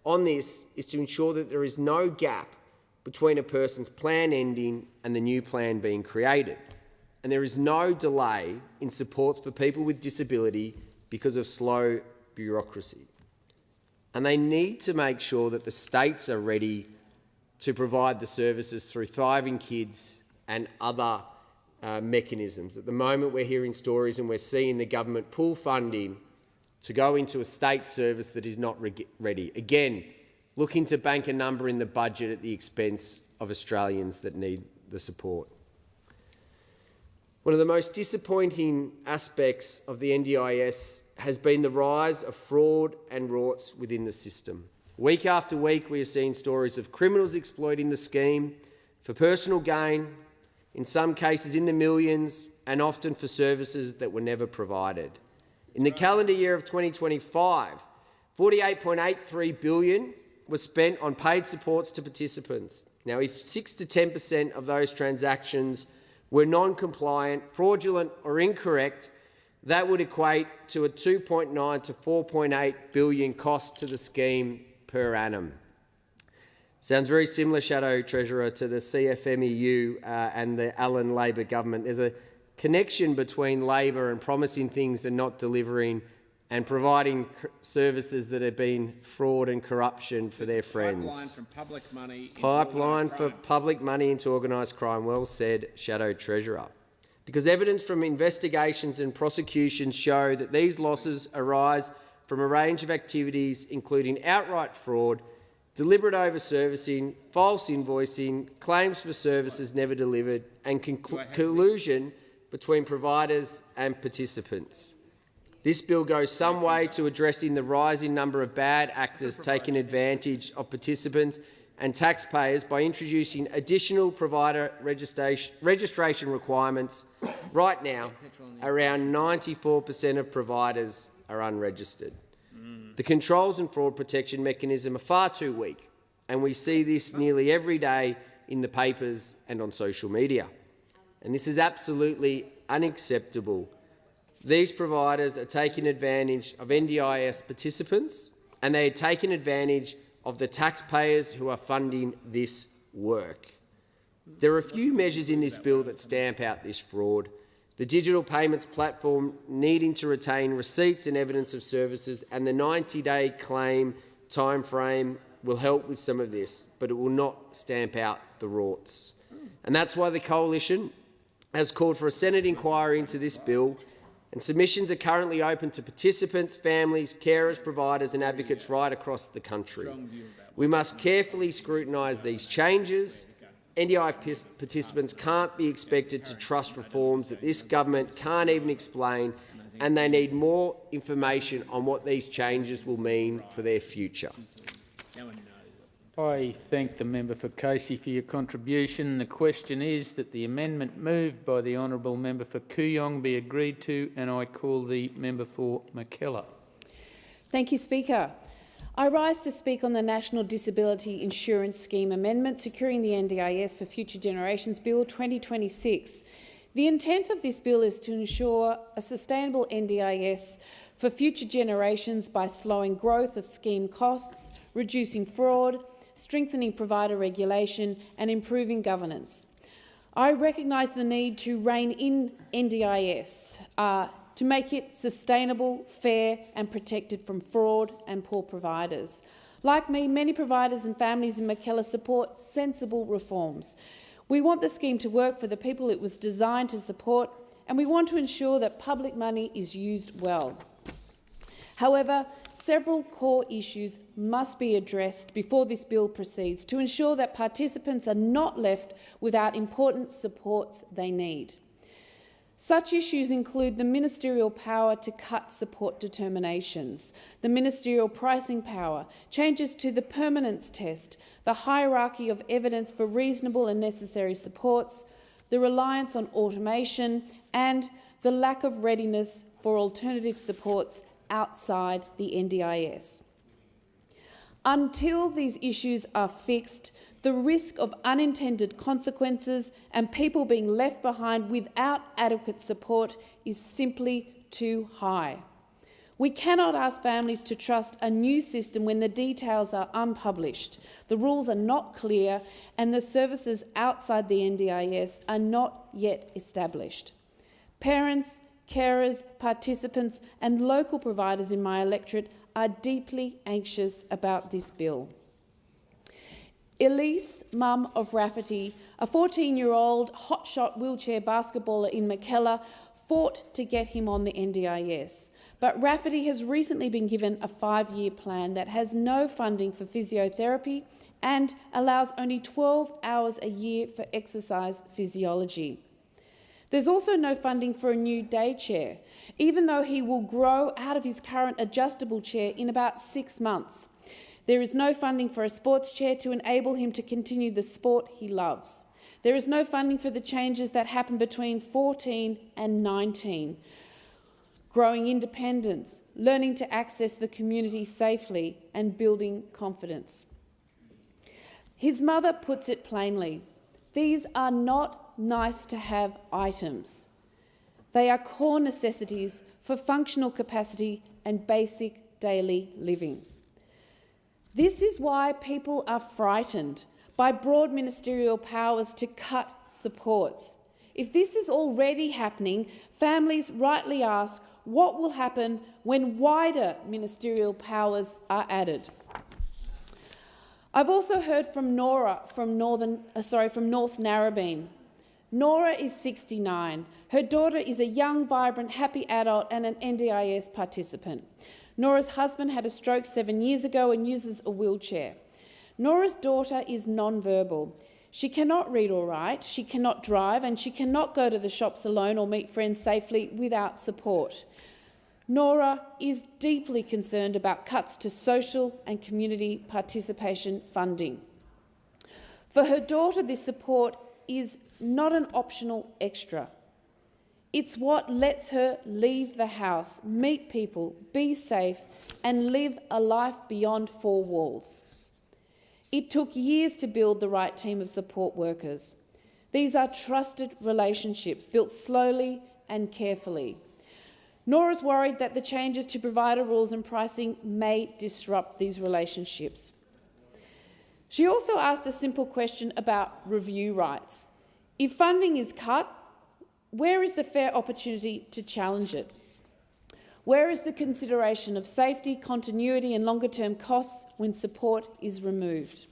on this is to ensure that there is no gap between a person's plan ending and the new plan being created. And there is no delay in supports for people with disability because of slow bureaucracy. And they need to make sure that the states are ready to provide the services through Thriving Kids and other mechanisms. At the moment, we're hearing stories and we're seeing the government pull funding to go into a state service that is not ready. Again, looking to bank a number in the budget at the expense of Australians that need the support. One of the most disappointing aspects of the NDIS has been the rise of fraud and rorts within the system. Week after week, we are seeing stories of criminals exploiting the scheme for personal gain, in some cases in the millions, and often for services that were never provided. In the calendar year of 2025, $48.83 billion was spent on paid supports to participants. Now, if 6 to 10% of those transactions were non-compliant, fraudulent or incorrect, that would equate to a 2.9 to 4.8 billion cost to the scheme per annum. Sounds very similar, Shadow Treasurer, to the CFMEU and the Allen Labor government. There's a connection between Labor and promising things and not delivering, and providing services that have been fraud and corruption for their friends. Pipeline for public money into organised crime. Well said, Shadow Treasurer. Because evidence from investigations and prosecutions show that these losses arise from a range of activities, including outright fraud, deliberate over-servicing, false invoicing, claims for services never delivered, and collusion between providers and participants. This bill goes some way to addressing the rising number of bad actors taking advantage of participants and taxpayers by introducing additional provider registration requirements. Right now, around 94% of providers are unregistered. The controls and fraud protection mechanism are far too weak, and we see this nearly every day in the papers and on social media. And this is absolutely unacceptable. These providers are taking advantage of NDIS participants, and they are taking advantage of the taxpayers who are funding this work. There are a few measures in this bill that stamp out this fraud. The digital payments platform needing to retain receipts and evidence of services, and the 90-day claim timeframe will help with some of this, but it will not stamp out the rorts. And that's why the Coalition has called for a Senate inquiry into this bill and submissions are currently open to participants, families, carers, providers and advocates right across the country. We must carefully scrutinise these changes. NDI participants can't be expected to trust reforms that this government can't even explain, and they need more information on what these changes will mean for their future. I thank the member for Casey for your contribution. The question is that the amendment moved by the honourable member for Kooyong be agreed to, and I call the member for McKellar. Thank you, Speaker. I rise to speak on the National Disability Insurance Scheme Amendment Securing the NDIS for Future Generations Bill 2026. The intent of this bill is to ensure a sustainable NDIS for future generations by slowing growth of scheme costs, reducing fraud, strengthening provider regulation and improving governance. I recognise the need to rein in NDIS to make it sustainable, fair and protected from fraud and poor providers. Like me, many providers and families in McKellar support sensible reforms. We want the scheme to work for the people it was designed to support, and we want to ensure that public money is used well. However, several core issues must be addressed before this bill proceeds to ensure that participants are not left without important supports they need. Such issues include the ministerial power to cut support determinations, the ministerial pricing power, changes to the permanence test, the hierarchy of evidence for reasonable and necessary supports, the reliance on automation and the lack of readiness for alternative supports outside the NDIS. Until these issues are fixed, the risk of unintended consequences and people being left behind without adequate support is simply too high. We cannot ask families to trust a new system when the details are unpublished, the rules are not clear and the services outside the NDIS are not yet established. Parents, carers, participants and local providers in my electorate are deeply anxious about this bill. Elise, mum of Rafferty, a 14-year-old hotshot wheelchair basketballer in McKellar, fought to get him on the NDIS. But Rafferty has recently been given a 5-year plan that has no funding for physiotherapy and allows only 12 hours a year for exercise physiology. There's also no funding for a new day chair, even though he will grow out of his current adjustable chair in about 6 months. There is no funding for a sports chair to enable him to continue the sport he loves. There is no funding for the changes that happen between 14 and 19. Growing independence, learning to access the community safely and building confidence. His mother puts it plainly, these are not nice-to-have items. They are core necessities for functional capacity and basic daily living. This is why people are frightened by broad ministerial powers to cut supports. If this is already happening, families rightly ask what will happen when wider ministerial powers are added. I've also heard from Nora from North Narrabeen. Nora is 69. Her daughter is a young, vibrant, happy adult and an NDIS participant. Nora's husband had a stroke 7 years ago and uses a wheelchair. Nora's daughter is non-verbal. She cannot read or write, she cannot drive and she cannot go to the shops alone or meet friends safely without support. Nora is deeply concerned about cuts to social and community participation funding. For her daughter, this support is not an optional extra. It's what lets her leave the house, meet people, be safe and live a life beyond 4 walls. It took years to build the right team of support workers. These are trusted relationships built slowly and carefully. Nora's worried that the changes to provider rules and pricing may disrupt these relationships. She also asked a simple question about review rights. If funding is cut, where is the fair opportunity to challenge it? Where is the consideration of safety, continuity and longer-term costs when support is removed?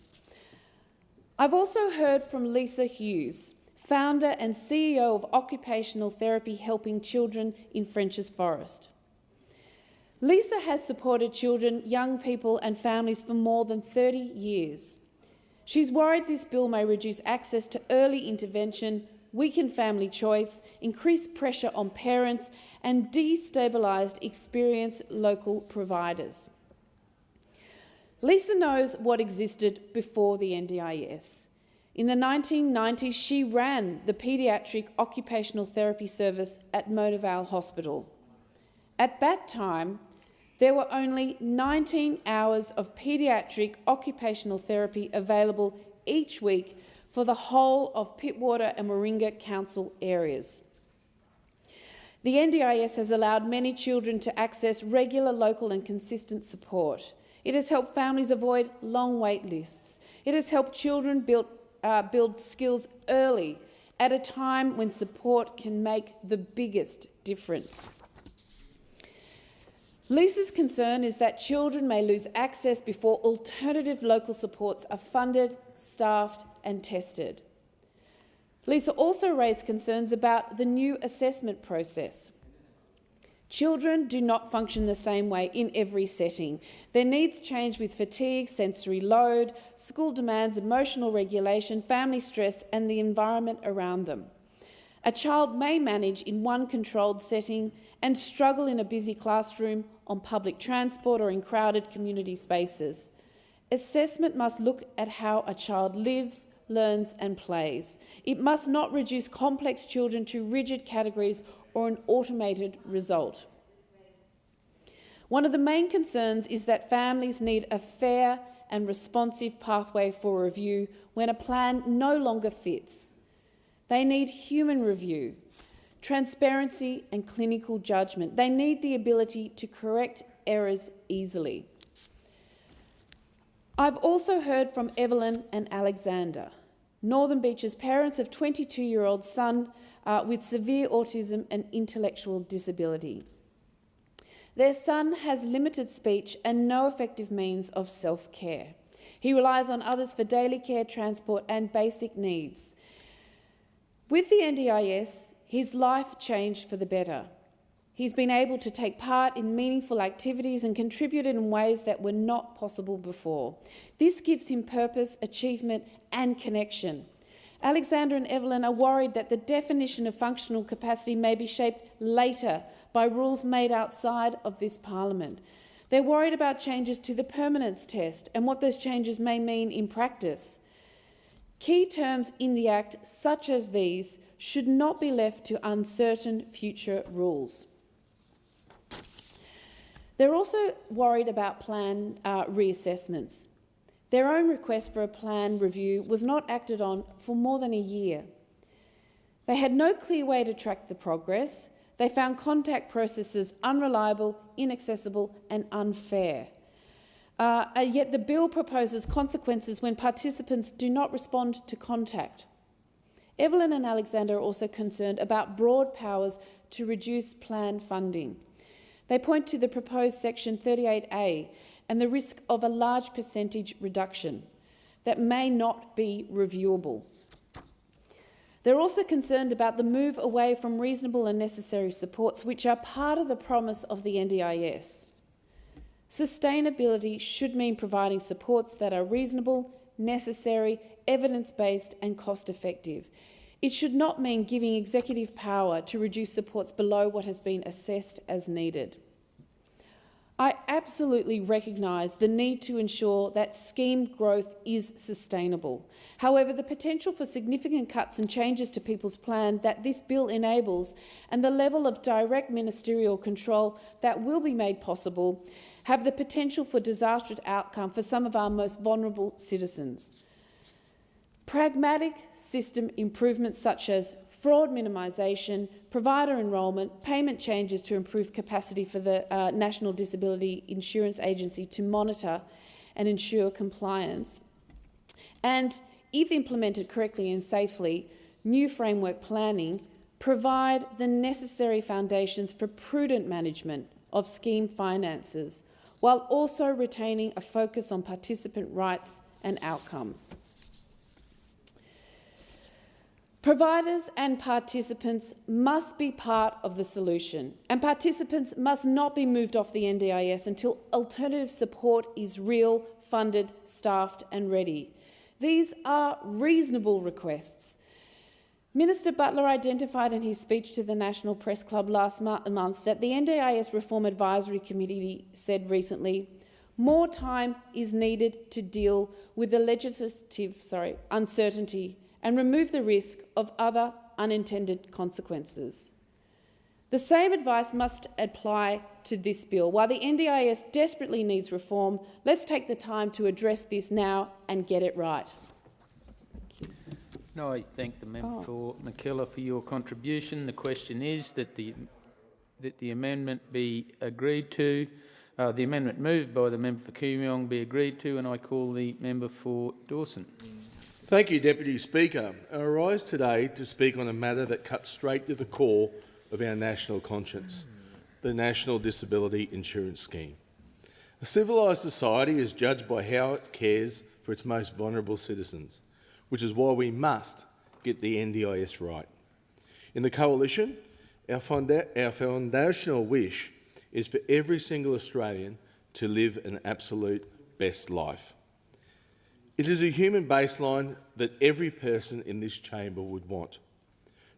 I've also heard from Lisa Hughes, founder and CEO of Occupational Therapy Helping Children in Frenchs Forest. Lisa has supported children, young people and families for more than 30 years. She's worried this bill may reduce access to early intervention, weaken family choice, increase pressure on parents and destabilise experienced local providers. Lisa knows what existed before the NDIS. In the 1990s, she ran the Paediatric Occupational Therapy Service at Mona Vale Hospital. At that time, there were only 19 hours of paediatric occupational therapy available each week for the whole of Pittwater and Warringah Council areas. The NDIS has allowed many children to access regular, local and consistent support. It has helped families avoid long wait lists. It has helped children build skills early at a time when support can make the biggest difference. Lisa's concern is that children may lose access before alternative local supports are funded, staffed and tested. Lisa also raised concerns about the new assessment process. Children do not function the same way in every setting. Their needs change with fatigue, sensory load, school demands, emotional regulation, family stress and the environment around them. A child may manage in one controlled setting and struggle in a busy classroom, on public transport or in crowded community spaces. Assessment must look at how a child lives, learns and plays. It must not reduce complex children to rigid categories or an automated result. One of the main concerns is that families need a fair and responsive pathway for review when a plan no longer fits. They need human review, transparency and clinical judgment. They need the ability to correct errors easily. I've also heard from Evelyn and Alexander, Northern Beach's parents of 22-year-old son with severe autism and intellectual disability. Their son has limited speech and no effective means of self-care. He relies on others for daily care, transport and basic needs. With the NDIS, his life changed for the better. He's been able to take part in meaningful activities and contributed in ways that were not possible before. This gives him purpose, achievement and connection. Alexander and Evelyn are worried that the definition of functional capacity may be shaped later by rules made outside of this Parliament. They're worried about changes to the permanence test and what those changes may mean in practice. Key terms in the Act, such as these, should not be left to uncertain future rules. They're also worried about plan reassessments. Their own request for a plan review was not acted on for more than a year. They had no clear way to track the progress. They found contact processes unreliable, inaccessible and unfair. Yet the bill proposes consequences when participants do not respond to contact. Evelyn and Alexander are also concerned about broad powers to reduce plan funding. They point to the proposed Section 38A and the risk of a large percentage reduction that may not be reviewable. They're also concerned about the move away from reasonable and necessary supports, which are part of the promise of the NDIS. Sustainability should mean providing supports that are reasonable, necessary, evidence-based and cost-effective. It should not mean giving executive power to reduce supports below what has been assessed as needed. I absolutely recognise the need to ensure that scheme growth is sustainable. However, the potential for significant cuts and changes to people's plan that this bill enables and the level of direct ministerial control that will be made possible have the potential for disastrous outcome for some of our most vulnerable citizens. Pragmatic system improvements such as fraud minimisation, provider enrolment, payment changes to improve capacity for the National Disability Insurance Agency to monitor and ensure compliance, and, if implemented correctly and safely, new framework planning provide the necessary foundations for prudent management of scheme finances, while also retaining a focus on participant rights and outcomes. Providers and participants must be part of the solution, and participants must not be moved off the NDIS until alternative support is real, funded, staffed and ready. These are reasonable requests. Minister Butler identified in his speech to the National Press Club last month that the NDIS Reform Advisory Committee said recently, more time is needed to deal with the legislative uncertainty and remove the risk of other unintended consequences. The same advice must apply to this bill. While the NDIS desperately needs reform, let's take the time to address this now and get it right. No, I thank the member for McKellar for your contribution. The question is that the amendment be agreed to. The amendment moved by the member for Coomiong be agreed to, and I call the member for Dawson. Thank you, Deputy Speaker. I rise today to speak on a matter that cuts straight to the core of our national conscience, the National Disability Insurance Scheme. A civilised society is judged by how it cares for its most vulnerable citizens, which is why we must get the NDIS right. In the Coalition, our foundational wish is for every single Australian to live an absolute best life. It is a human baseline that every person in this chamber would want.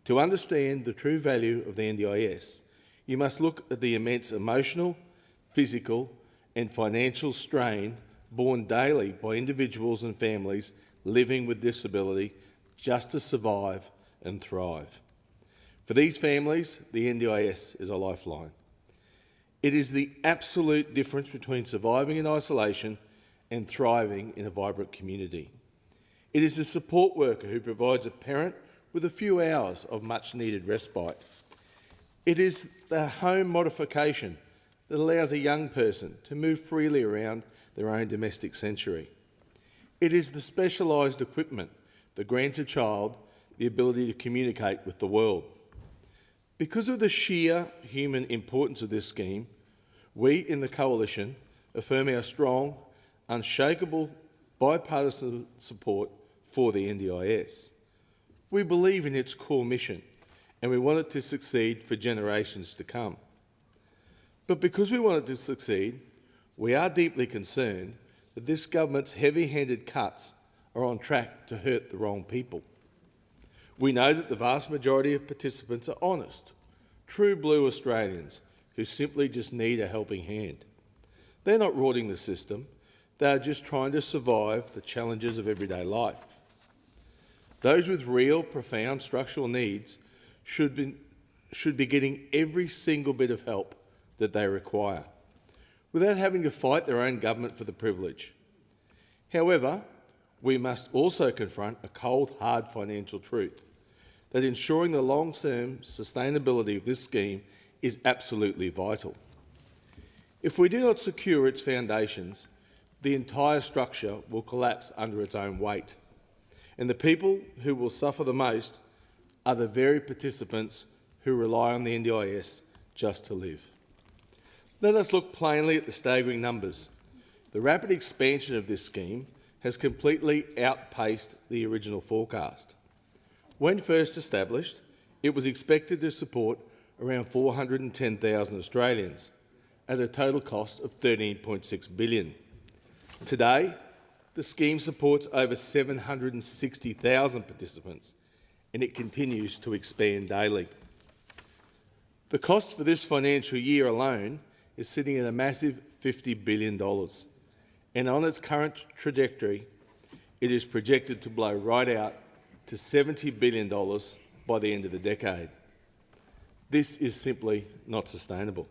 To understand the true value of the NDIS, you must look at the immense emotional, physical and financial strain borne daily by individuals and families living with disability just to survive and thrive. For these families, the NDIS is a lifeline. It is the absolute difference between surviving in isolation and thriving in a vibrant community. It is the support worker who provides a parent with a few hours of much-needed respite. It is the home modification that allows a young person to move freely around their own domestic sanctuary. It is the specialised equipment that grants a child the ability to communicate with the world. Because of the sheer human importance of this scheme, we in the Coalition affirm our strong, unshakable bipartisan support for the NDIS. We believe in its core mission and we want it to succeed for generations to come. But because we want it to succeed, we are deeply concerned that this government's heavy-handed cuts are on track to hurt the wrong people. We know that the vast majority of participants are honest, true blue Australians who simply just need a helping hand. They're not rorting the system, they are just trying to survive the challenges of everyday life. Those with real, profound structural needs should be getting every single bit of help that they require, without having to fight their own government for the privilege. However, we must also confront a cold, hard financial truth, that ensuring the long-term sustainability of this scheme is absolutely vital. If we do not secure its foundations, the entire structure will collapse under its own weight, and the people who will suffer the most are the very participants who rely on the NDIS just to live. Let us look plainly at the staggering numbers. The rapid expansion of this scheme has completely outpaced the original forecast. When first established, it was expected to support around 410,000 Australians at a total cost of $13.6 billion. Today, the scheme supports over 760,000 participants, and it continues to expand daily. The cost for this financial year alone is sitting at a massive $50 billion, and on its current trajectory, it is projected to blow right out to $70 billion by the end of the decade. This is simply not sustainable.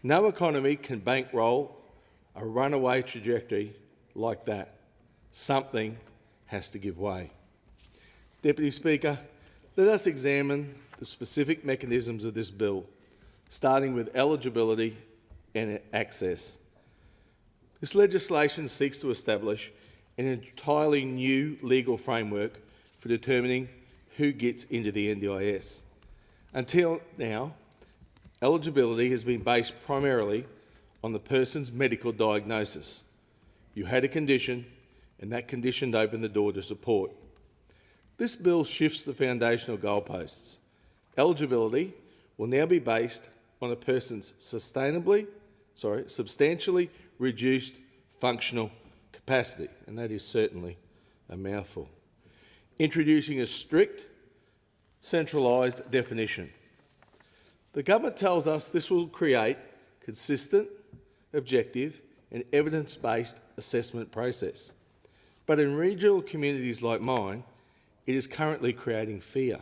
No economy can bankroll a runaway trajectory like that. Something has to give way. Deputy Speaker, let us examine the specific mechanisms of this bill, starting with eligibility and access. This legislation seeks to establish an entirely new legal framework for determining who gets into the NDIS. Until now, eligibility has been based primarily on the person's medical diagnosis. You had a condition, and that condition opened the door to support. This bill shifts the foundational goalposts. Eligibility will now be based on a person's substantially reduced functional capacity, and that is certainly a mouthful. Introducing a strict, centralised definition. The government tells us this will create consistent, objective and evidence-based assessment process. But in regional communities like mine, it is currently creating fear.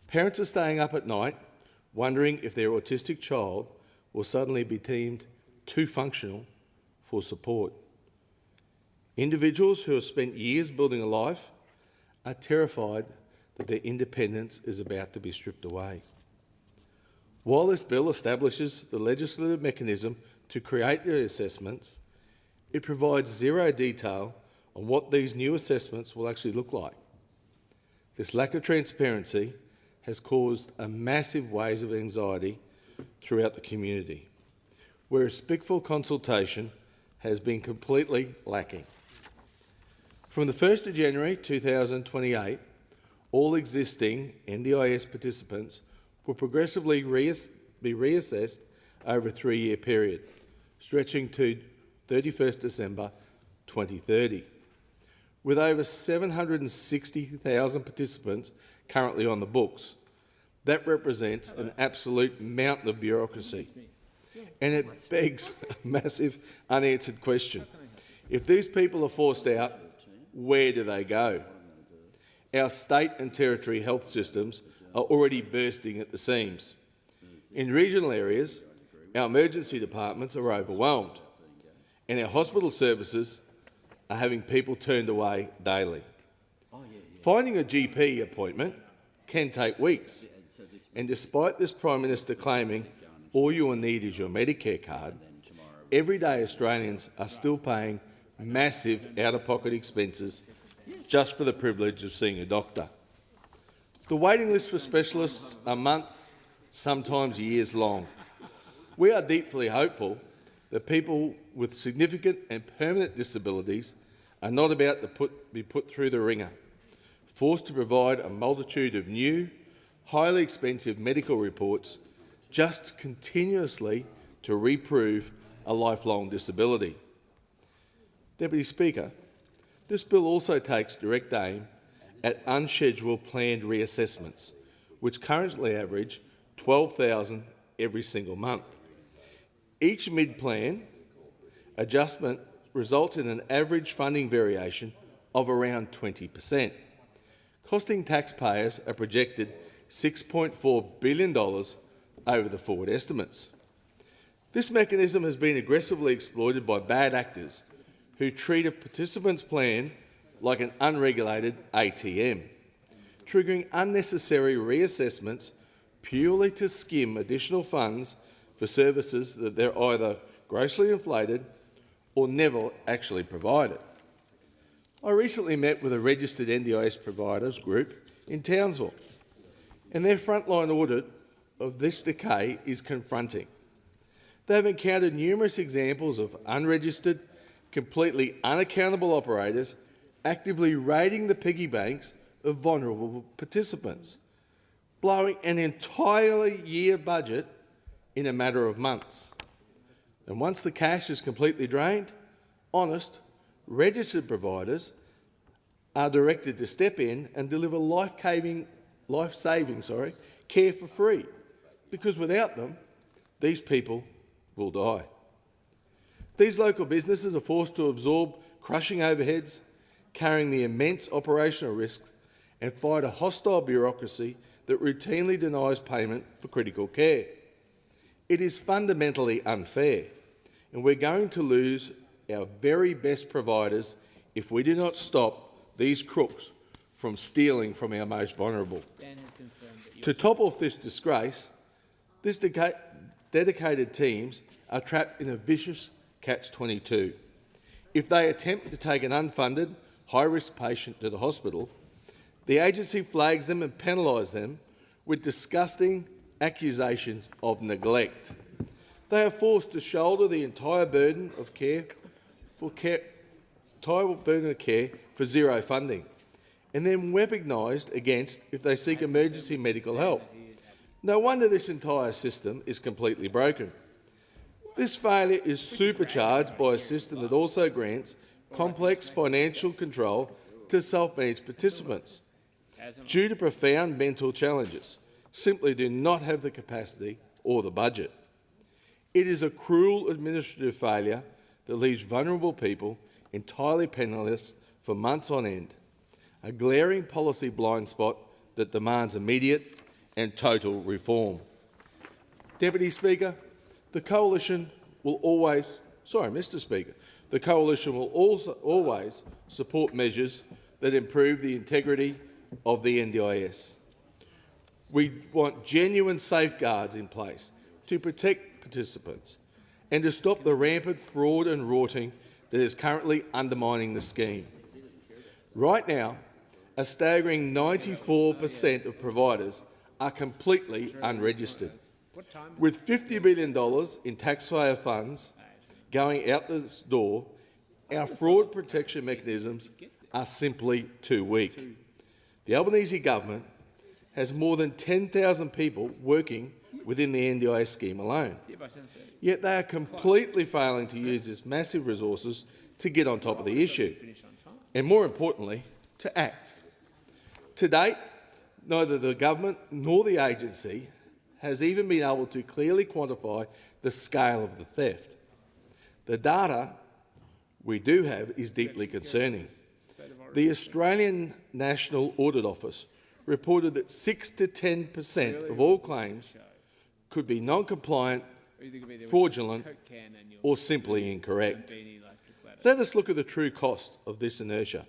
Parents are staying up at night wondering if their autistic child will suddenly be deemed too functional for support. Individuals who have spent years building a life are terrified that their independence is about to be stripped away. While this bill establishes the legislative mechanism to create the assessments, it provides zero detail on what these new assessments will actually look like. This lack of transparency has caused a massive wave of anxiety throughout the community, where respectful consultation has been completely lacking. From the 1st of January 2028, all existing NDIS participants will progressively be reassessed over a 3-year period, stretching to 31st December 2030. With over 760,000 participants currently on the books, that represents an absolute mountain of bureaucracy. And it begs a massive unanswered question. If these people are forced out, where do they go? Our state and territory health systems are already bursting at the seams. In regional areas, our emergency departments are overwhelmed, and our hospital services are having people turned away daily. Finding a GP appointment can take weeks, and despite this Prime Minister claiming all you will need is your Medicare card, everyday Australians are still paying massive out-of-pocket expenses just for the privilege of seeing a doctor. The waiting list for specialists are months, sometimes years long. We are deeply hopeful that people with significant and permanent disabilities are not about to be put through the ringer, forced to provide a multitude of new, highly expensive medical reports just continuously to reprove a lifelong disability. Deputy Speaker, this bill also takes direct aim at unscheduled planned reassessments, which currently average 12,000 every single month. Each mid-plan adjustment results in an average funding variation of around 20%, costing taxpayers a projected $6.4 billion over the forward estimates. This mechanism has been aggressively exploited by bad actors who treat a participant's plan like an unregulated ATM, triggering unnecessary reassessments purely to skim additional funds for services that they're either grossly inflated or never actually provided. I recently met with a registered NDIS providers group in Townsville, and their frontline audit of this decay is confronting. They have encountered numerous examples of unregistered, completely unaccountable operators actively raiding the piggy banks of vulnerable participants, blowing an entire year budget in a matter of months. And once the cash is completely drained, honest, registered providers are directed to step in and deliver life-saving care for free, because without them, these people will die. These local businesses are forced to absorb crushing overheads, carrying the immense operational risks, and fight a hostile bureaucracy that routinely denies payment for critical care. It is fundamentally unfair, and we're going to lose our very best providers if we do not stop these crooks from stealing from our most vulnerable. To top off this disgrace, these dedicated teams are trapped in a vicious catch-22. If they attempt to take an unfunded, high-risk patient to the hospital, the agency flags them and penalises them with disgusting accusations of neglect. They are forced to shoulder the entire burden of care for zero funding, and then weaponised against if they seek emergency medical help. No wonder this entire system is completely broken. This failure is supercharged by a system that also grants complex financial control to self-managed participants. Due to profound mental challenges, simply do not have the capacity or the budget. It is a cruel administrative failure that leaves vulnerable people entirely penniless for months on end, a glaring policy blind spot that demands immediate and total reform. Deputy Speaker, the Coalition will always, Mr Speaker, the Coalition will also always support measures that improve the integrity of the NDIS. We want genuine safeguards in place to protect participants and to stop the rampant fraud and rorting that is currently undermining the scheme. Right now, a staggering 94% of providers are completely unregistered, with $50 billion in taxpayer funds going out the door. Our fraud protection mechanisms are simply too weak. The Albanese government has more than 10,000 people working within the NDIS scheme alone, yet they are completely failing to use this massive resources to get on top of the issue, and more importantly, to act. To date, neither the government nor the agency has even been able to clearly quantify the scale of the theft. The data we do have is deeply concerning. The Australian National Audit Office reported that 6 to 10% of all claims could be non-compliant, fraudulent or simply incorrect. Let us look at the true cost of this inertia.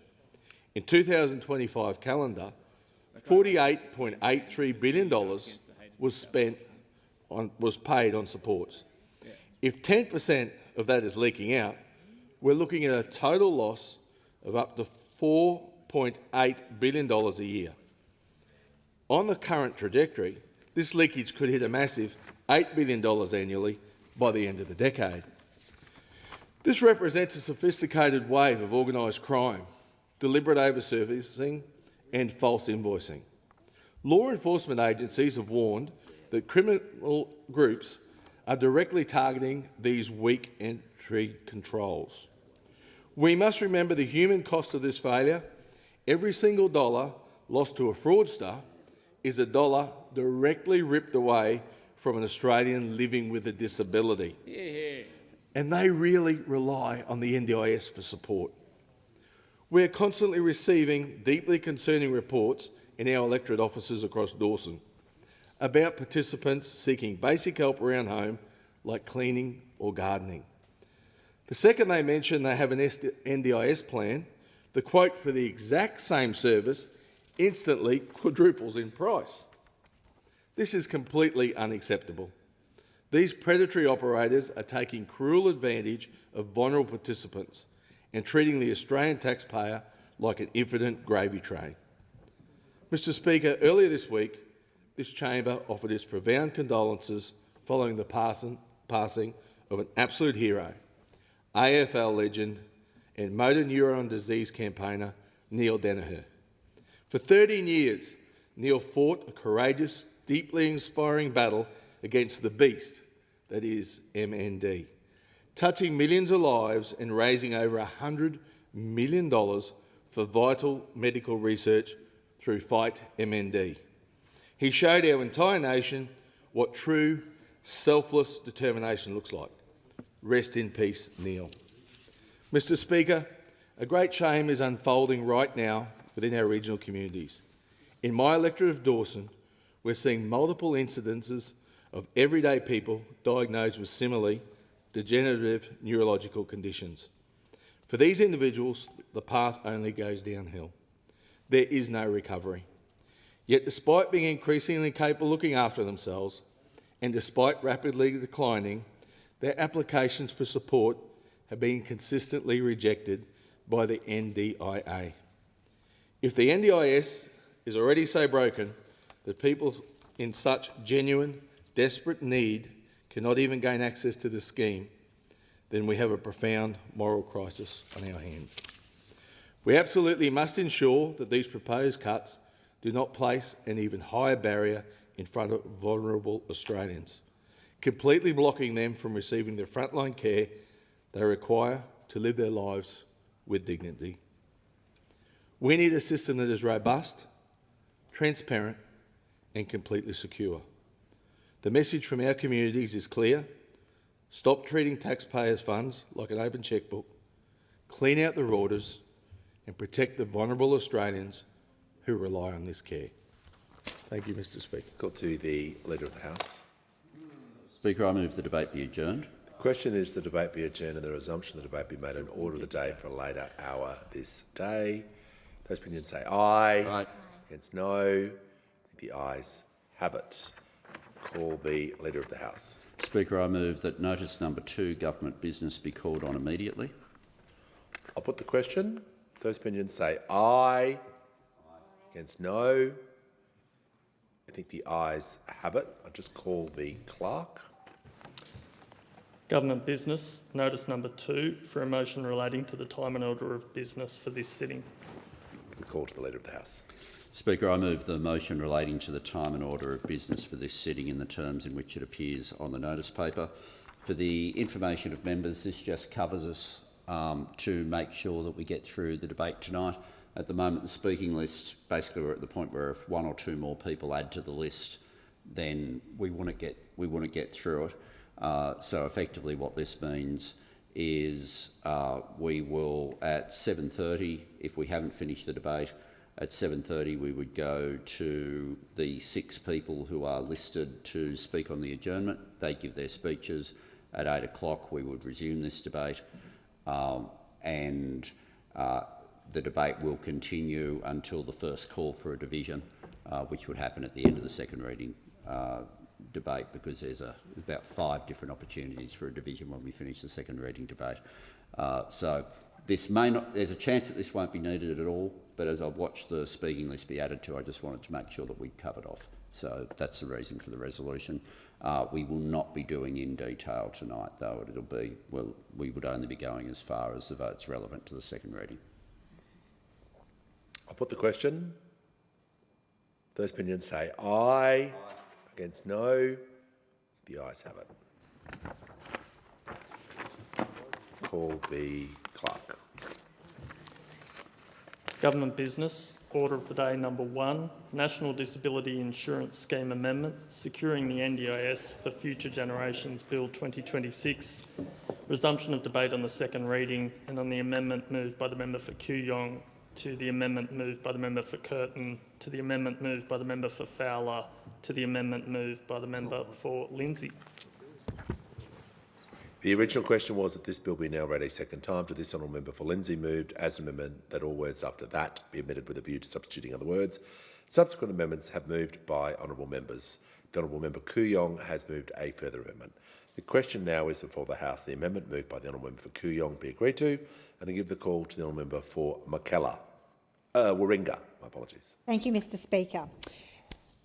In 2025 calendar, $48.83 billion was paid on supports. If 10% of that is leaking out, we're looking at a total loss of up to $4.8 billion a year. On the current trajectory, this leakage could hit a massive $8 billion annually by the end of the decade. This represents a sophisticated wave of organised crime, deliberate overservicing and false invoicing. Law enforcement agencies have warned that criminal groups are directly targeting these weak entry controls. We must remember the human cost of this failure. Every single dollar lost to a fraudster is a dollar directly ripped away from an Australian living with a disability. And they really rely on the NDIS for support. We are constantly receiving deeply concerning reports in our electorate offices across Dawson about participants seeking basic help around home, like cleaning or gardening. The second they mention they have an NDIS plan, the quote for the exact same service instantly quadruples in price. This is completely unacceptable. These predatory operators are taking cruel advantage of vulnerable participants and treating the Australian taxpayer like an infinite gravy train. Mr Speaker, earlier this week, this chamber offered its profound condolences following the passing of an absolute hero, AFL legend and motor neuron disease campaigner Neil Danaher. For 13 years, Neil fought a courageous, deeply inspiring battle against the beast that is MND, touching millions of lives and raising over $100 million for vital medical research through Fight MND. He showed our entire nation what true, selfless determination looks like. Rest in peace, Neil. Mr Speaker, a great shame is unfolding right now within our regional communities. In my electorate of Dawson, we're seeing multiple incidences of everyday people diagnosed with similarly degenerative neurological conditions. For these individuals, the path only goes downhill. There is no recovery. Yet despite being increasingly capable of looking after themselves, and despite rapidly declining, their applications for support have been consistently rejected by the NDIA. If the NDIS is already so broken that people in such genuine, desperate need cannot even gain access to the scheme, then we have a profound moral crisis on our hands. We absolutely must ensure that these proposed cuts do not place an even higher barrier in front of vulnerable Australians, completely blocking them from receiving the frontline care they require to live their lives with dignity. We need a system that is robust, transparent and completely secure. The message from our communities is clear. Stop treating taxpayers' funds like an open chequebook, clean out the roaders and protect the vulnerable Australians who rely on this care. Thank you, Mr Speaker. Call to the Leader of the House. Speaker, I move the debate be adjourned. The question is the debate be adjourned and the resumption of the debate be made in order of the day for a later hour this day. Those opinions say aye. Aye. Against no. The ayes have it. Call the Leader of the House. Speaker, I move that notice number 2, government business, be called on immediately. I'll put the question. Those opinions say aye. Against no. I think the ayes have it. I'll just call the clerk. Government business, notice number 2 for a motion relating to the time and order of business for this sitting. We call to the Leader of the House. Speaker, I move the motion relating to the time and order of business for this sitting in the terms in which it appears on the notice paper. For the information of members, this just covers us to make sure that we get through the debate tonight. At the moment, the speaking list, basically we're at the point where if 1 or 2 more people add to the list, then we want to get through it. So effectively what this means is we will, at 7:30, if we haven't finished the debate, at 7:30 we would go to the 6 people who are listed to speak on the adjournment. They give their speeches. At 8 o'clock we would resume this debate and the debate will continue until the first call for a division, which would happen at the end of the second reading debate, because there's about 5 different opportunities for a division when we finish the second reading debate. So this may not, there's a chance that this won't be needed at all, but as I've watched the speaking list be added to, I just wanted to make sure that we'd covered off. So that's the reason for the resolution. We will not be doing in detail tonight, though. It'll be, well, we would only be going as far as the votes relevant to the second reading. I'll put the question. Those opinions say aye. Against no. The ayes have it. Call the clerk. Government business, order of the day number 1, National Disability Insurance Scheme Amendment, Securing the NDIS for Future Generations Bill 2026, resumption of debate on the second reading and on the amendment moved by the member for Kooyong, to the amendment moved by the member for Curtin, to the amendment moved by the member for Fowler, to the amendment moved by the member for Lindsay. The original question was that this bill be now read a second time. To this honourable member for Lindsay moved as an amendment that all words after that be omitted with a view to substituting other words. Subsequent amendments have moved by honourable members. The honourable member Kooyong has moved a further amendment. The question now is before the House. The amendment moved by the honourable member for Kooyong be agreed to, and I give the call to the honourable member for Warringah. My apologies. Thank you, Mr Speaker.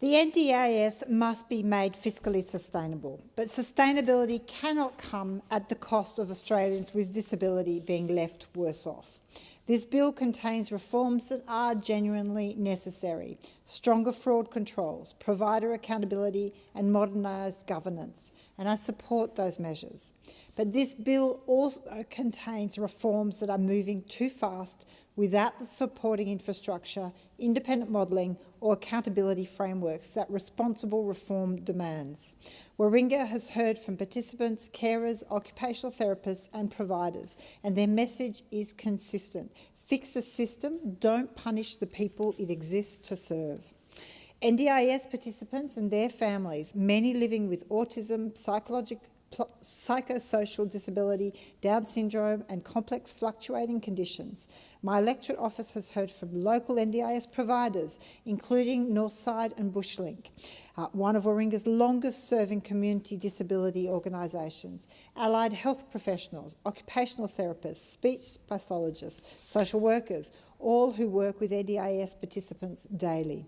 The NDIS must be made fiscally sustainable, but sustainability cannot come at the cost of Australians with disability being left worse off. This bill contains reforms that are genuinely necessary: stronger fraud controls, provider accountability and modernised governance, and I support those measures. But this bill also contains reforms that are moving too fast without the supporting infrastructure, independent modelling or accountability frameworks that responsible reform demands. Warringah has heard from participants, carers, occupational therapists and providers, and their message is consistent. Fix the system, don't punish the people it exists to serve. NDIS participants and their families, many living with autism, psychosocial disability, Down syndrome and complex fluctuating conditions. My electorate office has heard from local NDIS providers, including Northside and Bushlink, one of Warringah's longest-serving community disability organisations, allied health professionals, occupational therapists, speech pathologists, social workers, all who work with NDIS participants daily.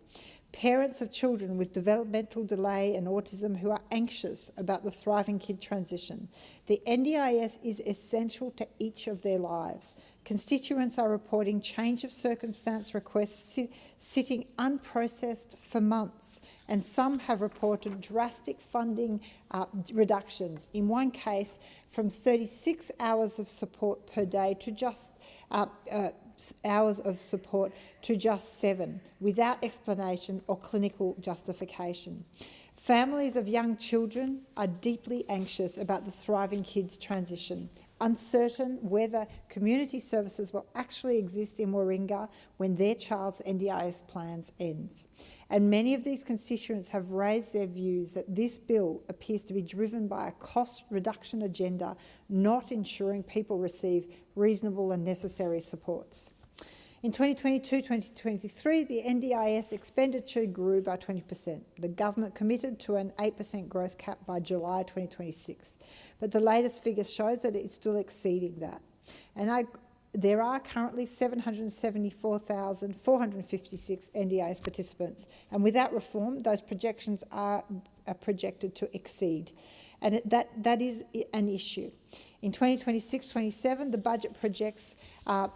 Parents of children with developmental delay and autism who are anxious about the Thriving Kid transition. The NDIS is essential to each of their lives. Constituents are reporting change of circumstance requests sitting unprocessed for months, and some have reported drastic funding reductions. In one case, from 36 hours of support per day to just hours of support to just 7, without explanation or clinical justification. Families of young children are deeply anxious about the Thriving Kids transition, uncertain whether community services will actually exist in Warringah when their child's NDIS plans ends. And many of these constituents have raised their views that this bill appears to be driven by a cost reduction agenda, not ensuring people receive reasonable and necessary supports. In 2022-2023, the NDIS expenditure grew by 20%. The government committed to an 8% growth cap by July 2026, but the latest figures shows that it's still exceeding that. And there are currently 774,456 NDIS participants, and without reform, those projections are projected to exceed. And that is an issue. In 2026-27, the budget projects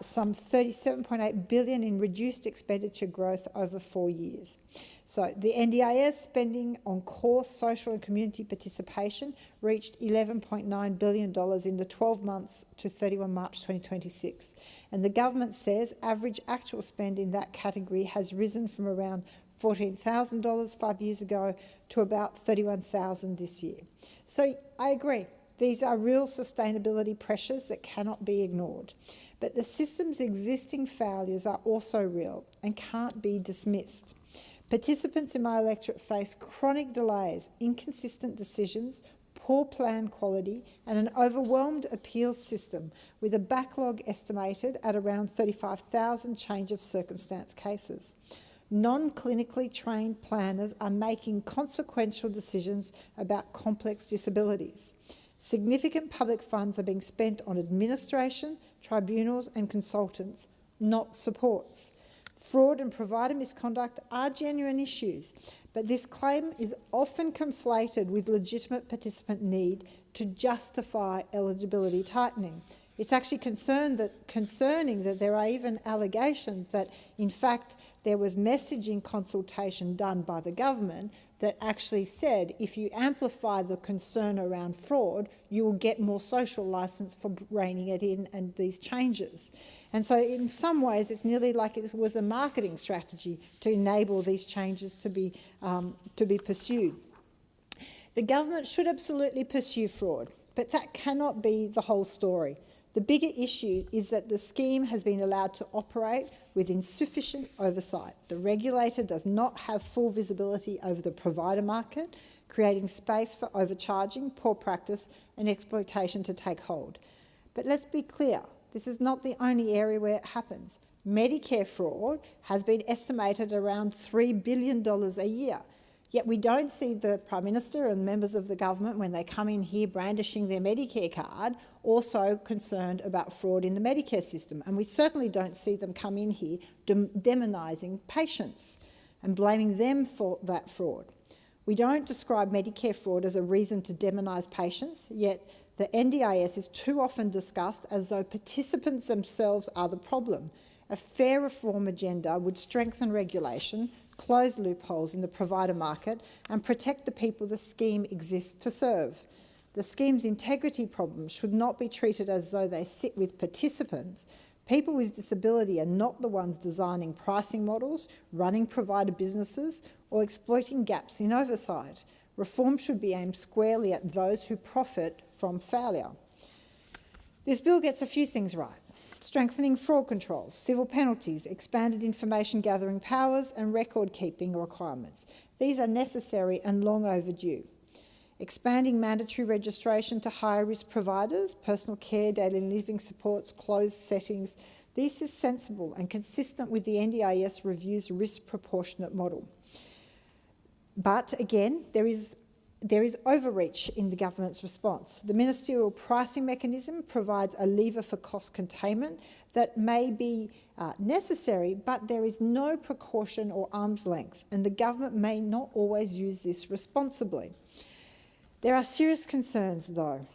some $37.8 billion in reduced expenditure growth over 4 years. So the NDIS spending on core social and community participation reached $11.9 billion in the 12 months to 31 March 2026. And the government says average actual spend in that category has risen from around $14,000 5 years ago to about $31,000 this year. So I agree. These are real sustainability pressures that cannot be ignored. But the system's existing failures are also real and can't be dismissed. Participants in my electorate face chronic delays, inconsistent decisions, poor plan quality and an overwhelmed appeals system with a backlog estimated at around 35,000 change of circumstance cases. Non-clinically trained planners are making consequential decisions about complex disabilities. Significant public funds are being spent on administration, tribunals and consultants, not supports. Fraud and provider misconduct are genuine issues, but this claim is often conflated with legitimate participant need to justify eligibility tightening. It's actually concerning that there are even allegations that, in fact, there was messaging consultation done by the government that actually said if you amplify the concern around fraud, you will get more social licence for reining it in and these changes. And so in some ways it's nearly like it was a marketing strategy to enable these changes to be pursued. The government should absolutely pursue fraud, but that cannot be the whole story. The bigger issue is that the scheme has been allowed to operate with insufficient oversight. The regulator does not have full visibility over the provider market, creating space for overcharging, poor practice and exploitation to take hold. But let's be clear, this is not the only area where it happens. Medicare fraud has been estimated around $3 billion a year. Yet we don't see the Prime Minister and members of the government, when they come in here brandishing their Medicare card, also concerned about fraud in the Medicare system. And we certainly don't see them come in here demonising patients and blaming them for that fraud. We don't describe Medicare fraud as a reason to demonise patients, yet the NDIS is too often discussed as though participants themselves are the problem. A fair reform agenda would strengthen regulation, close loopholes in the provider market and protect the people the scheme exists to serve. The scheme's integrity problems should not be treated as though they sit with participants. People with disability are not the ones designing pricing models, running provider businesses or exploiting gaps in oversight. Reform should be aimed squarely at those who profit from failure. This bill gets a few things right. Strengthening fraud controls, civil penalties, expanded information gathering powers and record keeping requirements. These are necessary and long overdue. Expanding mandatory registration to higher risk providers, personal care, daily living supports, closed settings. This is sensible and consistent with the NDIS review's risk proportionate model. But again, there is there is overreach in the government's response. The ministerial pricing mechanism provides a lever for cost containment that may be necessary, but there is no precaution or arm's length, and the government may not always use this responsibly. There are serious concerns, though.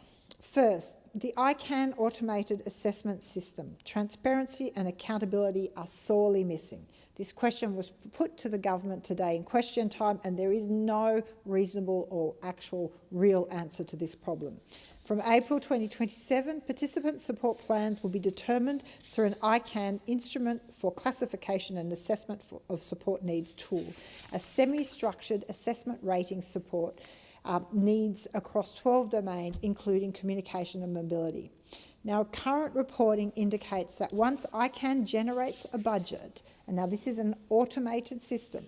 First, the ICANN automated assessment system. Transparency and accountability are sorely missing. This question was put to the government today in question time, and there is no reasonable or actual real answer to this problem. From April 2027, participant support plans will be determined through an ICANN instrument for classification and assessment of support needs tool, a semi-structured assessment rating support needs across 12 domains, including communication and mobility. Now, current reporting indicates that once ICANN generates a budget, and now this is an automated system,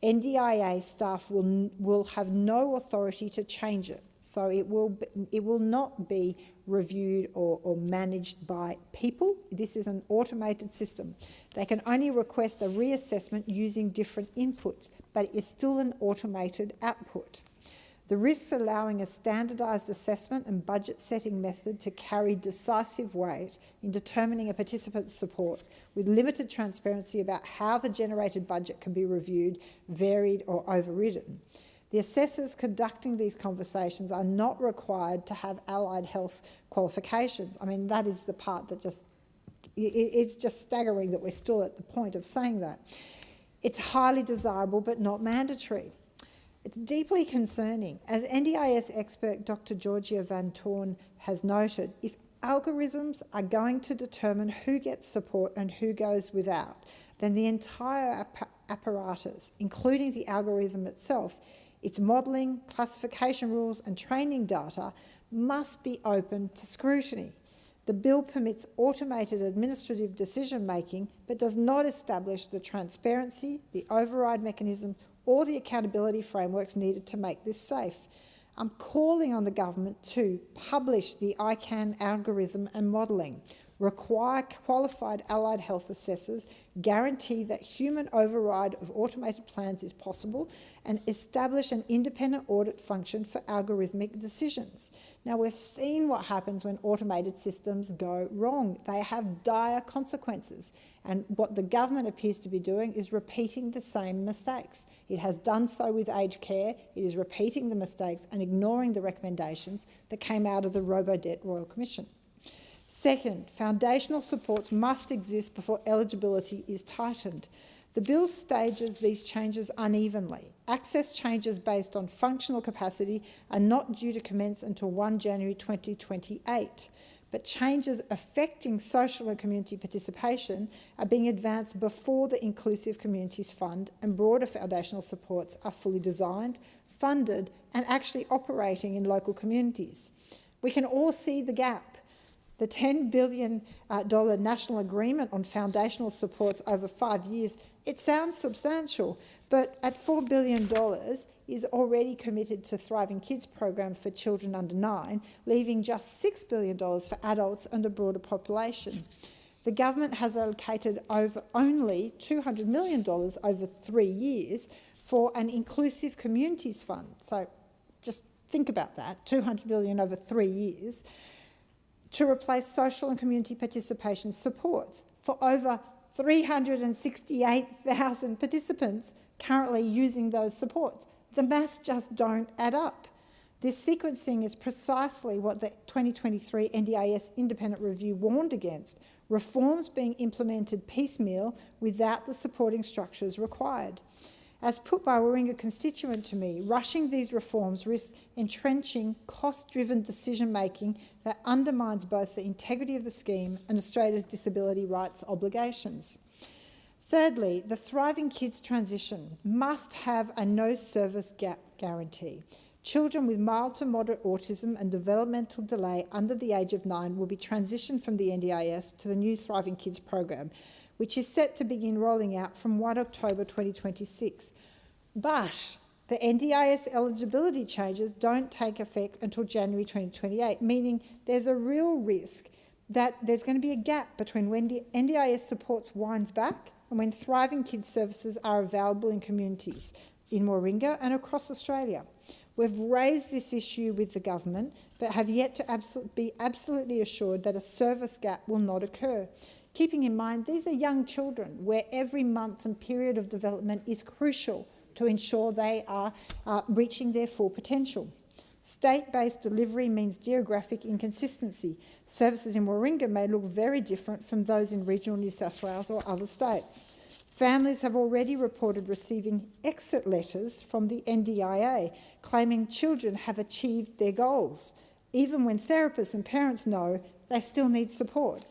NDIA staff will have no authority to change it. So it will not be reviewed or managed by people. This is an automated system. They can only request a reassessment using different inputs, but it is still an automated output. The risks allowing a standardised assessment and budget setting method to carry decisive weight in determining a participant's support with limited transparency about how the generated budget can be reviewed, varied or overridden. The assessors conducting these conversations are not required to have allied health qualifications. I mean, that is the part that it's just staggering that we're still at the point of saying that. It's highly desirable but not mandatory. It's deeply concerning. As NDIS expert Dr. Georgia Van Toorn has noted, if algorithms are going to determine who gets support and who goes without, then the entire apparatus, including the algorithm itself, its modelling, classification rules and training data, must be open to scrutiny. The bill permits automated administrative decision-making but does not establish the transparency, the override mechanism or the accountability frameworks needed to make this safe. I'm calling on the government to publish the ICANN algorithm and modelling, require qualified allied health assessors, guarantee that human override of automated plans is possible, and establish an independent audit function for algorithmic decisions. Now, we've seen what happens when automated systems go wrong. They have dire consequences, and what the government appears to be doing is repeating the same mistakes. It has done so with aged care. It is repeating the mistakes and ignoring the recommendations that came out of the Robo-Debt Royal Commission. Second, foundational supports must exist before eligibility is tightened. The bill stages these changes unevenly. Access changes based on functional capacity are not due to commence until 1 January 2028, but changes affecting social and community participation are being advanced before the Inclusive Communities Fund and broader foundational supports are fully designed, funded and actually operating in local communities. We can all see the gap. The $10 billion national agreement on foundational supports over 5 years, it sounds substantial, but at $4 billion is already committed to Thriving Kids program for children under 9, leaving just $6 billion for adults and a broader population. The government has allocated only $200 million over 3 years for an Inclusive Communities Fund. So just think about that, $200 million over 3 years, to replace social and community participation supports for over 368,000 participants currently using those supports. The maths just don't add up. This sequencing is precisely what the 2023 NDIS independent review warned against, reforms being implemented piecemeal without the supporting structures required. As put by a Warringah constituent to me, rushing these reforms risks entrenching cost-driven decision-making that undermines both the integrity of the scheme and Australia's disability rights obligations. Thirdly, the Thriving Kids transition must have a no-service gap guarantee. Children with mild to moderate autism and developmental delay under the age of 9 will be transitioned from the NDIS to the new Thriving Kids program, which is set to begin rolling out from 1 October 2026. But the NDIS eligibility changes don't take effect until January 2028, meaning there's a real risk that there's going to be a gap between when the NDIS supports winds back and when Thriving Kids services are available in communities in Warringah and across Australia. We've raised this issue with the government, but have yet to be absolutely assured that a service gap will not occur. Keeping in mind, these are young children where every month and period of development is crucial to ensure they are reaching their full potential. State-based delivery means geographic inconsistency. Services in Warringah may look very different from those in regional New South Wales or other states. Families have already reported receiving exit letters from the NDIA claiming children have achieved their goals, even when therapists and parents know they still need support.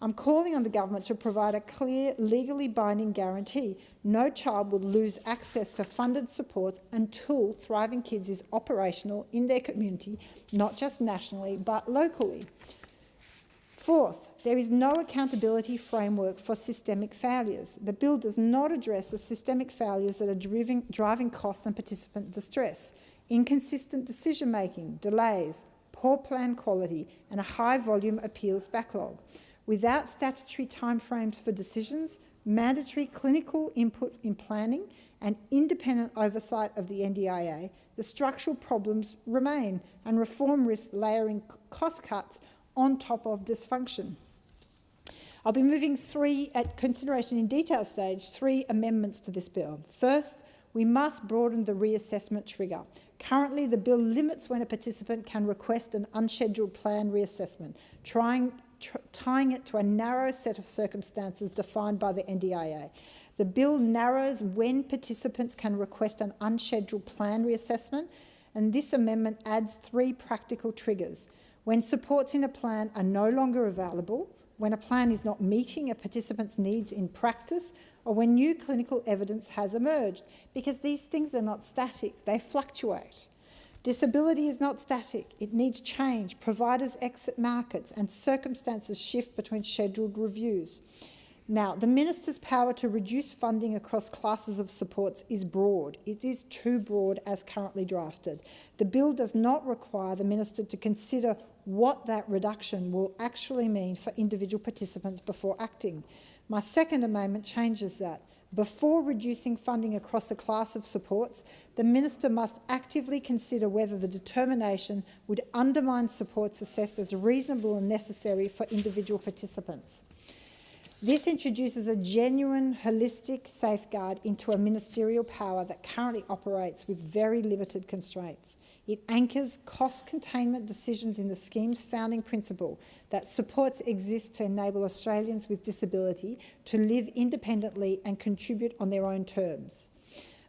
I'm calling on the government to provide a clear, legally binding guarantee no child will lose access to funded supports until Thriving Kids is operational in their community, not just nationally but locally. Fourth, there is no accountability framework for systemic failures. The bill does not address the systemic failures that are driving costs and participant distress, inconsistent decision-making, delays, poor plan quality and a high-volume appeals backlog. Without statutory timeframes for decisions, mandatory clinical input in planning and independent oversight of the NDIA, the structural problems remain and reform risks layering cost cuts on top of dysfunction. I'll be moving at consideration in detail stage 3 amendments to this bill. First, we must broaden the reassessment trigger. Currently, the bill limits when a participant can request an unscheduled plan reassessment, tying it to a narrow set of circumstances defined by the NDIA. The bill narrows when participants can request an unscheduled plan reassessment, and this amendment adds 3 practical triggers. When supports in a plan are no longer available, when a plan is not meeting a participant's needs in practice, or when new clinical evidence has emerged, because these things are not static, they fluctuate. Disability is not static. It needs change. Providers exit markets and circumstances shift between scheduled reviews. Now, the Minister's power to reduce funding across classes of supports is broad. It is too broad as currently drafted. The bill does not require the Minister to consider what that reduction will actually mean for individual participants before acting. My second amendment changes that. Before reducing funding across a class of supports, the Minister must actively consider whether the determination would undermine supports assessed as reasonable and necessary for individual participants. This introduces a genuine, holistic safeguard into a ministerial power that currently operates with very limited constraints. It anchors cost containment decisions in the scheme's founding principle that supports exist to enable Australians with disability to live independently and contribute on their own terms.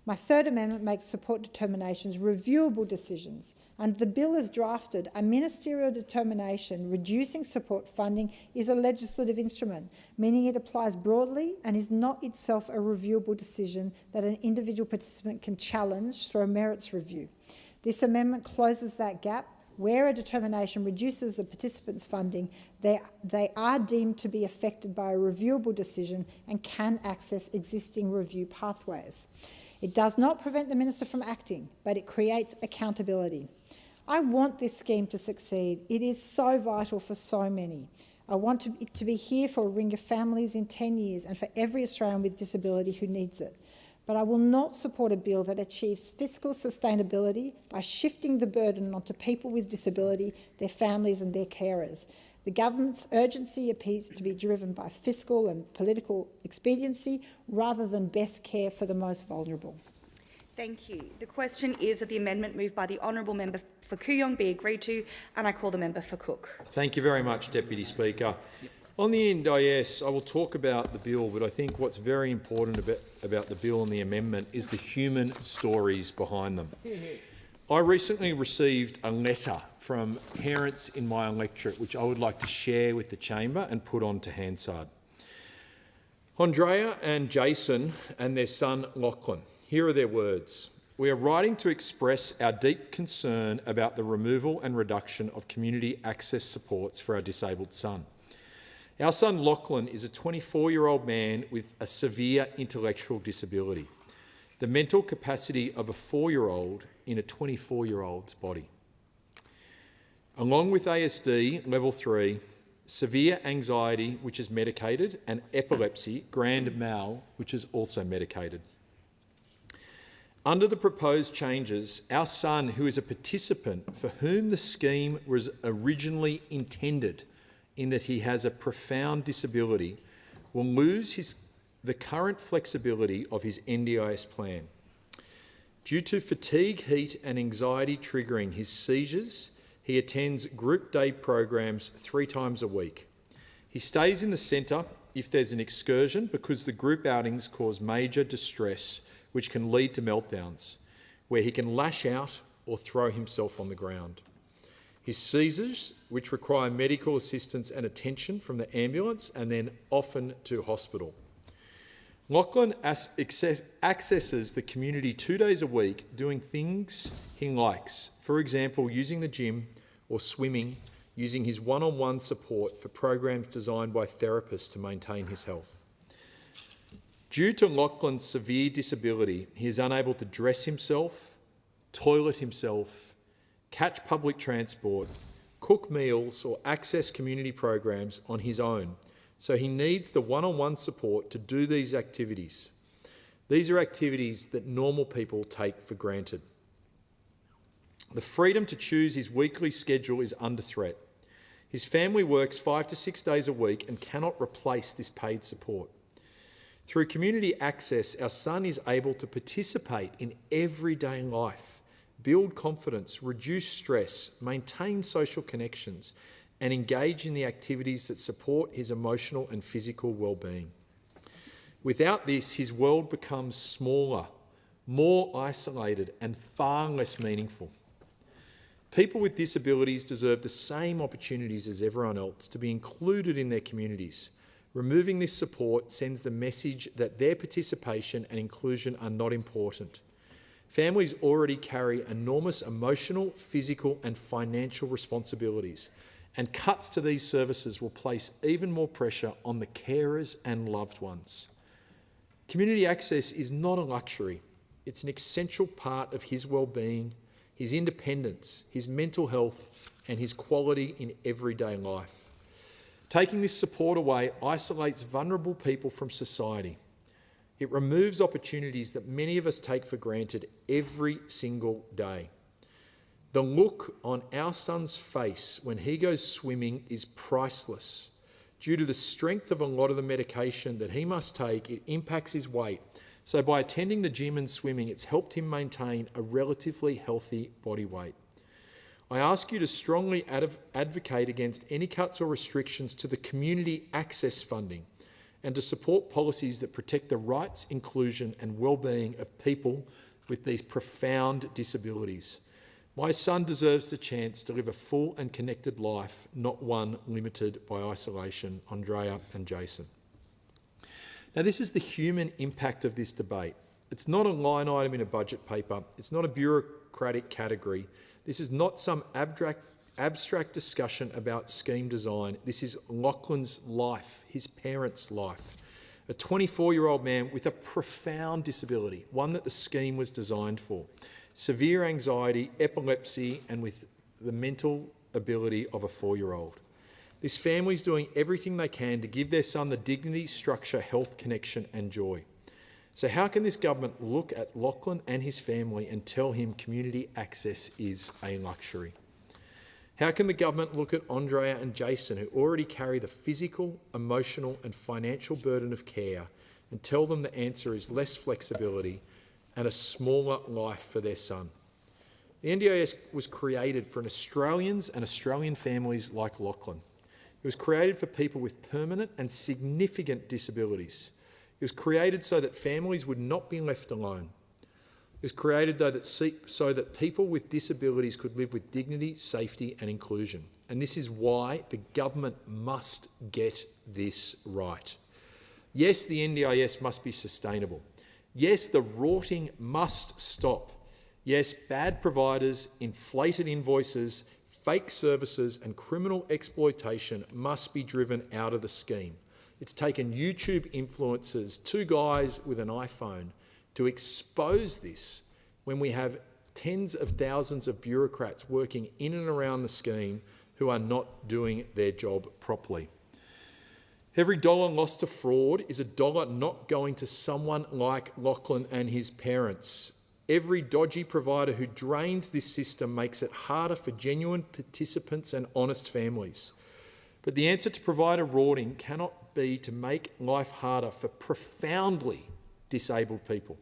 My third amendment makes support determinations reviewable decisions. Under the bill as drafted, a ministerial determination reducing support funding is a legislative instrument, meaning it applies broadly and is not itself a reviewable decision that an individual participant can challenge through a merits review. This amendment closes that gap. Where a determination reduces a participant's funding, they are deemed to be affected by a reviewable decision and can access existing review pathways. It does not prevent the Minister from acting, but it creates accountability. I want this scheme to succeed. It is so vital for so many. I want it to be here for Warringah families in 10 years and for every Australian with disability who needs it. But I will not support a bill that achieves fiscal sustainability by shifting the burden onto people with disability, their families and their carers. The government's urgency appears to be driven by fiscal and political expediency rather than best care for the most vulnerable. Thank you. The question is that the amendment moved by the honourable member for Kooyong be agreed to, and I call the member for Cook. Thank you very much, Deputy Speaker. On the NDIS, I will talk about the bill, but I think what's very important about the bill and the amendment is the human stories behind them. I recently received a letter from parents in my electorate which I would like to share with the chamber and put on to Hansard. Andrea and Jason and their son Lachlan. Here are their words. We are writing to express our deep concern about the removal and reduction of community access supports for our disabled son. Our son Lachlan is a 24-year-old man with a severe intellectual disability, the mental capacity of a 4-year-old in a 24-year-old's body. Along with ASD level 3, severe anxiety, which is medicated, and epilepsy, grand mal, which is also medicated. Under the proposed changes, our son, who is a participant for whom the scheme was originally intended, in that he has a profound disability, will lose the current flexibility of his NDIS plan. Due to fatigue, heat and anxiety triggering his seizures, he attends group day programs 3 times a week. He stays in the centre if there's an excursion because the group outings cause major distress which can lead to meltdowns, where he can lash out or throw himself on the ground. His seizures, which require medical assistance and attention from the ambulance and then often to hospital. Lachlan accesses the community 2 days a week doing things he likes, for example, using the gym or swimming, using his one-on-one support for programs designed by therapists to maintain his health. Due to Lachlan's severe disability, he is unable to dress himself, toilet himself, catch public transport, cook meals or access community programs on his own, so he needs the one-on-one support to do these activities. These are activities that normal people take for granted. The freedom to choose his weekly schedule is under threat. His family works 5 to 6 days a week and cannot replace this paid support. Through community access, our son is able to participate in everyday life, build confidence, reduce stress, maintain social connections, and engage in the activities that support his emotional and physical well-being. Without this, his world becomes smaller, more isolated, and far less meaningful. People with disabilities deserve the same opportunities as everyone else to be included in their communities. Removing this support sends the message that their participation and inclusion are not important. Families already carry enormous emotional, physical and financial responsibilities, and cuts to these services will place even more pressure on the carers and loved ones. Community access is not a luxury. It's an essential part of his well-being, his independence, his mental health and his quality in everyday life. Taking this support away isolates vulnerable people from society. It removes opportunities that many of us take for granted every single day. The look on our son's face when he goes swimming is priceless. Due to the strength of a lot of the medication that he must take, it impacts his weight. So by attending the gym and swimming, it's helped him maintain a relatively healthy body weight. I ask you to strongly advocate against any cuts or restrictions to the community access funding and to support policies that protect the rights, inclusion and well-being of people with these profound disabilities. My son deserves the chance to live a full and connected life, not one limited by isolation. Andrea and Jason. Now, this is the human impact of this debate. It's not a line item in a budget paper. It's not a bureaucratic category. This is not some abstract discussion about scheme design. This is Lachlan's life, his parents' life. A 24-year-old man with a profound disability, one that the scheme was designed for. Severe anxiety, epilepsy, and with the mental ability of a 4-year-old. This family is doing everything they can to give their son the dignity, structure, health, connection and joy. So how can this government look at Lachlan and his family and tell him community access is a luxury? How can the government look at Andrea and Jason, who already carry the physical, emotional and financial burden of care, and tell them the answer is less flexibility and a smaller life for their son? The NDIS was created for Australians and Australian families like Lachlan. It was created for people with permanent and significant disabilities. It was created so that families would not be left alone. It was created so that people with disabilities could live with dignity, safety and inclusion. And this is why the government must get this right. Yes, the NDIS must be sustainable. Yes, the rorting must stop. Yes, bad providers, inflated invoices, fake services and criminal exploitation must be driven out of the scheme. It's taken YouTube influencers, 2 guys with an iPhone, to expose this when we have tens of thousands of bureaucrats working in and around the scheme who are not doing their job properly. Every dollar lost to fraud is a dollar not going to someone like Lachlan and his parents. Every dodgy provider who drains this system makes it harder for genuine participants and honest families. But the answer to provider rorting cannot be to make life harder for profoundly disabled people.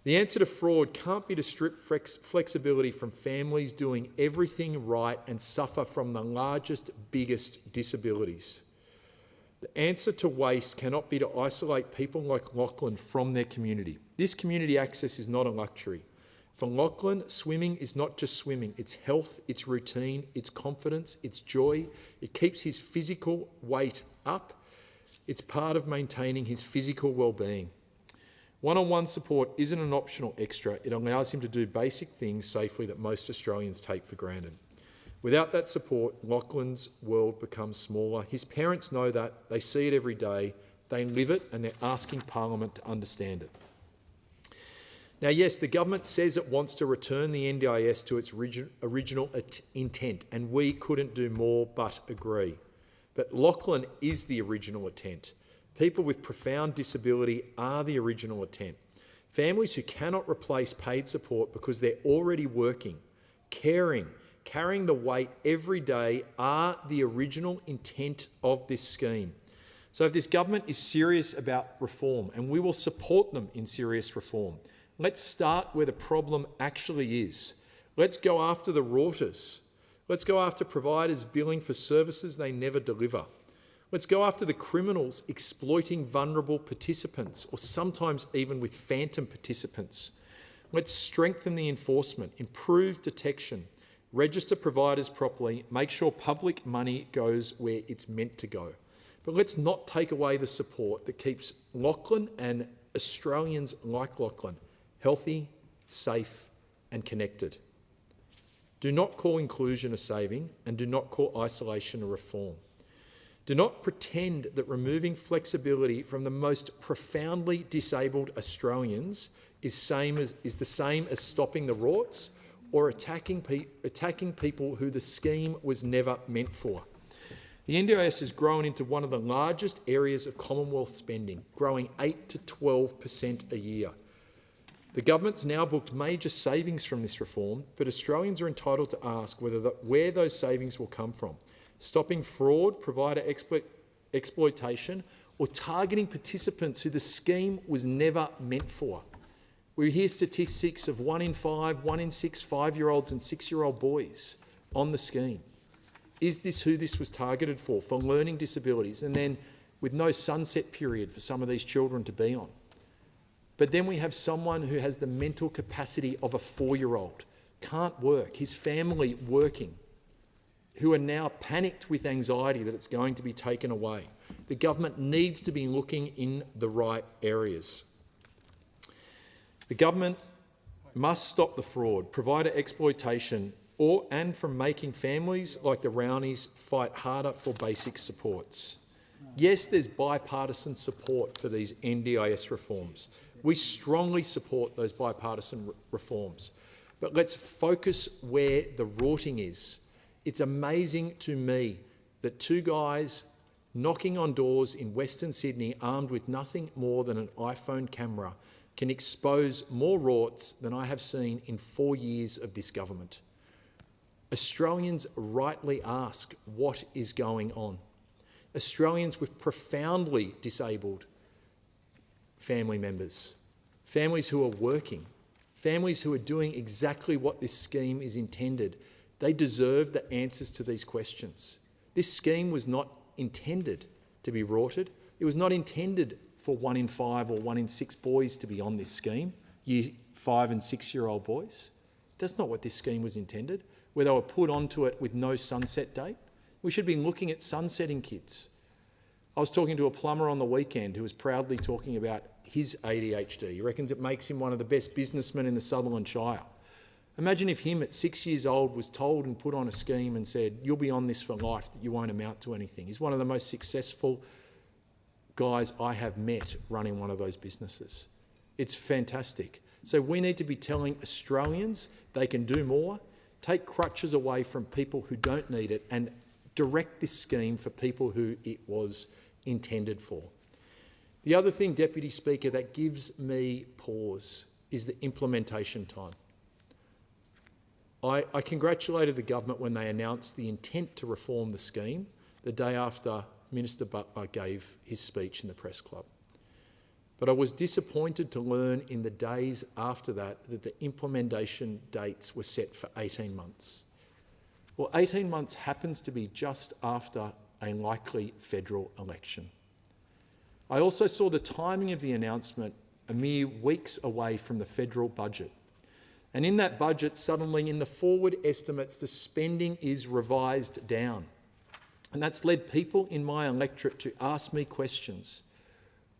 The answer to fraud can't be to strip flexibility from families doing everything right and suffer from the largest, biggest disabilities. The answer to waste cannot be to isolate people like Lachlan from their community. This community access is not a luxury. For Lachlan, swimming is not just swimming. It's health, it's routine, it's confidence, it's joy. It keeps his physical weight up. It's part of maintaining his physical well-being. One-on-one support isn't an optional extra. It allows him to do basic things safely that most Australians take for granted. Without that support, Lachlan's world becomes smaller. His parents know that. They see it every day. They live it, and they're asking Parliament to understand it. Now, yes, the government says it wants to return the NDIS to its original intent, and we couldn't do more but agree. But Lachlan is the original intent. People with profound disability are the original intent. Families who cannot replace paid support because they're already working, caring, carrying the weight every day are the original intent of this scheme. So if this government is serious about reform, and we will support them in serious reform, let's start where the problem actually is. Let's go after the rorters. Let's go after providers billing for services they never deliver. Let's go after the criminals exploiting vulnerable participants, or sometimes even with phantom participants. Let's strengthen the enforcement, improve detection, register providers properly, make sure public money goes where it's meant to go. But let's not take away the support that keeps Lachlan and Australians like Lachlan healthy, safe and connected. Do not call inclusion a saving, and do not call isolation a reform. Do not pretend that removing flexibility from the most profoundly disabled Australians is the same as stopping the rorts or attacking people who the scheme was never meant for. The NDIS has grown into one of the largest areas of Commonwealth spending, growing 8 to 12% a year. The government's now booked major savings from this reform, but Australians are entitled to ask where those savings will come from. Stopping fraud, provider exploitation, or targeting participants who the scheme was never meant for. We hear statistics of 1 in 5, 1 in 6 5-year-olds and 6-year-old boys on the scheme. Is this who this was targeted for learning disabilities, and then with no sunset period for some of these children to be on? But then we have someone who has the mental capacity of a 4-year-old, can't work, his family working, who are now panicked with anxiety that it's going to be taken away. The government needs to be looking in the right areas. The government must stop the fraud, provider exploitation, and from making families like the Rowneys fight harder for basic supports. Yes, there's bipartisan support for these NDIS reforms. We strongly support those bipartisan reforms. But let's focus where the rorting is. It's amazing to me that 2 guys knocking on doors in Western Sydney armed with nothing more than an iPhone camera can expose more rorts than I have seen in 4 years of this government. Australians rightly ask what is going on. Australians with profoundly disabled family members, families who are working, families who are doing exactly what this scheme is intended. They deserve the answers to these questions. This scheme was not intended to be rorted. It was not intended for 1 in 5 or 1 in 6 boys to be on this scheme, year 5 and 6-year-old boys. That's not what this scheme was intended, where they were put onto it with no sunset date. We should be looking at sunsetting kids. I was talking to a plumber on the weekend who was proudly talking about his ADHD. He reckons it makes him one of the best businessmen in the Sutherland Shire. Imagine if him at 6 years old was told and put on a scheme and said, you'll be on this for life, that you won't amount to anything. He's one of the most successful guys I have met running one of those businesses. It's fantastic. So we need to be telling Australians they can do more, take crutches away from people who don't need it, and direct this scheme for people who it was intended for. The other thing, Deputy Speaker, that gives me pause is the implementation time. I congratulated the government when they announced the intent to reform the scheme the day after Minister Butler gave his speech in the Press Club. But I was disappointed to learn in the days after that the implementation dates were set for 18 months. Well, 18 months happens to be just after a likely federal election. I also saw the timing of the announcement a mere weeks away from the federal budget. And in that budget, suddenly in the forward estimates, the spending is revised down. And that's led people in my electorate to ask me questions.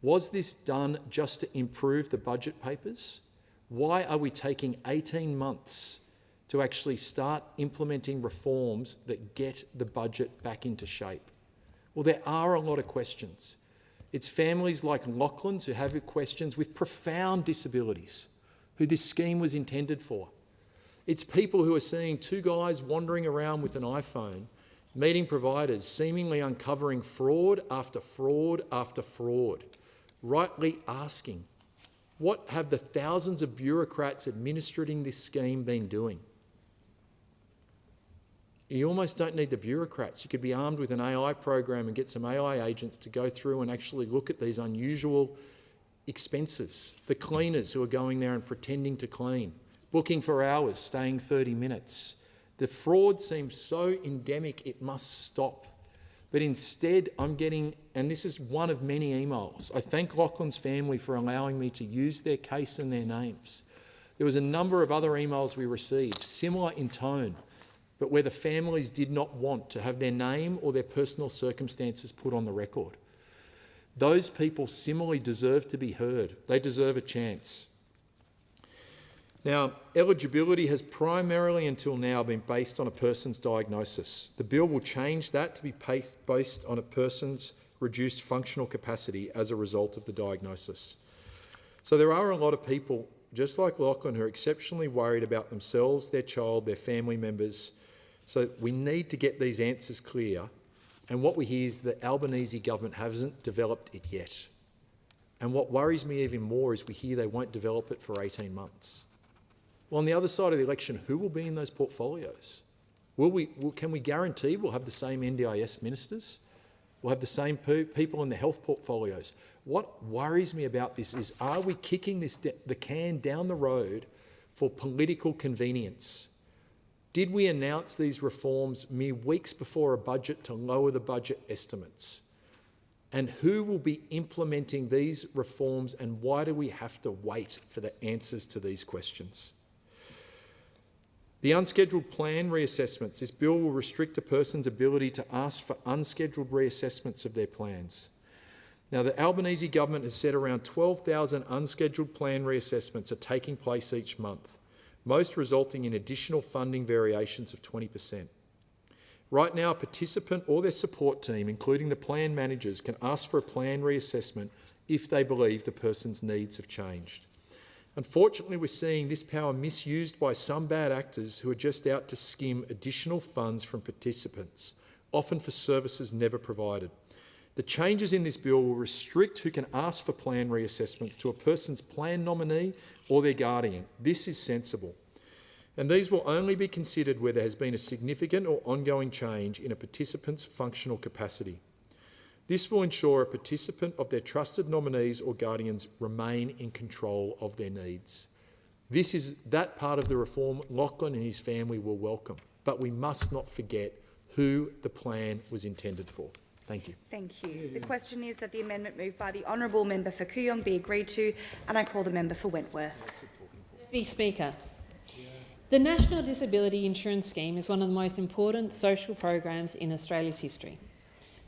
Was this done just to improve the budget papers? Why are we taking 18 months to actually start implementing reforms that get the budget back into shape? Well, there are a lot of questions. It's families like Lachlan's who have questions with profound disabilities, who this scheme was intended for. It's people who are seeing two guys wandering around with an iPhone, meeting providers, seemingly uncovering fraud after fraud after fraud, rightly asking, what have the thousands of bureaucrats administering this scheme been doing? You almost don't need the bureaucrats. You could be armed with an AI program and get some AI agents to go through and actually look at these unusual expenses. The cleaners who are going there and pretending to clean, booking for hours, staying 30 minutes. The fraud seems so endemic it must stop. But instead I'm getting, and this is one of many emails, I thank Lachlan's family for allowing me to use their case and their names. There was a number of other emails we received, similar in tone, but where the families did not want to have their name or their personal circumstances put on the record. Those people similarly deserve to be heard. They deserve a chance. Now, eligibility has primarily until now been based on a person's diagnosis. The bill will change that to be based on a person's reduced functional capacity as a result of the diagnosis. So there are a lot of people, just like Lachlan, who are exceptionally worried about themselves, their child, their family members. So we need to get these answers clear. And what we hear is the Albanese government hasn't developed it yet. And what worries me even more is we hear they won't develop it for 18 months. Well, on the other side of the election, who will be in those portfolios? Can we guarantee we'll have the same NDIS ministers? We'll have the same people in the health portfolios. What worries me about this is, are we kicking the can down the road for political convenience? Did we announce these reforms mere weeks before a budget to lower the budget estimates? And who will be implementing these reforms, and why do we have to wait for the answers to these questions? The unscheduled plan reassessments. This bill will restrict a person's ability to ask for unscheduled reassessments of their plans. Now, the Albanese government has said around 12,000 unscheduled plan reassessments are taking place each month, most resulting in additional funding variations of 20%. Right now, a participant or their support team, including the plan managers, can ask for a plan reassessment if they believe the person's needs have changed. Unfortunately, we're seeing this power misused by some bad actors who are just out to skim additional funds from participants, often for services never provided. The changes in this bill will restrict who can ask for plan reassessments to a person's plan nominee or their guardian. This is sensible. And these will only be considered where there has been a significant or ongoing change in a participant's functional capacity. This will ensure a participant of their trusted nominees or guardians remain in control of their needs. This is that part of the reform Lachlan and his family will welcome, but we must not forget who the plan was intended for. Thank you. Thank you. The question is that the amendment moved by the honourable member for Kooyong be agreed to, and I call the member for Wentworth. Deputy Speaker, the National Disability Insurance Scheme is one of the most important social programs in Australia's history.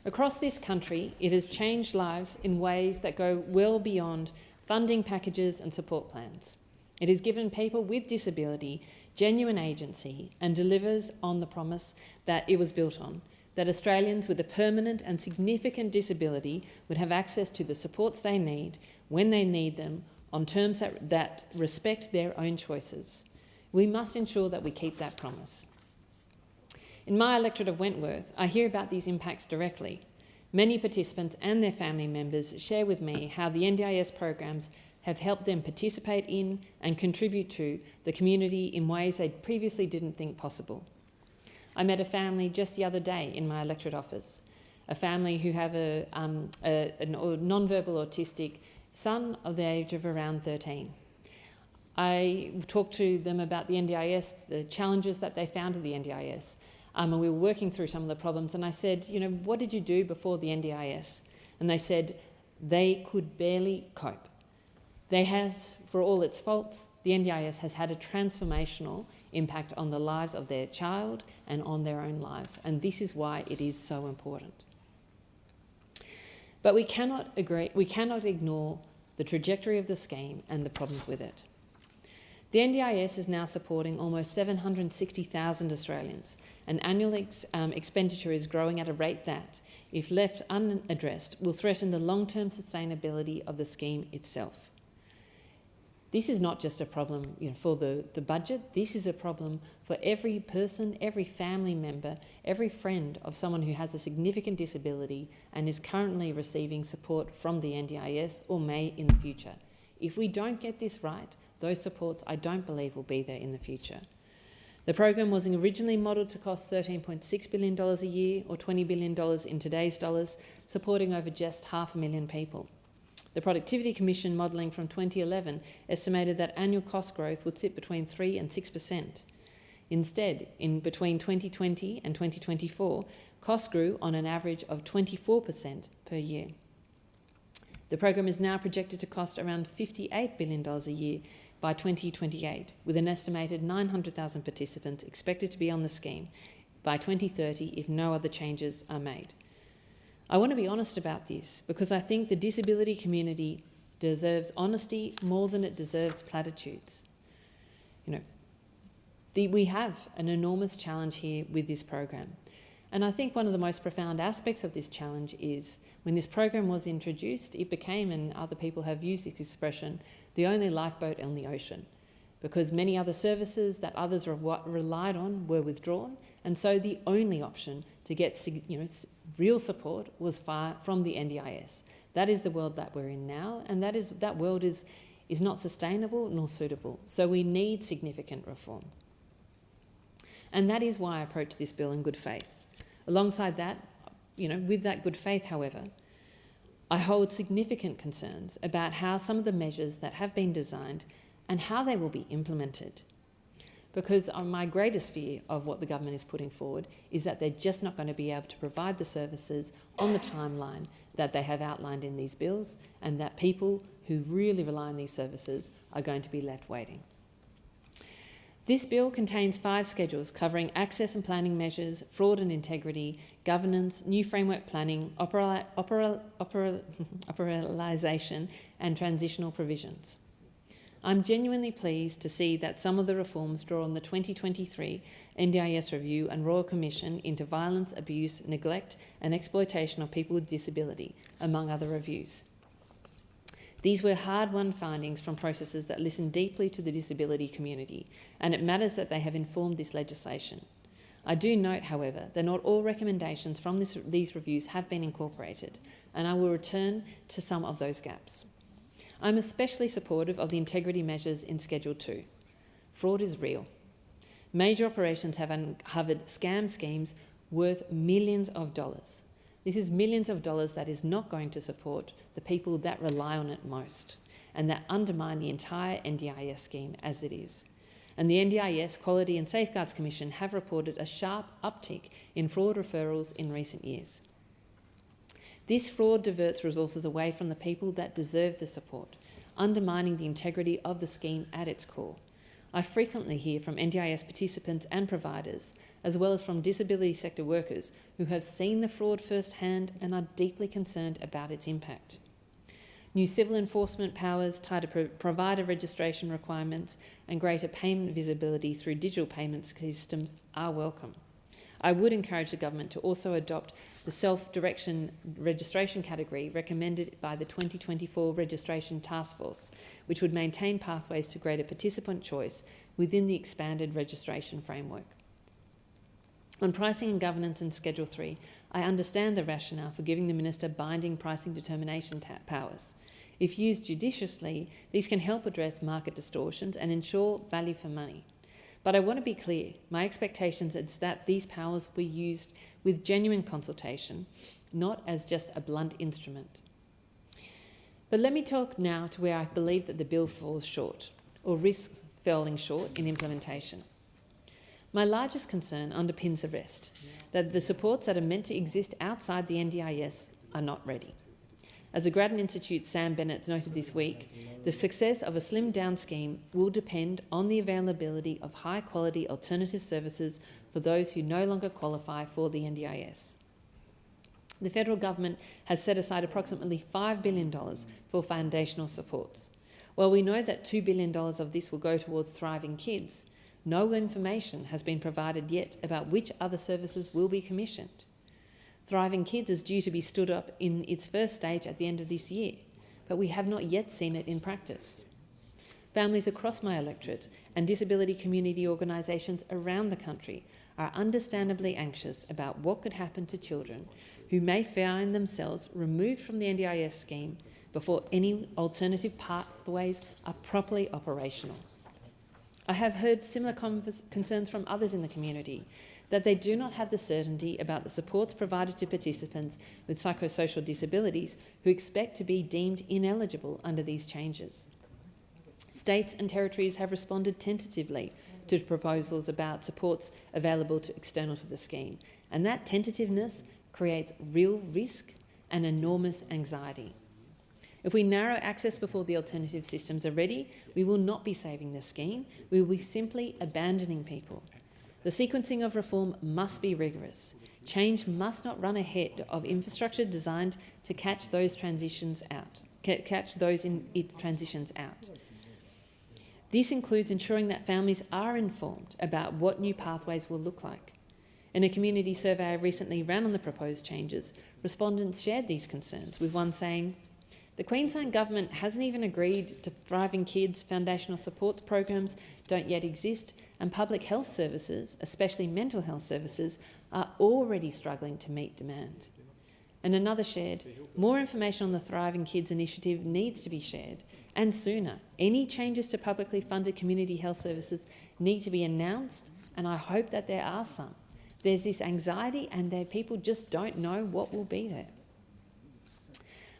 Across this country, it has changed lives in ways that go well beyond funding packages and support plans. It has given people with disability genuine agency and delivers on the promise that it was built on, that Australians with a permanent and significant disability would have access to the supports they need when they need them on terms that respect their own choices. We must ensure that we keep that promise. In my electorate of Wentworth, I hear about these impacts directly. Many participants and their family members share with me how the NDIS programs have helped them participate in and contribute to the community in ways they previously didn't think possible. I met a family just the other day in my electorate office, a family who have a non-verbal autistic son of the age of around 13. I talked to them about the NDIS, the challenges that they found with the NDIS, and we were working through some of the problems, and I said, you know, what did you do before the NDIS? And they said they could barely cope. For all its faults, the NDIS has had a transformational impact on the lives of their child and on their own lives, and this is why it is so important. But we cannot ignore the trajectory of the scheme and the problems with it. The NDIS is now supporting almost 760,000 Australians, and annual expenditure is growing at a rate that, if left unaddressed, will threaten the long-term sustainability of the scheme itself. This is not just a problem, for the budget. This is a problem for every person, every family member, every friend of someone who has a significant disability and is currently receiving support from the NDIS or may in the future. If we don't get this right, those supports I don't believe will be there in the future. The program was originally modelled to cost $13.6 billion a year, or $20 billion in today's dollars, supporting over just 500,000 people. The Productivity Commission modelling from 2011 estimated that annual cost growth would sit between 3% and 6%. Instead, in between 2020 and 2024, costs grew on an average of 24% per year. The program is now projected to cost around $58 billion a year by 2028, with an estimated 900,000 participants expected to be on the scheme by 2030 if no other changes are made. I want to be honest about this because I think the disability community deserves honesty more than it deserves platitudes. We have an enormous challenge here with this program. And I think one of the most profound aspects of this challenge is when this program was introduced, it became, and other people have used this expression, the only lifeboat on the ocean, because many other services that others relied on were withdrawn, and so the only option to get real support was from the NDIS. That is the world that we're in now, and that world is not sustainable nor suitable. So we need significant reform. And that is why I approach this bill in good faith. Alongside that, with that good faith, however, I hold significant concerns about how some of the measures that have been designed and how they will be implemented. Because my greatest fear of what the government is putting forward is that they're just not going to be able to provide the services on the timeline that they have outlined in these bills, and that people who really rely on these services are going to be left waiting. This bill contains 5 schedules covering access and planning measures, fraud and integrity, governance, new framework planning, operationalisation and transitional provisions. I'm genuinely pleased to see that some of the reforms draw on the 2023 NDIS Review and Royal Commission into Violence, Abuse, Neglect and Exploitation of People with Disability, among other reviews. These were hard-won findings from processes that listen deeply to the disability community, and it matters that they have informed this legislation. I do note, however, that not all recommendations from these reviews have been incorporated, and I will return to some of those gaps. I'm especially supportive of the integrity measures in Schedule 2. Fraud is real. Major operations have uncovered scam schemes worth millions of dollars. This is millions of dollars that is not going to support the people that rely on it most and that undermine the entire NDIS scheme as it is. And the NDIS Quality and Safeguards Commission have reported a sharp uptick in fraud referrals in recent years. This fraud diverts resources away from the people that deserve the support, undermining the integrity of the scheme at its core. I frequently hear from NDIS participants and providers, as well as from disability sector workers who have seen the fraud firsthand and are deeply concerned about its impact. New civil enforcement powers, tighter provider registration requirements and greater payment visibility through digital payment systems are welcome. I would encourage the government to also adopt the self-direction registration category recommended by the 2024 Registration Task Force, which would maintain pathways to greater participant choice within the expanded registration framework. On pricing and governance in Schedule 3, I understand the rationale for giving the Minister binding pricing determination powers. If used judiciously, these can help address market distortions and ensure value for money. But I want to be clear, my expectations is that these powers will be used with genuine consultation, not as just a blunt instrument. But let me talk now to where I believe that the bill falls short, or risks falling short in implementation. My largest concern underpins the rest, that the supports that are meant to exist outside the NDIS are not ready. As the Grattan Institute's Sam Bennett noted this week, the success of a slimmed-down scheme will depend on the availability of high-quality alternative services for those who no longer qualify for the NDIS. The federal government has set aside approximately $5 billion for foundational supports. While we know that $2 billion of this will go towards Thriving Kids, no information has been provided yet about which other services will be commissioned. Thriving Kids is due to be stood up in its first stage at the end of this year, but we have not yet seen it in practice. Families across my electorate and disability community organisations around the country are understandably anxious about what could happen to children who may find themselves removed from the NDIS scheme before any alternative pathways are properly operational. I have heard similar concerns from others in the community, that they do not have the certainty about the supports provided to participants with psychosocial disabilities who expect to be deemed ineligible under these changes. States and territories have responded tentatively to proposals about supports available external to the scheme, and that tentativeness creates real risk and enormous anxiety. If we narrow access before the alternative systems are ready, we will not be saving the scheme, we will be simply abandoning people. The sequencing of reform must be rigorous. Change must not run ahead of infrastructure designed to catch those transitions out. This includes ensuring that families are informed about what new pathways will look like. In a community survey I recently ran on the proposed changes, respondents shared these concerns, with one saying, "The Queensland Government hasn't even agreed to Thriving Kids, foundational supports programs don't yet exist, and public health services, especially mental health services, are already struggling to meet demand." And another shared, "More information on the Thriving Kids initiative needs to be shared, and sooner. Any changes to publicly funded community health services need to be announced, and I hope that there are some. There's this anxiety and that people just don't know what will be there."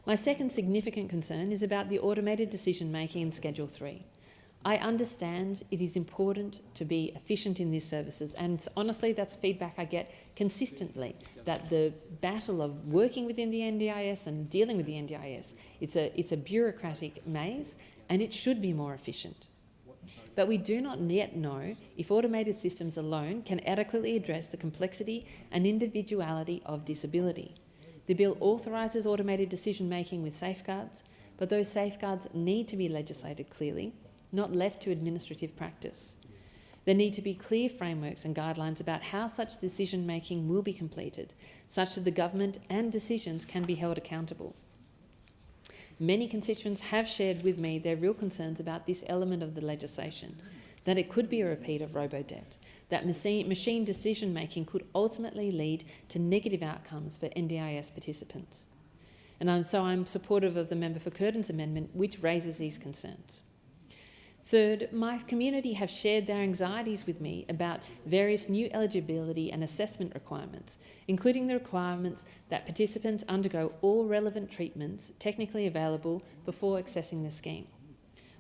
My second significant concern is about the automated decision-making in Schedule 3. I understand it is important to be efficient in these services, and honestly that's feedback I get consistently, that the battle of working within the NDIS and dealing with the NDIS, it's a bureaucratic maze and it should be more efficient. But we do not yet know if automated systems alone can adequately address the complexity and individuality of disability. The bill authorises automated decision-making with safeguards, but those safeguards need to be legislated clearly, not left to administrative practice. There need to be clear frameworks and guidelines about how such decision-making will be completed, such that the government and decisions can be held accountable. Many constituents have shared with me their real concerns about this element of the legislation, that it could be a repeat of robo-debt, that machine decision-making could ultimately lead to negative outcomes for NDIS participants. And so I'm supportive of the member for Curtin's amendment, which raises these concerns. Third, my community have shared their anxieties with me about various new eligibility and assessment requirements, including the requirements that participants undergo all relevant treatments technically available before accessing the scheme.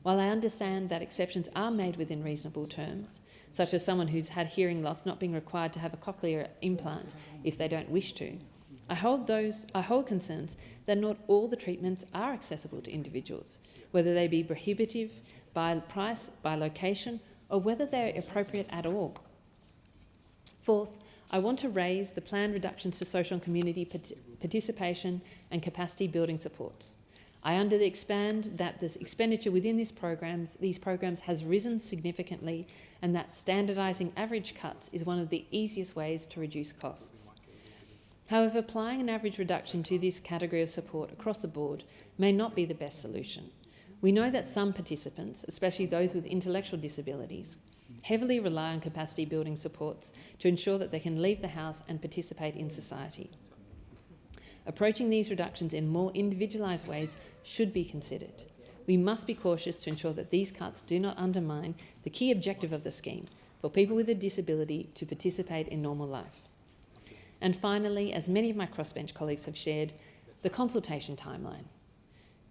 While I understand that exceptions are made within reasonable terms, such as someone who's had hearing loss not being required to have a cochlear implant if they don't wish to, I hold concerns that not all the treatments are accessible to individuals, whether they be prohibitive by price, by location, or whether they're appropriate at all. Fourth, I want to raise the planned reductions to social and community participation and capacity building supports. I understand that the expenditure within these programs has risen significantly, and that standardising average cuts is one of the easiest ways to reduce costs. However, applying an average reduction to this category of support across the board may not be the best solution. We know that some participants, especially those with intellectual disabilities, heavily rely on capacity building supports to ensure that they can leave the house and participate in society. approaching these reductions in more individualised ways should be considered. We must be cautious to ensure that these cuts do not undermine the key objective of the scheme, for people with a disability to participate in normal life. And finally, as many of my crossbench colleagues have shared, the consultation timeline.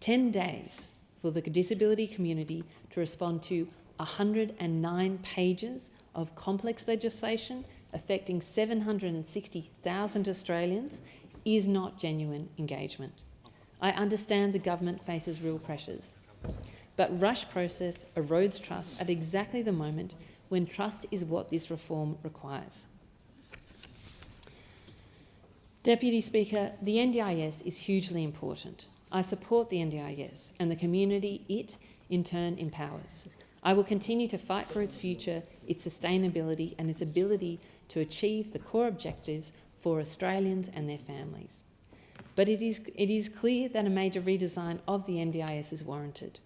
10 days for the disability community to respond to 109 pages of complex legislation affecting 760,000 Australians is not genuine engagement. I understand the government faces real pressures, but rush process erodes trust at exactly the moment when trust is what this reform requires. Deputy Speaker, the NDIS is hugely important. I support the NDIS and the community it, in turn, empowers. I will continue to fight for its future, its sustainability and its ability to achieve the core objectives for Australians and their families. But it is clear that a major redesign of the NDIS is warranted.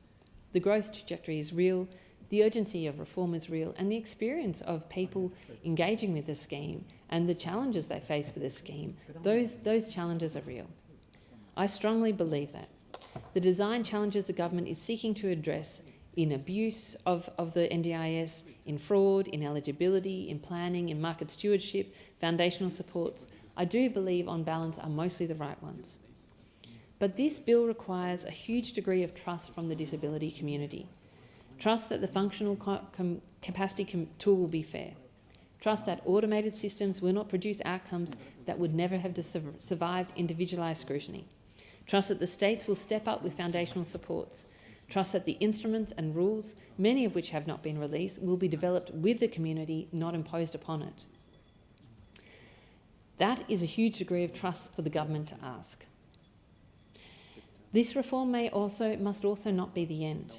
The growth trajectory is real, the urgency of reform is real, and the experience of people engaging with the scheme and the challenges they face with the scheme, those challenges are real. I strongly believe that. The design challenges the government is seeking to address in abuse of the NDIS, in fraud, in eligibility, in planning, in market stewardship, foundational supports, I do believe on balance are mostly the right ones. But this bill requires a huge degree of trust from the disability community. Trust that the functional capacity tool will be fair. Trust that automated systems will not produce outcomes that would never have survived individualised scrutiny. Trust that the states will step up with foundational supports. Trust that the instruments and rules, many of which have not been released, will be developed with the community, not imposed upon it. That is a huge degree of trust for the government to ask. This reform must also not be the end.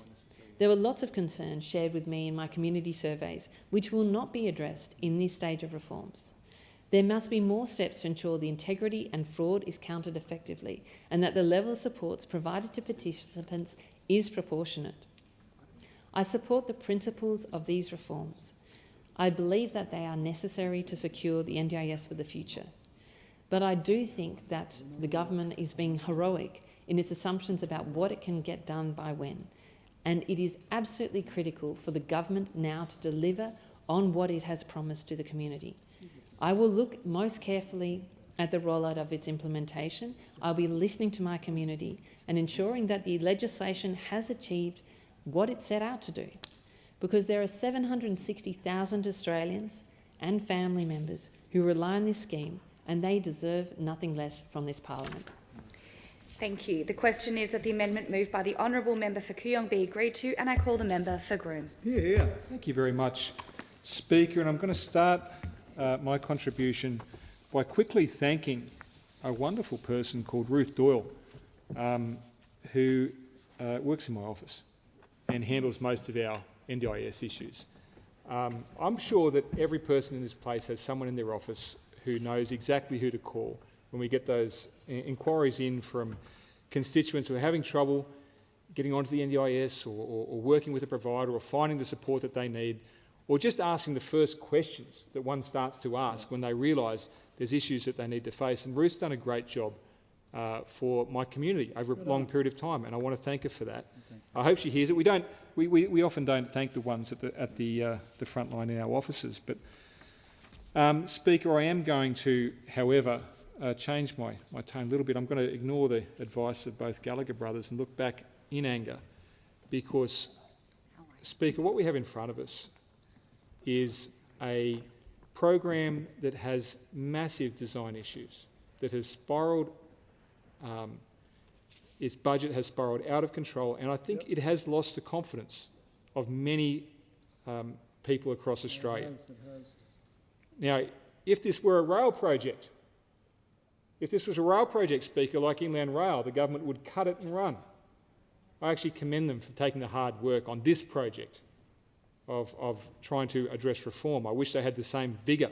There were lots of concerns shared with me in my community surveys which will not be addressed in this stage of reforms. There must be more steps to ensure the integrity and fraud is counted effectively and that the level of supports provided to participants is proportionate. I support the principles of these reforms. I believe that they are necessary to secure the NDIS for the future. But I do think that the government is being heroic in its assumptions about what it can get done by when. And it is absolutely critical for the government now to deliver on what it has promised to the community. I will look most carefully at the rollout of its implementation. I'll be listening to my community and ensuring that the legislation has achieved what it set out to do. Because there are 760,000 Australians and family members who rely on this scheme and they deserve nothing less from this parliament. Thank you. The question is that the amendment moved by the honourable member for Kooyong be agreed to, and I call the member for Groom. Yeah. Thank you very much, Speaker. And I'm going to start my contribution by quickly thanking a wonderful person called Ruth Doyle, who works in my office and handles most of our NDIS issues. I'm sure that every person in this place has someone in their office who knows exactly who to call when we get those inquiries in from constituents who are having trouble getting onto the NDIS or working with a provider or finding the support that they need, or just asking the first questions that one starts to ask when they realise there's issues that they need to face. And Ruth's done a great job for my community over a long period of time, and I want to thank her for that. I hope she hears it. We often don't thank the ones at the front line in our offices. But, Speaker, I am going to, however, change my tone a little bit. I'm going to ignore the advice of both Gallagher brothers and look back in anger because, Speaker, what we have in front of us is a program that has massive design issues, that has spiralled, its budget has spiralled out of control, and I think it has lost the confidence of many people across Australia. Now, if this were a rail project, Speaker, like Inland Rail, the government would cut it and run. I actually commend them for taking the hard work on this project of trying to address reform. I wish they had the same vigour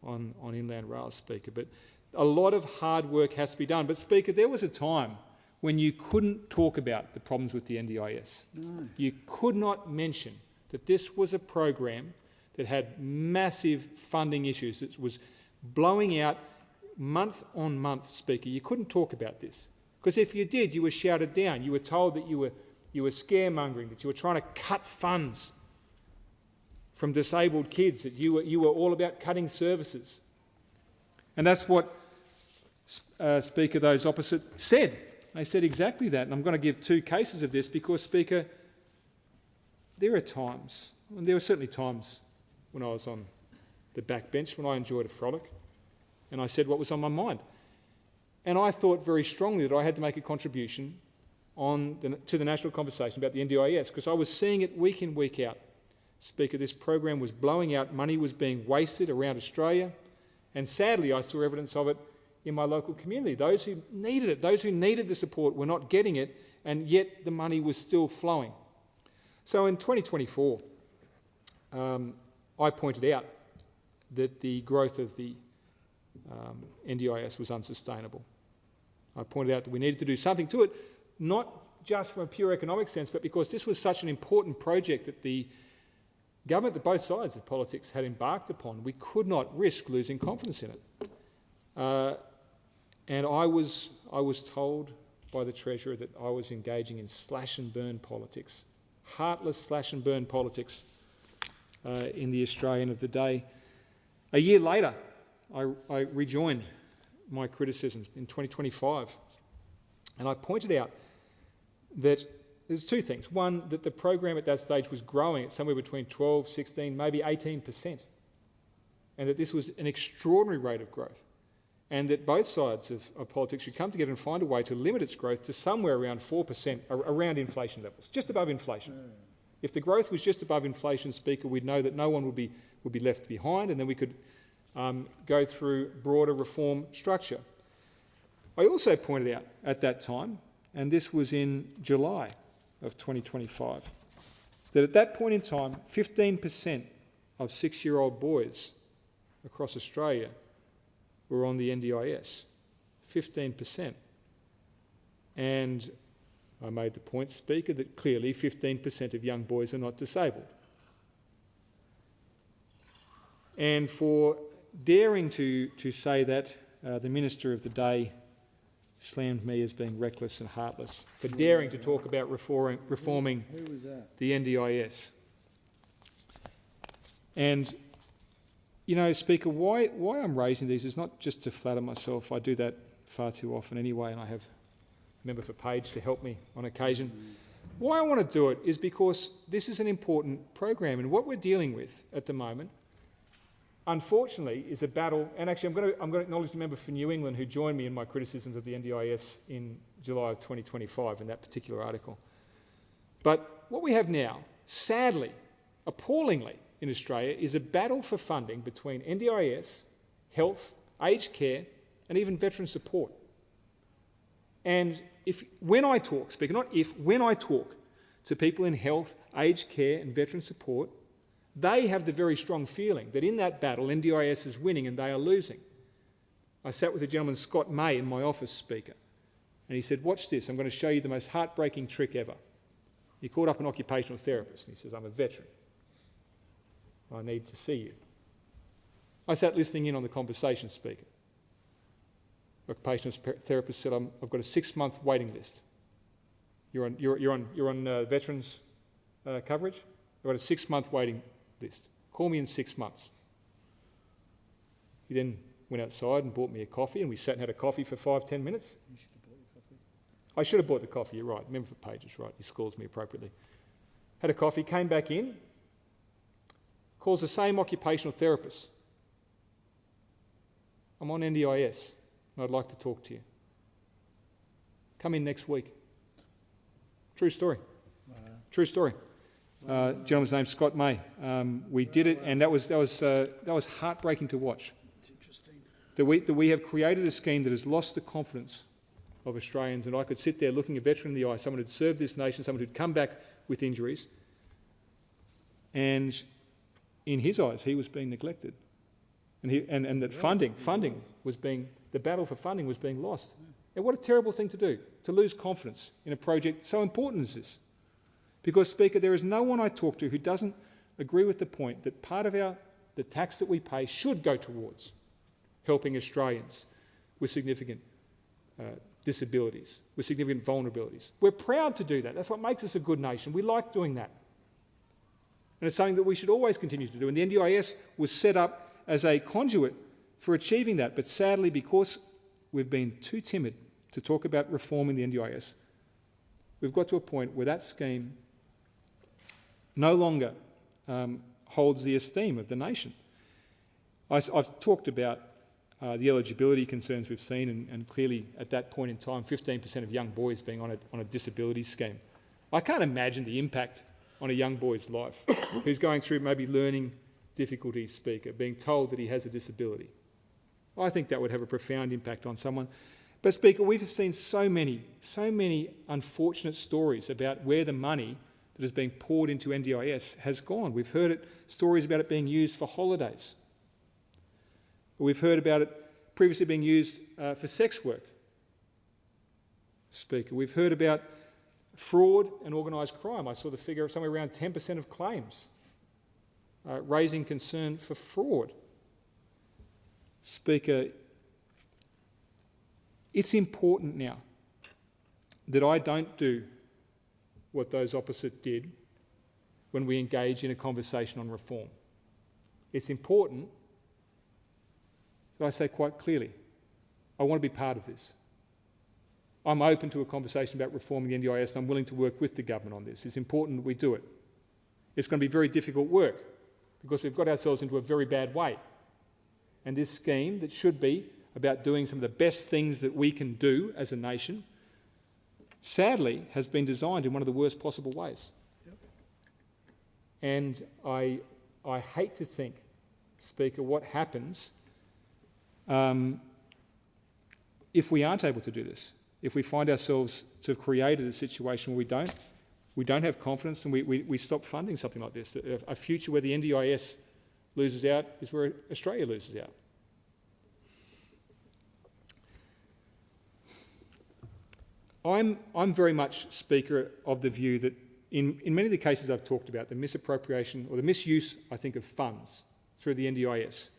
on Inland Rail, Speaker. But a lot of hard work has to be done. But, Speaker, there was a time when you couldn't talk about the problems with the NDIS. No. You could not mention that this was a program that had massive funding issues, that was blowing out month on month, Speaker, you couldn't talk about this. Because if you did, you were shouted down. You were told that you were scaremongering, that you were trying to cut funds from disabled kids, that you were all about cutting services. And that's what, Speaker, those opposite said. They said exactly that. And I'm going to give two cases of this because, Speaker, there are times, and there were certainly times when I was on the backbench when I enjoyed a frolic and I said what was on my mind. And I thought very strongly that I had to make a contribution to the national conversation about the NDIS because I was seeing it week in, week out. Speaker, this program was blowing out, money was being wasted around Australia, and sadly I saw evidence of it in my local community. Those who needed it, those who needed the support were not getting it, and yet the money was still flowing. So in 2024, I pointed out that the growth of the NDIS was unsustainable. I pointed out that we needed to do something to it, not just from a pure economic sense, but because this was such an important project that the government, that both sides of politics had embarked upon. We could not risk losing confidence in it. And I was told by the Treasurer that I was engaging in slash and burn politics, heartless slash and burn politics in the Australian of the day. A year later, I rejoined my criticisms in 2025, and I pointed out that there's two things. One, that the program at that stage was growing at somewhere between 12, 16, maybe 18%, and that this was an extraordinary rate of growth, and that both sides of politics should come together and find a way to limit its growth to somewhere around 4%, around inflation levels, just above inflation. If the growth was just above inflation, Speaker, we'd know that no one would be left behind, and then we could go through broader reform structure. I also pointed out at that time, and this was in July of 2025, that at that point in time, 15% of 6-year-old boys across Australia were on the NDIS. 15%. And I made the point, Speaker, that clearly 15% of young boys are not disabled. And for daring to say that, the Minister of the day slammed me as being reckless and heartless, for daring to talk about reforming the NDIS. And, you know, Speaker, why I'm raising these is not just to flatter myself. I do that far too often anyway, and I have a member for Page to help me on occasion. Why I want to do it is because this is an important program, and what we're dealing with at the moment, unfortunately, is a battle. And actually, I'm going to acknowledge the member for New England who joined me in my criticisms of the NDIS in July of 2025 in that particular article. But what we have now, sadly, appallingly in Australia, is a battle for funding between NDIS, health, aged care, and even veteran support. And when I talk to people in health, aged care, and veteran support, they have the very strong feeling that in that battle, NDIS is winning and they are losing. I sat with a gentleman, Scott May, in my office, Speaker, and he said, watch this, I'm going to show you the most heartbreaking trick ever. He called up an occupational therapist and he says, I'm a veteran. I need to see you. I sat listening in on the conversation, Speaker. The occupational therapist said, I've got a 6-month waiting list. You're on veterans coverage? I've got a 6-month waiting list. Call me in 6 months. He then went outside and bought me a coffee, and we sat and had a coffee for 5-10 minutes. You should have bought the coffee. I should have bought the coffee, you're right. Member for Page is right. He scores me appropriately. Had a coffee, came back in, calls the same occupational therapist. I'm on NDIS, and I'd like to talk to you. Come in next week. True story. Wow. True story. Gentleman's name's Scott May. We did it, and that was heartbreaking to watch. It's interesting. That we have created a scheme that has lost the confidence of Australians, and I could sit there looking a veteran in the eye, someone who'd served this nation, someone who'd come back with injuries, and in his eyes, he was being neglected, and that funding was being, the battle for funding was being lost. And what a terrible thing to do, to lose confidence in a project so important as this. Because, Speaker, there is no one I talk to who doesn't agree with the point that part of the tax that we pay should go towards helping Australians with significant disabilities, with significant vulnerabilities. We're proud to do that. That's what makes us a good nation. We like doing that. And it's something that we should always continue to do. And the NDIS was set up as a conduit for achieving that. But sadly, because we've been too timid to talk about reforming the NDIS, we've got to a point where that scheme no longer holds the esteem of the nation. I've talked about the eligibility concerns we've seen, and clearly at that point in time, 15% of young boys being on a disability scheme. I can't imagine the impact on a young boy's life who's going through maybe learning difficulties, Speaker, being told that he has a disability. I think that would have a profound impact on someone. But Speaker, we've seen so many unfortunate stories about where the money that has been poured into NDIS has gone. We've heard stories about it being used for holidays. We've heard about it previously being used for sex work, Speaker. We've heard about fraud and organised crime. I saw the figure of somewhere around 10% of claims raising concern for fraud. Speaker, it's important now that I don't do what those opposite did when we engage in a conversation on reform. It's important that I say quite clearly, I want to be part of this. I'm open to a conversation about reforming the NDIS, and I'm willing to work with the government on this. It's important that we do it. It's going to be very difficult work because we've got ourselves into a very bad way. And this scheme that should be about doing some of the best things that we can do as a nation, sadly, has been designed in one of the worst possible ways. Yep. And I hate to think, Speaker, what happens if we aren't able to do this, if we find ourselves to have created a situation where we don't have confidence and we stop funding something like this. A future where the NDIS loses out is where Australia loses out. I'm very much, Speaker, of the view that in many of the cases I've talked about, the misappropriation or the misuse, I think, of funds through the NDIS,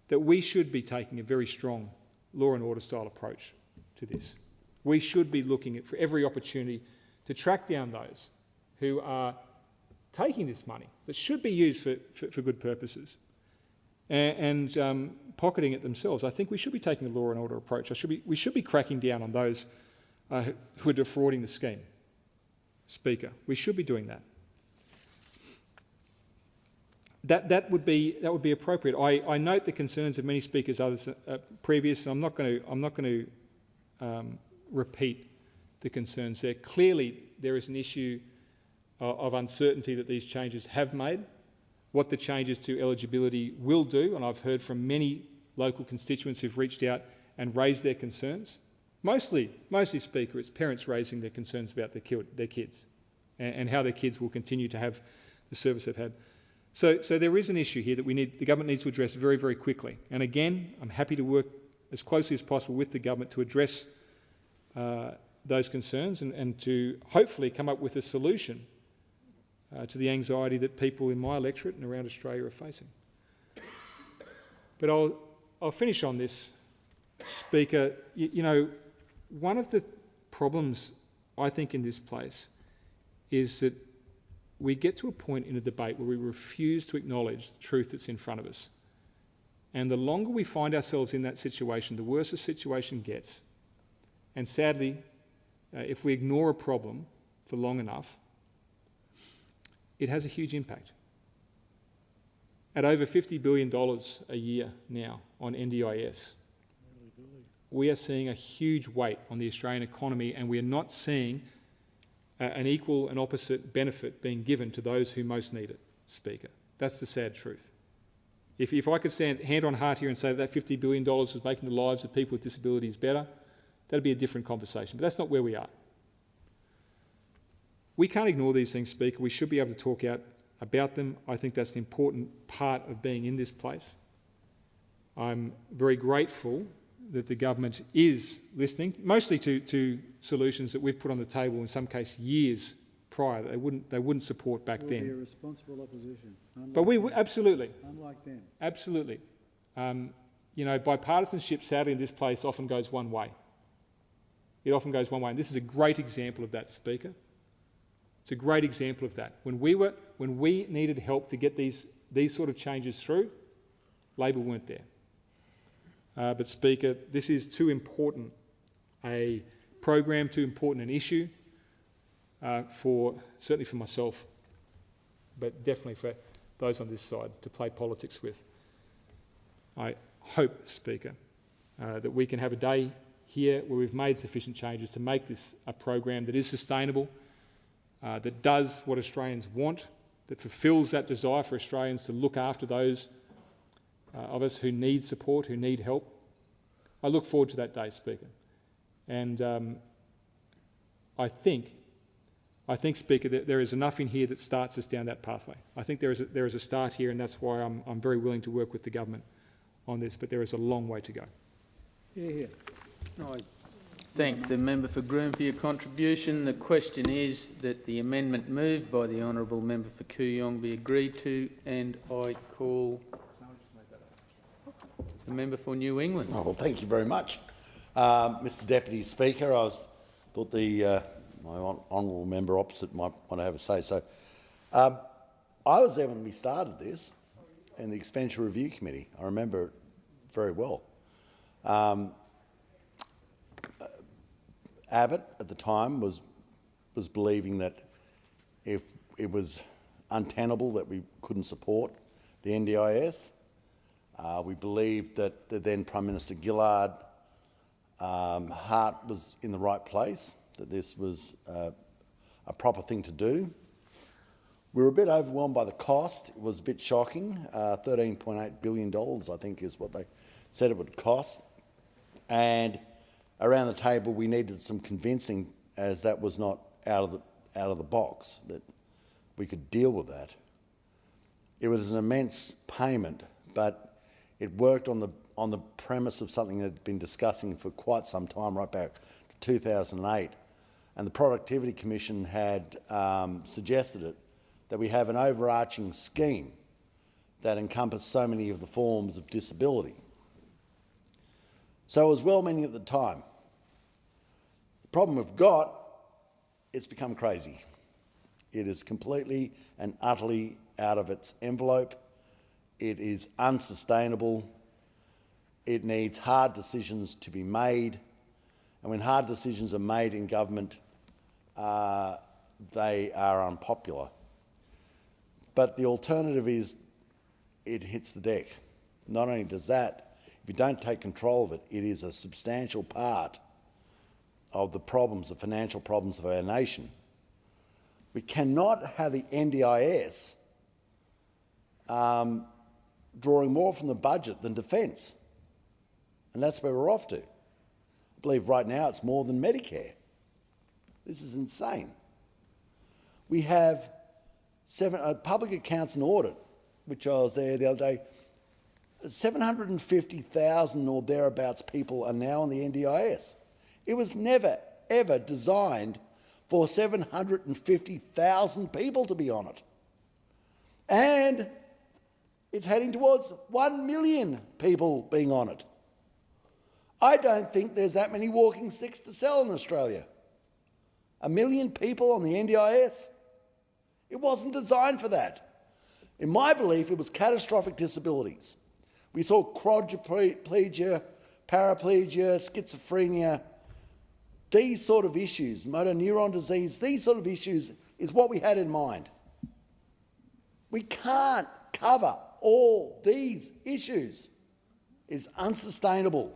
that we should be taking a very strong law and order style approach to this. We should be looking for every opportunity to track down those who are taking this money that should be used for good purposes and pocketing it themselves. I think we should be taking a law and order approach. We should be cracking down on those who are defrauding the scheme. Speaker, we should be doing that. That would be appropriate. I note the concerns of many speakers, others previous, and I'm not going to repeat the concerns there. Clearly, there is an issue of uncertainty that these changes have made, what the changes to eligibility will do, and I've heard from many local constituents who've reached out and raised their concerns. Mostly, Speaker, it's parents raising their concerns about their kids and how their kids will continue to have the service they've had. So there is an issue here that the government needs to address very, very quickly. And again, I'm happy to work as closely as possible with the government to address those concerns and to hopefully come up with a solution to the anxiety that people in my electorate and around Australia are facing. But I'll finish on this, Speaker. You know, one of the problems I think in this place is that we get to a point in a debate where we refuse to acknowledge the truth that's in front of us. And the longer we find ourselves in that situation, the worse the situation gets. And sadly, if we ignore a problem for long enough, it has a huge impact. At over $50 billion a year now on NDIS, we are seeing a huge weight on the Australian economy, and we are not seeing an equal and opposite benefit being given to those who most need it, Speaker. That's the sad truth. If I could stand hand on heart here and say that $50 billion was making the lives of people with disabilities better, that'd be a different conversation, but that's not where we are. We can't ignore these things, Speaker. We should be able to talk out about them. I think that's an important part of being in this place. I'm very grateful that the government is listening, mostly to solutions that we've put on the table, in some cases years prior, that they wouldn't support back then. We'll be a responsible opposition. But we absolutely. Unlike them. Absolutely. you know, bipartisanship, sadly, in this place often goes one way. It often goes one way, and this is a great example of that, Speaker. It's a great example of that. When we needed help to get these sort of changes through, Labor weren't there. But Speaker, this is too important a program, too important an issue certainly for myself, but definitely for those on this side to play politics with. I hope, Speaker, that we can have a day here where we've made sufficient changes to make this a program that is sustainable, that does what Australians want, that fulfils that desire for Australians to look after those of us who need support, who need help. I look forward to that day, Speaker. And I think, Speaker, that there is enough in here that starts us down that pathway. I think there is a start here, and that's why I'm very willing to work with the government on this, but there is a long way to go. Yeah. I thank the member for Groom for your contribution. The question is that the amendment moved by the honourable member for Kooyong be agreed to, and I call the member for New England. Oh, well, thank you very much, Mr. Deputy Speaker. I thought my honourable member opposite might want to have a say. So, I was there when we started this in the Expenditure Review Committee. I remember it very well. Abbott at the time was believing that if it was untenable that we couldn't support the NDIS. We believed that the then Prime Minister Gillard heart was in the right place, that this was a proper thing to do. We were a bit overwhelmed by the cost. It was a bit shocking. $13.8 billion, I think, is what they said it would cost. And around the table, we needed some convincing, as that was not out of the box, that we could deal with that. It was an immense payment, but it worked on the premise of something that had been discussing for quite some time, right back to 2008. And the Productivity Commission had suggested it, that we have an overarching scheme that encompassed so many of the forms of disability. So it was well-meaning at the time. The problem we've got, it's become crazy. It is completely and utterly out of its envelope. It is unsustainable. It needs hard decisions to be made. And when hard decisions are made in government, they are unpopular. But the alternative is it hits the deck. Not only does that, if you don't take control of it, it is a substantial part of the problems, the financial problems of our nation. We cannot have the NDIS drawing more from the budget than defence. And that's where we're off to. I believe right now it's more than Medicare. This is insane. We have public accounts and audit, which I was there the other day. 750,000 or thereabouts people are now on the NDIS. It was never, ever designed for 750,000 people to be on it. And it's heading towards 1 million people being on it. I don't think there's that many walking sticks to sell in Australia. 1 million people on the NDIS? It wasn't designed for that. In my belief, it was catastrophic disabilities. We saw quadriplegia, paraplegia, schizophrenia, these sort of issues, motor neuron disease, these sort of issues is what we had in mind. We can't cover all these issues. It's unsustainable.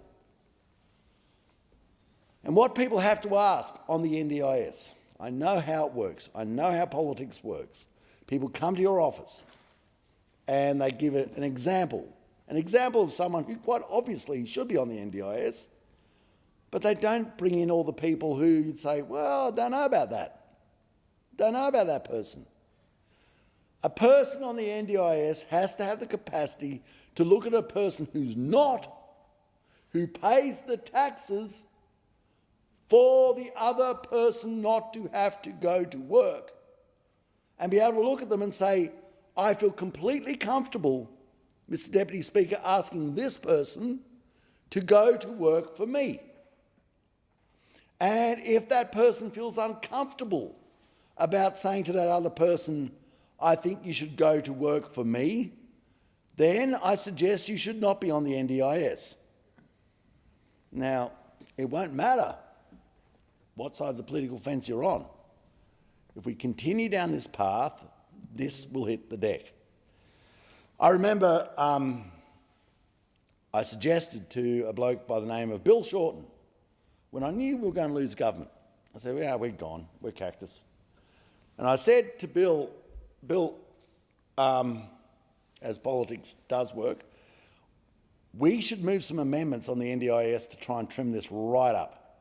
And what people have to ask on the NDIS, I know how it works, I know how politics works. People come to your office and they give it an example of someone who quite obviously should be on the NDIS, but they don't bring in all the people who you'd say, well, I don't know about that. Don't know about that person. A person on the NDIS has to have the capacity to look at a person who's not, who pays the taxes for the other person not to have to go to work, and be able to look at them and say, I feel completely comfortable, Mr. Deputy Speaker, asking this person to go to work for me. And if that person feels uncomfortable about saying to that other person, I think you should go to work for me, then I suggest you should not be on the NDIS. Now, it won't matter what side of the political fence you're on. If we continue down this path, this will hit the deck. I remember I suggested to a bloke by the name of Bill Shorten, when I knew we were going to lose government, I said, yeah, we're gone, we're cactus. And I said to Bill, as politics does work, we should move some amendments on the NDIS to try and trim this right up.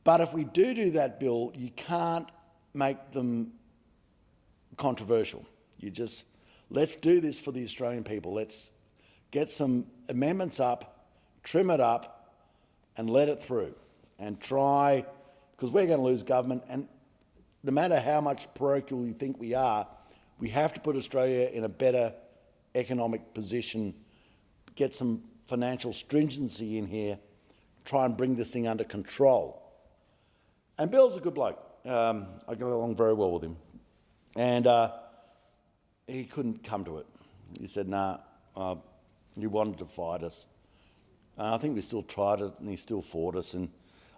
But if we do that, Bill, you can't make them controversial. You just, let's do this for the Australian people. Let's get some amendments up, trim it up, and let it through. And try, because we're going to lose government, and no matter how much parochial you think we are, we have to put Australia in a better economic position, get some financial stringency in here, try and bring this thing under control. And Bill's a good bloke. I get along very well with him. And he couldn't come to it. He said, nah, he wanted to fight us. I think we still tried it, and he still fought us. And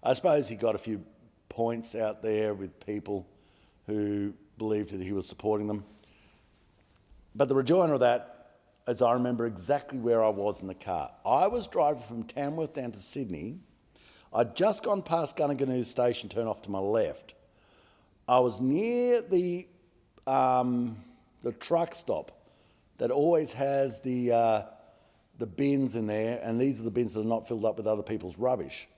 I suppose he got a few points out there with people who believed that he was supporting them. But the rejoinder of that is I remember exactly where I was in the car. I was driving from Tamworth down to Sydney. I'd just gone past Gunnaganoo station, turned off to my left. I was near the truck stop that always has the bins in there, and these are the bins that are not filled up with other people's rubbish.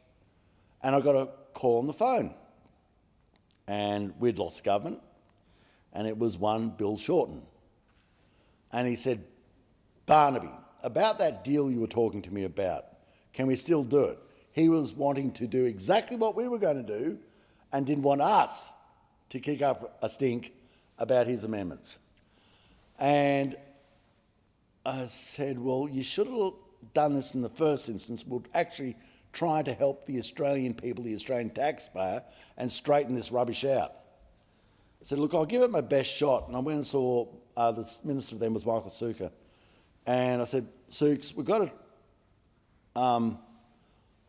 And I got a call on the phone. And we'd lost government, and it was one Bill Shorten. And he said, Barnaby, about that deal you were talking to me about, can we still do it? He was wanting to do exactly what we were going to do and didn't want us to kick up a stink about his amendments. And I said, well, you should have done this in the first instance. We're actually trying to help the Australian people, the Australian taxpayer, and straighten this rubbish out. I said, look, I'll give it my best shot. And I went and saw, the Minister then was Michael Sukkar. And I said, Sukes, we've got to,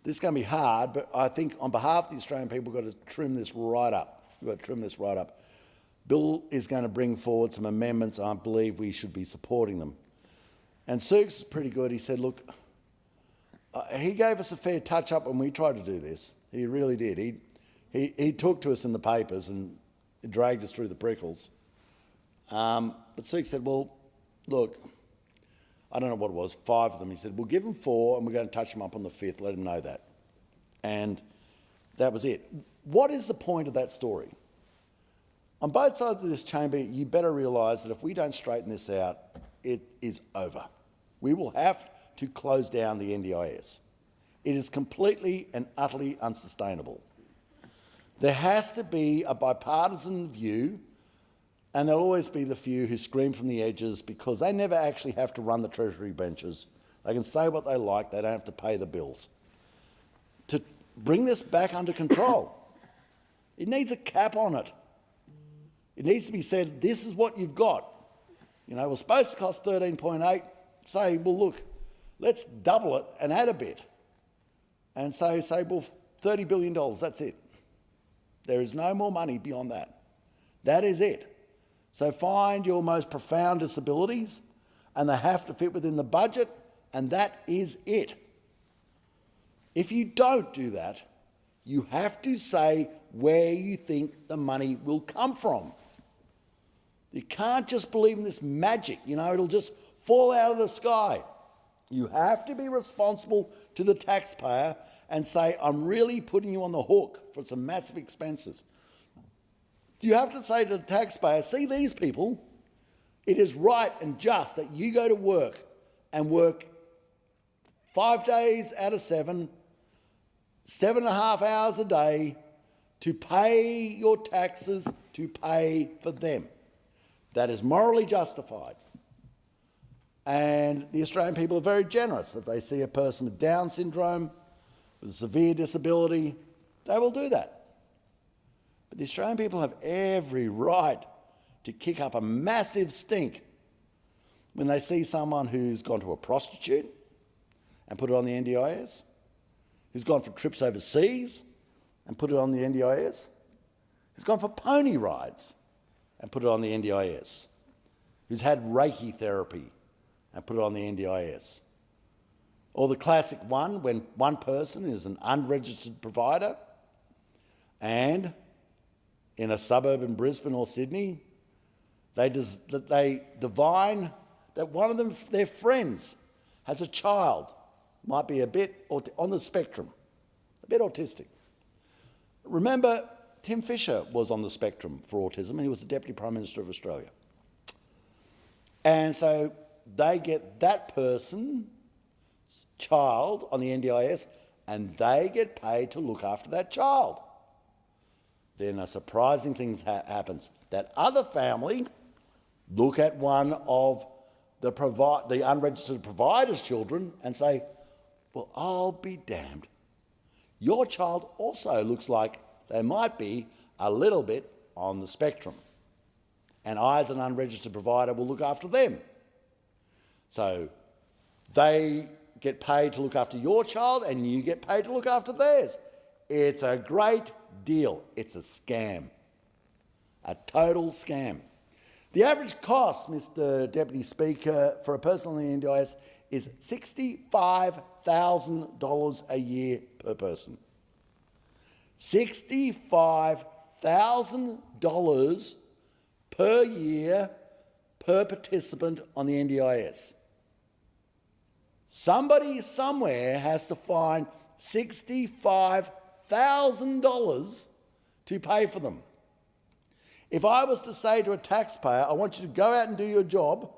this is going to be hard, but I think on behalf of the Australian people, we've got to trim this right up. We've got to trim this right up. Bill is going to bring forward some amendments. I believe we should be supporting them. And Sukes is pretty good. He said, look, he gave us a fair touch-up when we tried to do this. He really did. He talked to us in the papers and dragged us through the prickles. But Sukes said, well, look, I don't know what it was, 5 of them. He said, we'll give them 4 and we're going to touch them up on the 5th, let them know that. And that was it. What is the point of that story? On both sides of this chamber, you better realise that if we don't straighten this out, it is over. We will have to close down the NDIS. It is completely and utterly unsustainable. There has to be a bipartisan view, and there'll always be the few who scream from the edges because they never actually have to run the Treasury benches. They can say what they like, they don't have to pay the bills. To bring this back under control, it needs a cap on it. It needs to be said, this is what you've got. You know, we're supposed to cost 13.8. Say, well, look, let's double it and add a bit. And say, well, $30 billion, that's it. There is no more money beyond that. That is it. So find your most profound disabilities, and they have to fit within the budget, and that is it. If you don't do that, you have to say where you think the money will come from. You can't just believe in this magic, you know, it'll just fall out of the sky. You have to be responsible to the taxpayer and say, I'm really putting you on the hook for some massive expenses. You have to say to the taxpayer, see these people, it is right and just that you go to work and work 5 days out of 7, 7.5 hours a day to pay your taxes, to pay for them. That is morally justified. And the Australian people are very generous. If they see a person with Down syndrome, with a severe disability, they will do that. But the Australian people have every right to kick up a massive stink when they see someone who's gone to a prostitute and put it on the NDIS, who's gone for trips overseas and put it on the NDIS, who's gone for pony rides and put it on the NDIS, who's had Reiki therapy and put it on the NDIS. Or the classic one, when one person is an unregistered provider and in a suburb in Brisbane or Sydney, they divine that one of them, their friends, has a child, might be a bit on the spectrum, a bit autistic. Remember, Tim Fischer was on the spectrum for autism and he was the Deputy Prime Minister of Australia. And so they get that person's child on the NDIS and they get paid to look after that child. Then a surprising thing happens. That other family look at one of the unregistered provider's children and say, well, I'll be damned. Your child also looks like they might be a little bit on the spectrum. And I, as an unregistered provider, will look after them. So they get paid to look after your child and you get paid to look after theirs. It's a great deal. It's a scam. A total scam. The average cost, Mr Deputy Speaker, for a person on the NDIS is $65,000 a year per person. $65,000 per year per participant on the NDIS. Somebody somewhere has to find $65,000 to pay for them. If I was to say to a taxpayer, I want you to go out and do your job,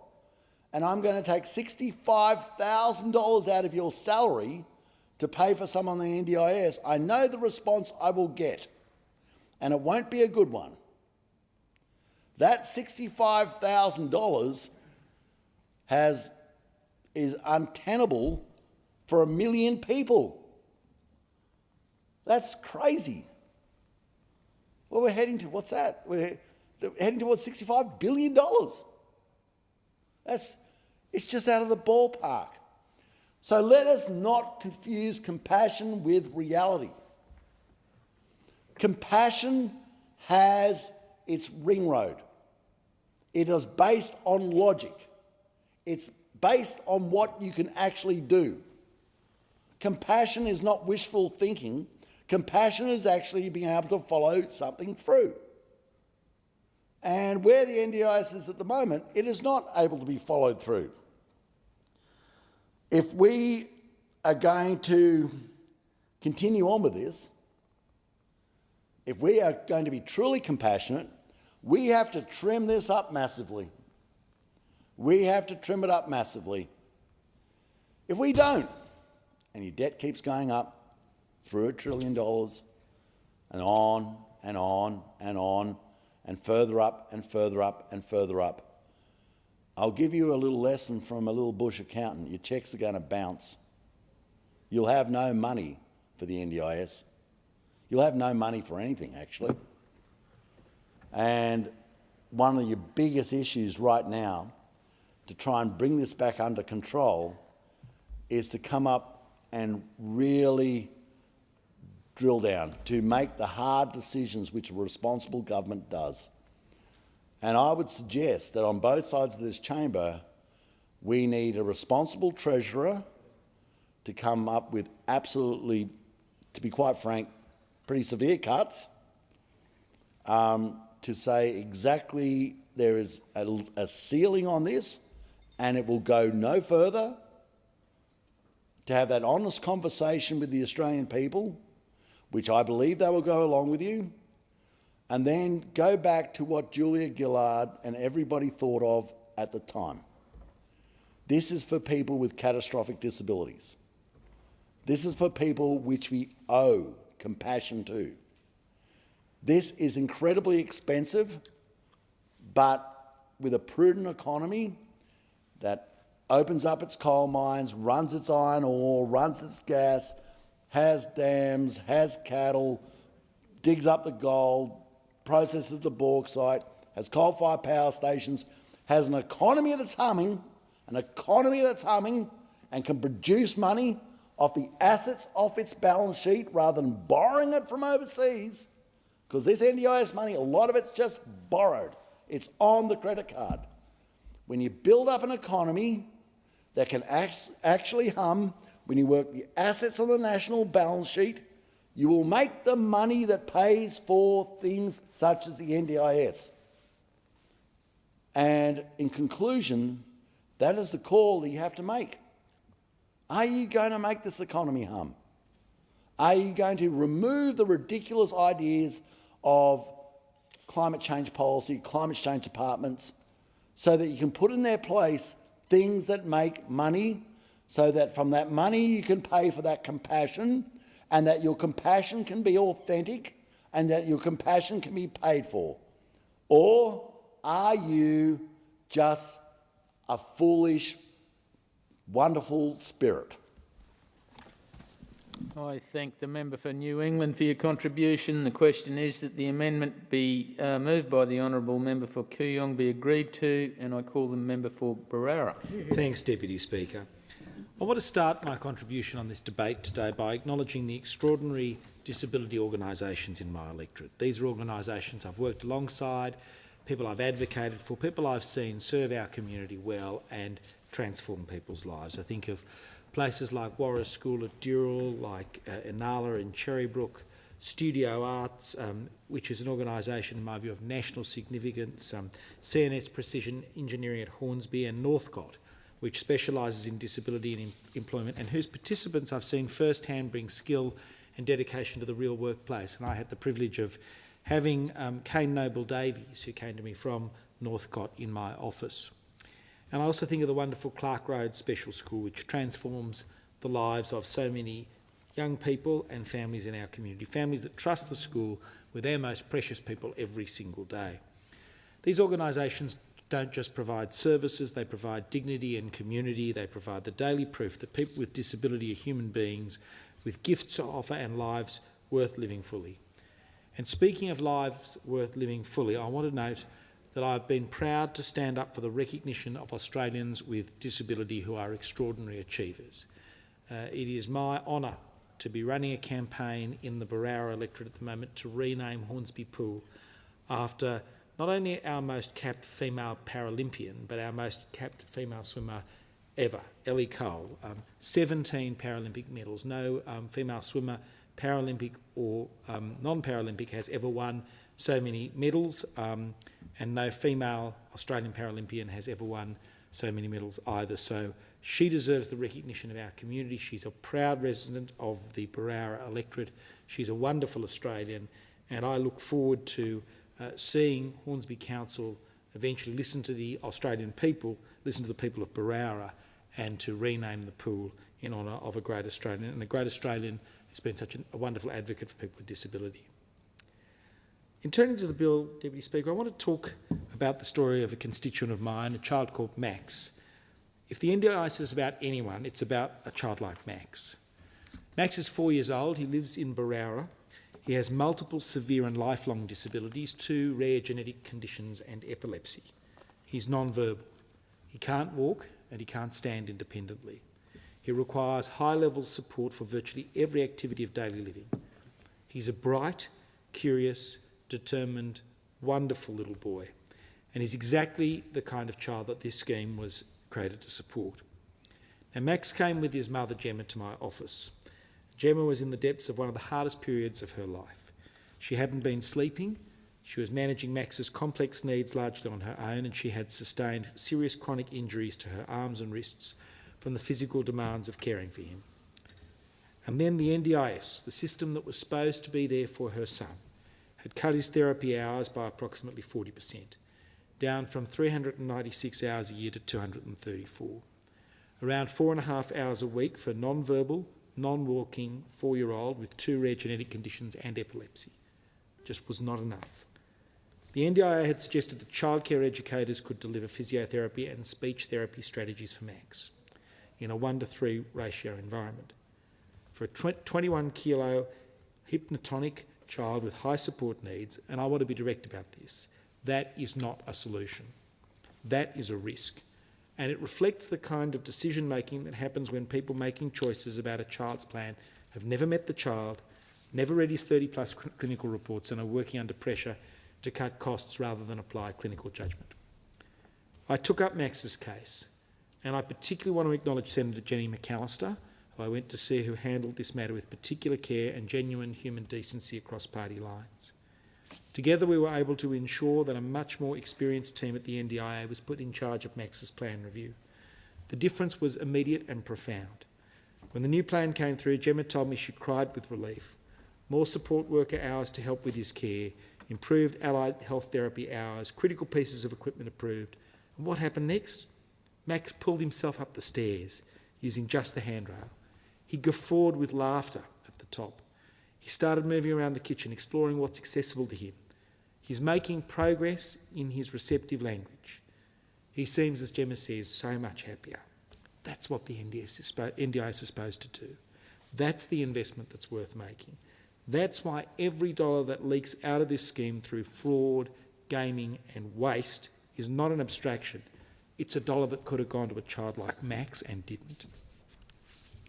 and I'm going to take $65,000 out of your salary to pay for someone on the NDIS, I know the response I will get, and it won't be a good one. That $65,000 is untenable for 1 million people. That's crazy. Well, we're heading to, what's that? We're heading towards $65 billion. It's just out of the ballpark. So let us not confuse compassion with reality. Compassion has its ring road. It is based on logic. It's based on what you can actually do. Compassion is not wishful thinking. Compassion is actually being able to follow something through. And where the NDIS is at the moment, it is not able to be followed through. If we are going to continue on with this, if we are going to be truly compassionate, we have to trim this up massively. We have to trim it up massively. If we don't, and your debt keeps going up through $1 trillion and on and on and on and further up and further up and further up, I'll give you a little lesson from a little bush accountant. Your checks are going to bounce. You'll have no money for the NDIS. You'll have no money for anything, actually. And one of your biggest issues right now to try and bring this back under control is to come up and really drill down, to make the hard decisions which a responsible government does. And I would suggest that on both sides of this chamber, we need a responsible treasurer to come up with absolutely, to be quite frank, pretty severe cuts, to say exactly there is a ceiling on this and it will go no further, to have that honest conversation with the Australian people, which I believe they will go along with you, and then go back to what Julia Gillard and everybody thought of at the time. This is for people with catastrophic disabilities. This is for people which we owe compassion to. This is incredibly expensive, but with a prudent economy that opens up its coal mines, runs its iron ore, runs its gas, has dams, has cattle, digs up the gold, processes the bauxite, has coal-fired power stations, has an economy that's humming, and can produce money off the assets off its balance sheet rather than borrowing it from overseas, because this NDIS money, a lot of it's just borrowed. It's on the credit card. When you build up an economy that can actually hum, when you work the assets on the national balance sheet, you will make the money that pays for things such as the NDIS. And in conclusion, that is the call that you have to make. Are you going to make this economy hum? Are you going to remove the ridiculous ideas of climate change policy, climate change departments, so that you can put in their place things that make money, so that from that money you can pay for that compassion, and that your compassion can be authentic, and that your compassion can be paid for? Or are you just a foolish, wonderful spirit? I thank the member for New England for your contribution. The question is that the amendment be moved by the honourable member for Kooyong be agreed to, and I call the member for Barara. Thanks, Deputy Speaker. I want to start my contribution on this debate today by acknowledging the extraordinary disability organisations in my electorate. These are organisations I've worked alongside, people I've advocated for, people I've seen serve our community well and transform people's lives. I think of places like Warra School at Dural, like Inala in Cherrybrook, Studio Arts, which is an organisation in my view of national significance, CNS Precision Engineering at Hornsby, and Northcott, which specialises in disability and employment, and whose participants I've seen firsthand bring skill and dedication to the real workplace. And I had the privilege of having Kane Noble Davies, who came to me from Northcott, in my office. And I also think of the wonderful Clark Road Special School, which transforms the lives of so many young people and families in our community, families that trust the school with their most precious people every single day. These organisations don't just provide services, they provide dignity and community, they provide the daily proof that people with disability are human beings with gifts to offer and lives worth living fully. And speaking of lives worth living fully, I want to note that I've been proud to stand up for the recognition of Australians with disability who are extraordinary achievers. It is my honour to be running a campaign in the Barara electorate at the moment to rename Hornsby Pool after not only our most capped female Paralympian, but our most capped female swimmer ever, Ellie Cole. 17 Paralympic medals. No female swimmer, Paralympic or non-Paralympic, has ever won so many medals, and no female Australian Paralympian has ever won so many medals either. So she deserves the recognition of our community. She's a proud resident of the Barara electorate. She's a wonderful Australian, and I look forward to seeing Hornsby Council eventually listen to the Australian people, listen to the people of Barara, and to rename the pool in honour of a great Australian, and a great Australian who's been such a wonderful advocate for people with disability. In turning to the bill, Deputy Speaker, I want to talk about the story of a constituent of mine, a child called Max. If the NDIS is about anyone, it's about a child like Max. Max is 4 years old. He lives in Barara. He has multiple severe and lifelong disabilities, 2 rare genetic conditions and epilepsy. He's non-verbal. He can't walk and he can't stand independently. He requires high-level support for virtually every activity of daily living. He's a bright, curious, determined, wonderful little boy, and he's exactly the kind of child that this scheme was created to support. Now, Max came with his mother, Gemma, to my office. Gemma was in the depths of one of the hardest periods of her life. She hadn't been sleeping, she was managing Max's complex needs largely on her own, and she had sustained serious chronic injuries to her arms and wrists from the physical demands of caring for him. And then the NDIS, the system that was supposed to be there for her son, had cut his therapy hours by approximately 40%, down from 396 hours a year to 234. Around 4.5 hours a week for non-verbal, non-walking 4-year-old with 2 rare genetic conditions and epilepsy. Just was not enough. The NDIA had suggested that childcare educators could deliver physiotherapy and speech therapy strategies for Max in a 1:3 ratio environment. For a 21-kilo hypnotonic child with high support needs, and I want to be direct about this, that is not a solution. That is a risk. And it reflects the kind of decision-making that happens when people making choices about a child's plan have never met the child, never read his 30-plus clinical reports, and are working under pressure to cut costs rather than apply clinical judgment. I took up Max's case, and I particularly want to acknowledge Senator Jenny McAllister, who I went to see, who handled this matter with particular care and genuine human decency across party lines. Together we were able to ensure that a much more experienced team at the NDIA was put in charge of Max's plan review. The difference was immediate and profound. When the new plan came through, Gemma told me she cried with relief. More support worker hours to help with his care, improved allied health therapy hours, critical pieces of equipment approved. And what happened next? Max pulled himself up the stairs using just the handrail. He guffawed with laughter at the top. He started moving around the kitchen, exploring what's accessible to him. He's making progress in his receptive language. He seems, as Gemma says, so much happier. That's what the NDIA is supposed to do. That's the investment that's worth making. That's why every dollar that leaks out of this scheme through fraud, gaming and waste is not an abstraction. It's a dollar that could have gone to a child like Max and didn't.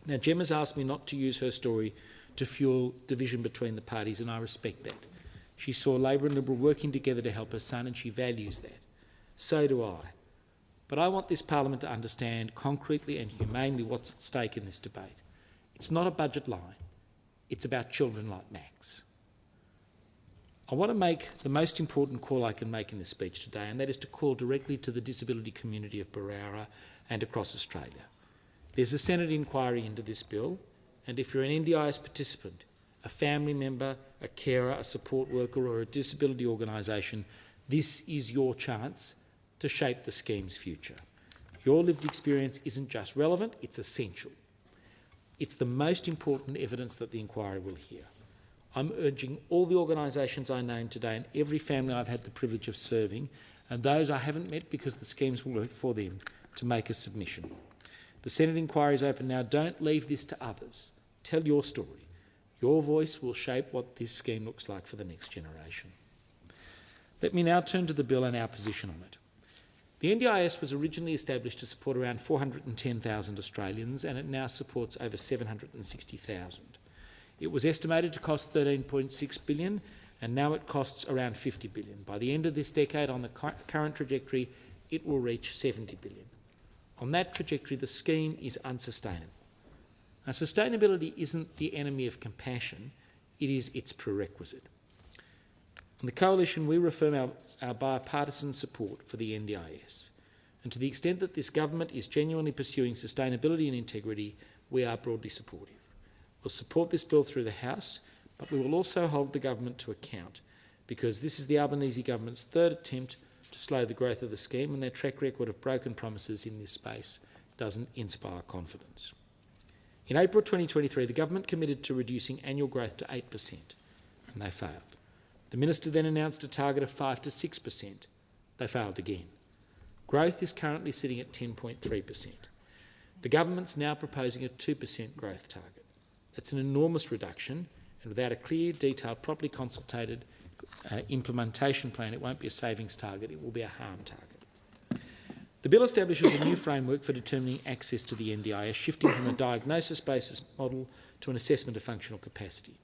Now, Gemma's asked me not to use her story to fuel division between the parties, and I respect that. She saw Labor and Liberal working together to help her son, and she values that. So do I. But I want this Parliament to understand concretely and humanely what's at stake in this debate. It's not a budget line. It's about children like Max. I want to make the most important call I can make in this speech today, and that is to call directly to the disability community of Barara and across Australia. There's a Senate inquiry into this bill, and if you're an NDIS participant, a family member, a carer, a support worker or a disability organisation, this is your chance to shape the scheme's future. Your lived experience isn't just relevant, it's essential. It's the most important evidence that the inquiry will hear. I'm urging all the organisations I name today and every family I've had the privilege of serving, and those I haven't met because the schemes will work for them, to make a submission. The Senate inquiry is open now. Don't leave this to others. Tell your story. Your voice will shape what this scheme looks like for the next generation. Let me now turn to the bill and our position on it. The NDIS was originally established to support around 410,000 Australians, and it now supports over 760,000. It was estimated to cost $13.6 billion, and now it costs around $50 billion. By the end of this decade, on the current trajectory, it will reach $70 billion. On that trajectory, the scheme is unsustainable. Now, sustainability isn't the enemy of compassion, it is its prerequisite. On the Coalition, we reaffirm our bipartisan support for the NDIS. And to the extent that this government is genuinely pursuing sustainability and integrity, we are broadly supportive. We'll support this bill through the House, but we will also hold the government to account, because this is the Albanese government's third attempt to slow the growth of the scheme, and their track record of broken promises in this space doesn't inspire confidence. In April 2023, the government committed to reducing annual growth to 8%, and they failed. The Minister then announced a target of 5 to 6%. They failed again. Growth is currently sitting at 10.3%. The government's now proposing a 2% growth target. That's an enormous reduction, and without a clear, detailed, properly consulted implementation plan, it won't be a savings target, it will be a harm target. The bill establishes a new framework for determining access to the NDIS, shifting from a diagnosis-based model to an assessment of functional capacity.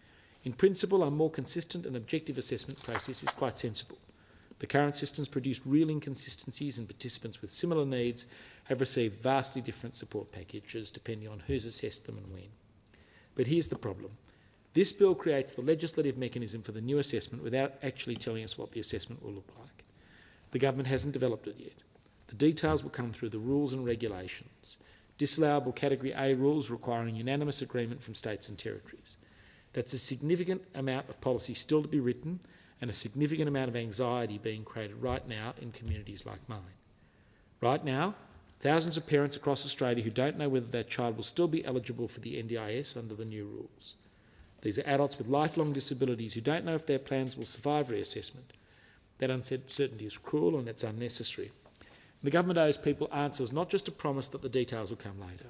In principle, a more consistent and objective assessment process is quite sensible. The current systems produce real inconsistencies, and participants with similar needs have received vastly different support packages depending on who's assessed them and when. But here's the problem. This bill creates the legislative mechanism for the new assessment without actually telling us what the assessment will look like. The government hasn't developed it yet. The details will come through the rules and regulations. Disallowable Category A rules requiring unanimous agreement from states and territories. That's a significant amount of policy still to be written, and a significant amount of anxiety being created right now in communities like mine. Right now, thousands of parents across Australia who don't know whether their child will still be eligible for the NDIS under the new rules. These are adults with lifelong disabilities who don't know if their plans will survive reassessment. That uncertainty is cruel and it's unnecessary. The government owes people answers, not just a promise that the details will come later.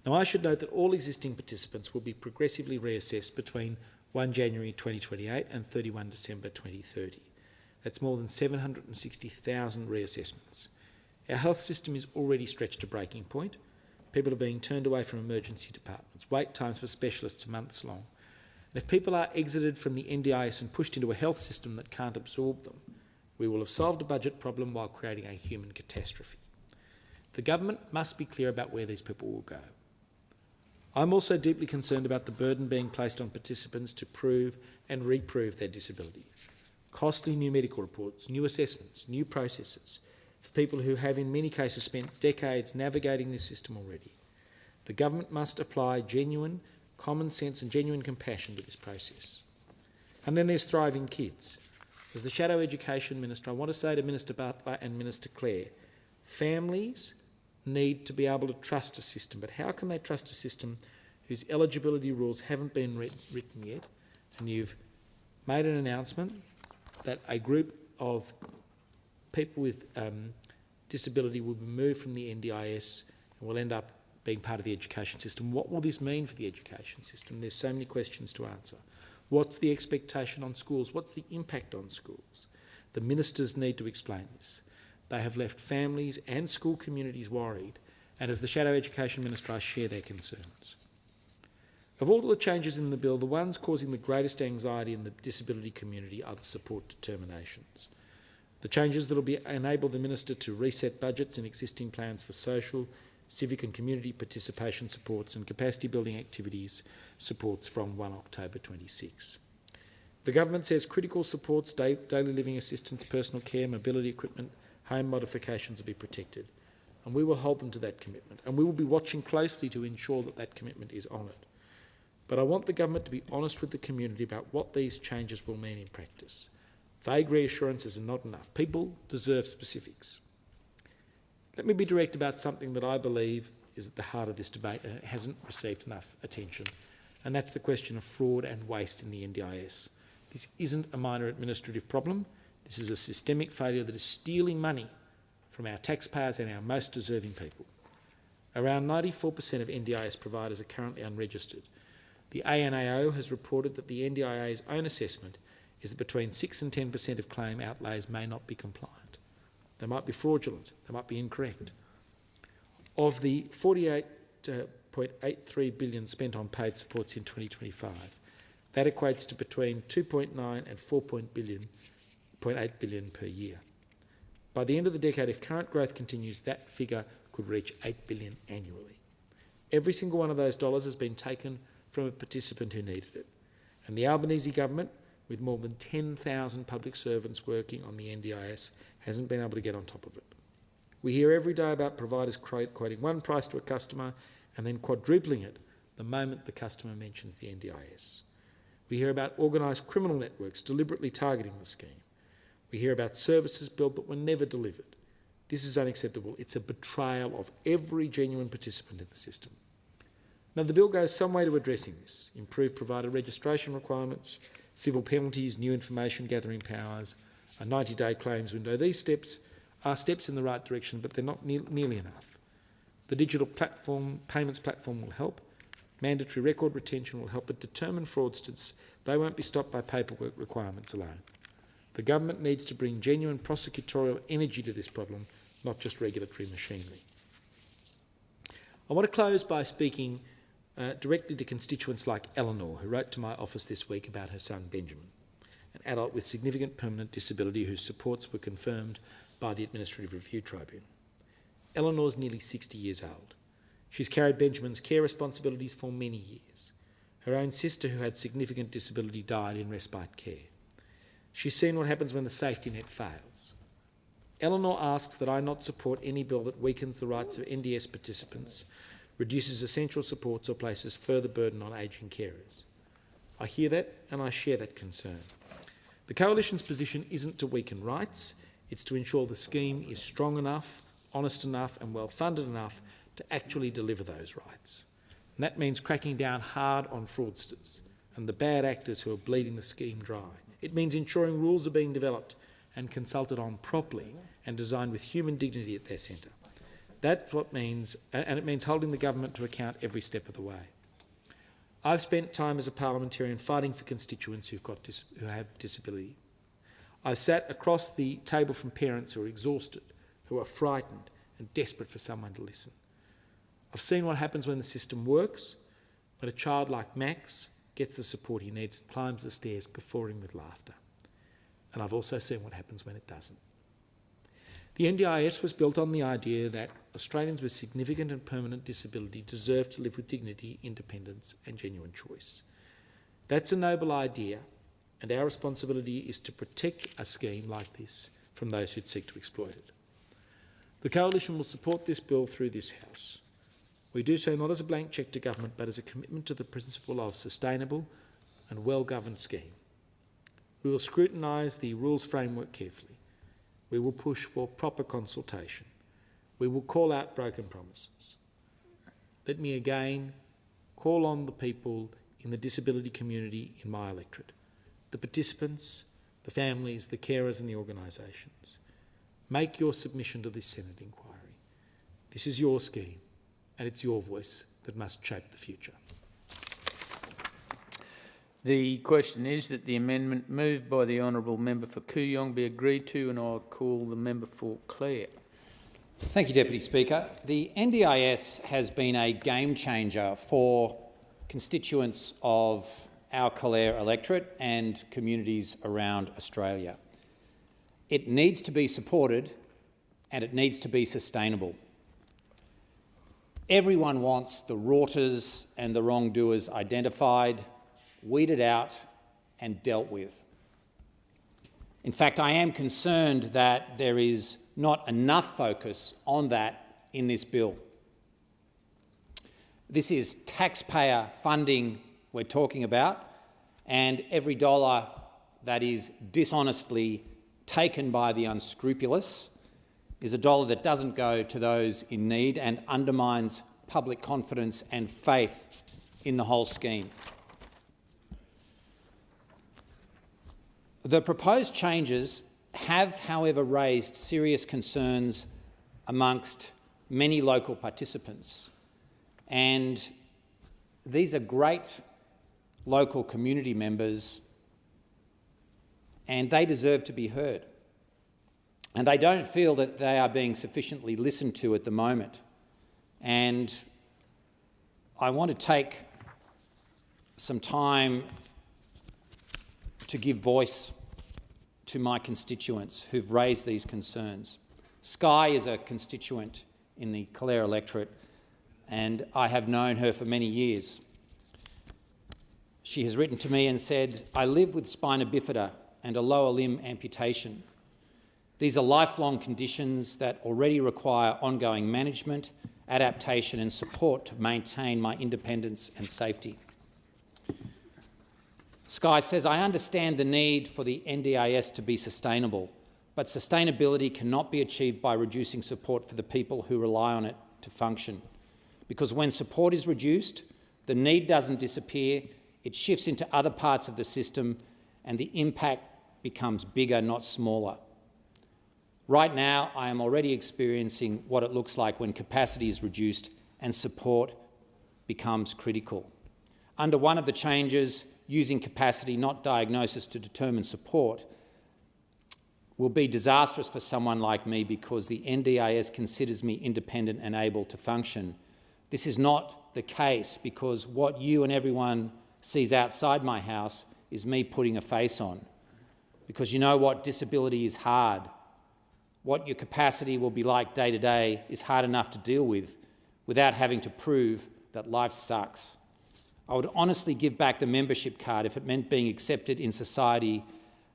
Now, I should note that all existing participants will be progressively reassessed between 1 January 2028 and 31 December 2030. That's more than 760,000 reassessments. Our health system is already stretched to breaking point. People are being turned away from emergency departments. Wait times for specialists are months long. And if people are exited from the NDIS and pushed into a health system that can't absorb them, we will have solved a budget problem while creating a human catastrophe. The government must be clear about where these people will go. I'm also deeply concerned about the burden being placed on participants to prove and reprove their disability. Costly new medical reports, new assessments, new processes for people who have in many cases spent decades navigating this system already. The government must apply genuine common sense and genuine compassion to this process. And then there's thriving kids. As the Shadow Education Minister, I want to say to Minister Butler and Minister Clare, families need to be able to trust a system, but how can they trust a system whose eligibility rules haven't been written yet? And you've made an announcement that a group of people with disability will be moved from the NDIS and will end up being part of the education system. What will this mean for the education system? There's so many questions to answer. What's the expectation on schools? What's the impact on schools? The ministers need to explain this. They have left families and school communities worried, and as the Shadow Education Minister, I share their concerns. Of all the changes in the bill, the ones causing the greatest anxiety in the disability community are the support determinations. The changes that will enable the Minister to reset budgets and existing plans for social, civic and community participation supports and capacity building activities supports from 1 October 26. The government says critical supports, daily living assistance, personal care, mobility equipment, home modifications will be protected, and we will hold them to that commitment, and we will be watching closely to ensure that that commitment is honoured. But I want the government to be honest with the community about what these changes will mean in practice. Vague reassurances are not enough. People deserve specifics. Let me be direct about something that I believe is at the heart of this debate and it hasn't received enough attention, and that's the question of fraud and waste in the NDIS. This isn't a minor administrative problem. This is a systemic failure that is stealing money from our taxpayers and our most deserving people. Around 94% of NDIS providers are currently unregistered. The ANAO has reported that the NDIA's own assessment is that between 6 and 10% of claim outlays may not be compliant. They might be fraudulent, they might be incorrect. Of the $48.83 billion spent on paid supports in 2025, that equates to between 2.9 and 4.8 billion per year. By the end of the decade, if current growth continues, that figure could reach 8 billion annually. Every single one of those dollars has been taken from a participant who needed it. And the Albanese government, with more than 10,000 public servants working on the NDIS, hasn't been able to get on top of it. We hear every day about providers quoting one price to a customer and then quadrupling it the moment the customer mentions the NDIS. We hear about organised criminal networks deliberately targeting the scheme. We hear about services billed that were never delivered. This is unacceptable. It's a betrayal of every genuine participant in the system. Now, the bill goes some way to addressing this: improved provider registration requirements, civil penalties, new information gathering powers, a 90-day claims window. These steps are steps in the right direction, but they're not nearly enough. The digital payments platform will help. Mandatory record retention will help, but determined fraudsters, they won't be stopped by paperwork requirements alone. The government needs to bring genuine prosecutorial energy to this problem, not just regulatory machinery. I want to close by speaking directly to constituents like Eleanor, who wrote to my office this week about her son Benjamin, an adult with significant permanent disability whose supports were confirmed by the Administrative Review Tribunal. Eleanor's nearly 60 years old. She's carried Benjamin's care responsibilities for many years. Her own sister, who had significant disability, died in respite care. She's seen what happens when the safety net fails. Eleanor asks that I not support any bill that weakens the rights of NDS participants, reduces essential supports or places further burden on ageing carers. I hear that and I share that concern. The Coalition's position isn't to weaken rights, it's to ensure the scheme is strong enough, honest enough and well funded enough to actually deliver those rights. And that means cracking down hard on fraudsters and the bad actors who are bleeding the scheme dry. It means ensuring rules are being developed and consulted on properly and designed with human dignity at their centre. That's what means, and it means holding the government to account every step of the way. I've spent time as a parliamentarian fighting for constituents who have disability. I've sat across the table from parents who are exhausted, who are frightened and desperate for someone to listen. I've seen what happens when the system works, when a child like Max gets the support he needs and climbs the stairs guffawing with laughter. And I've also seen what happens when it doesn't. The NDIS was built on the idea that Australians with significant and permanent disability deserve to live with dignity, independence and genuine choice. That's a noble idea, and our responsibility is to protect a scheme like this from those who'd seek to exploit it. The Coalition will support this bill through this House. We do so not as a blank cheque to government, but as a commitment to the principle of sustainable and well-governed scheme. We will scrutinise the rules framework carefully. We will push for proper consultation. We will call out broken promises. Let me again call on the people in the disability community in my electorate, the participants, the families, the carers and the organisations. Make your submission to this Senate inquiry. This is your scheme, and it's your voice that must shape the future. The question is that the amendment moved by the honourable member for Kooyong be agreed to, and I'll call the member for Clare. Thank you, Deputy Speaker. The NDIS has been a game changer for constituents of our Calare electorate and communities around Australia. It needs to be supported and it needs to be sustainable. Everyone wants the routers and the wrongdoers identified, weeded out and dealt with. In fact, I am concerned that there is not enough focus on that in this bill. This is taxpayer funding we're talking about, and every dollar that is dishonestly taken by the unscrupulous is a dollar that doesn't go to those in need and undermines public confidence and faith in the whole scheme. The proposed changes have, however, raised serious concerns amongst many local participants, and these are great local community members and they deserve to be heard. And they don't feel that they are being sufficiently listened to at the moment. And I want to take some time to give voice to my constituents who've raised these concerns. Sky is a constituent in the Calare electorate, and I have known her for many years. She has written to me and said, "I live with spina bifida and a lower limb amputation. These are lifelong conditions that already require ongoing management, adaptation and support to maintain my independence and safety." Sky says, "I understand the need for the NDIS to be sustainable, but sustainability cannot be achieved by reducing support for the people who rely on it to function. Because when support is reduced, the need doesn't disappear, it shifts into other parts of the system and the impact becomes bigger, not smaller. Right now, I am already experiencing what it looks like when capacity is reduced and support becomes critical. Under one of the changes, using capacity, not diagnosis, to determine support will be disastrous for someone like me because the NDIS considers me independent and able to function. This is not the case because what you and everyone sees outside my house is me putting a face on. Because you know what? Disability is hard. What your capacity will be like day to day is hard enough to deal with without having to prove that life sucks. I would honestly give back the membership card if it meant being accepted in society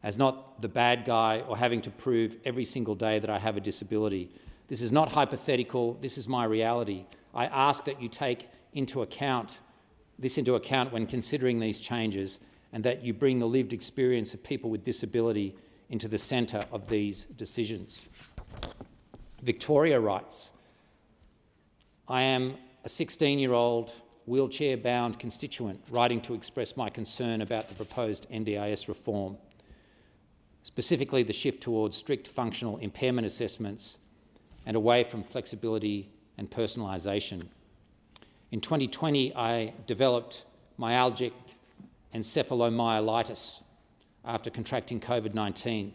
as not the bad guy or having to prove every single day that I have a disability. This is not hypothetical, this is my reality. I ask that you take into account when considering these changes and that you bring the lived experience of people with disability into the centre of these decisions. Victoria writes, "I am a 16-year-old wheelchair-bound constituent writing to express my concern about the proposed NDIS reform. specifically the shift towards strict functional impairment assessments and away from flexibility and personalisation. In 2020, I developed myalgic encephalomyelitis after contracting COVID-19.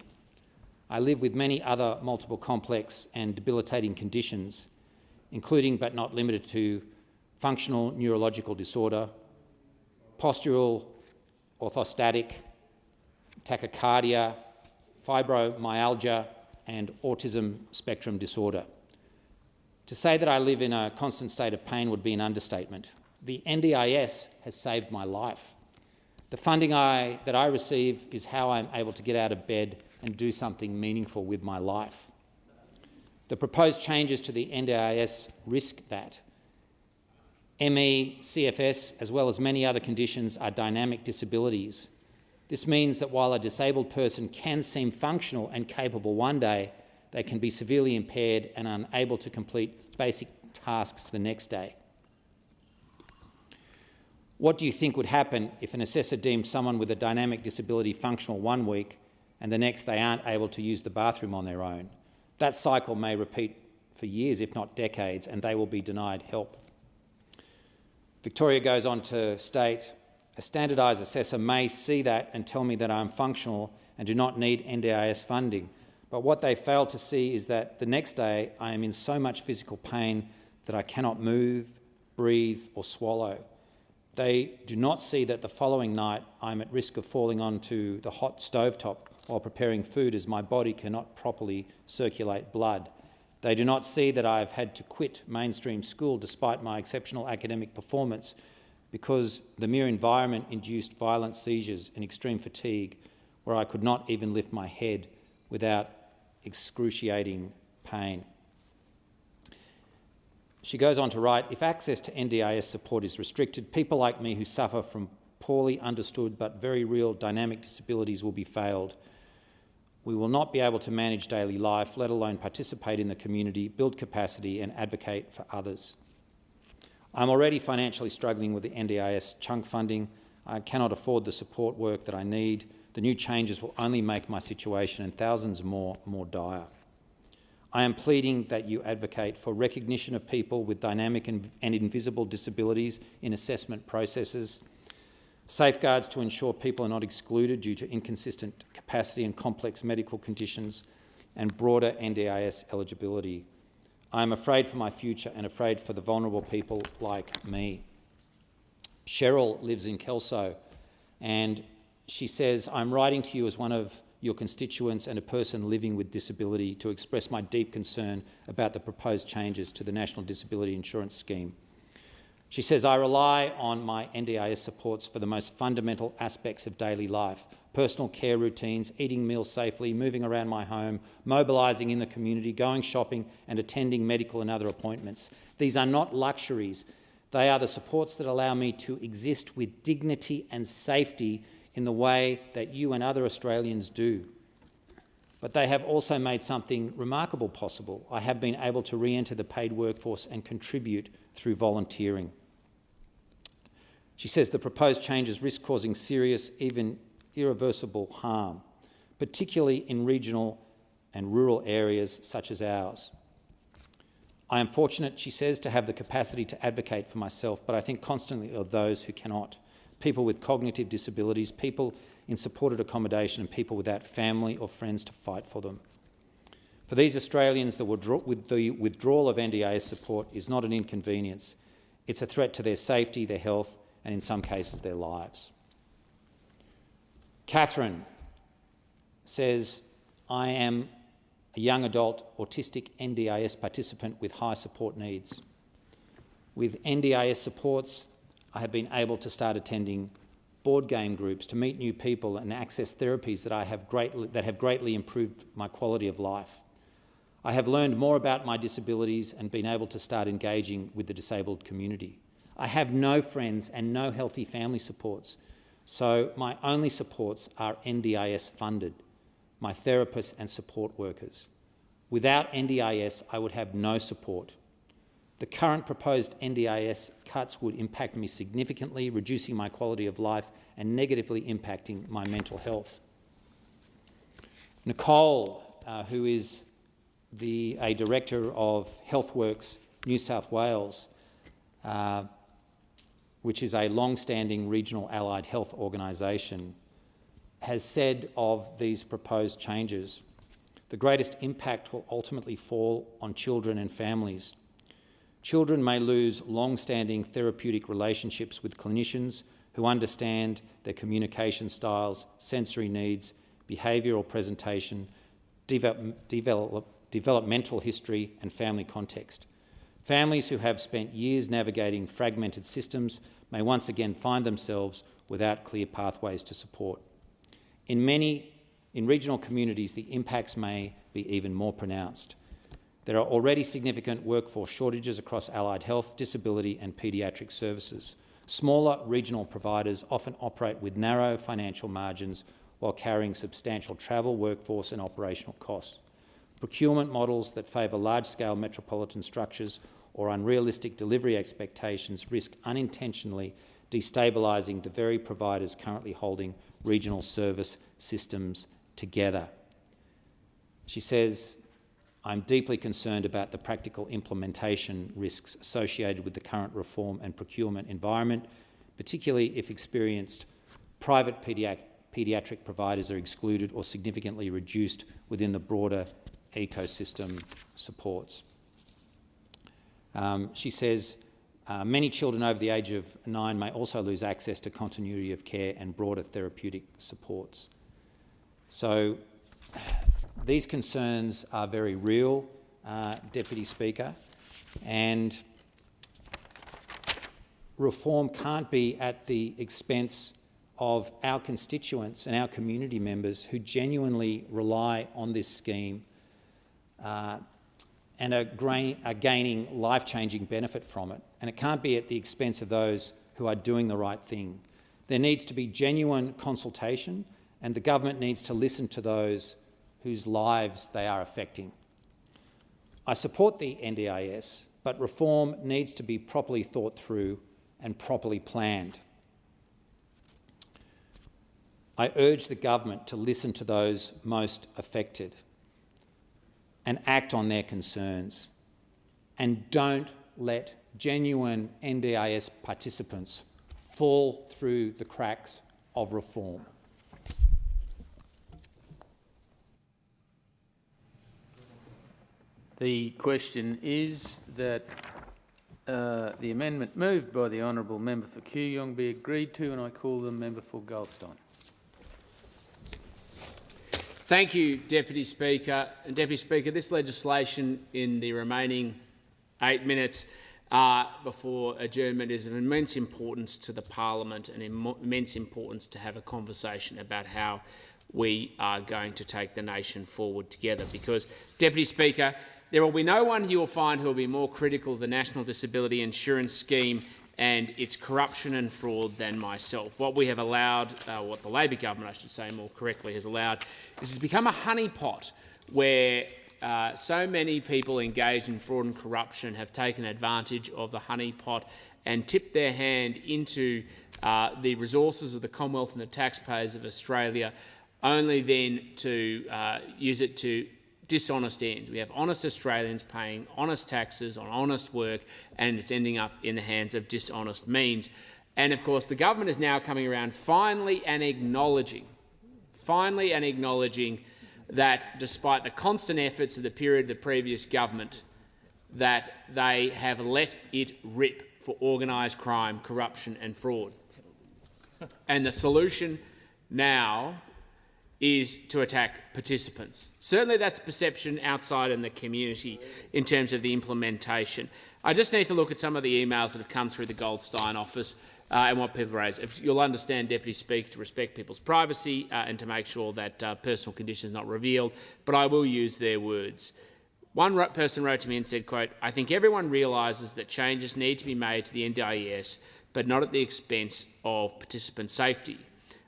I live with many other multiple complex and debilitating conditions, including but not limited to functional neurological disorder, postural orthostatic tachycardia, fibromyalgia, and autism spectrum disorder. To say that I live in a constant state of pain would be an understatement. The NDIS has saved my life. The funding that I receive is how I'm able to get out of bed and do something meaningful with my life. The proposed changes to the NDIS risk that. ME, CFS, as well as many other conditions, are dynamic disabilities. This means that while a disabled person can seem functional and capable one day, they can be severely impaired and unable to complete basic tasks the next day. What do you think would happen if an assessor deemed someone with a dynamic disability functional one week and the next they aren't able to use the bathroom on their own? That cycle may repeat for years, if not decades, and they will be denied help. Victoria goes on to state, a standardised assessor may see that and tell me that I am functional and do not need NDIS funding, but what they fail to see is that the next day I am in so much physical pain that I cannot move, breathe or swallow. They do not see that the following night I am at risk of falling onto the hot stovetop while preparing food as my body cannot properly circulate blood. They do not see that I have had to quit mainstream school despite my exceptional academic performance because the mere environment induced violent seizures and extreme fatigue where I could not even lift my head without excruciating pain. She goes on to write, if access to NDIS support is restricted, people like me who suffer from poorly understood but very real dynamic disabilities will be failed. We will not be able to manage daily life, let alone participate in the community, build capacity and advocate for others. I'm already financially struggling with the NDIS chunk funding. I cannot afford the support work that I need. The new changes will only make my situation and thousands more dire. I am pleading that you advocate for recognition of people with dynamic and invisible disabilities in assessment processes, safeguards to ensure people are not excluded due to inconsistent capacity and complex medical conditions, and broader NDIS eligibility. I am afraid for my future and afraid for the vulnerable people like me. Cheryl lives in Kelso and she says, I'm writing to you as one of your constituents and a person living with disability to express my deep concern about the proposed changes to the National Disability Insurance Scheme. She says, I rely on my NDIS supports for the most fundamental aspects of daily life, personal care routines, eating meals safely, moving around my home, mobilising in the community, going shopping and attending medical and other appointments. These are not luxuries. They are the supports that allow me to exist with dignity and safety in the way that you and other Australians do. But they have also made something remarkable possible. I have been able to re-enter the paid workforce and contribute through volunteering. She says the proposed changes risk causing serious, even irreversible harm, particularly in regional and rural areas such as ours. I am fortunate, she says, to have the capacity to advocate for myself, but I think constantly of those who cannot. People with cognitive disabilities, people in supported accommodation and people without family or friends to fight for them. For these Australians, the withdrawal of NDIS support is not an inconvenience. It's a threat to their safety, their health and in some cases their lives. Catherine says, I am a young adult autistic NDIS participant with high support needs. With NDIS supports, I have been able to start attending board game groups to meet new people and access therapies that have greatly improved my quality of life. I have learned more about my disabilities and been able to start engaging with the disabled community. I have no friends and no healthy family supports, so my only supports are NDIS funded, my therapists and support workers. Without NDIS, I would have no support. The current proposed NDIS cuts would impact me significantly, reducing my quality of life and negatively impacting my mental health. Nicole, who is a director of HealthWorks New South Wales, which is a long-standing regional allied health organisation, has said of these proposed changes, the greatest impact will ultimately fall on children and families. Children may lose long-standing therapeutic relationships with clinicians who understand their communication styles, sensory needs, behavioural presentation, developmental history and family context. Families who have spent years navigating fragmented systems may once again find themselves without clear pathways to support. In regional communities, the impacts may be even more pronounced. There are already significant workforce shortages across allied health, disability and paediatric services. Smaller regional providers often operate with narrow financial margins while carrying substantial travel, workforce and operational costs. Procurement models that favour large-scale metropolitan structures or unrealistic delivery expectations risk unintentionally destabilising the very providers currently holding regional service systems together. She says, I'm deeply concerned about the practical implementation risks associated with the current reform and procurement environment, particularly if experienced private paediatric providers are excluded or significantly reduced within the broader ecosystem supports. She says, many children over the age of 9 may also lose access to continuity of care and broader therapeutic supports. So these concerns are very real, Deputy Speaker, and reform can't be at the expense of our constituents and our community members who genuinely rely on this scheme and are gaining life-changing benefit from it. And it can't be at the expense of those who are doing the right thing. There needs to be genuine consultation, and the government needs to listen to those whose lives they are affecting. I support the NDIS, but reform needs to be properly thought through and properly planned. I urge the government to listen to those most affected and act on their concerns, and don't let genuine NDIS participants fall through the cracks of reform. The question is that the amendment moved by the honourable member for Kooyong be agreed to, and I call the member for Goldstein. Thank you, Deputy Speaker. And Deputy Speaker, this legislation in the remaining 8 minutes before adjournment is of immense importance to the Parliament and immense importance to have a conversation about how we are going to take the nation forward together. Because, Deputy Speaker, there will be no one you will find who will be more critical of the National Disability Insurance Scheme and its corruption and fraud than myself. What we have allowed, what the Labor government, I should say more correctly, has allowed is to become a honeypot where so many people engaged in fraud and corruption have taken advantage of the honeypot and tipped their hand into the resources of the Commonwealth and the taxpayers of Australia, only then to use it to dishonest ends. We have honest Australians paying honest taxes on honest work, and it's ending up in the hands of dishonest means. And of course, the government is now coming around finally and acknowledging that despite the constant efforts of the period of the previous government, that they have let it rip for organised crime, corruption and fraud. And the solution now is to attack participants. Certainly that's perception outside in the community in terms of the implementation. I just need to look at some of the emails that have come through the Goldstein office and what people raise. If you'll understand, Deputy Speaker, to respect people's privacy and to make sure that personal conditions are not revealed, but I will use their words. One person wrote to me and said, quote, I think everyone realises that changes need to be made to the NDIS, but not at the expense of participant safety.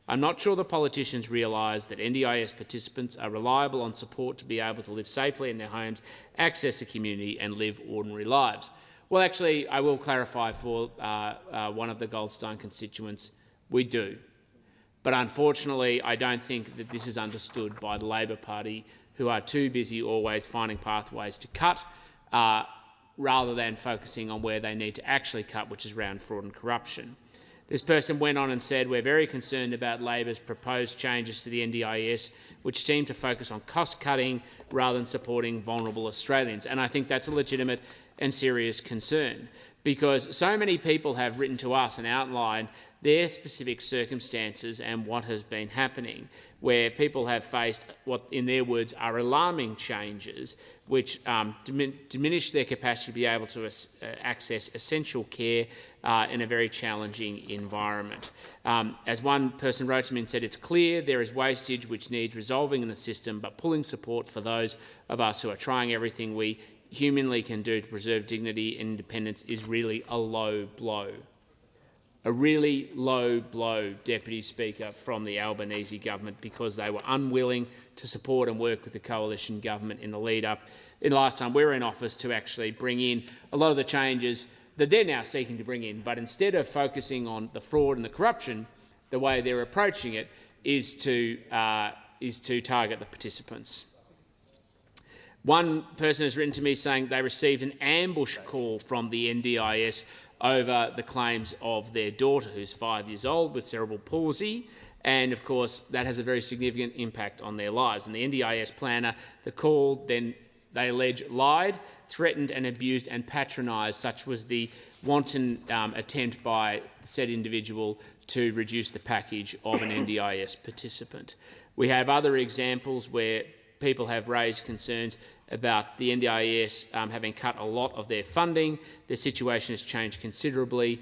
I'm not sure the politicians realise that NDIS participants are reliable on support to be able to live safely in their homes, access the community and live ordinary lives. Well, actually, I will clarify for one of the Goldstein constituents, we do. But unfortunately, I don't think that this is understood by the Labor Party, who are too busy always finding pathways to cut, rather than focusing on where they need to actually cut, which is around fraud and corruption. This person went on and said, "We're very concerned about Labor's proposed changes to the NDIS, which seem to focus on cost-cutting rather than supporting vulnerable Australians." And I think that's a legitimate and serious concern, because so many people have written to us and outlined their specific circumstances and what has been happening, where people have faced what, in their words, are alarming changes which diminish their capacity to be able to access essential care in a very challenging environment. As one person wrote to me and said, "It's clear there is wastage which needs resolving in the system, but pulling support for those of us who are trying everything we humanly can do to preserve dignity and independence is really a low blow." A really low blow, Deputy Speaker, from the Albanese government, because they were unwilling to support and work with the coalition government in the lead-up, in the last time we were in office, to actually bring in a lot of the changes that they're now seeking to bring in. But instead of focusing on the fraud and the corruption, the way they're approaching it is to target the participants. One person has written to me saying they received an ambush call from the NDIS over the claims of their daughter, who's 5 years old, with cerebral palsy, and of course that has a very significant impact on their lives. And the NDIS planner, the call, then they allege, lied, threatened and abused and patronised. Such was the wanton attempt by said individual to reduce the package of an NDIS participant. We have other examples where people have raised concerns about the NDIS having cut a lot of their funding. Their situation has changed considerably,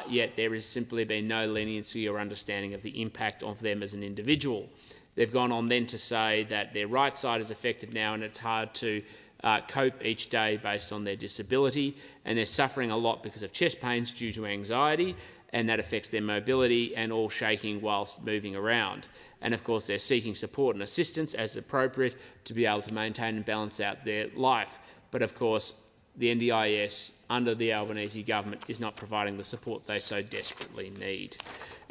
yet there has simply been no leniency or understanding of the impact of them as an individual. They've gone on then to say that their right side is affected now and it's hard to cope each day based on their disability, and they're suffering a lot because of chest pains due to anxiety, and that affects their mobility and all shaking whilst moving around. And of course they're seeking support and assistance as appropriate to be able to maintain and balance out their life. But of course the NDIS under the Albanese government is not providing the support they so desperately need.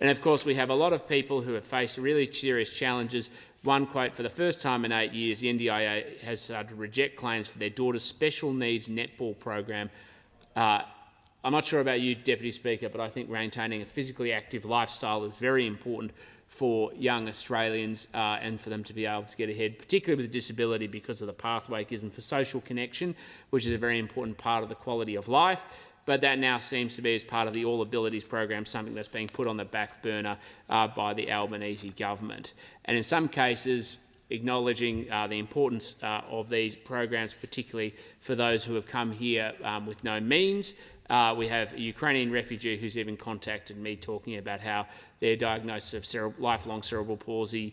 And of course we have a lot of people who have faced really serious challenges. One quote, "For the first time in 8 years, the NDIA has started to reject claims for their daughter's special needs netball program." I'm not sure about you, Deputy Speaker, but I think maintaining a physically active lifestyle is very important for young Australians and for them to be able to get ahead, particularly with a disability, because of the pathway it gives them for social connection, which is a very important part of the quality of life. But that now seems to be, as part of the All Abilities program, something that's being put on the back burner by the Albanese government. And in some cases, acknowledging the importance of these programs, particularly for those who have come here with no means. We have a Ukrainian refugee who's even contacted me talking about how their diagnosis of lifelong cerebral palsy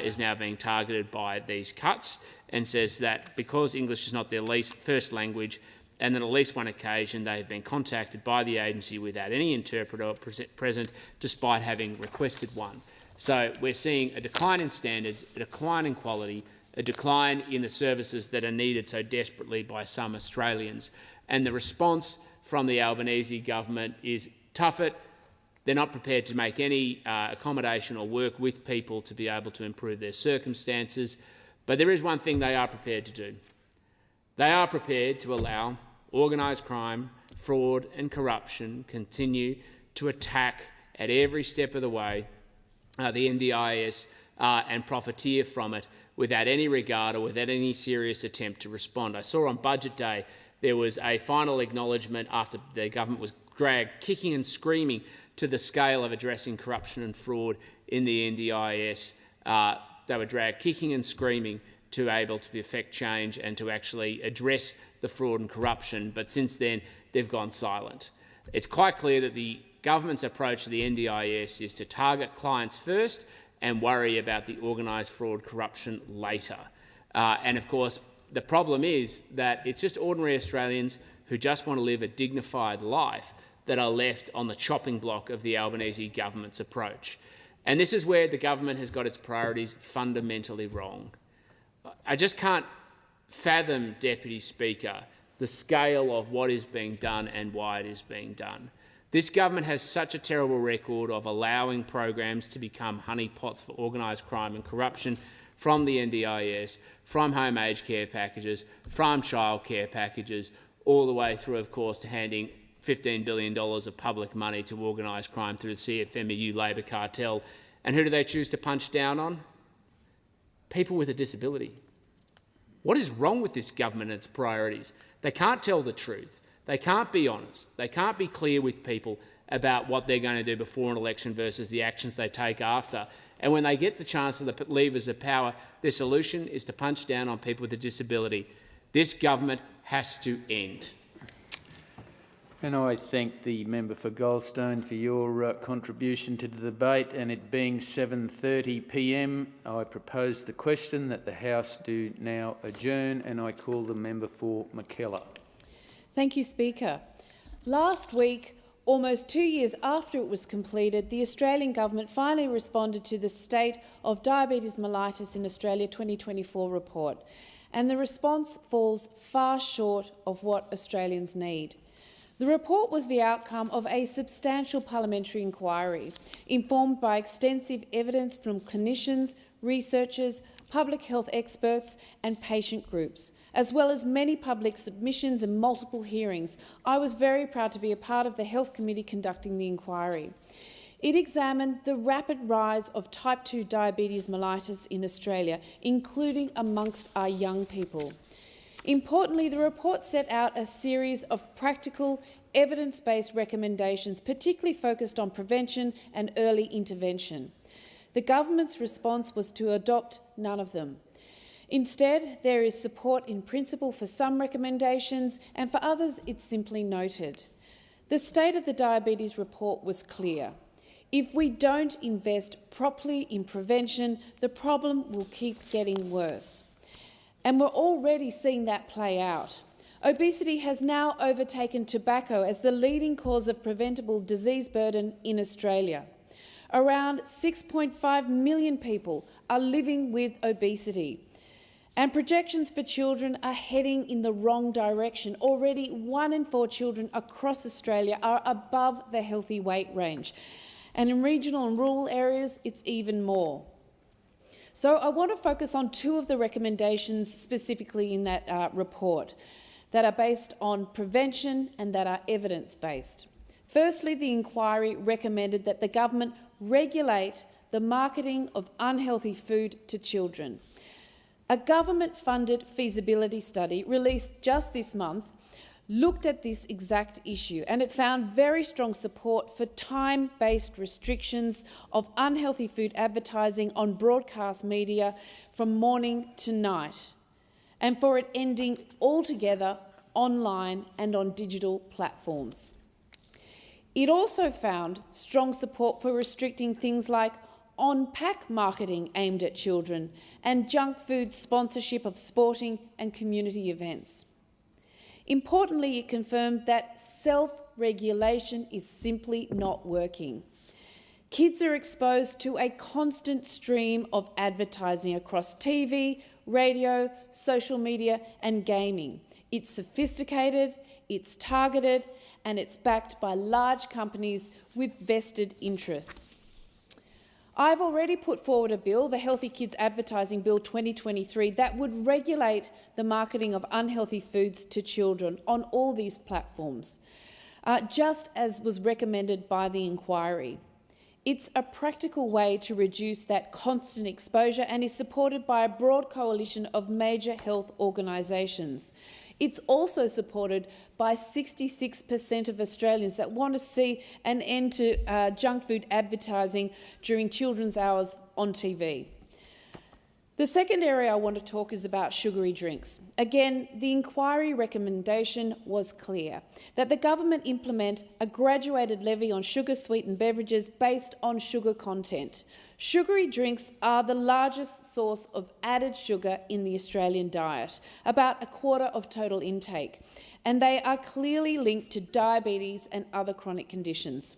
is now being targeted by these cuts, and says that because English is not their first language, and on at least one occasion they have been contacted by the agency without any interpreter present, despite having requested one. So we're seeing a decline in standards, a decline in quality, a decline in the services that are needed so desperately by some Australians. And the response from the Albanese government is tough it. They're not prepared to make any accommodation or work with people to be able to improve their circumstances. But there is one thing they are prepared to do. They are prepared to allow organised crime, fraud and corruption continue to attack at every step of the way the NDIS and profiteer from it without any regard or without any serious attempt to respond. I saw on Budget Day there was a final acknowledgement after the government was dragged kicking and screaming to the scale of addressing corruption and fraud in the NDIS. They were dragged kicking and screaming to able to effect change and to actually address the fraud and corruption, but since then they've gone silent. It's quite clear that the government's approach to the NDIS is to target clients first and worry about the organised fraud corruption later. And of course, the problem is that it's just ordinary Australians who just want to live a dignified life that are left on the chopping block of the Albanese government's approach. And this is where the government has got its priorities fundamentally wrong. I just can't fathom, Deputy Speaker, the scale of what is being done and why it is being done. This government has such a terrible record of allowing programs to become honeypots for organised crime and corruption, from the NDIS, from home aged care packages, from childcare packages, all the way through, of course, to handing $15 billion of public money to organised crime through the CFMEU Labor cartel. And who do they choose to punch down on? People with a disability. What is wrong with this government and its priorities? They can't tell the truth. They can't be honest. They can't be clear with people about what they're going to do before an election versus the actions they take after. And when they get the chance of the levers of power, their solution is to punch down on people with a disability. This government has to end. And I thank the member for Goldstone for your contribution to the debate. And it being 7:30 p.m, I propose the question that the House do now adjourn, and I call the member for McKellar. Thank you, Speaker. Last week, almost 2 years after it was completed, the Australian government finally responded to the State of Diabetes Mellitus in Australia 2024 report, and the response falls far short of what Australians need. The report was the outcome of a substantial parliamentary inquiry, informed by extensive evidence from clinicians, researchers, public health experts and patient groups, as well as many public submissions and multiple hearings. I was very proud to be a part of the Health Committee conducting the inquiry. It examined the rapid rise of type 2 diabetes mellitus in Australia, including amongst our young people. Importantly, the report set out a series of practical, evidence-based recommendations, particularly focused on prevention and early intervention. The government's response was to adopt none of them. Instead, there is support in principle for some recommendations, and for others it's simply noted. The State of the Diabetes report was clear. If we don't invest properly in prevention, the problem will keep getting worse. And we're already seeing that play out. Obesity has now overtaken tobacco as the leading cause of preventable disease burden in Australia. Around 6.5 million people are living with obesity, and projections for children are heading in the wrong direction. Already 1 in 4 children across Australia are above the healthy weight range, and in regional and rural areas it's even more. So I want to focus on 2 of the recommendations specifically in that report that are based on prevention and that are evidence-based. Firstly, the inquiry recommended that the government regulate the marketing of unhealthy food to children. A government-funded feasibility study released just this month looked at this exact issue, and it found very strong support for time-based restrictions of unhealthy food advertising on broadcast media from morning to night, and for it ending altogether online and on digital platforms. It also found strong support for restricting things like on-pack marketing aimed at children and junk food sponsorship of sporting and community events. Importantly, it confirmed that self-regulation is simply not working. Kids are exposed to a constant stream of advertising across TV, radio, social media and gaming. It's sophisticated, it's targeted, and it's backed by large companies with vested interests. I've already put forward a bill, the Healthy Kids Advertising Bill 2023, that would regulate the marketing of unhealthy foods to children on all these platforms, just as was recommended by the inquiry. It's a practical way to reduce that constant exposure and is supported by a broad coalition of major health organisations. It's also supported by 66% of Australians that want to see an end to junk food advertising during children's hours on TV. The second area I want to talk is about sugary drinks. Again, the inquiry recommendation was clear, that the government implement a graduated levy on sugar-sweetened beverages based on sugar content. Sugary drinks are the largest source of added sugar in the Australian diet, about 1/4 of total intake, and they are clearly linked to diabetes and other chronic conditions.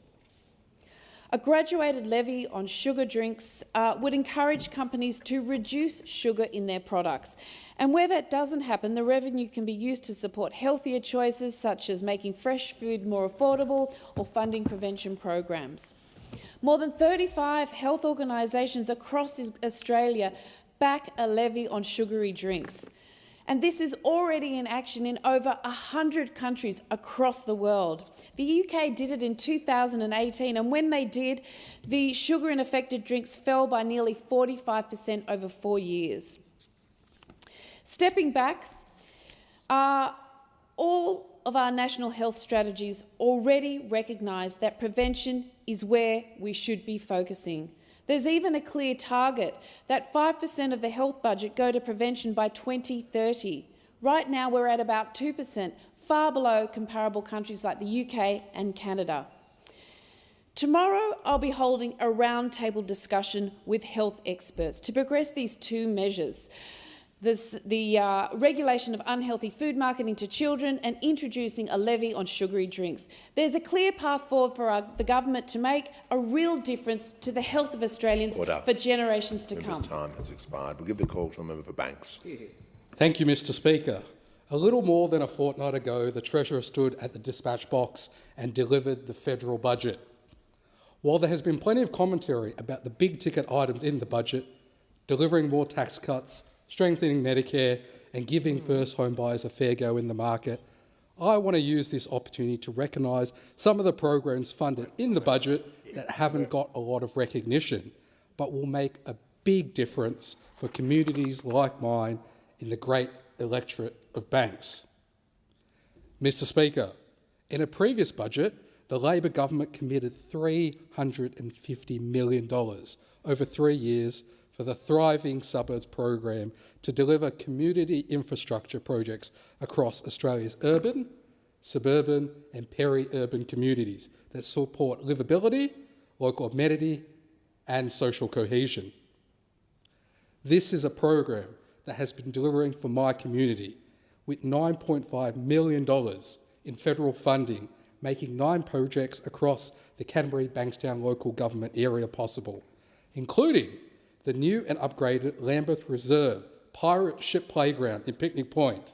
A graduated levy on sugar drinks would encourage companies to reduce sugar in their products. And where that doesn't happen, the revenue can be used to support healthier choices such as making fresh food more affordable or funding prevention programs. More than 35 health organisations across Australia back a levy on sugary drinks. And this is already in action in over 100 countries across the world. The UK did it in 2018, and when they did, the sugar in affected drinks fell by nearly 45% over 4 years. Stepping back, all of our national health strategies already recognise that prevention is where we should be focusing. There's even a clear target that 5% of the health budget go to prevention by 2030. Right now we're at about 2%, far below comparable countries like the UK and Canada. Tomorrow I'll be holding a roundtable discussion with health experts to progress these two measures. The regulation of unhealthy food marketing to children and introducing a levy on sugary drinks. There's a clear path forward for the government to make a real difference to the health of Australians for generations to come. Time has expired. We'll give the call to a member for Banks. Thank you, Mr Speaker. A little more than a fortnight ago, the Treasurer stood at the dispatch box and delivered the federal budget. While there has been plenty of commentary about the big-ticket items in the budget, delivering more tax cuts, strengthening Medicare and giving first home buyers a fair go in the market, I want to use this opportunity to recognise some of the programs funded in the budget that haven't got a lot of recognition, but will make a big difference for communities like mine in the great electorate of Banks. Mr Speaker, in a previous budget, the Labor government committed $350 million over 3 years for the Thriving Suburbs program to deliver community infrastructure projects across Australia's urban, suburban and peri-urban communities that support livability, local amenity and social cohesion. This is a program that has been delivering for my community, with $9.5 million in federal funding, making 9 projects across the Canterbury-Bankstown local government area possible, including the new and upgraded Lambeth Reserve Pirate Ship Playground in Picnic Point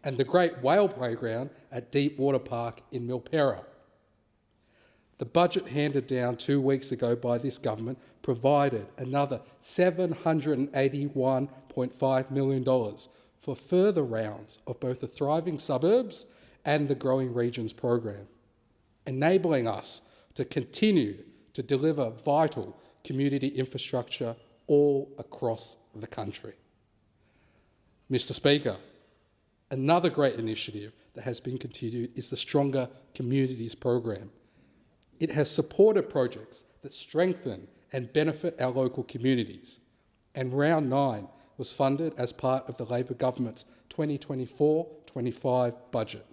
and the Great Whale Playground at Deep Water Park in Milperra. The budget handed down 2 weeks ago by this government provided another $781.5 million for further rounds of both the Thriving Suburbs and the Growing Regions program, enabling us to continue to deliver vital community infrastructure all across the country. Mr Speaker, another great initiative that has been continued is the Stronger Communities program. It has supported projects that strengthen and benefit our local communities, and Round 9 was funded as part of the Labor government's 2024-25 budget.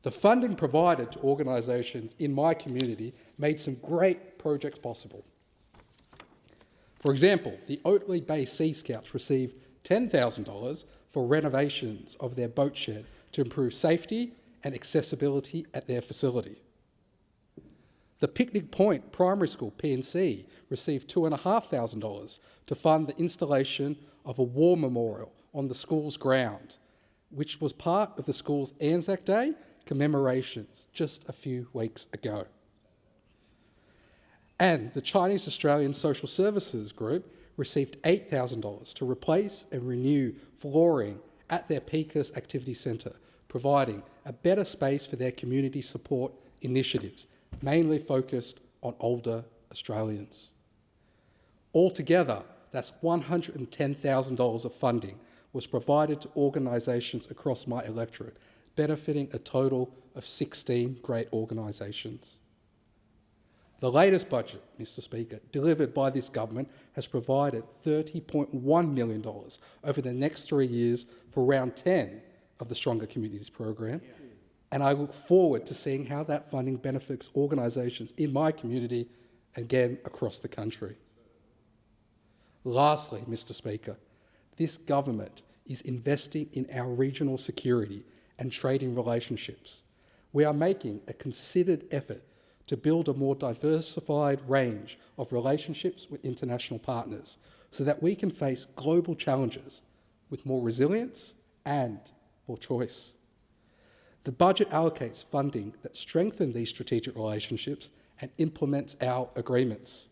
The funding provided to organisations in my community made some great projects possible. For example, the Oatley Bay Sea Scouts received $10,000 for renovations of their boat shed to improve safety and accessibility at their facility. The Picnic Point Primary School, PNC, received $2,500 to fund the installation of a war memorial on the school's ground, which was part of the school's Anzac Day commemorations just a few weeks ago. And the Chinese Australian Social Services Group received $8,000 to replace and renew flooring at their Peakus Activity Centre, providing a better space for their community support initiatives, mainly focused on older Australians. Altogether, that's $110,000 of funding was provided to organisations across my electorate, benefiting a total of 16 great organisations. The latest budget, Mr Speaker, delivered by this government has provided $30.1 million over the next 3 years for Round 10 of the Stronger Communities program, and I look forward to seeing how that funding benefits organisations in my community and again across the country. Lastly, Mr Speaker, this government is investing in our regional security and trading relationships. We are making a considered effort to build a more diversified range of relationships with international partners so that we can face global challenges with more resilience and more choice. The budget allocates funding that strengthens these strategic relationships and implements our agreements.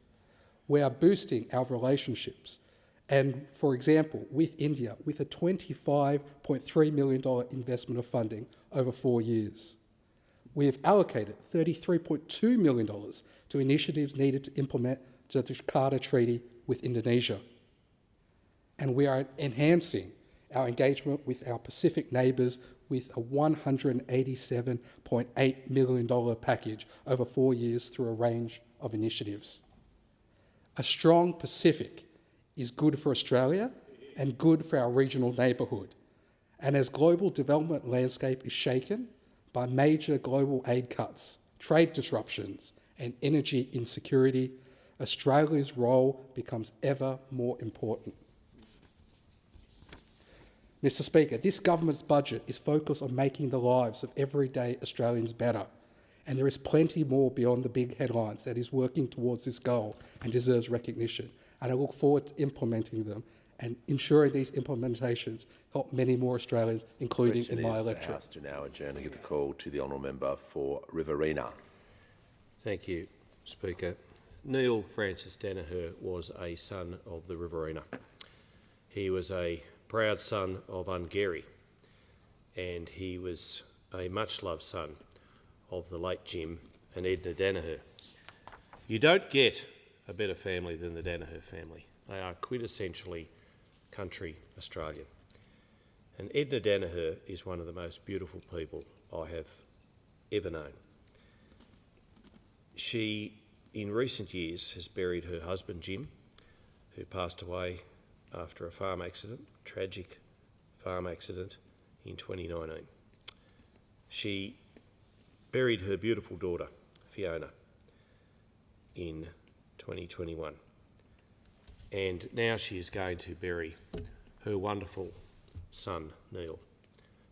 We are boosting our relationships and, for example, with India, with a $25.3 million investment of funding over 4 years. We have allocated $33.2 million to initiatives needed to implement the Jakarta Treaty with Indonesia. And we are enhancing our engagement with our Pacific neighbours with a $187.8 million package over 4 years through a range of initiatives. A strong Pacific is good for Australia and good for our regional neighbourhood. And as global development landscape is shaken by major global aid cuts, trade disruptions and energy insecurity, Australia's role becomes ever more important. Mr. Speaker, this government's budget is focused on making the lives of everyday Australians better, and there is plenty more beyond the big headlines that is working towards this goal and deserves recognition, and I look forward to implementing them and ensuring these implementations help many more Australians, including in my electorate. The House to now adjourn and give the call to the honourable member for Riverina. Thank you, Speaker. Neil Francis Danaher was a son of the Riverina. He was a proud son of Ungary, and he was a much-loved son of the late Jim and Edna Danaher. You don't get a better family than the Danaher family. They are quintessentially country Australian. And Edna Danaher is one of the most beautiful people I have ever known. She, in recent years, has buried her husband Jim, who passed away after a farm accident, tragic farm accident in 2019. She buried her beautiful daughter, Fiona, in 2021. And now she is going to bury her wonderful son, Neil.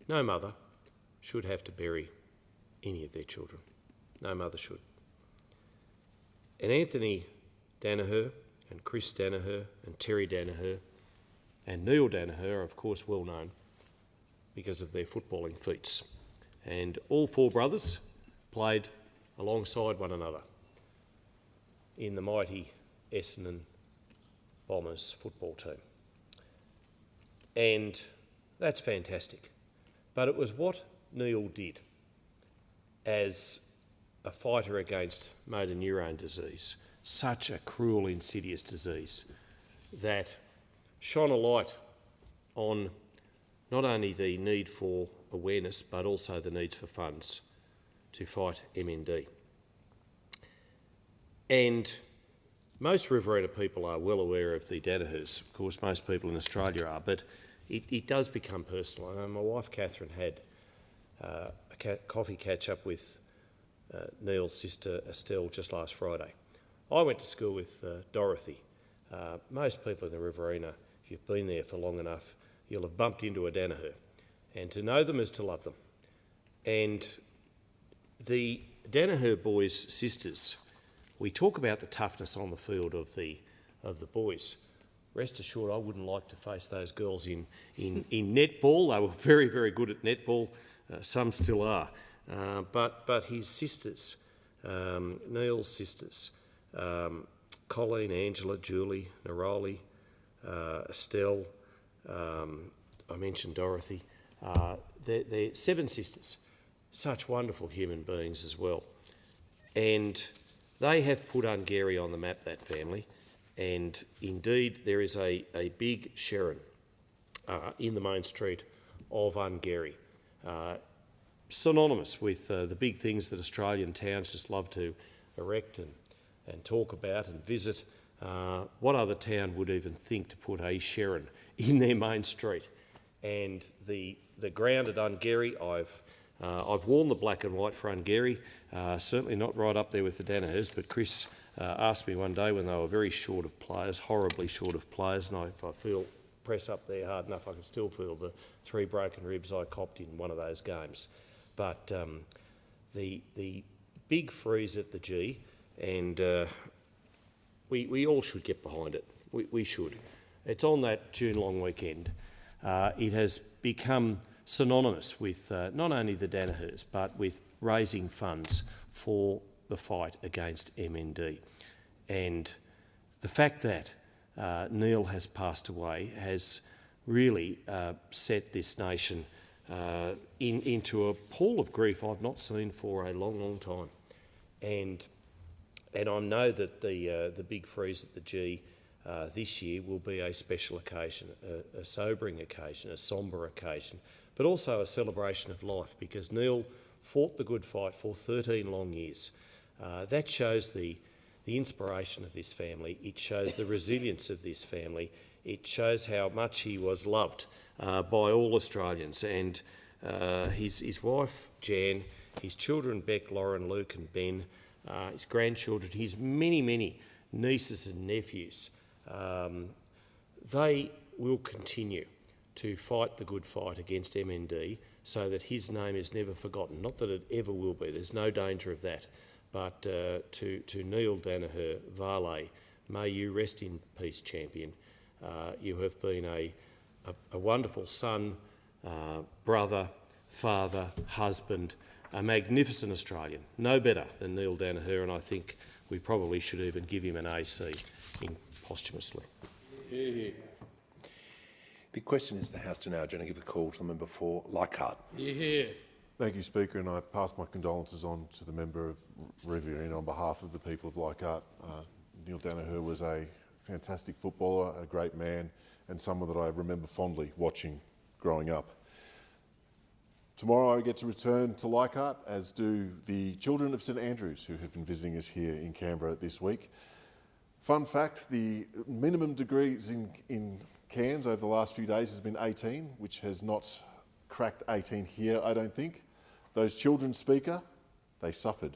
No mother should have to bury any of their children. No mother should. And Anthony Danaher and Chris Danaher and Terry Danaher and Neil Danaher are, of course, well known because of their footballing feats. And all four brothers played alongside one another in the mighty Essendon Bombers football team. And that's fantastic. But it was what Neil did as a fighter against motor neurone disease, such a cruel, insidious disease, that shone a light on not only the need for awareness but also the needs for funds to fight MND. And most Riverina people are well aware of the Danahers. Of course, most people in Australia are, but it does become personal. I know my wife Catherine had a coffee catch-up with Neil's sister Estelle just last Friday. I went to school with Dorothy. Most people in the Riverina, if you've been there for long enough, you'll have bumped into a Danaher. And to know them is to love them. And the Danaher boys' sisters, we talk about the toughness on the field of the boys. Rest assured, I wouldn't like to face those girls in netball. They were very, very good at netball. Some still are. But his sisters, Neil's sisters, Colleen, Angela, Julie, Neroli, Estelle, I mentioned Dorothy. They're 7 sisters, such wonderful human beings as well. And they have put Ungary on the map, that family, and indeed there is a big Sharon in the main street of Ungary, synonymous with the big things that Australian towns just love to erect and talk about and visit. What other town would even think to put a Sharon in their main street? And the ground at Ungary, I've worn the black and white for Ungary, certainly not right up there with the Danahers, but Chris asked me one day when they were very short of players, horribly short of players, and if I press up there hard enough, I can still feel the 3 broken ribs I copped in one of those games. But the big freeze at the G, and we all should get behind it. We should. It's on that June long weekend. It has become synonymous with not only the Danahers but with raising funds for the fight against MND. And the fact that Neil has passed away has really set this nation into a pool of grief I've not seen for a long, long time. And I know that the big freeze at the G this year will be a special occasion, a sobering occasion, a sombre occasion, but also a celebration of life, because Neil fought the good fight for 13 long years. That shows the inspiration of this family. It shows the resilience of this family. It shows how much he was loved by all Australians. And his wife, Jan, his children, Beck, Lauren, Luke and Ben, his grandchildren, his many, many nieces and nephews, they will continue to fight the good fight against MND so that his name is never forgotten. Not that it ever will be, there's no danger of that. But to Neil Danaher, Vale, may you rest in peace, champion. You have been a wonderful son, brother, father, husband, a magnificent Australian. No better than Neil Danaher, and I think we probably should even give him an AC posthumously. The question is the House to now give a call to the member for Leichhardt. Thank you, Speaker, and I pass my condolences on to the member of Riverina on behalf of the people of Leichhardt. Neil Danaher was a fantastic footballer, a great man, and someone that I remember fondly watching growing up. Tomorrow I get to return to Leichhardt, as do the children of St Andrews who have been visiting us here in Canberra this week. Fun fact, the minimum degrees in Cairns over the last few days has been 18, which has not cracked 18 here, I don't think. Those children, Speaker, they suffered.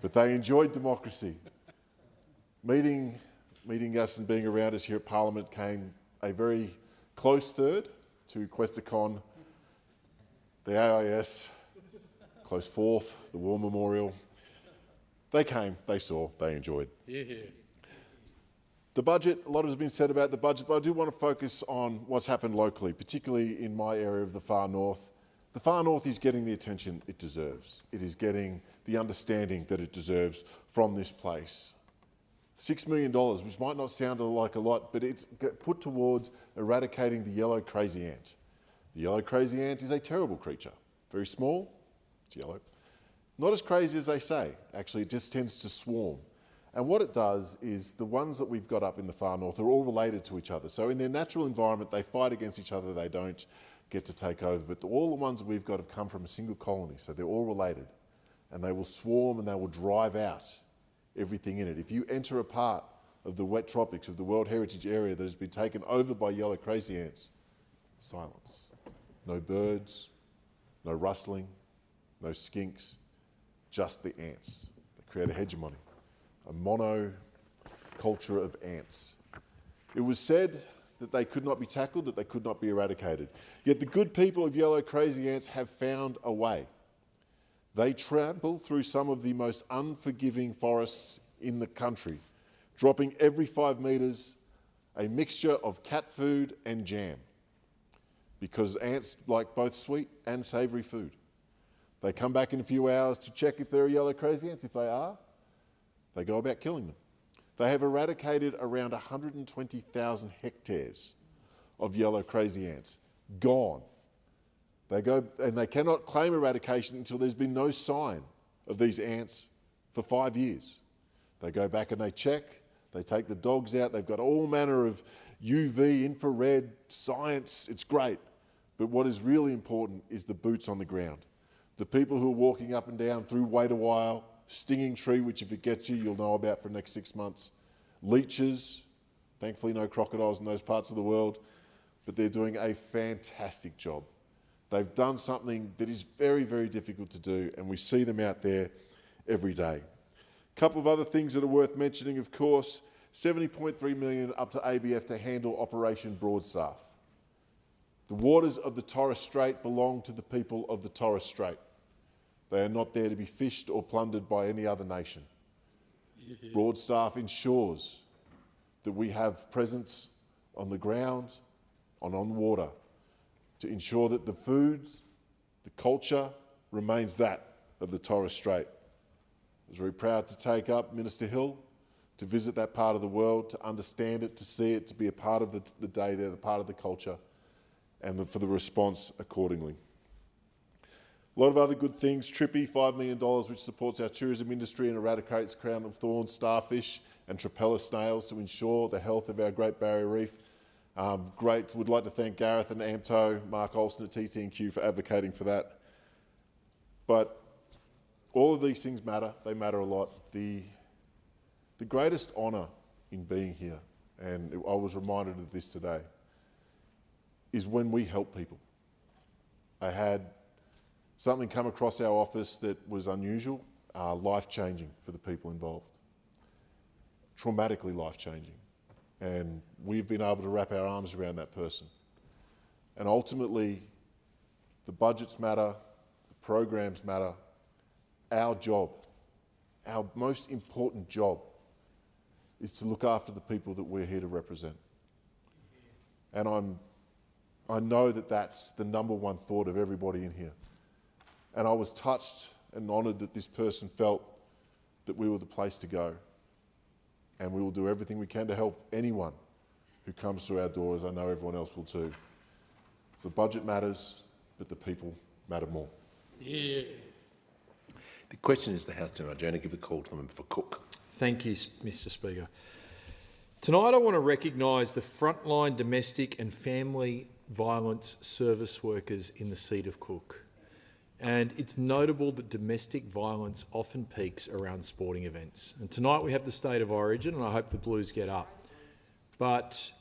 But they enjoyed democracy. Meeting us and being around us here at Parliament came a very close third to Questacon, the AIS, close fourth, the War Memorial. They came, they saw, they enjoyed. The budget, a lot has been said about the budget, but I do want to focus on what's happened locally, particularly in my area of the far north. The far north is getting the attention it deserves. It is getting the understanding that it deserves from this place. $6 million, which might not sound like a lot, but it's put towards eradicating the yellow crazy ant. The yellow crazy ant is a terrible creature. Very small, it's yellow. Not as crazy as they say. Actually, it just tends to swarm. And what it does is the ones that we've got up in the far north are all related to each other. So in their natural environment, they fight against each other, they don't get to take over. But all the ones that we've got have come from a single colony, so they're all related. And they will swarm and they will drive out everything in it. If you enter a part of the wet tropics, of the World Heritage Area that has been taken over by yellow crazy ants, silence. No birds, no rustling, no skinks, just the ants. They create a hegemony. A mono-culture of ants. It was said that they could not be tackled, that they could not be eradicated. Yet the good people of yellow crazy ants have found a way. They trample through some of the most unforgiving forests in the country, dropping every 5 metres a mixture of cat food and jam, because ants like both sweet and savoury food. They come back in a few hours to check if they're yellow crazy ants. If they are, they go about killing them. They have eradicated around 120,000 hectares of yellow crazy ants. Gone. They go, and they cannot claim eradication until there's been no sign of these ants for 5 years. They go back and they check, they take the dogs out, they've got all manner of UV, infrared, science, it's great. But what is really important is the boots on the ground. The people who are walking up and down through Wait a While, Stinging Tree, which if it gets you, you'll know about for the next 6 months. Leeches, thankfully no crocodiles in those parts of the world, but they're doing a fantastic job. They've done something that is very, very difficult to do, and we see them out there every day. A couple of other things that are worth mentioning, of course, $70.3 million up to ABF to handle Operation Broadstaff. The waters of the Torres Strait belong to the people of the Torres Strait. They are not there to be fished or plundered by any other nation. Broadstaff ensures that we have presence on the ground and on water to ensure that the food, the culture remains that of the Torres Strait. I was very proud to take up Minister Hill to visit that part of the world, to understand it, to see it, to be a part of the day there, the part of the culture, and for the response accordingly. A lot of other good things. Trippy, $5 million, which supports our tourism industry and eradicates crown of thorns, starfish and trapella snails to ensure the health of our Great Barrier Reef. Great. Would like to thank Gareth and AMTO, Mark Olsen at TT&Q for advocating for that. But all of these things matter. They matter a lot. The greatest honour in being here, and I was reminded of this today, is when we help people. I had something come across our office that was unusual, life-changing for the people involved, traumatically life-changing. And we've been able to wrap our arms around that person. And ultimately, the budgets matter, the programs matter. Our job, our most important job, is to look after the people that we're here to represent. And I know that that's the number one thought of everybody in here. And I was touched and honoured that this person felt that we were the place to go. And we will do everything we can to help anyone who comes through our doors. I know everyone else will too. So the budget matters, but the people matter more. Yeah. The question is the House to adjourn. I give a call to the member for Cook. Thank you, Mr Speaker. Tonight I want to recognise the frontline domestic and family violence service workers in the seat of Cook. And it's notable that domestic violence often peaks around sporting events. And tonight we have the State of Origin, and I hope the Blues get up. But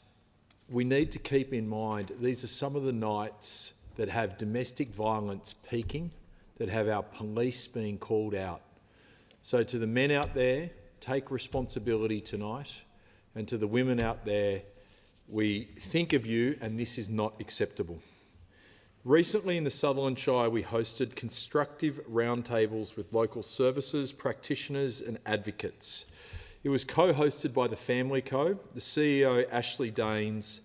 we need to keep in mind these are some of the nights that have domestic violence peaking, that have our police being called out. So to the men out there, take responsibility tonight, and to the women out there, we think of you and this is not acceptable. Recently in the Sutherland Shire, we hosted constructive roundtables with local services, practitioners and advocates. It was co-hosted by the Family Co, the CEO Ashley Daines,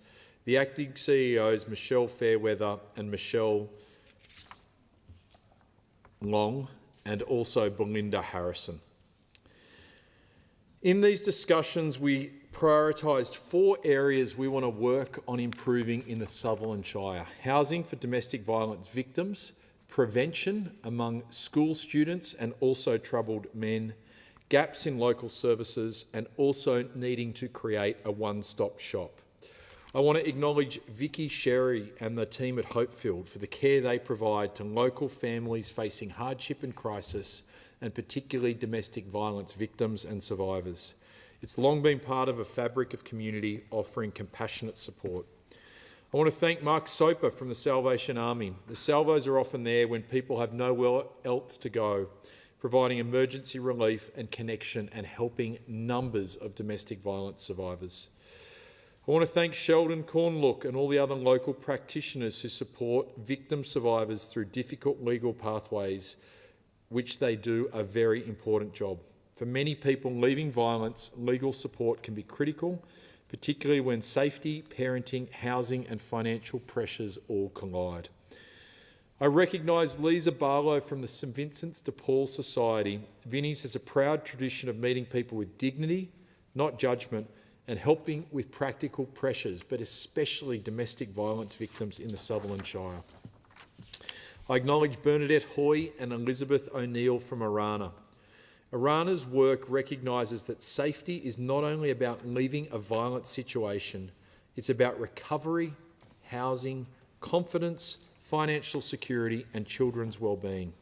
the acting CEOs Michelle Fairweather and Michelle Long, and also Belinda Harrison. In these discussions, we prioritised 4 areas we want to work on improving in the Sutherland Shire: housing for domestic violence victims, prevention among school students and also troubled men, gaps in local services, and also needing to create a one-stop shop. I want to acknowledge Vicky Sherry and the team at Hopefield for the care they provide to local families facing hardship and crisis, and particularly domestic violence victims and survivors. It's long been part of a fabric of community offering compassionate support. I want to thank Mark Soper from the Salvation Army. The Salvos are often there when people have nowhere else to go, providing emergency relief and connection and helping numbers of domestic violence survivors. I want to thank Sheldon Cornlook and all the other local practitioners who support victim survivors through difficult legal pathways, which they do a very important job. For many people leaving violence, legal support can be critical, particularly when safety, parenting, housing and financial pressures all collide. I recognise Lisa Barlow from the St Vincent's de Paul Society. Vinnie's has a proud tradition of meeting people with dignity, not judgment, and helping with practical pressures, but especially domestic violence victims in the Sutherland Shire. I acknowledge Bernadette Hoy and Elizabeth O'Neill from Arana. Arana's work recognises that safety is not only about leaving a violent situation, it's about recovery, housing, confidence, financial security and children's well-being.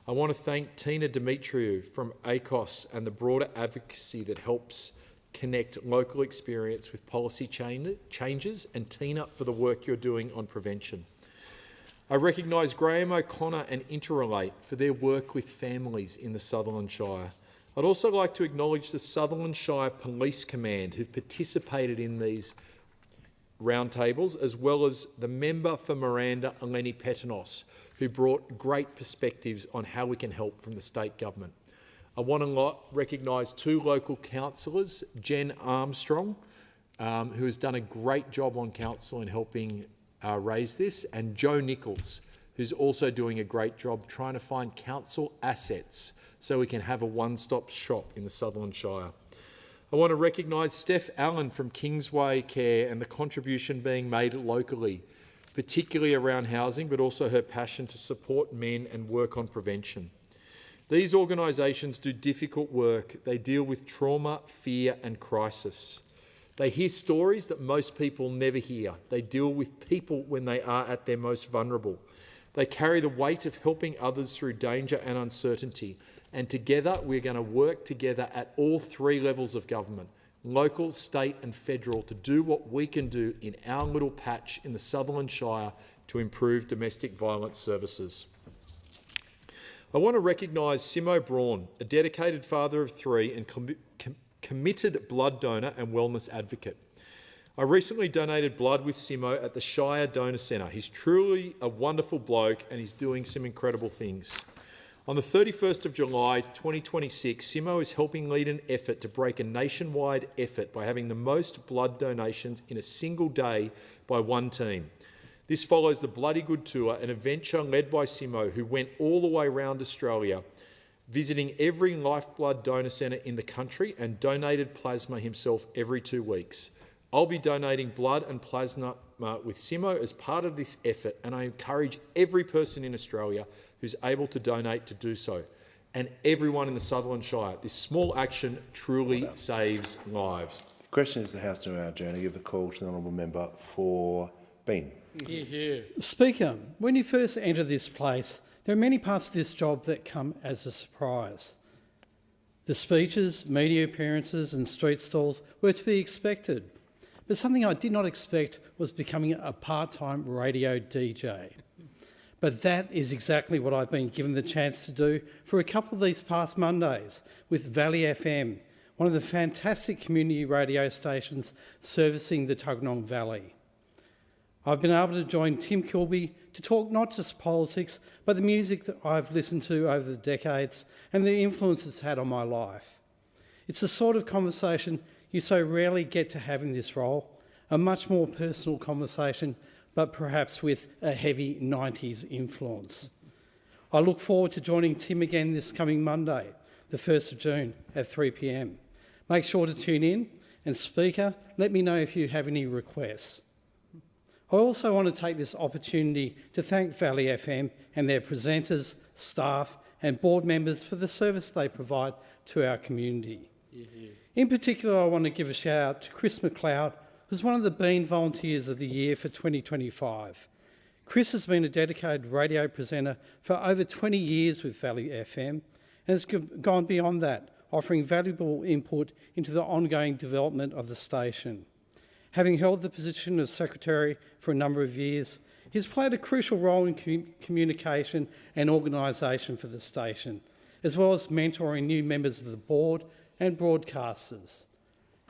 I want to thank Tina Dimitriou from ACOS and the broader advocacy that helps connect local experience with policy changes, and Tina for the work you're doing on prevention. I recognise Graham O'Connor and Interrelate for their work with families in the Sutherland Shire. I'd also like to acknowledge the Sutherland Shire Police Command who've participated in these roundtables, as well as the member for Miranda, Eleni Petanos, who brought great perspectives on how we can help from the state government. I want to recognise 2 local councillors, Jen Armstrong, who has done a great job on council in helping raise this, and Joe Nichols, who's also doing a great job trying to find council assets so we can have a one-stop shop in the Sutherland Shire. I want to recognise Steph Allen from Kingsway Care and the contribution being made locally, particularly around housing, but also her passion to support men and work on prevention. These organisations do difficult work. They deal with trauma, fear and crisis. They hear stories that most people never hear. They deal with people when they are at their most vulnerable. They carry the weight of helping others through danger and uncertainty. And together, we're going to work together at all 3 levels of government, local, state and federal, to do what we can do in our little patch in the Sutherland Shire to improve domestic violence services. I want to recognise Simo Braun, a dedicated father of 3 and committed blood donor and wellness advocate. I recently donated blood with Simo at the Shire Donor Centre. He's truly a wonderful bloke and he's doing some incredible things. On the 31st of July 2026, Simo is helping lead an effort to break a nationwide effort by having the most blood donations in a single day by one team. This follows the Bloody Good Tour, an adventure led by Simo, who went all the way around Australia, visiting every lifeblood donor centre in the country and donated plasma himself every 2 weeks. I'll be donating blood and plasma with Simo as part of this effort, and I encourage every person in Australia who's able to donate to do so, and everyone in the Sutherland Shire. This small action truly saves lives. The question is the House to now adjourn. I give the call to the honourable member for Bean. Hear, hear. Speaker, when you first enter this place, there are many parts of this job that come as a surprise. The speeches, media appearances and street stalls were to be expected, but something I did not expect was becoming a part-time radio DJ. But that is exactly what I've been given the chance to do for a couple of these past Mondays with Valley FM, one of the fantastic community radio stations servicing the Tuggeranong Valley. I've been able to join Tim Kilby to talk not just politics, but the music that I've listened to over the decades and the influence it's had on my life. It's the sort of conversation you so rarely get to have in this role, a much more personal conversation, but perhaps with a heavy 90s influence. I look forward to joining Tim again this coming Monday, the 1st of June at 3 p.m. Make sure to tune in, and Speaker, let me know if you have any requests. I also want to take this opportunity to thank Valley FM and their presenters, staff and board members for the service they provide to our community. In particular, I want to give a shout out to Chris McLeod, who's one of the Bean Volunteers of the Year for 2025. Chris has been a dedicated radio presenter for over 20 years with Valley FM and has gone beyond that, offering valuable input into the ongoing development of the station. Having held the position of Secretary for a number of years, he's played a crucial role in communication and organisation for the station, as well as mentoring new members of the board and broadcasters.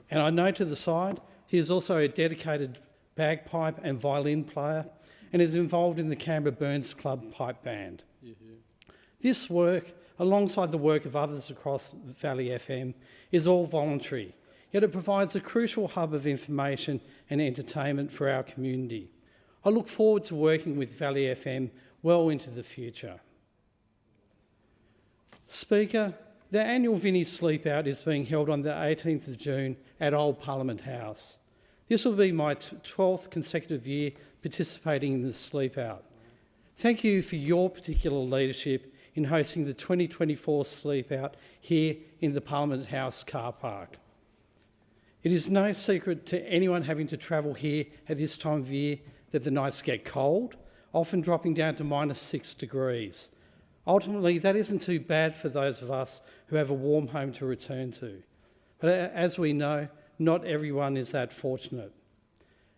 And I know to the side, he is also a dedicated bagpipe and violin player and is involved in the Canberra Burns Club pipe band. This work, alongside the work of others across Valley FM, is all voluntary, yet it provides a crucial hub of information and entertainment for our community. I look forward to working with Valley FM well into the future. Speaker, the annual Vinnie Sleep Out is being held on the 18th of June at Old Parliament House. This will be my 12th consecutive year participating in the Sleep Out. Thank you for your particular leadership in hosting the 2024 Sleep Out here in the Parliament House car park. It is no secret to anyone having to travel here at this time of year that the nights get cold, often dropping down to -6 degrees. Ultimately, that isn't too bad for those of us who have a warm home to return to. But as we know, not everyone is that fortunate.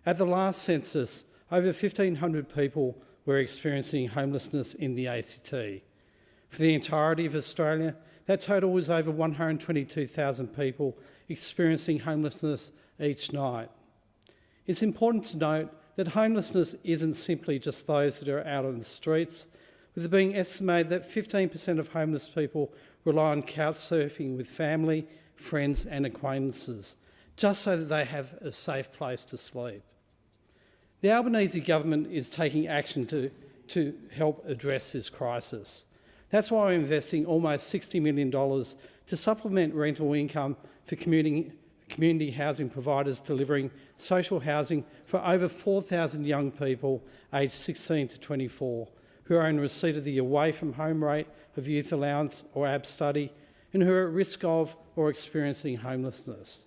At the last census, over 1,500 people were experiencing homelessness in the ACT. For the entirety of Australia, that total was over 122,000 people experiencing homelessness each night. It's important to note that homelessness isn't simply just those that are out on the streets, with it being estimated that 15% of homeless people rely on couch surfing with family, friends and acquaintances, just so that they have a safe place to sleep. The Albanese government is taking action to help address this crisis. That's why we're investing almost $60 million to supplement rental income for community housing providers delivering social housing for over 4,000 young people aged 16 to 24 who are in receipt of the away from home rate of youth allowance or AB study and who are at risk of or experiencing homelessness.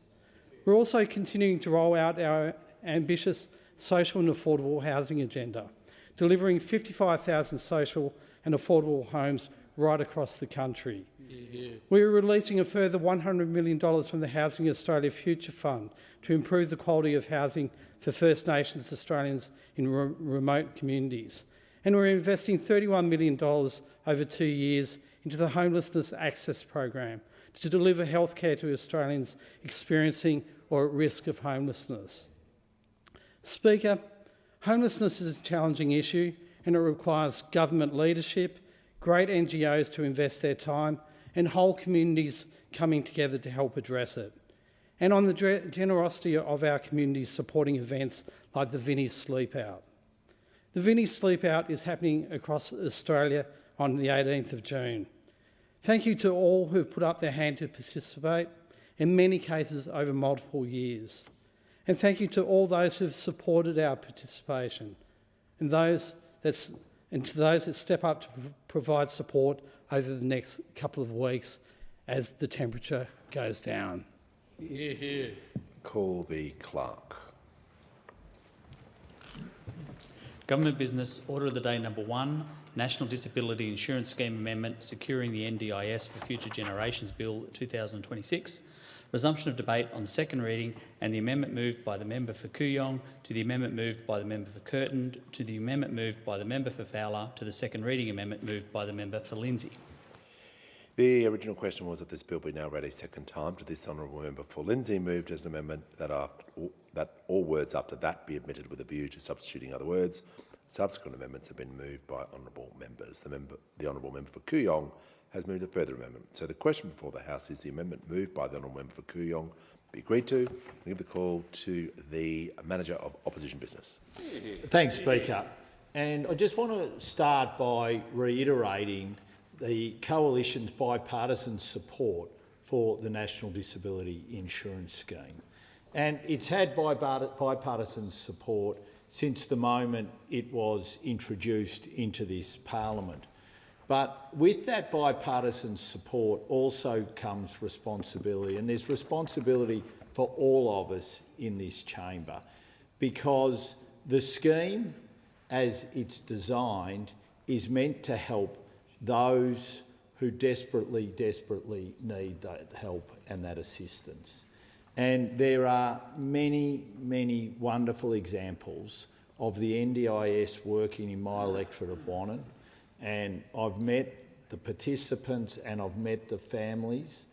We're also continuing to roll out our ambitious social and affordable housing agenda, delivering 55,000 social and affordable homes right across the country. We're releasing a further $100 million from the Housing Australia Future Fund to improve the quality of housing for First Nations Australians in remote communities. And we're investing $31 million over 2 years into the Homelessness Access Program to deliver healthcare to Australians experiencing or at risk of homelessness. Speaker, homelessness is a challenging issue and it requires government leadership, great NGOs to invest their time and whole communities coming together to help address it. And on the generosity of our communities supporting events like the Vinnie Sleep Out. The Vinnie Sleep Out is happening across Australia on the 18th of June. Thank you to all who have put up their hand to participate, in many cases over multiple years. And thank you to all those who have supported our participation and to those that step up to provide support over the next couple of weeks as the temperature goes down. Call the clerk. Government Business Order of the Day number 1, National Disability Insurance Scheme Amendment Securing the NDIS for Future Generations Bill 2026. Resumption of debate on the second reading and the amendment moved by the member for Kooyong to the amendment moved by the member for Curtin to the amendment moved by the member for Fowler to the second reading amendment moved by the member for Lindsay. The original question was that this bill be now read a second time. To this honourable member for Lindsay moved as an amendment that all words after that be omitted with a view to substituting other words. Subsequent amendments have been moved by honourable members. The honourable member for Kooyong has moved a further amendment. So the question before the House is the amendment moved by the honourable member for Kooyong be agreed to. I give the call to the Manager of Opposition Business. Thanks, Speaker. And I just want to start by reiterating the Coalition's bipartisan support for the National Disability Insurance Scheme. And it's had bipartisan support since the moment it was introduced into this parliament. But with that bipartisan support also comes responsibility, and there's responsibility for all of us in this chamber, because the scheme, as it's designed, is meant to help those who desperately need that help and that assistance. And there are many, many wonderful examples of the NDIS working in my electorate of Wannon. And I've met the participants and I've met the families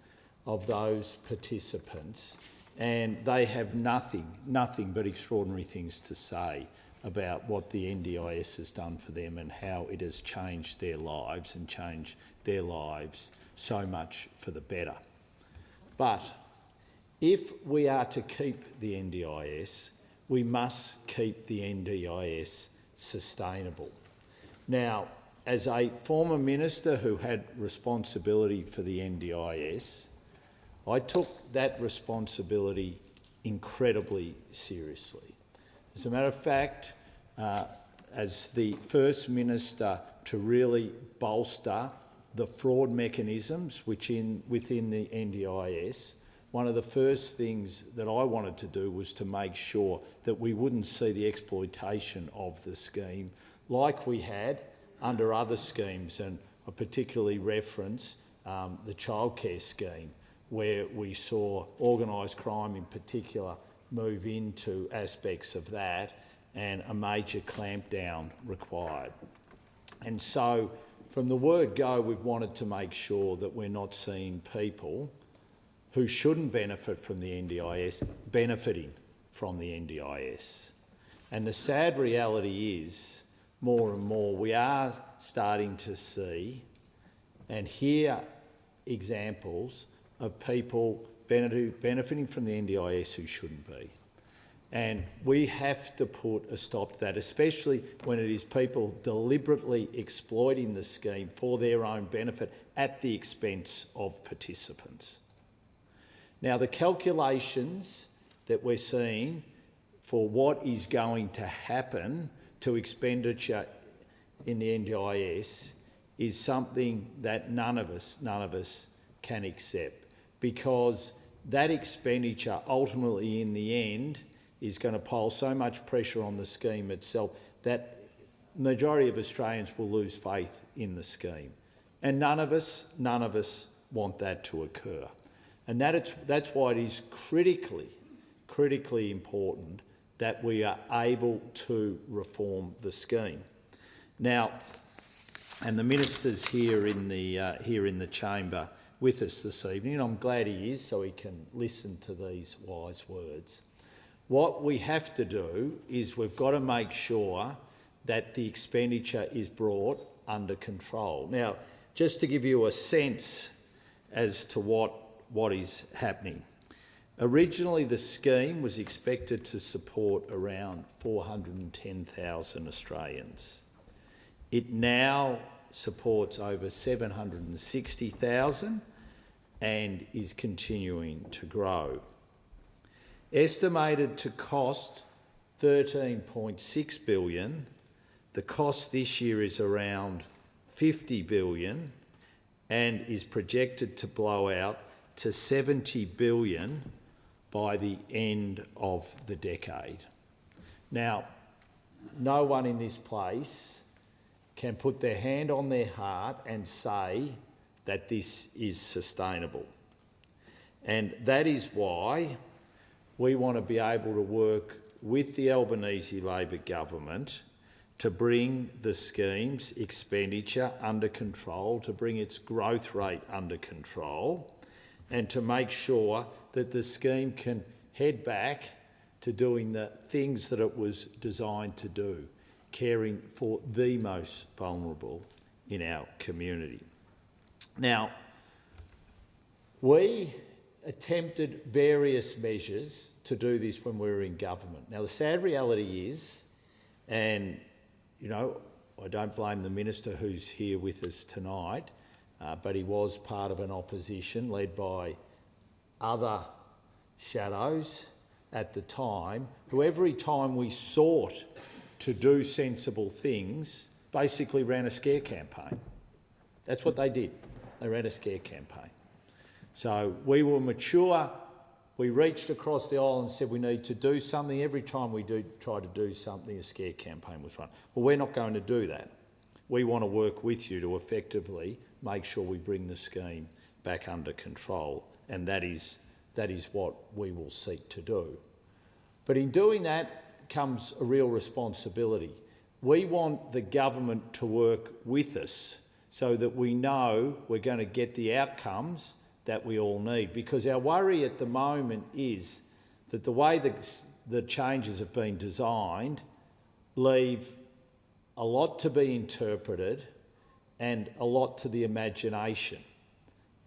of those participants, and they have nothing but extraordinary things to say about what the NDIS has done for them and how it has changed their lives and changed their lives so much for the better. But if we are to keep the NDIS, we must keep the NDIS sustainable. Now, as a former minister who had responsibility for the NDIS, I took that responsibility incredibly seriously. As a matter of fact, as the First Minister, to really bolster the fraud mechanisms within the NDIS, one of the first things that I wanted to do was to make sure that we wouldn't see the exploitation of the scheme like we had under other schemes, and I particularly reference the childcare scheme, where we saw organised crime in particular move into aspects of that and a major clampdown required. And so from the word go, we've wanted to make sure that we're not seeing people who shouldn't benefit from the NDIS benefiting from the NDIS. And the sad reality is more and more, we are starting to see and hear examples of people benefiting from the NDIS who shouldn't be. And we have to put a stop to that, especially when it is people deliberately exploiting the scheme for their own benefit at the expense of participants. Now, the calculations that we're seeing for what is going to happen to expenditure in the NDIS is something that none of us can accept, because that expenditure ultimately in the end is going to pile so much pressure on the scheme itself that the majority of Australians will lose faith in the scheme. And none of us want that to occur. And that's why it is critically important that we are able to reform the scheme. Now, and the minister's here in the chamber with us this evening, and I'm glad he is, so he can listen to these wise words. What we have to do is we've got to make sure that the expenditure is brought under control. Now, just to give you a sense as to what is happening. Originally, the scheme was expected to support around 410,000 Australians. It now supports over 760,000 and is continuing to grow. Estimated to cost $13.6 billion, the cost this year is around $50 billion and is projected to blow out to $70 billion by the end of the decade. Now, no one in this place can put their hand on their heart and say that this is sustainable. And that is why we want to be able to work with the Albanese Labor government to bring the scheme's expenditure under control, to bring its growth rate under control, and to make sure that the scheme can head back to doing the things that it was designed to do, caring for the most vulnerable in our community. Now, we attempted various measures to do this when we were in government. Now, the sad reality is, and you know, I don't blame the minister who's here with us tonight, but he was part of an opposition led by other shadows at the time, who every time we sought to do sensible things, basically ran a scare campaign. That's what they did. They ran a scare campaign. So we were mature. We reached across the aisle and said we need to do something. Every time we try to do something, a scare campaign was run. Well, we're not going to do that. We want to work with you to effectively make sure we bring the scheme back under control, and that is what we will seek to do. But in doing that comes a real responsibility. We want the government to work with us so that we know we're going to get the outcomes that we all need, because our worry at the moment is that the way the changes have been designed leave a lot to be interpreted and a lot to the imagination.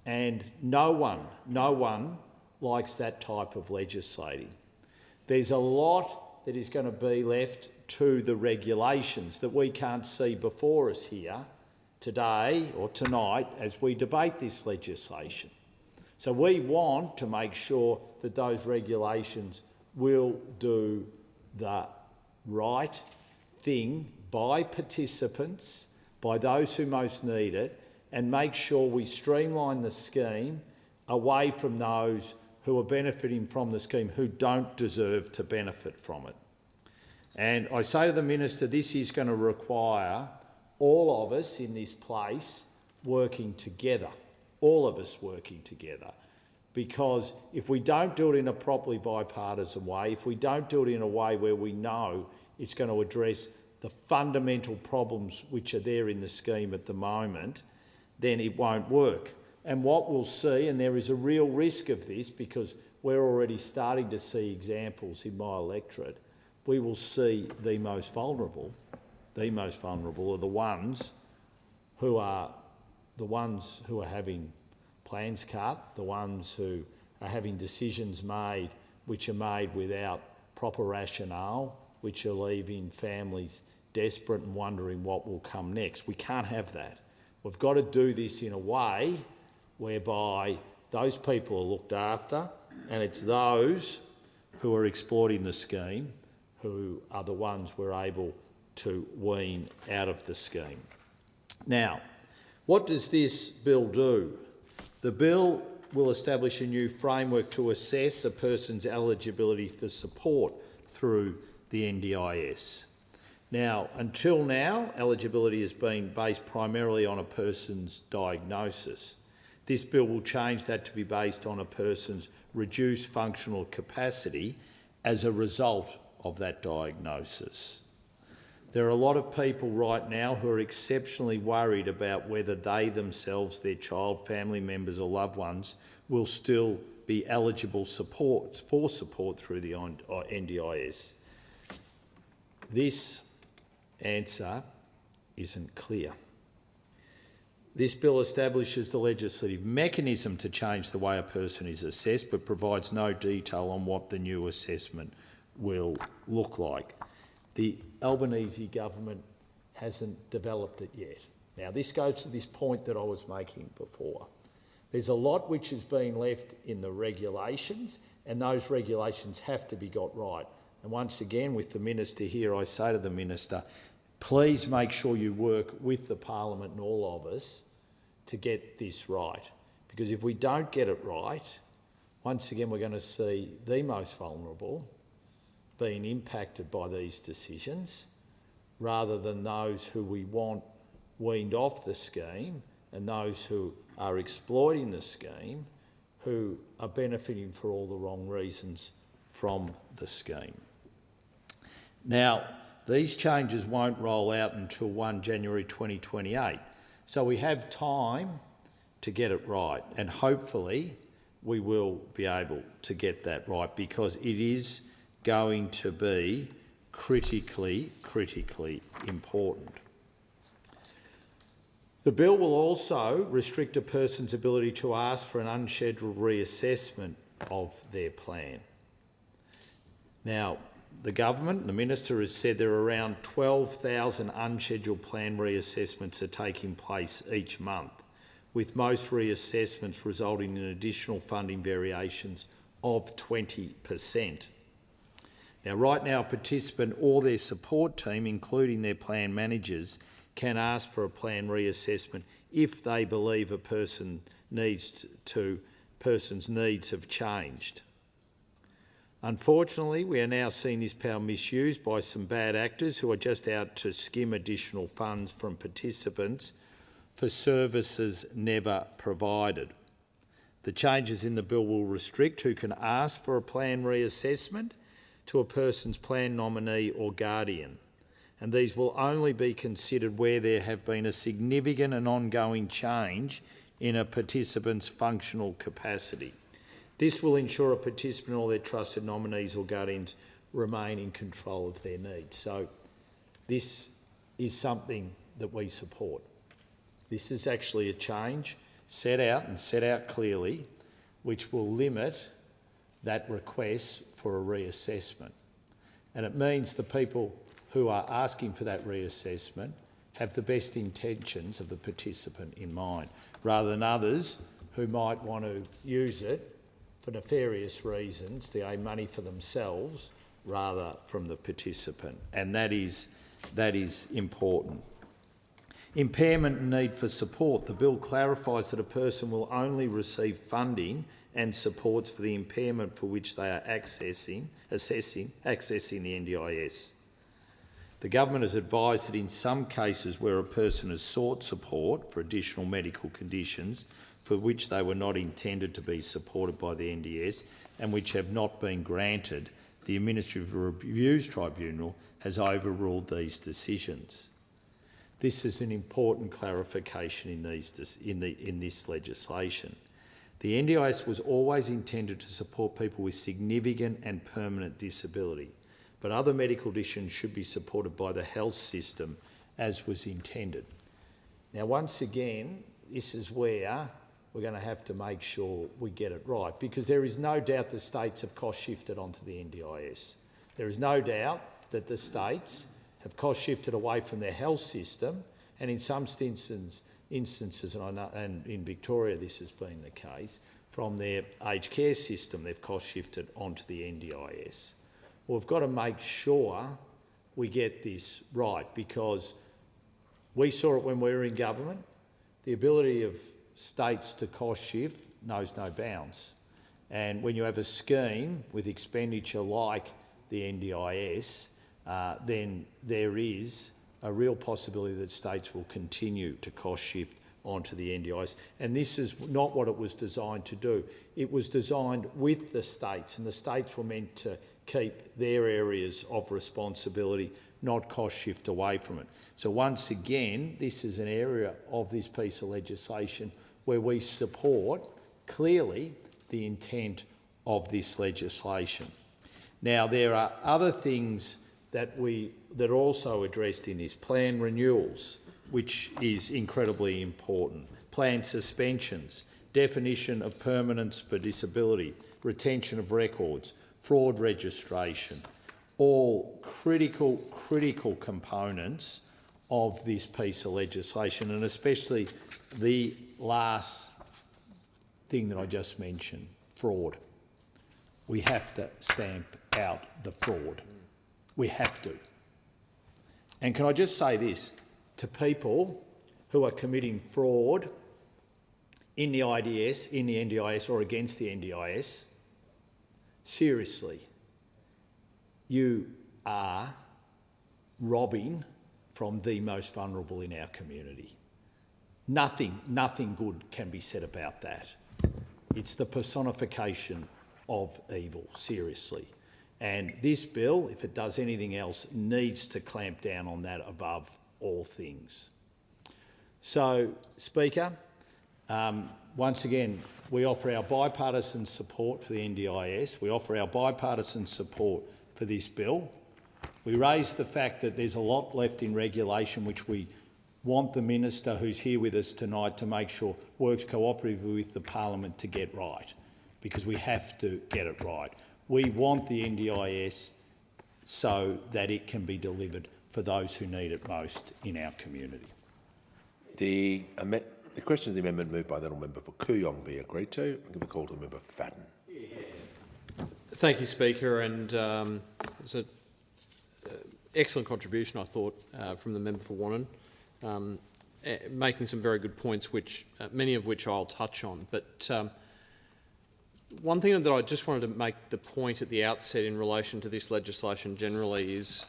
And no one likes that type of legislating. There's a lot that is going to be left to the regulations that we can't see before us here today or tonight as we debate this legislation. So we want to make sure that those regulations will do the right thing by participants, by those who most need it, and make sure we streamline the scheme away from those who are benefiting from the scheme who don't deserve to benefit from it. And I say to the Minister, this is going to require all of us in this place working together, all of us working together. Because if we don't do it in a properly bipartisan way, if we don't do it in a way where we know it's going to address the fundamental problems which are there in the scheme at the moment, then it won't work. And what we'll see, and there is a real risk of this because we're already starting to see examples in my electorate, we will see the most vulnerable the most vulnerable are the ones who are having plans cut, the ones who are having decisions made which are made without proper rationale, which are leaving families desperate and wondering what will come next. We can't have that. We've got to do this in a way whereby those people are looked after, and it's those who are exploiting the scheme who are the ones we're able to wean out of the scheme. Now, what does this bill do? The bill will establish a new framework to assess a person's eligibility for support through the NDIS. Now, until now, eligibility has been based primarily on a person's diagnosis. This bill will change that to be based on a person's reduced functional capacity as a result of that diagnosis. There are a lot of people right now who are exceptionally worried about whether they themselves, their child, family members or loved ones will still be eligible for support through the NDIS. This answer isn't clear. This bill establishes the legislative mechanism to change the way a person is assessed, but provides no detail on what the new assessment will look like. The Albanese government hasn't developed it yet. Now, this goes to this point that I was making before. There's a lot which has been left in the regulations, and those regulations have to be got right. And once again, with the Minister here, I say to the Minister, please make sure you work with the Parliament and all of us to get this right. Because if we don't get it right, once again, we're going to see the most vulnerable being impacted by these decisions rather than those who we want weaned off the scheme and those who are exploiting the scheme who are benefiting for all the wrong reasons from the scheme. Now, these changes won't roll out until 1 January 2028, so we have time to get it right, and hopefully we will be able to get that right because it is going to be critically important. The bill will also restrict a person's ability to ask for an unscheduled reassessment of their plan. Now, the government, the Minister has said there are around 12,000 unscheduled plan reassessments are taking place each month, with most reassessments resulting in additional funding variations of 20%. Now, right now, a participant or their support team, including their plan managers, can ask for a plan reassessment if they believe a person's needs have changed. Unfortunately, we are now seeing this power misused by some bad actors who are just out to skim additional funds from participants for services never provided. The changes in the bill will restrict who can ask for a plan reassessment to a person's plan nominee or guardian, and these will only be considered where there have been a significant and ongoing change in a participant's functional capacity. This will ensure a participant or their trusted nominees or guardians remain in control of their needs. So this is something that we support. This is actually a change set out clearly, which will limit that request for a reassessment. And it means the people who are asking for that reassessment have the best intentions of the participant in mind, rather than others who might want to use it for nefarious reasons to gain money for themselves rather from the participant. And that is important. Impairment and need for support. The bill clarifies that a person will only receive funding and supports for the impairment for which they are accessing the NDIS. The government has advised that in some cases where a person has sought support for additional medical conditions for which they were not intended to be supported by the NDIS and which have not been granted, the Administrative Reviews Tribunal has overruled these decisions. This is an important clarification in this legislation. The NDIS was always intended to support people with significant and permanent disability, but other medical conditions should be supported by the health system as was intended. Now, once again, this is where we're going to have to make sure we get it right, because there is no doubt the states have cost shifted onto the NDIS. There is no doubt that the states have cost shifted away from their health system, and in some instances, and I know, and in Victoria this has been the case, from their aged care system they've cost shifted onto the NDIS. Well, we've got to make sure we get this right, because we saw it when we were in government. The ability of states to cost shift knows no bounds. And when you have a scheme with expenditure like the NDIS, then there is a real possibility that states will continue to cost shift onto the NDIS. And this is not what it was designed to do. It was designed with the states, and the states were meant to keep their areas of responsibility, not cost shift away from it. So once again, this is an area of this piece of legislation where we support clearly the intent of this legislation. Now, there are other things that are also addressed in this. Plan renewals, which is incredibly important. Plan suspensions, definition of permanence for disability, retention of records, fraud registration, all critical components of this piece of legislation, and especially the last thing that I just mentioned, fraud. We have to stamp out the fraud. We have to. And can I just say this to people who are committing fraud in the IDS, in the NDIS or against the NDIS, seriously, you are robbing from the most vulnerable in our community. Nothing good can be said about that. It's the personification of evil, seriously. And this bill, if it does anything else, needs to clamp down on that above all things. So, Speaker, once again, we offer our bipartisan support for the NDIS. We offer our bipartisan support for this bill. We raise the fact that there's a lot left in regulation which we want the Minister who's here with us tonight to make sure works cooperatively with the Parliament to get right, because we have to get it right. We want the NDIS so that it can be delivered for those who need it most in our community. The question of the amendment moved by the honourable member for Kooyong be agreed to. I'm going to call to the member for Fadden. Thank you, Speaker, and it's an excellent contribution, I thought, from the member for Wannon, making some very good points, which many of which I'll touch on. But one thing that I just wanted to make the point at the outset in relation to this legislation generally is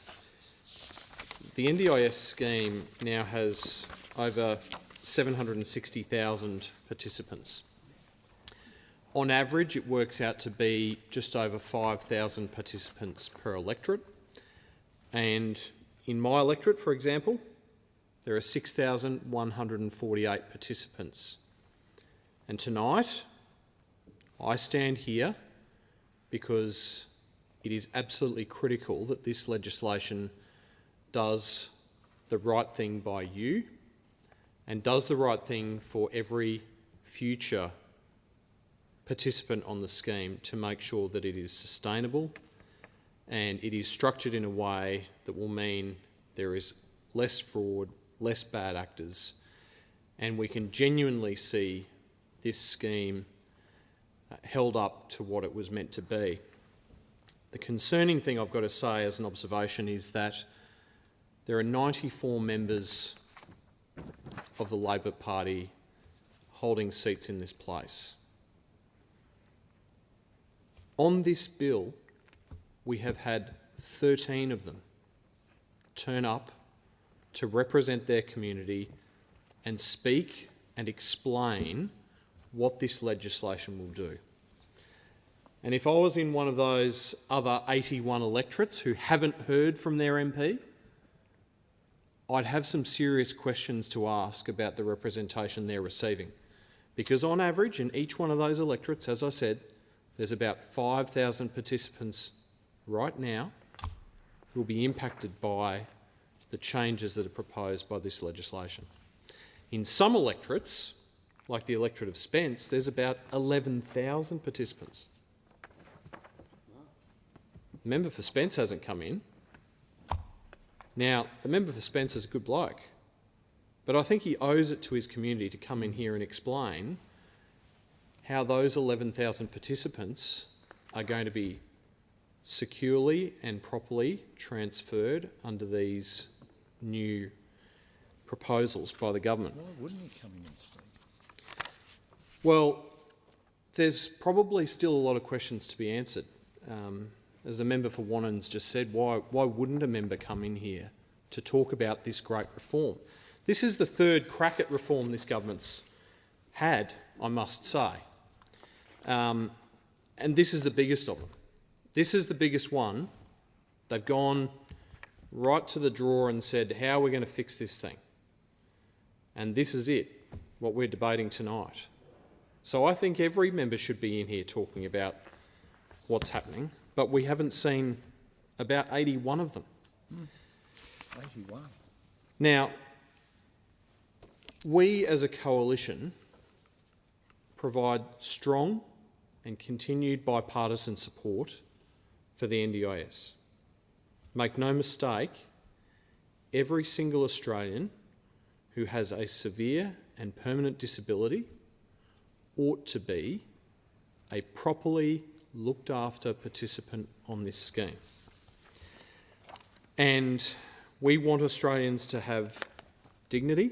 the NDIS scheme now has over 760,000 participants. On average, it works out to be just over 5,000 participants per electorate. And in my electorate, for example, there are 6,148 participants. And tonight, I stand here because it is absolutely critical that this legislation does the right thing by you and does the right thing for every future participant on the scheme to make sure that it is sustainable and it is structured in a way that will mean there is less fraud, less bad actors, and we can genuinely see this scheme held up to what it was meant to be. The concerning thing I've got to say as an observation is that there are 94 members of the Labor Party holding seats in this place. On this bill, we have had 13 of them turn up to represent their community and speak and explain what this legislation will do. And if I was in one of those other 81 electorates who haven't heard from their MP, I'd have some serious questions to ask about the representation they're receiving. Because on average, in each one of those electorates, as I said, there's about 5,000 participants right now who will be impacted by the changes that are proposed by this legislation. In some electorates, like the electorate of Spence, there's about 11,000 participants. The member for Spence hasn't come in. Now, the member for Spence is a good bloke, but I think he owes it to his community to come in here and explain how those 11,000 participants are going to be securely and properly transferred under these new proposals by the government. Why wouldn't he come in and speak? Well, there's probably still a lot of questions to be answered. As the member for Wannan's just said, why wouldn't a member come in here to talk about this great reform? This is the third crack at reform this government's had, I must say. And this is the biggest of them. This is the biggest one. They've gone right to the drawer and said, how are we going to fix this thing? And this is it, what we're debating tonight. So I think every member should be in here talking about what's happening, but we haven't seen about 81 of them. 81. Now, we as a coalition provide strong and continued bipartisan support for the NDIS. Make no mistake, every single Australian who has a severe and permanent disability ought to be a properly looked after participant on this scheme. And we want Australians to have dignity,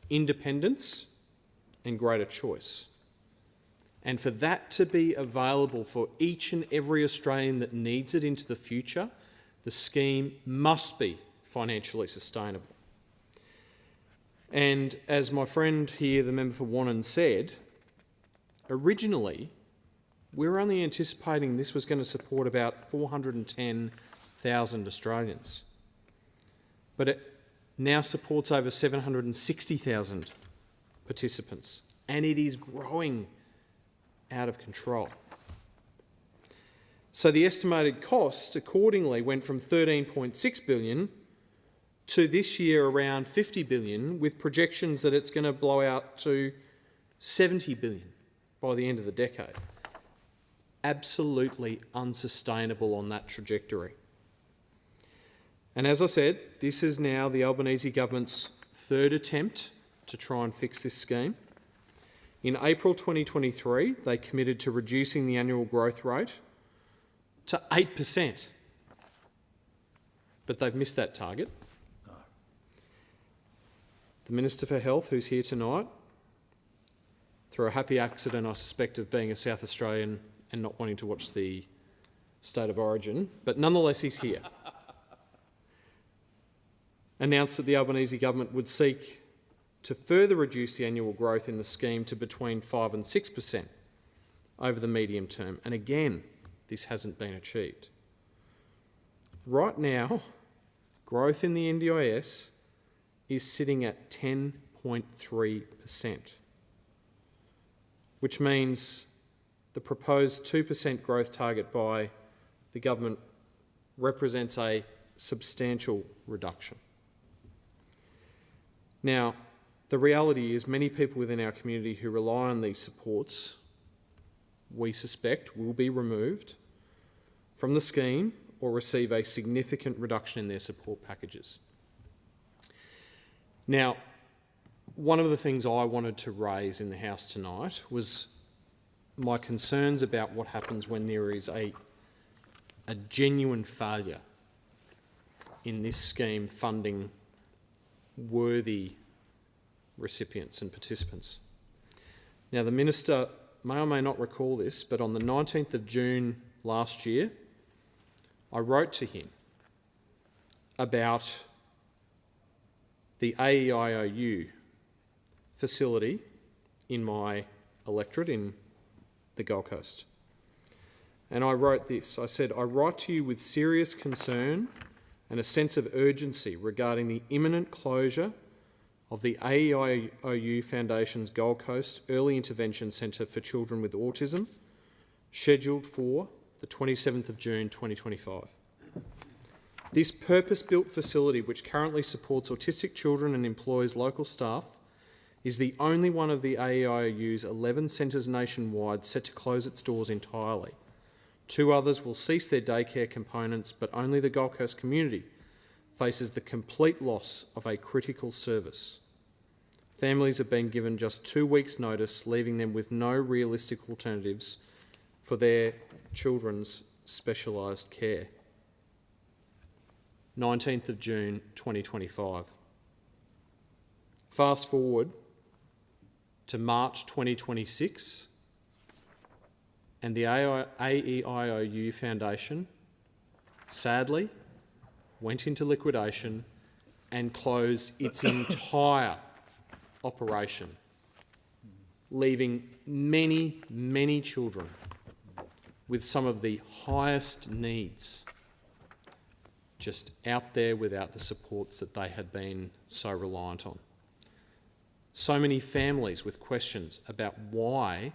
independence and greater choice. And for that to be available for each and every Australian that needs it into the future, the scheme must be financially sustainable. And as my friend here, the member for Wannon, said, originally we were only anticipating this was going to support about 410,000 Australians. But it now supports over 760,000 participants, and it is growing out of control. So the estimated cost accordingly went from 13.6 billion to this year around 50 billion, with projections that it's going to blow out to 70 billion by the end of the decade. Absolutely unsustainable on that trajectory. And as I said, this is now the Albanese government's third attempt to try and fix this scheme. In April 2023, they committed to reducing the annual growth rate to 8%. But they've missed that target. No. The Minister for Health, who's here tonight, through a happy accident, I suspect, of being a South Australian and not wanting to watch the State of Origin, but nonetheless he's here, announced that the Albanese government would seek to further reduce the annual growth in the scheme to between 5% and 6% over the medium term. And again, this hasn't been achieved. Right now, growth in the NDIS is sitting at 10.3%, which means the proposed 2% growth target by the government represents a substantial reduction. Now, the reality is many people within our community who rely on these supports, we suspect, will be removed from the scheme or receive a significant reduction in their support packages. Now, one of the things I wanted to raise in the House tonight was my concerns about what happens when there is a genuine failure in this scheme funding worthy recipients and participants. Now, the Minister may or may not recall this, but on the 19th of June last year, I wrote to him about the AEIOU facility in my electorate in the Gold Coast. And I wrote this. I said, I write to you with serious concern and a sense of urgency regarding the imminent closure of the AEIOU Foundation's Gold Coast Early Intervention Centre for Children with Autism, scheduled for the 27th of June 2025. This purpose-built facility, which currently supports autistic children and employs local staff, is the only one of the AEIOU's 11 centres nationwide set to close its doors entirely. 2 others will cease their daycare components, but only the Gold Coast community faces the complete loss of a critical service. Families have been given just 2 weeks' notice, leaving them with no realistic alternatives for their children's specialised care. 19th of June 2025. Fast forward to March 2026 and the AEIOU Foundation sadly went into liquidation and closed its entire operation, leaving many, many children with some of the highest needs just out there without the supports that they had been so reliant on. So many families with questions about why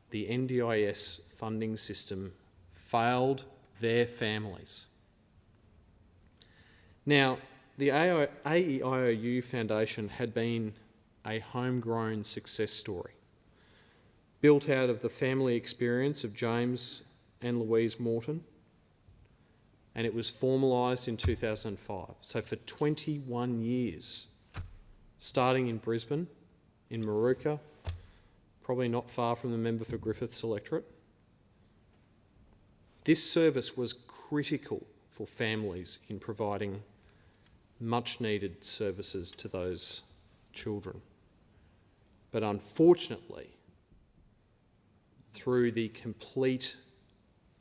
the NDIS funding system failed their families. Now, the AEIOU Foundation had been a homegrown success story, built out of the family experience of James and Louise Morton, and it was formalised in 2005. So for 21 years, starting in Brisbane, in Maruka, probably not far from the member for Griffiths electorate. This service was critical for families in providing much needed services to those children. But unfortunately, through the complete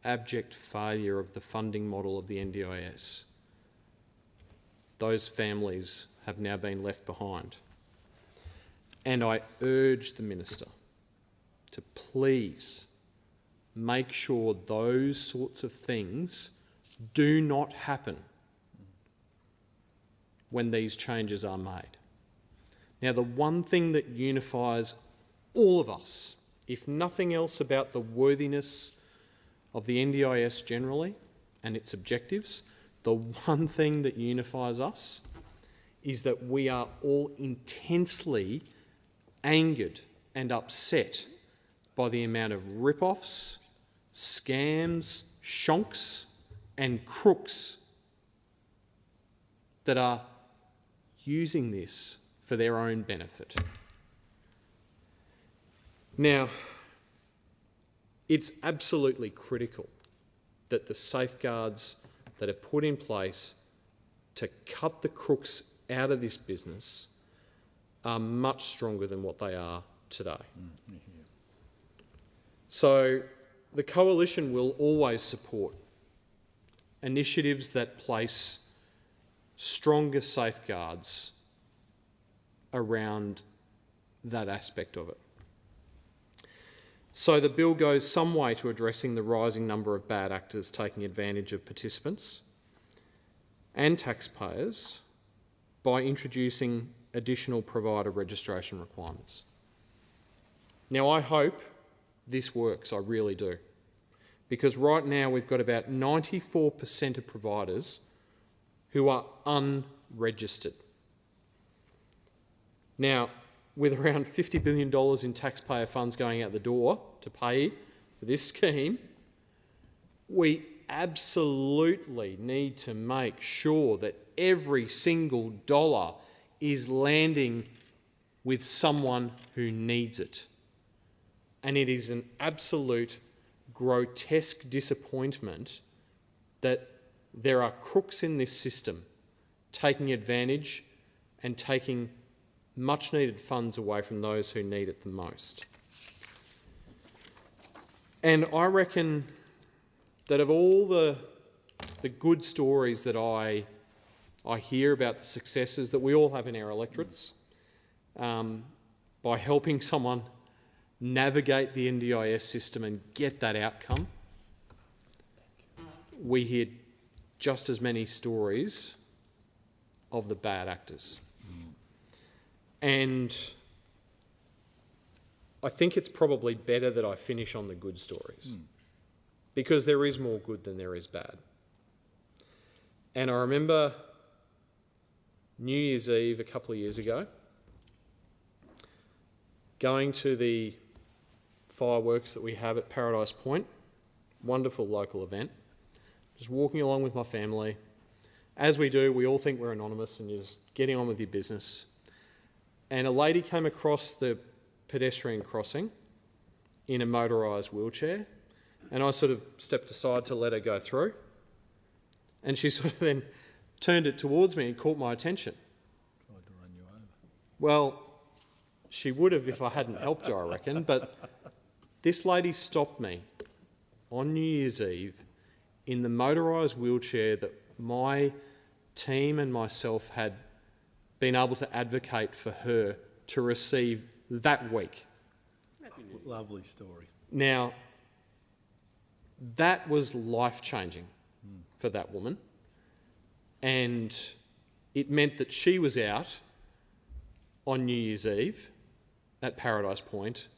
abject failure of the funding model of the NDIS, those families have now been left behind. And I urge the Minister to please make sure those sorts of things do not happen when these changes are made. Now, the one thing that unifies all of us, if nothing else about the worthiness of the NDIS generally and its objectives, the one thing that unifies us is that we are all intensely angered and upset by the amount of rip-offs, scams, shonks and crooks that are using this for their own benefit. Now, it's absolutely critical that the safeguards that are put in place to cut the crooks out of this business are much stronger than what they are today. So the Coalition will always support initiatives that place stronger safeguards around that aspect of it. So the bill goes some way to addressing the rising number of bad actors taking advantage of participants and taxpayers by introducing additional provider registration requirements. Now, I hope this works, I really do, because right now we've got about 94% of providers who are unregistered. Now, with around $50 billion in taxpayer funds going out the door to pay for this scheme, we absolutely need to make sure that every single dollar is landing with someone who needs it. And it is an absolute grotesque disappointment that there are crooks in this system taking advantage and taking much needed funds away from those who need it the most. And I reckon that of all the good stories that I hear about the successes that we all have in our electorates, by helping someone navigate the NDIS system and get that outcome, we hear just as many stories of the bad actors. And I think it's probably better that I finish on the good stories, because there is more good than there is bad. And I remember New Year's Eve a couple of years ago, going to the fireworks that we have at Paradise Point, wonderful local event, just walking along with my family. As we do, we all think we're anonymous and you're just getting on with your business. And a lady came across the pedestrian crossing in a motorised wheelchair, and I sort of stepped aside to let her go through. And she sort of then turned it towards me and caught my attention. Tried to run you over. Well, she would have if I hadn't helped her, I reckon, but this lady stopped me on New Year's Eve in the motorised wheelchair that my team and myself had been able to advocate for her to receive that week. Lovely story. Now, that was life-changing for that woman, and it meant that she was out on New Year's Eve at Paradise Point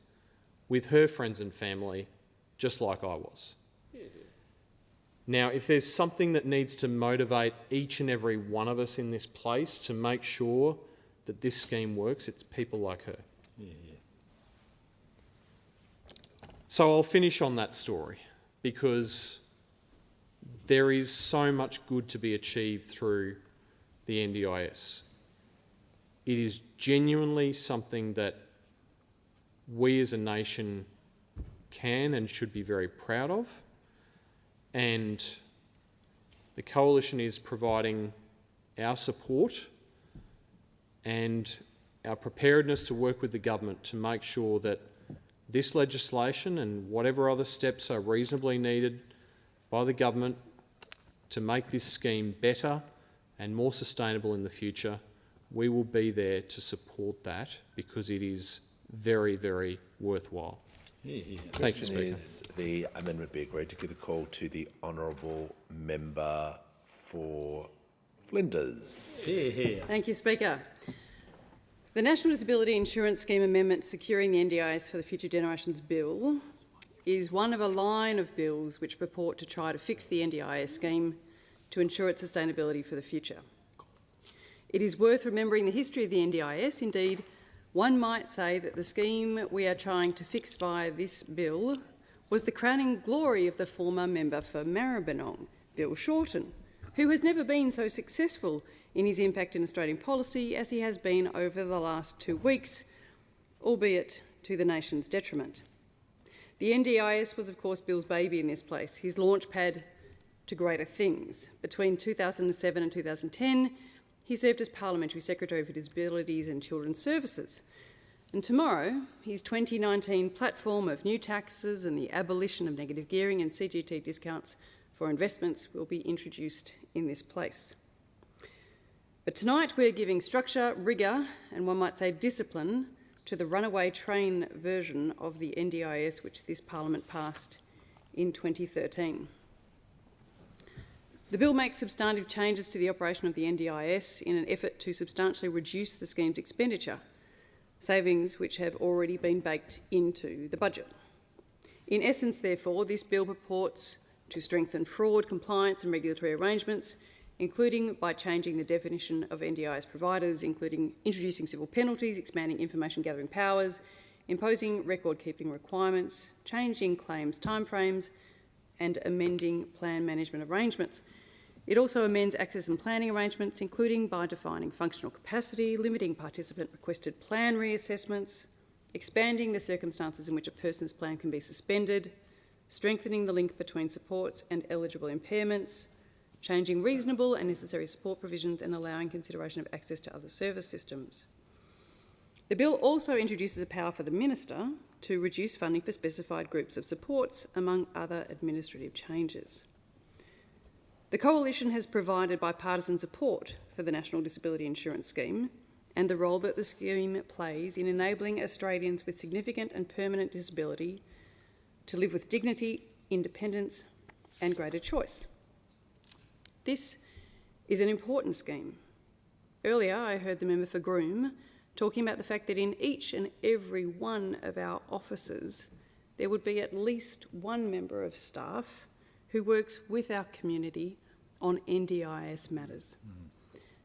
with her friends and family, just like I was. Now, if there's something that needs to motivate each and every one of us in this place to make sure that this scheme works, it's people like her. Yeah. So I'll finish on that story, because there is so much good to be achieved through the NDIS. It is genuinely something that we as a nation can and should be very proud of, and the Coalition is providing our support and our preparedness to work with the government to make sure that this legislation and whatever other steps are reasonably needed by the government to make this scheme better and more sustainable in the future, we will be there to support that, because it is very, very worthwhile. Thank you, Speaker. Is the amendment be agreed to give the call to the honourable member for Flinders? Thank you, Speaker. The National Disability Insurance Scheme Amendment Securing the NDIS for the Future Generations Bill is one of a line of bills which purport to try to fix the NDIS scheme to ensure its sustainability for the future. It is worth remembering the history of the NDIS. Indeed, one might say that the scheme we are trying to fix via this bill was the crowning glory of the former member for Maribyrnong, Bill Shorten, who has never been so successful in his impact in Australian policy as he has been over the last 2 weeks, albeit to the nation's detriment. The NDIS was, of course, Bill's baby in this place, his launchpad to greater things. Between 2007 and 2010, he served as Parliamentary Secretary for Disabilities and Children's Services. And tomorrow, his 2019 platform of new taxes and the abolition of negative gearing and CGT discounts for investments will be introduced in this place. But tonight we're giving structure, rigour and one might say discipline to the runaway train version of the NDIS which this Parliament passed in 2013. The bill makes substantive changes to the operation of the NDIS in an effort to substantially reduce the scheme's expenditure, savings which have already been baked into the budget. In essence, therefore, this bill purports to strengthen fraud, compliance and regulatory arrangements, including by changing the definition of NDIS providers, including introducing civil penalties, expanding information gathering powers, imposing record-keeping requirements, changing claims timeframes and amending plan management arrangements. It also amends access and planning arrangements, including by defining functional capacity, limiting participant-requested plan reassessments, expanding the circumstances in which a person's plan can be suspended, strengthening the link between supports and eligible impairments, changing reasonable and necessary support provisions and allowing consideration of access to other service systems. The bill also introduces a power for the Minister to reduce funding for specified groups of supports, among other administrative changes. The Coalition has provided bipartisan support for the National Disability Insurance Scheme and the role that the scheme plays in enabling Australians with significant and permanent disability to live with dignity, independence and greater choice. This is an important scheme. Earlier, I heard the member for Groom talking about the fact that in each and every one of our offices, there would be at least one member of staff who works with our community on NDIS matters.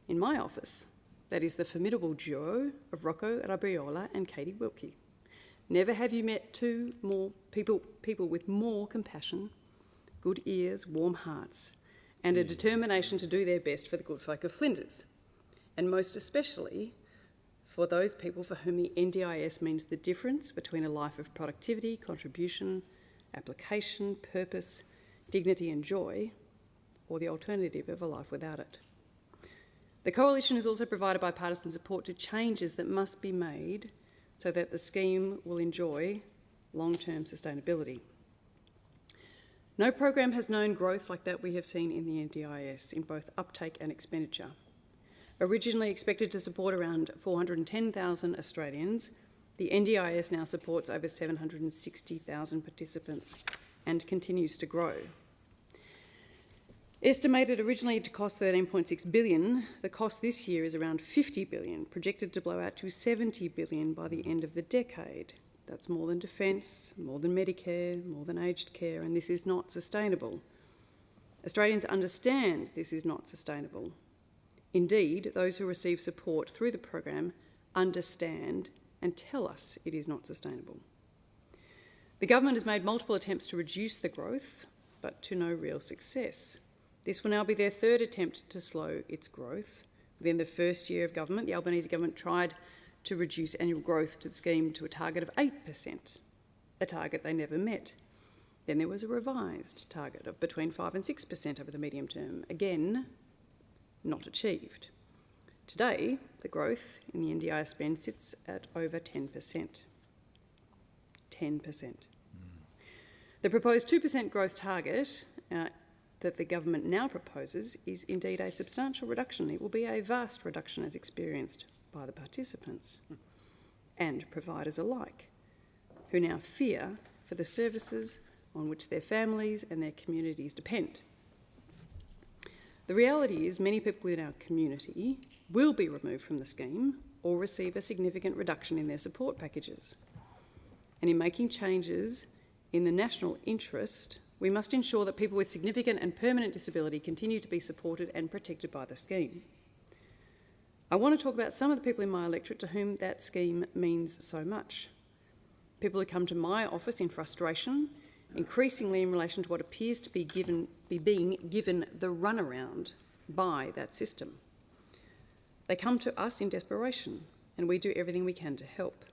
In my office, that is the formidable duo of Rocco Rabriola and Katie Wilkie. Never have you met two more people with more compassion, good ears, warm hearts, and a determination to do their best for the good folk of Flinders, and most especially for those people for whom the NDIS means the difference between a life of productivity, contribution, application, purpose, dignity and joy, or the alternative of a life without it. The Coalition has also provided bipartisan support to changes that must be made so that the scheme will enjoy long-term sustainability. No program has known growth like that we have seen in the NDIS in both uptake and expenditure. Originally expected to support around 410,000 Australians, the NDIS now supports over 760,000 participants and continues to grow. Estimated originally to cost $13.6 billion, the cost this year is around $50 billion, projected to blow out to $70 billion by the end of the decade. That's more than defence, more than Medicare, more than aged care, and this is not sustainable. Australians understand this is not sustainable. Indeed, those who receive support through the program understand and tell us it is not sustainable. The government has made multiple attempts to reduce the growth, but to no real success. This will now be their third attempt to slow its growth. Within the first year of government, the Albanese government tried to reduce annual growth to the scheme to a target of 8%, a target they never met. Then there was a revised target of between 5 and 6% over the medium term, again, not achieved. Today, the growth in the NDIS spend sits at over 10%. 10%. The proposed 2% growth target that the government now proposes is indeed a substantial reduction. It will be a vast reduction as experienced by the participants and providers alike, who now fear for the services on which their families and their communities depend. The reality is many people within our community will be removed from the scheme or receive a significant reduction in their support packages. And in making changes in the national interest, we must ensure that people with significant and permanent disability continue to be supported and protected by the scheme. I want to talk about some of the people in my electorate to whom that scheme means so much. People who come to my office in frustration, increasingly in relation to what appears to be being given the runaround by that system. They come to us in desperation, and we do everything we can to help.